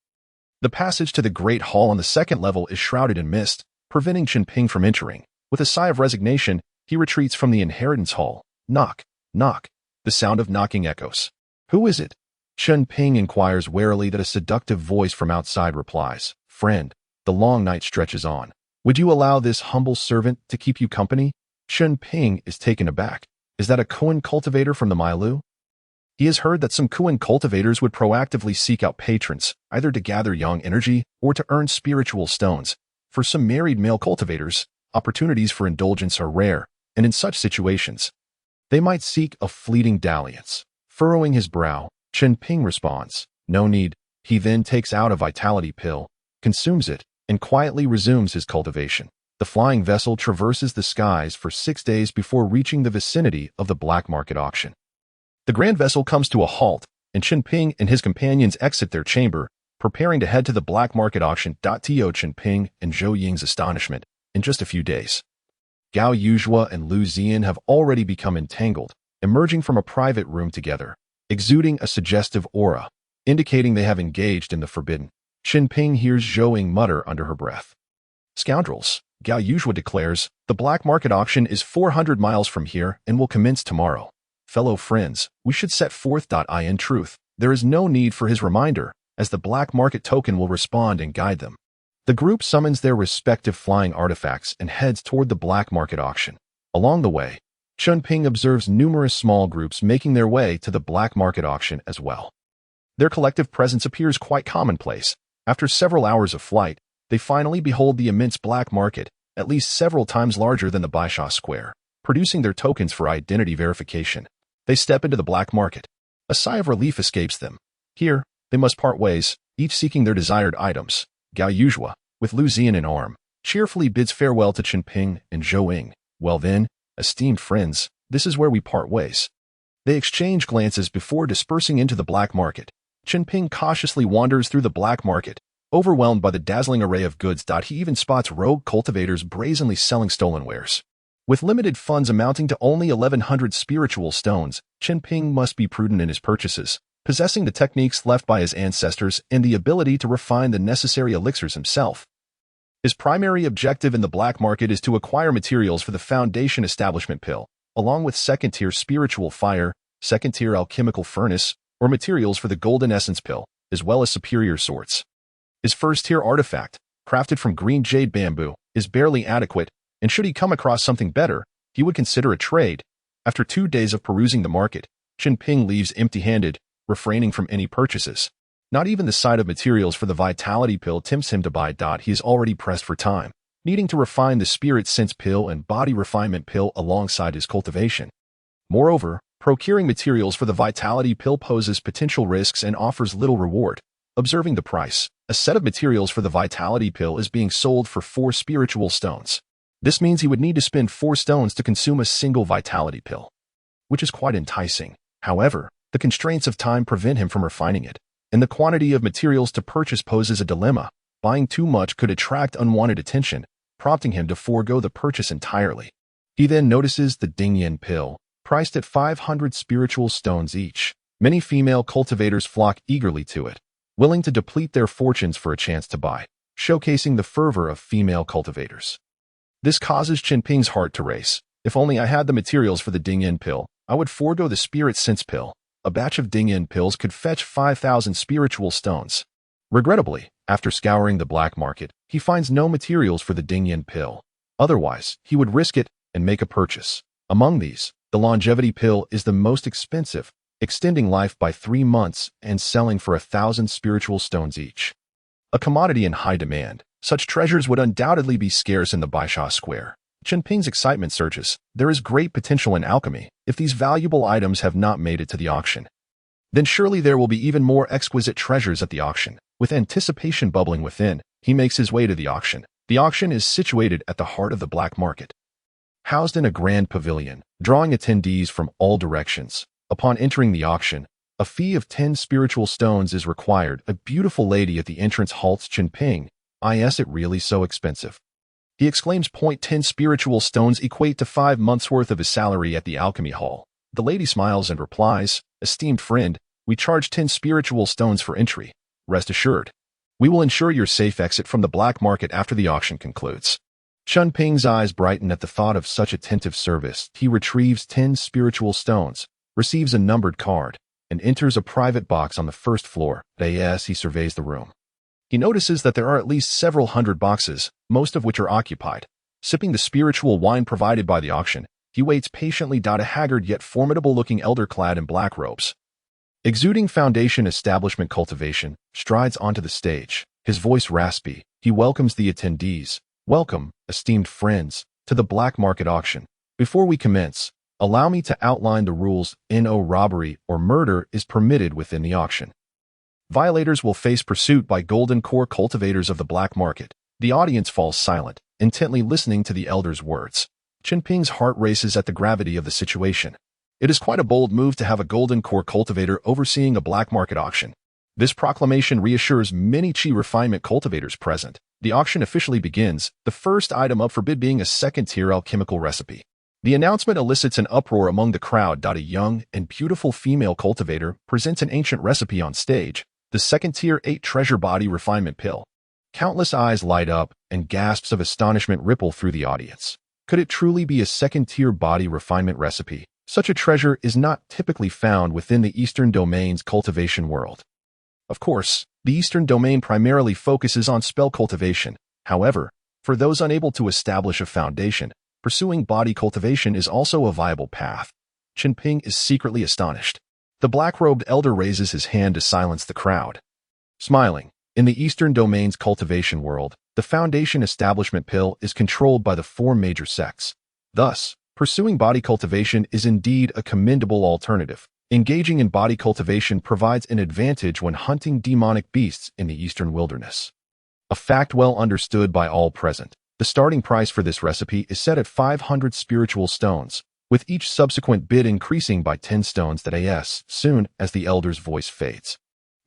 The passage to the Great Hall on the second level is shrouded in mist, preventing Chen Ping from entering. With a sigh of resignation, he retreats from the inheritance hall. Knock, knock. The sound of knocking echoes. Who is it? Chen Ping inquires warily that a seductive voice from outside replies. Friend, the long night stretches on. Would you allow this humble servant to keep you company? Chen Ping is taken aback. Is that a Kuan cultivator from the Mailu? He has heard that some Kuan cultivators would proactively seek out patrons, either to gather young energy or to earn spiritual stones. For some married male cultivators, opportunities for indulgence are rare, and in such situations, they might seek a fleeting dalliance. Furrowing his brow, Chen Ping responds, no need. He then takes out a vitality pill, consumes it, and quietly resumes his cultivation. The flying vessel traverses the skies for 6 days before reaching the vicinity of the black market auction. The grand vessel comes to a halt, and Chen Ping and his companions exit their chamber, preparing to head to the black market auction. To Chen Ping and Zhou Ying's astonishment, in just a few days, Gao Yuzhua and Lu Zian have already become entangled, emerging from a private room together, exuding a suggestive aura, indicating they have engaged in the forbidden. Chen Ping hears Zhou Ying mutter under her breath. Scoundrels, Gao Yuzhua declares, the black market auction is 400 miles from here and will commence tomorrow. Fellow friends, we should set forth. In truth, there is no need for his reminder, as the black market token will respond and guide them. The group summons their respective flying artifacts and heads toward the black market auction. Along the way, Chen Ping observes numerous small groups making their way to the black market auction as well. Their collective presence appears quite commonplace. After several hours of flight, they finally behold the immense black market, at least several times larger than the Baisha Square, producing their tokens for identity verification. They step into the black market. A sigh of relief escapes them. Here, they must part ways, each seeking their desired items. Gao Yuzhua, with Lu Zian in arm, cheerfully bids farewell to Chen Ping and Zhou Ying. Well then, esteemed friends, this is where we part ways. They exchange glances before dispersing into the black market. Chen Ping cautiously wanders through the black market, overwhelmed by the dazzling array of goods. He even spots rogue cultivators brazenly selling stolen wares. With limited funds amounting to only 1,100 spiritual stones, Chen Ping must be prudent in his purchases, possessing the techniques left by his ancestors and the ability to refine the necessary elixirs himself. His primary objective in the black market is to acquire materials for the foundation establishment pill, along with second-tier spiritual fire, second-tier alchemical furnace, or materials for the golden essence pill, as well as superior sorts. His first-tier artifact, crafted from green jade bamboo, is barely adequate, and should he come across something better, he would consider a trade. After 2 days of perusing the market, Chen Ping leaves empty-handed, refraining from any purchases. Not even the sight of materials for the vitality pill tempts him to buy. He is already pressed for time, needing to refine the spirit sense pill and body refinement pill alongside his cultivation. Moreover, procuring materials for the vitality pill poses potential risks and offers little reward. Observing the price, a set of materials for the vitality pill is being sold for 4 spiritual stones. This means he would need to spend 4 stones to consume a single vitality pill, which is quite enticing. However, the constraints of time prevent him from refining it, and the quantity of materials to purchase poses a dilemma. Buying too much could attract unwanted attention, prompting him to forego the purchase entirely. He then notices the Dingyan pill, priced at 500 spiritual stones each. Many female cultivators flock eagerly to it, willing to deplete their fortunes for a chance to buy, showcasing the fervor of female cultivators. This causes Chen Ping's heart to race. If only I had the materials for the Dingyan pill, I would forego the spirit sense pill. A batch of Dingyan pills could fetch 5,000 spiritual stones. Regrettably, after scouring the black market, he finds no materials for the Dingyan pill. Otherwise, he would risk it and make a purchase. Among these, the longevity pill is the most expensive, extending life by 3 months and selling for 1,000 spiritual stones each. A commodity in high demand, Such treasures would undoubtedly be scarce in the Baisha Square. Chen Ping's excitement surges. There is great potential in alchemy if these valuable items have not made it to the auction. Then surely there will be even more exquisite treasures at the auction. With anticipation bubbling within, he makes his way to the auction. The auction is situated at the heart of the black market. Housed in a grand pavilion, drawing attendees from all directions. Upon entering the auction, a fee of 10 spiritual stones is required. A beautiful lady at the entrance halts Chen Ping. Is it really so expensive? He exclaims. 10 spiritual stones equate to 5 months' worth of his salary at the alchemy hall. The lady smiles and replies, esteemed friend, we charge 10 spiritual stones for entry. Rest assured, we will ensure your safe exit from the black market after the auction concludes. Chen Ping's eyes brighten at the thought of such attentive service. He retrieves 10 spiritual stones, receives a numbered card, and enters a private box on the first floor. As he surveys the room, he notices that there are at least several hundred boxes, most of which are occupied. Sipping the spiritual wine provided by the auction, he waits patiently. A haggard yet formidable-looking elder clad in black robes, exuding foundation establishment cultivation, strides onto the stage. His voice raspy, he welcomes the attendees. Welcome, esteemed friends, to the black market auction. Before we commence, allow me to outline the rules. No robbery or murder is permitted within the auction. Violators will face pursuit by golden core cultivators of the black market. The audience falls silent, intently listening to the elder's words. Chen Ping's heart races at the gravity of the situation. It is quite a bold move to have a golden core cultivator overseeing a black market auction. This proclamation reassures many chi refinement cultivators present. The auction officially begins, the first item up for bid being a second-tier alchemical recipe. The announcement elicits an uproar among the crowd. A young and beautiful female cultivator presents an ancient recipe on stage, the second-tier 8 treasure body refinement pill. Countless eyes light up, and gasps of astonishment ripple through the audience. Could it truly be a second-tier body refinement recipe? Such a treasure is not typically found within the Eastern Domain's cultivation world. Of course, the Eastern Domain primarily focuses on spell cultivation. However, for those unable to establish a foundation, pursuing body cultivation is also a viable path. Chen Ping is secretly astonished. The black-robed elder raises his hand to silence the crowd. Smiling, in the Eastern Domain's cultivation world, the foundation establishment pill is controlled by the 4 major sects. Thus, pursuing body cultivation is indeed a commendable alternative. Engaging in body cultivation provides an advantage when hunting demonic beasts in the eastern wilderness. A fact well understood by all present. The starting price for this recipe is set at 500 spiritual stones, with each subsequent bid increasing by 10 stones. Soon as the elder's voice fades,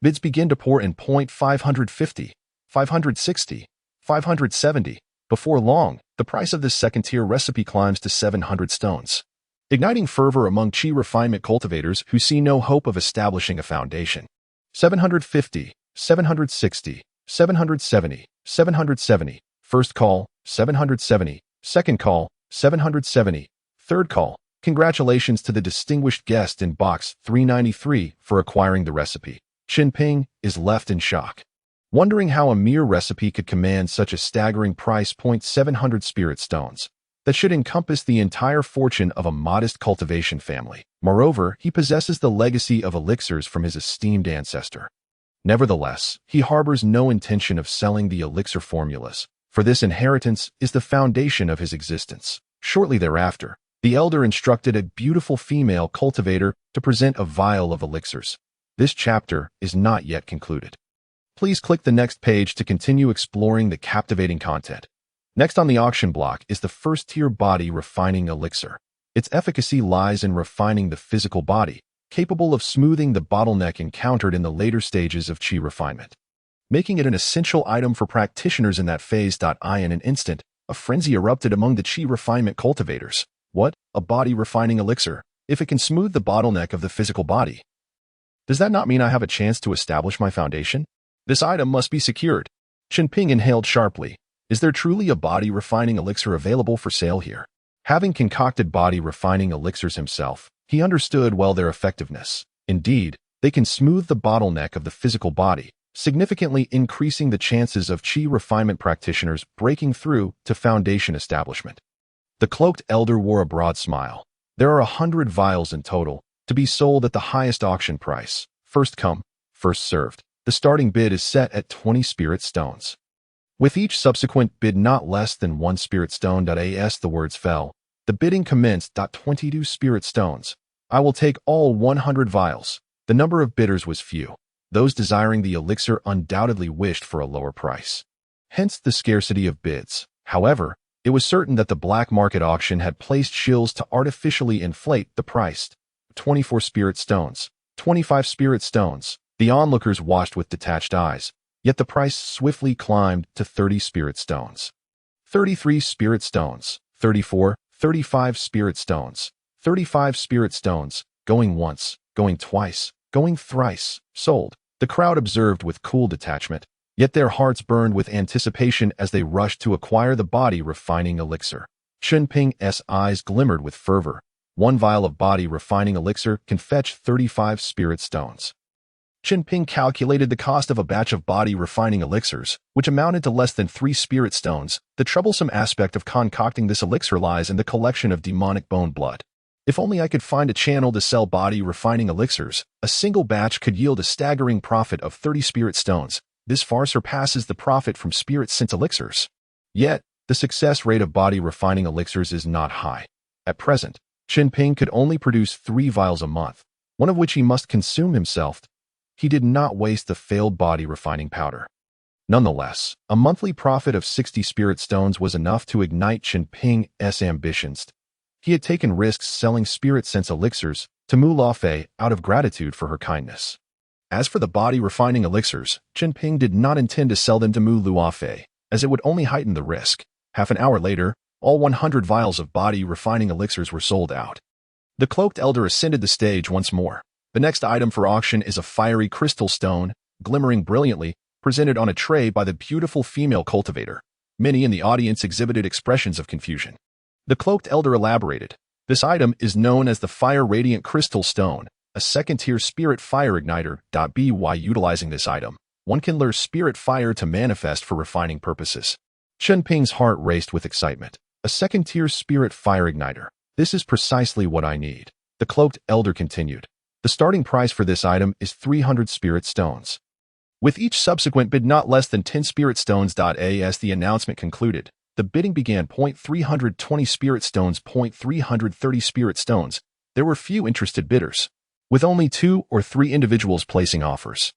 bids begin to pour in. 550, 560, 570. Before long, the price of this second-tier recipe climbs to 700 stones, igniting fervor among chi refinement cultivators who see no hope of establishing a foundation. 750, 760, 770, 770. First call, 770. Second call, 770. Third call. Congratulations to the distinguished guest in box 393 for acquiring the recipe. Chen Ping is left in shock, wondering how a mere recipe could command such a staggering price. 700 spirit stones. That should encompass the entire fortune of a modest cultivation family. Moreover, he possesses the legacy of elixirs from his esteemed ancestor. Nevertheless, he harbors no intention of selling the elixir formulas, for this inheritance is the foundation of his existence. Shortly thereafter, the elder instructed a beautiful female cultivator to present a vial of elixirs. This chapter is not yet concluded. Please click the next page to continue exploring the captivating content. Next on the auction block is the first-tier body refining elixir. Its efficacy lies in refining the physical body, capable of smoothing the bottleneck encountered in the later stages of chi refinement, making it an essential item for practitioners in that phase. In an instant, a frenzy erupted among the chi refinement cultivators. What? A body refining elixir? If it can smooth the bottleneck of the physical body, does that not mean I have a chance to establish my foundation? This item must be secured. Chen Ping inhaled sharply. Is there truly a body refining elixir available for sale here? Having concocted body refining elixirs himself, he understood well their effectiveness. Indeed, they can smooth the bottleneck of the physical body, significantly increasing the chances of chi refinement practitioners breaking through to foundation establishment. The cloaked elder wore a broad smile. There are 100 vials in total, to be sold at the highest auction price. First come, first served. The starting bid is set at 20 spirit stones. With each subsequent bid not less than 1 spirit stone. As the words fell, the bidding commenced. 22 spirit stones. I will take all 100 vials. The number of bidders was few. Those desiring the elixir undoubtedly wished for a lower price. Hence the scarcity of bids. However, it was certain that the black market auction had placed shills to artificially inflate the price. 24 spirit stones. 25 spirit stones. The onlookers watched with detached eyes, yet the price swiftly climbed to 30 spirit stones. 33 spirit stones. 34, 35 spirit stones. 35 spirit stones. Going once, going twice, going thrice. Sold. The crowd observed with cool detachment, yet their hearts burned with anticipation as they rushed to acquire the body-refining elixir. Chen Ping's eyes glimmered with fervor. 1 vial of body-refining elixir can fetch 35 spirit stones. Chen Ping calculated the cost of a batch of body-refining elixirs, which amounted to less than 3 spirit stones. The troublesome aspect of concocting this elixir lies in the collection of demonic bone blood. If only I could find a channel to sell body-refining elixirs, a single batch could yield a staggering profit of 30 spirit stones. This far surpasses the profit from spirit-scent elixirs. Yet, the success rate of body-refining elixirs is not high. At present, Chen Ping could only produce 3 vials a month, one of which he must consume himself. He did not waste the failed body-refining powder. Nonetheless, a monthly profit of 60 spirit stones was enough to ignite Chen Ping's ambitions. He had taken risks selling spirit-sense elixirs to Mu Lafei out of gratitude for her kindness. As for the body-refining elixirs, Chen Ping did not intend to sell them to Mu Lafei, as it would only heighten the risk. Half an hour later, all 100 vials of body-refining elixirs were sold out. The cloaked elder ascended the stage once more. The next item for auction is a fiery crystal stone, glimmering brilliantly, presented on a tray by the beautiful female cultivator. Many in the audience exhibited expressions of confusion. The cloaked elder elaborated. This item is known as the Fire Radiant Crystal Stone, a second-tier spirit fire igniter. By utilizing this item, one can lure spirit fire to manifest for refining purposes. Chen Ping's heart raced with excitement. A second-tier spirit fire igniter. This is precisely what I need. The cloaked elder continued. The starting price for this item is 300 spirit stones. With each subsequent bid not less than 10 spirit stones. As the announcement concluded, the bidding began. 320 spirit stones. 330 spirit stones. There were few interested bidders, with only 2 or 3 individuals placing offers.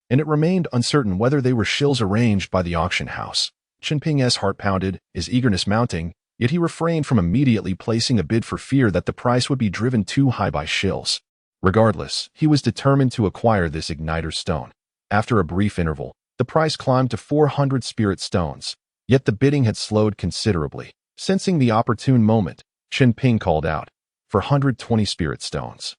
And it remained uncertain whether they were shills arranged by the auction house. Chen Ping's heart pounded, his eagerness mounting, yet he refrained from immediately placing a bid for fear that the price would be driven too high by shills. Regardless, he was determined to acquire this igniter stone. After a brief interval, the price climbed to 400 spirit stones, yet the bidding had slowed considerably. Sensing the opportune moment, Chen Ping called out, for 120 spirit stones.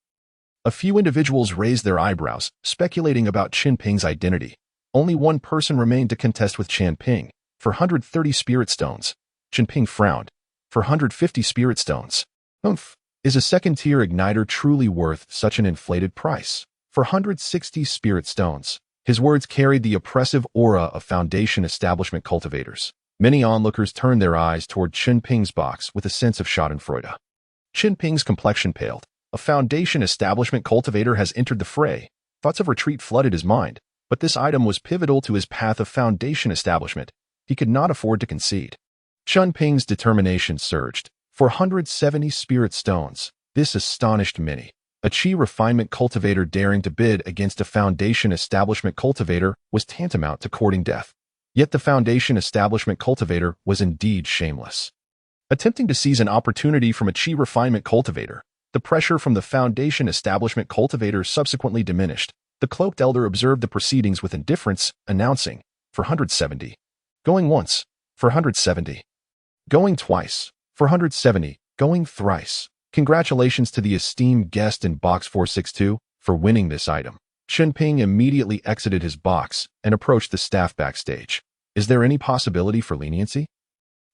A few individuals raised their eyebrows, speculating about Chen Ping's identity. Only one person remained to contest with Chen Ping, for 130 spirit stones. Chen Ping frowned. For 150 spirit stones. Is a second-tier igniter truly worth such an inflated price? For 160 spirit stones. His words carried the oppressive aura of Foundation establishment cultivators. Many onlookers turned their eyes toward Chen Ping's box with a sense of schadenfreude. Chen Ping's complexion paled. A Foundation establishment cultivator has entered the fray. Thoughts of retreat flooded his mind, but this item was pivotal to his path of Foundation establishment. He could not afford to concede. Chen Ping's determination surged. 470 spirit stones. This astonished many. A chi refinement cultivator daring to bid against a Foundation establishment cultivator was tantamount to courting death. Yet the Foundation establishment cultivator was indeed shameless. Attempting to seize an opportunity from a chi refinement cultivator, the pressure from the Foundation establishment cultivator subsequently diminished. The cloaked elder observed the proceedings with indifference, announcing, for 170. Going once, for 170. Going twice, for 170. Going thrice. Congratulations to the esteemed guest in box 462 for winning this item. Chen Ping immediately exited his box and approached the staff backstage. Is there any possibility for leniency?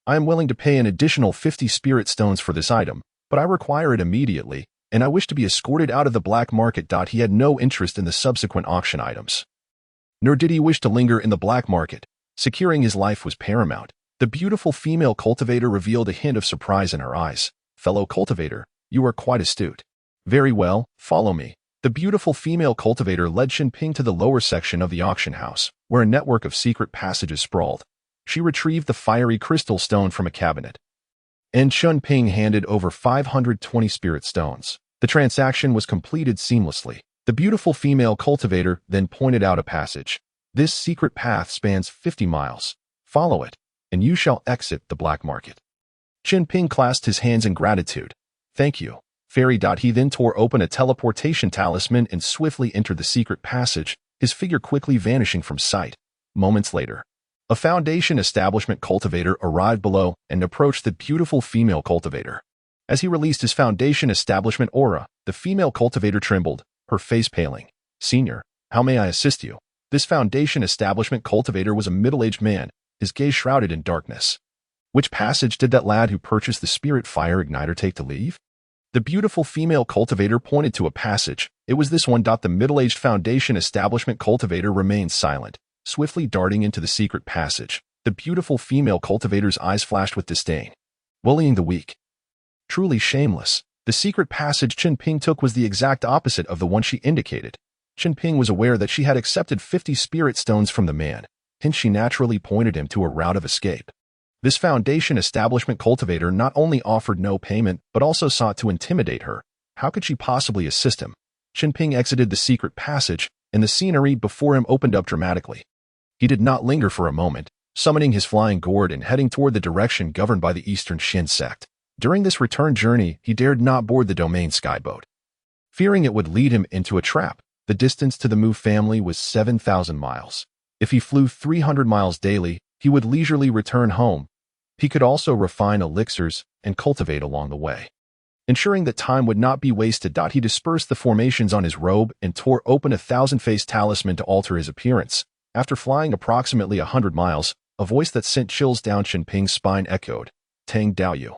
I am willing to pay an additional 50 spirit stones for this item, but I require it immediately, and I wish to be escorted out of the black market. He had no interest in the subsequent auction items. Nor did he wish to linger in the black market. Securing his life was paramount. The beautiful female cultivator revealed a hint of surprise in her eyes. Fellow cultivator, you are quite astute. Very well, follow me. The beautiful female cultivator led Chen Ping to the lower section of the auction house, where a network of secret passages sprawled. She retrieved the fiery crystal stone from a cabinet, and Chen Ping handed over 520 spirit stones. The transaction was completed seamlessly. The beautiful female cultivator then pointed out a passage. This secret path spans 50 miles. Follow it, and you shall exit the black market. Chen Ping clasped his hands in gratitude. Thank you, fairy. He then tore open a teleportation talisman and swiftly entered the secret passage, his figure quickly vanishing from sight. Moments later, a foundation establishment cultivator arrived below and approached the beautiful female cultivator. As he released his foundation establishment aura, the female cultivator trembled, her face paling. Senior, how may I assist you? This foundation establishment cultivator was a middle-aged man, his gaze shrouded in darkness. Which passage did that lad who purchased the spirit fire igniter take to leave? The beautiful female cultivator pointed to a passage. It was this one. The middle-aged foundation establishment cultivator remained silent, swiftly darting into the secret passage. The beautiful female cultivator's eyes flashed with disdain. Bullying the weak. Truly shameless. The secret passage Chen Ping took was the exact opposite of the one she indicated. Chen Ping was aware that she had accepted 50 spirit stones from the man, hence she naturally pointed him to a route of escape. This foundation establishment cultivator not only offered no payment, but also sought to intimidate her. How could she possibly assist him? Chen Ping exited the secret passage, and the scenery before him opened up dramatically. He did not linger for a moment, summoning his flying gourd and heading toward the direction governed by the Eastern Shin sect. During this return journey, he dared not board the domain skyboat, fearing it would lead him into a trap. The distance to the Mu family was 7,000 miles. If he flew 300 miles daily, he would leisurely return home. He could also refine elixirs and cultivate along the way. Ensuring that time would not be wasted, he dispersed the formations on his robe and tore open a 1,000-face talisman to alter his appearance. After flying approximately 100 miles, a voice that sent chills down Chen Ping's spine echoed, Tang Daoyu.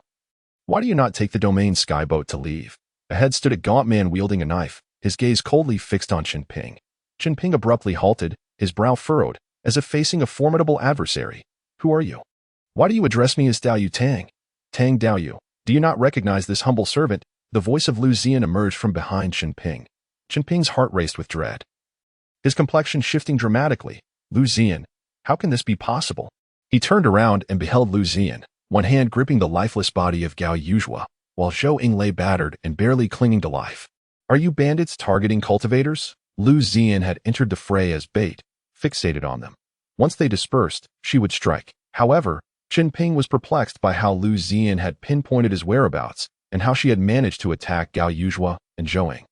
Why do you not take the domain skyboat to leave? Ahead stood a gaunt man wielding a knife, his gaze coldly fixed on Chen Ping. Chen Ping abruptly halted, his brow furrowed, as if facing a formidable adversary. Who are you? Why do you address me as Daoyu Tang? Tang Daoyu, do you not recognize this humble servant? The voice of Lu Zian emerged from behind Chen Ping. Chen Ping's heart raced with dread, his complexion shifting dramatically. Lu Zian, how can this be possible? He turned around and beheld Lu Zian, one hand gripping the lifeless body of Gao Yuzhua, while Zhou Ying lay battered and barely clinging to life. Are you bandits targeting cultivators? Lu Zian had entered the fray as bait, fixated on them. Once they dispersed, she would strike. However, Chen Ping was perplexed by how Lu Zian had pinpointed his whereabouts and how she had managed to attack Gao Yuzhua and Zhou Ying.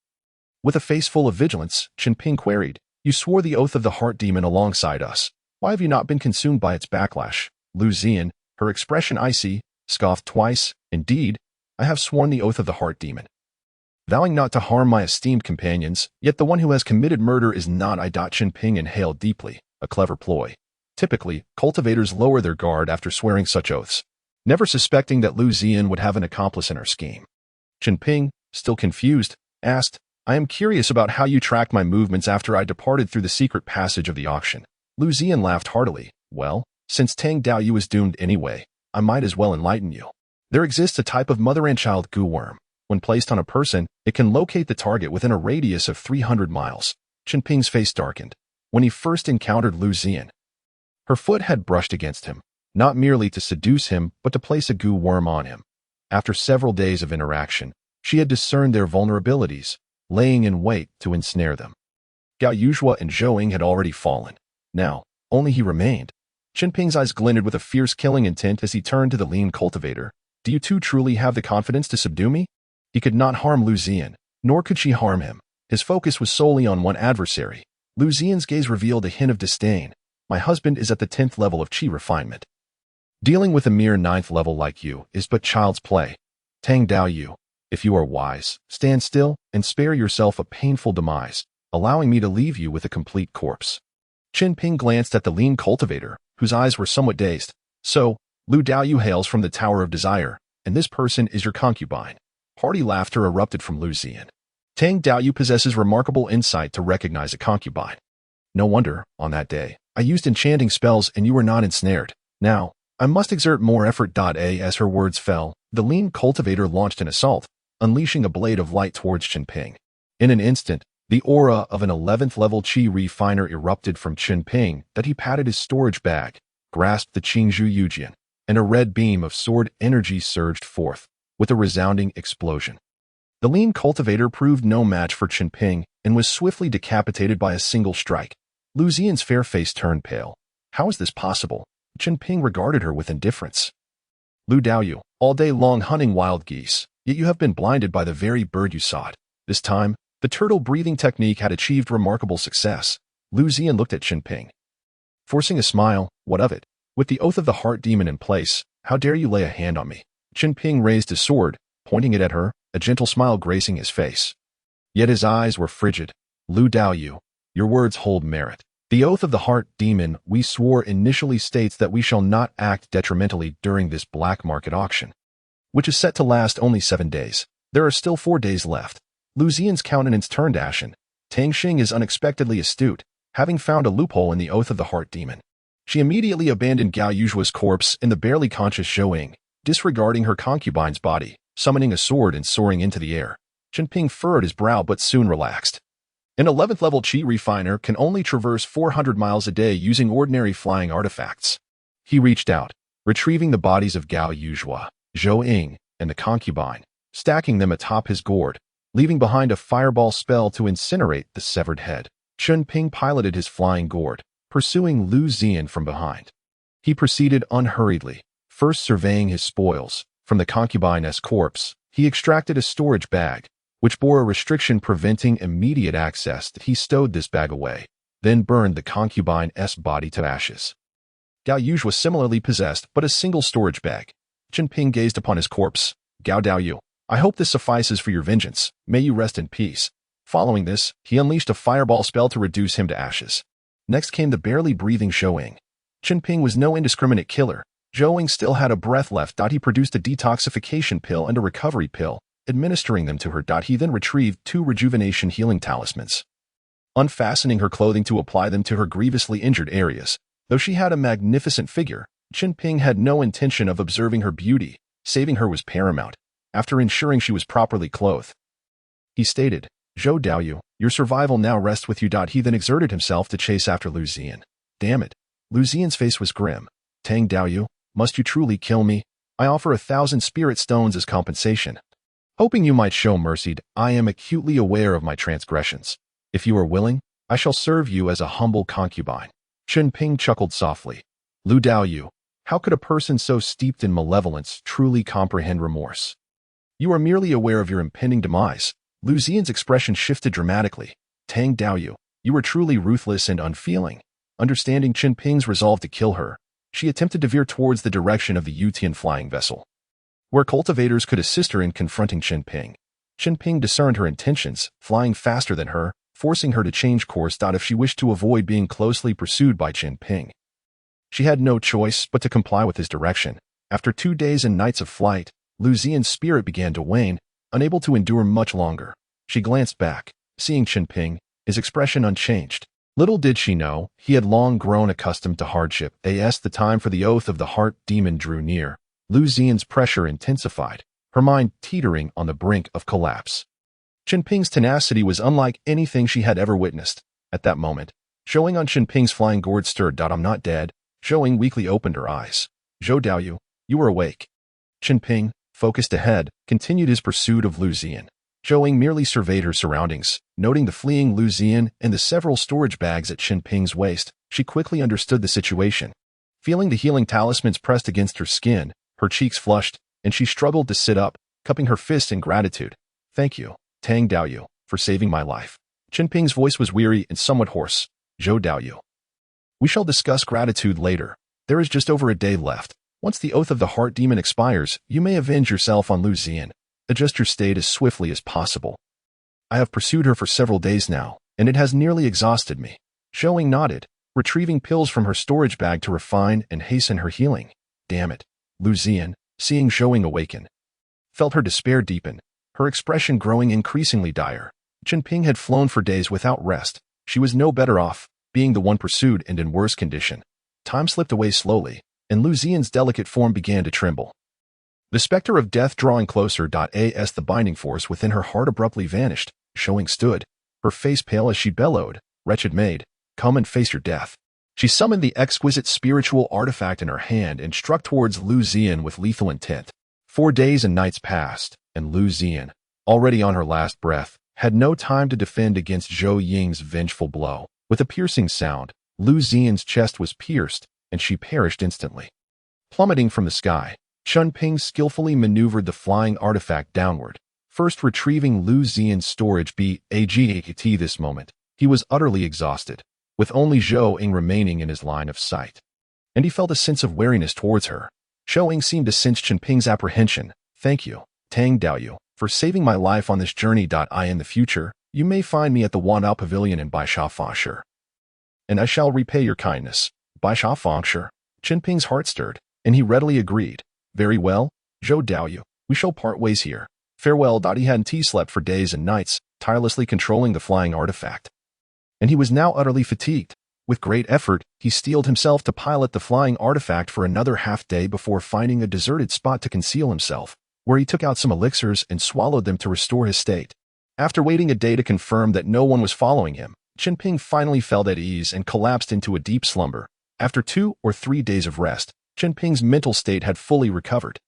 With a face full of vigilance, Chen Ping queried, You swore the oath of the heart demon alongside us. Why have you not been consumed by its backlash? Lu Zian, her expression icy, scoffed twice. Indeed, I have sworn the oath of the heart demon, vowing not to harm my esteemed companions, yet the one who has committed murder is not I. Chen Ping inhaled deeply, a clever ploy. Typically, cultivators lower their guard after swearing such oaths, never suspecting that Lu Zian would have an accomplice in her scheme. Chen Ping, still confused, asked, I am curious about how you tracked my movements after I departed through the secret passage of the auction. Lu Zian laughed heartily. Well, since Tang Daoyu is doomed anyway, I might as well enlighten you. There exists a type of mother and child goo worm. When placed on a person, it can locate the target within a radius of 300 miles. Chen Ping's face darkened. When he first encountered Lu Zian, her foot had brushed against him, not merely to seduce him, but to place a goo worm on him. After several days of interaction, she had discerned their vulnerabilities, laying in wait to ensnare them. Gao Yuzhua and Zhou Ying had already fallen. Now, only he remained. Chen Ping's eyes glinted with a fierce killing intent as he turned to the lean cultivator. Do you two truly have the confidence to subdue me? He could not harm Lu Zian, nor could she harm him. His focus was solely on one adversary. Lu Zian's gaze revealed a hint of disdain. My husband is at the 10th level of qi refinement. Dealing with a mere 9th level like you is but child's play. Tang Daoyu, if you are wise, stand still and spare yourself a painful demise, allowing me to leave you with a complete corpse. Chen Ping glanced at the lean cultivator, whose eyes were somewhat dazed. So, Lu Daoyu hails from the Tower of Desire, and this person is your concubine. Hearty laughter erupted from Lu Zian. Tang Daoyu possesses remarkable insight to recognize a concubine. No wonder, on that day, I used enchanting spells and you were not ensnared. Now, I must exert more effort. As her words fell, the lean cultivator launched an assault, unleashing a blade of light towards Chen Ping. In an instant, the aura of an 11th level qi refiner erupted from Chen Ping that he patted his storage bag, grasped the Qingzhu Yujian, and a red beam of sword energy surged forth, with a resounding explosion. The lean cultivator proved no match for Chen Ping and was swiftly decapitated by a single strike. Lu Xian's fair face turned pale. How is this possible? Chen Ping regarded her with indifference. Lu Daoyu, all day long hunting wild geese, yet you have been blinded by the very bird you sought. This time, the turtle breathing technique had achieved remarkable success. Lu Xian looked at Chen Ping. Forcing a smile, what of it? With the oath of the heart demon in place, how dare you lay a hand on me? Chen Ping raised his sword, pointing it at her, a gentle smile gracing his face. Yet his eyes were frigid. Lu Daoyu, your words hold merit. The oath of the heart demon we swore initially states that we shall not act detrimentally during this black market auction, which is set to last only 7 days. There are still 4 days left. Lu Xian's countenance turned ashen. Tang Xing is unexpectedly astute, having found a loophole in the oath of the heart demon. She immediately abandoned Gao Yujua's corpse and the barely conscious Zhou Ying, disregarding her concubine's body, summoning a sword and soaring into the air. Chen Ping furrowed his brow but soon relaxed. An 11th level Qi refiner can only traverse 400 miles a day using ordinary flying artifacts. He reached out, retrieving the bodies of Gao Yujua, Zhou Ying, and the concubine, stacking them atop his gourd, leaving behind a fireball spell to incinerate the severed head. Chen Ping piloted his flying gourd, pursuing Lu Xian from behind. He proceeded unhurriedly, first surveying his spoils. From the concubine's corpse, he extracted a storage bag, which bore a restriction preventing immediate access. He stowed this bag away, then burned the concubine's body to ashes. Gao Yuj was similarly possessed but a single storage bag. Chen Ping gazed upon his corpse. Gao Daoyu, I hope this suffices for your vengeance. May you rest in peace. Following this, he unleashed a fireball spell to reduce him to ashes. Next came the barely breathing Zhou Ying. Chen Ping was no indiscriminate killer. Zhou Ying still had a breath left. He produced a detoxification pill and a recovery pill, administering them to her. He then retrieved 2 rejuvenation healing talismans, unfastening her clothing to apply them to her grievously injured areas. Though she had a magnificent figure, Chen Ping had no intention of observing her beauty. Saving her was paramount. After ensuring she was properly clothed, he stated, Zhou Daoyu, your survival now rests with you. He then exerted himself to chase after Lu Xian. Damn it. Lu Xian's face was grim. Tang Daoyu, must you truly kill me? I offer 1,000 spirit stones as compensation. Hoping you might show mercy, I am acutely aware of my transgressions. If you are willing, I shall serve you as a humble concubine. Chen Ping chuckled softly. Lu Daoyu, how could a person so steeped in malevolence truly comprehend remorse? You are merely aware of your impending demise. Lu Xian's expression shifted dramatically. Tang Daoyu, you were truly ruthless and unfeeling. Understanding Chen Ping's resolve to kill her, she attempted to veer towards the direction of the Yutian flying vessel, where cultivators could assist her in confronting Chen Ping. Chen Ping discerned her intentions, flying faster than her, forcing her to change course. If she wished to avoid being closely pursued by Chen Ping, she had no choice but to comply with his direction. After 2 days and nights of flight, Lu Xian's spirit began to wane, unable to endure much longer. She glanced back, seeing Chen Ping, his expression unchanged. Little did she know, he had long grown accustomed to hardship. As the time for the oath of the heart demon drew near, Lu Xian's pressure intensified, her mind teetering on the brink of collapse. Chen Ping's tenacity was unlike anything she had ever witnessed. At that moment, showing on Chen Ping's flying gourd stirred. I'm not dead. Zhou Ying weakly opened her eyes. Zhou Daoyu, you are awake. Chen Ping, focused ahead, continued his pursuit of Lu Xian. Zhou Ying merely surveyed her surroundings, noting the fleeing Lu Xian and the several storage bags at Chen Ping's waist. She quickly understood the situation. Feeling the healing talismans pressed against her skin, her cheeks flushed, and she struggled to sit up, cupping her fists in gratitude. Thank you, Tang Daoyu, for saving my life. Chen Ping's voice was weary and somewhat hoarse. Zhou Daoyu, we shall discuss gratitude later. There is just over a day left. Once the oath of the heart demon expires, you may avenge yourself on Lu Xian. Adjust your state as swiftly as possible. I have pursued her for several days now, and it has nearly exhausted me. Zhou Ying nodded, retrieving pills from her storage bag to refine and hasten her healing. Damn it. Lu Xian, seeing Zhou Ying awaken, felt her despair deepen, her expression growing increasingly dire. Chen Ping had flown for days without rest. She was no better off, being the one pursued and in worse condition. Time slipped away slowly, and Lu Xian's delicate form began to tremble. The specter of death drawing closer. As the binding force within her heart abruptly vanished, Zhou Ying stood, her face pale as she bellowed, Wretched maid, come and face your death. She summoned the exquisite spiritual artifact in her hand and struck towards Lu Ziyan with lethal intent. 4 days and nights passed, and Lu Ziyan, already on her last breath, had no time to defend against Zhou Ying's vengeful blow. With a piercing sound, Lu Ziyan's chest was pierced, and she perished instantly. Plummeting from the sky, Chen Ping skillfully maneuvered the flying artifact downward, first retrieving Lu Ziyan's storage bag. This moment, he was utterly exhausted, with only Zhou Ying remaining in his line of sight. And he felt a sense of wariness towards her. Zhou Ying seemed to sense Chen Ping's apprehension. "Thank you, Tang Daoyu, for saving my life on this journey. In the future, you may find me at the Wanao Pavilion in Baisha Fangshi, and I shall repay your kindness." Baisha Fangshi. Chen Ping's heart stirred, and he readily agreed. "Very well, Zhou Daoyu, we shall part ways here. Farewell." He hadn't slept for days and nights, tirelessly controlling the flying artifact. And he was now utterly fatigued. With great effort, he steeled himself to pilot the flying artifact for another half-day before finding a deserted spot to conceal himself, where he took out some elixirs and swallowed them to restore his state. After waiting a day to confirm that no one was following him, Chen Ping finally felt at ease and collapsed into a deep slumber. After 2 or 3 days of rest, Chen Ping's mental state had fully recovered.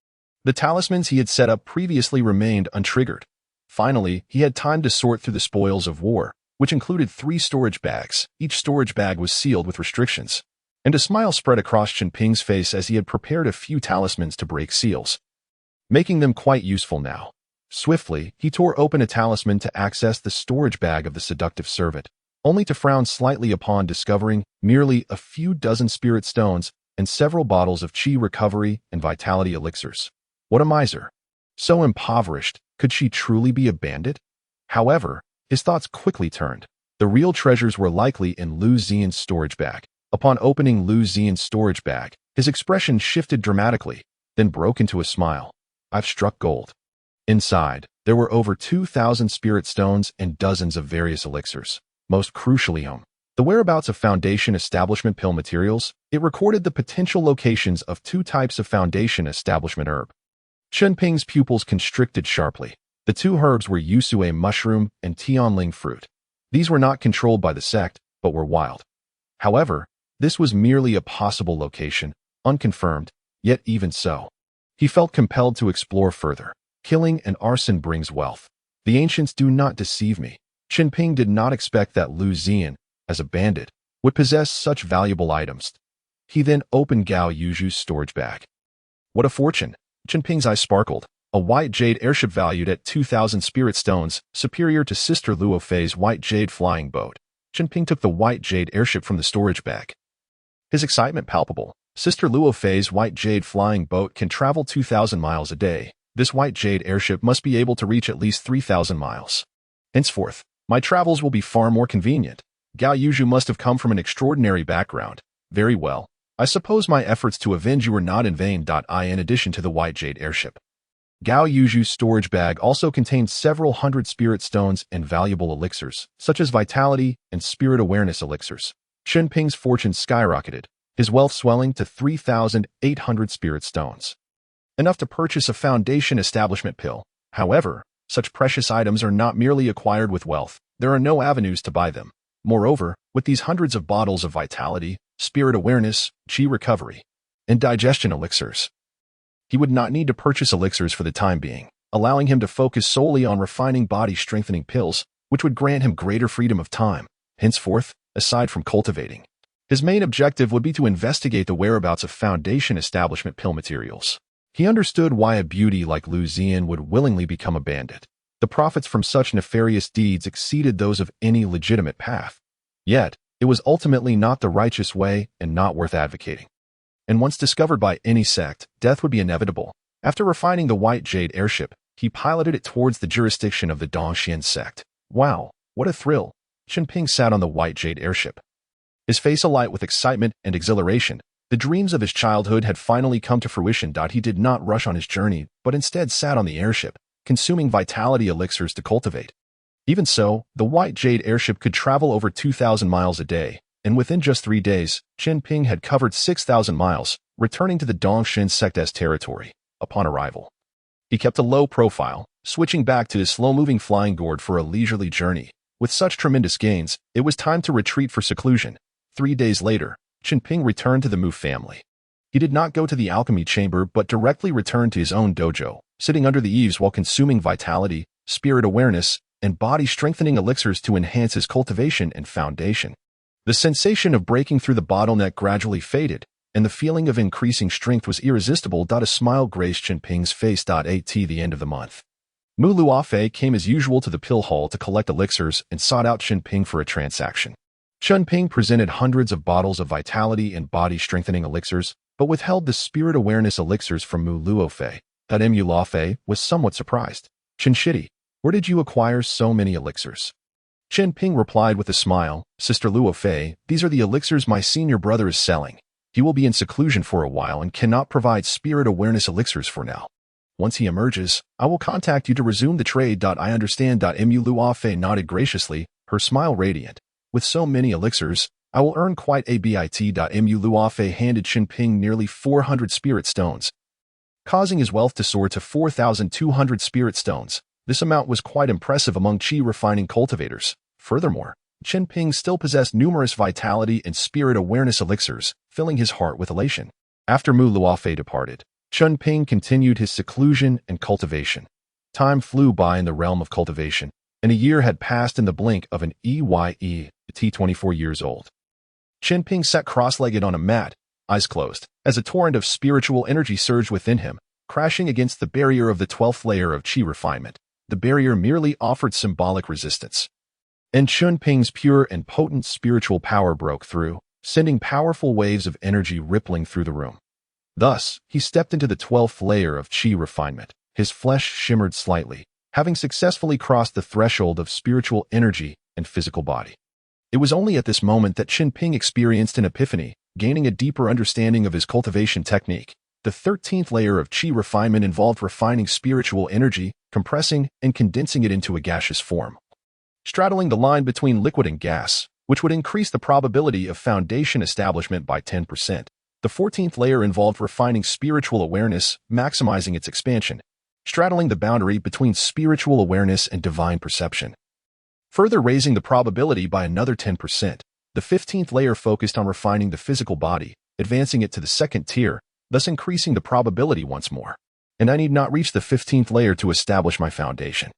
The talismans he had set up previously remained untriggered. Finally, he had time to sort through the spoils of war, which included 3 storage bags. Each storage bag was sealed with restrictions. And a smile spread across Chen Ping's face as he had prepared a few talismans to break seals, making them quite useful now. Swiftly, he tore open a talisman to access the storage bag of the seductive servant, only to frown slightly upon discovering merely a few dozen spirit stones and several bottles of chi recovery and vitality elixirs. What a miser! So impoverished, could she truly be a bandit? However, his thoughts quickly turned. The real treasures were likely in Lu Ziyan's storage bag. Upon opening Lu Ziyan's storage bag, his expression shifted dramatically, then broke into a smile. "I've struck gold." Inside, there were over 2,000 spirit stones and dozens of various elixirs. Most crucially, the whereabouts of Foundation Establishment pill materials. It recorded the potential locations of 2 types of Foundation Establishment herb. Chen Ping's pupils constricted sharply. The 2 herbs were Yusue mushroom and Tianling fruit. These were not controlled by the sect, but were wild. However, this was merely a possible location, unconfirmed, yet even so, he felt compelled to explore further. Killing and arson brings wealth. The ancients do not deceive me. Chen Ping did not expect that Lu Ziyan, as a bandit, would possess such valuable items. He then opened Gao Yuju's storage bag. What a fortune! Chen Ping's eyes sparkled. A white jade airship valued at 2,000 spirit stones, superior to Sister Luo Fei's white jade flying boat. Chen Ping took the white jade airship from the storage bag. His excitement palpable. Sister Luo Fei's white jade flying boat can travel 2,000 miles a day. This white jade airship must be able to reach at least 3,000 miles. Henceforth, my travels will be far more convenient. Gao Yuju must have come from an extraordinary background. Very well. I suppose my efforts to avenge you were not in vain. In addition to the white jade airship, Gao Yuju's storage bag also contained several hundred spirit stones and valuable elixirs, such as vitality and spirit awareness elixirs. Chen Ping's fortune skyrocketed, his wealth swelling to 3,800 spirit stones. Enough to purchase a Foundation Establishment pill. However, such precious items are not merely acquired with wealth. There are no avenues to buy them. Moreover, with these hundreds of bottles of vitality, spirit awareness, chi recovery, and digestion elixirs, he would not need to purchase elixirs for the time being, allowing him to focus solely on refining body-strengthening pills, which would grant him greater freedom of time. Henceforth, aside from cultivating, his main objective would be to investigate the whereabouts of Foundation Establishment pill materials. He understood why a beauty like Lu Ziyan would willingly become a bandit. The profits from such nefarious deeds exceeded those of any legitimate path. Yet, it was ultimately not the righteous way and not worth advocating. And once discovered by any sect, death would be inevitable. After refining the white jade airship, he piloted it towards the jurisdiction of the Dongxian sect. Wow, what a thrill! Chen Ping sat on the white jade airship, his face alight with excitement and exhilaration. The dreams of his childhood had finally come to fruition. He did not rush on his journey, but instead sat on the airship, consuming vitality elixirs to cultivate. Even so, the white jade airship could travel over 2,000 miles a day, and within just 3 days, Chen Ping had covered 6,000 miles, returning to the Dongxian sect's territory. Upon arrival, he kept a low profile, switching back to his slow-moving flying gourd for a leisurely journey. With such tremendous gains, it was time to retreat for seclusion. 3 days later, Chen Ping returned to the Mu family. He did not go to the alchemy chamber but directly returned to his own dojo, sitting under the eaves while consuming vitality, spirit awareness, and body-strengthening elixirs to enhance his cultivation and foundation. The sensation of breaking through the bottleneck gradually faded, and the feeling of increasing strength was irresistible. A smile graced Chen Ping's face. At the end of the month, Mu Luofei came as usual to the pill hall to collect elixirs and sought out Chen Ping for a transaction. Chen Ping presented hundreds of bottles of vitality and body-strengthening elixirs, but withheld the spirit awareness elixirs from Mu Luofei. Mu Luofei was somewhat surprised. "Chen Shidi, where did you acquire so many elixirs?" Chen Ping replied with a smile, "Sister Luofei, these are the elixirs my senior brother is selling. He will be in seclusion for a while and cannot provide spirit awareness elixirs for now. Once he emerges, I will contact you to resume the trade. I understand. Mu Luofei nodded graciously, her smile radiant. "With so many elixirs, I will earn quite a bit." Mu Luofei handed Chen Ping nearly 400 spirit stones, causing his wealth to soar to 4,200 spirit stones. This amount was quite impressive among qi refining cultivators. Furthermore, Chen Ping still possessed numerous vitality and spirit awareness elixirs, filling his heart with elation. After Mu Luofei departed, Chen Ping continued his seclusion and cultivation. Time flew by in the realm of cultivation, and a year had passed in the blink of an eye. 24 years old. Chen Ping sat cross-legged on a mat, eyes closed, as a torrent of spiritual energy surged within him, crashing against the barrier of the 12th layer of qi refinement. The barrier merely offered symbolic resistance, and Chen Ping's pure and potent spiritual power broke through, sending powerful waves of energy rippling through the room. Thus, he stepped into the 12th layer of qi refinement. His flesh shimmered slightly, having successfully crossed the threshold of spiritual energy and physical body. It was only at this moment that Chen Ping experienced an epiphany, gaining a deeper understanding of his cultivation technique. The 13th layer of qi refinement involved refining spiritual energy, compressing and condensing it into a gaseous form, straddling the line between liquid and gas, which would increase the probability of foundation establishment by 10%. The 14th layer involved refining spiritual awareness, maximizing its expansion, straddling the boundary between spiritual awareness and divine perception, further raising the probability by another 10%. The 15th layer focused on refining the physical body, advancing it to the second tier, thus increasing the probability once more. And I need not reach the 15th layer to establish my foundation.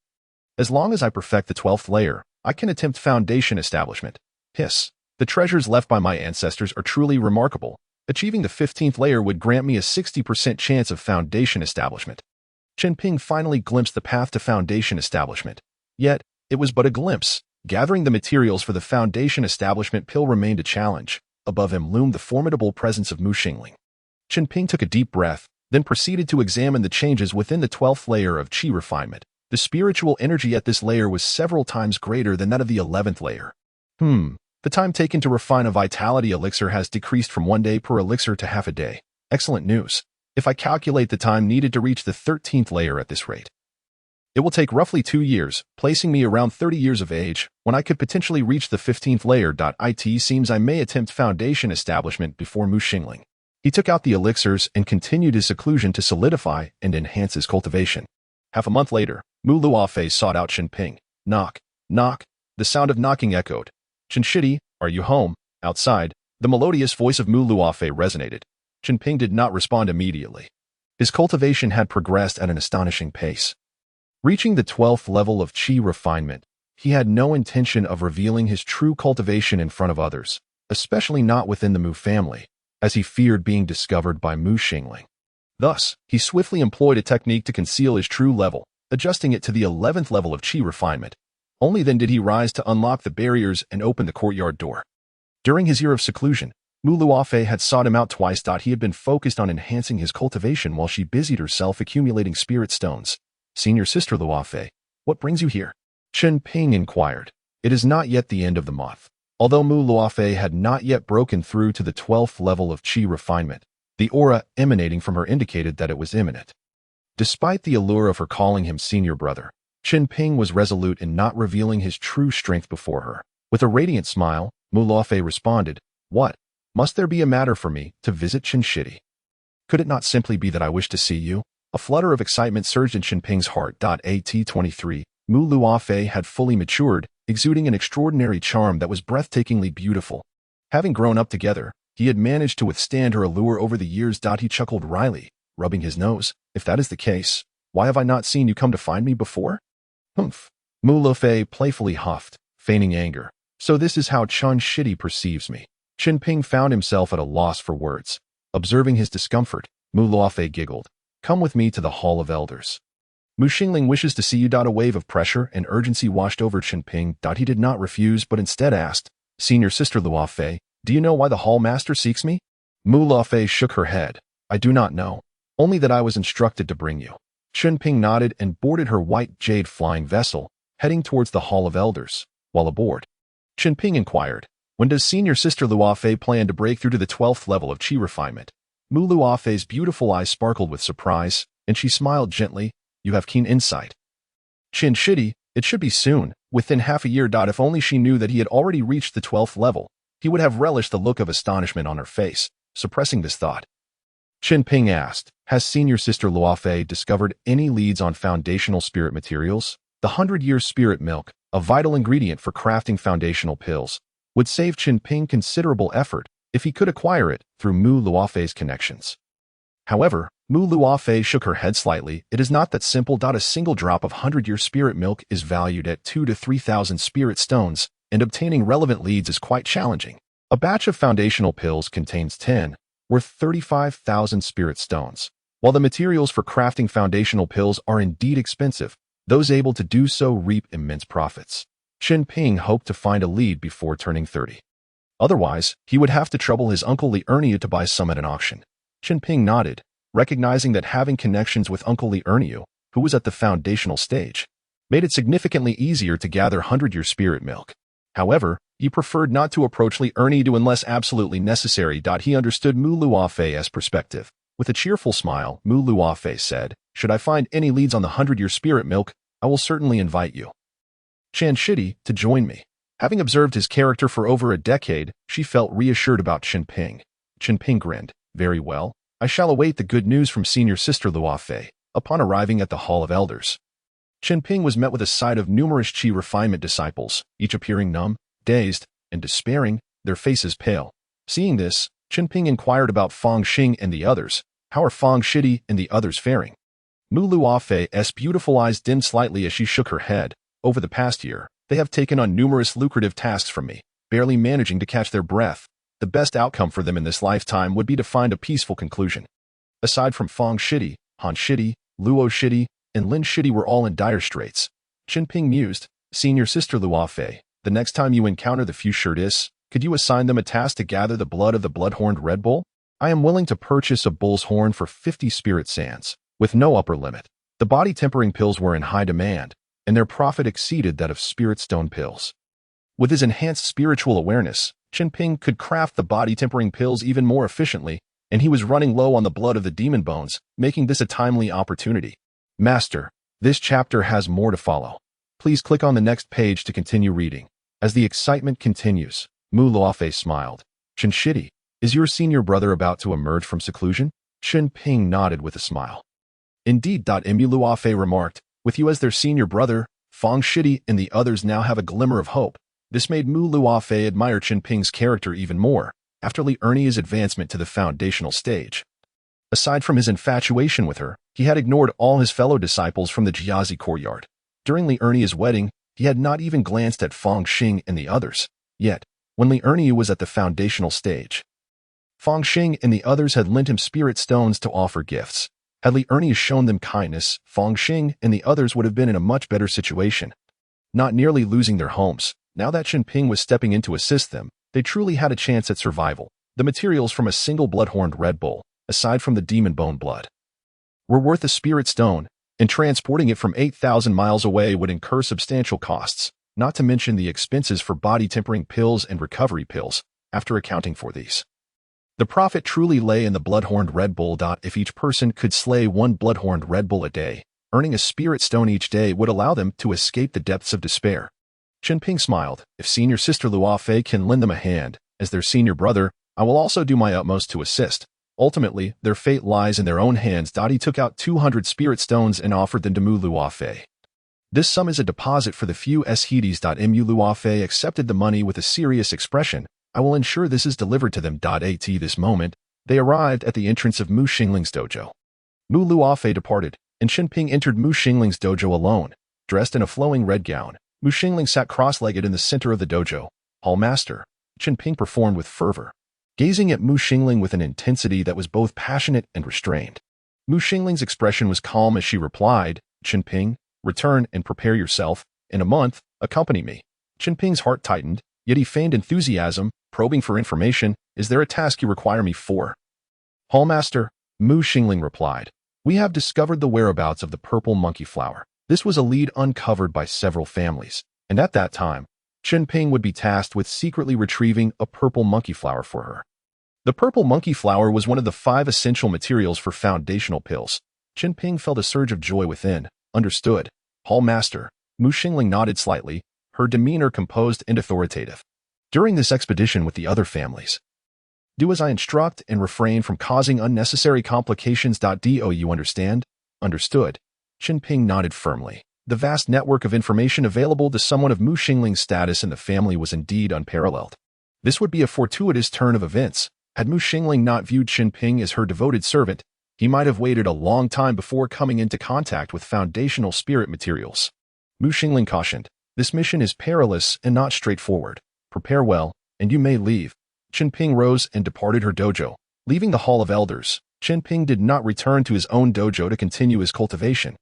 As long as I perfect the 12th layer, I can attempt foundation establishment. Hiss. The treasures left by my ancestors are truly remarkable. Achieving the 15th layer would grant me a 60% chance of foundation establishment. Chen Ping finally glimpsed the path to foundation establishment. Yet, it was but a glimpse. Gathering the materials for the foundation establishment pill remained a challenge. Above him loomed the formidable presence of Mu Xingling. Chen Ping took a deep breath, then proceeded to examine the changes within the 12th layer of qi refinement. The spiritual energy at this layer was several times greater than that of the 11th layer. The time taken to refine a vitality elixir has decreased from 1 day per elixir to half a day. Excellent news. If I calculate the time needed to reach the 13th layer at this rate, it will take roughly 2 years, placing me around 30 years of age, when I could potentially reach the 15th layer. It seems I may attempt foundation establishment before Mu Xingling. He took out the elixirs and continued his seclusion to solidify and enhance his cultivation. Half a month later, Mu Luofei sought out Chen Ping. Knock, knock. The sound of knocking echoed. "Chen Shidi, are you home?" Outside, the melodious voice of Mu Luofei resonated. Chen Ping did not respond immediately. His cultivation had progressed at an astonishing pace. Reaching the 12th level of qi refinement, he had no intention of revealing his true cultivation in front of others, especially not within the Mu family, as he feared being discovered by Mu Xingling. Thus, he swiftly employed a technique to conceal his true level, adjusting it to the 11th level of qi refinement. Only then did he rise to unlock the barriers and open the courtyard door. During his year of seclusion, Mu Luofei had sought him out twice. He had been focused on enhancing his cultivation while she busied herself accumulating spirit stones. "Senior Sister Luofei, what brings you here?" Chen Ping inquired. It is not yet the end of the month. Although Mu Luofei had not yet broken through to the 12th level of qi refinement, the aura emanating from her indicated that it was imminent. Despite the allure of her calling him senior brother, Chen Ping was resolute in not revealing his true strength before her. With a radiant smile, Mu Luofei responded, "What? Must there be a matter for me to visit Chen Shidi? Could it not simply be that I wish to see you?" A flutter of excitement surged in Chen Ping's heart. 23. Mu Luofei had fully matured, exuding an extraordinary charm that was breathtakingly beautiful. Having grown up together, He had managed to withstand her allure over the years. He chuckled wryly, rubbing his nose. If that is the case, why have I not seen you come to find me before? Humph. Mu Lufei playfully huffed, feigning anger. So this is how Chen Shidi perceives me. Chen Ping found himself at a loss for words. Observing his discomfort, Mu Lufei giggled. Come with me to the Hall of Elders. Mu Xingling wishes to see you. A wave of pressure and urgency washed over Chen Ping. He did not refuse but instead asked, Senior Sister Luofei, do you know why the Hall Master seeks me? Mu Lufei shook her head. I do not know. Only that I was instructed to bring you. Chen Ping nodded and boarded her white jade flying vessel, heading towards the Hall of Elders. While aboard, Chen Ping inquired, when does Senior Sister Luofei plan to break through to the 12th level of Qi refinement? Mu Luofei's beautiful eyes sparkled with surprise, and she smiled gently. You have keen insight. Chen Shidi, it should be soon, within half a year. If only she knew that he had already reached the 12th level, he would have relished the look of astonishment on her face, suppressing this thought. Chen Ping asked, has Senior Sister Luofei discovered any leads on foundational spirit materials? The 100-year spirit milk, a vital ingredient for crafting foundational pills, would save Chen Ping considerable effort if he could acquire it through Mu Luofei's connections. However, Mu Luofei shook her head slightly. It is not that simple. A single drop of 100-year spirit milk is valued at 2,000 to 3,000 spirit stones, and obtaining relevant leads is quite challenging. A batch of foundational pills contains 10, worth 35,000 spirit stones. While the materials for crafting foundational pills are indeed expensive, those able to do so reap immense profits. Chen Ping hoped to find a lead before turning 30. Otherwise, he would have to trouble his uncle Li Erniu to buy some at an auction. Chen Ping nodded, recognizing that having connections with Uncle Li Erniu, who was at the foundational stage, made it significantly easier to gather 100-year spirit milk. However, he preferred not to approach Li Erniu unless absolutely necessary. He understood Mu Luofei's perspective. With a cheerful smile, Mu Luofei said, should I find any leads on the 100-year spirit milk, I will certainly invite you, Chen Shidi, to join me. Having observed his character for over a decade, she felt reassured about Chen Ping. Chen Ping grinned. Very well. I shall await the good news from Senior Sister Luofei. Upon arriving at the Hall of Elders, Chen Ping was met with a sight of numerous Qi refinement disciples, each appearing numb, dazed, and despairing, their faces pale. Seeing this, Chen Ping inquired about Fang Xing and the others. How are Fang Shidi and the others faring? Mu Luofei's beautiful eyes dimmed slightly as she shook her head. Over the past year, they have taken on numerous lucrative tasks from me, barely managing to catch their breath. The best outcome for them in this lifetime would be to find a peaceful conclusion. Aside from Fang Shidi, Han Shidi, Luo Shidi, and Lin Shidi were all in dire straits. Chen Ping mused, Senior Sister Luofei, the next time you encounter the few Shurdis, could you assign them a task to gather the blood of the blood-horned red bull? I am willing to purchase a bull's horn for 50 spirit sands, with no upper limit. The body-tempering pills were in high demand, and their profit exceeded that of spirit stone pills. With his enhanced spiritual awareness, Chen Ping could craft the body-tempering pills even more efficiently, and he was running low on the blood of the demon bones, making this a timely opportunity. Master, this chapter has more to follow. Please click on the next page to continue reading. As the excitement continues, Mu Luofei smiled. Chen Shidi, is your senior brother about to emerge from seclusion? Chen Ping nodded with a smile. Indeed. Mu Luofei remarked, with you as their senior brother, Fang Shidi and the others now have a glimmer of hope. This made Mu Luofei admire Chen Ping's character even more, after Li Erniu's advancement to the foundational stage. Aside from his infatuation with her, he had ignored all his fellow disciples from the Jiazi courtyard. During Li Erniu's wedding, he had not even glanced at Fang Xing and the others. Yet, when Li Erniu was at the foundational stage, Fang Xing and the others had lent him spirit stones to offer gifts. Had Li Erniu shown them kindness, Fang Xing and the others would have been in a much better situation, not nearly losing their homes. Now that Chen Ping was stepping in to assist them, they truly had a chance at survival. The materials from a single blood-horned red bull, aside from the demon bone blood, were worth a spirit stone, and transporting it from 8,000 miles away would incur substantial costs, not to mention the expenses for body-tempering pills and recovery pills, after accounting for these. The profit truly lay in the blood-horned red bull. If each person could slay one blood-horned red bull a day, earning a spirit stone each day would allow them to escape the depths of despair. Chen Ping smiled. If Senior Sister Luofei can lend them a hand, as their senior brother, I will also do my utmost to assist. Ultimately, their fate lies in their own hands. He took out 200 spirit stones and offered them to Mu Luofei. This sum is a deposit for the few Shidis. Mu Luofei accepted the money with a serious expression, I will ensure this is delivered to them. At this moment, they arrived at the entrance of Mu Xingling's dojo. Mu Luofei departed, and Chen Ping entered Mu Xingling's dojo alone. Dressed in a flowing red gown, Mu Xingling sat cross-legged in the center of the dojo. Hall Master, Chen Ping performed with fervor, gazing at Mu Xingling with an intensity that was both passionate and restrained. Mu Xingling's expression was calm as she replied, Chen Ping, return and prepare yourself. In a month, accompany me. Chen Ping's heart tightened, yet he feigned enthusiasm, probing for information. Is there a task you require me for? Hall Master, Mu Xingling replied, we have discovered the whereabouts of the purple monkey flower. This was a lead uncovered by several families, and at that time, Chen Ping would be tasked with secretly retrieving a purple monkey flower for her. The purple monkey flower was one of the 5 essential materials for foundational pills. Chen Ping felt a surge of joy within. Understood. Hall Master, Mu Xingling nodded slightly, her demeanor composed and authoritative. During this expedition with the other families, do as I instruct and refrain from causing unnecessary complications. Do you understand? Understood. Chen Ping nodded firmly. The vast network of information available to someone of Mu Xingling's status in the family was indeed unparalleled. This would be a fortuitous turn of events. Had Mu Xingling not viewed Chen Ping as her devoted servant, he might have waited a long time before coming into contact with foundational spirit materials. Mu Xingling cautioned, this mission is perilous and not straightforward. Prepare well, and you may leave. Chen Ping rose and departed her dojo. Leaving the Hall of Elders, Chen Ping did not return to his own dojo to continue his cultivation.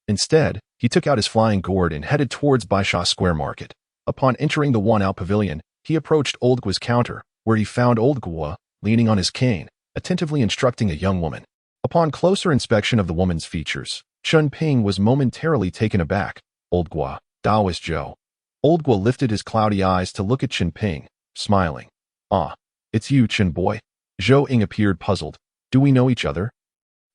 Instead, he took out his flying gourd and headed towards Baisha Square Market. Upon entering the one-out pavilion, he approached Old Gua's counter, where he found Old Gua, leaning on his cane, attentively instructing a young woman. Upon closer inspection of the woman's features, Chen Ping was momentarily taken aback. Old Gua, Taoist Zhou. Old Gua lifted his cloudy eyes to look at Chen Ping, smiling. Ah, it's you, Chen boy. Zhou Ying appeared puzzled. Do we know each other?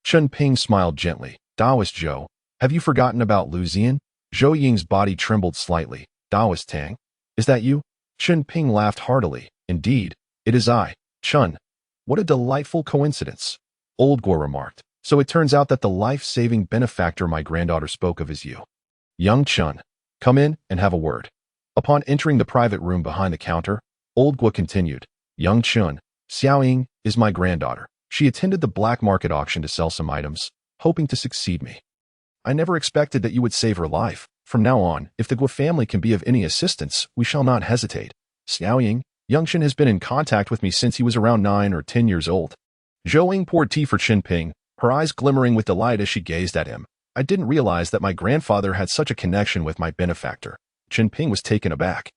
Chen Ping smiled gently. Taoist Zhou. Have you forgotten about Lu Zian? Zhou Ying's body trembled slightly. Taoist Tang. Is that you? Chen Ping laughed heartily. Indeed, it is I, Chen. What a delightful coincidence. Old Gua remarked. So it turns out that the life-saving benefactor my granddaughter spoke of is you. Young Chen, come in and have a word. Upon entering the private room behind the counter, Old Gua continued. Young Chen, Xiao Ying is my granddaughter. She attended the black market auction to sell some items, hoping to succeed me. I never expected that you would save her life. From now on, if the Gua family can be of any assistance, we shall not hesitate. Xiao Ying, Young Chen has been in contact with me since he was around 9 or 10 years old. Zhou Ying poured tea for Chen Ping, her eyes glimmering with delight as she gazed at him. I didn't realize that my grandfather had such a connection with my benefactor. Chen Ping was taken aback.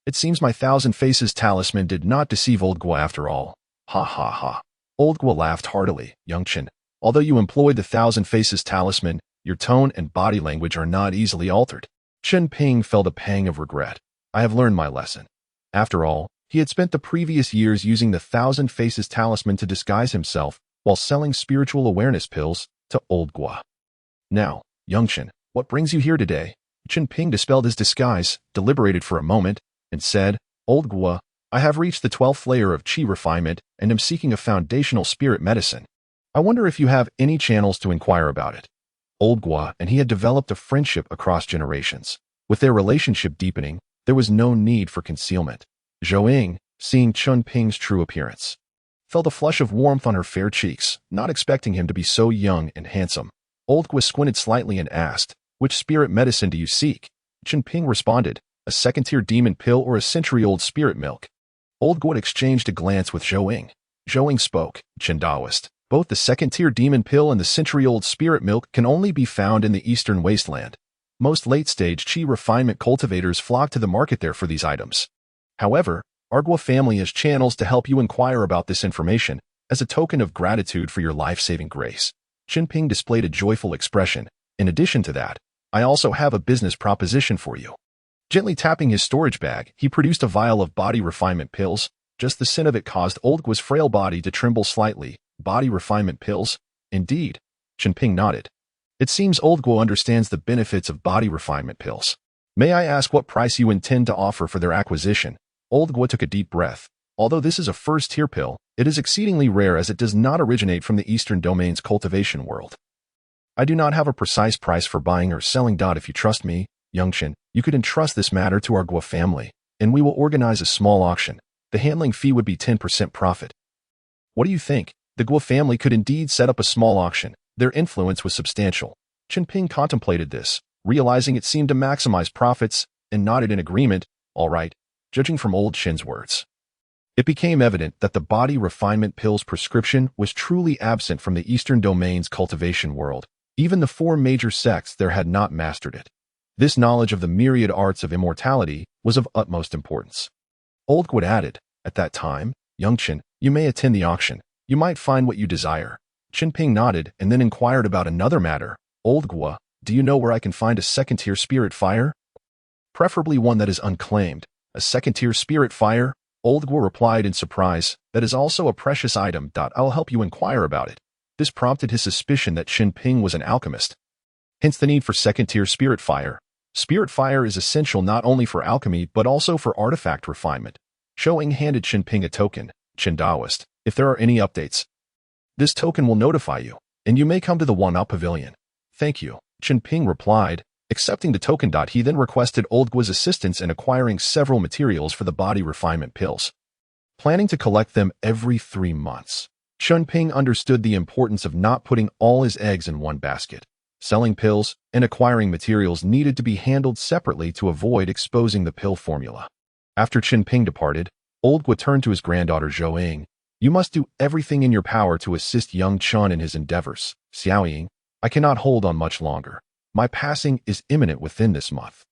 It seems my thousand faces talisman did not deceive Old Gua after all. Ha ha ha. Old Gua laughed heartily. Young Chen, although you employed the thousand faces talisman, your tone and body language are not easily altered. Chen Ping felt a pang of regret. I have learned my lesson. After all, he had spent the previous years using the thousand faces talisman to disguise himself while selling spiritual awareness pills to Old Gua. Now, Young Chen, what brings you here today? Chen Ping dispelled his disguise, deliberated for a moment, and said, Old Gua, I have reached the 12th layer of Qi refinement and am seeking a foundational spirit medicine. I wonder if you have any channels to inquire about it. Old Gua and he had developed a friendship across generations. With their relationship deepening, there was no need for concealment. Zhou Ying, seeing Chen Ping's true appearance, felt a flush of warmth on her fair cheeks, not expecting him to be so young and handsome. Old Gua squinted slightly and asked, which spirit medicine do you seek? Chen Ping responded, a second-tier demon pill or a century-old spirit milk. Old Gua exchanged a glance with Zhou Ying. Zhou Ying spoke, Chen Taoist. Both the second-tier demon pill and the century-old spirit milk can only be found in the eastern wasteland. Most late-stage Qi refinement cultivators flock to the market there for these items. However, our Gua family has channels to help you inquire about this information as a token of gratitude for your life-saving grace. Chen Ping displayed a joyful expression. In addition to that, I also have a business proposition for you. Gently tapping his storage bag, he produced a vial of body refinement pills. Just the scent of it caused Old Gua's frail body to tremble slightly. Body refinement pills? Indeed. Chen Ping nodded. It seems Old Gua understands the benefits of body refinement pills. May I ask what price you intend to offer for their acquisition? Old Gua took a deep breath. Although this is a first-tier pill, it is exceedingly rare as it does not originate from the Eastern Domain's cultivation world. I do not have a precise price for buying or selling. If you trust me, Young Chen, you could entrust this matter to our Gua family, and we will organize a small auction. The handling fee would be 10% profit. What do you think? The Guo family could indeed set up a small auction. Their influence was substantial. Chen Ping contemplated this, realizing it seemed to maximize profits, and nodded in agreement. All right, judging from old Chen's words. It became evident that the body refinement pills prescription was truly absent from the Eastern Domain's cultivation world. Even the four major sects there had not mastered it. This knowledge of the myriad arts of immortality was of utmost importance. Old Guo added, at that time, young Chen, you may attend the auction. You might find what you desire. Chen Ping nodded and then inquired about another matter. Old Guo, do you know where I can find a second-tier spirit fire? Preferably one that is unclaimed. A second-tier spirit fire? Old Guo replied in surprise, that is also a precious item. I'll help you inquire about it. This prompted his suspicion that Chen Ping was an alchemist. Hence the need for second-tier spirit fire. Spirit fire is essential not only for alchemy but also for artifact refinement. Zhou Ying handed Chen Ping a token, Chen Daoist, if there are any updates. This token will notify you, and you may come to the Wanao Pavilion. Thank you, Chen Ping replied, accepting the token. He then requested Old Guo's assistance in acquiring several materials for the body refinement pills. Planning to collect them every 3 months, Chen Ping understood the importance of not putting all his eggs in one basket. Selling pills and acquiring materials needed to be handled separately to avoid exposing the pill formula. After Chen Ping departed, Old Guo turned to his granddaughter Zhou Ying. You must do everything in your power to assist young Chen in his endeavors. Xiao Ying, I cannot hold on much longer. My passing is imminent within this month.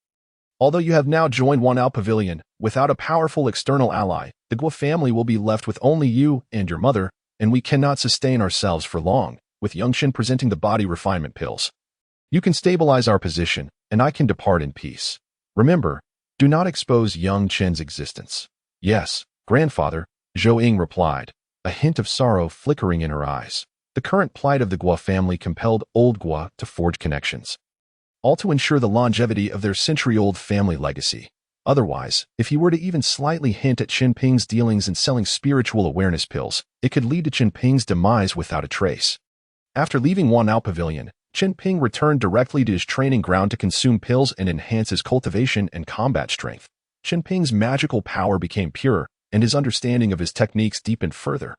Although you have now joined Wanao Pavilion, without a powerful external ally, the Guo family will be left with only you and your mother, and we cannot sustain ourselves for long, with young Chen presenting the body refinement pills. You can stabilize our position, and I can depart in peace. Remember, do not expose young Chen's existence. Yes, grandfather, Zhou Ying replied, a hint of sorrow flickering in her eyes. The current plight of the Guo family compelled Old Guo to forge connections, all to ensure the longevity of their century-old family legacy. Otherwise, if he were to even slightly hint at Chen Ping's dealings in selling spiritual awareness pills, it could lead to Chen Ping's demise without a trace. After leaving Wanao Pavilion, Chen Ping returned directly to his training ground to consume pills and enhance his cultivation and combat strength. Chen Ping's magical power became pure, and his understanding of his techniques deepened further.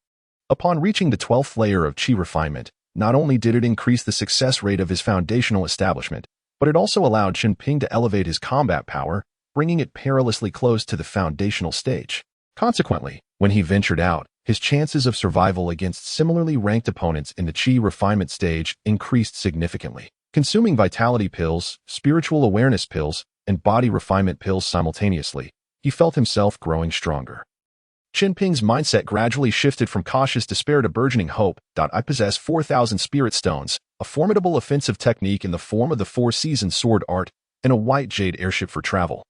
Upon reaching the 12th layer of Qi refinement, not only did it increase the success rate of his foundational establishment, but it also allowed Chen Ping to elevate his combat power, bringing it perilously close to the foundational stage. Consequently, when he ventured out, his chances of survival against similarly ranked opponents in the Qi refinement stage increased significantly. Consuming vitality pills, spiritual awareness pills, and body refinement pills simultaneously, he felt himself growing stronger. Chen Ping's mindset gradually shifted from cautious despair to burgeoning hope. I possess 4,000 spirit stones, a formidable offensive technique in the form of the 4-season sword art, and a white jade airship for travel.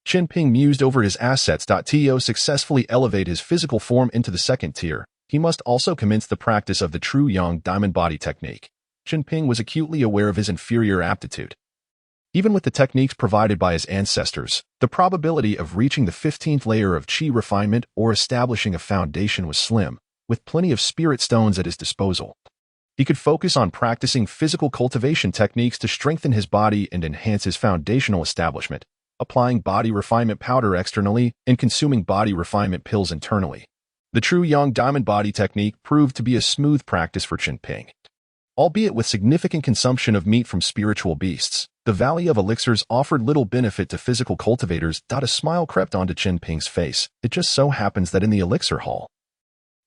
Chen Ping mused over his assets. To successfully elevate his physical form into the second tier, he must also commence the practice of the true Yang diamond body technique. Chen Ping was acutely aware of his inferior aptitude. Even with the techniques provided by his ancestors, the probability of reaching the 15th layer of Qi refinement or establishing a foundation was slim, with plenty of spirit stones at his disposal. He could focus on practicing physical cultivation techniques to strengthen his body and enhance his foundational establishment, applying body refinement powder externally and consuming body refinement pills internally. The true Yang diamond body technique proved to be a smooth practice for Chen Ping. Albeit with significant consumption of meat from spiritual beasts, the Valley of Elixirs offered little benefit to physical cultivators. A smile crept onto Chen Ping's face. It just so happens that in the Elixir Hall,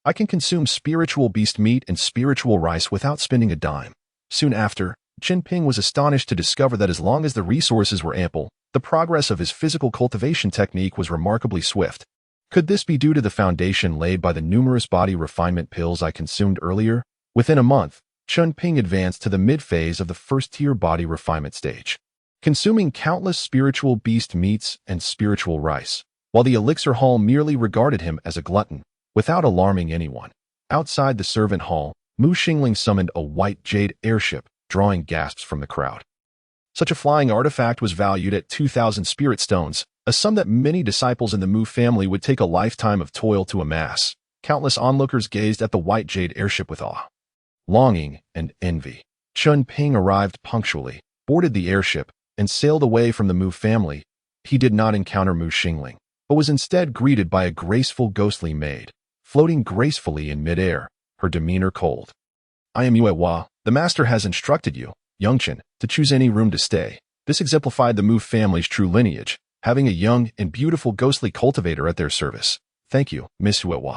I can consume spiritual beast meat and spiritual rice without spending a dime. Soon after, Chen Ping was astonished to discover that as long as the resources were ample, the progress of his physical cultivation technique was remarkably swift. Could this be due to the foundation laid by the numerous body refinement pills I consumed earlier? Within a month, Chen Ping advanced to the mid-phase of the first-tier body refinement stage, consuming countless spiritual beast meats and spiritual rice, while the Elixir Hall merely regarded him as a glutton, without alarming anyone. Outside the servant hall, Mu Xingling summoned a white jade airship, drawing gasps from the crowd. Such a flying artifact was valued at 2,000 spirit stones, a sum that many disciples in the Mu family would take a lifetime of toil to amass. Countless onlookers gazed at the white jade airship with awe, longing, and envy. Chen Ping arrived punctually, boarded the airship, and sailed away from the Mu family. He did not encounter Mu Xingling. but was instead greeted by a graceful ghostly maid, floating gracefully in midair, her demeanor cold. I am Yue, the master has instructed you, young Chen, to choose any room to stay. This exemplified the Mu family's true lineage, having a young and beautiful ghostly cultivator at their service. Thank you, Miss Yue.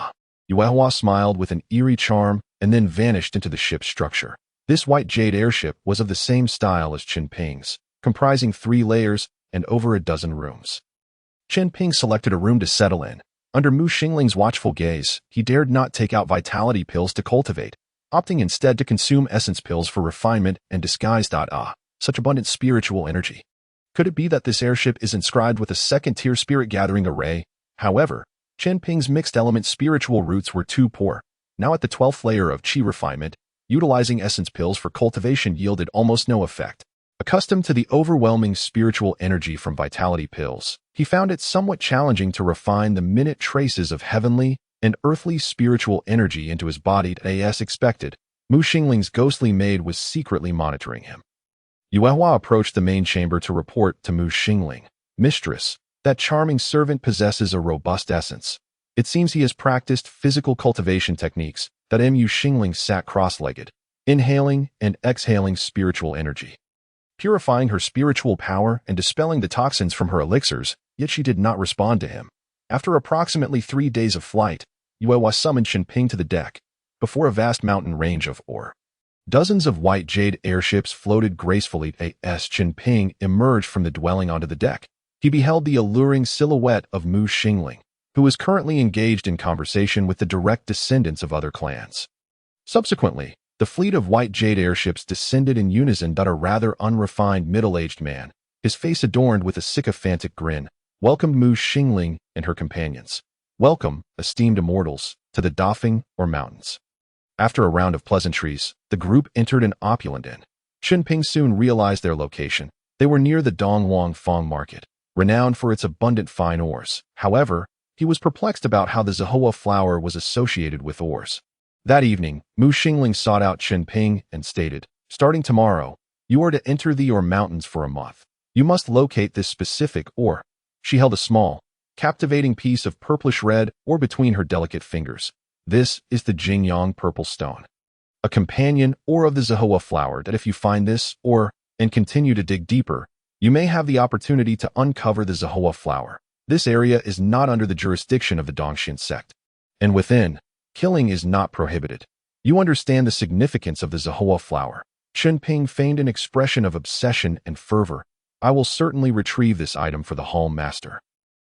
Yue smiled with an eerie charm and then vanished into the ship's structure. This white jade airship was of the same style as Chen Ping's, comprising 3 layers and over a dozen rooms. Chen Ping selected a room to settle in. Under Mu Xingling's watchful gaze, he dared not take out vitality pills to cultivate, opting instead to consume essence pills for refinement and disguise. Such abundant spiritual energy. Could it be that this airship is inscribed with a second-tier spirit-gathering array? However, Chen Ping's mixed-element spiritual roots were too poor. Now at the 12th layer of qi refinement, utilizing essence pills for cultivation yielded almost no effect. Accustomed to the overwhelming spiritual energy from vitality pills, he found it somewhat challenging to refine the minute traces of heavenly and earthly spiritual energy into his body. As expected, Mu Xingling's ghostly maid was secretly monitoring him. Yue approached the main chamber to report to Mu Xingling. Mistress, that charming servant possesses a robust essence. It seems he has practiced physical cultivation techniques. Mu Xingling sat cross-legged, inhaling and exhaling spiritual energy, purifying her spiritual power and dispelling the toxins from her elixirs, yet she did not respond to him. After approximately 3 days of flight, Yue summoned Chen Ping to the deck, before a vast mountain range of ore. Dozens of white jade airships floated gracefully as Chen Ping emerged from the dwelling onto the deck. He beheld the alluring silhouette of Mu Xingling, who was currently engaged in conversation with the direct descendants of other clans. Subsequently, the fleet of white jade airships descended in unison. A rather unrefined middle-aged man, his face adorned with a sycophantic grin, welcomed Mu Xingling and her companions. Welcome, esteemed immortals, to the Dafeng or mountains. After a round of pleasantries, the group entered an opulent inn. Chen Ping soon realized their location. They were near the Dongwang Fong market, renowned for its abundant fine ores. However, he was perplexed about how the Zihua flower was associated with ores. That evening, Mu Xingling sought out Chen Ping and stated, starting tomorrow, you are to enter the ore mountains for a month. You must locate this specific ore. She held a small, captivating piece of purplish red ore between her delicate fingers. This is the Jingyang purple stone, a companion ore of the Zihua flower. That if you find this ore and continue to dig deeper, you may have the opportunity to uncover the Zihua flower. This area is not under the jurisdiction of the Dongxian sect, and within, killing is not prohibited. You understand the significance of the Zihua flower. Chen Ping feigned an expression of obsession and fervor. I will certainly retrieve this item for the hall master.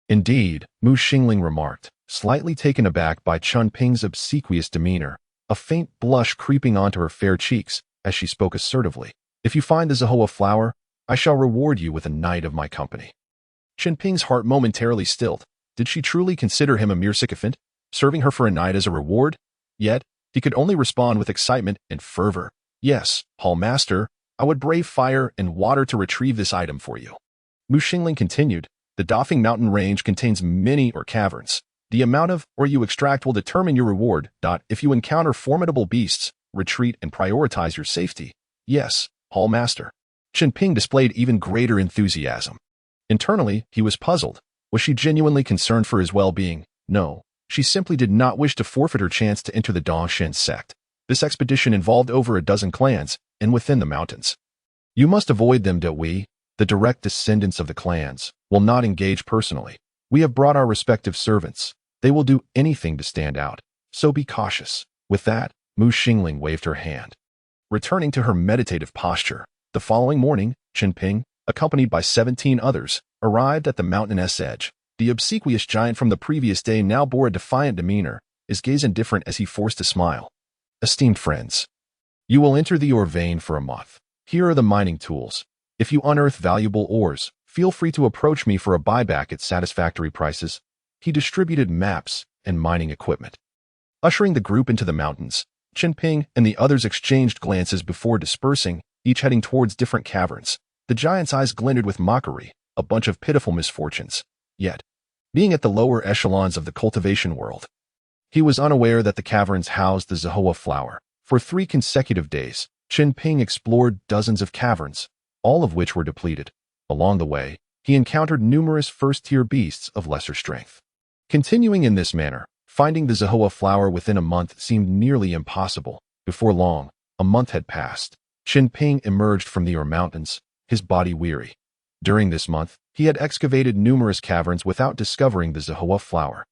Indeed, Mu Xingling remarked, slightly taken aback by Chen Ping's obsequious demeanor, a faint blush creeping onto her fair cheeks as she spoke assertively. If you find the Zihua flower, I shall reward you with a night of my company. Chen Ping's heart momentarily stilled. Did she truly consider him a mere sycophant, serving her for a night as a reward? Yet, he could only respond with excitement and fervor. Yes, hall master, I would brave fire and water to retrieve this item for you. Mu Xingling continued, the Dafeng mountain range contains many ore caverns. The amount of ore you extract will determine your reward. If you encounter formidable beasts, retreat and prioritize your safety. Yes, hall master. Chen Ping displayed even greater enthusiasm. Internally, he was puzzled. Was she genuinely concerned for his well-being? No, she simply did not wish to forfeit her chance to enter the Dongxian sect. This expedition involved over a dozen clans, and within the mountains. You must avoid them. We, the direct descendants of the clans, will not engage personally. We have brought our respective servants. They will do anything to stand out, so be cautious. With that, Mu Xingling waved her hand. Returning to her meditative posture, the following morning, Chen Ping, accompanied by 17 others, arrived at the mountain's edge. The obsequious giant from the previous day now bore a defiant demeanor, his gaze indifferent as he forced a smile. Esteemed friends, you will enter the ore vein for a month. Here are the mining tools. If you unearth valuable ores, feel free to approach me for a buyback at satisfactory prices. He distributed maps and mining equipment. Ushering the group into the mountains, Chen Ping and the others exchanged glances before dispersing, each heading towards different caverns. The giant's eyes glinted with mockery, a bunch of pitiful misfortunes. Yet, being at the lower echelons of the cultivation world, he was unaware that the caverns housed the Zihua flower. For 3 consecutive days, Chen Ping explored dozens of caverns, all of which were depleted. Along the way, he encountered numerous first-tier beasts of lesser strength. Continuing in this manner, finding the Zahua flower within a month seemed nearly impossible. Before long, a month had passed. Chen Ping emerged from the mountains, his body weary. During this month, he had excavated numerous caverns without discovering the Zahua flower.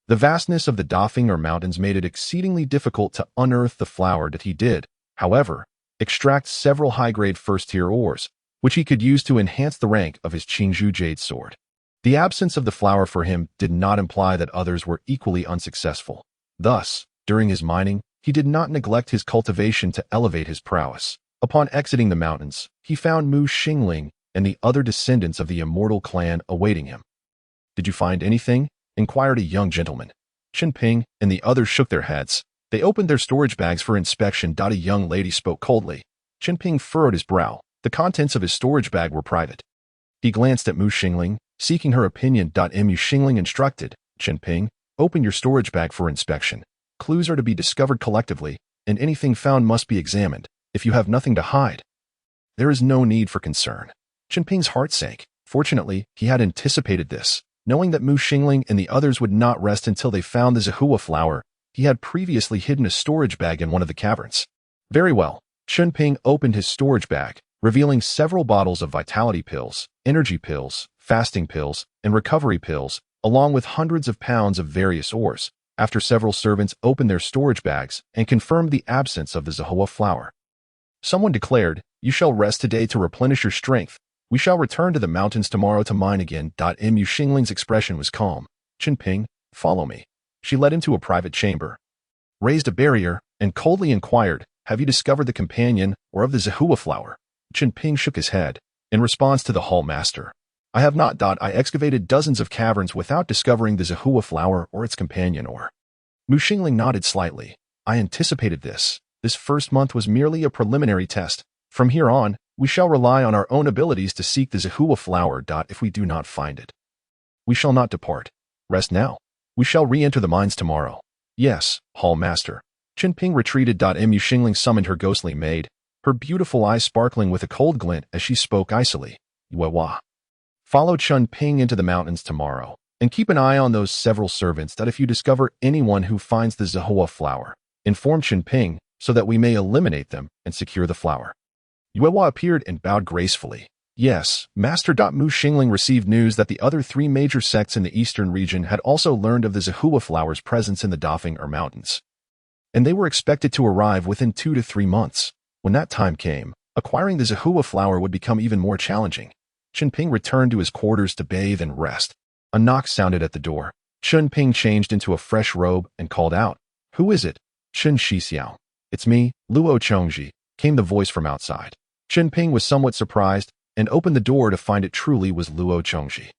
The vastness of the Dafeng mountains made it exceedingly difficult to unearth the flower that he did, however, extract several high-grade first-tier ores, which he could use to enhance the rank of his Qingzhou jade sword. The absence of the flower for him did not imply that others were equally unsuccessful. Thus, during his mining, he did not neglect his cultivation to elevate his prowess. Upon exiting the mountains, he found Mu Xingling and the other descendants of the Immortal clan awaiting him. "Did you find anything?" inquired a young gentleman. Chen Ping and the others shook their heads. They opened their storage bags for inspection. A young lady spoke coldly. Chen Ping furrowed his brow. The contents of his storage bag were private. He glanced at Mu Xingling, seeking her opinion. Mu Xingling instructed, "Chen Ping, open your storage bag for inspection. Clues are to be discovered collectively, and anything found must be examined. If you have nothing to hide, there is no need for concern." Chen Ping's heart sank. Fortunately, he had anticipated this. Knowing that Mu Xingling and the others would not rest until they found the Zahua flower, he had previously hidden a storage bag in one of the caverns. Very well. Chen Ping opened his storage bag, revealing several bottles of vitality pills, energy pills, fasting pills, and recovery pills, along with hundreds of pounds of various ores. After several servants opened their storage bags and confirmed the absence of the Zahua flower, someone declared, "You shall rest today to replenish your strength. We shall return to the mountains tomorrow to mine again." Mu Xingling's expression was calm. "Chen Ping, follow me." She led him to a private chamber, raised a barrier, and coldly inquired, "Have you discovered the companion or of the Zahua flower?" Chen Ping shook his head. In response to the hall master, "I have not. I excavated dozens of caverns without discovering the Zahua flower or its companion or." Mu Xingling nodded slightly. "I anticipated this. This first month was merely a preliminary test. From here on, we shall rely on our own abilities to seek the Zahua flower. If we do not find it, we shall not depart. Rest now. We shall re-enter the mines tomorrow." "Yes, hall master." Chen Ping retreated. Mu Xingling summoned her ghostly maid, her beautiful eyes sparkling with a cold glint as she spoke icily. "Yuehua. Follow Chen Ping into the mountains tomorrow, and keep an eye on those several servants. If you discover anyone who finds the Zahua flower, inform Chen Ping so that we may eliminate them and secure the flower." Yuehua appeared and bowed gracefully. "Yes, Master." Mu Xingling received news that the other three major sects in the eastern region had also learned of the Zahua flower's presence in the Dafeng mountains, and they were expected to arrive within 2 to 3 months. When that time came, acquiring the Zahua flower would become even more challenging. Chen Ping returned to his quarters to bathe and rest. A knock sounded at the door. Chen Ping changed into a fresh robe and called out, "Who is it?" "Chen Shixiao." "It's me, Luo Chongji," came the voice from outside. Chen Ping was somewhat surprised and opened the door to find it truly was Luo Chongji.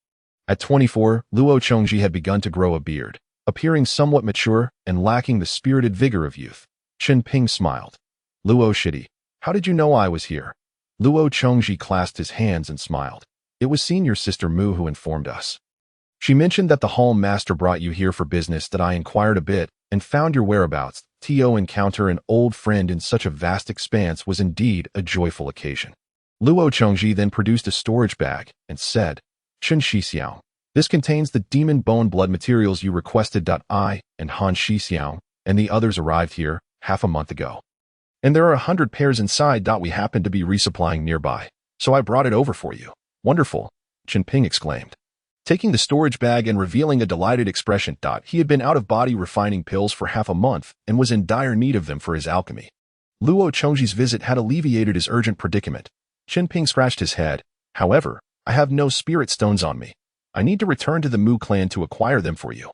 At 24, Luo Chongji had begun to grow a beard, appearing somewhat mature and lacking the spirited vigor of youth. Chen Ping smiled. "Luo Shidi, how did you know I was here?" Luo Chongji clasped his hands and smiled. "It was senior sister Mu who informed us. She mentioned that the hall master brought you here for business. I inquired a bit and found your whereabouts. To encounter an old friend in such a vast expanse was indeed a joyful occasion." Luo Chongji then produced a storage bag and said, "Chen Shixiao, this contains the demon bone blood materials you requested. I and Han Shixiao and the others arrived here half a month ago, and there are 100 pairs inside. We happen to be resupplying nearby, so I brought it over for you." "Wonderful," Chen Ping exclaimed, taking the storage bag and revealing a delighted expression. He had been out of body refining pills for half a month and was in dire need of them for his alchemy. Luo Chongji's visit had alleviated his urgent predicament. Chen Ping scratched his head. "However, I have no spirit stones on me. I need to return to the Mu clan to acquire them for you."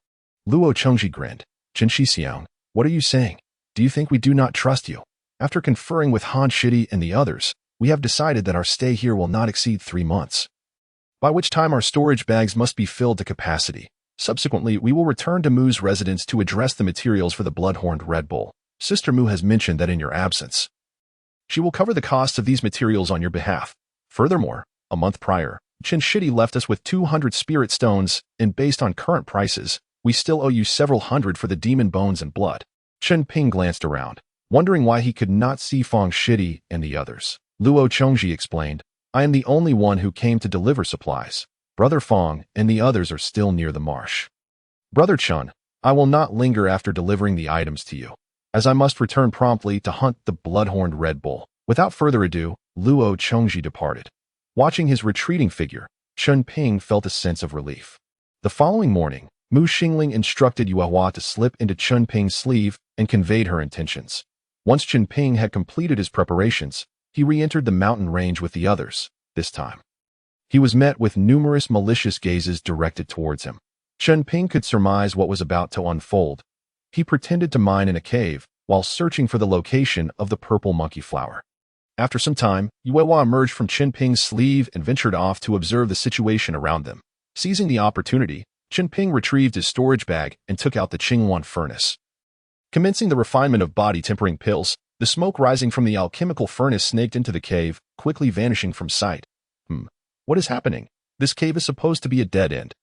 Luo Chongji grinned. "Chen Shixiang, what are you saying? Do you think we do not trust you? After conferring with Han Shidi and the others, we have decided that our stay here will not exceed 3 months, by which time our storage bags must be filled to capacity. Subsequently, we will return to Mu's residence to address the materials for the blood-horned Red Bull. Sister Mu has mentioned that in your absence, she will cover the costs of these materials on your behalf. Furthermore, a month prior, Chen Shidi left us with 200 spirit stones, and based on current prices, we still owe you several hundred for the demon bones and blood." Chen Ping glanced around, wondering why he could not see Fang Shidi and the others. Luo Chongji explained, "I am the only one who came to deliver supplies. Brother Fong and the others are still near the marsh. Brother Chun, I will not linger after delivering the items to you, as I must return promptly to hunt the blood-horned Red Bull. Without further ado, Luo Chongji departed. Watching his retreating figure, Chen Ping felt a sense of relief. The following morning, Mu Xingling instructed Yuehua to slip into Chen Ping's sleeve and conveyed her intentions. Once Chen Ping had completed his preparations, he re-entered the mountain range with the others. This time, he was met with numerous malicious gazes directed towards him. Chen Ping could surmise what was about to unfold. He pretended to mine in a cave while searching for the location of the purple monkey flower. After some time, Yuehua emerged from Chen Ping's sleeve and ventured off to observe the situation around them. Seizing the opportunity, Chen Ping retrieved his storage bag and took out the Qingwan furnace. Commencing the refinement of body-tempering pills, the smoke rising from the alchemical furnace snaked into the cave, quickly vanishing from sight. What is happening? This cave is supposed to be a dead end.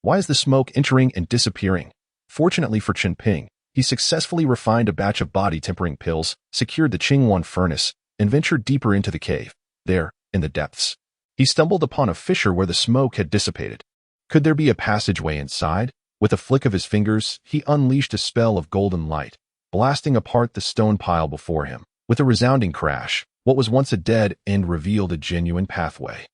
Why is the smoke entering and disappearing? Fortunately for Chen Ping, he successfully refined a batch of body-tempering pills, secured the Qingwan furnace, and ventured deeper into the cave. There, in the depths, he stumbled upon a fissure where the smoke had dissipated. Could there be a passageway inside? With a flick of his fingers, he unleashed a spell of golden light, blasting apart the stone pile before him. With a resounding crash, what was once a dead end revealed a genuine pathway.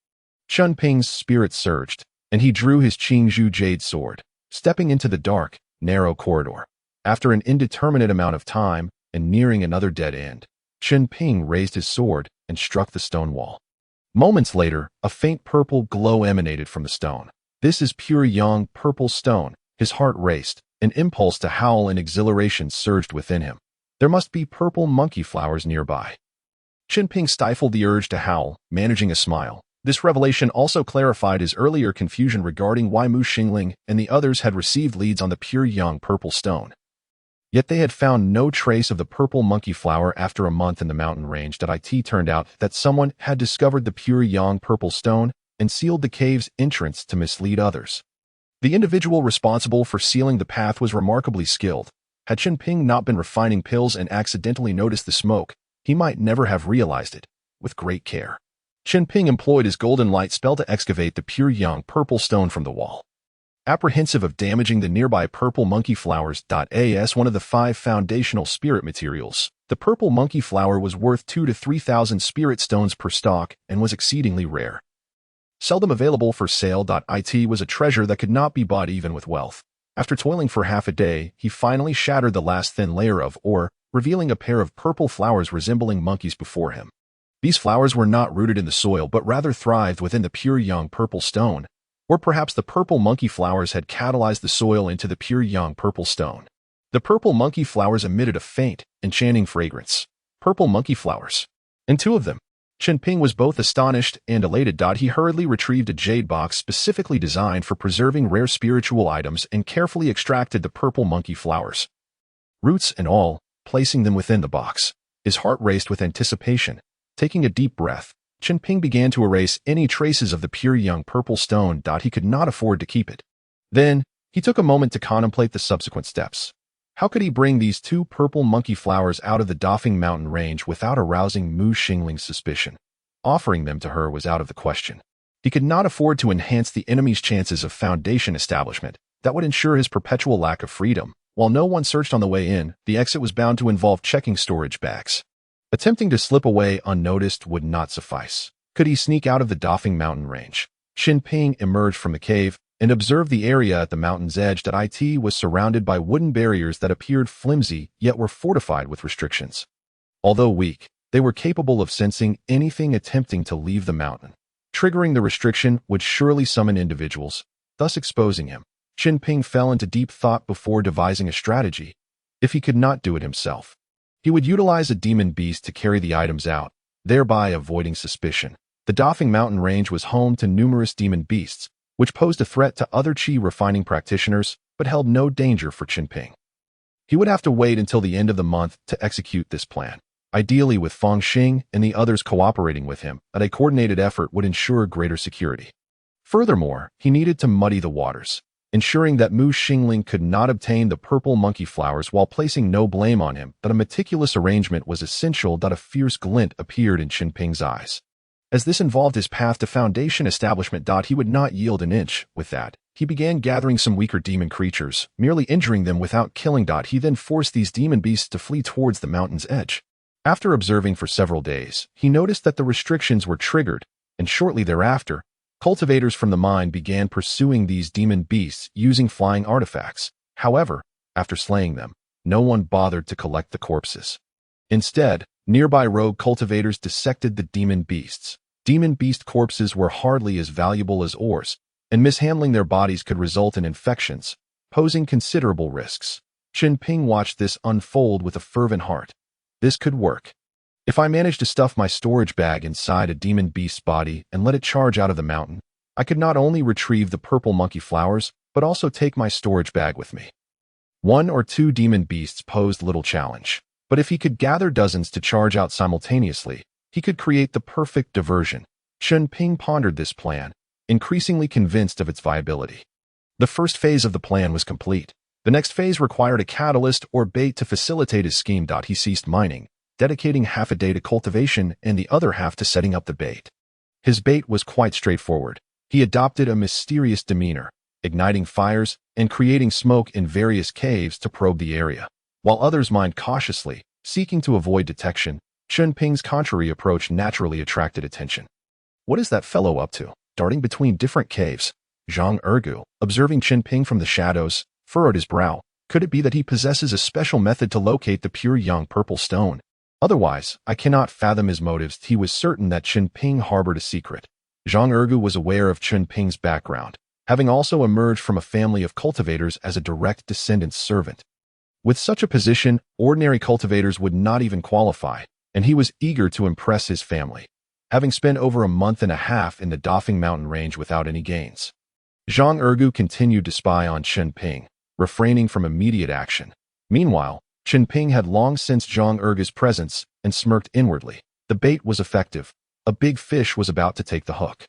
Chen Ping's spirit surged, and he drew his Qingzhu jade sword, stepping into the dark, narrow corridor. After an indeterminate amount of time, and nearing another dead end, Chen Ping raised his sword and struck the stone wall. Moments later, a faint purple glow emanated from the stone. This is pure young purple stone. His heart raced. An impulse to howl in exhilaration surged within him. There must be purple monkey flowers nearby. Chen Ping stifled the urge to howl, managing a smile. This revelation also clarified his earlier confusion regarding why Mu Xingling and the others had received leads on the pure young purple stone. Yet they had found no trace of the purple monkey flower after a month in the mountain range. It turned out that someone had discovered the pure young purple stone and sealed the cave's entrance to mislead others. The individual responsible for sealing the path was remarkably skilled. Had Chen Ping not been refining pills and accidentally noticed the smoke, he might never have realized it. With great care, Chen Ping employed his golden light spell to excavate the pure young purple stone from the wall. Apprehensive of damaging the nearby purple monkey flowers, as one of the 5 foundational spirit materials, the purple monkey flower was worth 2,000 to 3,000 spirit stones per stalk and was exceedingly rare. Seldom available for sale. It was a treasure that could not be bought even with wealth. After toiling for half a day, he finally shattered the last thin layer of ore, revealing a pair of purple flowers resembling monkeys before him. These flowers were not rooted in the soil but rather thrived within the pure young purple stone. Or perhaps the purple monkey flowers had catalyzed the soil into the pure young purple stone. The purple monkey flowers emitted a faint, enchanting fragrance. Purple monkey flowers. And 2 of them. Chen Ping was both astonished and elated. He hurriedly retrieved a jade box specifically designed for preserving rare spiritual items and carefully extracted the purple monkey flowers, roots and all, placing them within the box. His heart raced with anticipation. Taking a deep breath, Chen Ping began to erase any traces of the pure young purple stone. He could not afford to keep it. Then, he took a moment to contemplate the subsequent steps. How could he bring these 2 purple monkey flowers out of the Dafeng mountain range without arousing Mu Xingling's suspicion? Offering them to her was out of the question. He could not afford to enhance the enemy's chances of foundation establishment. That would ensure his perpetual lack of freedom. While no one searched on the way in, the exit was bound to involve checking storage bags. Attempting to slip away unnoticed would not suffice. Could he sneak out of the Dafeng mountain range? Chen Ping emerged from the cave and observed the area at the mountain's edge. It was surrounded by wooden barriers that appeared flimsy yet were fortified with restrictions. Although weak, they were capable of sensing anything attempting to leave the mountain. Triggering the restriction would surely summon individuals, thus exposing him. Chen Ping fell into deep thought before devising a strategy. If he could not do it himself, he would utilize a demon beast to carry the items out, thereby avoiding suspicion. The Dafeng mountain range was home to numerous demon beasts, which posed a threat to other qi refining practitioners, but held no danger for Chen Ping. He would have to wait until the end of the month to execute this plan, ideally with Feng Xing and the others cooperating with him, but a coordinated effort would ensure greater security. Furthermore, he needed to muddy the waters, ensuring that Mu Xingling could not obtain the purple monkey flowers while placing no blame on him. That a meticulous arrangement was essential. A fierce glint appeared in Chen Ping's eyes. As this involved his path to foundation establishment, he would not yield an inch. With that, he began gathering some weaker demon creatures, merely injuring them without killing. He then forced these demon beasts to flee towards the mountain's edge. After observing for several days, he noticed that the restrictions were triggered, and shortly thereafter, cultivators from the mine began pursuing these demon beasts using flying artifacts. However, after slaying them, no one bothered to collect the corpses. Instead, nearby rogue cultivators dissected the demon beasts. Demon beast corpses were hardly as valuable as ores, and mishandling their bodies could result in infections, posing considerable risks. Chen Ping watched this unfold with a fervent heart. This could work. If I managed to stuff my storage bag inside a demon beast's body and let it charge out of the mountain, I could not only retrieve the purple monkey flowers, but also take my storage bag with me. 1 or 2 demon beasts posed little challenge, but if he could gather dozens to charge out simultaneously, he could create the perfect diversion. Chen Ping pondered this plan, increasingly convinced of its viability. The first phase of the plan was complete. The next phase required a catalyst or bait to facilitate his scheme. He ceased mining, dedicating half a day to cultivation and the other half to setting up the bait. His bait was quite straightforward. He adopted a mysterious demeanor, igniting fires and creating smoke in various caves to probe the area. While others mined cautiously, seeking to avoid detection, Chen Ping's contrary approach naturally attracted attention. What is that fellow up to, darting between different caves? Zhang Ergu, observing Chen Ping from the shadows, furrowed his brow. Could it be that he possesses a special method to locate the pure young purple stone? Otherwise, I cannot fathom his motives. He was certain that Chen Ping harbored a secret. Zhang Ergu was aware of Chen Ping's background, having also emerged from a family of cultivators as a direct descendant's servant. With such a position, ordinary cultivators would not even qualify, and he was eager to impress his family, having spent over a month and a half in the Dafeng mountain range without any gains. Zhang Ergu continued to spy on Chen Ping, refraining from immediate action. Meanwhile, Chen Ping had long sensed Zhang Ergu's presence and smirked inwardly. The bait was effective. A big fish was about to take the hook.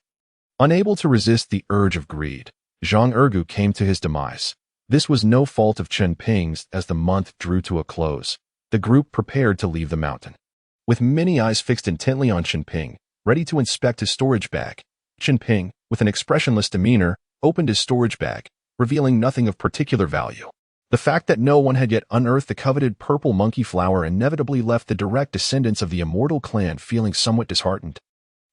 Unable to resist the urge of greed, Zhang Ergu came to his demise. This was no fault of Chen Ping's. As the month drew to a close, the group prepared to leave the mountain. With many eyes fixed intently on Chen Ping, ready to inspect his storage bag, Chen Ping, with an expressionless demeanor, opened his storage bag, revealing nothing of particular value. The fact that no one had yet unearthed the coveted purple monkey flower inevitably left the direct descendants of the Immortal clan feeling somewhat disheartened.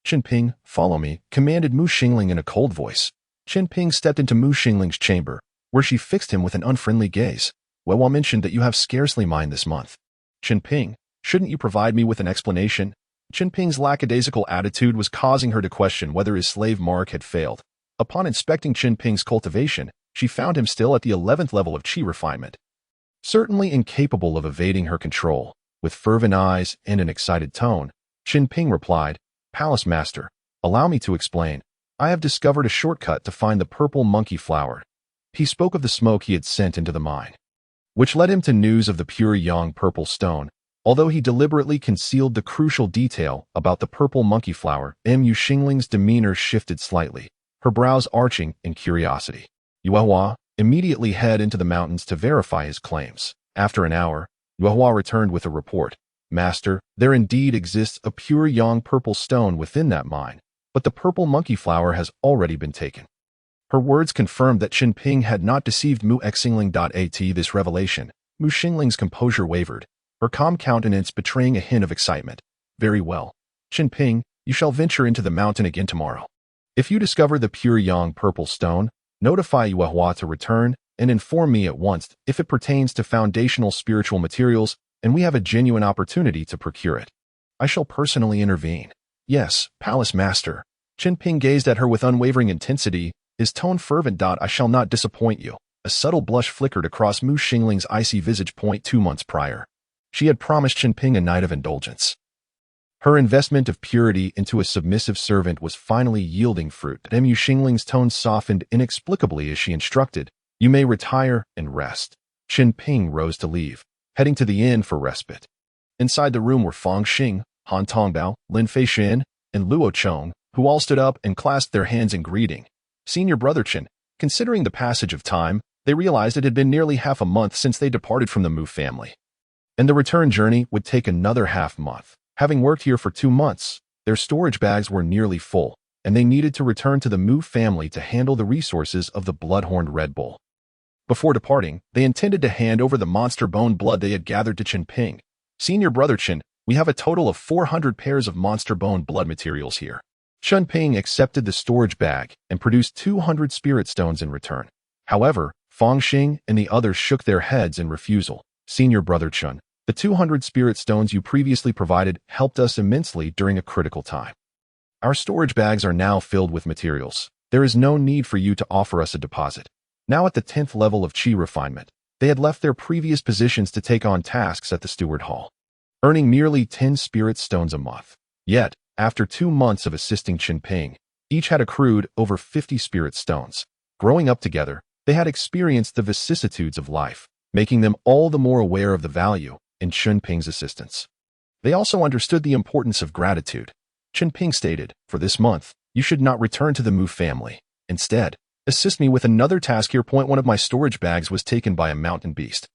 Chen Ping, follow me, commanded Mu Xingling in a cold voice. Chen Ping stepped into Mu Xingling's chamber, where she fixed him with an unfriendly gaze. Well, mentioned that you have scarcely mined this month. Chen Ping, shouldn't you provide me with an explanation? Chen Ping's lackadaisical attitude was causing her to question whether his slave mark had failed. Upon inspecting Chen Ping's cultivation, she found him still at the 11th level of qi refinement. Certainly incapable of evading her control, with fervent eyes and an excited tone, Chen Ping replied, Palace Master, allow me to explain. I have discovered a shortcut to find the purple monkey flower. He spoke of the smoke he had sent into the mine, which led him to news of the pure young purple stone. Although he deliberately concealed the crucial detail about the purple monkey flower, Mu Xingling's demeanor shifted slightly, her brows arching in curiosity. Yuehua immediately head into the mountains to verify his claims. After an hour, Yuehua returned with a report. Master, there indeed exists a pure young purple stone within that mine, but the purple monkey flower has already been taken. Her words confirmed that Chen Ping had not deceived Mu Xingling. At this revelation, Mu Xingling's composure wavered, her calm countenance betraying a hint of excitement. Very well. Chen Ping, you shall venture into the mountain again tomorrow. If you discover the pure young purple stone, notify Yuehua to return and inform me at once if it pertains to foundational spiritual materials and we have a genuine opportunity to procure it. I shall personally intervene. Yes, Palace Master. Chen Ping gazed at her with unwavering intensity, his tone fervent. I shall not disappoint you. A subtle blush flickered across Mu Xingling's icy visage. 2 months prior, she had promised Chen Ping a night of indulgence. Her investment of purity into a submissive servant was finally yielding fruit. Mu Xingling's tone softened inexplicably as she instructed, you may retire and rest. Chen Ping rose to leave, heading to the inn for respite. Inside the room were Fang Xing, Han Tongbao, Lin Feishan, and Luo Chong, who all stood up and clasped their hands in greeting. Senior brother Chen, considering the passage of time, they realized it had been nearly half a month since they departed from the Mu family, and the return journey would take another half month. Having worked here for 2 months, Their storage bags were nearly full, and they needed to return to the Mu family to handle the resources of the blood-horned Red Bull. Before departing, they intended to hand over the monster bone blood they had gathered to Chen Ping. "Senior brother Chen, we have a total of 400 pairs of monster bone blood materials here." Chen Ping accepted the storage bag and produced 200 spirit stones in return. However, Fang Xing and the others shook their heads in refusal. "Senior brother Chen, the 200 spirit stones you previously provided helped us immensely during a critical time. Our storage bags are now filled with materials. There is no need for you to offer us a deposit." Now at the 10th level of Qi refinement, they had left their previous positions to take on tasks at the Steward Hall, earning nearly 10 spirit stones a month. Yet, after 2 months of assisting Chen Ping, each had accrued over 50 spirit stones. Growing up together, they had experienced the vicissitudes of life, making them all the more aware of the value in Chen Ping's assistance. They also understood the importance of gratitude. Chen Ping stated, "For this month, you should not return to the Mu family. Instead, assist me with another task here. One of my storage bags was taken by a mountain beast,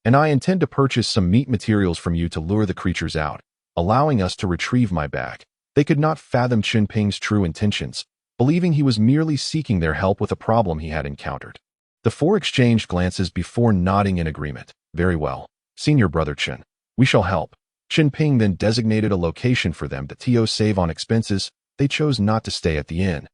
and I intend to purchase some meat materials from you to lure the creatures out, allowing us to retrieve my bag." They could not fathom Chen Ping's true intentions, believing he was merely seeking their help with a problem he had encountered. The four exchanged glances before nodding in agreement. "Very well, senior brother Chen, we shall help." Chen Ping then designated a location for them to save on expenses. They chose not to stay at the inn,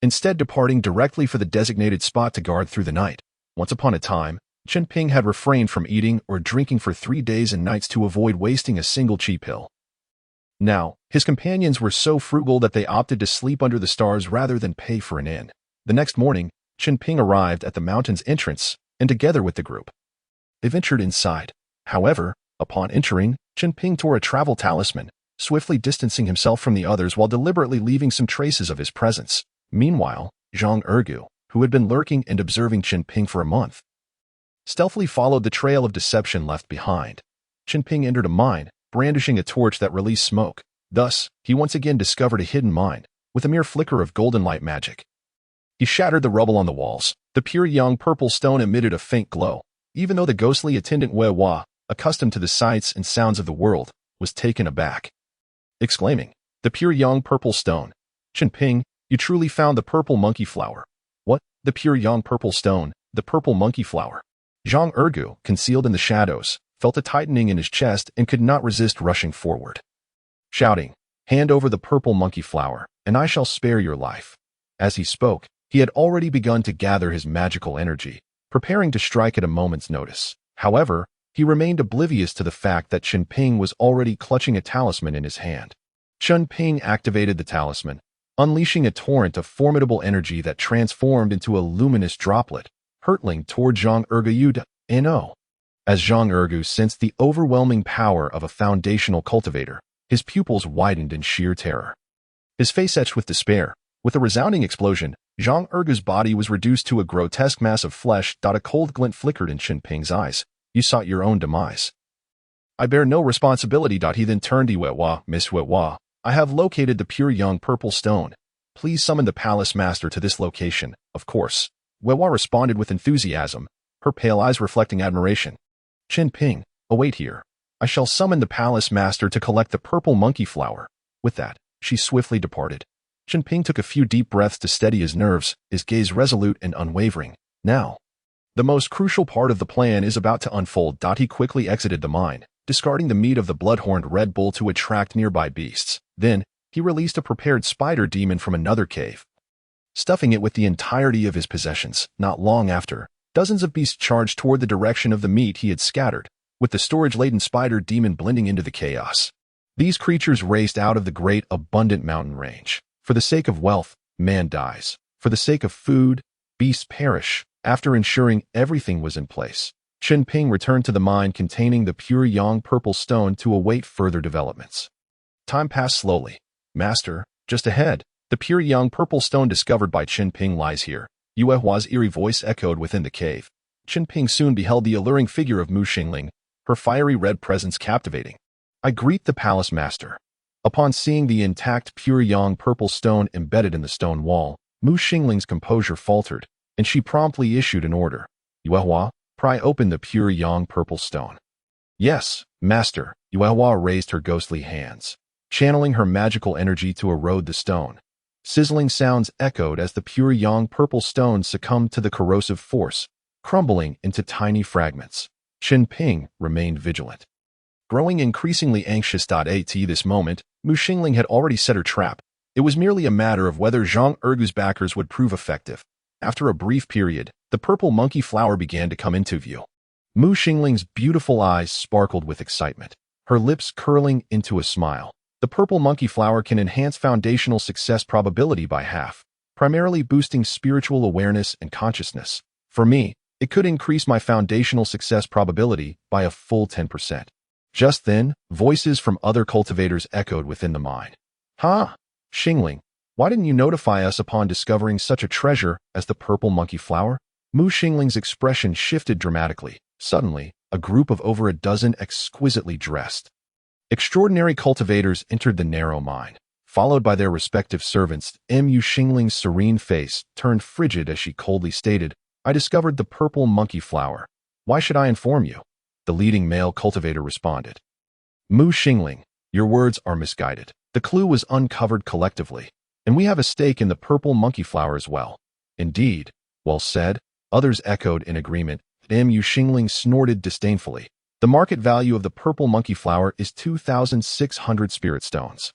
instead departing directly for the designated spot to guard through the night. Once upon a time, Chen Ping had refrained from eating or drinking for 3 days and nights to avoid wasting a single Qi pill. Now, his companions were so frugal that they opted to sleep under the stars rather than pay for an inn. The next morning, Chen Ping arrived at the mountain's entrance, and together with the group, they ventured inside. However, upon entering, Chen Ping tore a travel talisman, swiftly distancing himself from the others while deliberately leaving some traces of his presence. Meanwhile, Zhang Ergu, who had been lurking and observing Chen Ping for a month, stealthily followed the trail of deception left behind. Chen Ping entered a mine, brandishing a torch that released smoke. Thus, he once again discovered a hidden mine, with a mere flicker of golden light magic. He shattered the rubble on the walls. The pure young purple stone emitted a faint glow, even though the ghostly attendant Wei Hua, accustomed to the sights and sounds of the world, was taken aback, exclaiming, "The pure young purple stone. Chen Ping, you truly found the purple monkey flower." "What? The pure young purple stone, the purple monkey flower?" Zhang Ergu, concealed in the shadows, felt a tightening in his chest and could not resist rushing forward, shouting, "Hand over the purple monkey flower, and I shall spare your life." As he spoke, he had already begun to gather his magical energy, preparing to strike at a moment's notice. However, he remained oblivious to the fact that Chen Ping was already clutching a talisman in his hand. Chen Ping activated the talisman, unleashing a torrent of formidable energy that transformed into a luminous droplet, hurtling toward Zhang Ergu. No. As Zhang Ergu sensed the overwhelming power of a foundational cultivator, his pupils widened in sheer terror, his face etched with despair. With a resounding explosion, Zhang Ergu's body was reduced to a grotesque mass of flesh. A cold glint flickered in Chen Ping's eyes. "You sought your own demise. I bear no responsibility." He then turned to Wei Hua. "Miss Wei Hua, I have located the pure young purple stone. Please summon the palace master to this location." "Of course." Wei Hua responded with enthusiasm, her pale eyes reflecting admiration. "Chen Ping, await here. I shall summon the palace master to collect the purple monkey flower." With that, she swiftly departed. Chen Ping took a few deep breaths to steady his nerves, his gaze resolute and unwavering. Now, the most crucial part of the plan is about to unfold. He quickly exited the mine, discarding the meat of the blood-horned Red Bull to attract nearby beasts. Then, he released a prepared spider demon from another cave, stuffing it with the entirety of his possessions. Not long after, dozens of beasts charged toward the direction of the meat he had scattered, with the storage-laden spider demon blending into the chaos. These creatures raced out of the great, abundant mountain range. For the sake of wealth, man dies. For the sake of food, beasts perish. After ensuring everything was in place, Chen Ping returned to the mine containing the pure yang purple stone to await further developments. Time passed slowly. "Master, just ahead, the pure yang purple stone discovered by Chen Ping lies here." Yue Hua's eerie voice echoed within the cave. Chen Ping soon beheld the alluring figure of Mu Xingling, her fiery red presence captivating. "I greet the palace master." Upon seeing the intact pure yang purple stone embedded in the stone wall, Mu Xingling's composure faltered, and she promptly issued an order. "Yue Hua, pry open the pure yang purple stone." "Yes, master." Yue Hua raised her ghostly hands. channeling her magical energy to erode the stone. Sizzling sounds echoed as the pure yang purple stone succumbed to the corrosive force, crumbling into tiny fragments. Chen Ping remained vigilant. Growing increasingly anxious. At this moment, Mu Xingling had already set her trap. It was merely a matter of whether Zhang Ergu's backers would prove effective. After a brief period, the purple monkey flower began to come into view. Mu Xingling's beautiful eyes sparkled with excitement, her lips curling into a smile. The purple monkey flower can enhance foundational success probability by half, primarily boosting spiritual awareness and consciousness. For me, it could increase my foundational success probability by a full 10%. Just then, voices from other cultivators echoed within the mind. "Ha! Xingling, why didn't you notify us upon discovering such a treasure as the purple monkey flower?" Mu Xingling's expression shifted dramatically. Suddenly, a group of over a dozen exquisitely dressed, extraordinary cultivators entered the narrow mine, followed by their respective servants. Mu Xingling's serene face turned frigid as she coldly stated, "I discovered the purple monkey flower. Why should I inform you?" The leading male cultivator responded. "Mu Xingling, your words are misguided. The clue was uncovered collectively, and we have a stake in the purple monkey flower as well." "Indeed, well said," others echoed in agreement. Mu Xingling snorted disdainfully. "The market value of the purple monkey flower is 2,600 spirit stones.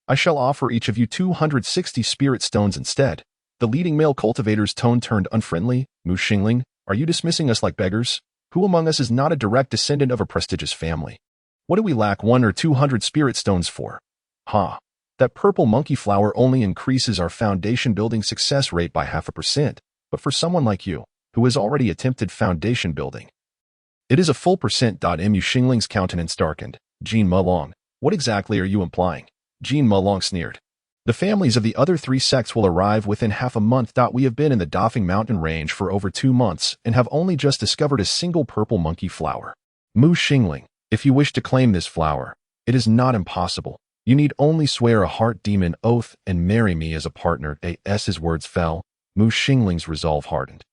I shall offer each of you 260 spirit stones instead." The leading male cultivator's tone turned unfriendly. "Mu Xingling, are you dismissing us like beggars? Who among us is not a direct descendant of a prestigious family? What do we lack 1 or 200 spirit stones for? Ha! That purple monkey flower only increases our foundation building success rate by 0.5%, but for someone like you, who has already attempted foundation building, it is a full percent. Mu Xingling's countenance darkened. "Jean Mulong, what exactly are you implying?" Jean Mulong sneered. "The families of the other 3 sects will arrive within half a month. We have been in the Dafeng mountain range for over 2 months and have only just discovered a single purple monkey flower. Mu Xingling, if you wish to claim this flower, it is not impossible. You need only swear a heart demon oath and marry me as a partner." As his words fell, Mu Xingling's resolve hardened.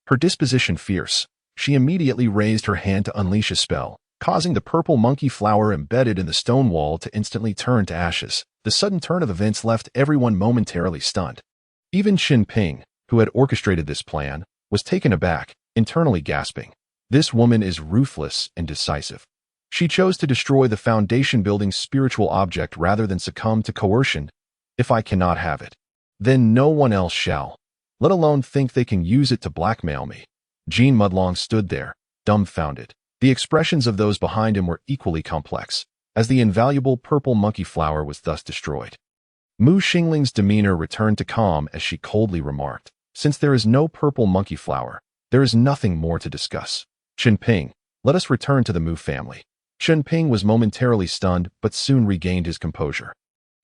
Her disposition fierce, she immediately raised her hand to unleash a spell, causing the purple monkey flower embedded in the stone wall to instantly turn to ashes. The sudden turn of events left everyone momentarily stunned. Even Chen Ping, who had orchestrated this plan, was taken aback, internally gasping. This woman is ruthless and decisive. She chose to destroy the foundation-building spiritual object rather than succumb to coercion. If I cannot have it, then no one else shall, let alone think they can use it to blackmail me. Jean Mudlong stood there, dumbfounded. The expressions of those behind him were equally complex, as the invaluable purple monkey flower was thus destroyed. Mu Xingling's demeanor returned to calm as she coldly remarked, "Since there is no purple monkey flower, there is nothing more to discuss. Chen Ping, let us return to the Mu family." Chen Ping was momentarily stunned but soon regained his composure,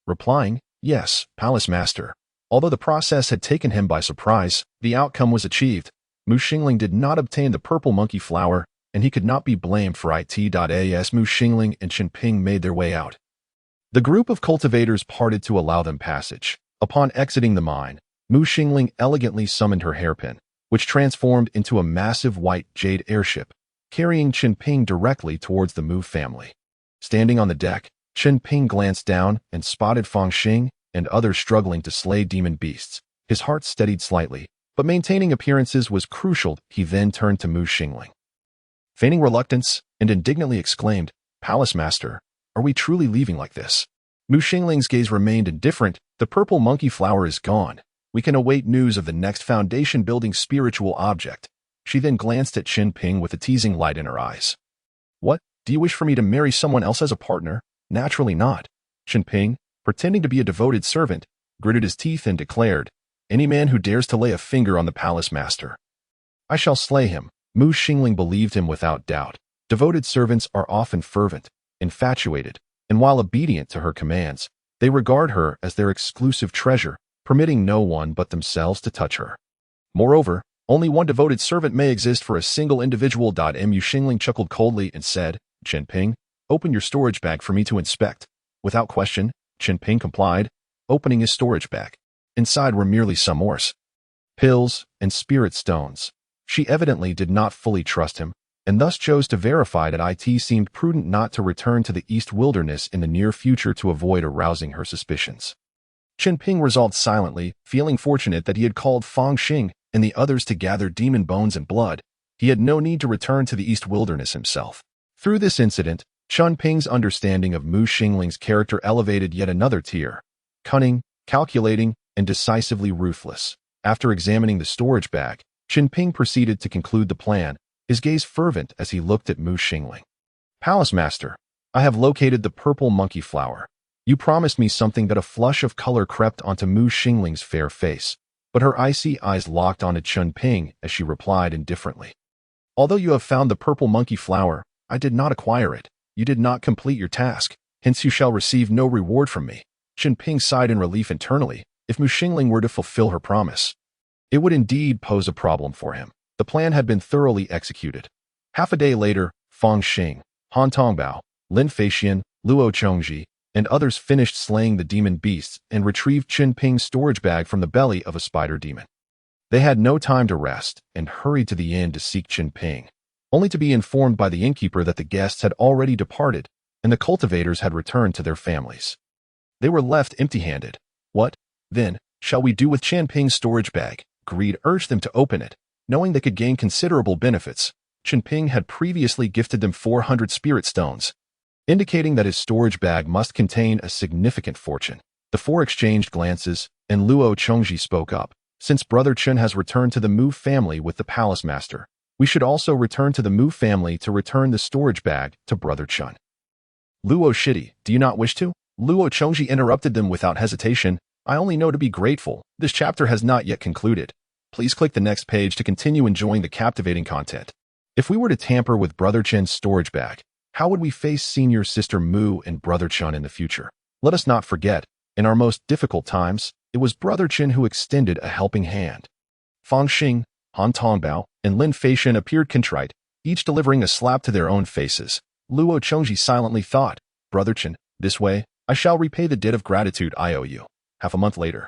replying, "Yes, Palace Master." Although the process had taken him by surprise, the outcome was achieved. Mu Xingling did not obtain the purple monkey flower, and he could not be blamed for it. As Mu Xingling and Chen Ping made their way out, the group of cultivators parted to allow them passage. Upon exiting the mine, Mu Xingling elegantly summoned her hairpin, which transformed into a massive white jade airship, carrying Chen Ping directly towards the Mu family. Standing on the deck, Chen Ping glanced down and spotted Fang Xing and others struggling to slay demon beasts. His heart steadied slightly, but maintaining appearances was crucial. He then turned to Mu Xingling, feigning reluctance, and indignantly exclaimed, "Palace Master, are we truly leaving like this?" Mu Xingling's gaze remained indifferent. "The purple monkey flower is gone. We can await news of the next foundation-building spiritual object." She then glanced at Chen Ping with a teasing light in her eyes. "What, do you wish for me to marry someone else as a partner?" "Naturally not." Chen Ping, pretending to be a devoted servant, gritted his teeth and declared, "Any man who dares to lay a finger on the Palace Master, I shall slay him." Mu Xingling believed him without doubt. Devoted servants are often fervent, infatuated, and while obedient to her commands, they regard her as their exclusive treasure, permitting no one but themselves to touch her. Moreover, only one devoted servant may exist for a single individual. Mu Xingling chuckled coldly and said, "Chen Ping, open your storage bag for me to inspect." Without question, Chen Ping complied, opening his storage bag. Inside were merely some ores, pills, and spirit stones. She evidently did not fully trust him, and thus chose to verify that it seemed prudent not to return to the East Wilderness in the near future to avoid arousing her suspicions. Chen Ping resolved silently, feeling fortunate that he had called Fang Xing and the others to gather demon bones and blood. He had no need to return to the East Wilderness himself. Through this incident, Chen Ping's understanding of Mu Xingling's character elevated yet another tier. Cunning, calculating, and decisively ruthless. After examining the storage bag, Chen Ping proceeded to conclude the plan, his gaze fervent as he looked at Mu Xingling. Palace Master, I have located the purple monkey flower. You promised me something. That a flush of color crept onto Mu Xingling's fair face, but her icy eyes locked onto Chen Ping as she replied indifferently. Although you have found the purple monkey flower, I did not acquire it. You did not complete your task, hence you shall receive no reward from me. Chen Ping sighed in relief internally. If Mu Xingling were to fulfill her promise, it would indeed pose a problem for him. The plan had been thoroughly executed. Half a day later, Fang Xing, Han Tongbao, Lin Feixian, Luo Chongji, and others finished slaying the demon beasts and retrieved Chen Ping's storage bag from the belly of a spider demon. They had no time to rest and hurried to the inn to seek Chen Ping, only to be informed by the innkeeper that the guests had already departed and the cultivators had returned to their families. They were left empty-handed. What, then, shall we do with Chen Ping's storage bag? Greed urged them to open it, knowing they could gain considerable benefits. Chen Ping had previously gifted them 400 spirit stones, indicating that his storage bag must contain a significant fortune. The four exchanged glances, and Luo Chongji spoke up. Since Brother Chen has returned to the Mu family with the palace master, we should also return to the Mu family to return the storage bag to Brother Chen. Luo Shitty, do you not wish to? Luo Chongji interrupted them without hesitation. I only know to be grateful. This chapter has not yet concluded. Please click the next page to continue enjoying the captivating content. If we were to tamper with Brother Chen's storage bag, how would we face senior sister Mu and Brother Chen in the future? Let us not forget, in our most difficult times, it was Brother Chen who extended a helping hand. Fang Xing, Han Tongbao, and Lin Feixian appeared contrite, each delivering a slap to their own faces. Luo Chongji silently thought, Brother Chen, this way, I shall repay the debt of gratitude I owe you. Half a month later,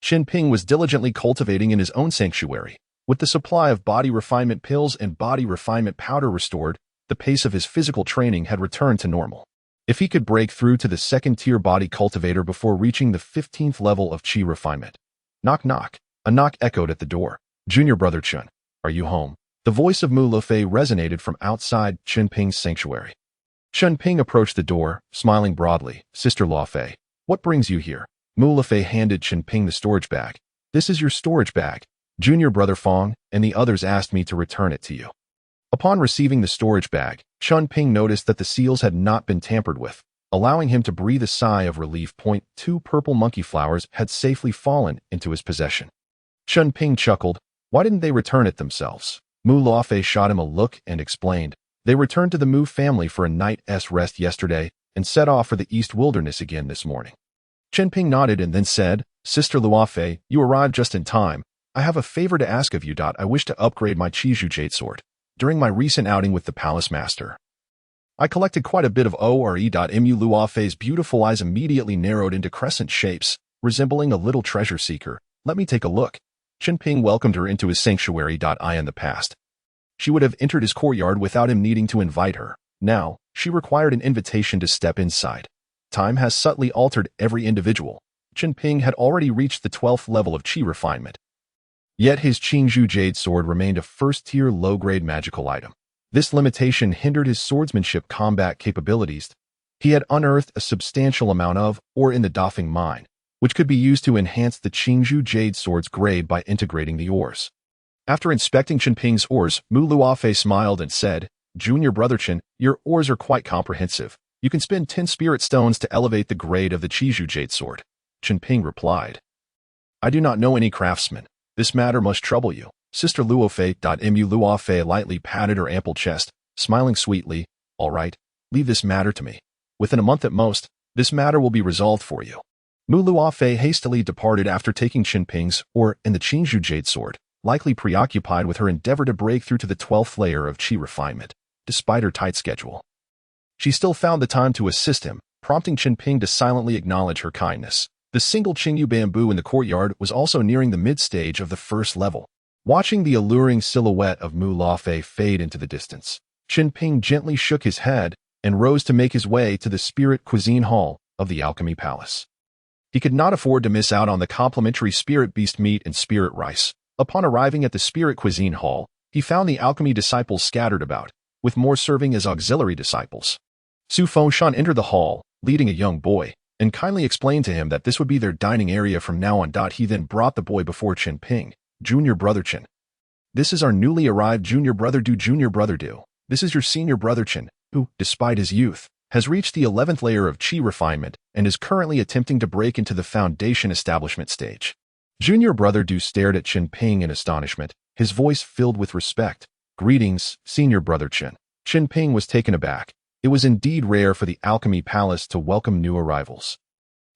Chen Ping was diligently cultivating in his own sanctuary. With the supply of body refinement pills and body refinement powder restored, the pace of his physical training had returned to normal. If he could break through to the second-tier body cultivator before reaching the 15th level of chi refinement. Knock knock. A knock echoed at the door. Junior Brother Chen, are you home? The voice of Mu Lufei resonated from outside Chen Ping's sanctuary. Chen Ping approached the door, smiling broadly. Sister Lufei, what brings you here? Mu Lufei handed Chen Ping the storage bag. This is your storage bag. Junior Brother Fang and the others asked me to return it to you. Upon receiving the storage bag, Chen Ping noticed that the seals had not been tampered with, allowing him to breathe a sigh of relief. Two purple monkey flowers had safely fallen into his possession. Chen Ping chuckled. Why didn't they return it themselves? Mu Lufei shot him a look and explained. They returned to the Mu family for a night's rest yesterday and set off for the East Wilderness again this morning. Chen Ping nodded and then said, Sister Luofei, you arrived just in time. I have a favor to ask of you. I wish to upgrade my Qizhu Jade Sword. During my recent outing with the Palace Master, I collected quite a bit of ore. Mu Luofei's beautiful eyes immediately narrowed into crescent shapes, resembling a little treasure seeker. Let me take a look. Chen Ping welcomed her into his sanctuary. In the past, she would have entered his courtyard without him needing to invite her. Now, she required an invitation to step inside. Time has subtly altered every individual. Chen Ping had already reached the 12th level of chi refinement. Yet his Qingzhou Jade Sword remained a first-tier low-grade magical item. This limitation hindered his swordsmanship combat capabilities. He had unearthed a substantial amount of ore in the Dafeng mine, which could be used to enhance the Qingzhou Jade Sword's grade by integrating the ores. After inspecting Chen Ping's ores, Mu Luofei smiled and said, Junior Brother Chen, your ores are quite comprehensive. You can spend 10 spirit stones to elevate the grade of the Qizhu Jade Sword. Chen Ping replied, I do not know any craftsman. This matter must trouble you. Sister Luofei. Mu Luofei lightly patted her ample chest, smiling sweetly. All right, leave this matter to me. Within a month at most, this matter will be resolved for you. Mu Luofei hastily departed after taking Chen Ping's ore and the Qingzhou Jade Sword, likely preoccupied with her endeavor to break through to the 12th layer of chi refinement. Despite her tight schedule, she still found the time to assist him, prompting Chen Ping to silently acknowledge her kindness. The single Qingyu bamboo in the courtyard was also nearing the mid-stage of the first level. Watching the alluring silhouette of Mu Lafei fade into the distance, Chen Ping gently shook his head and rose to make his way to the spirit cuisine hall of the alchemy palace. He could not afford to miss out on the complimentary spirit beast meat and spirit rice. Upon arriving at the spirit cuisine hall, he found the alchemy disciples scattered about, with more serving as auxiliary disciples. Su Fengshan entered the hall, leading a young boy, and kindly explained to him that this would be their dining area from now on. He then brought the boy before Chen Ping. Junior brother Chen. This is our newly arrived junior brother Du. Junior brother Du. This is your senior brother Chen, who, despite his youth, has reached the 11th layer of qi refinement and is currently attempting to break into the foundation establishment stage. Junior brother Du stared at Chen Ping in astonishment, his voice filled with respect. Greetings, senior brother Chen. Chen Ping was taken aback. It was indeed rare for the alchemy palace to welcome new arrivals.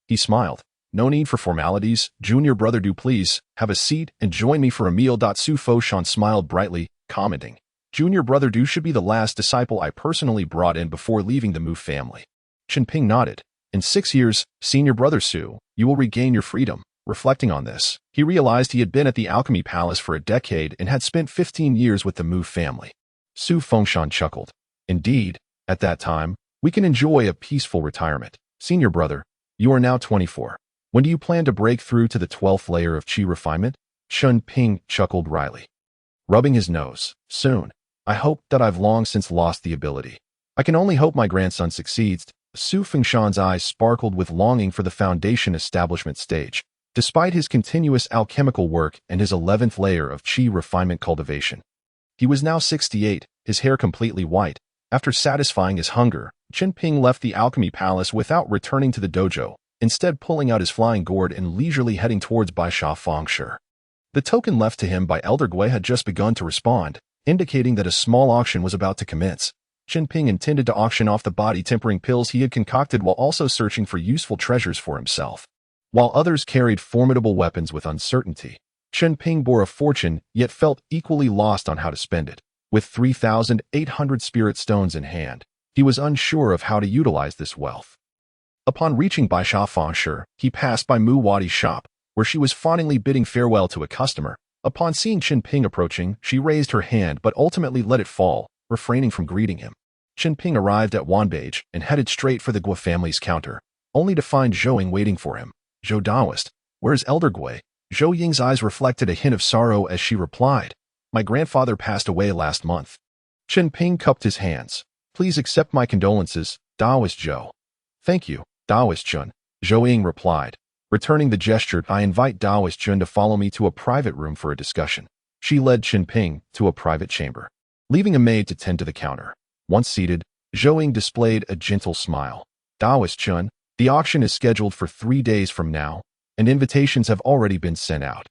He smiled. No need for formalities, junior brother Du. Please, have a seat and join me for a meal. Su Fengshan smiled brightly, commenting, Junior brother Du should be the last disciple I personally brought in before leaving the Mu family. Chen Ping nodded. In 6 years, senior brother Su, you will regain your freedom. Reflecting on this, he realized he had been at the alchemy palace for a decade and had spent 15 years with the Mu family. Su Fengshan chuckled. Indeed, at that time, we can enjoy a peaceful retirement. Senior brother, you are now 24. When do you plan to break through to the 12th layer of qi refinement? Chen Ping chuckled wryly, rubbing his nose. Soon. I hope that I've long since lost the ability. I can only hope my grandson succeeds. Su Fengshan's eyes sparkled with longing for the foundation establishment stage, despite his continuous alchemical work and his 11th layer of qi refinement cultivation. He was now 68, his hair completely white. After satisfying his hunger, Chen Ping left the alchemy palace without returning to the dojo, instead pulling out his flying gourd and leisurely heading towards Baisha Fengshi. The token left to him by Elder Gui had just begun to respond, indicating that a small auction was about to commence. Chen Ping intended to auction off the body-tempering pills he had concocted while also searching for useful treasures for himself. While others carried formidable weapons with uncertainty, Chen Ping bore a fortune yet felt equally lost on how to spend it. With 3,800 spirit stones in hand, he was unsure of how to utilize this wealth. Upon reaching Baisha Fengshi, he passed by Mu Wadi's shop, where she was fawningly bidding farewell to a customer. Upon seeing Chen Ping approaching, she raised her hand but ultimately let it fall, refraining from greeting him. Chen Ping arrived at Wanbage and headed straight for the Gui family's counter, only to find Zhou Ying waiting for him. Zhou Daoist, where's Elder Gui? Zhou Ying's eyes reflected a hint of sorrow as she replied, my grandfather passed away last month. Chen Ping cupped his hands. Please accept my condolences, Daoist Zhou. Thank you, Daoist Chun, Zhou Ying replied. Returning the gesture, I invite Daoist Chun to follow me to a private room for a discussion. She led Chen Ping to a private chamber, leaving a maid to tend to the counter. Once seated, Zhou Ying displayed a gentle smile. Daoist Chun, the auction is scheduled for 3 days from now, and invitations have already been sent out.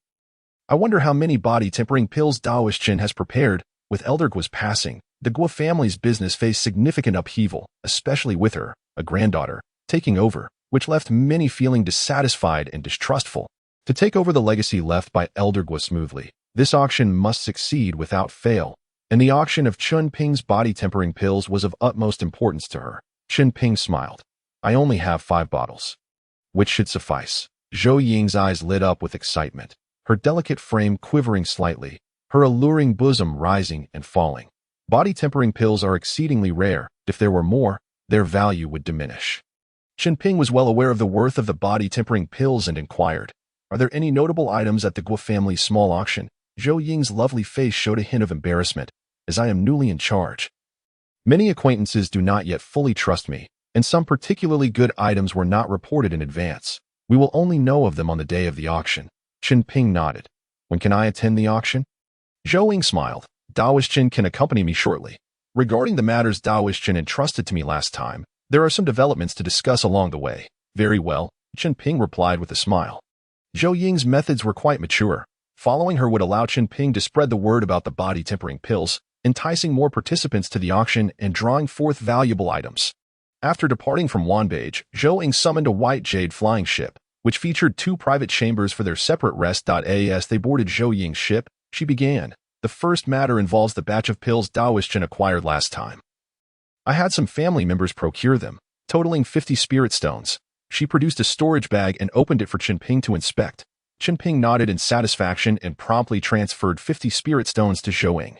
I wonder how many body-tempering pills Daoist Chun has prepared. With Elder Gui's passing, the Gui family's business faced significant upheaval, especially with her, a granddaughter, taking over, which left many feeling dissatisfied and distrustful. To take over the legacy left by Elder Gui smoothly, this auction must succeed without fail, and the auction of Chen Ping's body-tempering pills was of utmost importance to her. Chen Ping smiled. I only have 5 bottles, which should suffice. Zhou Ying's eyes lit up with excitement, her delicate frame quivering slightly, her alluring bosom rising and falling. Body-tempering pills are exceedingly rare. If there were more, their value would diminish. Chen Ping was well aware of the worth of the body-tempering pills and inquired, are there any notable items at the Gui family's small auction? Zhou Ying's lovely face showed a hint of embarrassment, as I am newly in charge. Many acquaintances do not yet fully trust me, and some particularly good items were not reported in advance. We will only know of them on the day of the auction. Chen Ping nodded. When can I attend the auction? Zhou Ying smiled. Daoist Chen can accompany me shortly. Regarding the matters Daoist Chen entrusted to me last time, there are some developments to discuss along the way. Very well, Chen Ping replied with a smile. Zhou Ying's methods were quite mature. Following her would allow Chen Ping to spread the word about the body-tempering pills, enticing more participants to the auction and drawing forth valuable items. After departing from Wanbage, Zhou Ying summoned a white jade flying ship, which featured 2 private chambers for their separate rest. As they boarded Zhou Ying's ship, she began. The first matter involves the batch of pills Daoist Chen acquired last time. I had some family members procure them, totaling 50 spirit stones. She produced a storage bag and opened it for Chen Ping to inspect. Chen Ping nodded in satisfaction and promptly transferred 50 spirit stones to Zhou.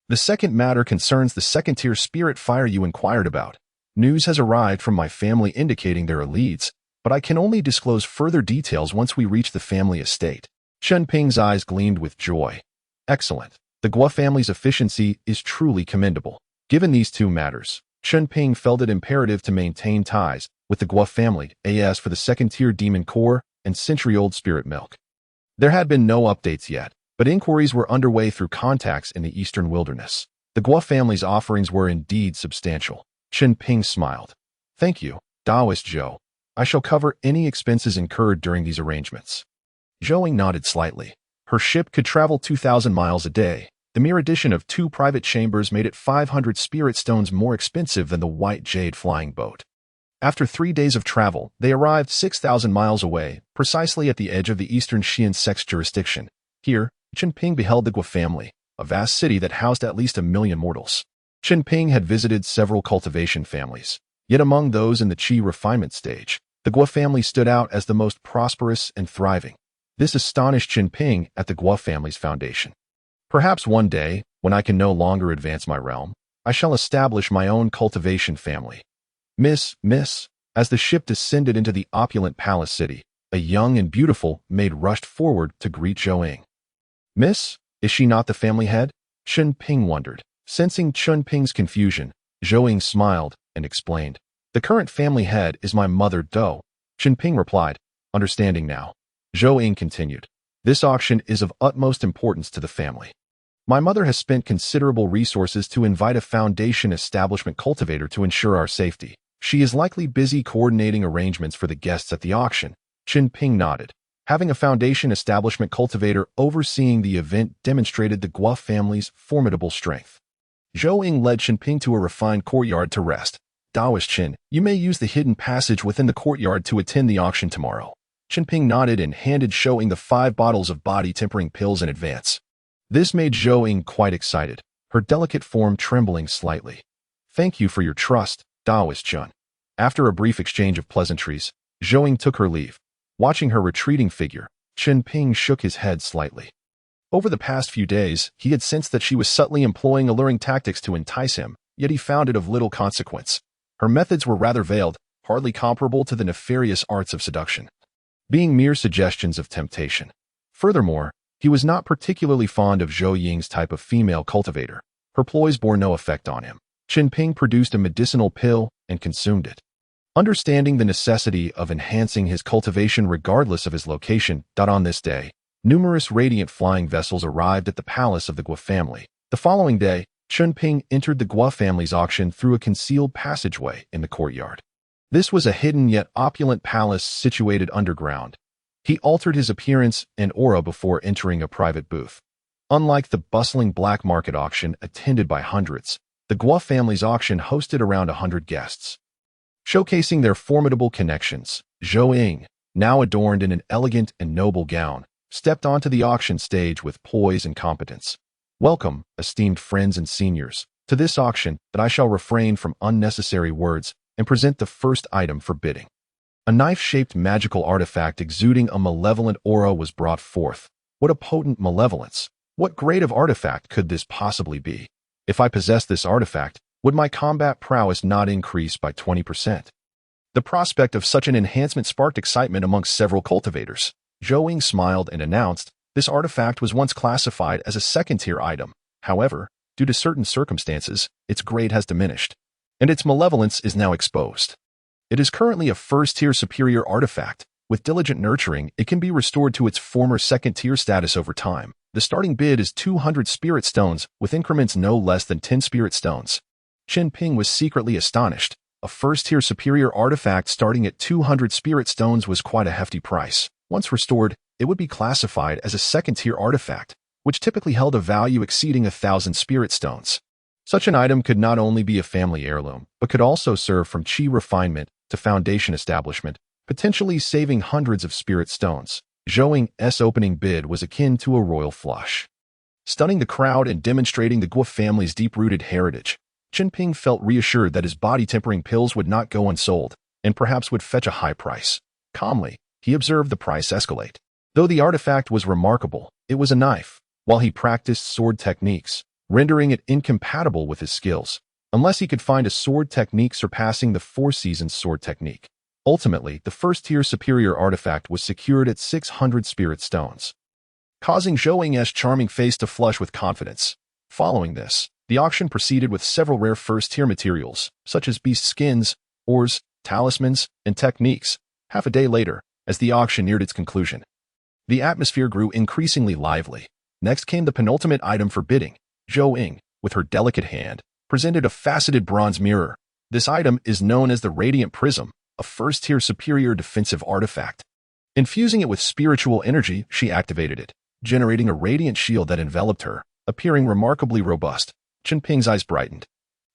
The second matter concerns the second-tier spirit fire you inquired about. News has arrived from my family indicating there are leads, but I can only disclose further details once we reach the family estate. Chen Ping's eyes gleamed with joy. Excellent. The Guo family's efficiency is truly commendable. Given these two matters, Chen Ping felt it imperative to maintain ties with the Guo family, as for the second-tier demon core and century-old spirit milk. There had been no updates yet, but inquiries were underway through contacts in the eastern wilderness. The Guo family's offerings were indeed substantial. Chen Ping smiled. Thank you, Taoist Zhou. I shall cover any expenses incurred during these arrangements. Zhou nodded slightly. Her ship could travel 2,000 miles a day. The mere addition of 2 private chambers made it 500 spirit stones more expensive than the white jade flying boat. After 3 days of travel, they arrived 6,000 miles away, precisely at the edge of the eastern Xian Sex jurisdiction. Here, Chen Ping beheld the Guo family, a vast city that housed at least 1 million mortals. Chen Ping had visited several cultivation families, yet among those in the Qi refinement stage, the Guo family stood out as the most prosperous and thriving. This astonished Chen Ping at the Guo family's foundation. Perhaps one day, when I can no longer advance my realm, I shall establish my own cultivation family. Miss, as the ship descended into the opulent palace city, a young and beautiful maid rushed forward to greet Zhou. Miss, is she not the family head? Chen Ping wondered. Sensing Chen Ping's confusion, Zhou smiled and explained. The current family head is my mother Dou. Chen Ping replied, understanding now. Zhou continued. This auction is of utmost importance to the family. My mother has spent considerable resources to invite a foundation establishment cultivator to ensure our safety. She is likely busy coordinating arrangements for the guests at the auction. Chen Ping nodded. Having a foundation establishment cultivator overseeing the event demonstrated the Guo family's formidable strength. Zhou led Chen Ping to a refined courtyard to rest. Taoist Chen, you may use the hidden passage within the courtyard to attend the auction tomorrow. Chen Ping nodded and handed Zhou the 5 bottles of body-tempering pills in advance. This made Zhou quite excited, her delicate form trembling slightly. Thank you for your trust, Taoist Chen. After a brief exchange of pleasantries, Zhou took her leave. Watching her retreating figure, Chen Ping shook his head slightly. Over the past few days, he had sensed that she was subtly employing alluring tactics to entice him, yet he found it of little consequence. Her methods were rather veiled, hardly comparable to the nefarious arts of seduction, being mere suggestions of temptation. Furthermore, he was not particularly fond of Zhou Ying's type of female cultivator. Her ploys bore no effect on him. Chen Ping produced a medicinal pill and consumed it. Understanding the necessity of enhancing his cultivation regardless of his location, on this day, numerous radiant flying vessels arrived at the palace of the Guo family. The following day, Chen Ping entered the Guo family's auction through a concealed passageway in the courtyard. This was a hidden yet opulent palace situated underground. He altered his appearance and aura before entering a private booth. Unlike the bustling black market auction attended by hundreds, the Guo family's auction hosted around 100 guests. Showcasing their formidable connections, Zhou, now adorned in an elegant and noble gown, stepped onto the auction stage with poise and competence. Welcome, esteemed friends and seniors, to this auction that I shall refrain from unnecessary words and present the first item for bidding. A knife-shaped magical artifact exuding a malevolent aura was brought forth. What a potent malevolence! What grade of artifact could this possibly be? If I possessed this artifact, would my combat prowess not increase by 20%? The prospect of such an enhancement sparked excitement amongst several cultivators. Zhou smiled and announced, this artifact was once classified as a second-tier item. However, due to certain circumstances, its grade has diminished, and its malevolence is now exposed. It is currently a first-tier superior artifact. With diligent nurturing, it can be restored to its former second-tier status over time. The starting bid is 200 spirit stones, with increments no less than 10 spirit stones. Chen Ping was secretly astonished. A first-tier superior artifact starting at 200 spirit stones was quite a hefty price. Once restored, it would be classified as a second-tier artifact, which typically held a value exceeding 1,000 spirit stones. Such an item could not only be a family heirloom, but could also serve from Qi refinement to foundation establishment, potentially saving hundreds of spirit stones. Zhou's opening bid was akin to a royal flush. Stunning the crowd and demonstrating the Guo family's deep-rooted heritage, Chen Ping felt reassured that his body-tempering pills would not go unsold, and perhaps would fetch a high price. Calmly, he observed the price escalate. Though the artifact was remarkable, it was a knife, while he practiced sword techniques, rendering it incompatible with his skills, unless he could find a sword technique surpassing the Four Seasons sword technique. Ultimately, the first-tier superior artifact was secured at 600 spirit stones, causing Zhou Ying's charming face to flush with confidence. Following this, the auction proceeded with several rare first-tier materials, such as beast skins, ores, talismans, and techniques. Half a day later, as the auction neared its conclusion, the atmosphere grew increasingly lively. Next came the penultimate item for bidding. Zhou Ying, with her delicate hand, presented a faceted bronze mirror. This item is known as the Radiant Prism, a first-tier superior defensive artifact. Infusing it with spiritual energy, she activated it, generating a radiant shield that enveloped her, appearing remarkably robust. Chen Ping's eyes brightened.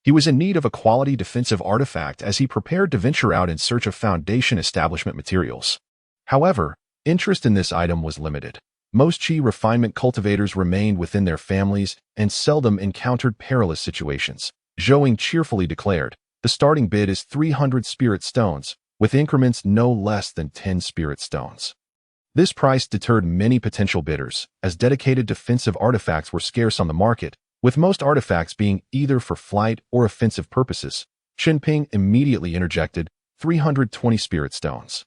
He was in need of a quality defensive artifact as he prepared to venture out in search of foundation establishment materials. However, interest in this item was limited. Most chi refinement cultivators remained within their families and seldom encountered perilous situations. Zhou Ying cheerfully declared, "The starting bid is 300 spirit stones, with increments no less than 10 spirit stones." This price deterred many potential bidders, as dedicated defensive artifacts were scarce on the market, with most artifacts being either for flight or offensive purposes. Chen Ping immediately interjected, 320 spirit stones.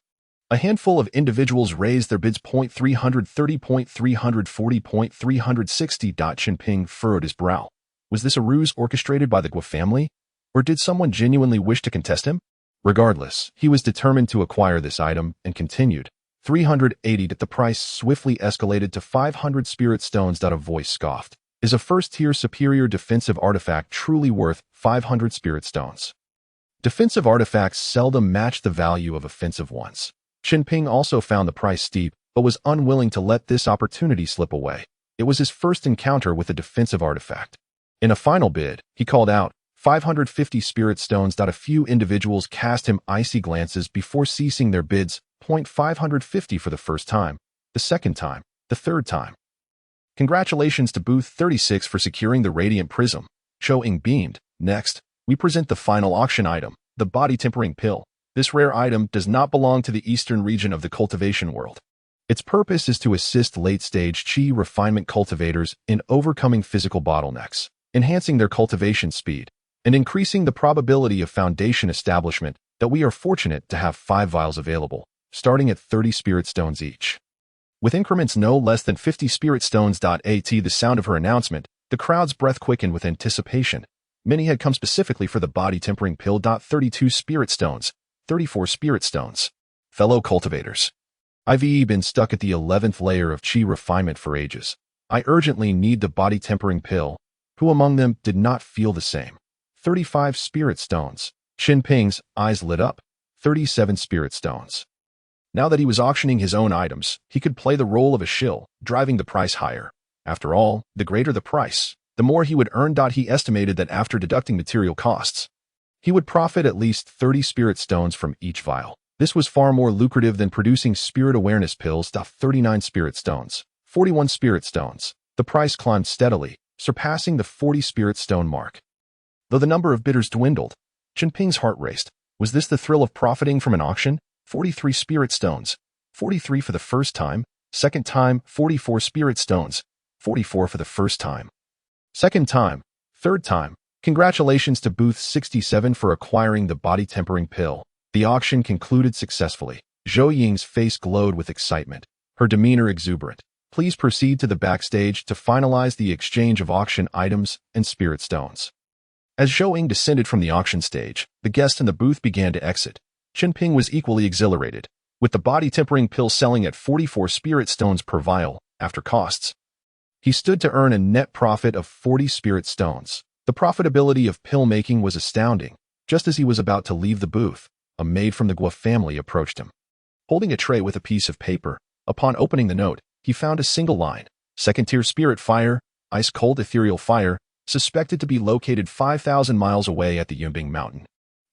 A handful of individuals raised their bids. 330, 340, 360. Chen Ping furrowed his brow. Was this a ruse orchestrated by the Guo family? Or did someone genuinely wish to contest him? Regardless, he was determined to acquire this item and continued. 380. The price swiftly escalated to 500 spirit stones. A voice scoffed. Is a first-tier superior defensive artifact truly worth 500 spirit stones? Defensive artifacts seldom match the value of offensive ones. Chen Ping also found the price steep, but was unwilling to let this opportunity slip away. It was his first encounter with a defensive artifact. In a final bid, he called out, 550 spirit stones. A few individuals cast him icy glances before ceasing their bids. 550 for the first time, the second time, the third time. Congratulations to Booth 36 for securing the Radiant Prism. Zhou Ying beamed. Next, we present the final auction item, the Body Tempering Pill. This rare item does not belong to the eastern region of the cultivation world. Its purpose is to assist late-stage chi refinement cultivators in overcoming physical bottlenecks, enhancing their cultivation speed, and increasing the probability of foundation establishment. That we are fortunate to have 5 vials available, starting at 30 spirit stones each, with increments no less than 50 spirit stones. At the sound of her announcement, the crowd's breath quickened with anticipation. Many had come specifically for the Body Tempering Pill. 32 spirit stones, 34 spirit stones. Fellow cultivators, I've been stuck at the 11th layer of chi refinement for ages. I urgently need the Body Tempering Pill. Who among them did not feel the same? 35 spirit stones. Chen Ping's eyes lit up. 37 spirit stones. Now that he was auctioning his own items, he could play the role of a shill, driving the price higher. After all, the greater the price, the more he would earn. He estimated that after deducting material costs, he would profit at least 30 spirit stones from each vial. This was far more lucrative than producing spirit awareness pills. 39 spirit stones, 41 spirit stones. The price climbed steadily, surpassing the 40 spirit stone mark. Though the number of bidders dwindled, Chen Ping's heart raced. Was this the thrill of profiting from an auction? 43 spirit stones, 43 for the first time, second time, 44 spirit stones, 44 for the first time, second time, third time. Congratulations to Booth 67 for acquiring the Body Tempering Pill. The auction concluded successfully. Zhou Ying's face glowed with excitement, her demeanor exuberant. Please proceed to the backstage to finalize the exchange of auction items and spirit stones. As Zhou Ying descended from the auction stage, the guests in the booth began to exit. Chen Ping was equally exhilarated, with the Body Tempering Pill selling at 44 spirit stones per vial, after costs. He stood to earn a net profit of 40 spirit stones. The profitability of pill making was astounding. Just as he was about to leave the booth, a maid from the Guo family approached him, holding a tray with a piece of paper. Upon opening the note, he found a single line. Second-tier spirit fire, ice-cold ethereal fire, suspected to be located 5,000 miles away at the Yumbing Mountain.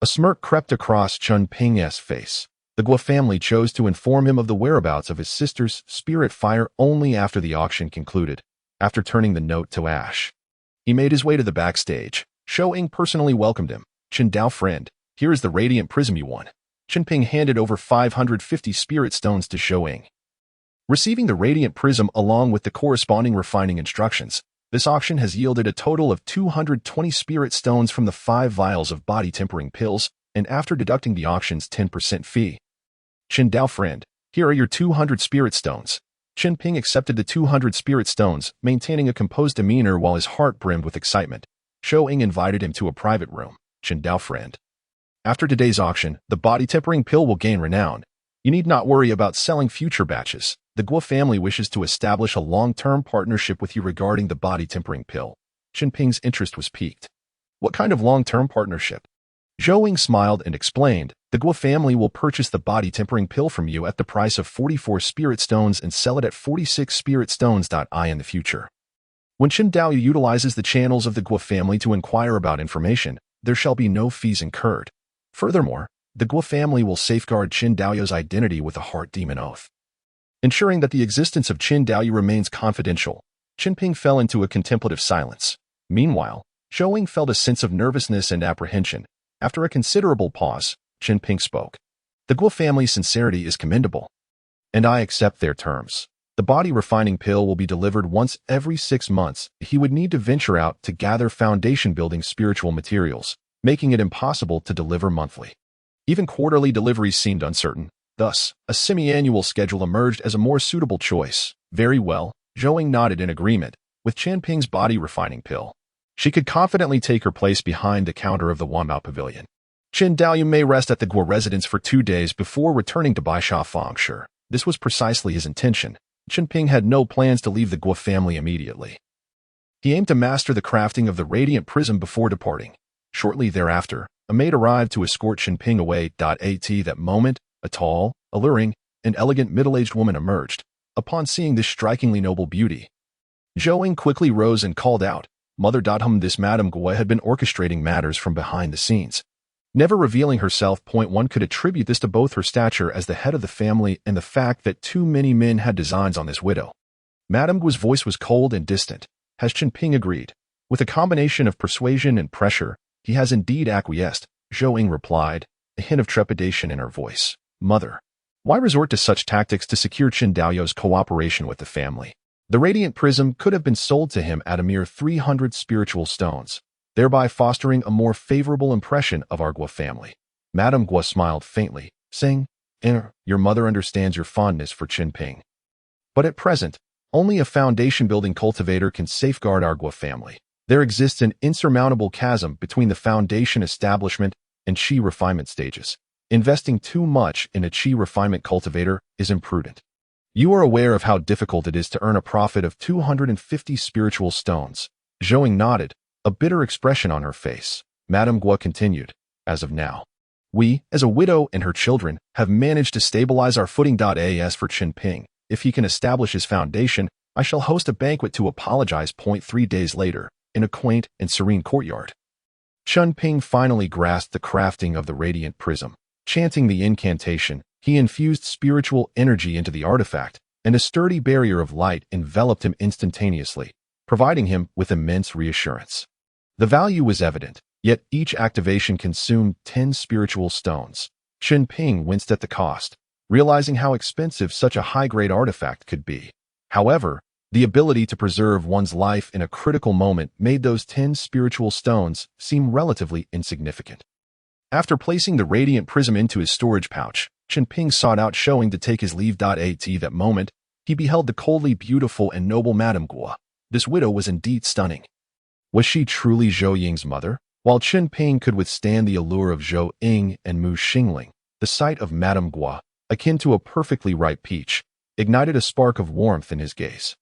A smirk crept across Chen Ping's face. The Guo family chose to inform him of the whereabouts of his sister's spirit fire only after the auction concluded. After turning the note to ash, he made his way to the backstage. Zhou Ying personally welcomed him. Chen Dao friend, here is the Radiant Prism you won. Chen Ping handed over 550 spirit stones to Zhou Ying. Receiving the radiant prism along with the corresponding refining instructions, this auction has yielded a total of 220 spirit stones from the 5 vials of body tempering pills, and after deducting the auction's 10% fee. Chen Dao friend, here are your 200 spirit stones. Chen Ping accepted the 200 spirit stones, maintaining a composed demeanor while his heart brimmed with excitement. Shou Ying invited him to a private room. Chen Dao friend. After today's auction, the body tempering pill will gain renown. You need not worry about selling future batches. The Guo family wishes to establish a long-term partnership with you regarding the body tempering pill. Chen Ping's interest was piqued. What kind of long-term partnership? Shou Ying smiled and explained, the Guo family will purchase the body tempering pill from you at the price of 44 spirit stones and sell it at 46 spirit stones. In the future. When Chen Dao utilizes the channels of the Guo family to inquire about information, there shall be no fees incurred. Furthermore, the Guo family will safeguard Chen Dao's identity with a heart demon oath. Ensuring that the existence of Chen Dao remains confidential, Chen Ping fell into a contemplative silence. Meanwhile, Shou Ying felt a sense of nervousness and apprehension. After a considerable pause, Chen Ping spoke. The Guo family's sincerity is commendable, and I accept their terms. The body refining pill will be delivered once every 6 months. He would need to venture out to gather foundation-building spiritual materials, making it impossible to deliver monthly. Even quarterly deliveries seemed uncertain. Thus, a semi-annual schedule emerged as a more suitable choice. Very well, Shou Ying nodded in agreement. With Chen Ping's body refining pill, she could confidently take her place behind the counter of the Wanbao Pavilion. Chen Dao may rest at the Guo residence for 2 days before returning to Baisha Fengshe. This was precisely his intention. Chen Ping had no plans to leave the Guo family immediately. He aimed to master the crafting of the radiant prism before departing. Shortly thereafter, a maid arrived to escort Chen Ping away. At that moment, a tall, alluring, and elegant middle-aged woman emerged. Upon seeing this strikingly noble beauty, Shou Ying quickly rose and called out, Mother. This Madame Guo had been orchestrating matters from behind the scenes, never revealing herself. One could attribute this to both her stature as the head of the family and the fact that too many men had designs on this widow. Madame Guo's voice was cold and distant. Has Chen Ping agreed? With a combination of persuasion and pressure, he has indeed acquiesced, Shou Ying replied, a hint of trepidation in her voice. Mother, why resort to such tactics to secure Chen Dao's cooperation with the family? The radiant prism could have been sold to him at a mere 300 spiritual stones, thereby fostering a more favorable impression of our Guo family. Madame Guo smiled faintly, saying, Your mother understands your fondness for Chen Ping. But at present, only a foundation-building cultivator can safeguard our Guo family. There exists an insurmountable chasm between the foundation establishment and qi refinement stages. Investing too much in a qi refinement cultivator is imprudent. You are aware of how difficult it is to earn a profit of 250 spiritual stones. Shou Ying nodded, a bitter expression on her face. Madame Guo continued, as of now, we, as a widow and her children, have managed to stabilize our footing. As for Chen Ping, if he can establish his foundation, I shall host a banquet to apologize. 3 days later, in a quaint and serene courtyard. Chen Ping finally grasped the crafting of the radiant prism. Chanting the incantation, he infused spiritual energy into the artifact, and a sturdy barrier of light enveloped him instantaneously, providing him with immense reassurance. The value was evident, yet each activation consumed 10 spiritual stones. Chen Ping winced at the cost, realizing how expensive such a high-grade artifact could be. However, the ability to preserve one's life in a critical moment made those 10 spiritual stones seem relatively insignificant. After placing the radiant prism into his storage pouch, Chen Ping sought out Shou Ying to take his leave. At that moment, he beheld the coldly beautiful and noble Madame Guo. This widow was indeed stunning. Was she truly Shou Ying's mother? While Chen Ping could withstand the allure of Shou Ying and Mu Xingling, the sight of Madame Guo, akin to a perfectly ripe peach, ignited a spark of warmth in his gaze.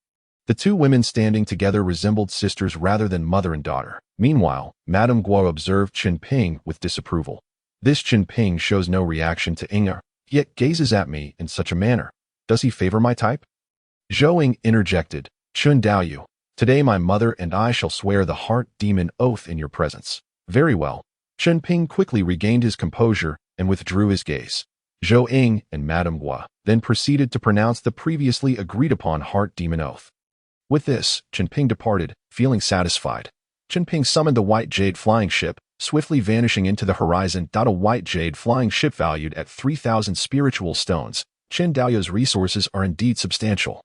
The two women standing together resembled sisters rather than mother and daughter. Meanwhile, Madame Guo observed Chen Ping with disapproval. This Chen Ping shows no reaction to Inger, yet gazes at me in such a manner. Does he favor my type? Shou Ying interjected, Chen Dao, today my mother and I shall swear the heart demon oath in your presence. Very well. Chen Ping quickly regained his composure and withdrew his gaze. Shou Ying and Madame Guo then proceeded to pronounce the previously agreed-upon heart demon oath. With this, Chen Ping departed, feeling satisfied. Chen Ping summoned the white jade flying ship, swiftly vanishing into the horizon. A white jade flying ship valued at 3,000 spiritual stones Chen Daoyao's resources are indeed substantial.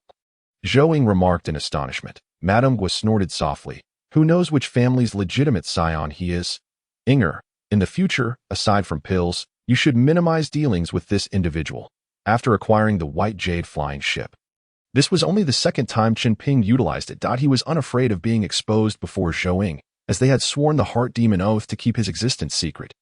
Zhou Ying remarked in astonishment. Madame Gua snorted softly. Who knows which family's legitimate scion he is? Inger, in the future, aside from pills, you should minimize dealings with this individual. After acquiring the white jade flying ship. This was only the second time Chen Ping utilized it. He was unafraid of being exposed before Zhou Ying, as they had sworn the heart demon oath to keep his existence secret.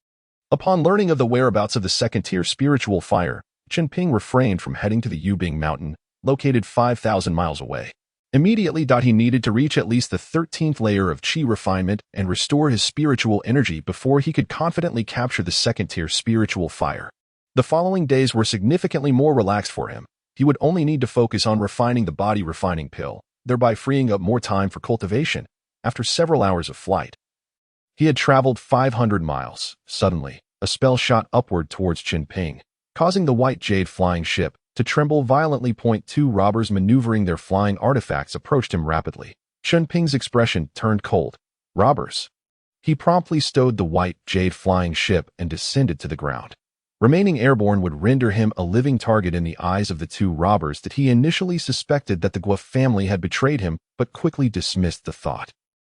Upon learning of the whereabouts of the second-tier spiritual fire, Chen Ping refrained from heading to the Yubing Mountain, located 5,000 miles away. Immediately, he needed to reach at least the 13th layer of qi refinement and restore his spiritual energy before he could confidently capture the second-tier spiritual fire. The following days were significantly more relaxed for him. He would only need to focus on refining the body refining pill, thereby freeing up more time for cultivation. After several hours of flight, he had traveled 500 miles. Suddenly, a spell shot upward towards Chen Ping, causing the white jade flying ship to tremble violently. Two robbers maneuvering their flying artifacts approached him rapidly. Chen Ping's expression turned cold. Robbers. He promptly stowed the white jade flying ship and descended to the ground. Remaining airborne would render him a living target in the eyes of the two robbers that he initially suspected that the Gua family had betrayed him, but quickly dismissed the thought.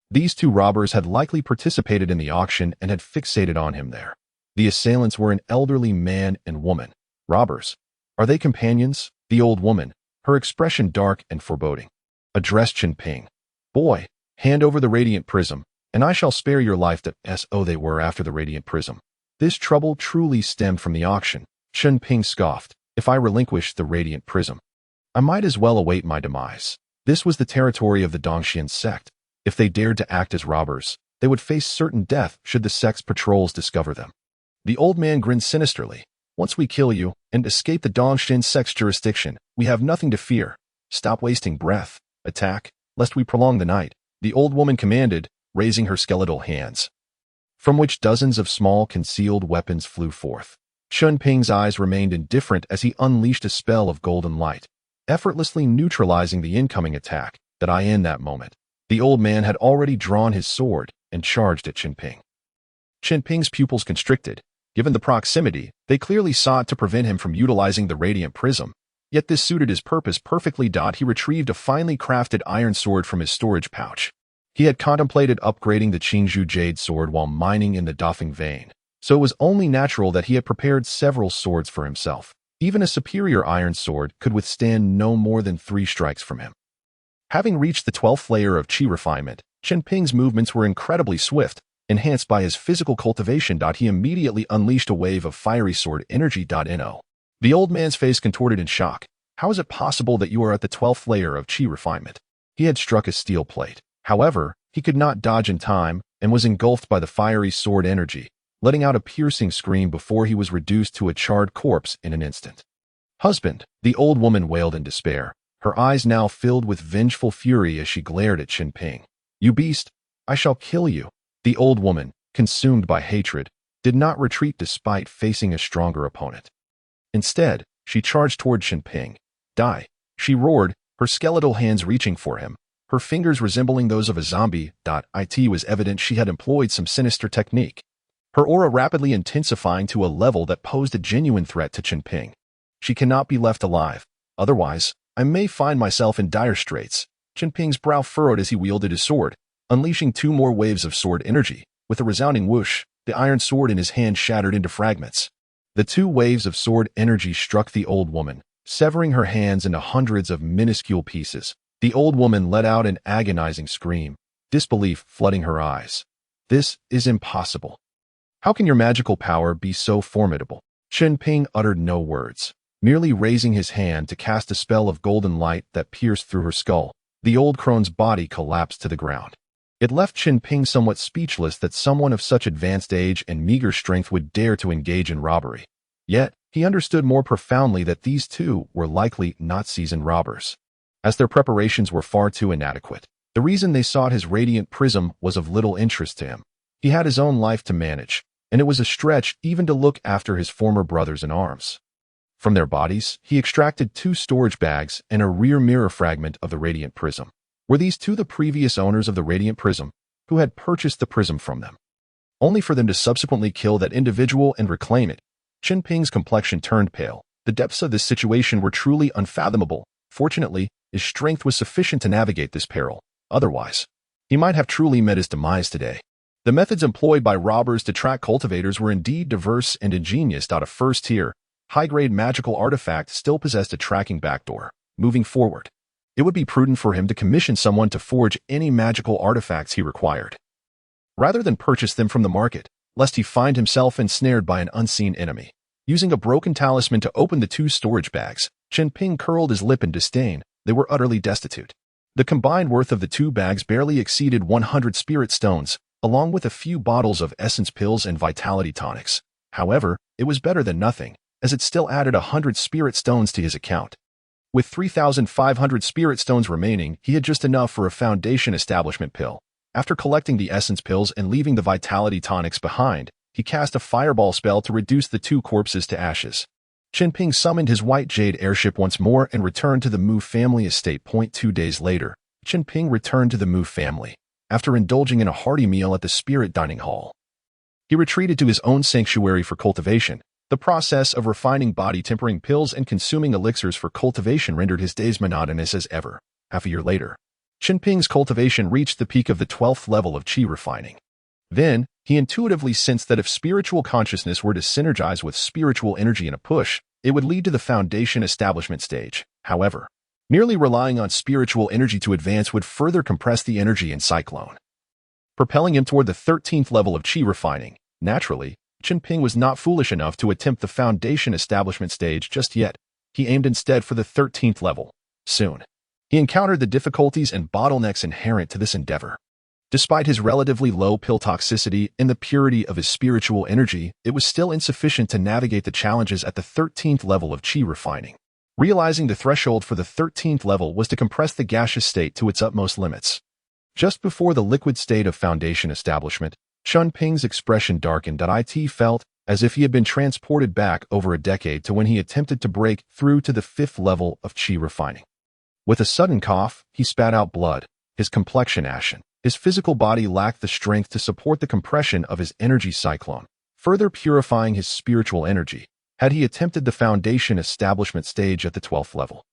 These two robbers had likely participated in the auction and had fixated on him there. The assailants were an elderly man and woman. Robbers. Are they companions? The old woman, her expression dark and foreboding, addressed Chen Ping. Boy, hand over the radiant prism, and I shall spare your life. So they were after the radiant prism. This trouble truly stemmed from the auction. Chen Ping scoffed. If I relinquish the radiant prism, I might as well await my demise. This was the territory of the Dongxian sect. If they dared to act as robbers, they would face certain death should the sect's patrols discover them. The old man grinned sinisterly. Once we kill you and escape the Dongxian sect's jurisdiction, we have nothing to fear. Stop wasting breath. Attack, lest we prolong the night, the old woman commanded, raising her skeletal hands, from which dozens of small concealed weapons flew forth. Chen Ping's eyes remained indifferent as he unleashed a spell of golden light, effortlessly neutralizing the incoming attack. In that moment, the old man had already drawn his sword and charged at Chen Ping. Chen Ping's pupils constricted. Given the proximity, they clearly sought to prevent him from utilizing the radiant prism. Yet this suited his purpose perfectly. He retrieved a finely crafted iron sword from his storage pouch. He had contemplated upgrading the Qingzhou jade sword while mining in the Dafeng vein, so it was only natural that he had prepared several swords for himself. Even a superior iron sword could withstand no more than 3 strikes from him. Having reached the 12th layer of qi refinement, Chen Ping's movements were incredibly swift, enhanced by his physical cultivation. He immediately unleashed a wave of fiery sword energy. No. The old man's face contorted in shock. How is it possible that you are at the 12th layer of qi refinement? He had struck a steel plate. However, he could not dodge in time and was engulfed by the fiery sword energy, letting out a piercing scream before he was reduced to a charred corpse in an instant. Husband, the old woman wailed in despair, her eyes now filled with vengeful fury as she glared at Chen Ping. You beast, I shall kill you. The old woman, consumed by hatred, did not retreat despite facing a stronger opponent. Instead, she charged toward Chen Ping. Die, she roared, her skeletal hands reaching for him, her fingers resembling those of a zombie. It was evident she had employed some sinister technique, her aura rapidly intensifying to a level that posed a genuine threat to Chen Ping. She cannot be left alive, otherwise, I may find myself in dire straits. Chen Ping's brow furrowed as he wielded his sword, unleashing 2 more waves of sword energy. With a resounding whoosh, the iron sword in his hand shattered into fragments. The 2 waves of sword energy struck the old woman, severing her hands into hundreds of minuscule pieces. The old woman let out an agonizing scream, disbelief flooding her eyes. This is impossible. How can your magical power be so formidable? Chen Ping uttered no words, merely raising his hand to cast a spell of golden light that pierced through her skull. The old crone's body collapsed to the ground. It left Chen Ping somewhat speechless that someone of such advanced age and meager strength would dare to engage in robbery. Yet, he understood more profoundly that these two were likely not seasoned robbers, as their preparations were far too inadequate. The reason they sought his radiant prism was of little interest to him. He had his own life to manage, and it was a stretch even to look after his former brothers in arms. From their bodies, he extracted 2 storage bags and a rear mirror fragment of the radiant prism. Were these 2 the previous owners of the radiant prism, who had purchased the prism from them, only for them to subsequently kill that individual and reclaim it? Chen Ping's complexion turned pale. The depths of this situation were truly unfathomable. Fortunately, his strength was sufficient to navigate this peril. Otherwise, he might have truly met his demise today. The methods employed by robbers to track cultivators were indeed diverse and ingenious. A first-tier, high-grade magical artifact still possessed a tracking backdoor. Moving forward, it would be prudent for him to commission someone to forge any magical artifacts he required, rather than purchase them from the market, lest he find himself ensnared by an unseen enemy. Using a broken talisman to open the two storage bags, Chen Ping curled his lip in disdain. They were utterly destitute. The combined worth of the two bags barely exceeded 100 spirit stones, along with a few bottles of essence pills and vitality tonics. However, it was better than nothing, as it still added 100 spirit stones to his account. With 3,500 spirit stones remaining, he had just enough for a foundation establishment pill. After collecting the essence pills and leaving the vitality tonics behind, he cast a fireball spell to reduce the two corpses to ashes. Chen Ping summoned his white jade airship once more and returned to the Mu family estate. 2 days later, Chen Ping returned to the Mu family. After indulging in a hearty meal at the spirit dining hall, he retreated to his own sanctuary for cultivation. The process of refining body-tempering pills and consuming elixirs for cultivation rendered his days monotonous as ever. Half a year later, Chen Ping's cultivation reached the peak of the 12th level of qi refining. Then, he intuitively sensed that if spiritual consciousness were to synergize with spiritual energy in a push, it would lead to the foundation establishment stage. However, merely relying on spiritual energy to advance would further compress the energy in Cyclone, propelling him toward the 13th level of qi refining. Naturally, Chen Ping was not foolish enough to attempt the foundation establishment stage just yet. He aimed instead for the 13th level. Soon, he encountered the difficulties and bottlenecks inherent to this endeavor. Despite his relatively low pill toxicity and the purity of his spiritual energy, it was still insufficient to navigate the challenges at the 13th level of qi refining. Realizing the threshold for the 13th level was to compress the gaseous state to its utmost limits. Just before the liquid state of foundation establishment, Chen Ping's expression darkened. It felt as if he had been transported back over a decade to when he attempted to break through to the 5th level of qi refining. With a sudden cough, he spat out blood, his complexion ashen. His physical body lacked the strength to support the compression of his energy cyclone, further purifying his spiritual energy. Had he attempted the foundation establishment stage at the 12th level,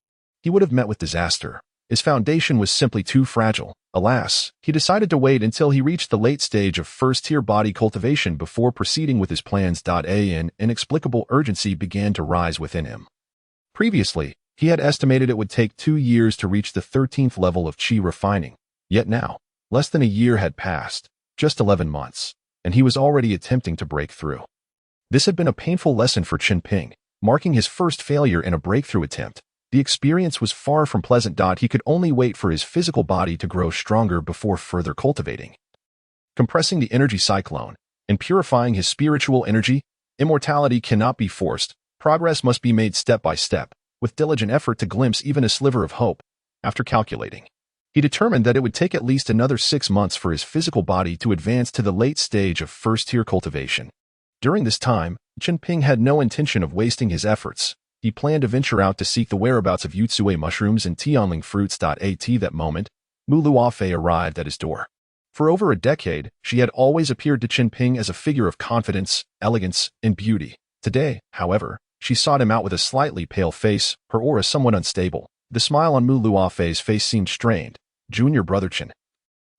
he would have met with disaster. His foundation was simply too fragile. Alas, he decided to wait until he reached the late stage of first-tier body cultivation before proceeding with his plans. An inexplicable urgency began to rise within him. Previously, he had estimated it would take 2 years to reach the 13th level of qi refining. Yet now, less than a year had passed, just 11 months, and he was already attempting to break through. This had been a painful lesson for Chen Ping, marking his first failure in a breakthrough attempt. The experience was far from pleasant. He could only wait for his physical body to grow stronger before further cultivating, compressing the energy cyclone, and purifying his spiritual energy. Immortality cannot be forced. Progress must be made step by step, with diligent effort to glimpse even a sliver of hope. After calculating, he determined that it would take at least another 6 months for his physical body to advance to the late stage of first-tier cultivation. During this time, Chen Ping had no intention of wasting his efforts. He planned to venture out to seek the whereabouts of Yutsue mushrooms and Tianling fruits. At that moment, Mu Luofei arrived at his door. For over a decade, she had always appeared to Chen Ping as a figure of confidence, elegance, and beauty. Today, however, she sought him out with a slightly pale face, her aura somewhat unstable. The smile on Mu Luofei's face seemed strained. "Junior brother Chen,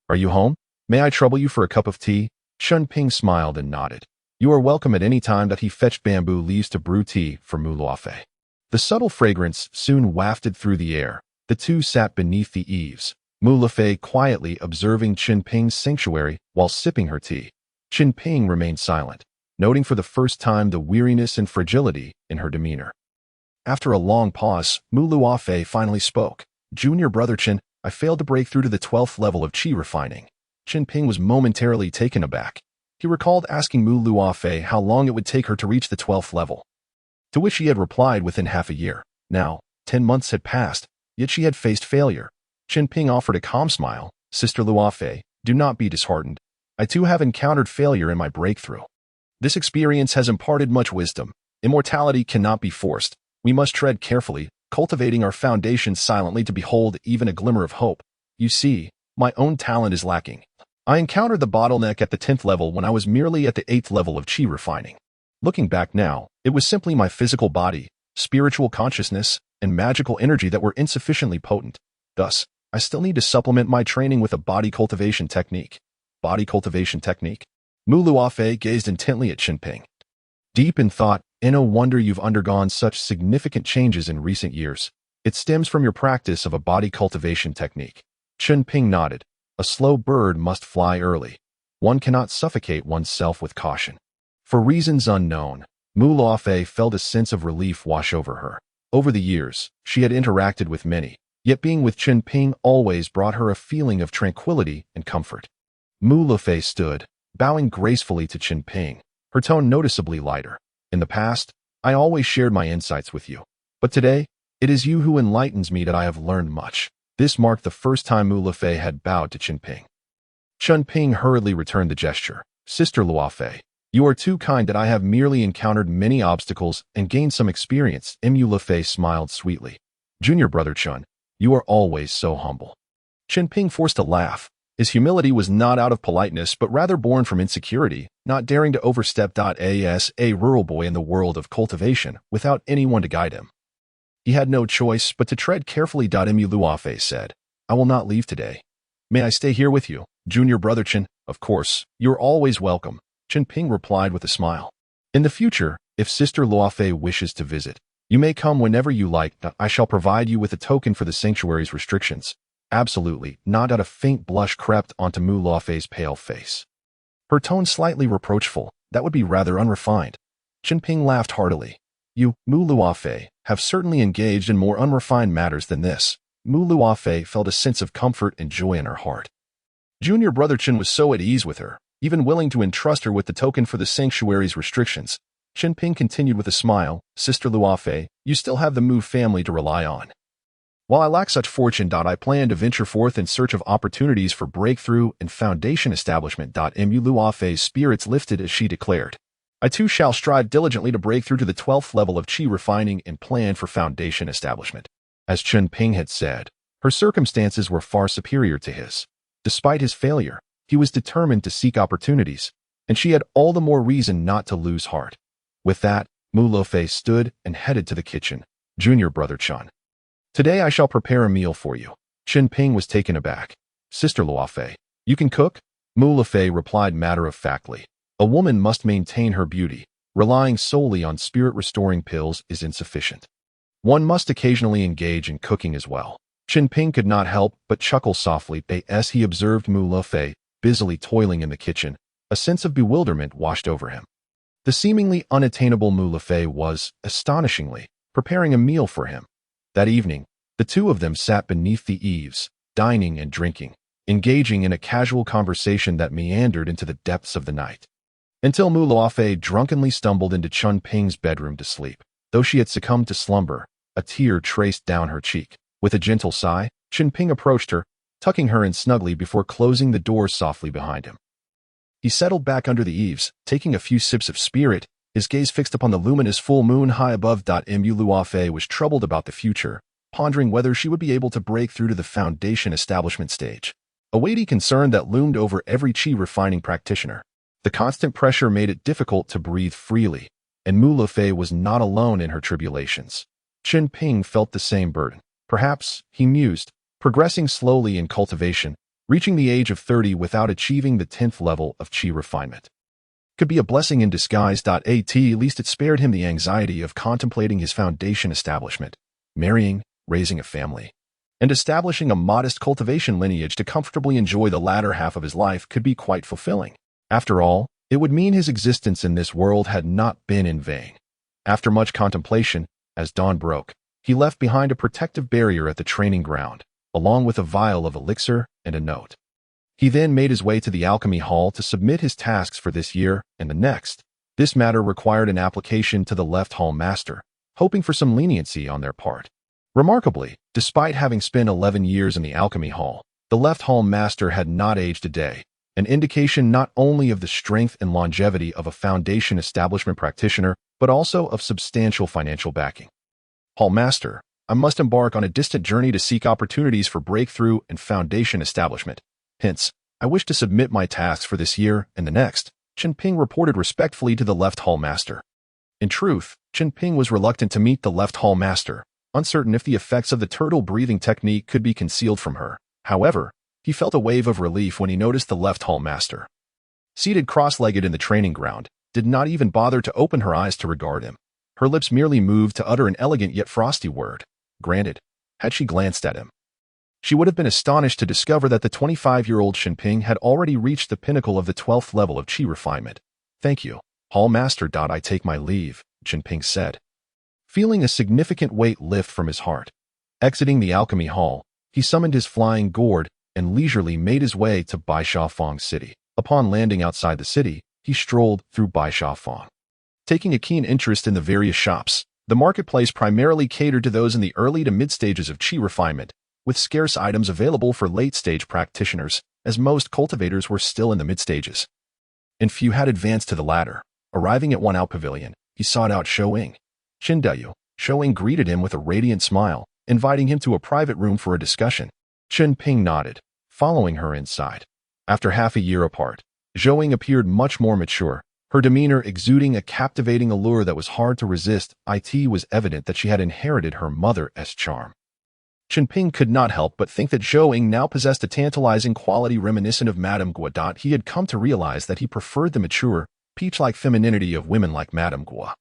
are you home? May I trouble you for a cup of tea?" Chen Ping smiled and nodded. "You are welcome at any time." He fetched bamboo leaves to brew tea for Mu Luofei. The subtle fragrance soon wafted through the air. The two sat beneath the eaves, Mu Luofei quietly observing Chen Ping's sanctuary while sipping her tea. Chen Ping remained silent, noting for the first time the weariness and fragility in her demeanor. After a long pause, Mu Luofei finally spoke. "Junior brother Chen, I failed to break through to the 12th level of qi refining." Chen Ping was momentarily taken aback. He recalled asking Mu Luofei how long it would take her to reach the 12th level, to which she had replied within half a year. Now, 10 months had passed, yet she had faced failure. Chen Ping offered a calm smile. "Sister Luofei, do not be disheartened. I too have encountered failure in my breakthrough. This experience has imparted much wisdom. Immortality cannot be forced. We must tread carefully, cultivating our foundations silently to behold even a glimmer of hope. You see, my own talent is lacking. I encountered the bottleneck at the 10th level when I was merely at the 8th level of qi refining. Looking back now, it was simply my physical body. spiritual consciousness, and magical energy that were insufficiently potent. Thus, I still need to supplement my training with a body cultivation technique. Body cultivation technique? Mu Luofei gazed intently at Chen Ping. Deep in thought, no wonder you've undergone such significant changes in recent years. It stems from your practice of a body cultivation technique. Chen Ping nodded. A slow bird must fly early. One cannot suffocate oneself with caution. For reasons unknown, Mu Luofei felt a sense of relief wash over her. Over the years, she had interacted with many, yet being with Chen Ping always brought her a feeling of tranquility and comfort. Mu Luofei stood, bowing gracefully to Chen Ping, her tone noticeably lighter. In the past, I always shared my insights with you. But today, it is you who enlightens me that I have learned much. This marked the first time Mu Luofei had bowed to Chen Ping. Chen Ping hurriedly returned the gesture. Sister Luofei, you are too kind that I have merely encountered many obstacles and gained some experience. Mu Luofei smiled sweetly. Junior brother Chen, you are always so humble. Chen Ping forced a laugh. His humility was not out of politeness, but rather born from insecurity, not daring to overstep. As a rural boy in the world of cultivation, without anyone to guide him. He had no choice but to tread carefully. Mu Luofei said, I will not leave today. May I stay here with you, junior brother Chen? Of course, you're always welcome, Chen Ping replied with a smile. In the future, if Sister Luofei wishes to visit, you may come whenever you like. I shall provide you with a token for the sanctuary's restrictions. Absolutely, not. A faint blush crept onto Mu Luofei's pale face. Her tone slightly reproachful. That would be rather unrefined. Chen Ping laughed heartily. You, Mu Luofei, have certainly engaged in more unrefined matters than this. Mu Luofei felt a sense of comfort and joy in her heart. Junior brother Chen was so at ease with her, even willing to entrust her with the token for the sanctuary's restrictions. Chen Ping continued with a smile, Sister Luofei, you still have the Mu family to rely on. While I lack such fortune, I plan to venture forth in search of opportunities for breakthrough and foundation establishment. Mu Luofei's spirits lifted as she declared, I too shall strive diligently to break through to the 12th level of qi refining and plan for foundation establishment. As Chen Ping had said, her circumstances were far superior to his. Despite his failure, he was determined to seek opportunities, and she had all the more reason not to lose heart. With that, Mu Luofei stood and headed to the kitchen. Junior brother Chen, today I shall prepare a meal for you. Chen Ping was taken aback. Sister Luofei, you can cook? Mu Luofei replied matter-of-factly. A woman must maintain her beauty. Relying solely on spirit-restoring pills is insufficient. One must occasionally engage in cooking as well. Chen Ping could not help but chuckle softly as he observed Mu Luofei busily toiling in the kitchen. A sense of bewilderment washed over him. The seemingly unattainable Mu Luofei was, astonishingly, preparing a meal for him. That evening, the two of them sat beneath the eaves, dining and drinking, engaging in a casual conversation that meandered into the depths of the night. Until Mu Luofei drunkenly stumbled into Chen Ping's bedroom to sleep. Though she had succumbed to slumber, a tear traced down her cheek. With a gentle sigh, Chen Ping approached her, tucking her in snugly before closing the door softly behind him. He settled back under the eaves, taking a few sips of spirit, his gaze fixed upon the luminous full moon high above. Mu Luofei was troubled about the future, pondering whether she would be able to break through to the foundation establishment stage. A weighty concern that loomed over every qi refining practitioner. The constant pressure made it difficult to breathe freely, and Mu Luofei was not alone in her tribulations. Chen Ping felt the same burden. Perhaps, he mused, progressing slowly in cultivation, reaching the age of 30 without achieving the 10th level of qi refinement. Could be a blessing in disguise. At least it spared him the anxiety of contemplating his foundation establishment, marrying, raising a family, and establishing a modest cultivation lineage to comfortably enjoy the latter half of his life could be quite fulfilling. After all, it would mean his existence in this world had not been in vain. After much contemplation, as dawn broke, he left behind a protective barrier at the training ground, along with a vial of elixir and a note. He then made his way to the alchemy hall to submit his tasks for this year and the next. This matter required an application to the left hall master, hoping for some leniency on their part. Remarkably, despite having spent 11 years in the alchemy hall, the left hall master had not aged a day, an indication not only of the strength and longevity of a foundation establishment practitioner, but also of substantial financial backing. Hall master, I must embark on a distant journey to seek opportunities for breakthrough and foundation establishment. Hence, I wish to submit my tasks for this year and the next, Chen Ping reported respectfully to the left hall master. In truth, Chen Ping was reluctant to meet the left hall master, uncertain if the effects of the turtle breathing technique could be concealed from her. However, he felt a wave of relief when he noticed the left hall master. Seated cross-legged in the training ground, did not even bother to open her eyes to regard him. Her lips merely moved to utter an elegant yet frosty word. Granted, had she glanced at him, she would have been astonished to discover that the 25-year-old Chen Ping had already reached the pinnacle of the 12th level of qi refinement. Thank you, Hall Master. I take my leave, Chen Ping said, feeling a significant weight lift from his heart. Exiting the alchemy hall, he summoned his flying gourd and leisurely made his way to Baisha City. Upon landing outside the city, he strolled through Baisha. Taking a keen interest in the various shops, the marketplace primarily catered to those in the early to mid-stages of qi refinement, with scarce items available for late-stage practitioners, as most cultivators were still in the mid-stages. And few had advanced to the latter. Arriving at one out pavilion, he sought out Shou Ying. Qindayu. Shou Ying greeted him with a radiant smile, inviting him to a private room for a discussion. Chen Ping nodded, following her inside. After half a year apart, Shou Ying appeared much more mature, her demeanor exuding a captivating allure that was hard to resist. It was evident that she had inherited her mother's charm. Chen Ping could not help but think that Shou Ying now possessed a tantalizing quality reminiscent of Madame Gua. He had come to realize that he preferred the mature, peach-like femininity of women like Madame Gua.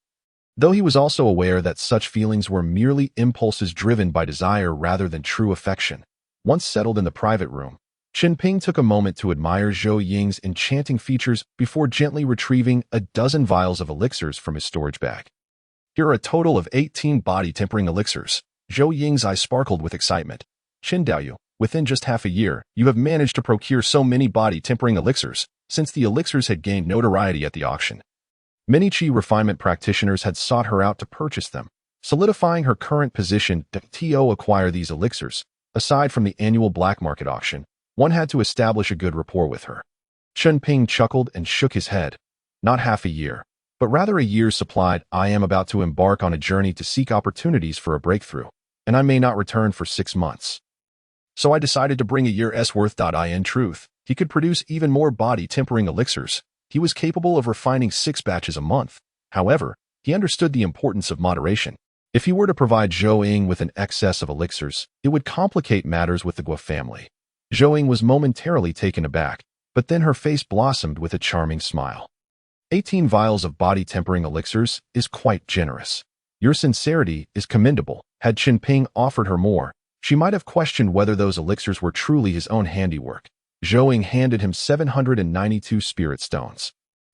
Though he was also aware that such feelings were merely impulses driven by desire rather than true affection. Once settled in the private room, Chen Ping took a moment to admire Shou Ying's enchanting features before gently retrieving a dozen vials of elixirs from his storage bag. Here are a total of 18 body-tempering elixirs. Shou Ying's eyes sparkled with excitement. Qindayu, within just half a year, you have managed to procure so many body-tempering elixirs, since the elixirs had gained notoriety at the auction. Many qi refinement practitioners had sought her out to purchase them, solidifying her current position. To acquire these elixirs, aside from the annual black market auction, one had to establish a good rapport with her. Chen Ping chuckled and shook his head. Not half a year, but rather a year's supply. I am about to embark on a journey to seek opportunities for a breakthrough, and I may not return for 6 months. So I decided to bring a year's worth. In truth, he could produce even more body-tempering elixirs. He was capable of refining 6 batches a month. However, he understood the importance of moderation. If he were to provide Shou Ying with an excess of elixirs, it would complicate matters with the Gua family. Shou Ying was momentarily taken aback, but then her face blossomed with a charming smile. 18 vials of body-tempering elixirs is quite generous. Your sincerity is commendable. Had Chen Ping offered her more, she might have questioned whether those elixirs were truly his own handiwork. Shou Ying handed him 792 spirit stones,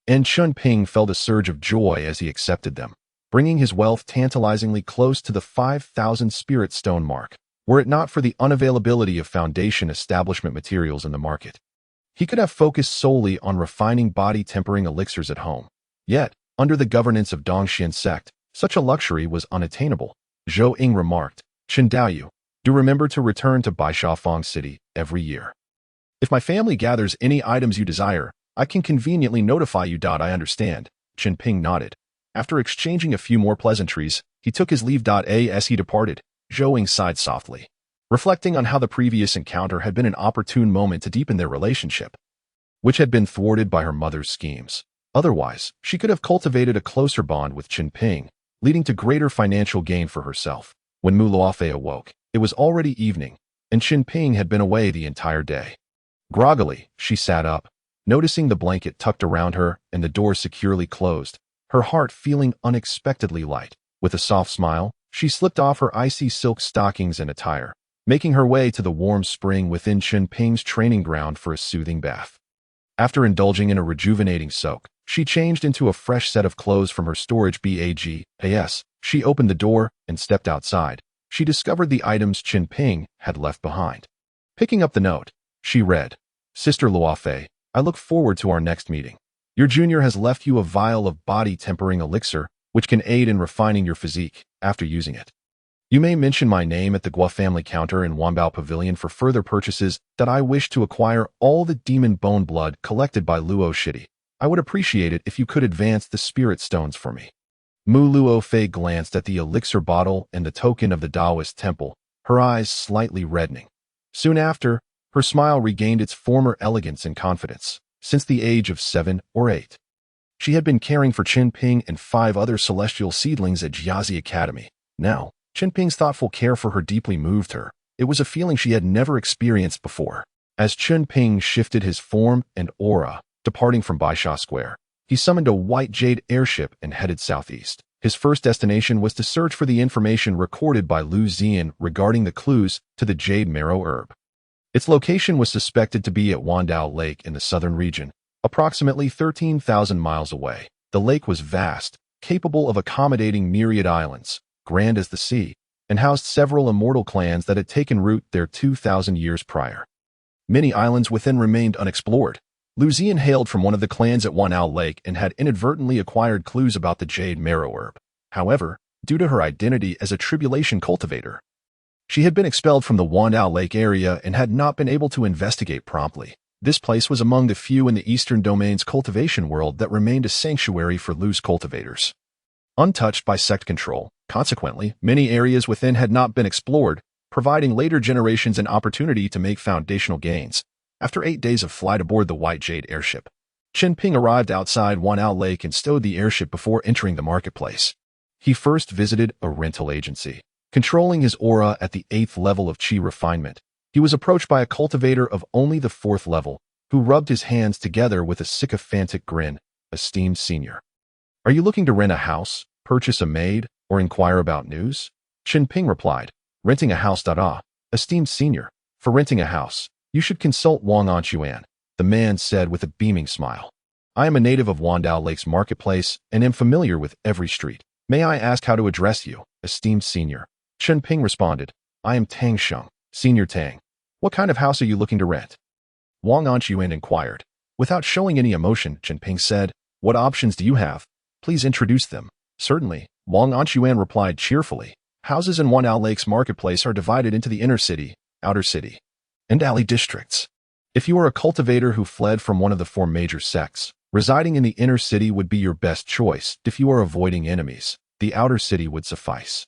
and Chen Ping felt a surge of joy as he accepted them, bringing his wealth tantalizingly close to the 5,000 spirit stone mark. Were it not for the unavailability of foundation establishment materials in the market, he could have focused solely on refining body-tempering elixirs at home. Yet, under the governance of Dongxian sect, such a luxury was unattainable. Shou Ying remarked, Qindayu, do remember to return to Baisha City every year. If my family gathers any items you desire, I can conveniently notify you. I understand. Chen Ping nodded. After exchanging a few more pleasantries, he took his leave. As he departed, Shou Ying sighed softly, reflecting on how the previous encounter had been an opportune moment to deepen their relationship, which had been thwarted by her mother's schemes. Otherwise, she could have cultivated a closer bond with Chen Ping, leading to greater financial gain for herself. When Mu Luofei awoke, it was already evening, and Chen Ping had been away the entire day. Groggily, she sat up, noticing the blanket tucked around her and the door securely closed, her heart feeling unexpectedly light. With a soft smile, she slipped off her icy silk stockings and attire, making her way to the warm spring within Chen Ping's training ground for a soothing bath. After indulging in a rejuvenating soak, she changed into a fresh set of clothes from her storage bag. She opened the door and stepped outside. She discovered the items Chen Ping had left behind. Picking up the note, she read, Sister Luofei, I look forward to our next meeting. Your junior has left you a vial of body-tempering elixir, which can aid in refining your physique after using it. You may mention my name at the Gua family counter in Wanbao Pavilion for further purchases. I wish to acquire all the demon bone blood collected by Luo Shidi. I would appreciate it if you could advance the spirit stones for me. Mu Luofei glanced at the elixir bottle and the token of the Taoist temple, her eyes slightly reddening. Soon after, her smile regained its former elegance and confidence. Since the age of 7 or 8, She had been caring for Chen Ping and 5 other celestial seedlings at Jiazi Academy. Now, Chen Ping's thoughtful care for her deeply moved her. It was a feeling she had never experienced before. As Chen Ping shifted his form and aura, departing from Baisha Square, he summoned a white jade airship and headed southeast. His first destination was to search for the information recorded by Lu Zian regarding the clues to the jade marrow herb. Its location was suspected to be at Wandao Lake in the southern region, approximately 13,000 miles away. The lake was vast, capable of accommodating myriad islands, grand as the sea, and housed several immortal clans that had taken root there 2,000 years prior. Many islands within remained unexplored. Lu Zian hailed from one of the clans at Wanao Lake and had inadvertently acquired clues about the jade marrow herb. However, due to her identity as a tribulation cultivator, she had been expelled from the Wanao Lake area and had not been able to investigate promptly. This place was among the few in the Eastern Domain's cultivation world that remained a sanctuary for loose cultivators, untouched by sect control. Consequently, many areas within had not been explored, providing later generations an opportunity to make foundational gains. After 8 days of flight aboard the White Jade airship, Chen Ping arrived outside Wanao Lake and stowed the airship before entering the marketplace. He first visited a rental agency. Controlling his aura at the 8th level of Qi refinement, he was approached by a cultivator of only the 4th level, who rubbed his hands together with a sycophantic grin. Esteemed senior, are you looking to rent a house, purchase a maid, or inquire about news? Chen Ping replied, renting a house. Esteemed senior, for renting a house, you should consult Wang Anquan, the man said with a beaming smile. I am a native of Wandao Lake's marketplace and am familiar with every street. May I ask how to address you, esteemed senior? Chen Ping responded, I am Tang Sheng, Senior Tang. What kind of house are you looking to rent? Wang Anquan inquired. Without showing any emotion, Chen Ping said, what options do you have? Please introduce them. Certainly, Wang Anquan replied cheerfully. Houses in Wanao Lake's marketplace are divided into the inner city, outer city, and alley districts. If you are a cultivator who fled from one of the 4 major sects, residing in the inner city would be your best choice. If you are avoiding enemies, the outer city would suffice.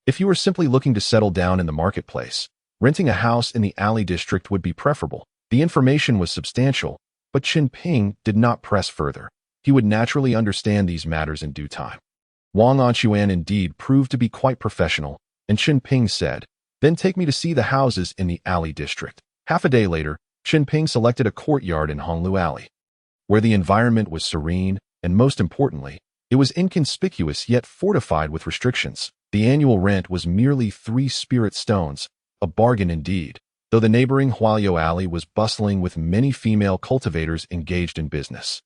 If you are simply looking to settle down in the marketplace, renting a house in the alley district would be preferable. The information was substantial, but Chen Ping did not press further. He would naturally understand these matters in due time. Wang Anquan indeed proved to be quite professional, and Chen Ping said, then take me to see the houses in the alley district. Half a day later, Chen Ping selected a courtyard in Honglu Alley, where the environment was serene, and most importantly, it was inconspicuous yet fortified with restrictions. The annual rent was merely 3 spirit stones, a bargain indeed, though the neighboring Huayo Alley was bustling with many female cultivators engaged in business,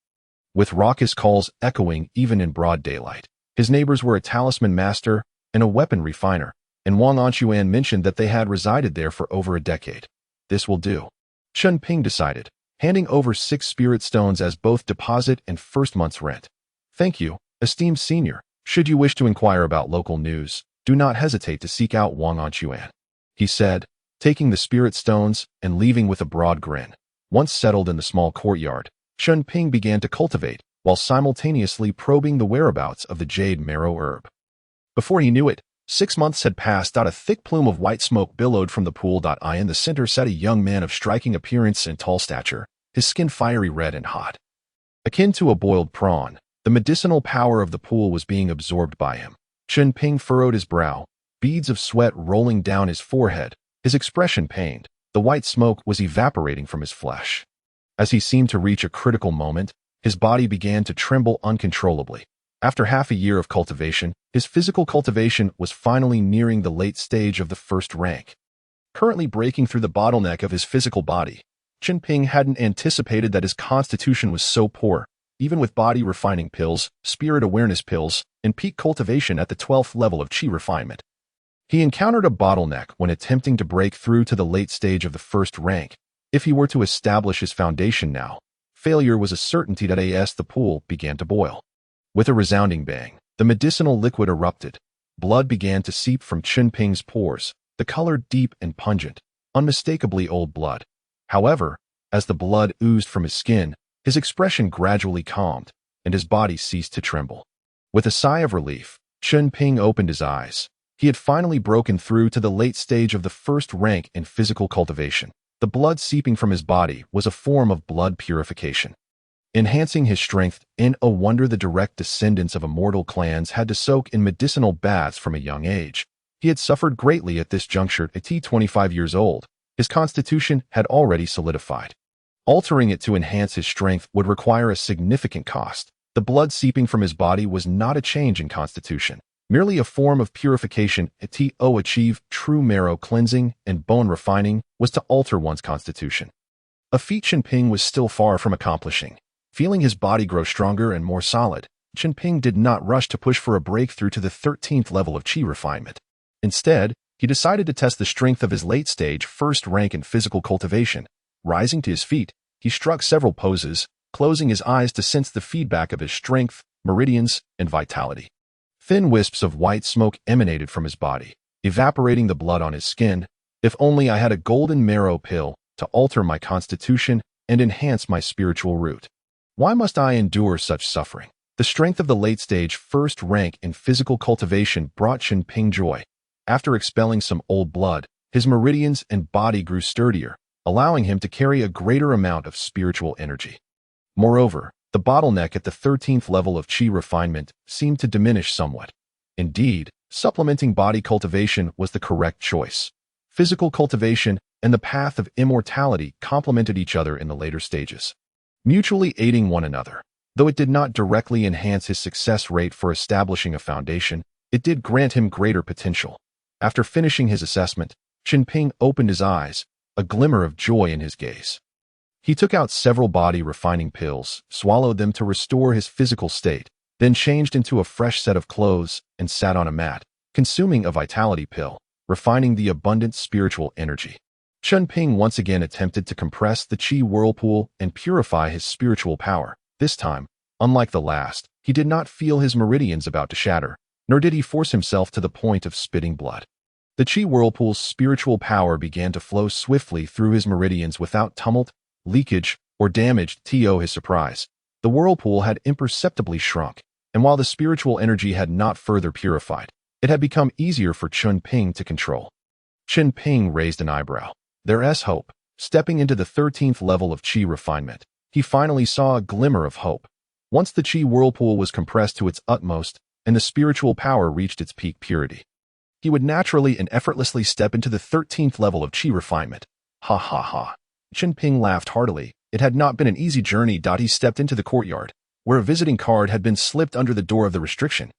with raucous calls echoing even in broad daylight. His neighbors were a talisman master and a weapon refiner, and Wang Anquan mentioned that they had resided there for over a decade. This will do, Chen Ping decided, handing over 6 spirit stones as both deposit and first month's rent. Thank you, esteemed senior. Should you wish to inquire about local news, do not hesitate to seek out Wang Anquan, he said, taking the spirit stones and leaving with a broad grin. Once settled in the small courtyard, Chen Ping began to cultivate, while simultaneously probing the whereabouts of the jade marrow herb. Before he knew it, 6 months had passed. A thick plume of white smoke billowed from the pool. In the center sat a young man of striking appearance and tall stature, his skin fiery red and hot, akin to a boiled prawn. The medicinal power of the pool was being absorbed by him. Chen Ping furrowed his brow, beads of sweat rolling down his forehead, his expression pained. The white smoke was evaporating from his flesh. As he seemed to reach a critical moment, his body began to tremble uncontrollably. After half a year of cultivation, his physical cultivation was finally nearing the late stage of the 1st rank. Currently breaking through the bottleneck of his physical body, Chen Ping hadn't anticipated that his constitution was so poor. Even with body refining pills, spirit awareness pills, and peak cultivation at the 12th level of Qi refinement, he encountered a bottleneck when attempting to break through to the late stage of the 1st rank. If he were to establish his foundation now, failure was a certainty. As the pool began to boil, with a resounding bang, the medicinal liquid erupted. Blood began to seep from Chen Ping's pores, the color deep and pungent, unmistakably old blood. However, as the blood oozed from his skin, his expression gradually calmed, and his body ceased to tremble. With a sigh of relief, Chen Ping opened his eyes. He had finally broken through to the late stage of the 1st rank in physical cultivation. The blood seeping from his body was a form of blood purification. enhancing his strength. In a wonder, the direct descendants of immortal clans had to soak in medicinal baths from a young age. He had suffered greatly at this juncture. At 25 years old, his constitution had already solidified. Altering it to enhance his strength would require a significant cost. The blood seeping from his body was not a change in constitution, merely a form of purification. To achieve true marrow cleansing and bone refining was to alter one's constitution, a feat Chen Ping was still far from accomplishing. Feeling his body grow stronger and more solid, Chen Ping did not rush to push for a breakthrough to the 13th level of qi refinement. Instead, he decided to test the strength of his late-stage first rank in physical cultivation. Rising to his feet, he struck several poses, closing his eyes to sense the feedback of his strength, meridians, and vitality. Thin wisps of white smoke emanated from his body, evaporating the blood on his skin. If only I had a golden marrow pill to alter my constitution and enhance my spiritual root. Why must I endure such suffering? The strength of the late-stage first rank in physical cultivation brought Chen Ping joy. After expelling some old blood, his meridians and body grew sturdier, allowing him to carry a greater amount of spiritual energy. Moreover, the bottleneck at the 13th level of qi refinement seemed to diminish somewhat. Indeed, supplementing body cultivation was the correct choice. Physical cultivation and the path of immortality complemented each other in the later stages, mutually aiding one another. Though it did not directly enhance his success rate for establishing a foundation, it did grant him greater potential. After finishing his assessment, Chen Ping opened his eyes, a glimmer of joy in his gaze. He took out several body-refining pills, swallowed them to restore his physical state, then changed into a fresh set of clothes and sat on a mat, consuming a vitality pill, refining the abundant spiritual energy. Chen Ping once again attempted to compress the qi whirlpool and purify his spiritual power. This time, unlike the last, he did not feel his meridians about to shatter, nor did he force himself to the point of spitting blood. The qi whirlpool's spiritual power began to flow swiftly through his meridians without tumult, leakage, or damage. To his surprise, the whirlpool had imperceptibly shrunk, and while the spiritual energy had not further purified, it had become easier for Chen Ping to control. Chen Ping raised an eyebrow. There's hope. Stepping into the 13th level of qi refinement, he finally saw a glimmer of hope. Once the qi whirlpool was compressed to its utmost and the spiritual power reached its peak purity, he would naturally and effortlessly step into the 13th level of qi refinement. Ha ha ha. Chen Ping laughed heartily. It had not been an easy journey. He stepped into the courtyard, where a visiting card had been slipped under the door of the restriction.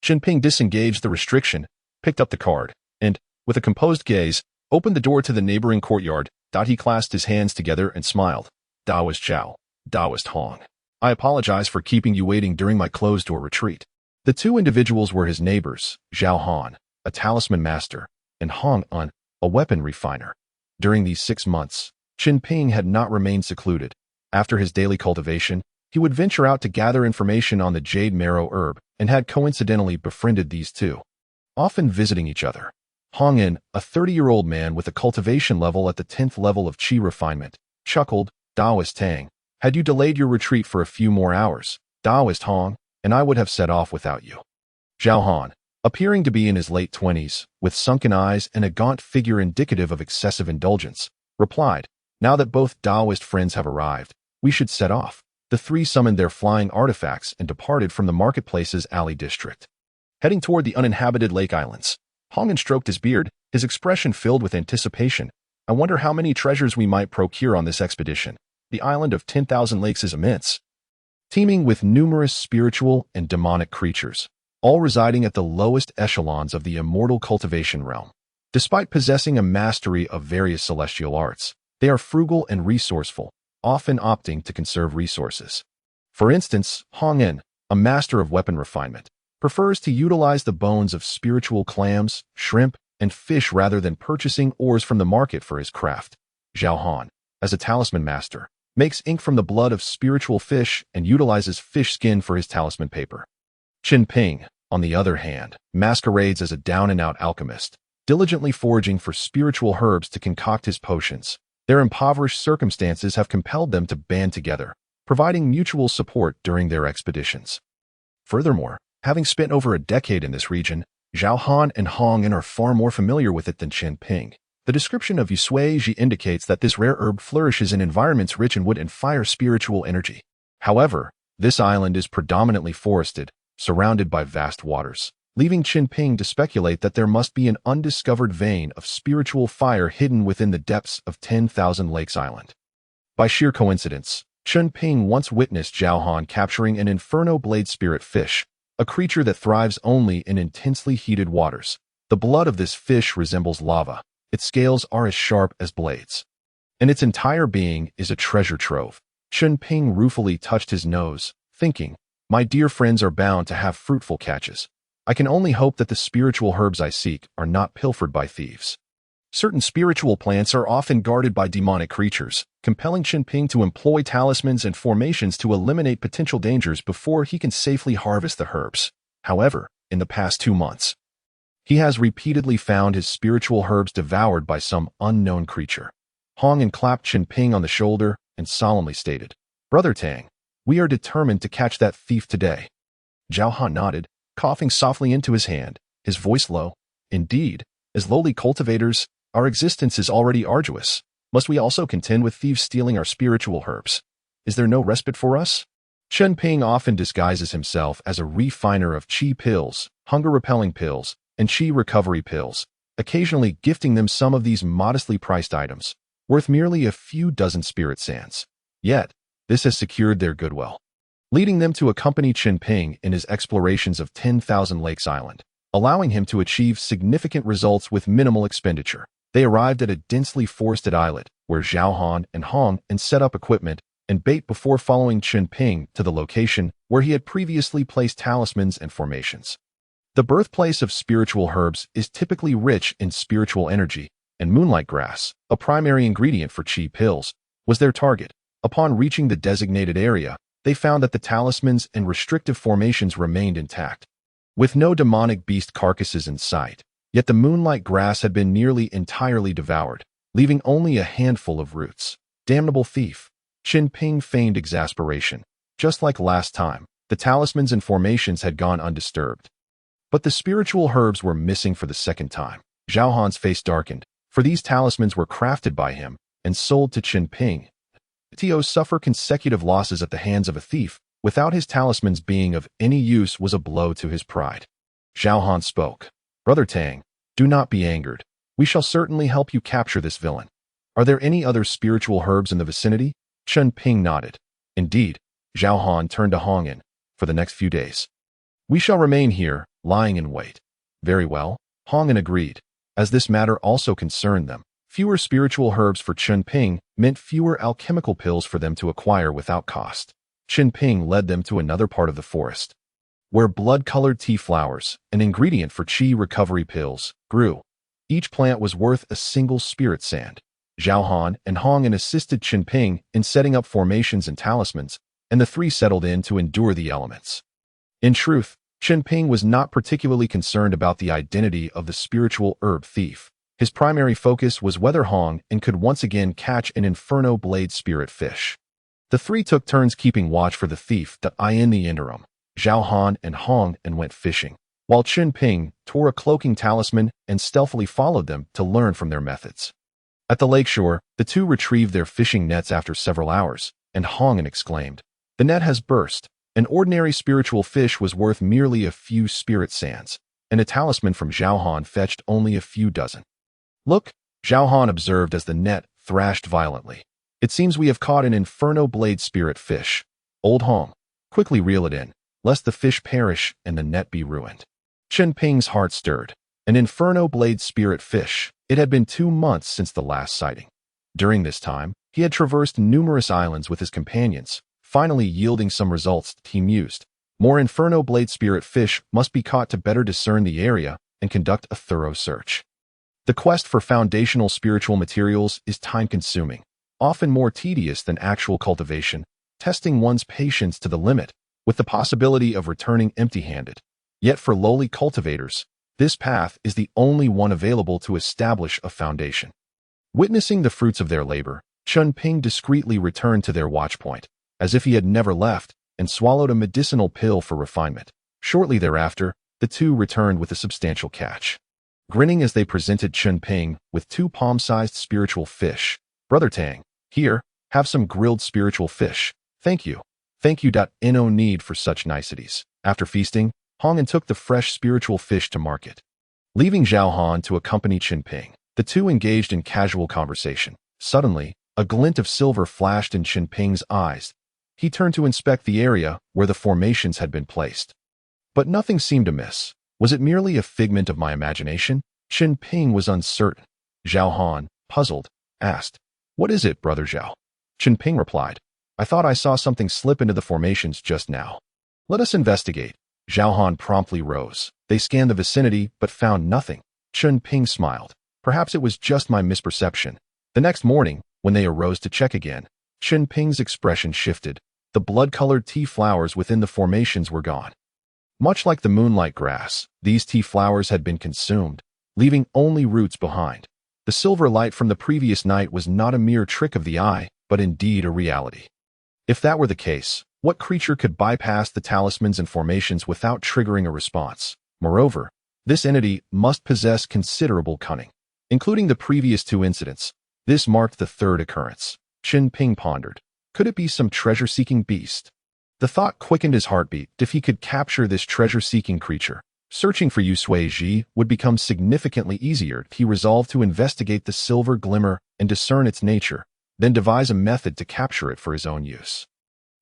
Chen Ping disengaged the restriction, picked up the card, and, with a composed gaze, opened the door to the neighboring courtyard. He clasped his hands together and smiled. Daoist Zhao, Daoist Hong. I apologize for keeping you waiting during my closed-door retreat. The two individuals were his neighbors, Zhao Han, a talisman master, and Hong Un, a weapon refiner. During these 6 months, Chen Ping had not remained secluded. After his daily cultivation, he would venture out to gather information on the jade marrow herb and had coincidentally befriended these two, often visiting each other. Hong Un, a 30-year-old man with a cultivation level at the 10th level of qi refinement, chuckled. Daoist Tang, had you delayed your retreat for a few more hours, Daoist Hong, and I would have set off without you. Zhao Han, appearing to be in his late 20s, with sunken eyes and a gaunt figure indicative of excessive indulgence, replied, now that both Daoist friends have arrived, we should set off. The three summoned their flying artifacts and departed from the marketplace's alley district. Heading toward the uninhabited lake islands, Hong Un stroked his beard, his expression filled with anticipation. I wonder how many treasures we might procure on this expedition. The island of 10,000 lakes is immense, teeming with numerous spiritual and demonic creatures, all residing at the lowest echelons of the immortal cultivation realm. Despite possessing a mastery of various celestial arts, they are frugal and resourceful, often opting to conserve resources. For instance, Hong Un, a master of weapon refinement, prefers to utilize the bones of spiritual clams, shrimp, and fish rather than purchasing ores from the market for his craft. Zhao Han, as a talisman master, makes ink from the blood of spiritual fish and utilizes fish skin for his talisman paper. Chen Ping, on the other hand, masquerades as a down-and-out alchemist, diligently foraging for spiritual herbs to concoct his potions. Their impoverished circumstances have compelled them to band together, providing mutual support during their expeditions. Furthermore, having spent over a decade in this region, Zhao Han and Hong Un are far more familiar with it than Chen Ping. The description of Yusui Ji indicates that this rare herb flourishes in environments rich in wood and fire spiritual energy. However, this island is predominantly forested, surrounded by vast waters, leaving Chen Ping to speculate that there must be an undiscovered vein of spiritual fire hidden within the depths of 10,000 Lakes Island. By sheer coincidence, Chen Ping once witnessed Zhao Han capturing an inferno blade spirit fish, a creature that thrives only in intensely heated waters. The blood of this fish resembles lava. Its scales are as sharp as blades, and its entire being is a treasure trove. Chen Ping ruefully touched his nose, thinking, "My dear friends are bound to have fruitful catches. I can only hope that the spiritual herbs I seek are not pilfered by thieves." Certain spiritual plants are often guarded by demonic creatures, compelling Chen Ping to employ talismans and formations to eliminate potential dangers before he can safely harvest the herbs. However, in the past 2 months, he has repeatedly found his spiritual herbs devoured by some unknown creature. Hong and clapped Chen Ping on the shoulder and solemnly stated, "Brother Tang, we are determined to catch that thief today." Zhao Han nodded, coughing softly into his hand, his voice low. "Indeed, as lowly cultivators, our existence is already arduous. Must we also contend with thieves stealing our spiritual herbs? Is there no respite for us?" Chen Ping often disguises himself as a refiner of qi pills, hunger-repelling pills, and qi recovery pills, occasionally gifting them some of these modestly priced items, worth merely a few dozen spirit sands. Yet, this has secured their goodwill, leading them to accompany Chen Ping in his explorations of 10,000 Lakes Island, allowing him to achieve significant results with minimal expenditure. They arrived at a densely forested islet, where Zhao Han and Hong set up equipment and bait before following Chen Ping to the location where he had previously placed talismans and formations. The birthplace of spiritual herbs is typically rich in spiritual energy, and moonlight grass, a primary ingredient for qi pills, was their target. Upon reaching the designated area, they found that the talismans and restrictive formations remained intact, with no demonic beast carcasses in sight. Yet the moonlight grass had been nearly entirely devoured, leaving only a handful of roots. Damnable thief! Chen Ping feigned exasperation. Just like last time, the talismans and formations had gone undisturbed. But the spiritual herbs were missing for the second time. Zhao Han's face darkened, for these talismans were crafted by him and sold to Chen Ping. To suffer consecutive losses at the hands of a thief, without his talismans being of any use, was a blow to his pride. Zhao Han spoke. "Brother Tang, do not be angered. We shall certainly help you capture this villain. Are there any other spiritual herbs in the vicinity?" Chen Ping nodded. "Indeed." Zhao Han turned to Hong In. "For the next few days, we shall remain here, lying in wait." "Very well," Hong In agreed. As this matter also concerned them, fewer spiritual herbs for Chen Ping meant fewer alchemical pills for them to acquire without cost. Chen Ping led them to another part of the forest, where blood-colored tea flowers, an ingredient for qi recovery pills, grew. Each plant was worth a single spirit sand. Zhao Han and Hong In assisted Chen Ping in setting up formations and talismans, and the three settled in to endure the elements. In truth, Chen Ping was not particularly concerned about the identity of the spiritual herb thief. His primary focus was whether Hong In could once again catch an inferno blade spirit fish. The three took turns keeping watch for the thief. In the interim, Zhao Han and Hong In went fishing, while Chen Ping tore a cloaking talisman and stealthily followed them to learn from their methods. At the lakeshore, the two retrieved their fishing nets after several hours, and Hong In exclaimed, "The net has burst." An ordinary spiritual fish was worth merely a few spirit sands, and a talisman from Zhao Han fetched only a few dozen. "Look," Zhao Han observed as the net thrashed violently. "It seems we have caught an inferno blade spirit fish. Old Hong, quickly reel it in, lest the fish perish and the net be ruined." Chen Ping's heart stirred. An inferno blade spirit fish. It had been 2 months since the last sighting. During this time, he had traversed numerous islands with his companions, finally yielding some results. He mused. More inferno blade spirit fish must be caught to better discern the area and conduct a thorough search. The quest for foundational spiritual materials is time-consuming, often more tedious than actual cultivation, testing one's patience to the limit, with the possibility of returning empty-handed. Yet for lowly cultivators, this path is the only one available to establish a foundation. Witnessing the fruits of their labor, Chen Ping discreetly returned to their watchpoint, as if he had never left, and swallowed a medicinal pill for refinement. Shortly thereafter, the two returned with a substantial catch. Grinning as they presented Chen Ping with 2 palm-sized spiritual fish. "Brother Tang, here, have some grilled spiritual fish. Thank you." Thank you. No need for such niceties. After feasting, Hong and took the fresh spiritual fish to market. Leaving Zhao Han to accompany Chen Ping, the two engaged in casual conversation. Suddenly, a glint of silver flashed in Chen Ping's eyes. He turned to inspect the area where the formations had been placed. But nothing seemed amiss. Was it merely a figment of my imagination? Chen Ping was uncertain. Zhao Han, puzzled, asked, "What is it, Brother Zhao?" Chen Ping replied, "I thought I saw something slip into the formations just now." "Let us investigate." Zhao Han promptly rose. They scanned the vicinity, but found nothing. Chen Ping smiled. Perhaps it was just my misperception. The next morning, when they arose to check again, Chen Ping's expression shifted. The blood-colored tea flowers within the formations were gone. Much like the moonlight grass, these tea flowers had been consumed, leaving only roots behind. The silver light from the previous night was not a mere trick of the eye, but indeed a reality. If that were the case, what creature could bypass the talismans and formations without triggering a response? Moreover, this entity must possess considerable cunning. Including the previous two incidents, this marked the third occurrence. Chen Ping pondered. Could it be some treasure-seeking beast? The thought quickened his heartbeat. If he could capture this treasure-seeking creature, searching for Yu Sui Ji would become significantly easier. He resolved to investigate the silver glimmer and discern its nature, then devise a method to capture it for his own use.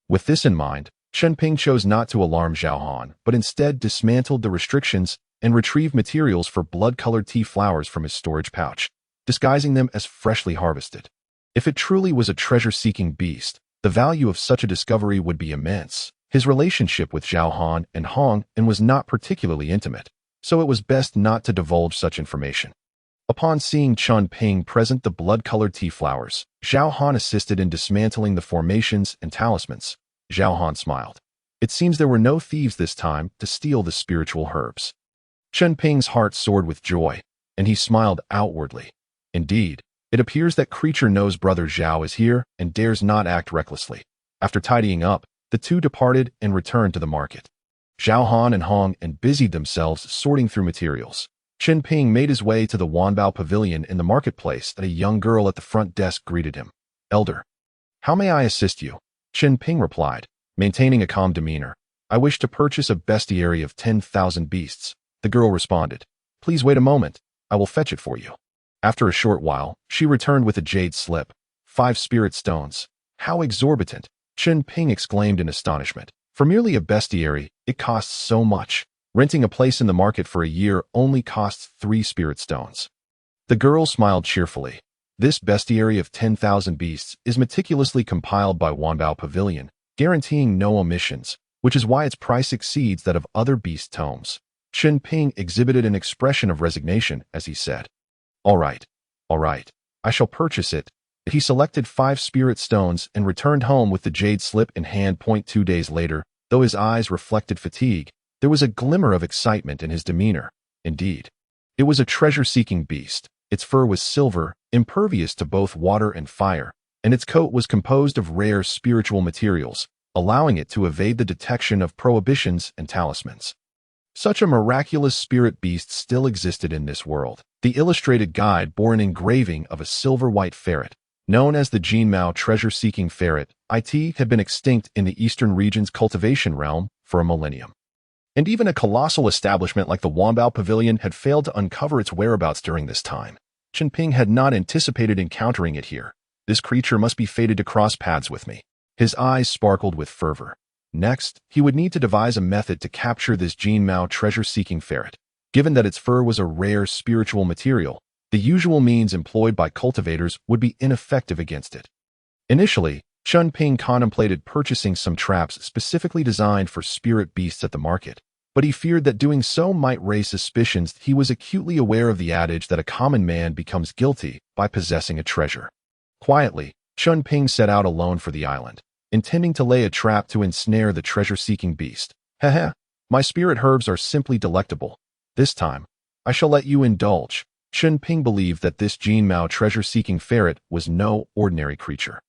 With this in mind, Chen Ping chose not to alarm Zhao Han, but instead dismantled the restrictions and retrieved materials for blood-colored tea flowers from his storage pouch, disguising them as freshly harvested. If it truly was a treasure-seeking beast, the value of such a discovery would be immense. His relationship with Zhao Han and Hong was not particularly intimate, so it was best not to divulge such information. Upon seeing Chen Ping present the blood-colored tea flowers, Zhao Han assisted in dismantling the formations and talismans. Zhao Han smiled. It seems there were no thieves this time to steal the spiritual herbs. Chen Ping's heart soared with joy, and he smiled outwardly. Indeed, it appears that creature knows Brother Zhao is here and dares not act recklessly. After tidying up, the two departed and returned to the market. Zhao Han and Hong busied themselves sorting through materials. Chen Ping made his way to the Wanbao Pavilion in the marketplace. A young girl at the front desk greeted him. "Elder, how may I assist you?" Chen Ping replied, maintaining a calm demeanor. "I wish to purchase a bestiary of 10,000 beasts." The girl responded, "Please wait a moment. I will fetch it for you." After a short while, she returned with a jade slip. 5 spirit stones. How exorbitant! Chen Ping exclaimed in astonishment. For merely a bestiary, it costs so much. Renting a place in the market for a year only costs 3 spirit stones. The girl smiled cheerfully. This bestiary of 10,000 beasts is meticulously compiled by Wanbao Pavilion, guaranteeing no omissions, which is why its price exceeds that of other beast tomes. Chen Ping exhibited an expression of resignation as he said, all right, I shall purchase it." He selected 5 spirit stones and returned home with the jade slip in hand. 2 days later, though his eyes reflected fatigue, there was a glimmer of excitement in his demeanor. Indeed, it was a treasure-seeking beast. Its fur was silver, impervious to both water and fire, and its coat was composed of rare spiritual materials, allowing it to evade the detection of prohibitions and talismans. Such a miraculous spirit beast still existed in this world. The illustrated guide bore an engraving of a silver-white ferret, known as the Jinmao treasure-seeking ferret. It had been extinct in the eastern region's cultivation realm for a millennium. And even a colossal establishment like the Wanbao Pavilion had failed to uncover its whereabouts during this time. Chen Ping had not anticipated encountering it here. This creature must be fated to cross paths with me. His eyes sparkled with fervor. Next, he would need to devise a method to capture this Jinmao treasure-seeking ferret. Given that its fur was a rare spiritual material, the usual means employed by cultivators would be ineffective against it. Initially, Chen Ping contemplated purchasing some traps specifically designed for spirit beasts at the market, but he feared that doing so might raise suspicions. He was acutely aware of the adage that a common man becomes guilty by possessing a treasure. Quietly, Chen Ping set out alone for the island, intending to lay a trap to ensnare the treasure-seeking beast. "Haha, my spirit herbs are simply delectable. This time, I shall let you indulge." Chen Ping believed that this Jinmao treasure-seeking ferret was no ordinary creature.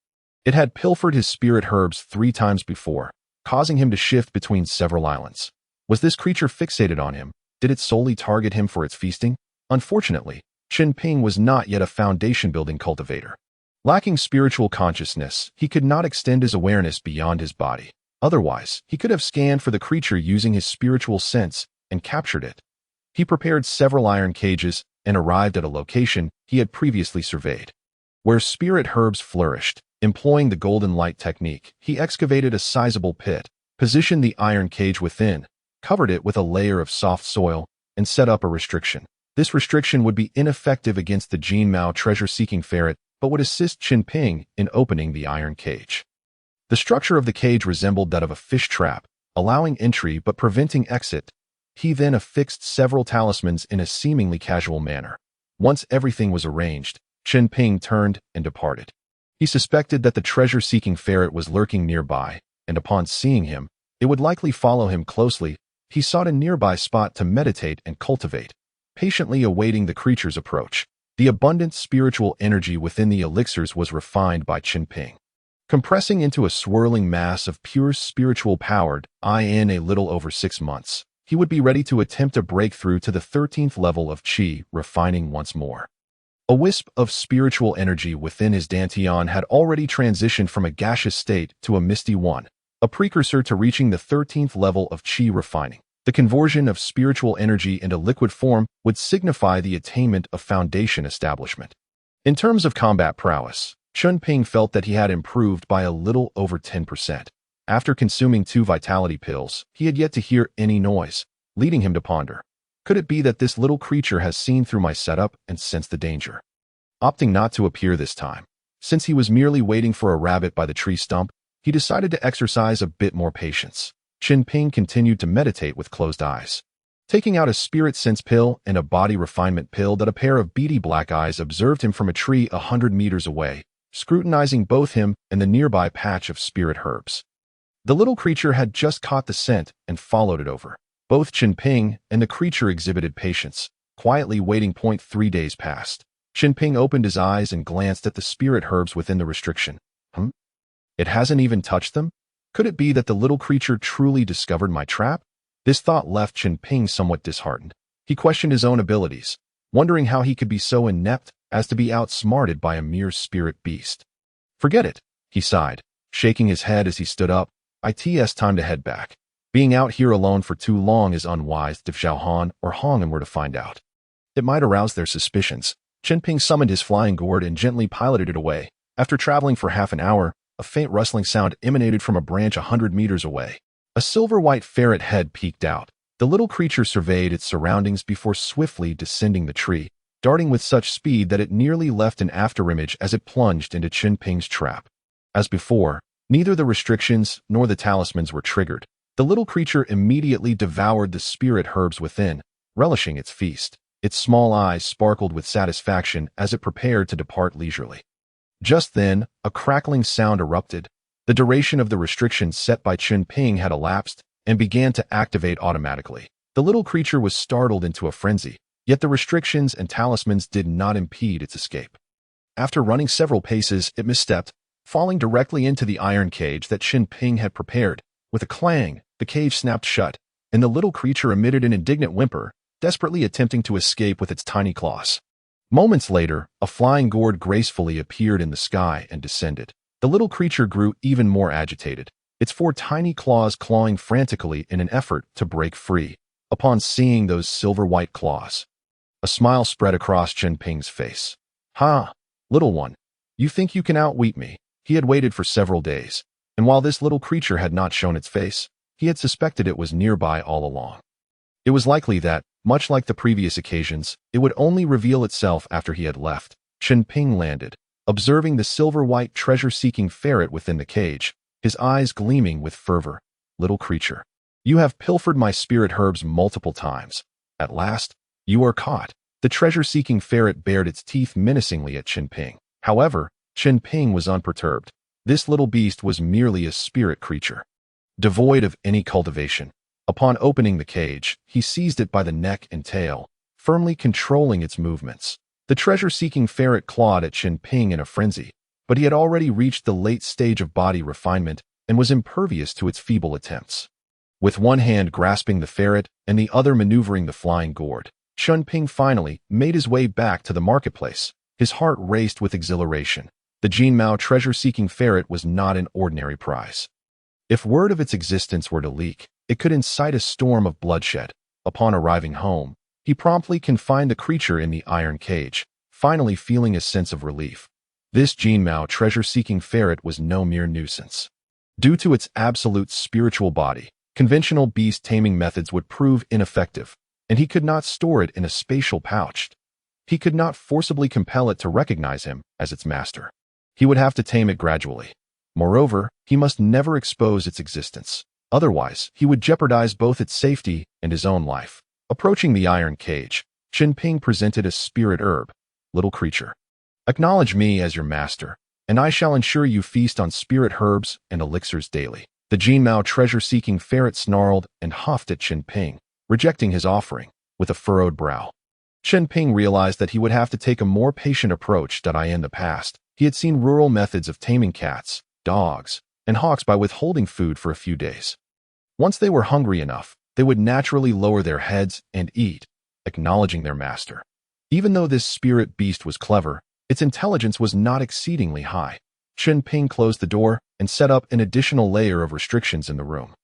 It had pilfered his spirit herbs 3 times before, causing him to shift between several islands. Was this creature fixated on him? Did it solely target him for its feasting? Unfortunately, Chen Ping was not yet a foundation-building cultivator. Lacking spiritual consciousness, he could not extend his awareness beyond his body. Otherwise, he could have scanned for the creature using his spiritual sense and captured it. He prepared several iron cages and arrived at a location he had previously surveyed, where spirit herbs flourished. Employing the golden light technique, he excavated a sizable pit, positioned the iron cage within, covered it with a layer of soft soil, and set up a restriction. This restriction would be ineffective against the Jin Mao treasure-seeking ferret, but would assist Chen Ping in opening the iron cage. The structure of the cage resembled that of a fish trap, allowing entry but preventing exit. He then affixed several talismans in a seemingly casual manner. Once everything was arranged, Chen Ping turned and departed. He suspected that the treasure-seeking ferret was lurking nearby, and upon seeing him, it would likely follow him closely. He sought a nearby spot to meditate and cultivate, patiently awaiting the creature's approach. The abundant spiritual energy within the elixirs was refined by Chen Ping, compressing into a swirling mass of pure spiritual power. In a little over 6 months, he would be ready to attempt a breakthrough to the 13th level of Qi, refining once more. A wisp of spiritual energy within his dantian had already transitioned from a gaseous state to a misty one, a precursor to reaching the 13th level of Qi refining. The conversion of spiritual energy into liquid form would signify the attainment of foundation establishment. In terms of combat prowess, Chen Ping felt that he had improved by a little over 10%. After consuming 2 vitality pills, he had yet to hear any noise, leading him to ponder. Could it be that this little creature has seen through my setup and sensed the danger? Opting not to appear this time, since he was merely waiting for a rabbit by the tree stump, he decided to exercise a bit more patience. Chen Ping continued to meditate with closed eyes, taking out a spirit sense pill and a body refinement pill that a pair of beady black eyes observed him from a tree 100 meters away, scrutinizing both him and the nearby patch of spirit herbs. The little creature had just caught the scent and followed it over. Both Chen Ping and the creature exhibited patience, quietly waiting. 3 days passed. Chen Ping opened his eyes and glanced at the spirit herbs within the restriction. It hasn't even touched them? Could it be that the little creature truly discovered my trap? This thought left Chen Ping somewhat disheartened. He questioned his own abilities, wondering how he could be so inept as to be outsmarted by a mere spirit beast. Forget it, he sighed, shaking his head as he stood up. It's time to head back. Being out here alone for too long is unwise. If Xiaohan or Hongan were to find out, it might arouse their suspicions. Chen Ping summoned his flying gourd and gently piloted it away. After traveling for half an hour, a faint rustling sound emanated from a branch 100 meters away. A silver-white ferret head peeked out. The little creature surveyed its surroundings before swiftly descending the tree, darting with such speed that it nearly left an afterimage as it plunged into Chen Ping's trap. As before, neither the restrictions nor the talismans were triggered. The little creature immediately devoured the spirit herbs within, relishing its feast. Its small eyes sparkled with satisfaction as it prepared to depart leisurely. Just then, a crackling sound erupted. The duration of the restrictions set by Chen Ping had elapsed and began to activate automatically. The little creature was startled into a frenzy, yet the restrictions and talismans did not impede its escape. After running several paces, it misstepped, falling directly into the iron cage that Chen Ping had prepared. With a clang, the cage snapped shut, and the little creature emitted an indignant whimper, desperately attempting to escape with its tiny claws. Moments later, a flying gourd gracefully appeared in the sky and descended. The little creature grew even more agitated, its 4 tiny claws clawing frantically in an effort to break free. Upon seeing those silver-white claws, a smile spread across Chen Ping's face. "Ha, little one, you think you can outwit me?" He had waited for several days, and while this little creature had not shown its face, he had suspected it was nearby all along. It was likely that, much like the previous occasions, it would only reveal itself after he had left. Chen Ping landed, observing the silver-white treasure-seeking ferret within the cage, his eyes gleaming with fervor. "Little creature, you have pilfered my spirit herbs multiple times. At last, you are caught." The treasure-seeking ferret bared its teeth menacingly at Chen Ping. However, Chen Ping was unperturbed. This little beast was merely a spirit creature, devoid of any cultivation. Upon opening the cage, he seized it by the neck and tail, firmly controlling its movements. The treasure-seeking ferret clawed at Chen Ping in a frenzy, but he had already reached the late stage of body refinement and was impervious to its feeble attempts. With one hand grasping the ferret and the other maneuvering the flying gourd, Chen Ping finally made his way back to the marketplace. His heart raced with exhilaration. The Jin Mao treasure-seeking ferret was not an ordinary prize. If word of its existence were to leak, it could incite a storm of bloodshed. Upon arriving home, he promptly confined the creature in the iron cage, finally feeling a sense of relief. This Jinmao treasure-seeking ferret was no mere nuisance. Due to its absolute spiritual body, conventional beast-taming methods would prove ineffective, and he could not store it in a spatial pouch. He could not forcibly compel it to recognize him as its master. He would have to tame it gradually. Moreover, he must never expose its existence. Otherwise, he would jeopardize both its safety and his own life. Approaching the iron cage, Chen Ping presented a spirit herb. Little creature, acknowledge me as your master, and I shall ensure you feast on spirit herbs and elixirs daily. The Jinmao treasure-seeking ferret snarled and huffed at Chen Ping, rejecting his offering with a furrowed brow. Chen Ping realized that he would have to take a more patient approach than in the past. He had seen rural methods of taming cats, dogs, and hawks by withholding food for a few days. Once they were hungry enough, they would naturally lower their heads and eat, acknowledging their master. Even though this spirit beast was clever, its intelligence was not exceedingly high. Chen Ping closed the door and set up an additional layer of restrictions in the room.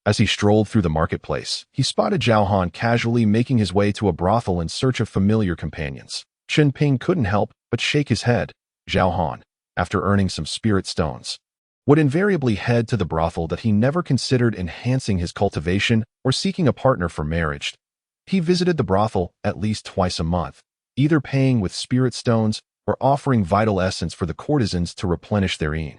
As he strolled through the marketplace, he spotted Zhao Han casually making his way to a brothel in search of familiar companions. Chen Ping couldn't help but shake his head. Zhao Han, after earning some spirit stones, would invariably head to the brothel that he never considered enhancing his cultivation or seeking a partner for marriage. He visited the brothel at least twice a month, either paying with spirit stones or offering vital essence for the courtesans to replenish their yin.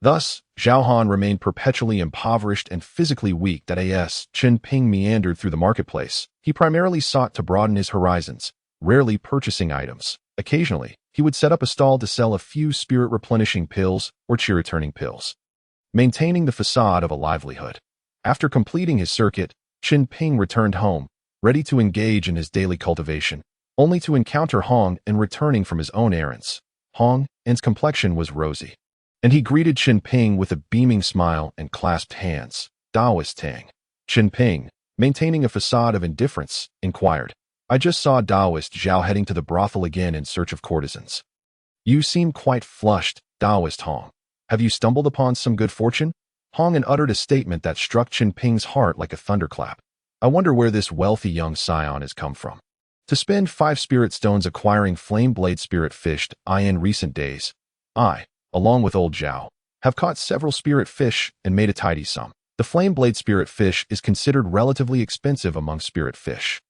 Thus, Zhao Han remained perpetually impoverished and physically weak. As Chen Ping meandered through the marketplace, he primarily sought to broaden his horizons, rarely purchasing items. Occasionally, he would set up a stall to sell a few spirit-replenishing pills or chi-returning pills, maintaining the facade of a livelihood. After completing his circuit, Chen Ping returned home, ready to engage in his daily cultivation, only to encounter Hong En returning from his own errands. Hong En's complexion was rosy, and he greeted Chen Ping with a beaming smile and clasped hands. Daoist Tang. Chen Ping, maintaining a facade of indifference, inquired, I just saw Daoist Zhao heading to the brothel again in search of courtesans. You seem quite flushed, Daoist Hong. Have you stumbled upon some good fortune? Hong En uttered a statement that struck Chen Ping's heart like a thunderclap. I wonder where this wealthy young scion has come from. To spend 5 spirit stones acquiring flame blade spirit fish in recent days, I, along with old Zhao, have caught several spirit fish and made a tidy sum. The flame blade spirit fish is considered relatively expensive among spirit fish,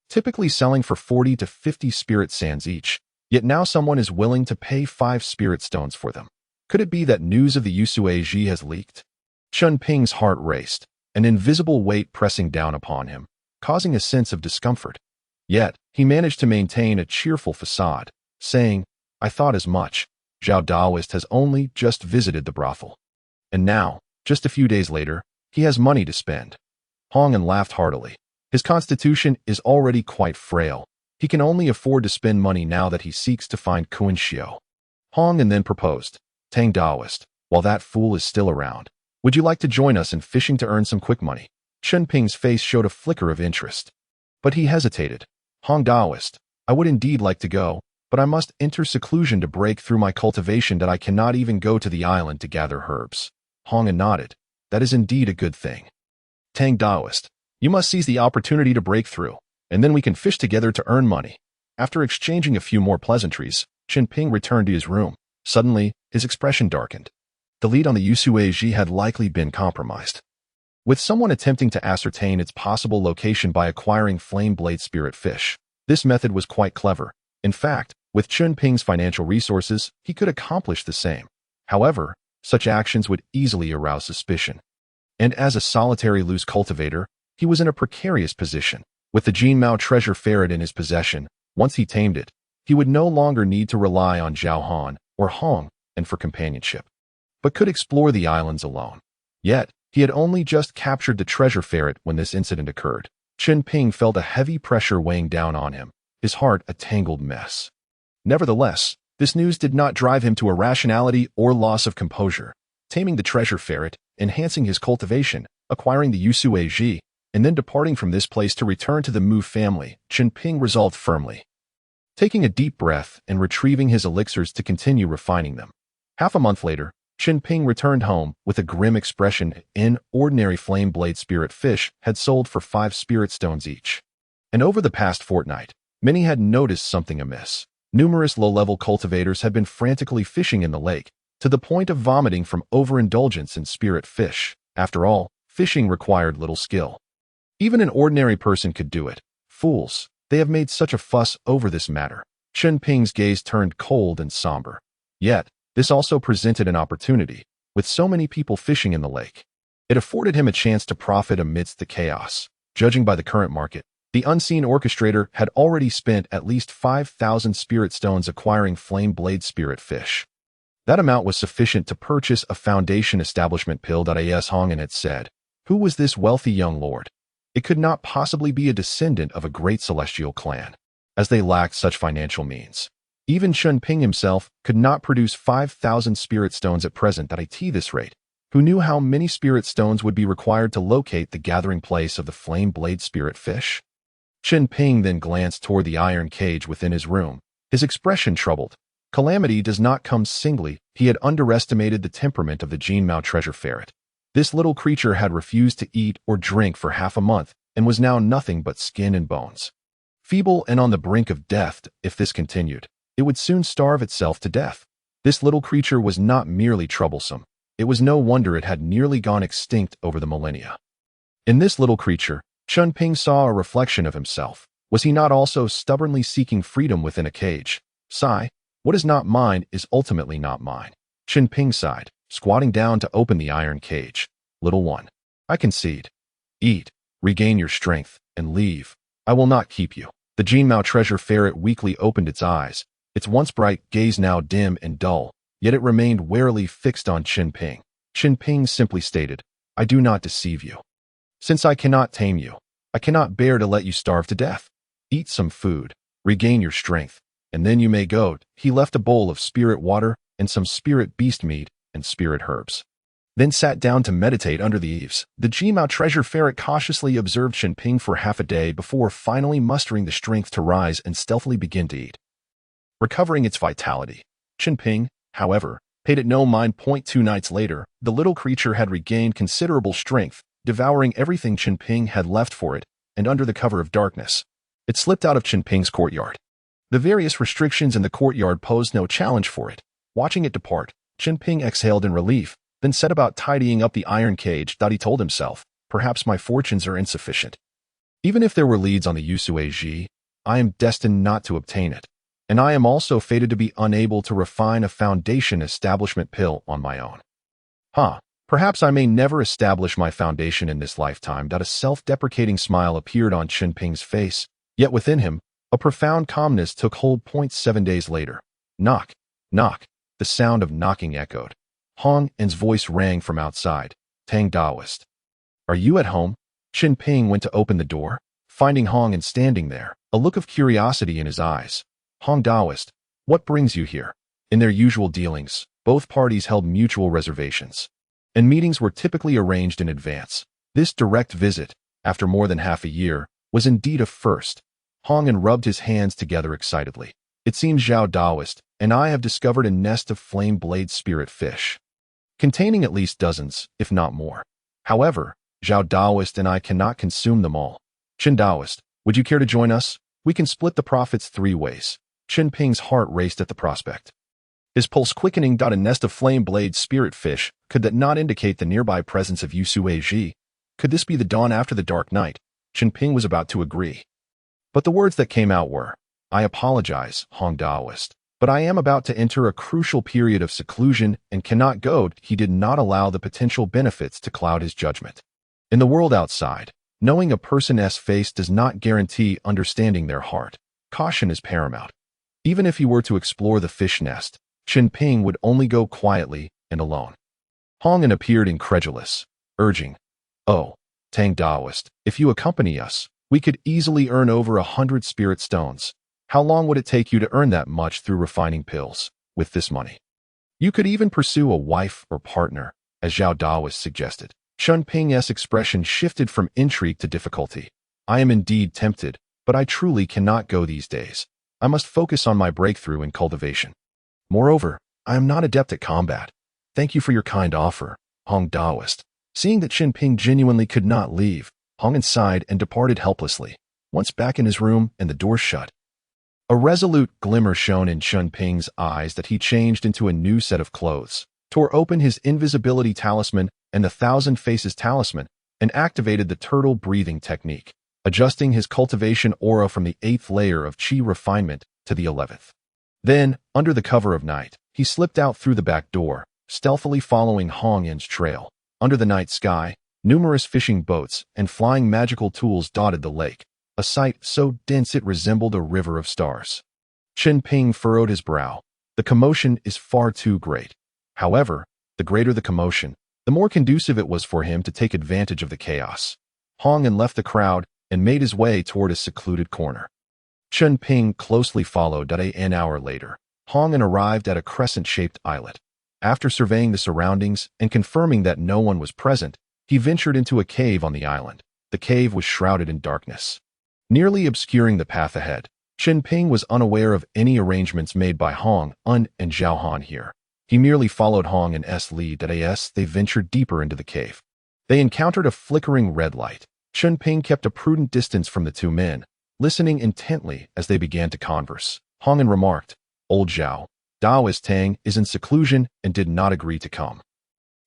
typically selling for 40 to 50 spirit sands each, yet now someone is willing to pay 5 spirit stones for them. Could it be that news of the Yusui has leaked? Chen Ping's heart raced, an invisible weight pressing down upon him, causing a sense of discomfort. Yet, he managed to maintain a cheerful facade, saying, I thought as much. Zhao Daoist has only just visited the brothel. And now, just a few days later, he has money to spend. Hong En laughed heartily. His constitution is already quite frail. He can only afford to spend money now that he seeks to find Kun Xiao. Hong En then proposed, Tang Daoist, while that fool is still around, would you like to join us in fishing to earn some quick money? Chen Ping's face showed a flicker of interest. But he hesitated. Hong Daoist, I would indeed like to go, but I must enter seclusion to break through my cultivation that I cannot even go to the island to gather herbs. Hong En nodded. That is indeed a good thing. Tang Daoist, you must seize the opportunity to break through, and then we can fish together to earn money. After exchanging a few more pleasantries, Chen Ping returned to his room. Suddenly, his expression darkened. The lead on the Yusui had likely been compromised, with someone attempting to ascertain its possible location by acquiring flame blade spirit fish. This method was quite clever. In fact, with Chen Ping's financial resources, he could accomplish the same. However, such actions would easily arouse suspicion. And as a solitary loose cultivator, he was in a precarious position. With the Jinmao treasure ferret in his possession, once he tamed it, he would no longer need to rely on Zhao Han or Hong En for companionship, but could explore the islands alone. Yet, he had only just captured the treasure ferret when this incident occurred. Chen Ping felt a heavy pressure weighing down on him, his heart a tangled mess. Nevertheless, this news did not drive him to irrationality or loss of composure. Taming the treasure ferret, enhancing his cultivation, acquiring the Yusui, and then departing from this place to return to the Mu family, Chen Ping resolved firmly, taking a deep breath and retrieving his elixirs to continue refining them. Half a month later, Chen Ping returned home with a grim expression. An ordinary flame blade spirit fish had sold for 5 spirit stones each. And over the past fortnight, many had noticed something amiss. Numerous low-level cultivators had been frantically fishing in the lake, to the point of vomiting from overindulgence in spirit fish. After all, fishing required little skill. Even an ordinary person could do it. Fools, they have made such a fuss over this matter. Chen Ping's gaze turned cold and somber. Yet, this also presented an opportunity, with so many people fishing in the lake. It afforded him a chance to profit amidst the chaos. Judging by the current market, the unseen orchestrator had already spent at least 5,000 spirit stones acquiring flame blade spirit fish. That amount was sufficient to purchase a foundation establishment pill. As Hongan had said, who was this wealthy young lord? It could not possibly be a descendant of a great celestial clan, as they lacked such financial means. Even Chen Ping himself could not produce 5,000 spirit stones at present. At this rate, who knew how many spirit stones would be required to locate the gathering place of the flame blade spirit fish? Chen Ping then glanced toward the iron cage within his room, his expression troubled. Calamity does not come singly. He had underestimated the temperament of the Jinmao treasure ferret. This little creature had refused to eat or drink for half a month and was now nothing but skin and bones. Feeble and on the brink of death, if this continued, it would soon starve itself to death. This little creature was not merely troublesome. It was no wonder it had nearly gone extinct over the millennia. In this little creature, Chen Ping saw a reflection of himself. Was he not also stubbornly seeking freedom within a cage? Sigh, what is not mine is ultimately not mine. Chen Ping sighed, squatting down to open the iron cage. Little one, I concede. Eat, regain your strength, and leave. I will not keep you. The Jinmao treasure ferret weakly opened its eyes, its once bright gaze now dim and dull, yet it remained warily fixed on Chen Ping. Chen Ping simply stated, I do not deceive you. Since I cannot tame you, I cannot bear to let you starve to death. Eat some food, regain your strength, and then you may go. He left a bowl of spirit water and some spirit beast meat and spirit herbs. Then sat down to meditate under the eaves. The Jinmao treasure ferret cautiously observed Chen Ping for half a day before finally mustering the strength to rise and stealthily begin to eat. Recovering its vitality, Chen Ping, however, paid it no mind. 2 nights later, the little creature had regained considerable strength, devouring everything Chen Ping had left for it, and under the cover of darkness, it slipped out of Chen Ping's courtyard. The various restrictions in the courtyard posed no challenge for it. Watching it depart, Chen Ping exhaled in relief, then set about tidying up the iron cage. He told himself, perhaps my fortunes are insufficient. Even if there were leads on the Yusui, I am destined not to obtain it, and I am also fated to be unable to refine a foundation establishment pill on my own. Perhaps I may never establish my foundation in this lifetime. A self-deprecating smile appeared on Chen Ping's face, yet within him, a profound calmness took hold. 7 days later. Knock, knock, the sound of knocking echoed. Hong En's voice rang from outside. Tang Daoist. Are you at home? Chen Ping went to open the door, finding Hong En standing there, a look of curiosity in his eyes. Hong Daoist, what brings you here? In their usual dealings, both parties held mutual reservations, and meetings were typically arranged in advance. This direct visit, after more than half a year, was indeed a first. Hong En rubbed his hands together excitedly. It seems Zhao Daoist and I have discovered a nest of flame blade spirit fish, containing at least dozens, if not more. However, Zhao Daoist and I cannot consume them all. Chen Daoist, would you care to join us? We can split the profits 3 ways. Chen Ping's heart raced at the prospect. His pulse quickening. A nest of flame blade spirit fish, could that not indicate the nearby presence of Yusui? Could this be the dawn after the dark night? Chen Ping was about to agree, but the words that came out were, I apologize, Hong Daoist, but I am about to enter a crucial period of seclusion and cannot go. He did not allow the potential benefits to cloud his judgment. In the world outside, knowing a person's face does not guarantee understanding their heart. Caution is paramount. Even if he were to explore the fish nest, Chen Ping would only go quietly and alone. Hong En appeared incredulous, urging, Oh, Tang Daoist, if you accompany us, we could easily earn over 100 spirit stones. How long would it take you to earn that much through refining pills? With this money, you could even pursue a wife or partner, as Zhao Daoist suggested. Chen Ping's expression shifted from intrigue to difficulty. I am indeed tempted, but I truly cannot go these days. I must focus on my breakthrough in cultivation. Moreover, I am not adept at combat. Thank you for your kind offer, Hong Daoist. Seeing that Chen Ping genuinely could not leave, Hong sighed and departed helplessly. Once back in his room and the door shut, a resolute glimmer shone in Chen Ping's eyes that he changed into a new set of clothes, tore open his invisibility talisman and the Thousand Faces talisman, and activated the turtle breathing technique, adjusting his cultivation aura from the 8th layer of Qi refinement to the 11th. Then, under the cover of night, he slipped out through the back door, stealthily following Hong Yin's trail. Under the night sky, numerous fishing boats and flying magical tools dotted the lake, a sight so dense it resembled a river of stars. Chen Ping furrowed his brow. The commotion is far too great. However, the greater the commotion, the more conducive it was for him to take advantage of the chaos. Hong Yin left the crowd and made his way toward a secluded corner. Chen Ping closely followed. An hour later, Hong Yin arrived at a crescent-shaped islet. After surveying the surroundings and confirming that no one was present, he ventured into a cave on the island. The cave was shrouded in darkness, nearly obscuring the path ahead. Chen Ping was unaware of any arrangements made by Hong Un and Zhao Han here. He merely followed Hong and S lead. As they ventured deeper into the cave, they encountered a flickering red light. Chen Ping kept a prudent distance from the two men, listening intently as they began to converse. Hong Un remarked, "Old Zhao, Daoist Tang is in seclusion and did not agree to come."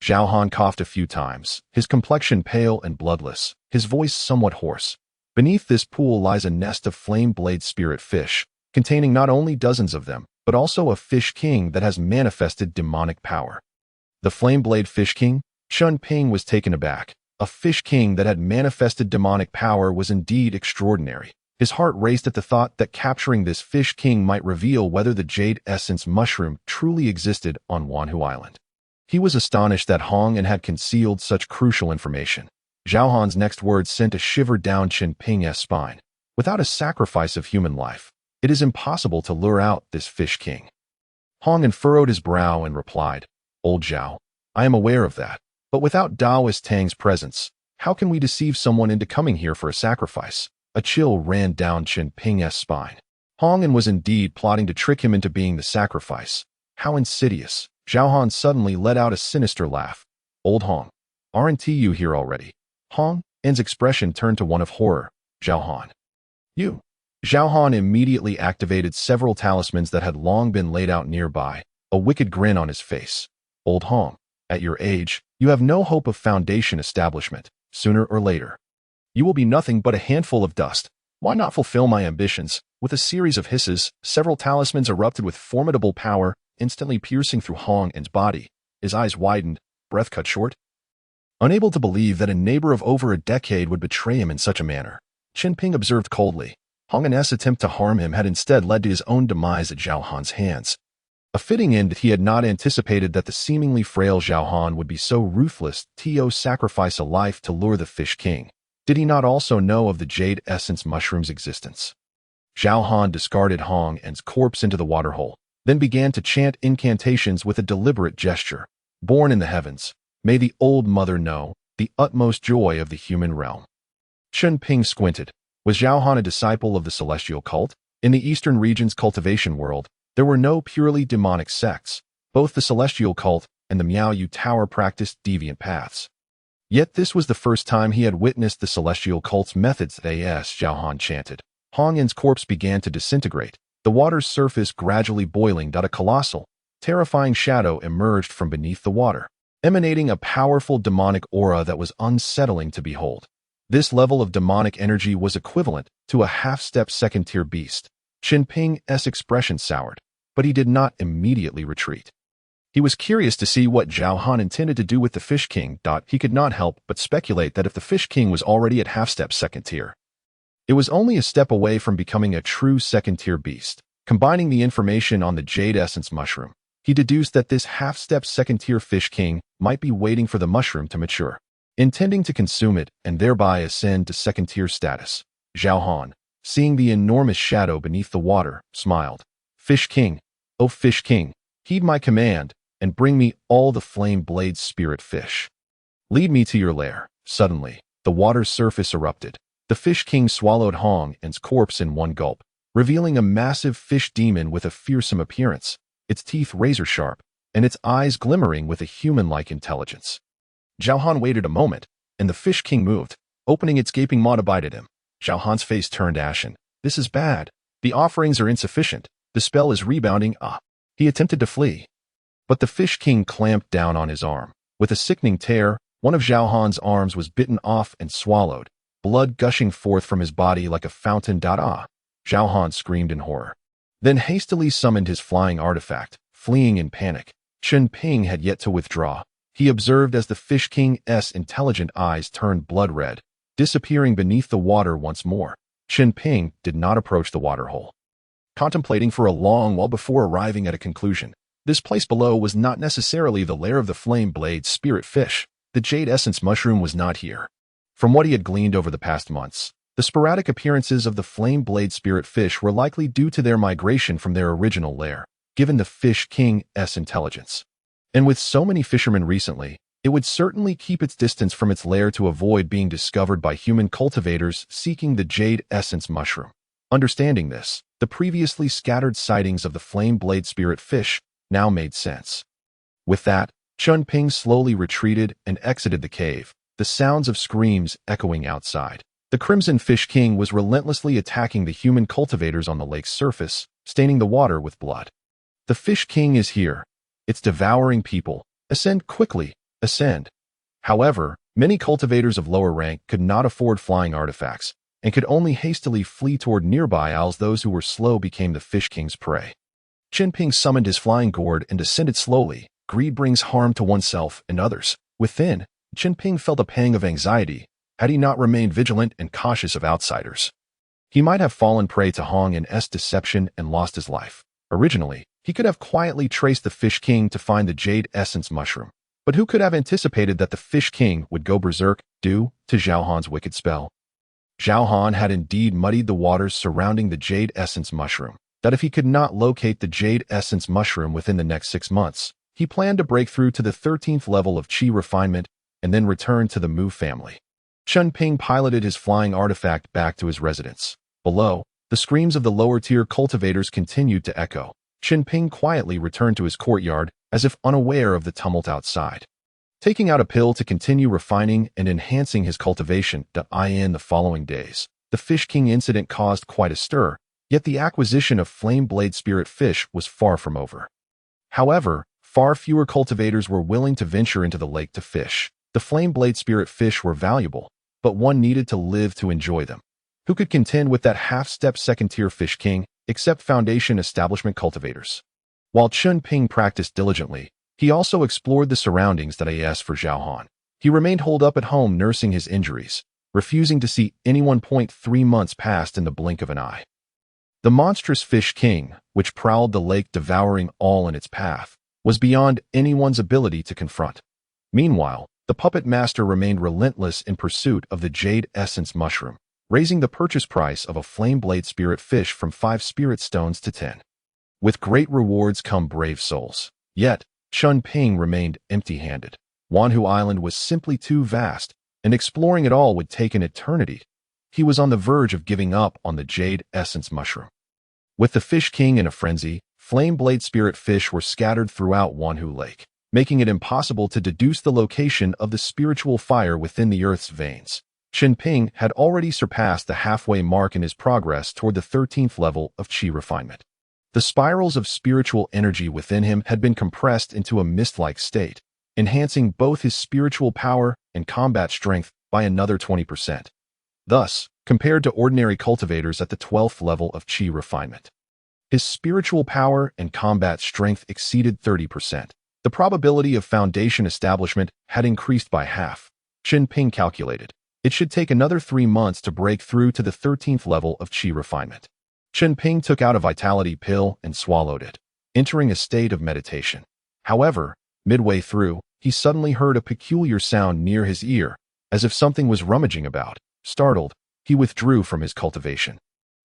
Zhao Han coughed a few times, his complexion pale and bloodless, his voice somewhat hoarse. Beneath this pool lies a nest of flame-blade spirit fish, containing not only dozens of them, but also a fish king that has manifested demonic power. The flame-blade fish king? Chen Ping was taken aback. A fish king that had manifested demonic power was indeed extraordinary. His heart raced at the thought that capturing this fish king might reveal whether the jade essence mushroom truly existed on Wanhu Island. He was astonished that Hong Yin had concealed such crucial information. Zhao Han's next words sent a shiver down Chen Ping's spine. Without a sacrifice of human life, it is impossible to lure out this fish king. Hong Yin furrowed his brow and replied, "Old Zhao, I am aware of that, but without Daoist Tang's presence, how can we deceive someone into coming here for a sacrifice?" A chill ran down Chen Ping's spine. Hong Yin was indeed plotting to trick him into being the sacrifice. How insidious. Zhao Han suddenly let out a sinister laugh. "Old Hong, aren't you here already?" Hong Yin's expression turned to one of horror. "Zhao Han, you?" Zhao Han immediately activated several talismans that had long been laid out nearby, a wicked grin on his face. "Old Hong, at your age, you have no hope of foundation establishment. Sooner or later, you will be nothing but a handful of dust. Why not fulfill my ambitions?" With a series of hisses, several talismans erupted with formidable power, instantly piercing through Hong Yin's body. His eyes widened, breath cut short. Unable to believe that a neighbor of over a decade would betray him in such a manner, Chen Ping observed coldly. Hong Yin's attempt to harm him had instead led to his own demise at Zhao Han's hands. A fitting end that he had not anticipated that the seemingly frail Zhao Han would be so ruthless to sacrifice a life to lure the fish king. Did he not also know of the jade essence mushroom's existence? Zhao Han discarded Hong Yin's corpse into the waterhole, then began to chant incantations with a deliberate gesture. "Born in the heavens, may the old mother know the utmost joy of the human realm." Chen Ping squinted. Was Zhao Han a disciple of the celestial cult? In the eastern region's cultivation world, there were no purely demonic sects. Both the celestial cult and the Miaoyu Tower practiced deviant paths. Yet this was the first time he had witnessed the celestial cult's methods. Zhao Han chanted. Hong Yin's corpse began to disintegrate, the water's surface gradually boiling. A colossal, terrifying shadow emerged from beneath the water, emanating a powerful demonic aura that was unsettling to behold. This level of demonic energy was equivalent to a half-step second-tier beast. Chen Ping's expression soured, but he did not immediately retreat. He was curious to see what Zhao Han intended to do with the Fish King. He could not help but speculate that if the Fish King was already at half-step second-tier, it was only a step away from becoming a true second-tier beast. Combining the information on the jade essence mushroom, he deduced that this half-step second-tier Fish King might be waiting for the mushroom to mature, intending to consume it and thereby ascend to second-tier status. Zhao Han, seeing the enormous shadow beneath the water, smiled. "Fish King, oh Fish King, heed my command and bring me all the flame blade spirit fish. Lead me to your lair." Suddenly, the water's surface erupted. The Fish King swallowed Hong Yin's corpse in one gulp, revealing a massive fish demon with a fearsome appearance, its teeth razor-sharp, and its eyes glimmering with a human-like intelligence. Zhao Han waited a moment, and the Fish King moved, opening its gaping maw to bite at him. Zhao Han's face turned ashen. This is bad. The offerings are insufficient. The spell is rebounding. He attempted to flee, but the Fish King clamped down on his arm. With a sickening tear, one of Zhao Han's arms was bitten off and swallowed, blood gushing forth from his body like a fountain. Zhao Han screamed in horror, then hastily summoned his flying artifact, fleeing in panic. Chen Ping had yet to withdraw. He observed as the Fish King's intelligent eyes turned blood red, disappearing beneath the water once more. Chen Ping did not approach the waterhole, contemplating for a long while before arriving at a conclusion. This place below was not necessarily the lair of the flame blade spirit fish. The jade essence mushroom was not here. From what he had gleaned over the past months, the sporadic appearances of the flame blade spirit fish were likely due to their migration from their original lair, given the Fish King's intelligence. And with so many fishermen recently, it would certainly keep its distance from its lair to avoid being discovered by human cultivators seeking the jade essence mushroom. Understanding this, the previously scattered sightings of the flame blade spirit fish now made sense. With that, Chen Ping slowly retreated and exited the cave, the sounds of screams echoing outside. The Crimson Fish King was relentlessly attacking the human cultivators on the lake's surface, staining the water with blood. The Fish King is here. It's devouring people. Ascend quickly, ascend. However, many cultivators of lower rank could not afford flying artifacts, and could only hastily flee toward nearby isles. Those who were slow became the Fish King's prey. Chen Ping summoned his flying gourd and descended slowly. Greed brings harm to oneself and others. Within, Chen Ping felt a pang of anxiety. Had he not remained vigilant and cautious of outsiders, he might have fallen prey to Hong and S deception and lost his life. Originally, he could have quietly traced the Fish King to find the jade essence mushroom. But who could have anticipated that the Fish King would go berserk due to Zhao Han's wicked spell? Zhao Han had indeed muddied the waters surrounding the jade essence mushroom, that if he could not locate the jade essence mushroom within the next 6 months, he planned to break through to the 13th level of Qi refinement and then return to the Mu family. Chen Ping piloted his flying artifact back to his residence. Below, the screams of the lower-tier cultivators continued to echo. Chen Ping quietly returned to his courtyard, as if unaware of the tumult outside. Taking out a pill to continue refining and enhancing his cultivation, in the following days, the Fish King incident caused quite a stir, yet the acquisition of flame blade spirit fish was far from over. However, far fewer cultivators were willing to venture into the lake to fish. The flame blade spirit fish were valuable, but one needed to live to enjoy them. Who could contend with that half-step second-tier Fish King, except Foundation establishment cultivators? While Chen Ping practiced diligently, he also explored the surroundings for Zhao Han. He remained holed up at home nursing his injuries, refusing to see anyone. 3 months passed in the blink of an eye. The monstrous Fish King, which prowled the lake devouring all in its path, was beyond anyone's ability to confront. Meanwhile, the puppet master remained relentless in pursuit of the jade essence mushroom, raising the purchase price of a flame blade spirit fish from 5 spirit stones to 10. With great rewards come brave souls. Yet, Chen Ping remained empty-handed. Wanhu Island was simply too vast, and exploring it all would take an eternity. He was on the verge of giving up on the jade essence mushroom. With the Fish King in a frenzy, flame blade spirit fish were scattered throughout Wanhu Lake, making it impossible to deduce the location of the spiritual fire within the earth's veins. Chen Ping had already surpassed the halfway mark in his progress toward the 13th level of Qi refinement. The spirals of spiritual energy within him had been compressed into a mist-like state, enhancing both his spiritual power and combat strength by another 20%. Thus, compared to ordinary cultivators at the 12th level of Qi refinement, his spiritual power and combat strength exceeded 30%. The probability of Foundation establishment had increased by half. Chen Ping calculated. It should take another 3 months to break through to the 13th level of Qi refinement. Chen Ping took out a vitality pill and swallowed it, entering a state of meditation. However, midway through, he suddenly heard a peculiar sound near his ear, as if something was rummaging about. Startled, he withdrew from his cultivation,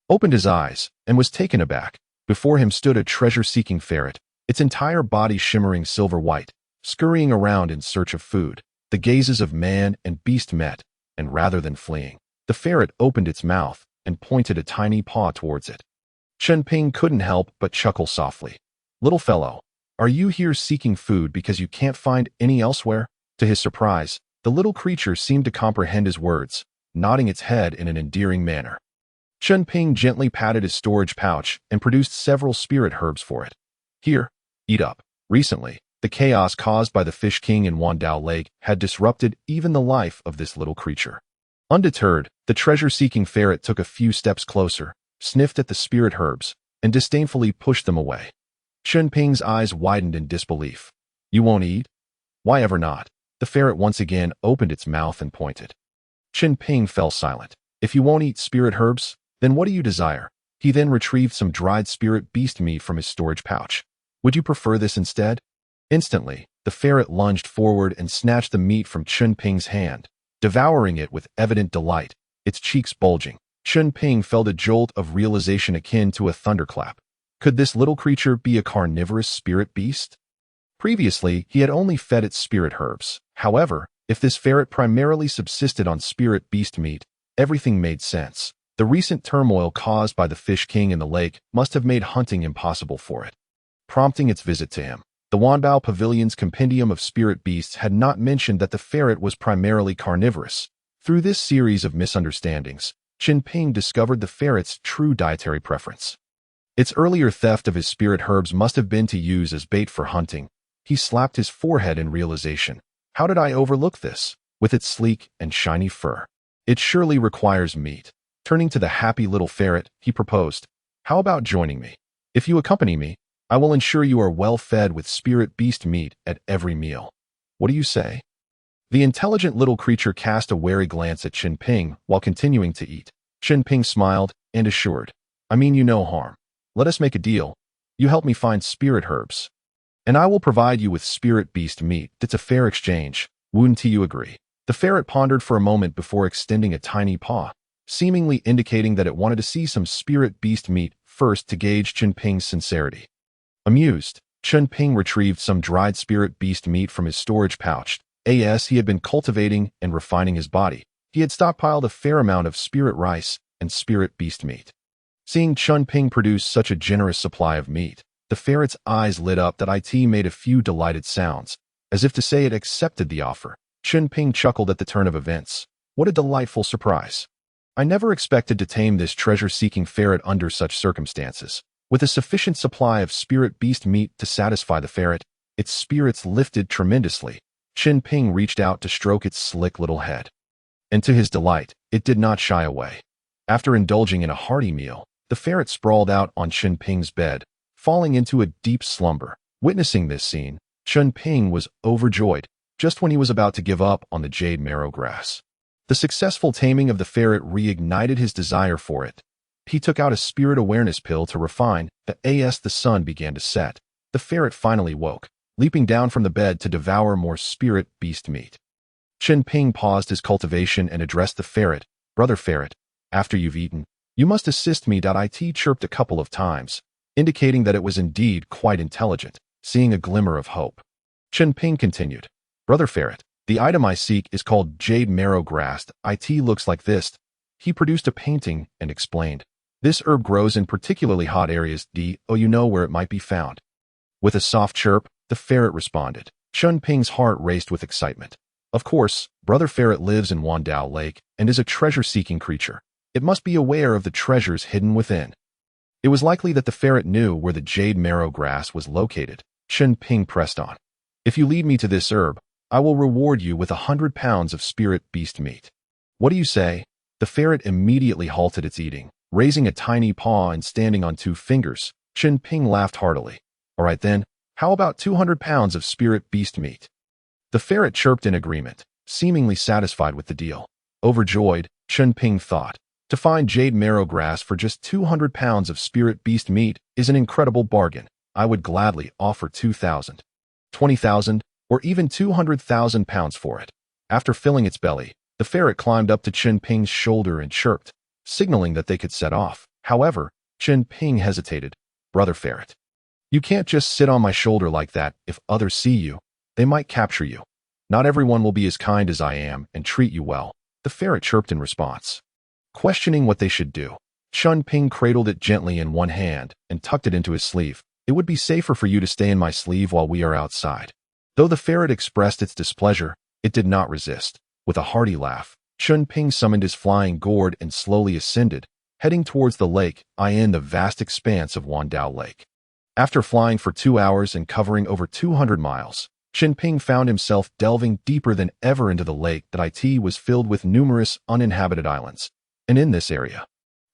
opened his eyes, and was taken aback. Before him stood a treasure-seeking ferret, its entire body shimmering silver white, scurrying around in search of food. The gazes of man and beast met, and rather than fleeing, the ferret opened its mouth and pointed a tiny paw towards it. Chen Ping couldn't help but chuckle softly. "Little fellow, Are you here seeking food because you can't find any elsewhere? To his surprise, the little creature seemed to comprehend his words, nodding its head in an endearing manner. Chen Ping gently patted his storage pouch and produced several spirit herbs for it. Here, eat up. Recently, the chaos caused by the Fish King in Wandao Lake had disrupted even the life of this little creature. Undeterred, the treasure-seeking ferret took a few steps closer, sniffed at the spirit herbs, and disdainfully pushed them away. Chen Ping's eyes widened in disbelief. You won't eat? Why ever not? The ferret once again opened its mouth and pointed. Chen Ping fell silent. If you won't eat spirit herbs, then what do you desire? He then retrieved some dried spirit beast meat from his storage pouch. Would you prefer this instead? Instantly, the ferret lunged forward and snatched the meat from Chen Ping's hand, devouring it with evident delight, its cheeks bulging. Chen Ping felt a jolt of realization akin to a thunderclap. Could this little creature be a carnivorous spirit beast? Previously, he had only fed it spirit herbs. However, if this ferret primarily subsisted on spirit beast meat, everything made sense. The recent turmoil caused by the Fish King in the lake must have made hunting impossible for it, prompting its visit to him. The Wanbao Pavilion's compendium of spirit beasts had not mentioned that the ferret was primarily carnivorous. Through this series of misunderstandings, Chen Ping discovered the ferret's true dietary preference. Its earlier theft of his spirit herbs must have been to use as bait for hunting. He slapped his forehead in realization. How did I overlook this? With its sleek and shiny fur, it surely requires meat. Turning to the happy little ferret, he proposed, how about joining me? If you accompany me, I will ensure you are well fed with spirit beast meat at every meal. What do you say? The intelligent little creature cast a wary glance at Chen Ping while continuing to eat. Chen Ping smiled and assured, I mean you no harm. Let us make a deal. You help me find spirit herbs, and I will provide you with spirit beast meat. It's a fair exchange. Wouldn't you agree? The ferret pondered for a moment before extending a tiny paw, seemingly indicating that it wanted to see some spirit beast meat first to gauge Chen Ping's sincerity. Amused, Chen Ping retrieved some dried spirit beast meat from his storage pouch. As he had been cultivating and refining his body, he had stockpiled a fair amount of spirit rice and spirit beast meat. Seeing Chen Ping produce such a generous supply of meat, the ferret's eyes lit up. That it made a few delighted sounds, as if to say it accepted the offer. Chen Ping chuckled at the turn of events. What a delightful surprise. I never expected to tame this treasure-seeking ferret under such circumstances. With a sufficient supply of spirit beast meat to satisfy the ferret, its spirits lifted tremendously. Chen Ping reached out to stroke its slick little head. And to his delight, it did not shy away. After indulging in a hearty meal, the ferret sprawled out on Chen Ping's bed, falling into a deep slumber. Witnessing this scene, Chen Ping was overjoyed just when he was about to give up on the jade marrow grass. The successful taming of the ferret reignited his desire for it. He took out a spirit awareness pill to refine that as the sun began to set. The ferret finally woke, leaping down from the bed to devour more spirit beast meat. Chen Ping paused his cultivation and addressed the ferret. Brother ferret, after you've eaten, you must assist me. It chirped a couple of times, indicating that it was indeed quite intelligent, seeing a glimmer of hope. Chen Ping continued, Brother ferret, the item I seek is called jade marrow grass. It looks like this. He produced a painting and explained, this herb grows in particularly hot areas. You know where it might be found. With a soft chirp, the ferret responded. Chen Ping's heart raced with excitement. Of course, Brother Ferret lives in Wandao Lake and is a treasure-seeking creature. It must be aware of the treasures hidden within. It was likely that the ferret knew where the jade marrow grass was located. Chen Ping pressed on. If you lead me to this herb, I will reward you with 100 pounds of spirit beast meat. What do you say? The ferret immediately halted its eating, raising a tiny paw and standing on 2 fingers. Chen Ping laughed heartily. All right then, how about 200 pounds of spirit beast meat? The ferret chirped in agreement, seemingly satisfied with the deal. Overjoyed, Chen Ping thought, to find jade marrow grass for just 200 pounds of spirit beast meat is an incredible bargain. I would gladly offer 2,000, 20,000, or even 200,000 pounds for it. After filling its belly, the ferret climbed up to Chen Ping's shoulder and chirped, signaling that they could set off. However, Chen Ping hesitated. Brother ferret, you can't just sit on my shoulder like that. If others see you, they might capture you. Not everyone will be as kind as I am and treat you well. The ferret chirped in response. Questioning what they should do, Chen Ping cradled it gently in one hand and tucked it into his sleeve. It would be safer for you to stay in my sleeve while we are outside. Though the ferret expressed its displeasure, it did not resist. With a hearty laugh, Chen Ping summoned his flying gourd and slowly ascended, heading towards the lake, eyeing the vast expanse of Wandao Lake. After flying for 2 hours and covering over 200 miles, Chen Ping found himself delving deeper than ever into the lake that it was filled with numerous uninhabited islands. And in this area,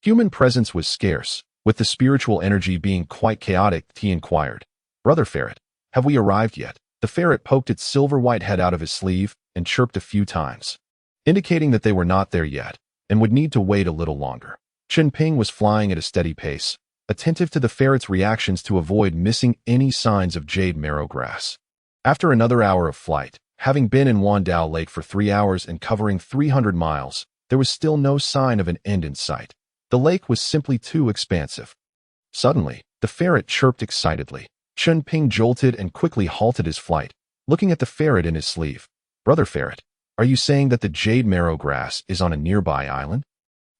human presence was scarce, with the spiritual energy being quite chaotic. He inquired, "Brother Ferret, have we arrived yet?" The ferret poked its silver-white head out of his sleeve and chirped a few times, indicating that they were not there yet and would need to wait a little longer. Chen Ping was flying at a steady pace, attentive to the ferret's reactions to avoid missing any signs of jade marrow grass. After another hour of flight, having been in Wandao Lake for 3 hours and covering 300 miles, there was still no sign of an end in sight. The lake was simply too expansive. Suddenly, the ferret chirped excitedly. Chen Ping jolted and quickly halted his flight, looking at the ferret in his sleeve. "Brother Ferret, are you saying that the jade marrow grass is on a nearby island?"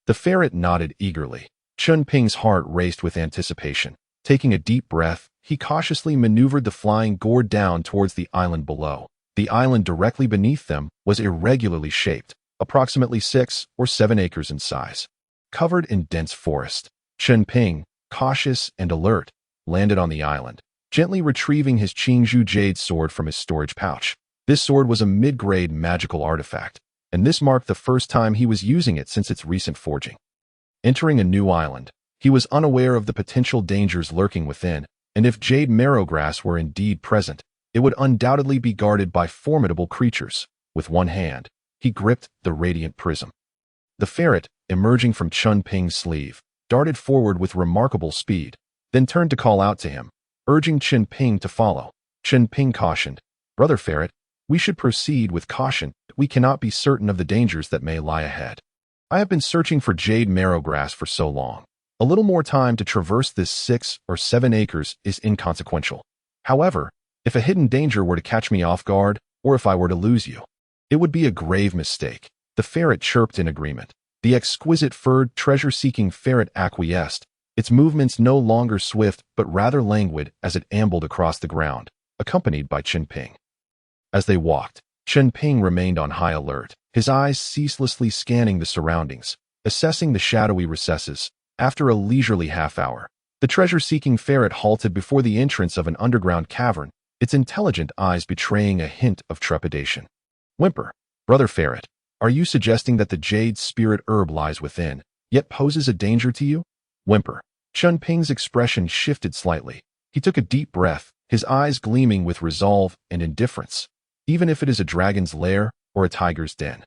The ferret nodded eagerly. Chen Ping's heart raced with anticipation. Taking a deep breath, he cautiously maneuvered the flying gourd down towards the island below. The island directly beneath them was irregularly shaped, approximately 6 or 7 acres in size. Covered in dense forest, Chen Ping, cautious and alert, landed on the island, gently retrieving his Qingzhu jade sword from his storage pouch. This sword was a mid-grade magical artifact, and this marked the first time he was using it since its recent forging. Entering a new island, he was unaware of the potential dangers lurking within, and if jade marrowgrass were indeed present, it would undoubtedly be guarded by formidable creatures. With one hand, he gripped the radiant prism. The ferret, emerging from Chen Ping's sleeve, darted forward with remarkable speed, then turned to call out to him, urging Chen Ping to follow. Chen Ping cautioned, "Brother Ferret, we should proceed with caution. We cannot be certain of the dangers that may lie ahead. I have been searching for jade marrowgrass for so long. A little more time to traverse this 6 or 7 acres is inconsequential. However, if a hidden danger were to catch me off guard, or if I were to lose you, it would be a grave mistake." The ferret chirped in agreement. The exquisite furred, treasure-seeking ferret acquiesced, its movements no longer swift but rather languid as it ambled across the ground, accompanied by Chen Ping. As they walked, Chen Ping remained on high alert, his eyes ceaselessly scanning the surroundings, assessing the shadowy recesses. After a leisurely half-hour, the treasure-seeking ferret halted before the entrance of an underground cavern, its intelligent eyes betraying a hint of trepidation. "Whimper, Brother Ferret, are you suggesting that the jade spirit herb lies within, yet poses a danger to you?" Whimper. Chen Ping's expression shifted slightly. He took a deep breath, his eyes gleaming with resolve and indifference. "Even if it is a dragon's lair or a tiger's den,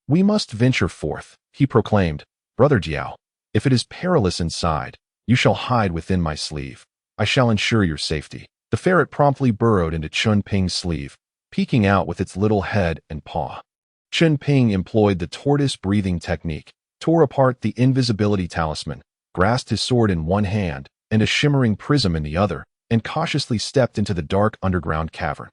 we must venture forth," he proclaimed. "Brother Jiao, if it is perilous inside, you shall hide within my sleeve. I shall ensure your safety." The ferret promptly burrowed into Chen Ping's sleeve, peeking out with its little head and paw. Chen Ping employed the tortoise breathing technique, tore apart the invisibility talisman, grasped his sword in one hand and a shimmering prism in the other, and cautiously stepped into the dark underground cavern.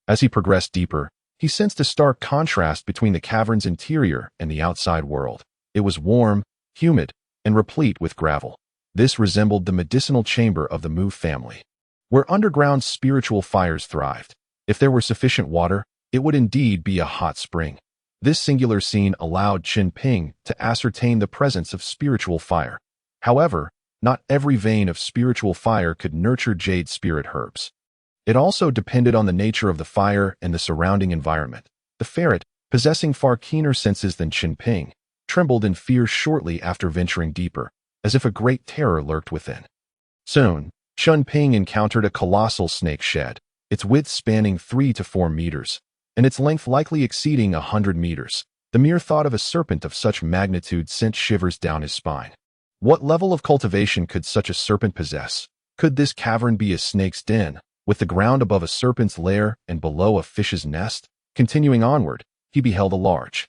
As he progressed deeper, he sensed a stark contrast between the cavern's interior and the outside world. It was warm, humid, and replete with gravel. This resembled the medicinal chamber of the Mu family, where underground spiritual fires thrived. If there were sufficient water, it would indeed be a hot spring. This singular scene allowed Chen Ping to ascertain the presence of spiritual fire. However, not every vein of spiritual fire could nurture jade spirit herbs. It also depended on the nature of the fire and the surrounding environment. The ferret, possessing far keener senses than Chen Ping, trembled in fear shortly after venturing deeper, as if a great terror lurked within. Soon, Chen Ping encountered a colossal snake shed, its width spanning 3 to 4 meters, and its length likely exceeding 100 meters. The mere thought of a serpent of such magnitude sent shivers down his spine. What level of cultivation could such a serpent possess? Could this cavern be a snake's den, with the ground above a serpent's lair and below a fish's nest? Continuing onward, he beheld a large,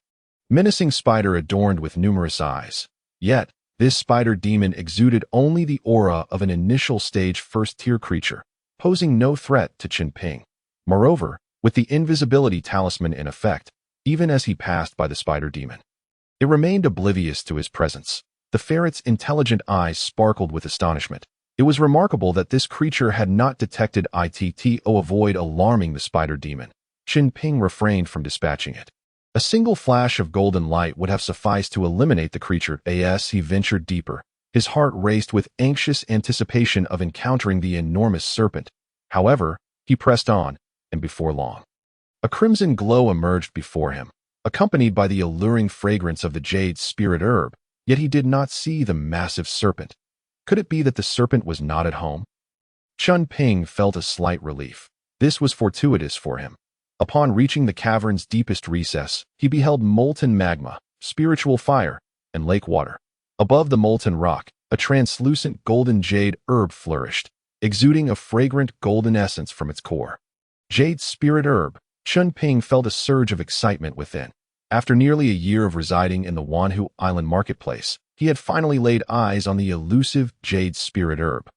menacing spider adorned with numerous eyes. Yet, this spider demon exuded only the aura of an initial stage first-tier creature, posing no threat to Chen Ping. Moreover, with the invisibility talisman in effect, even as he passed by the spider demon, it remained oblivious to his presence. The ferret's intelligent eyes sparkled with astonishment. It was remarkable that this creature had not detected it. To avoid alarming the spider demon, Chen Ping refrained from dispatching it. A single flash of golden light would have sufficed to eliminate the creature. As he ventured deeper, his heart raced with anxious anticipation of encountering the enormous serpent. However, he pressed on, and before long, a crimson glow emerged before him, accompanied by the alluring fragrance of the jade spirit herb, yet he did not see the massive serpent. Could it be that the serpent was not at home? Chen Ping felt a slight relief. This was fortuitous for him. Upon reaching the cavern's deepest recess, he beheld molten magma, spiritual fire, and lake water. Above the molten rock, a translucent golden jade herb flourished, exuding a fragrant golden essence from its core. Jade spirit herb. Chen Ping felt a surge of excitement within. After nearly a year of residing in the Wanhu Island marketplace, he had finally laid eyes on the elusive jade spirit herb.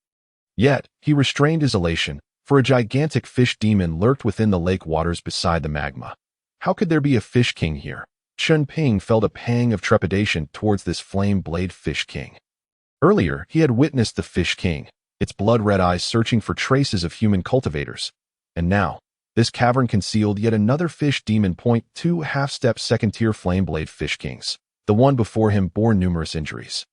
Yet, he restrained his elation, for a gigantic fish demon lurked within the lake waters beside the magma. How could there be a fish king here? Chen Ping felt a pang of trepidation towards this flame-blade fish king. Earlier, he had witnessed the fish king, its blood-red eyes searching for traces of human cultivators. And now, this cavern concealed yet another fish demon. Two half-step second-tier flame-blade fish kings. The one before him bore numerous injuries,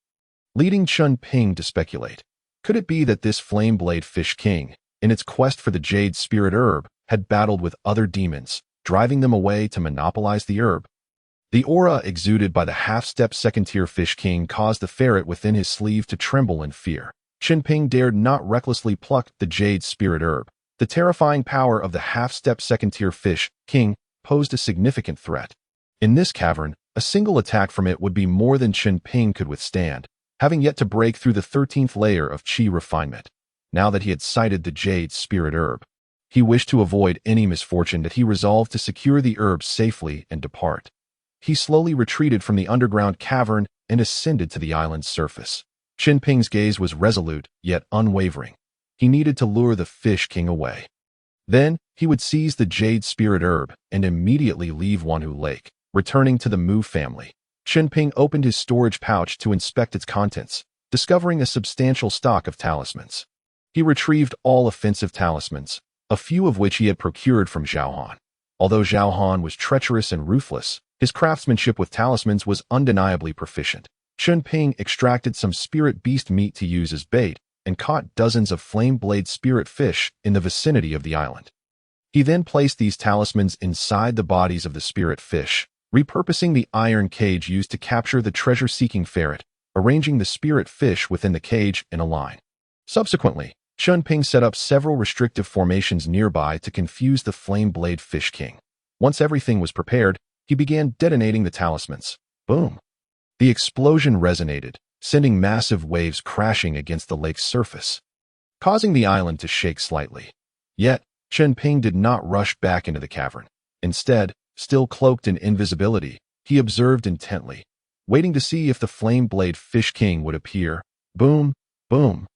leading Chen Ping to speculate. Could it be that this flame-blade fish king, in its quest for the jade spirit herb, had battled with other demons, driving them away to monopolize the herb? The aura exuded by the half-step second-tier fish king caused the ferret within his sleeve to tremble in fear. Chen Ping dared not recklessly pluck the jade spirit herb. The terrifying power of the half-step second-tier fish king posed a significant threat. In this cavern, a single attack from it would be more than Chen Ping could withstand, having yet to break through the 13th layer of chi refinement. Now that he had sighted the jade spirit herb, he wished to avoid any misfortune. That he resolved to secure the herb safely and depart. He slowly retreated from the underground cavern and ascended to the island's surface. Chen Ping's gaze was resolute, yet unwavering. He needed to lure the fish king away. Then, he would seize the jade spirit herb and immediately leave Wanhu Lake, returning to the Mu family. Chen Ping opened his storage pouch to inspect its contents, discovering a substantial stock of talismans. He retrieved all offensive talismans, a few of which he had procured from Zhao Han. Although Zhao Han was treacherous and ruthless, his craftsmanship with talismans was undeniably proficient. Chen Ping extracted some spirit beast meat to use as bait and caught dozens of flame-blade spirit fish in the vicinity of the island. He then placed these talismans inside the bodies of the spirit fish, repurposing the iron cage used to capture the treasure-seeking ferret, arranging the spirit fish within the cage in a line. Subsequently, Chen Ping set up several restrictive formations nearby to confuse the flame-blade fish king. Once everything was prepared, he began detonating the talismans. Boom! The explosion resonated, sending massive waves crashing against the lake's surface, causing the island to shake slightly. Yet, Chen Ping did not rush back into the cavern. Instead, still cloaked in invisibility, he observed intently, waiting to see if the flame-blade fish king would appear. Boom! Boom!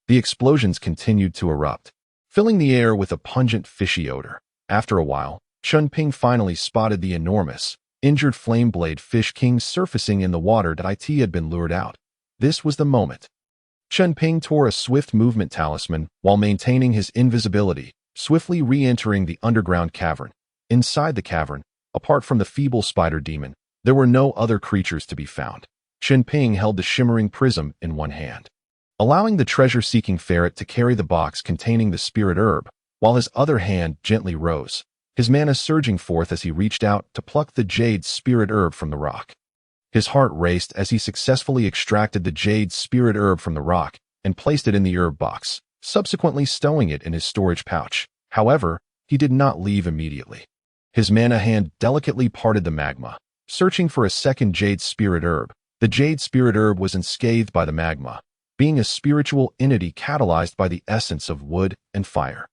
The explosions continued to erupt, filling the air with a pungent fishy odor. After a while, Chen Ping finally spotted the enormous, injured flame-blade fish king surfacing in the water that it had been lured out. This was the moment. Chen Ping tore a swift movement talisman while maintaining his invisibility, swiftly re-entering the underground cavern. Inside the cavern, apart from the feeble spider demon, there were no other creatures to be found. Chen Ping held the shimmering prism in one hand, allowing the treasure-seeking ferret to carry the box containing the spirit herb, while his other hand gently rose, his mana surging forth as he reached out to pluck the jade spirit herb from the rock. His heart raced as he successfully extracted the jade spirit herb from the rock and placed it in the herb box, subsequently stowing it in his storage pouch. However, he did not leave immediately. His mana hand delicately parted the magma, searching for a second jade spirit herb. The jade spirit herb was unscathed by the magma, being a spiritual entity catalyzed by the essence of wood and fire.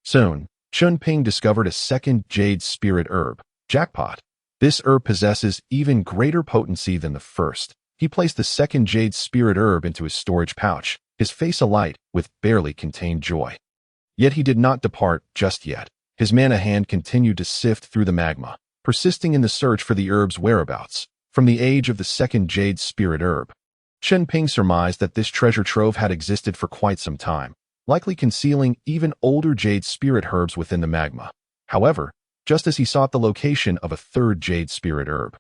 Soon, Chen Ping discovered a second jade spirit herb. Jackpot! This herb possesses even greater potency than the first. He placed the second jade spirit herb into his storage pouch, his face alight with barely contained joy. Yet he did not depart just yet. His mana hand continued to sift through the magma, persisting in the search for the herb's whereabouts. From the age of the second jade spirit herb, Chen Ping surmised that this treasure trove had existed for quite some time, likely concealing even older jade spirit herbs within the magma. However, just as he sought the location of a third jade spirit herb,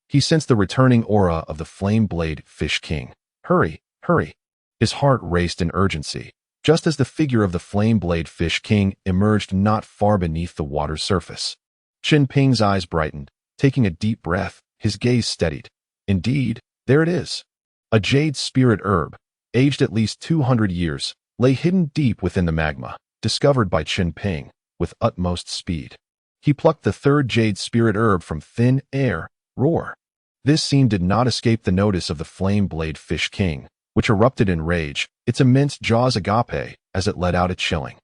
he sensed the returning aura of the flame blade fish king. Hurry, hurry. His heart raced in urgency, just as the figure of the flame blade fish king emerged not far beneath the water's surface. Chen Ping's eyes brightened. Taking a deep breath, his gaze steadied. Indeed, there it is. A jade spirit herb, aged at least 200 years, lay hidden deep within the magma, discovered by Chen Ping with utmost speed. He plucked the third jade spirit herb from thin air. Roar. This scene did not escape the notice of the flame blade fish king, which erupted in rage, its immense jaws agape as it let out a chilling,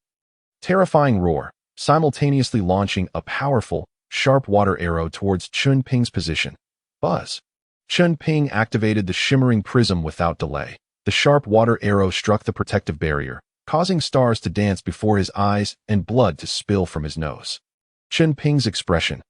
terrifying roar, simultaneously launching a powerful, sharp water arrow towards Chen Ping's position. Buzz. Chen Ping activated the shimmering prism without delay. The sharp water arrow struck the protective barrier, causing stars to dance before his eyes and blood to spill from his nose. Chen Ping's expression,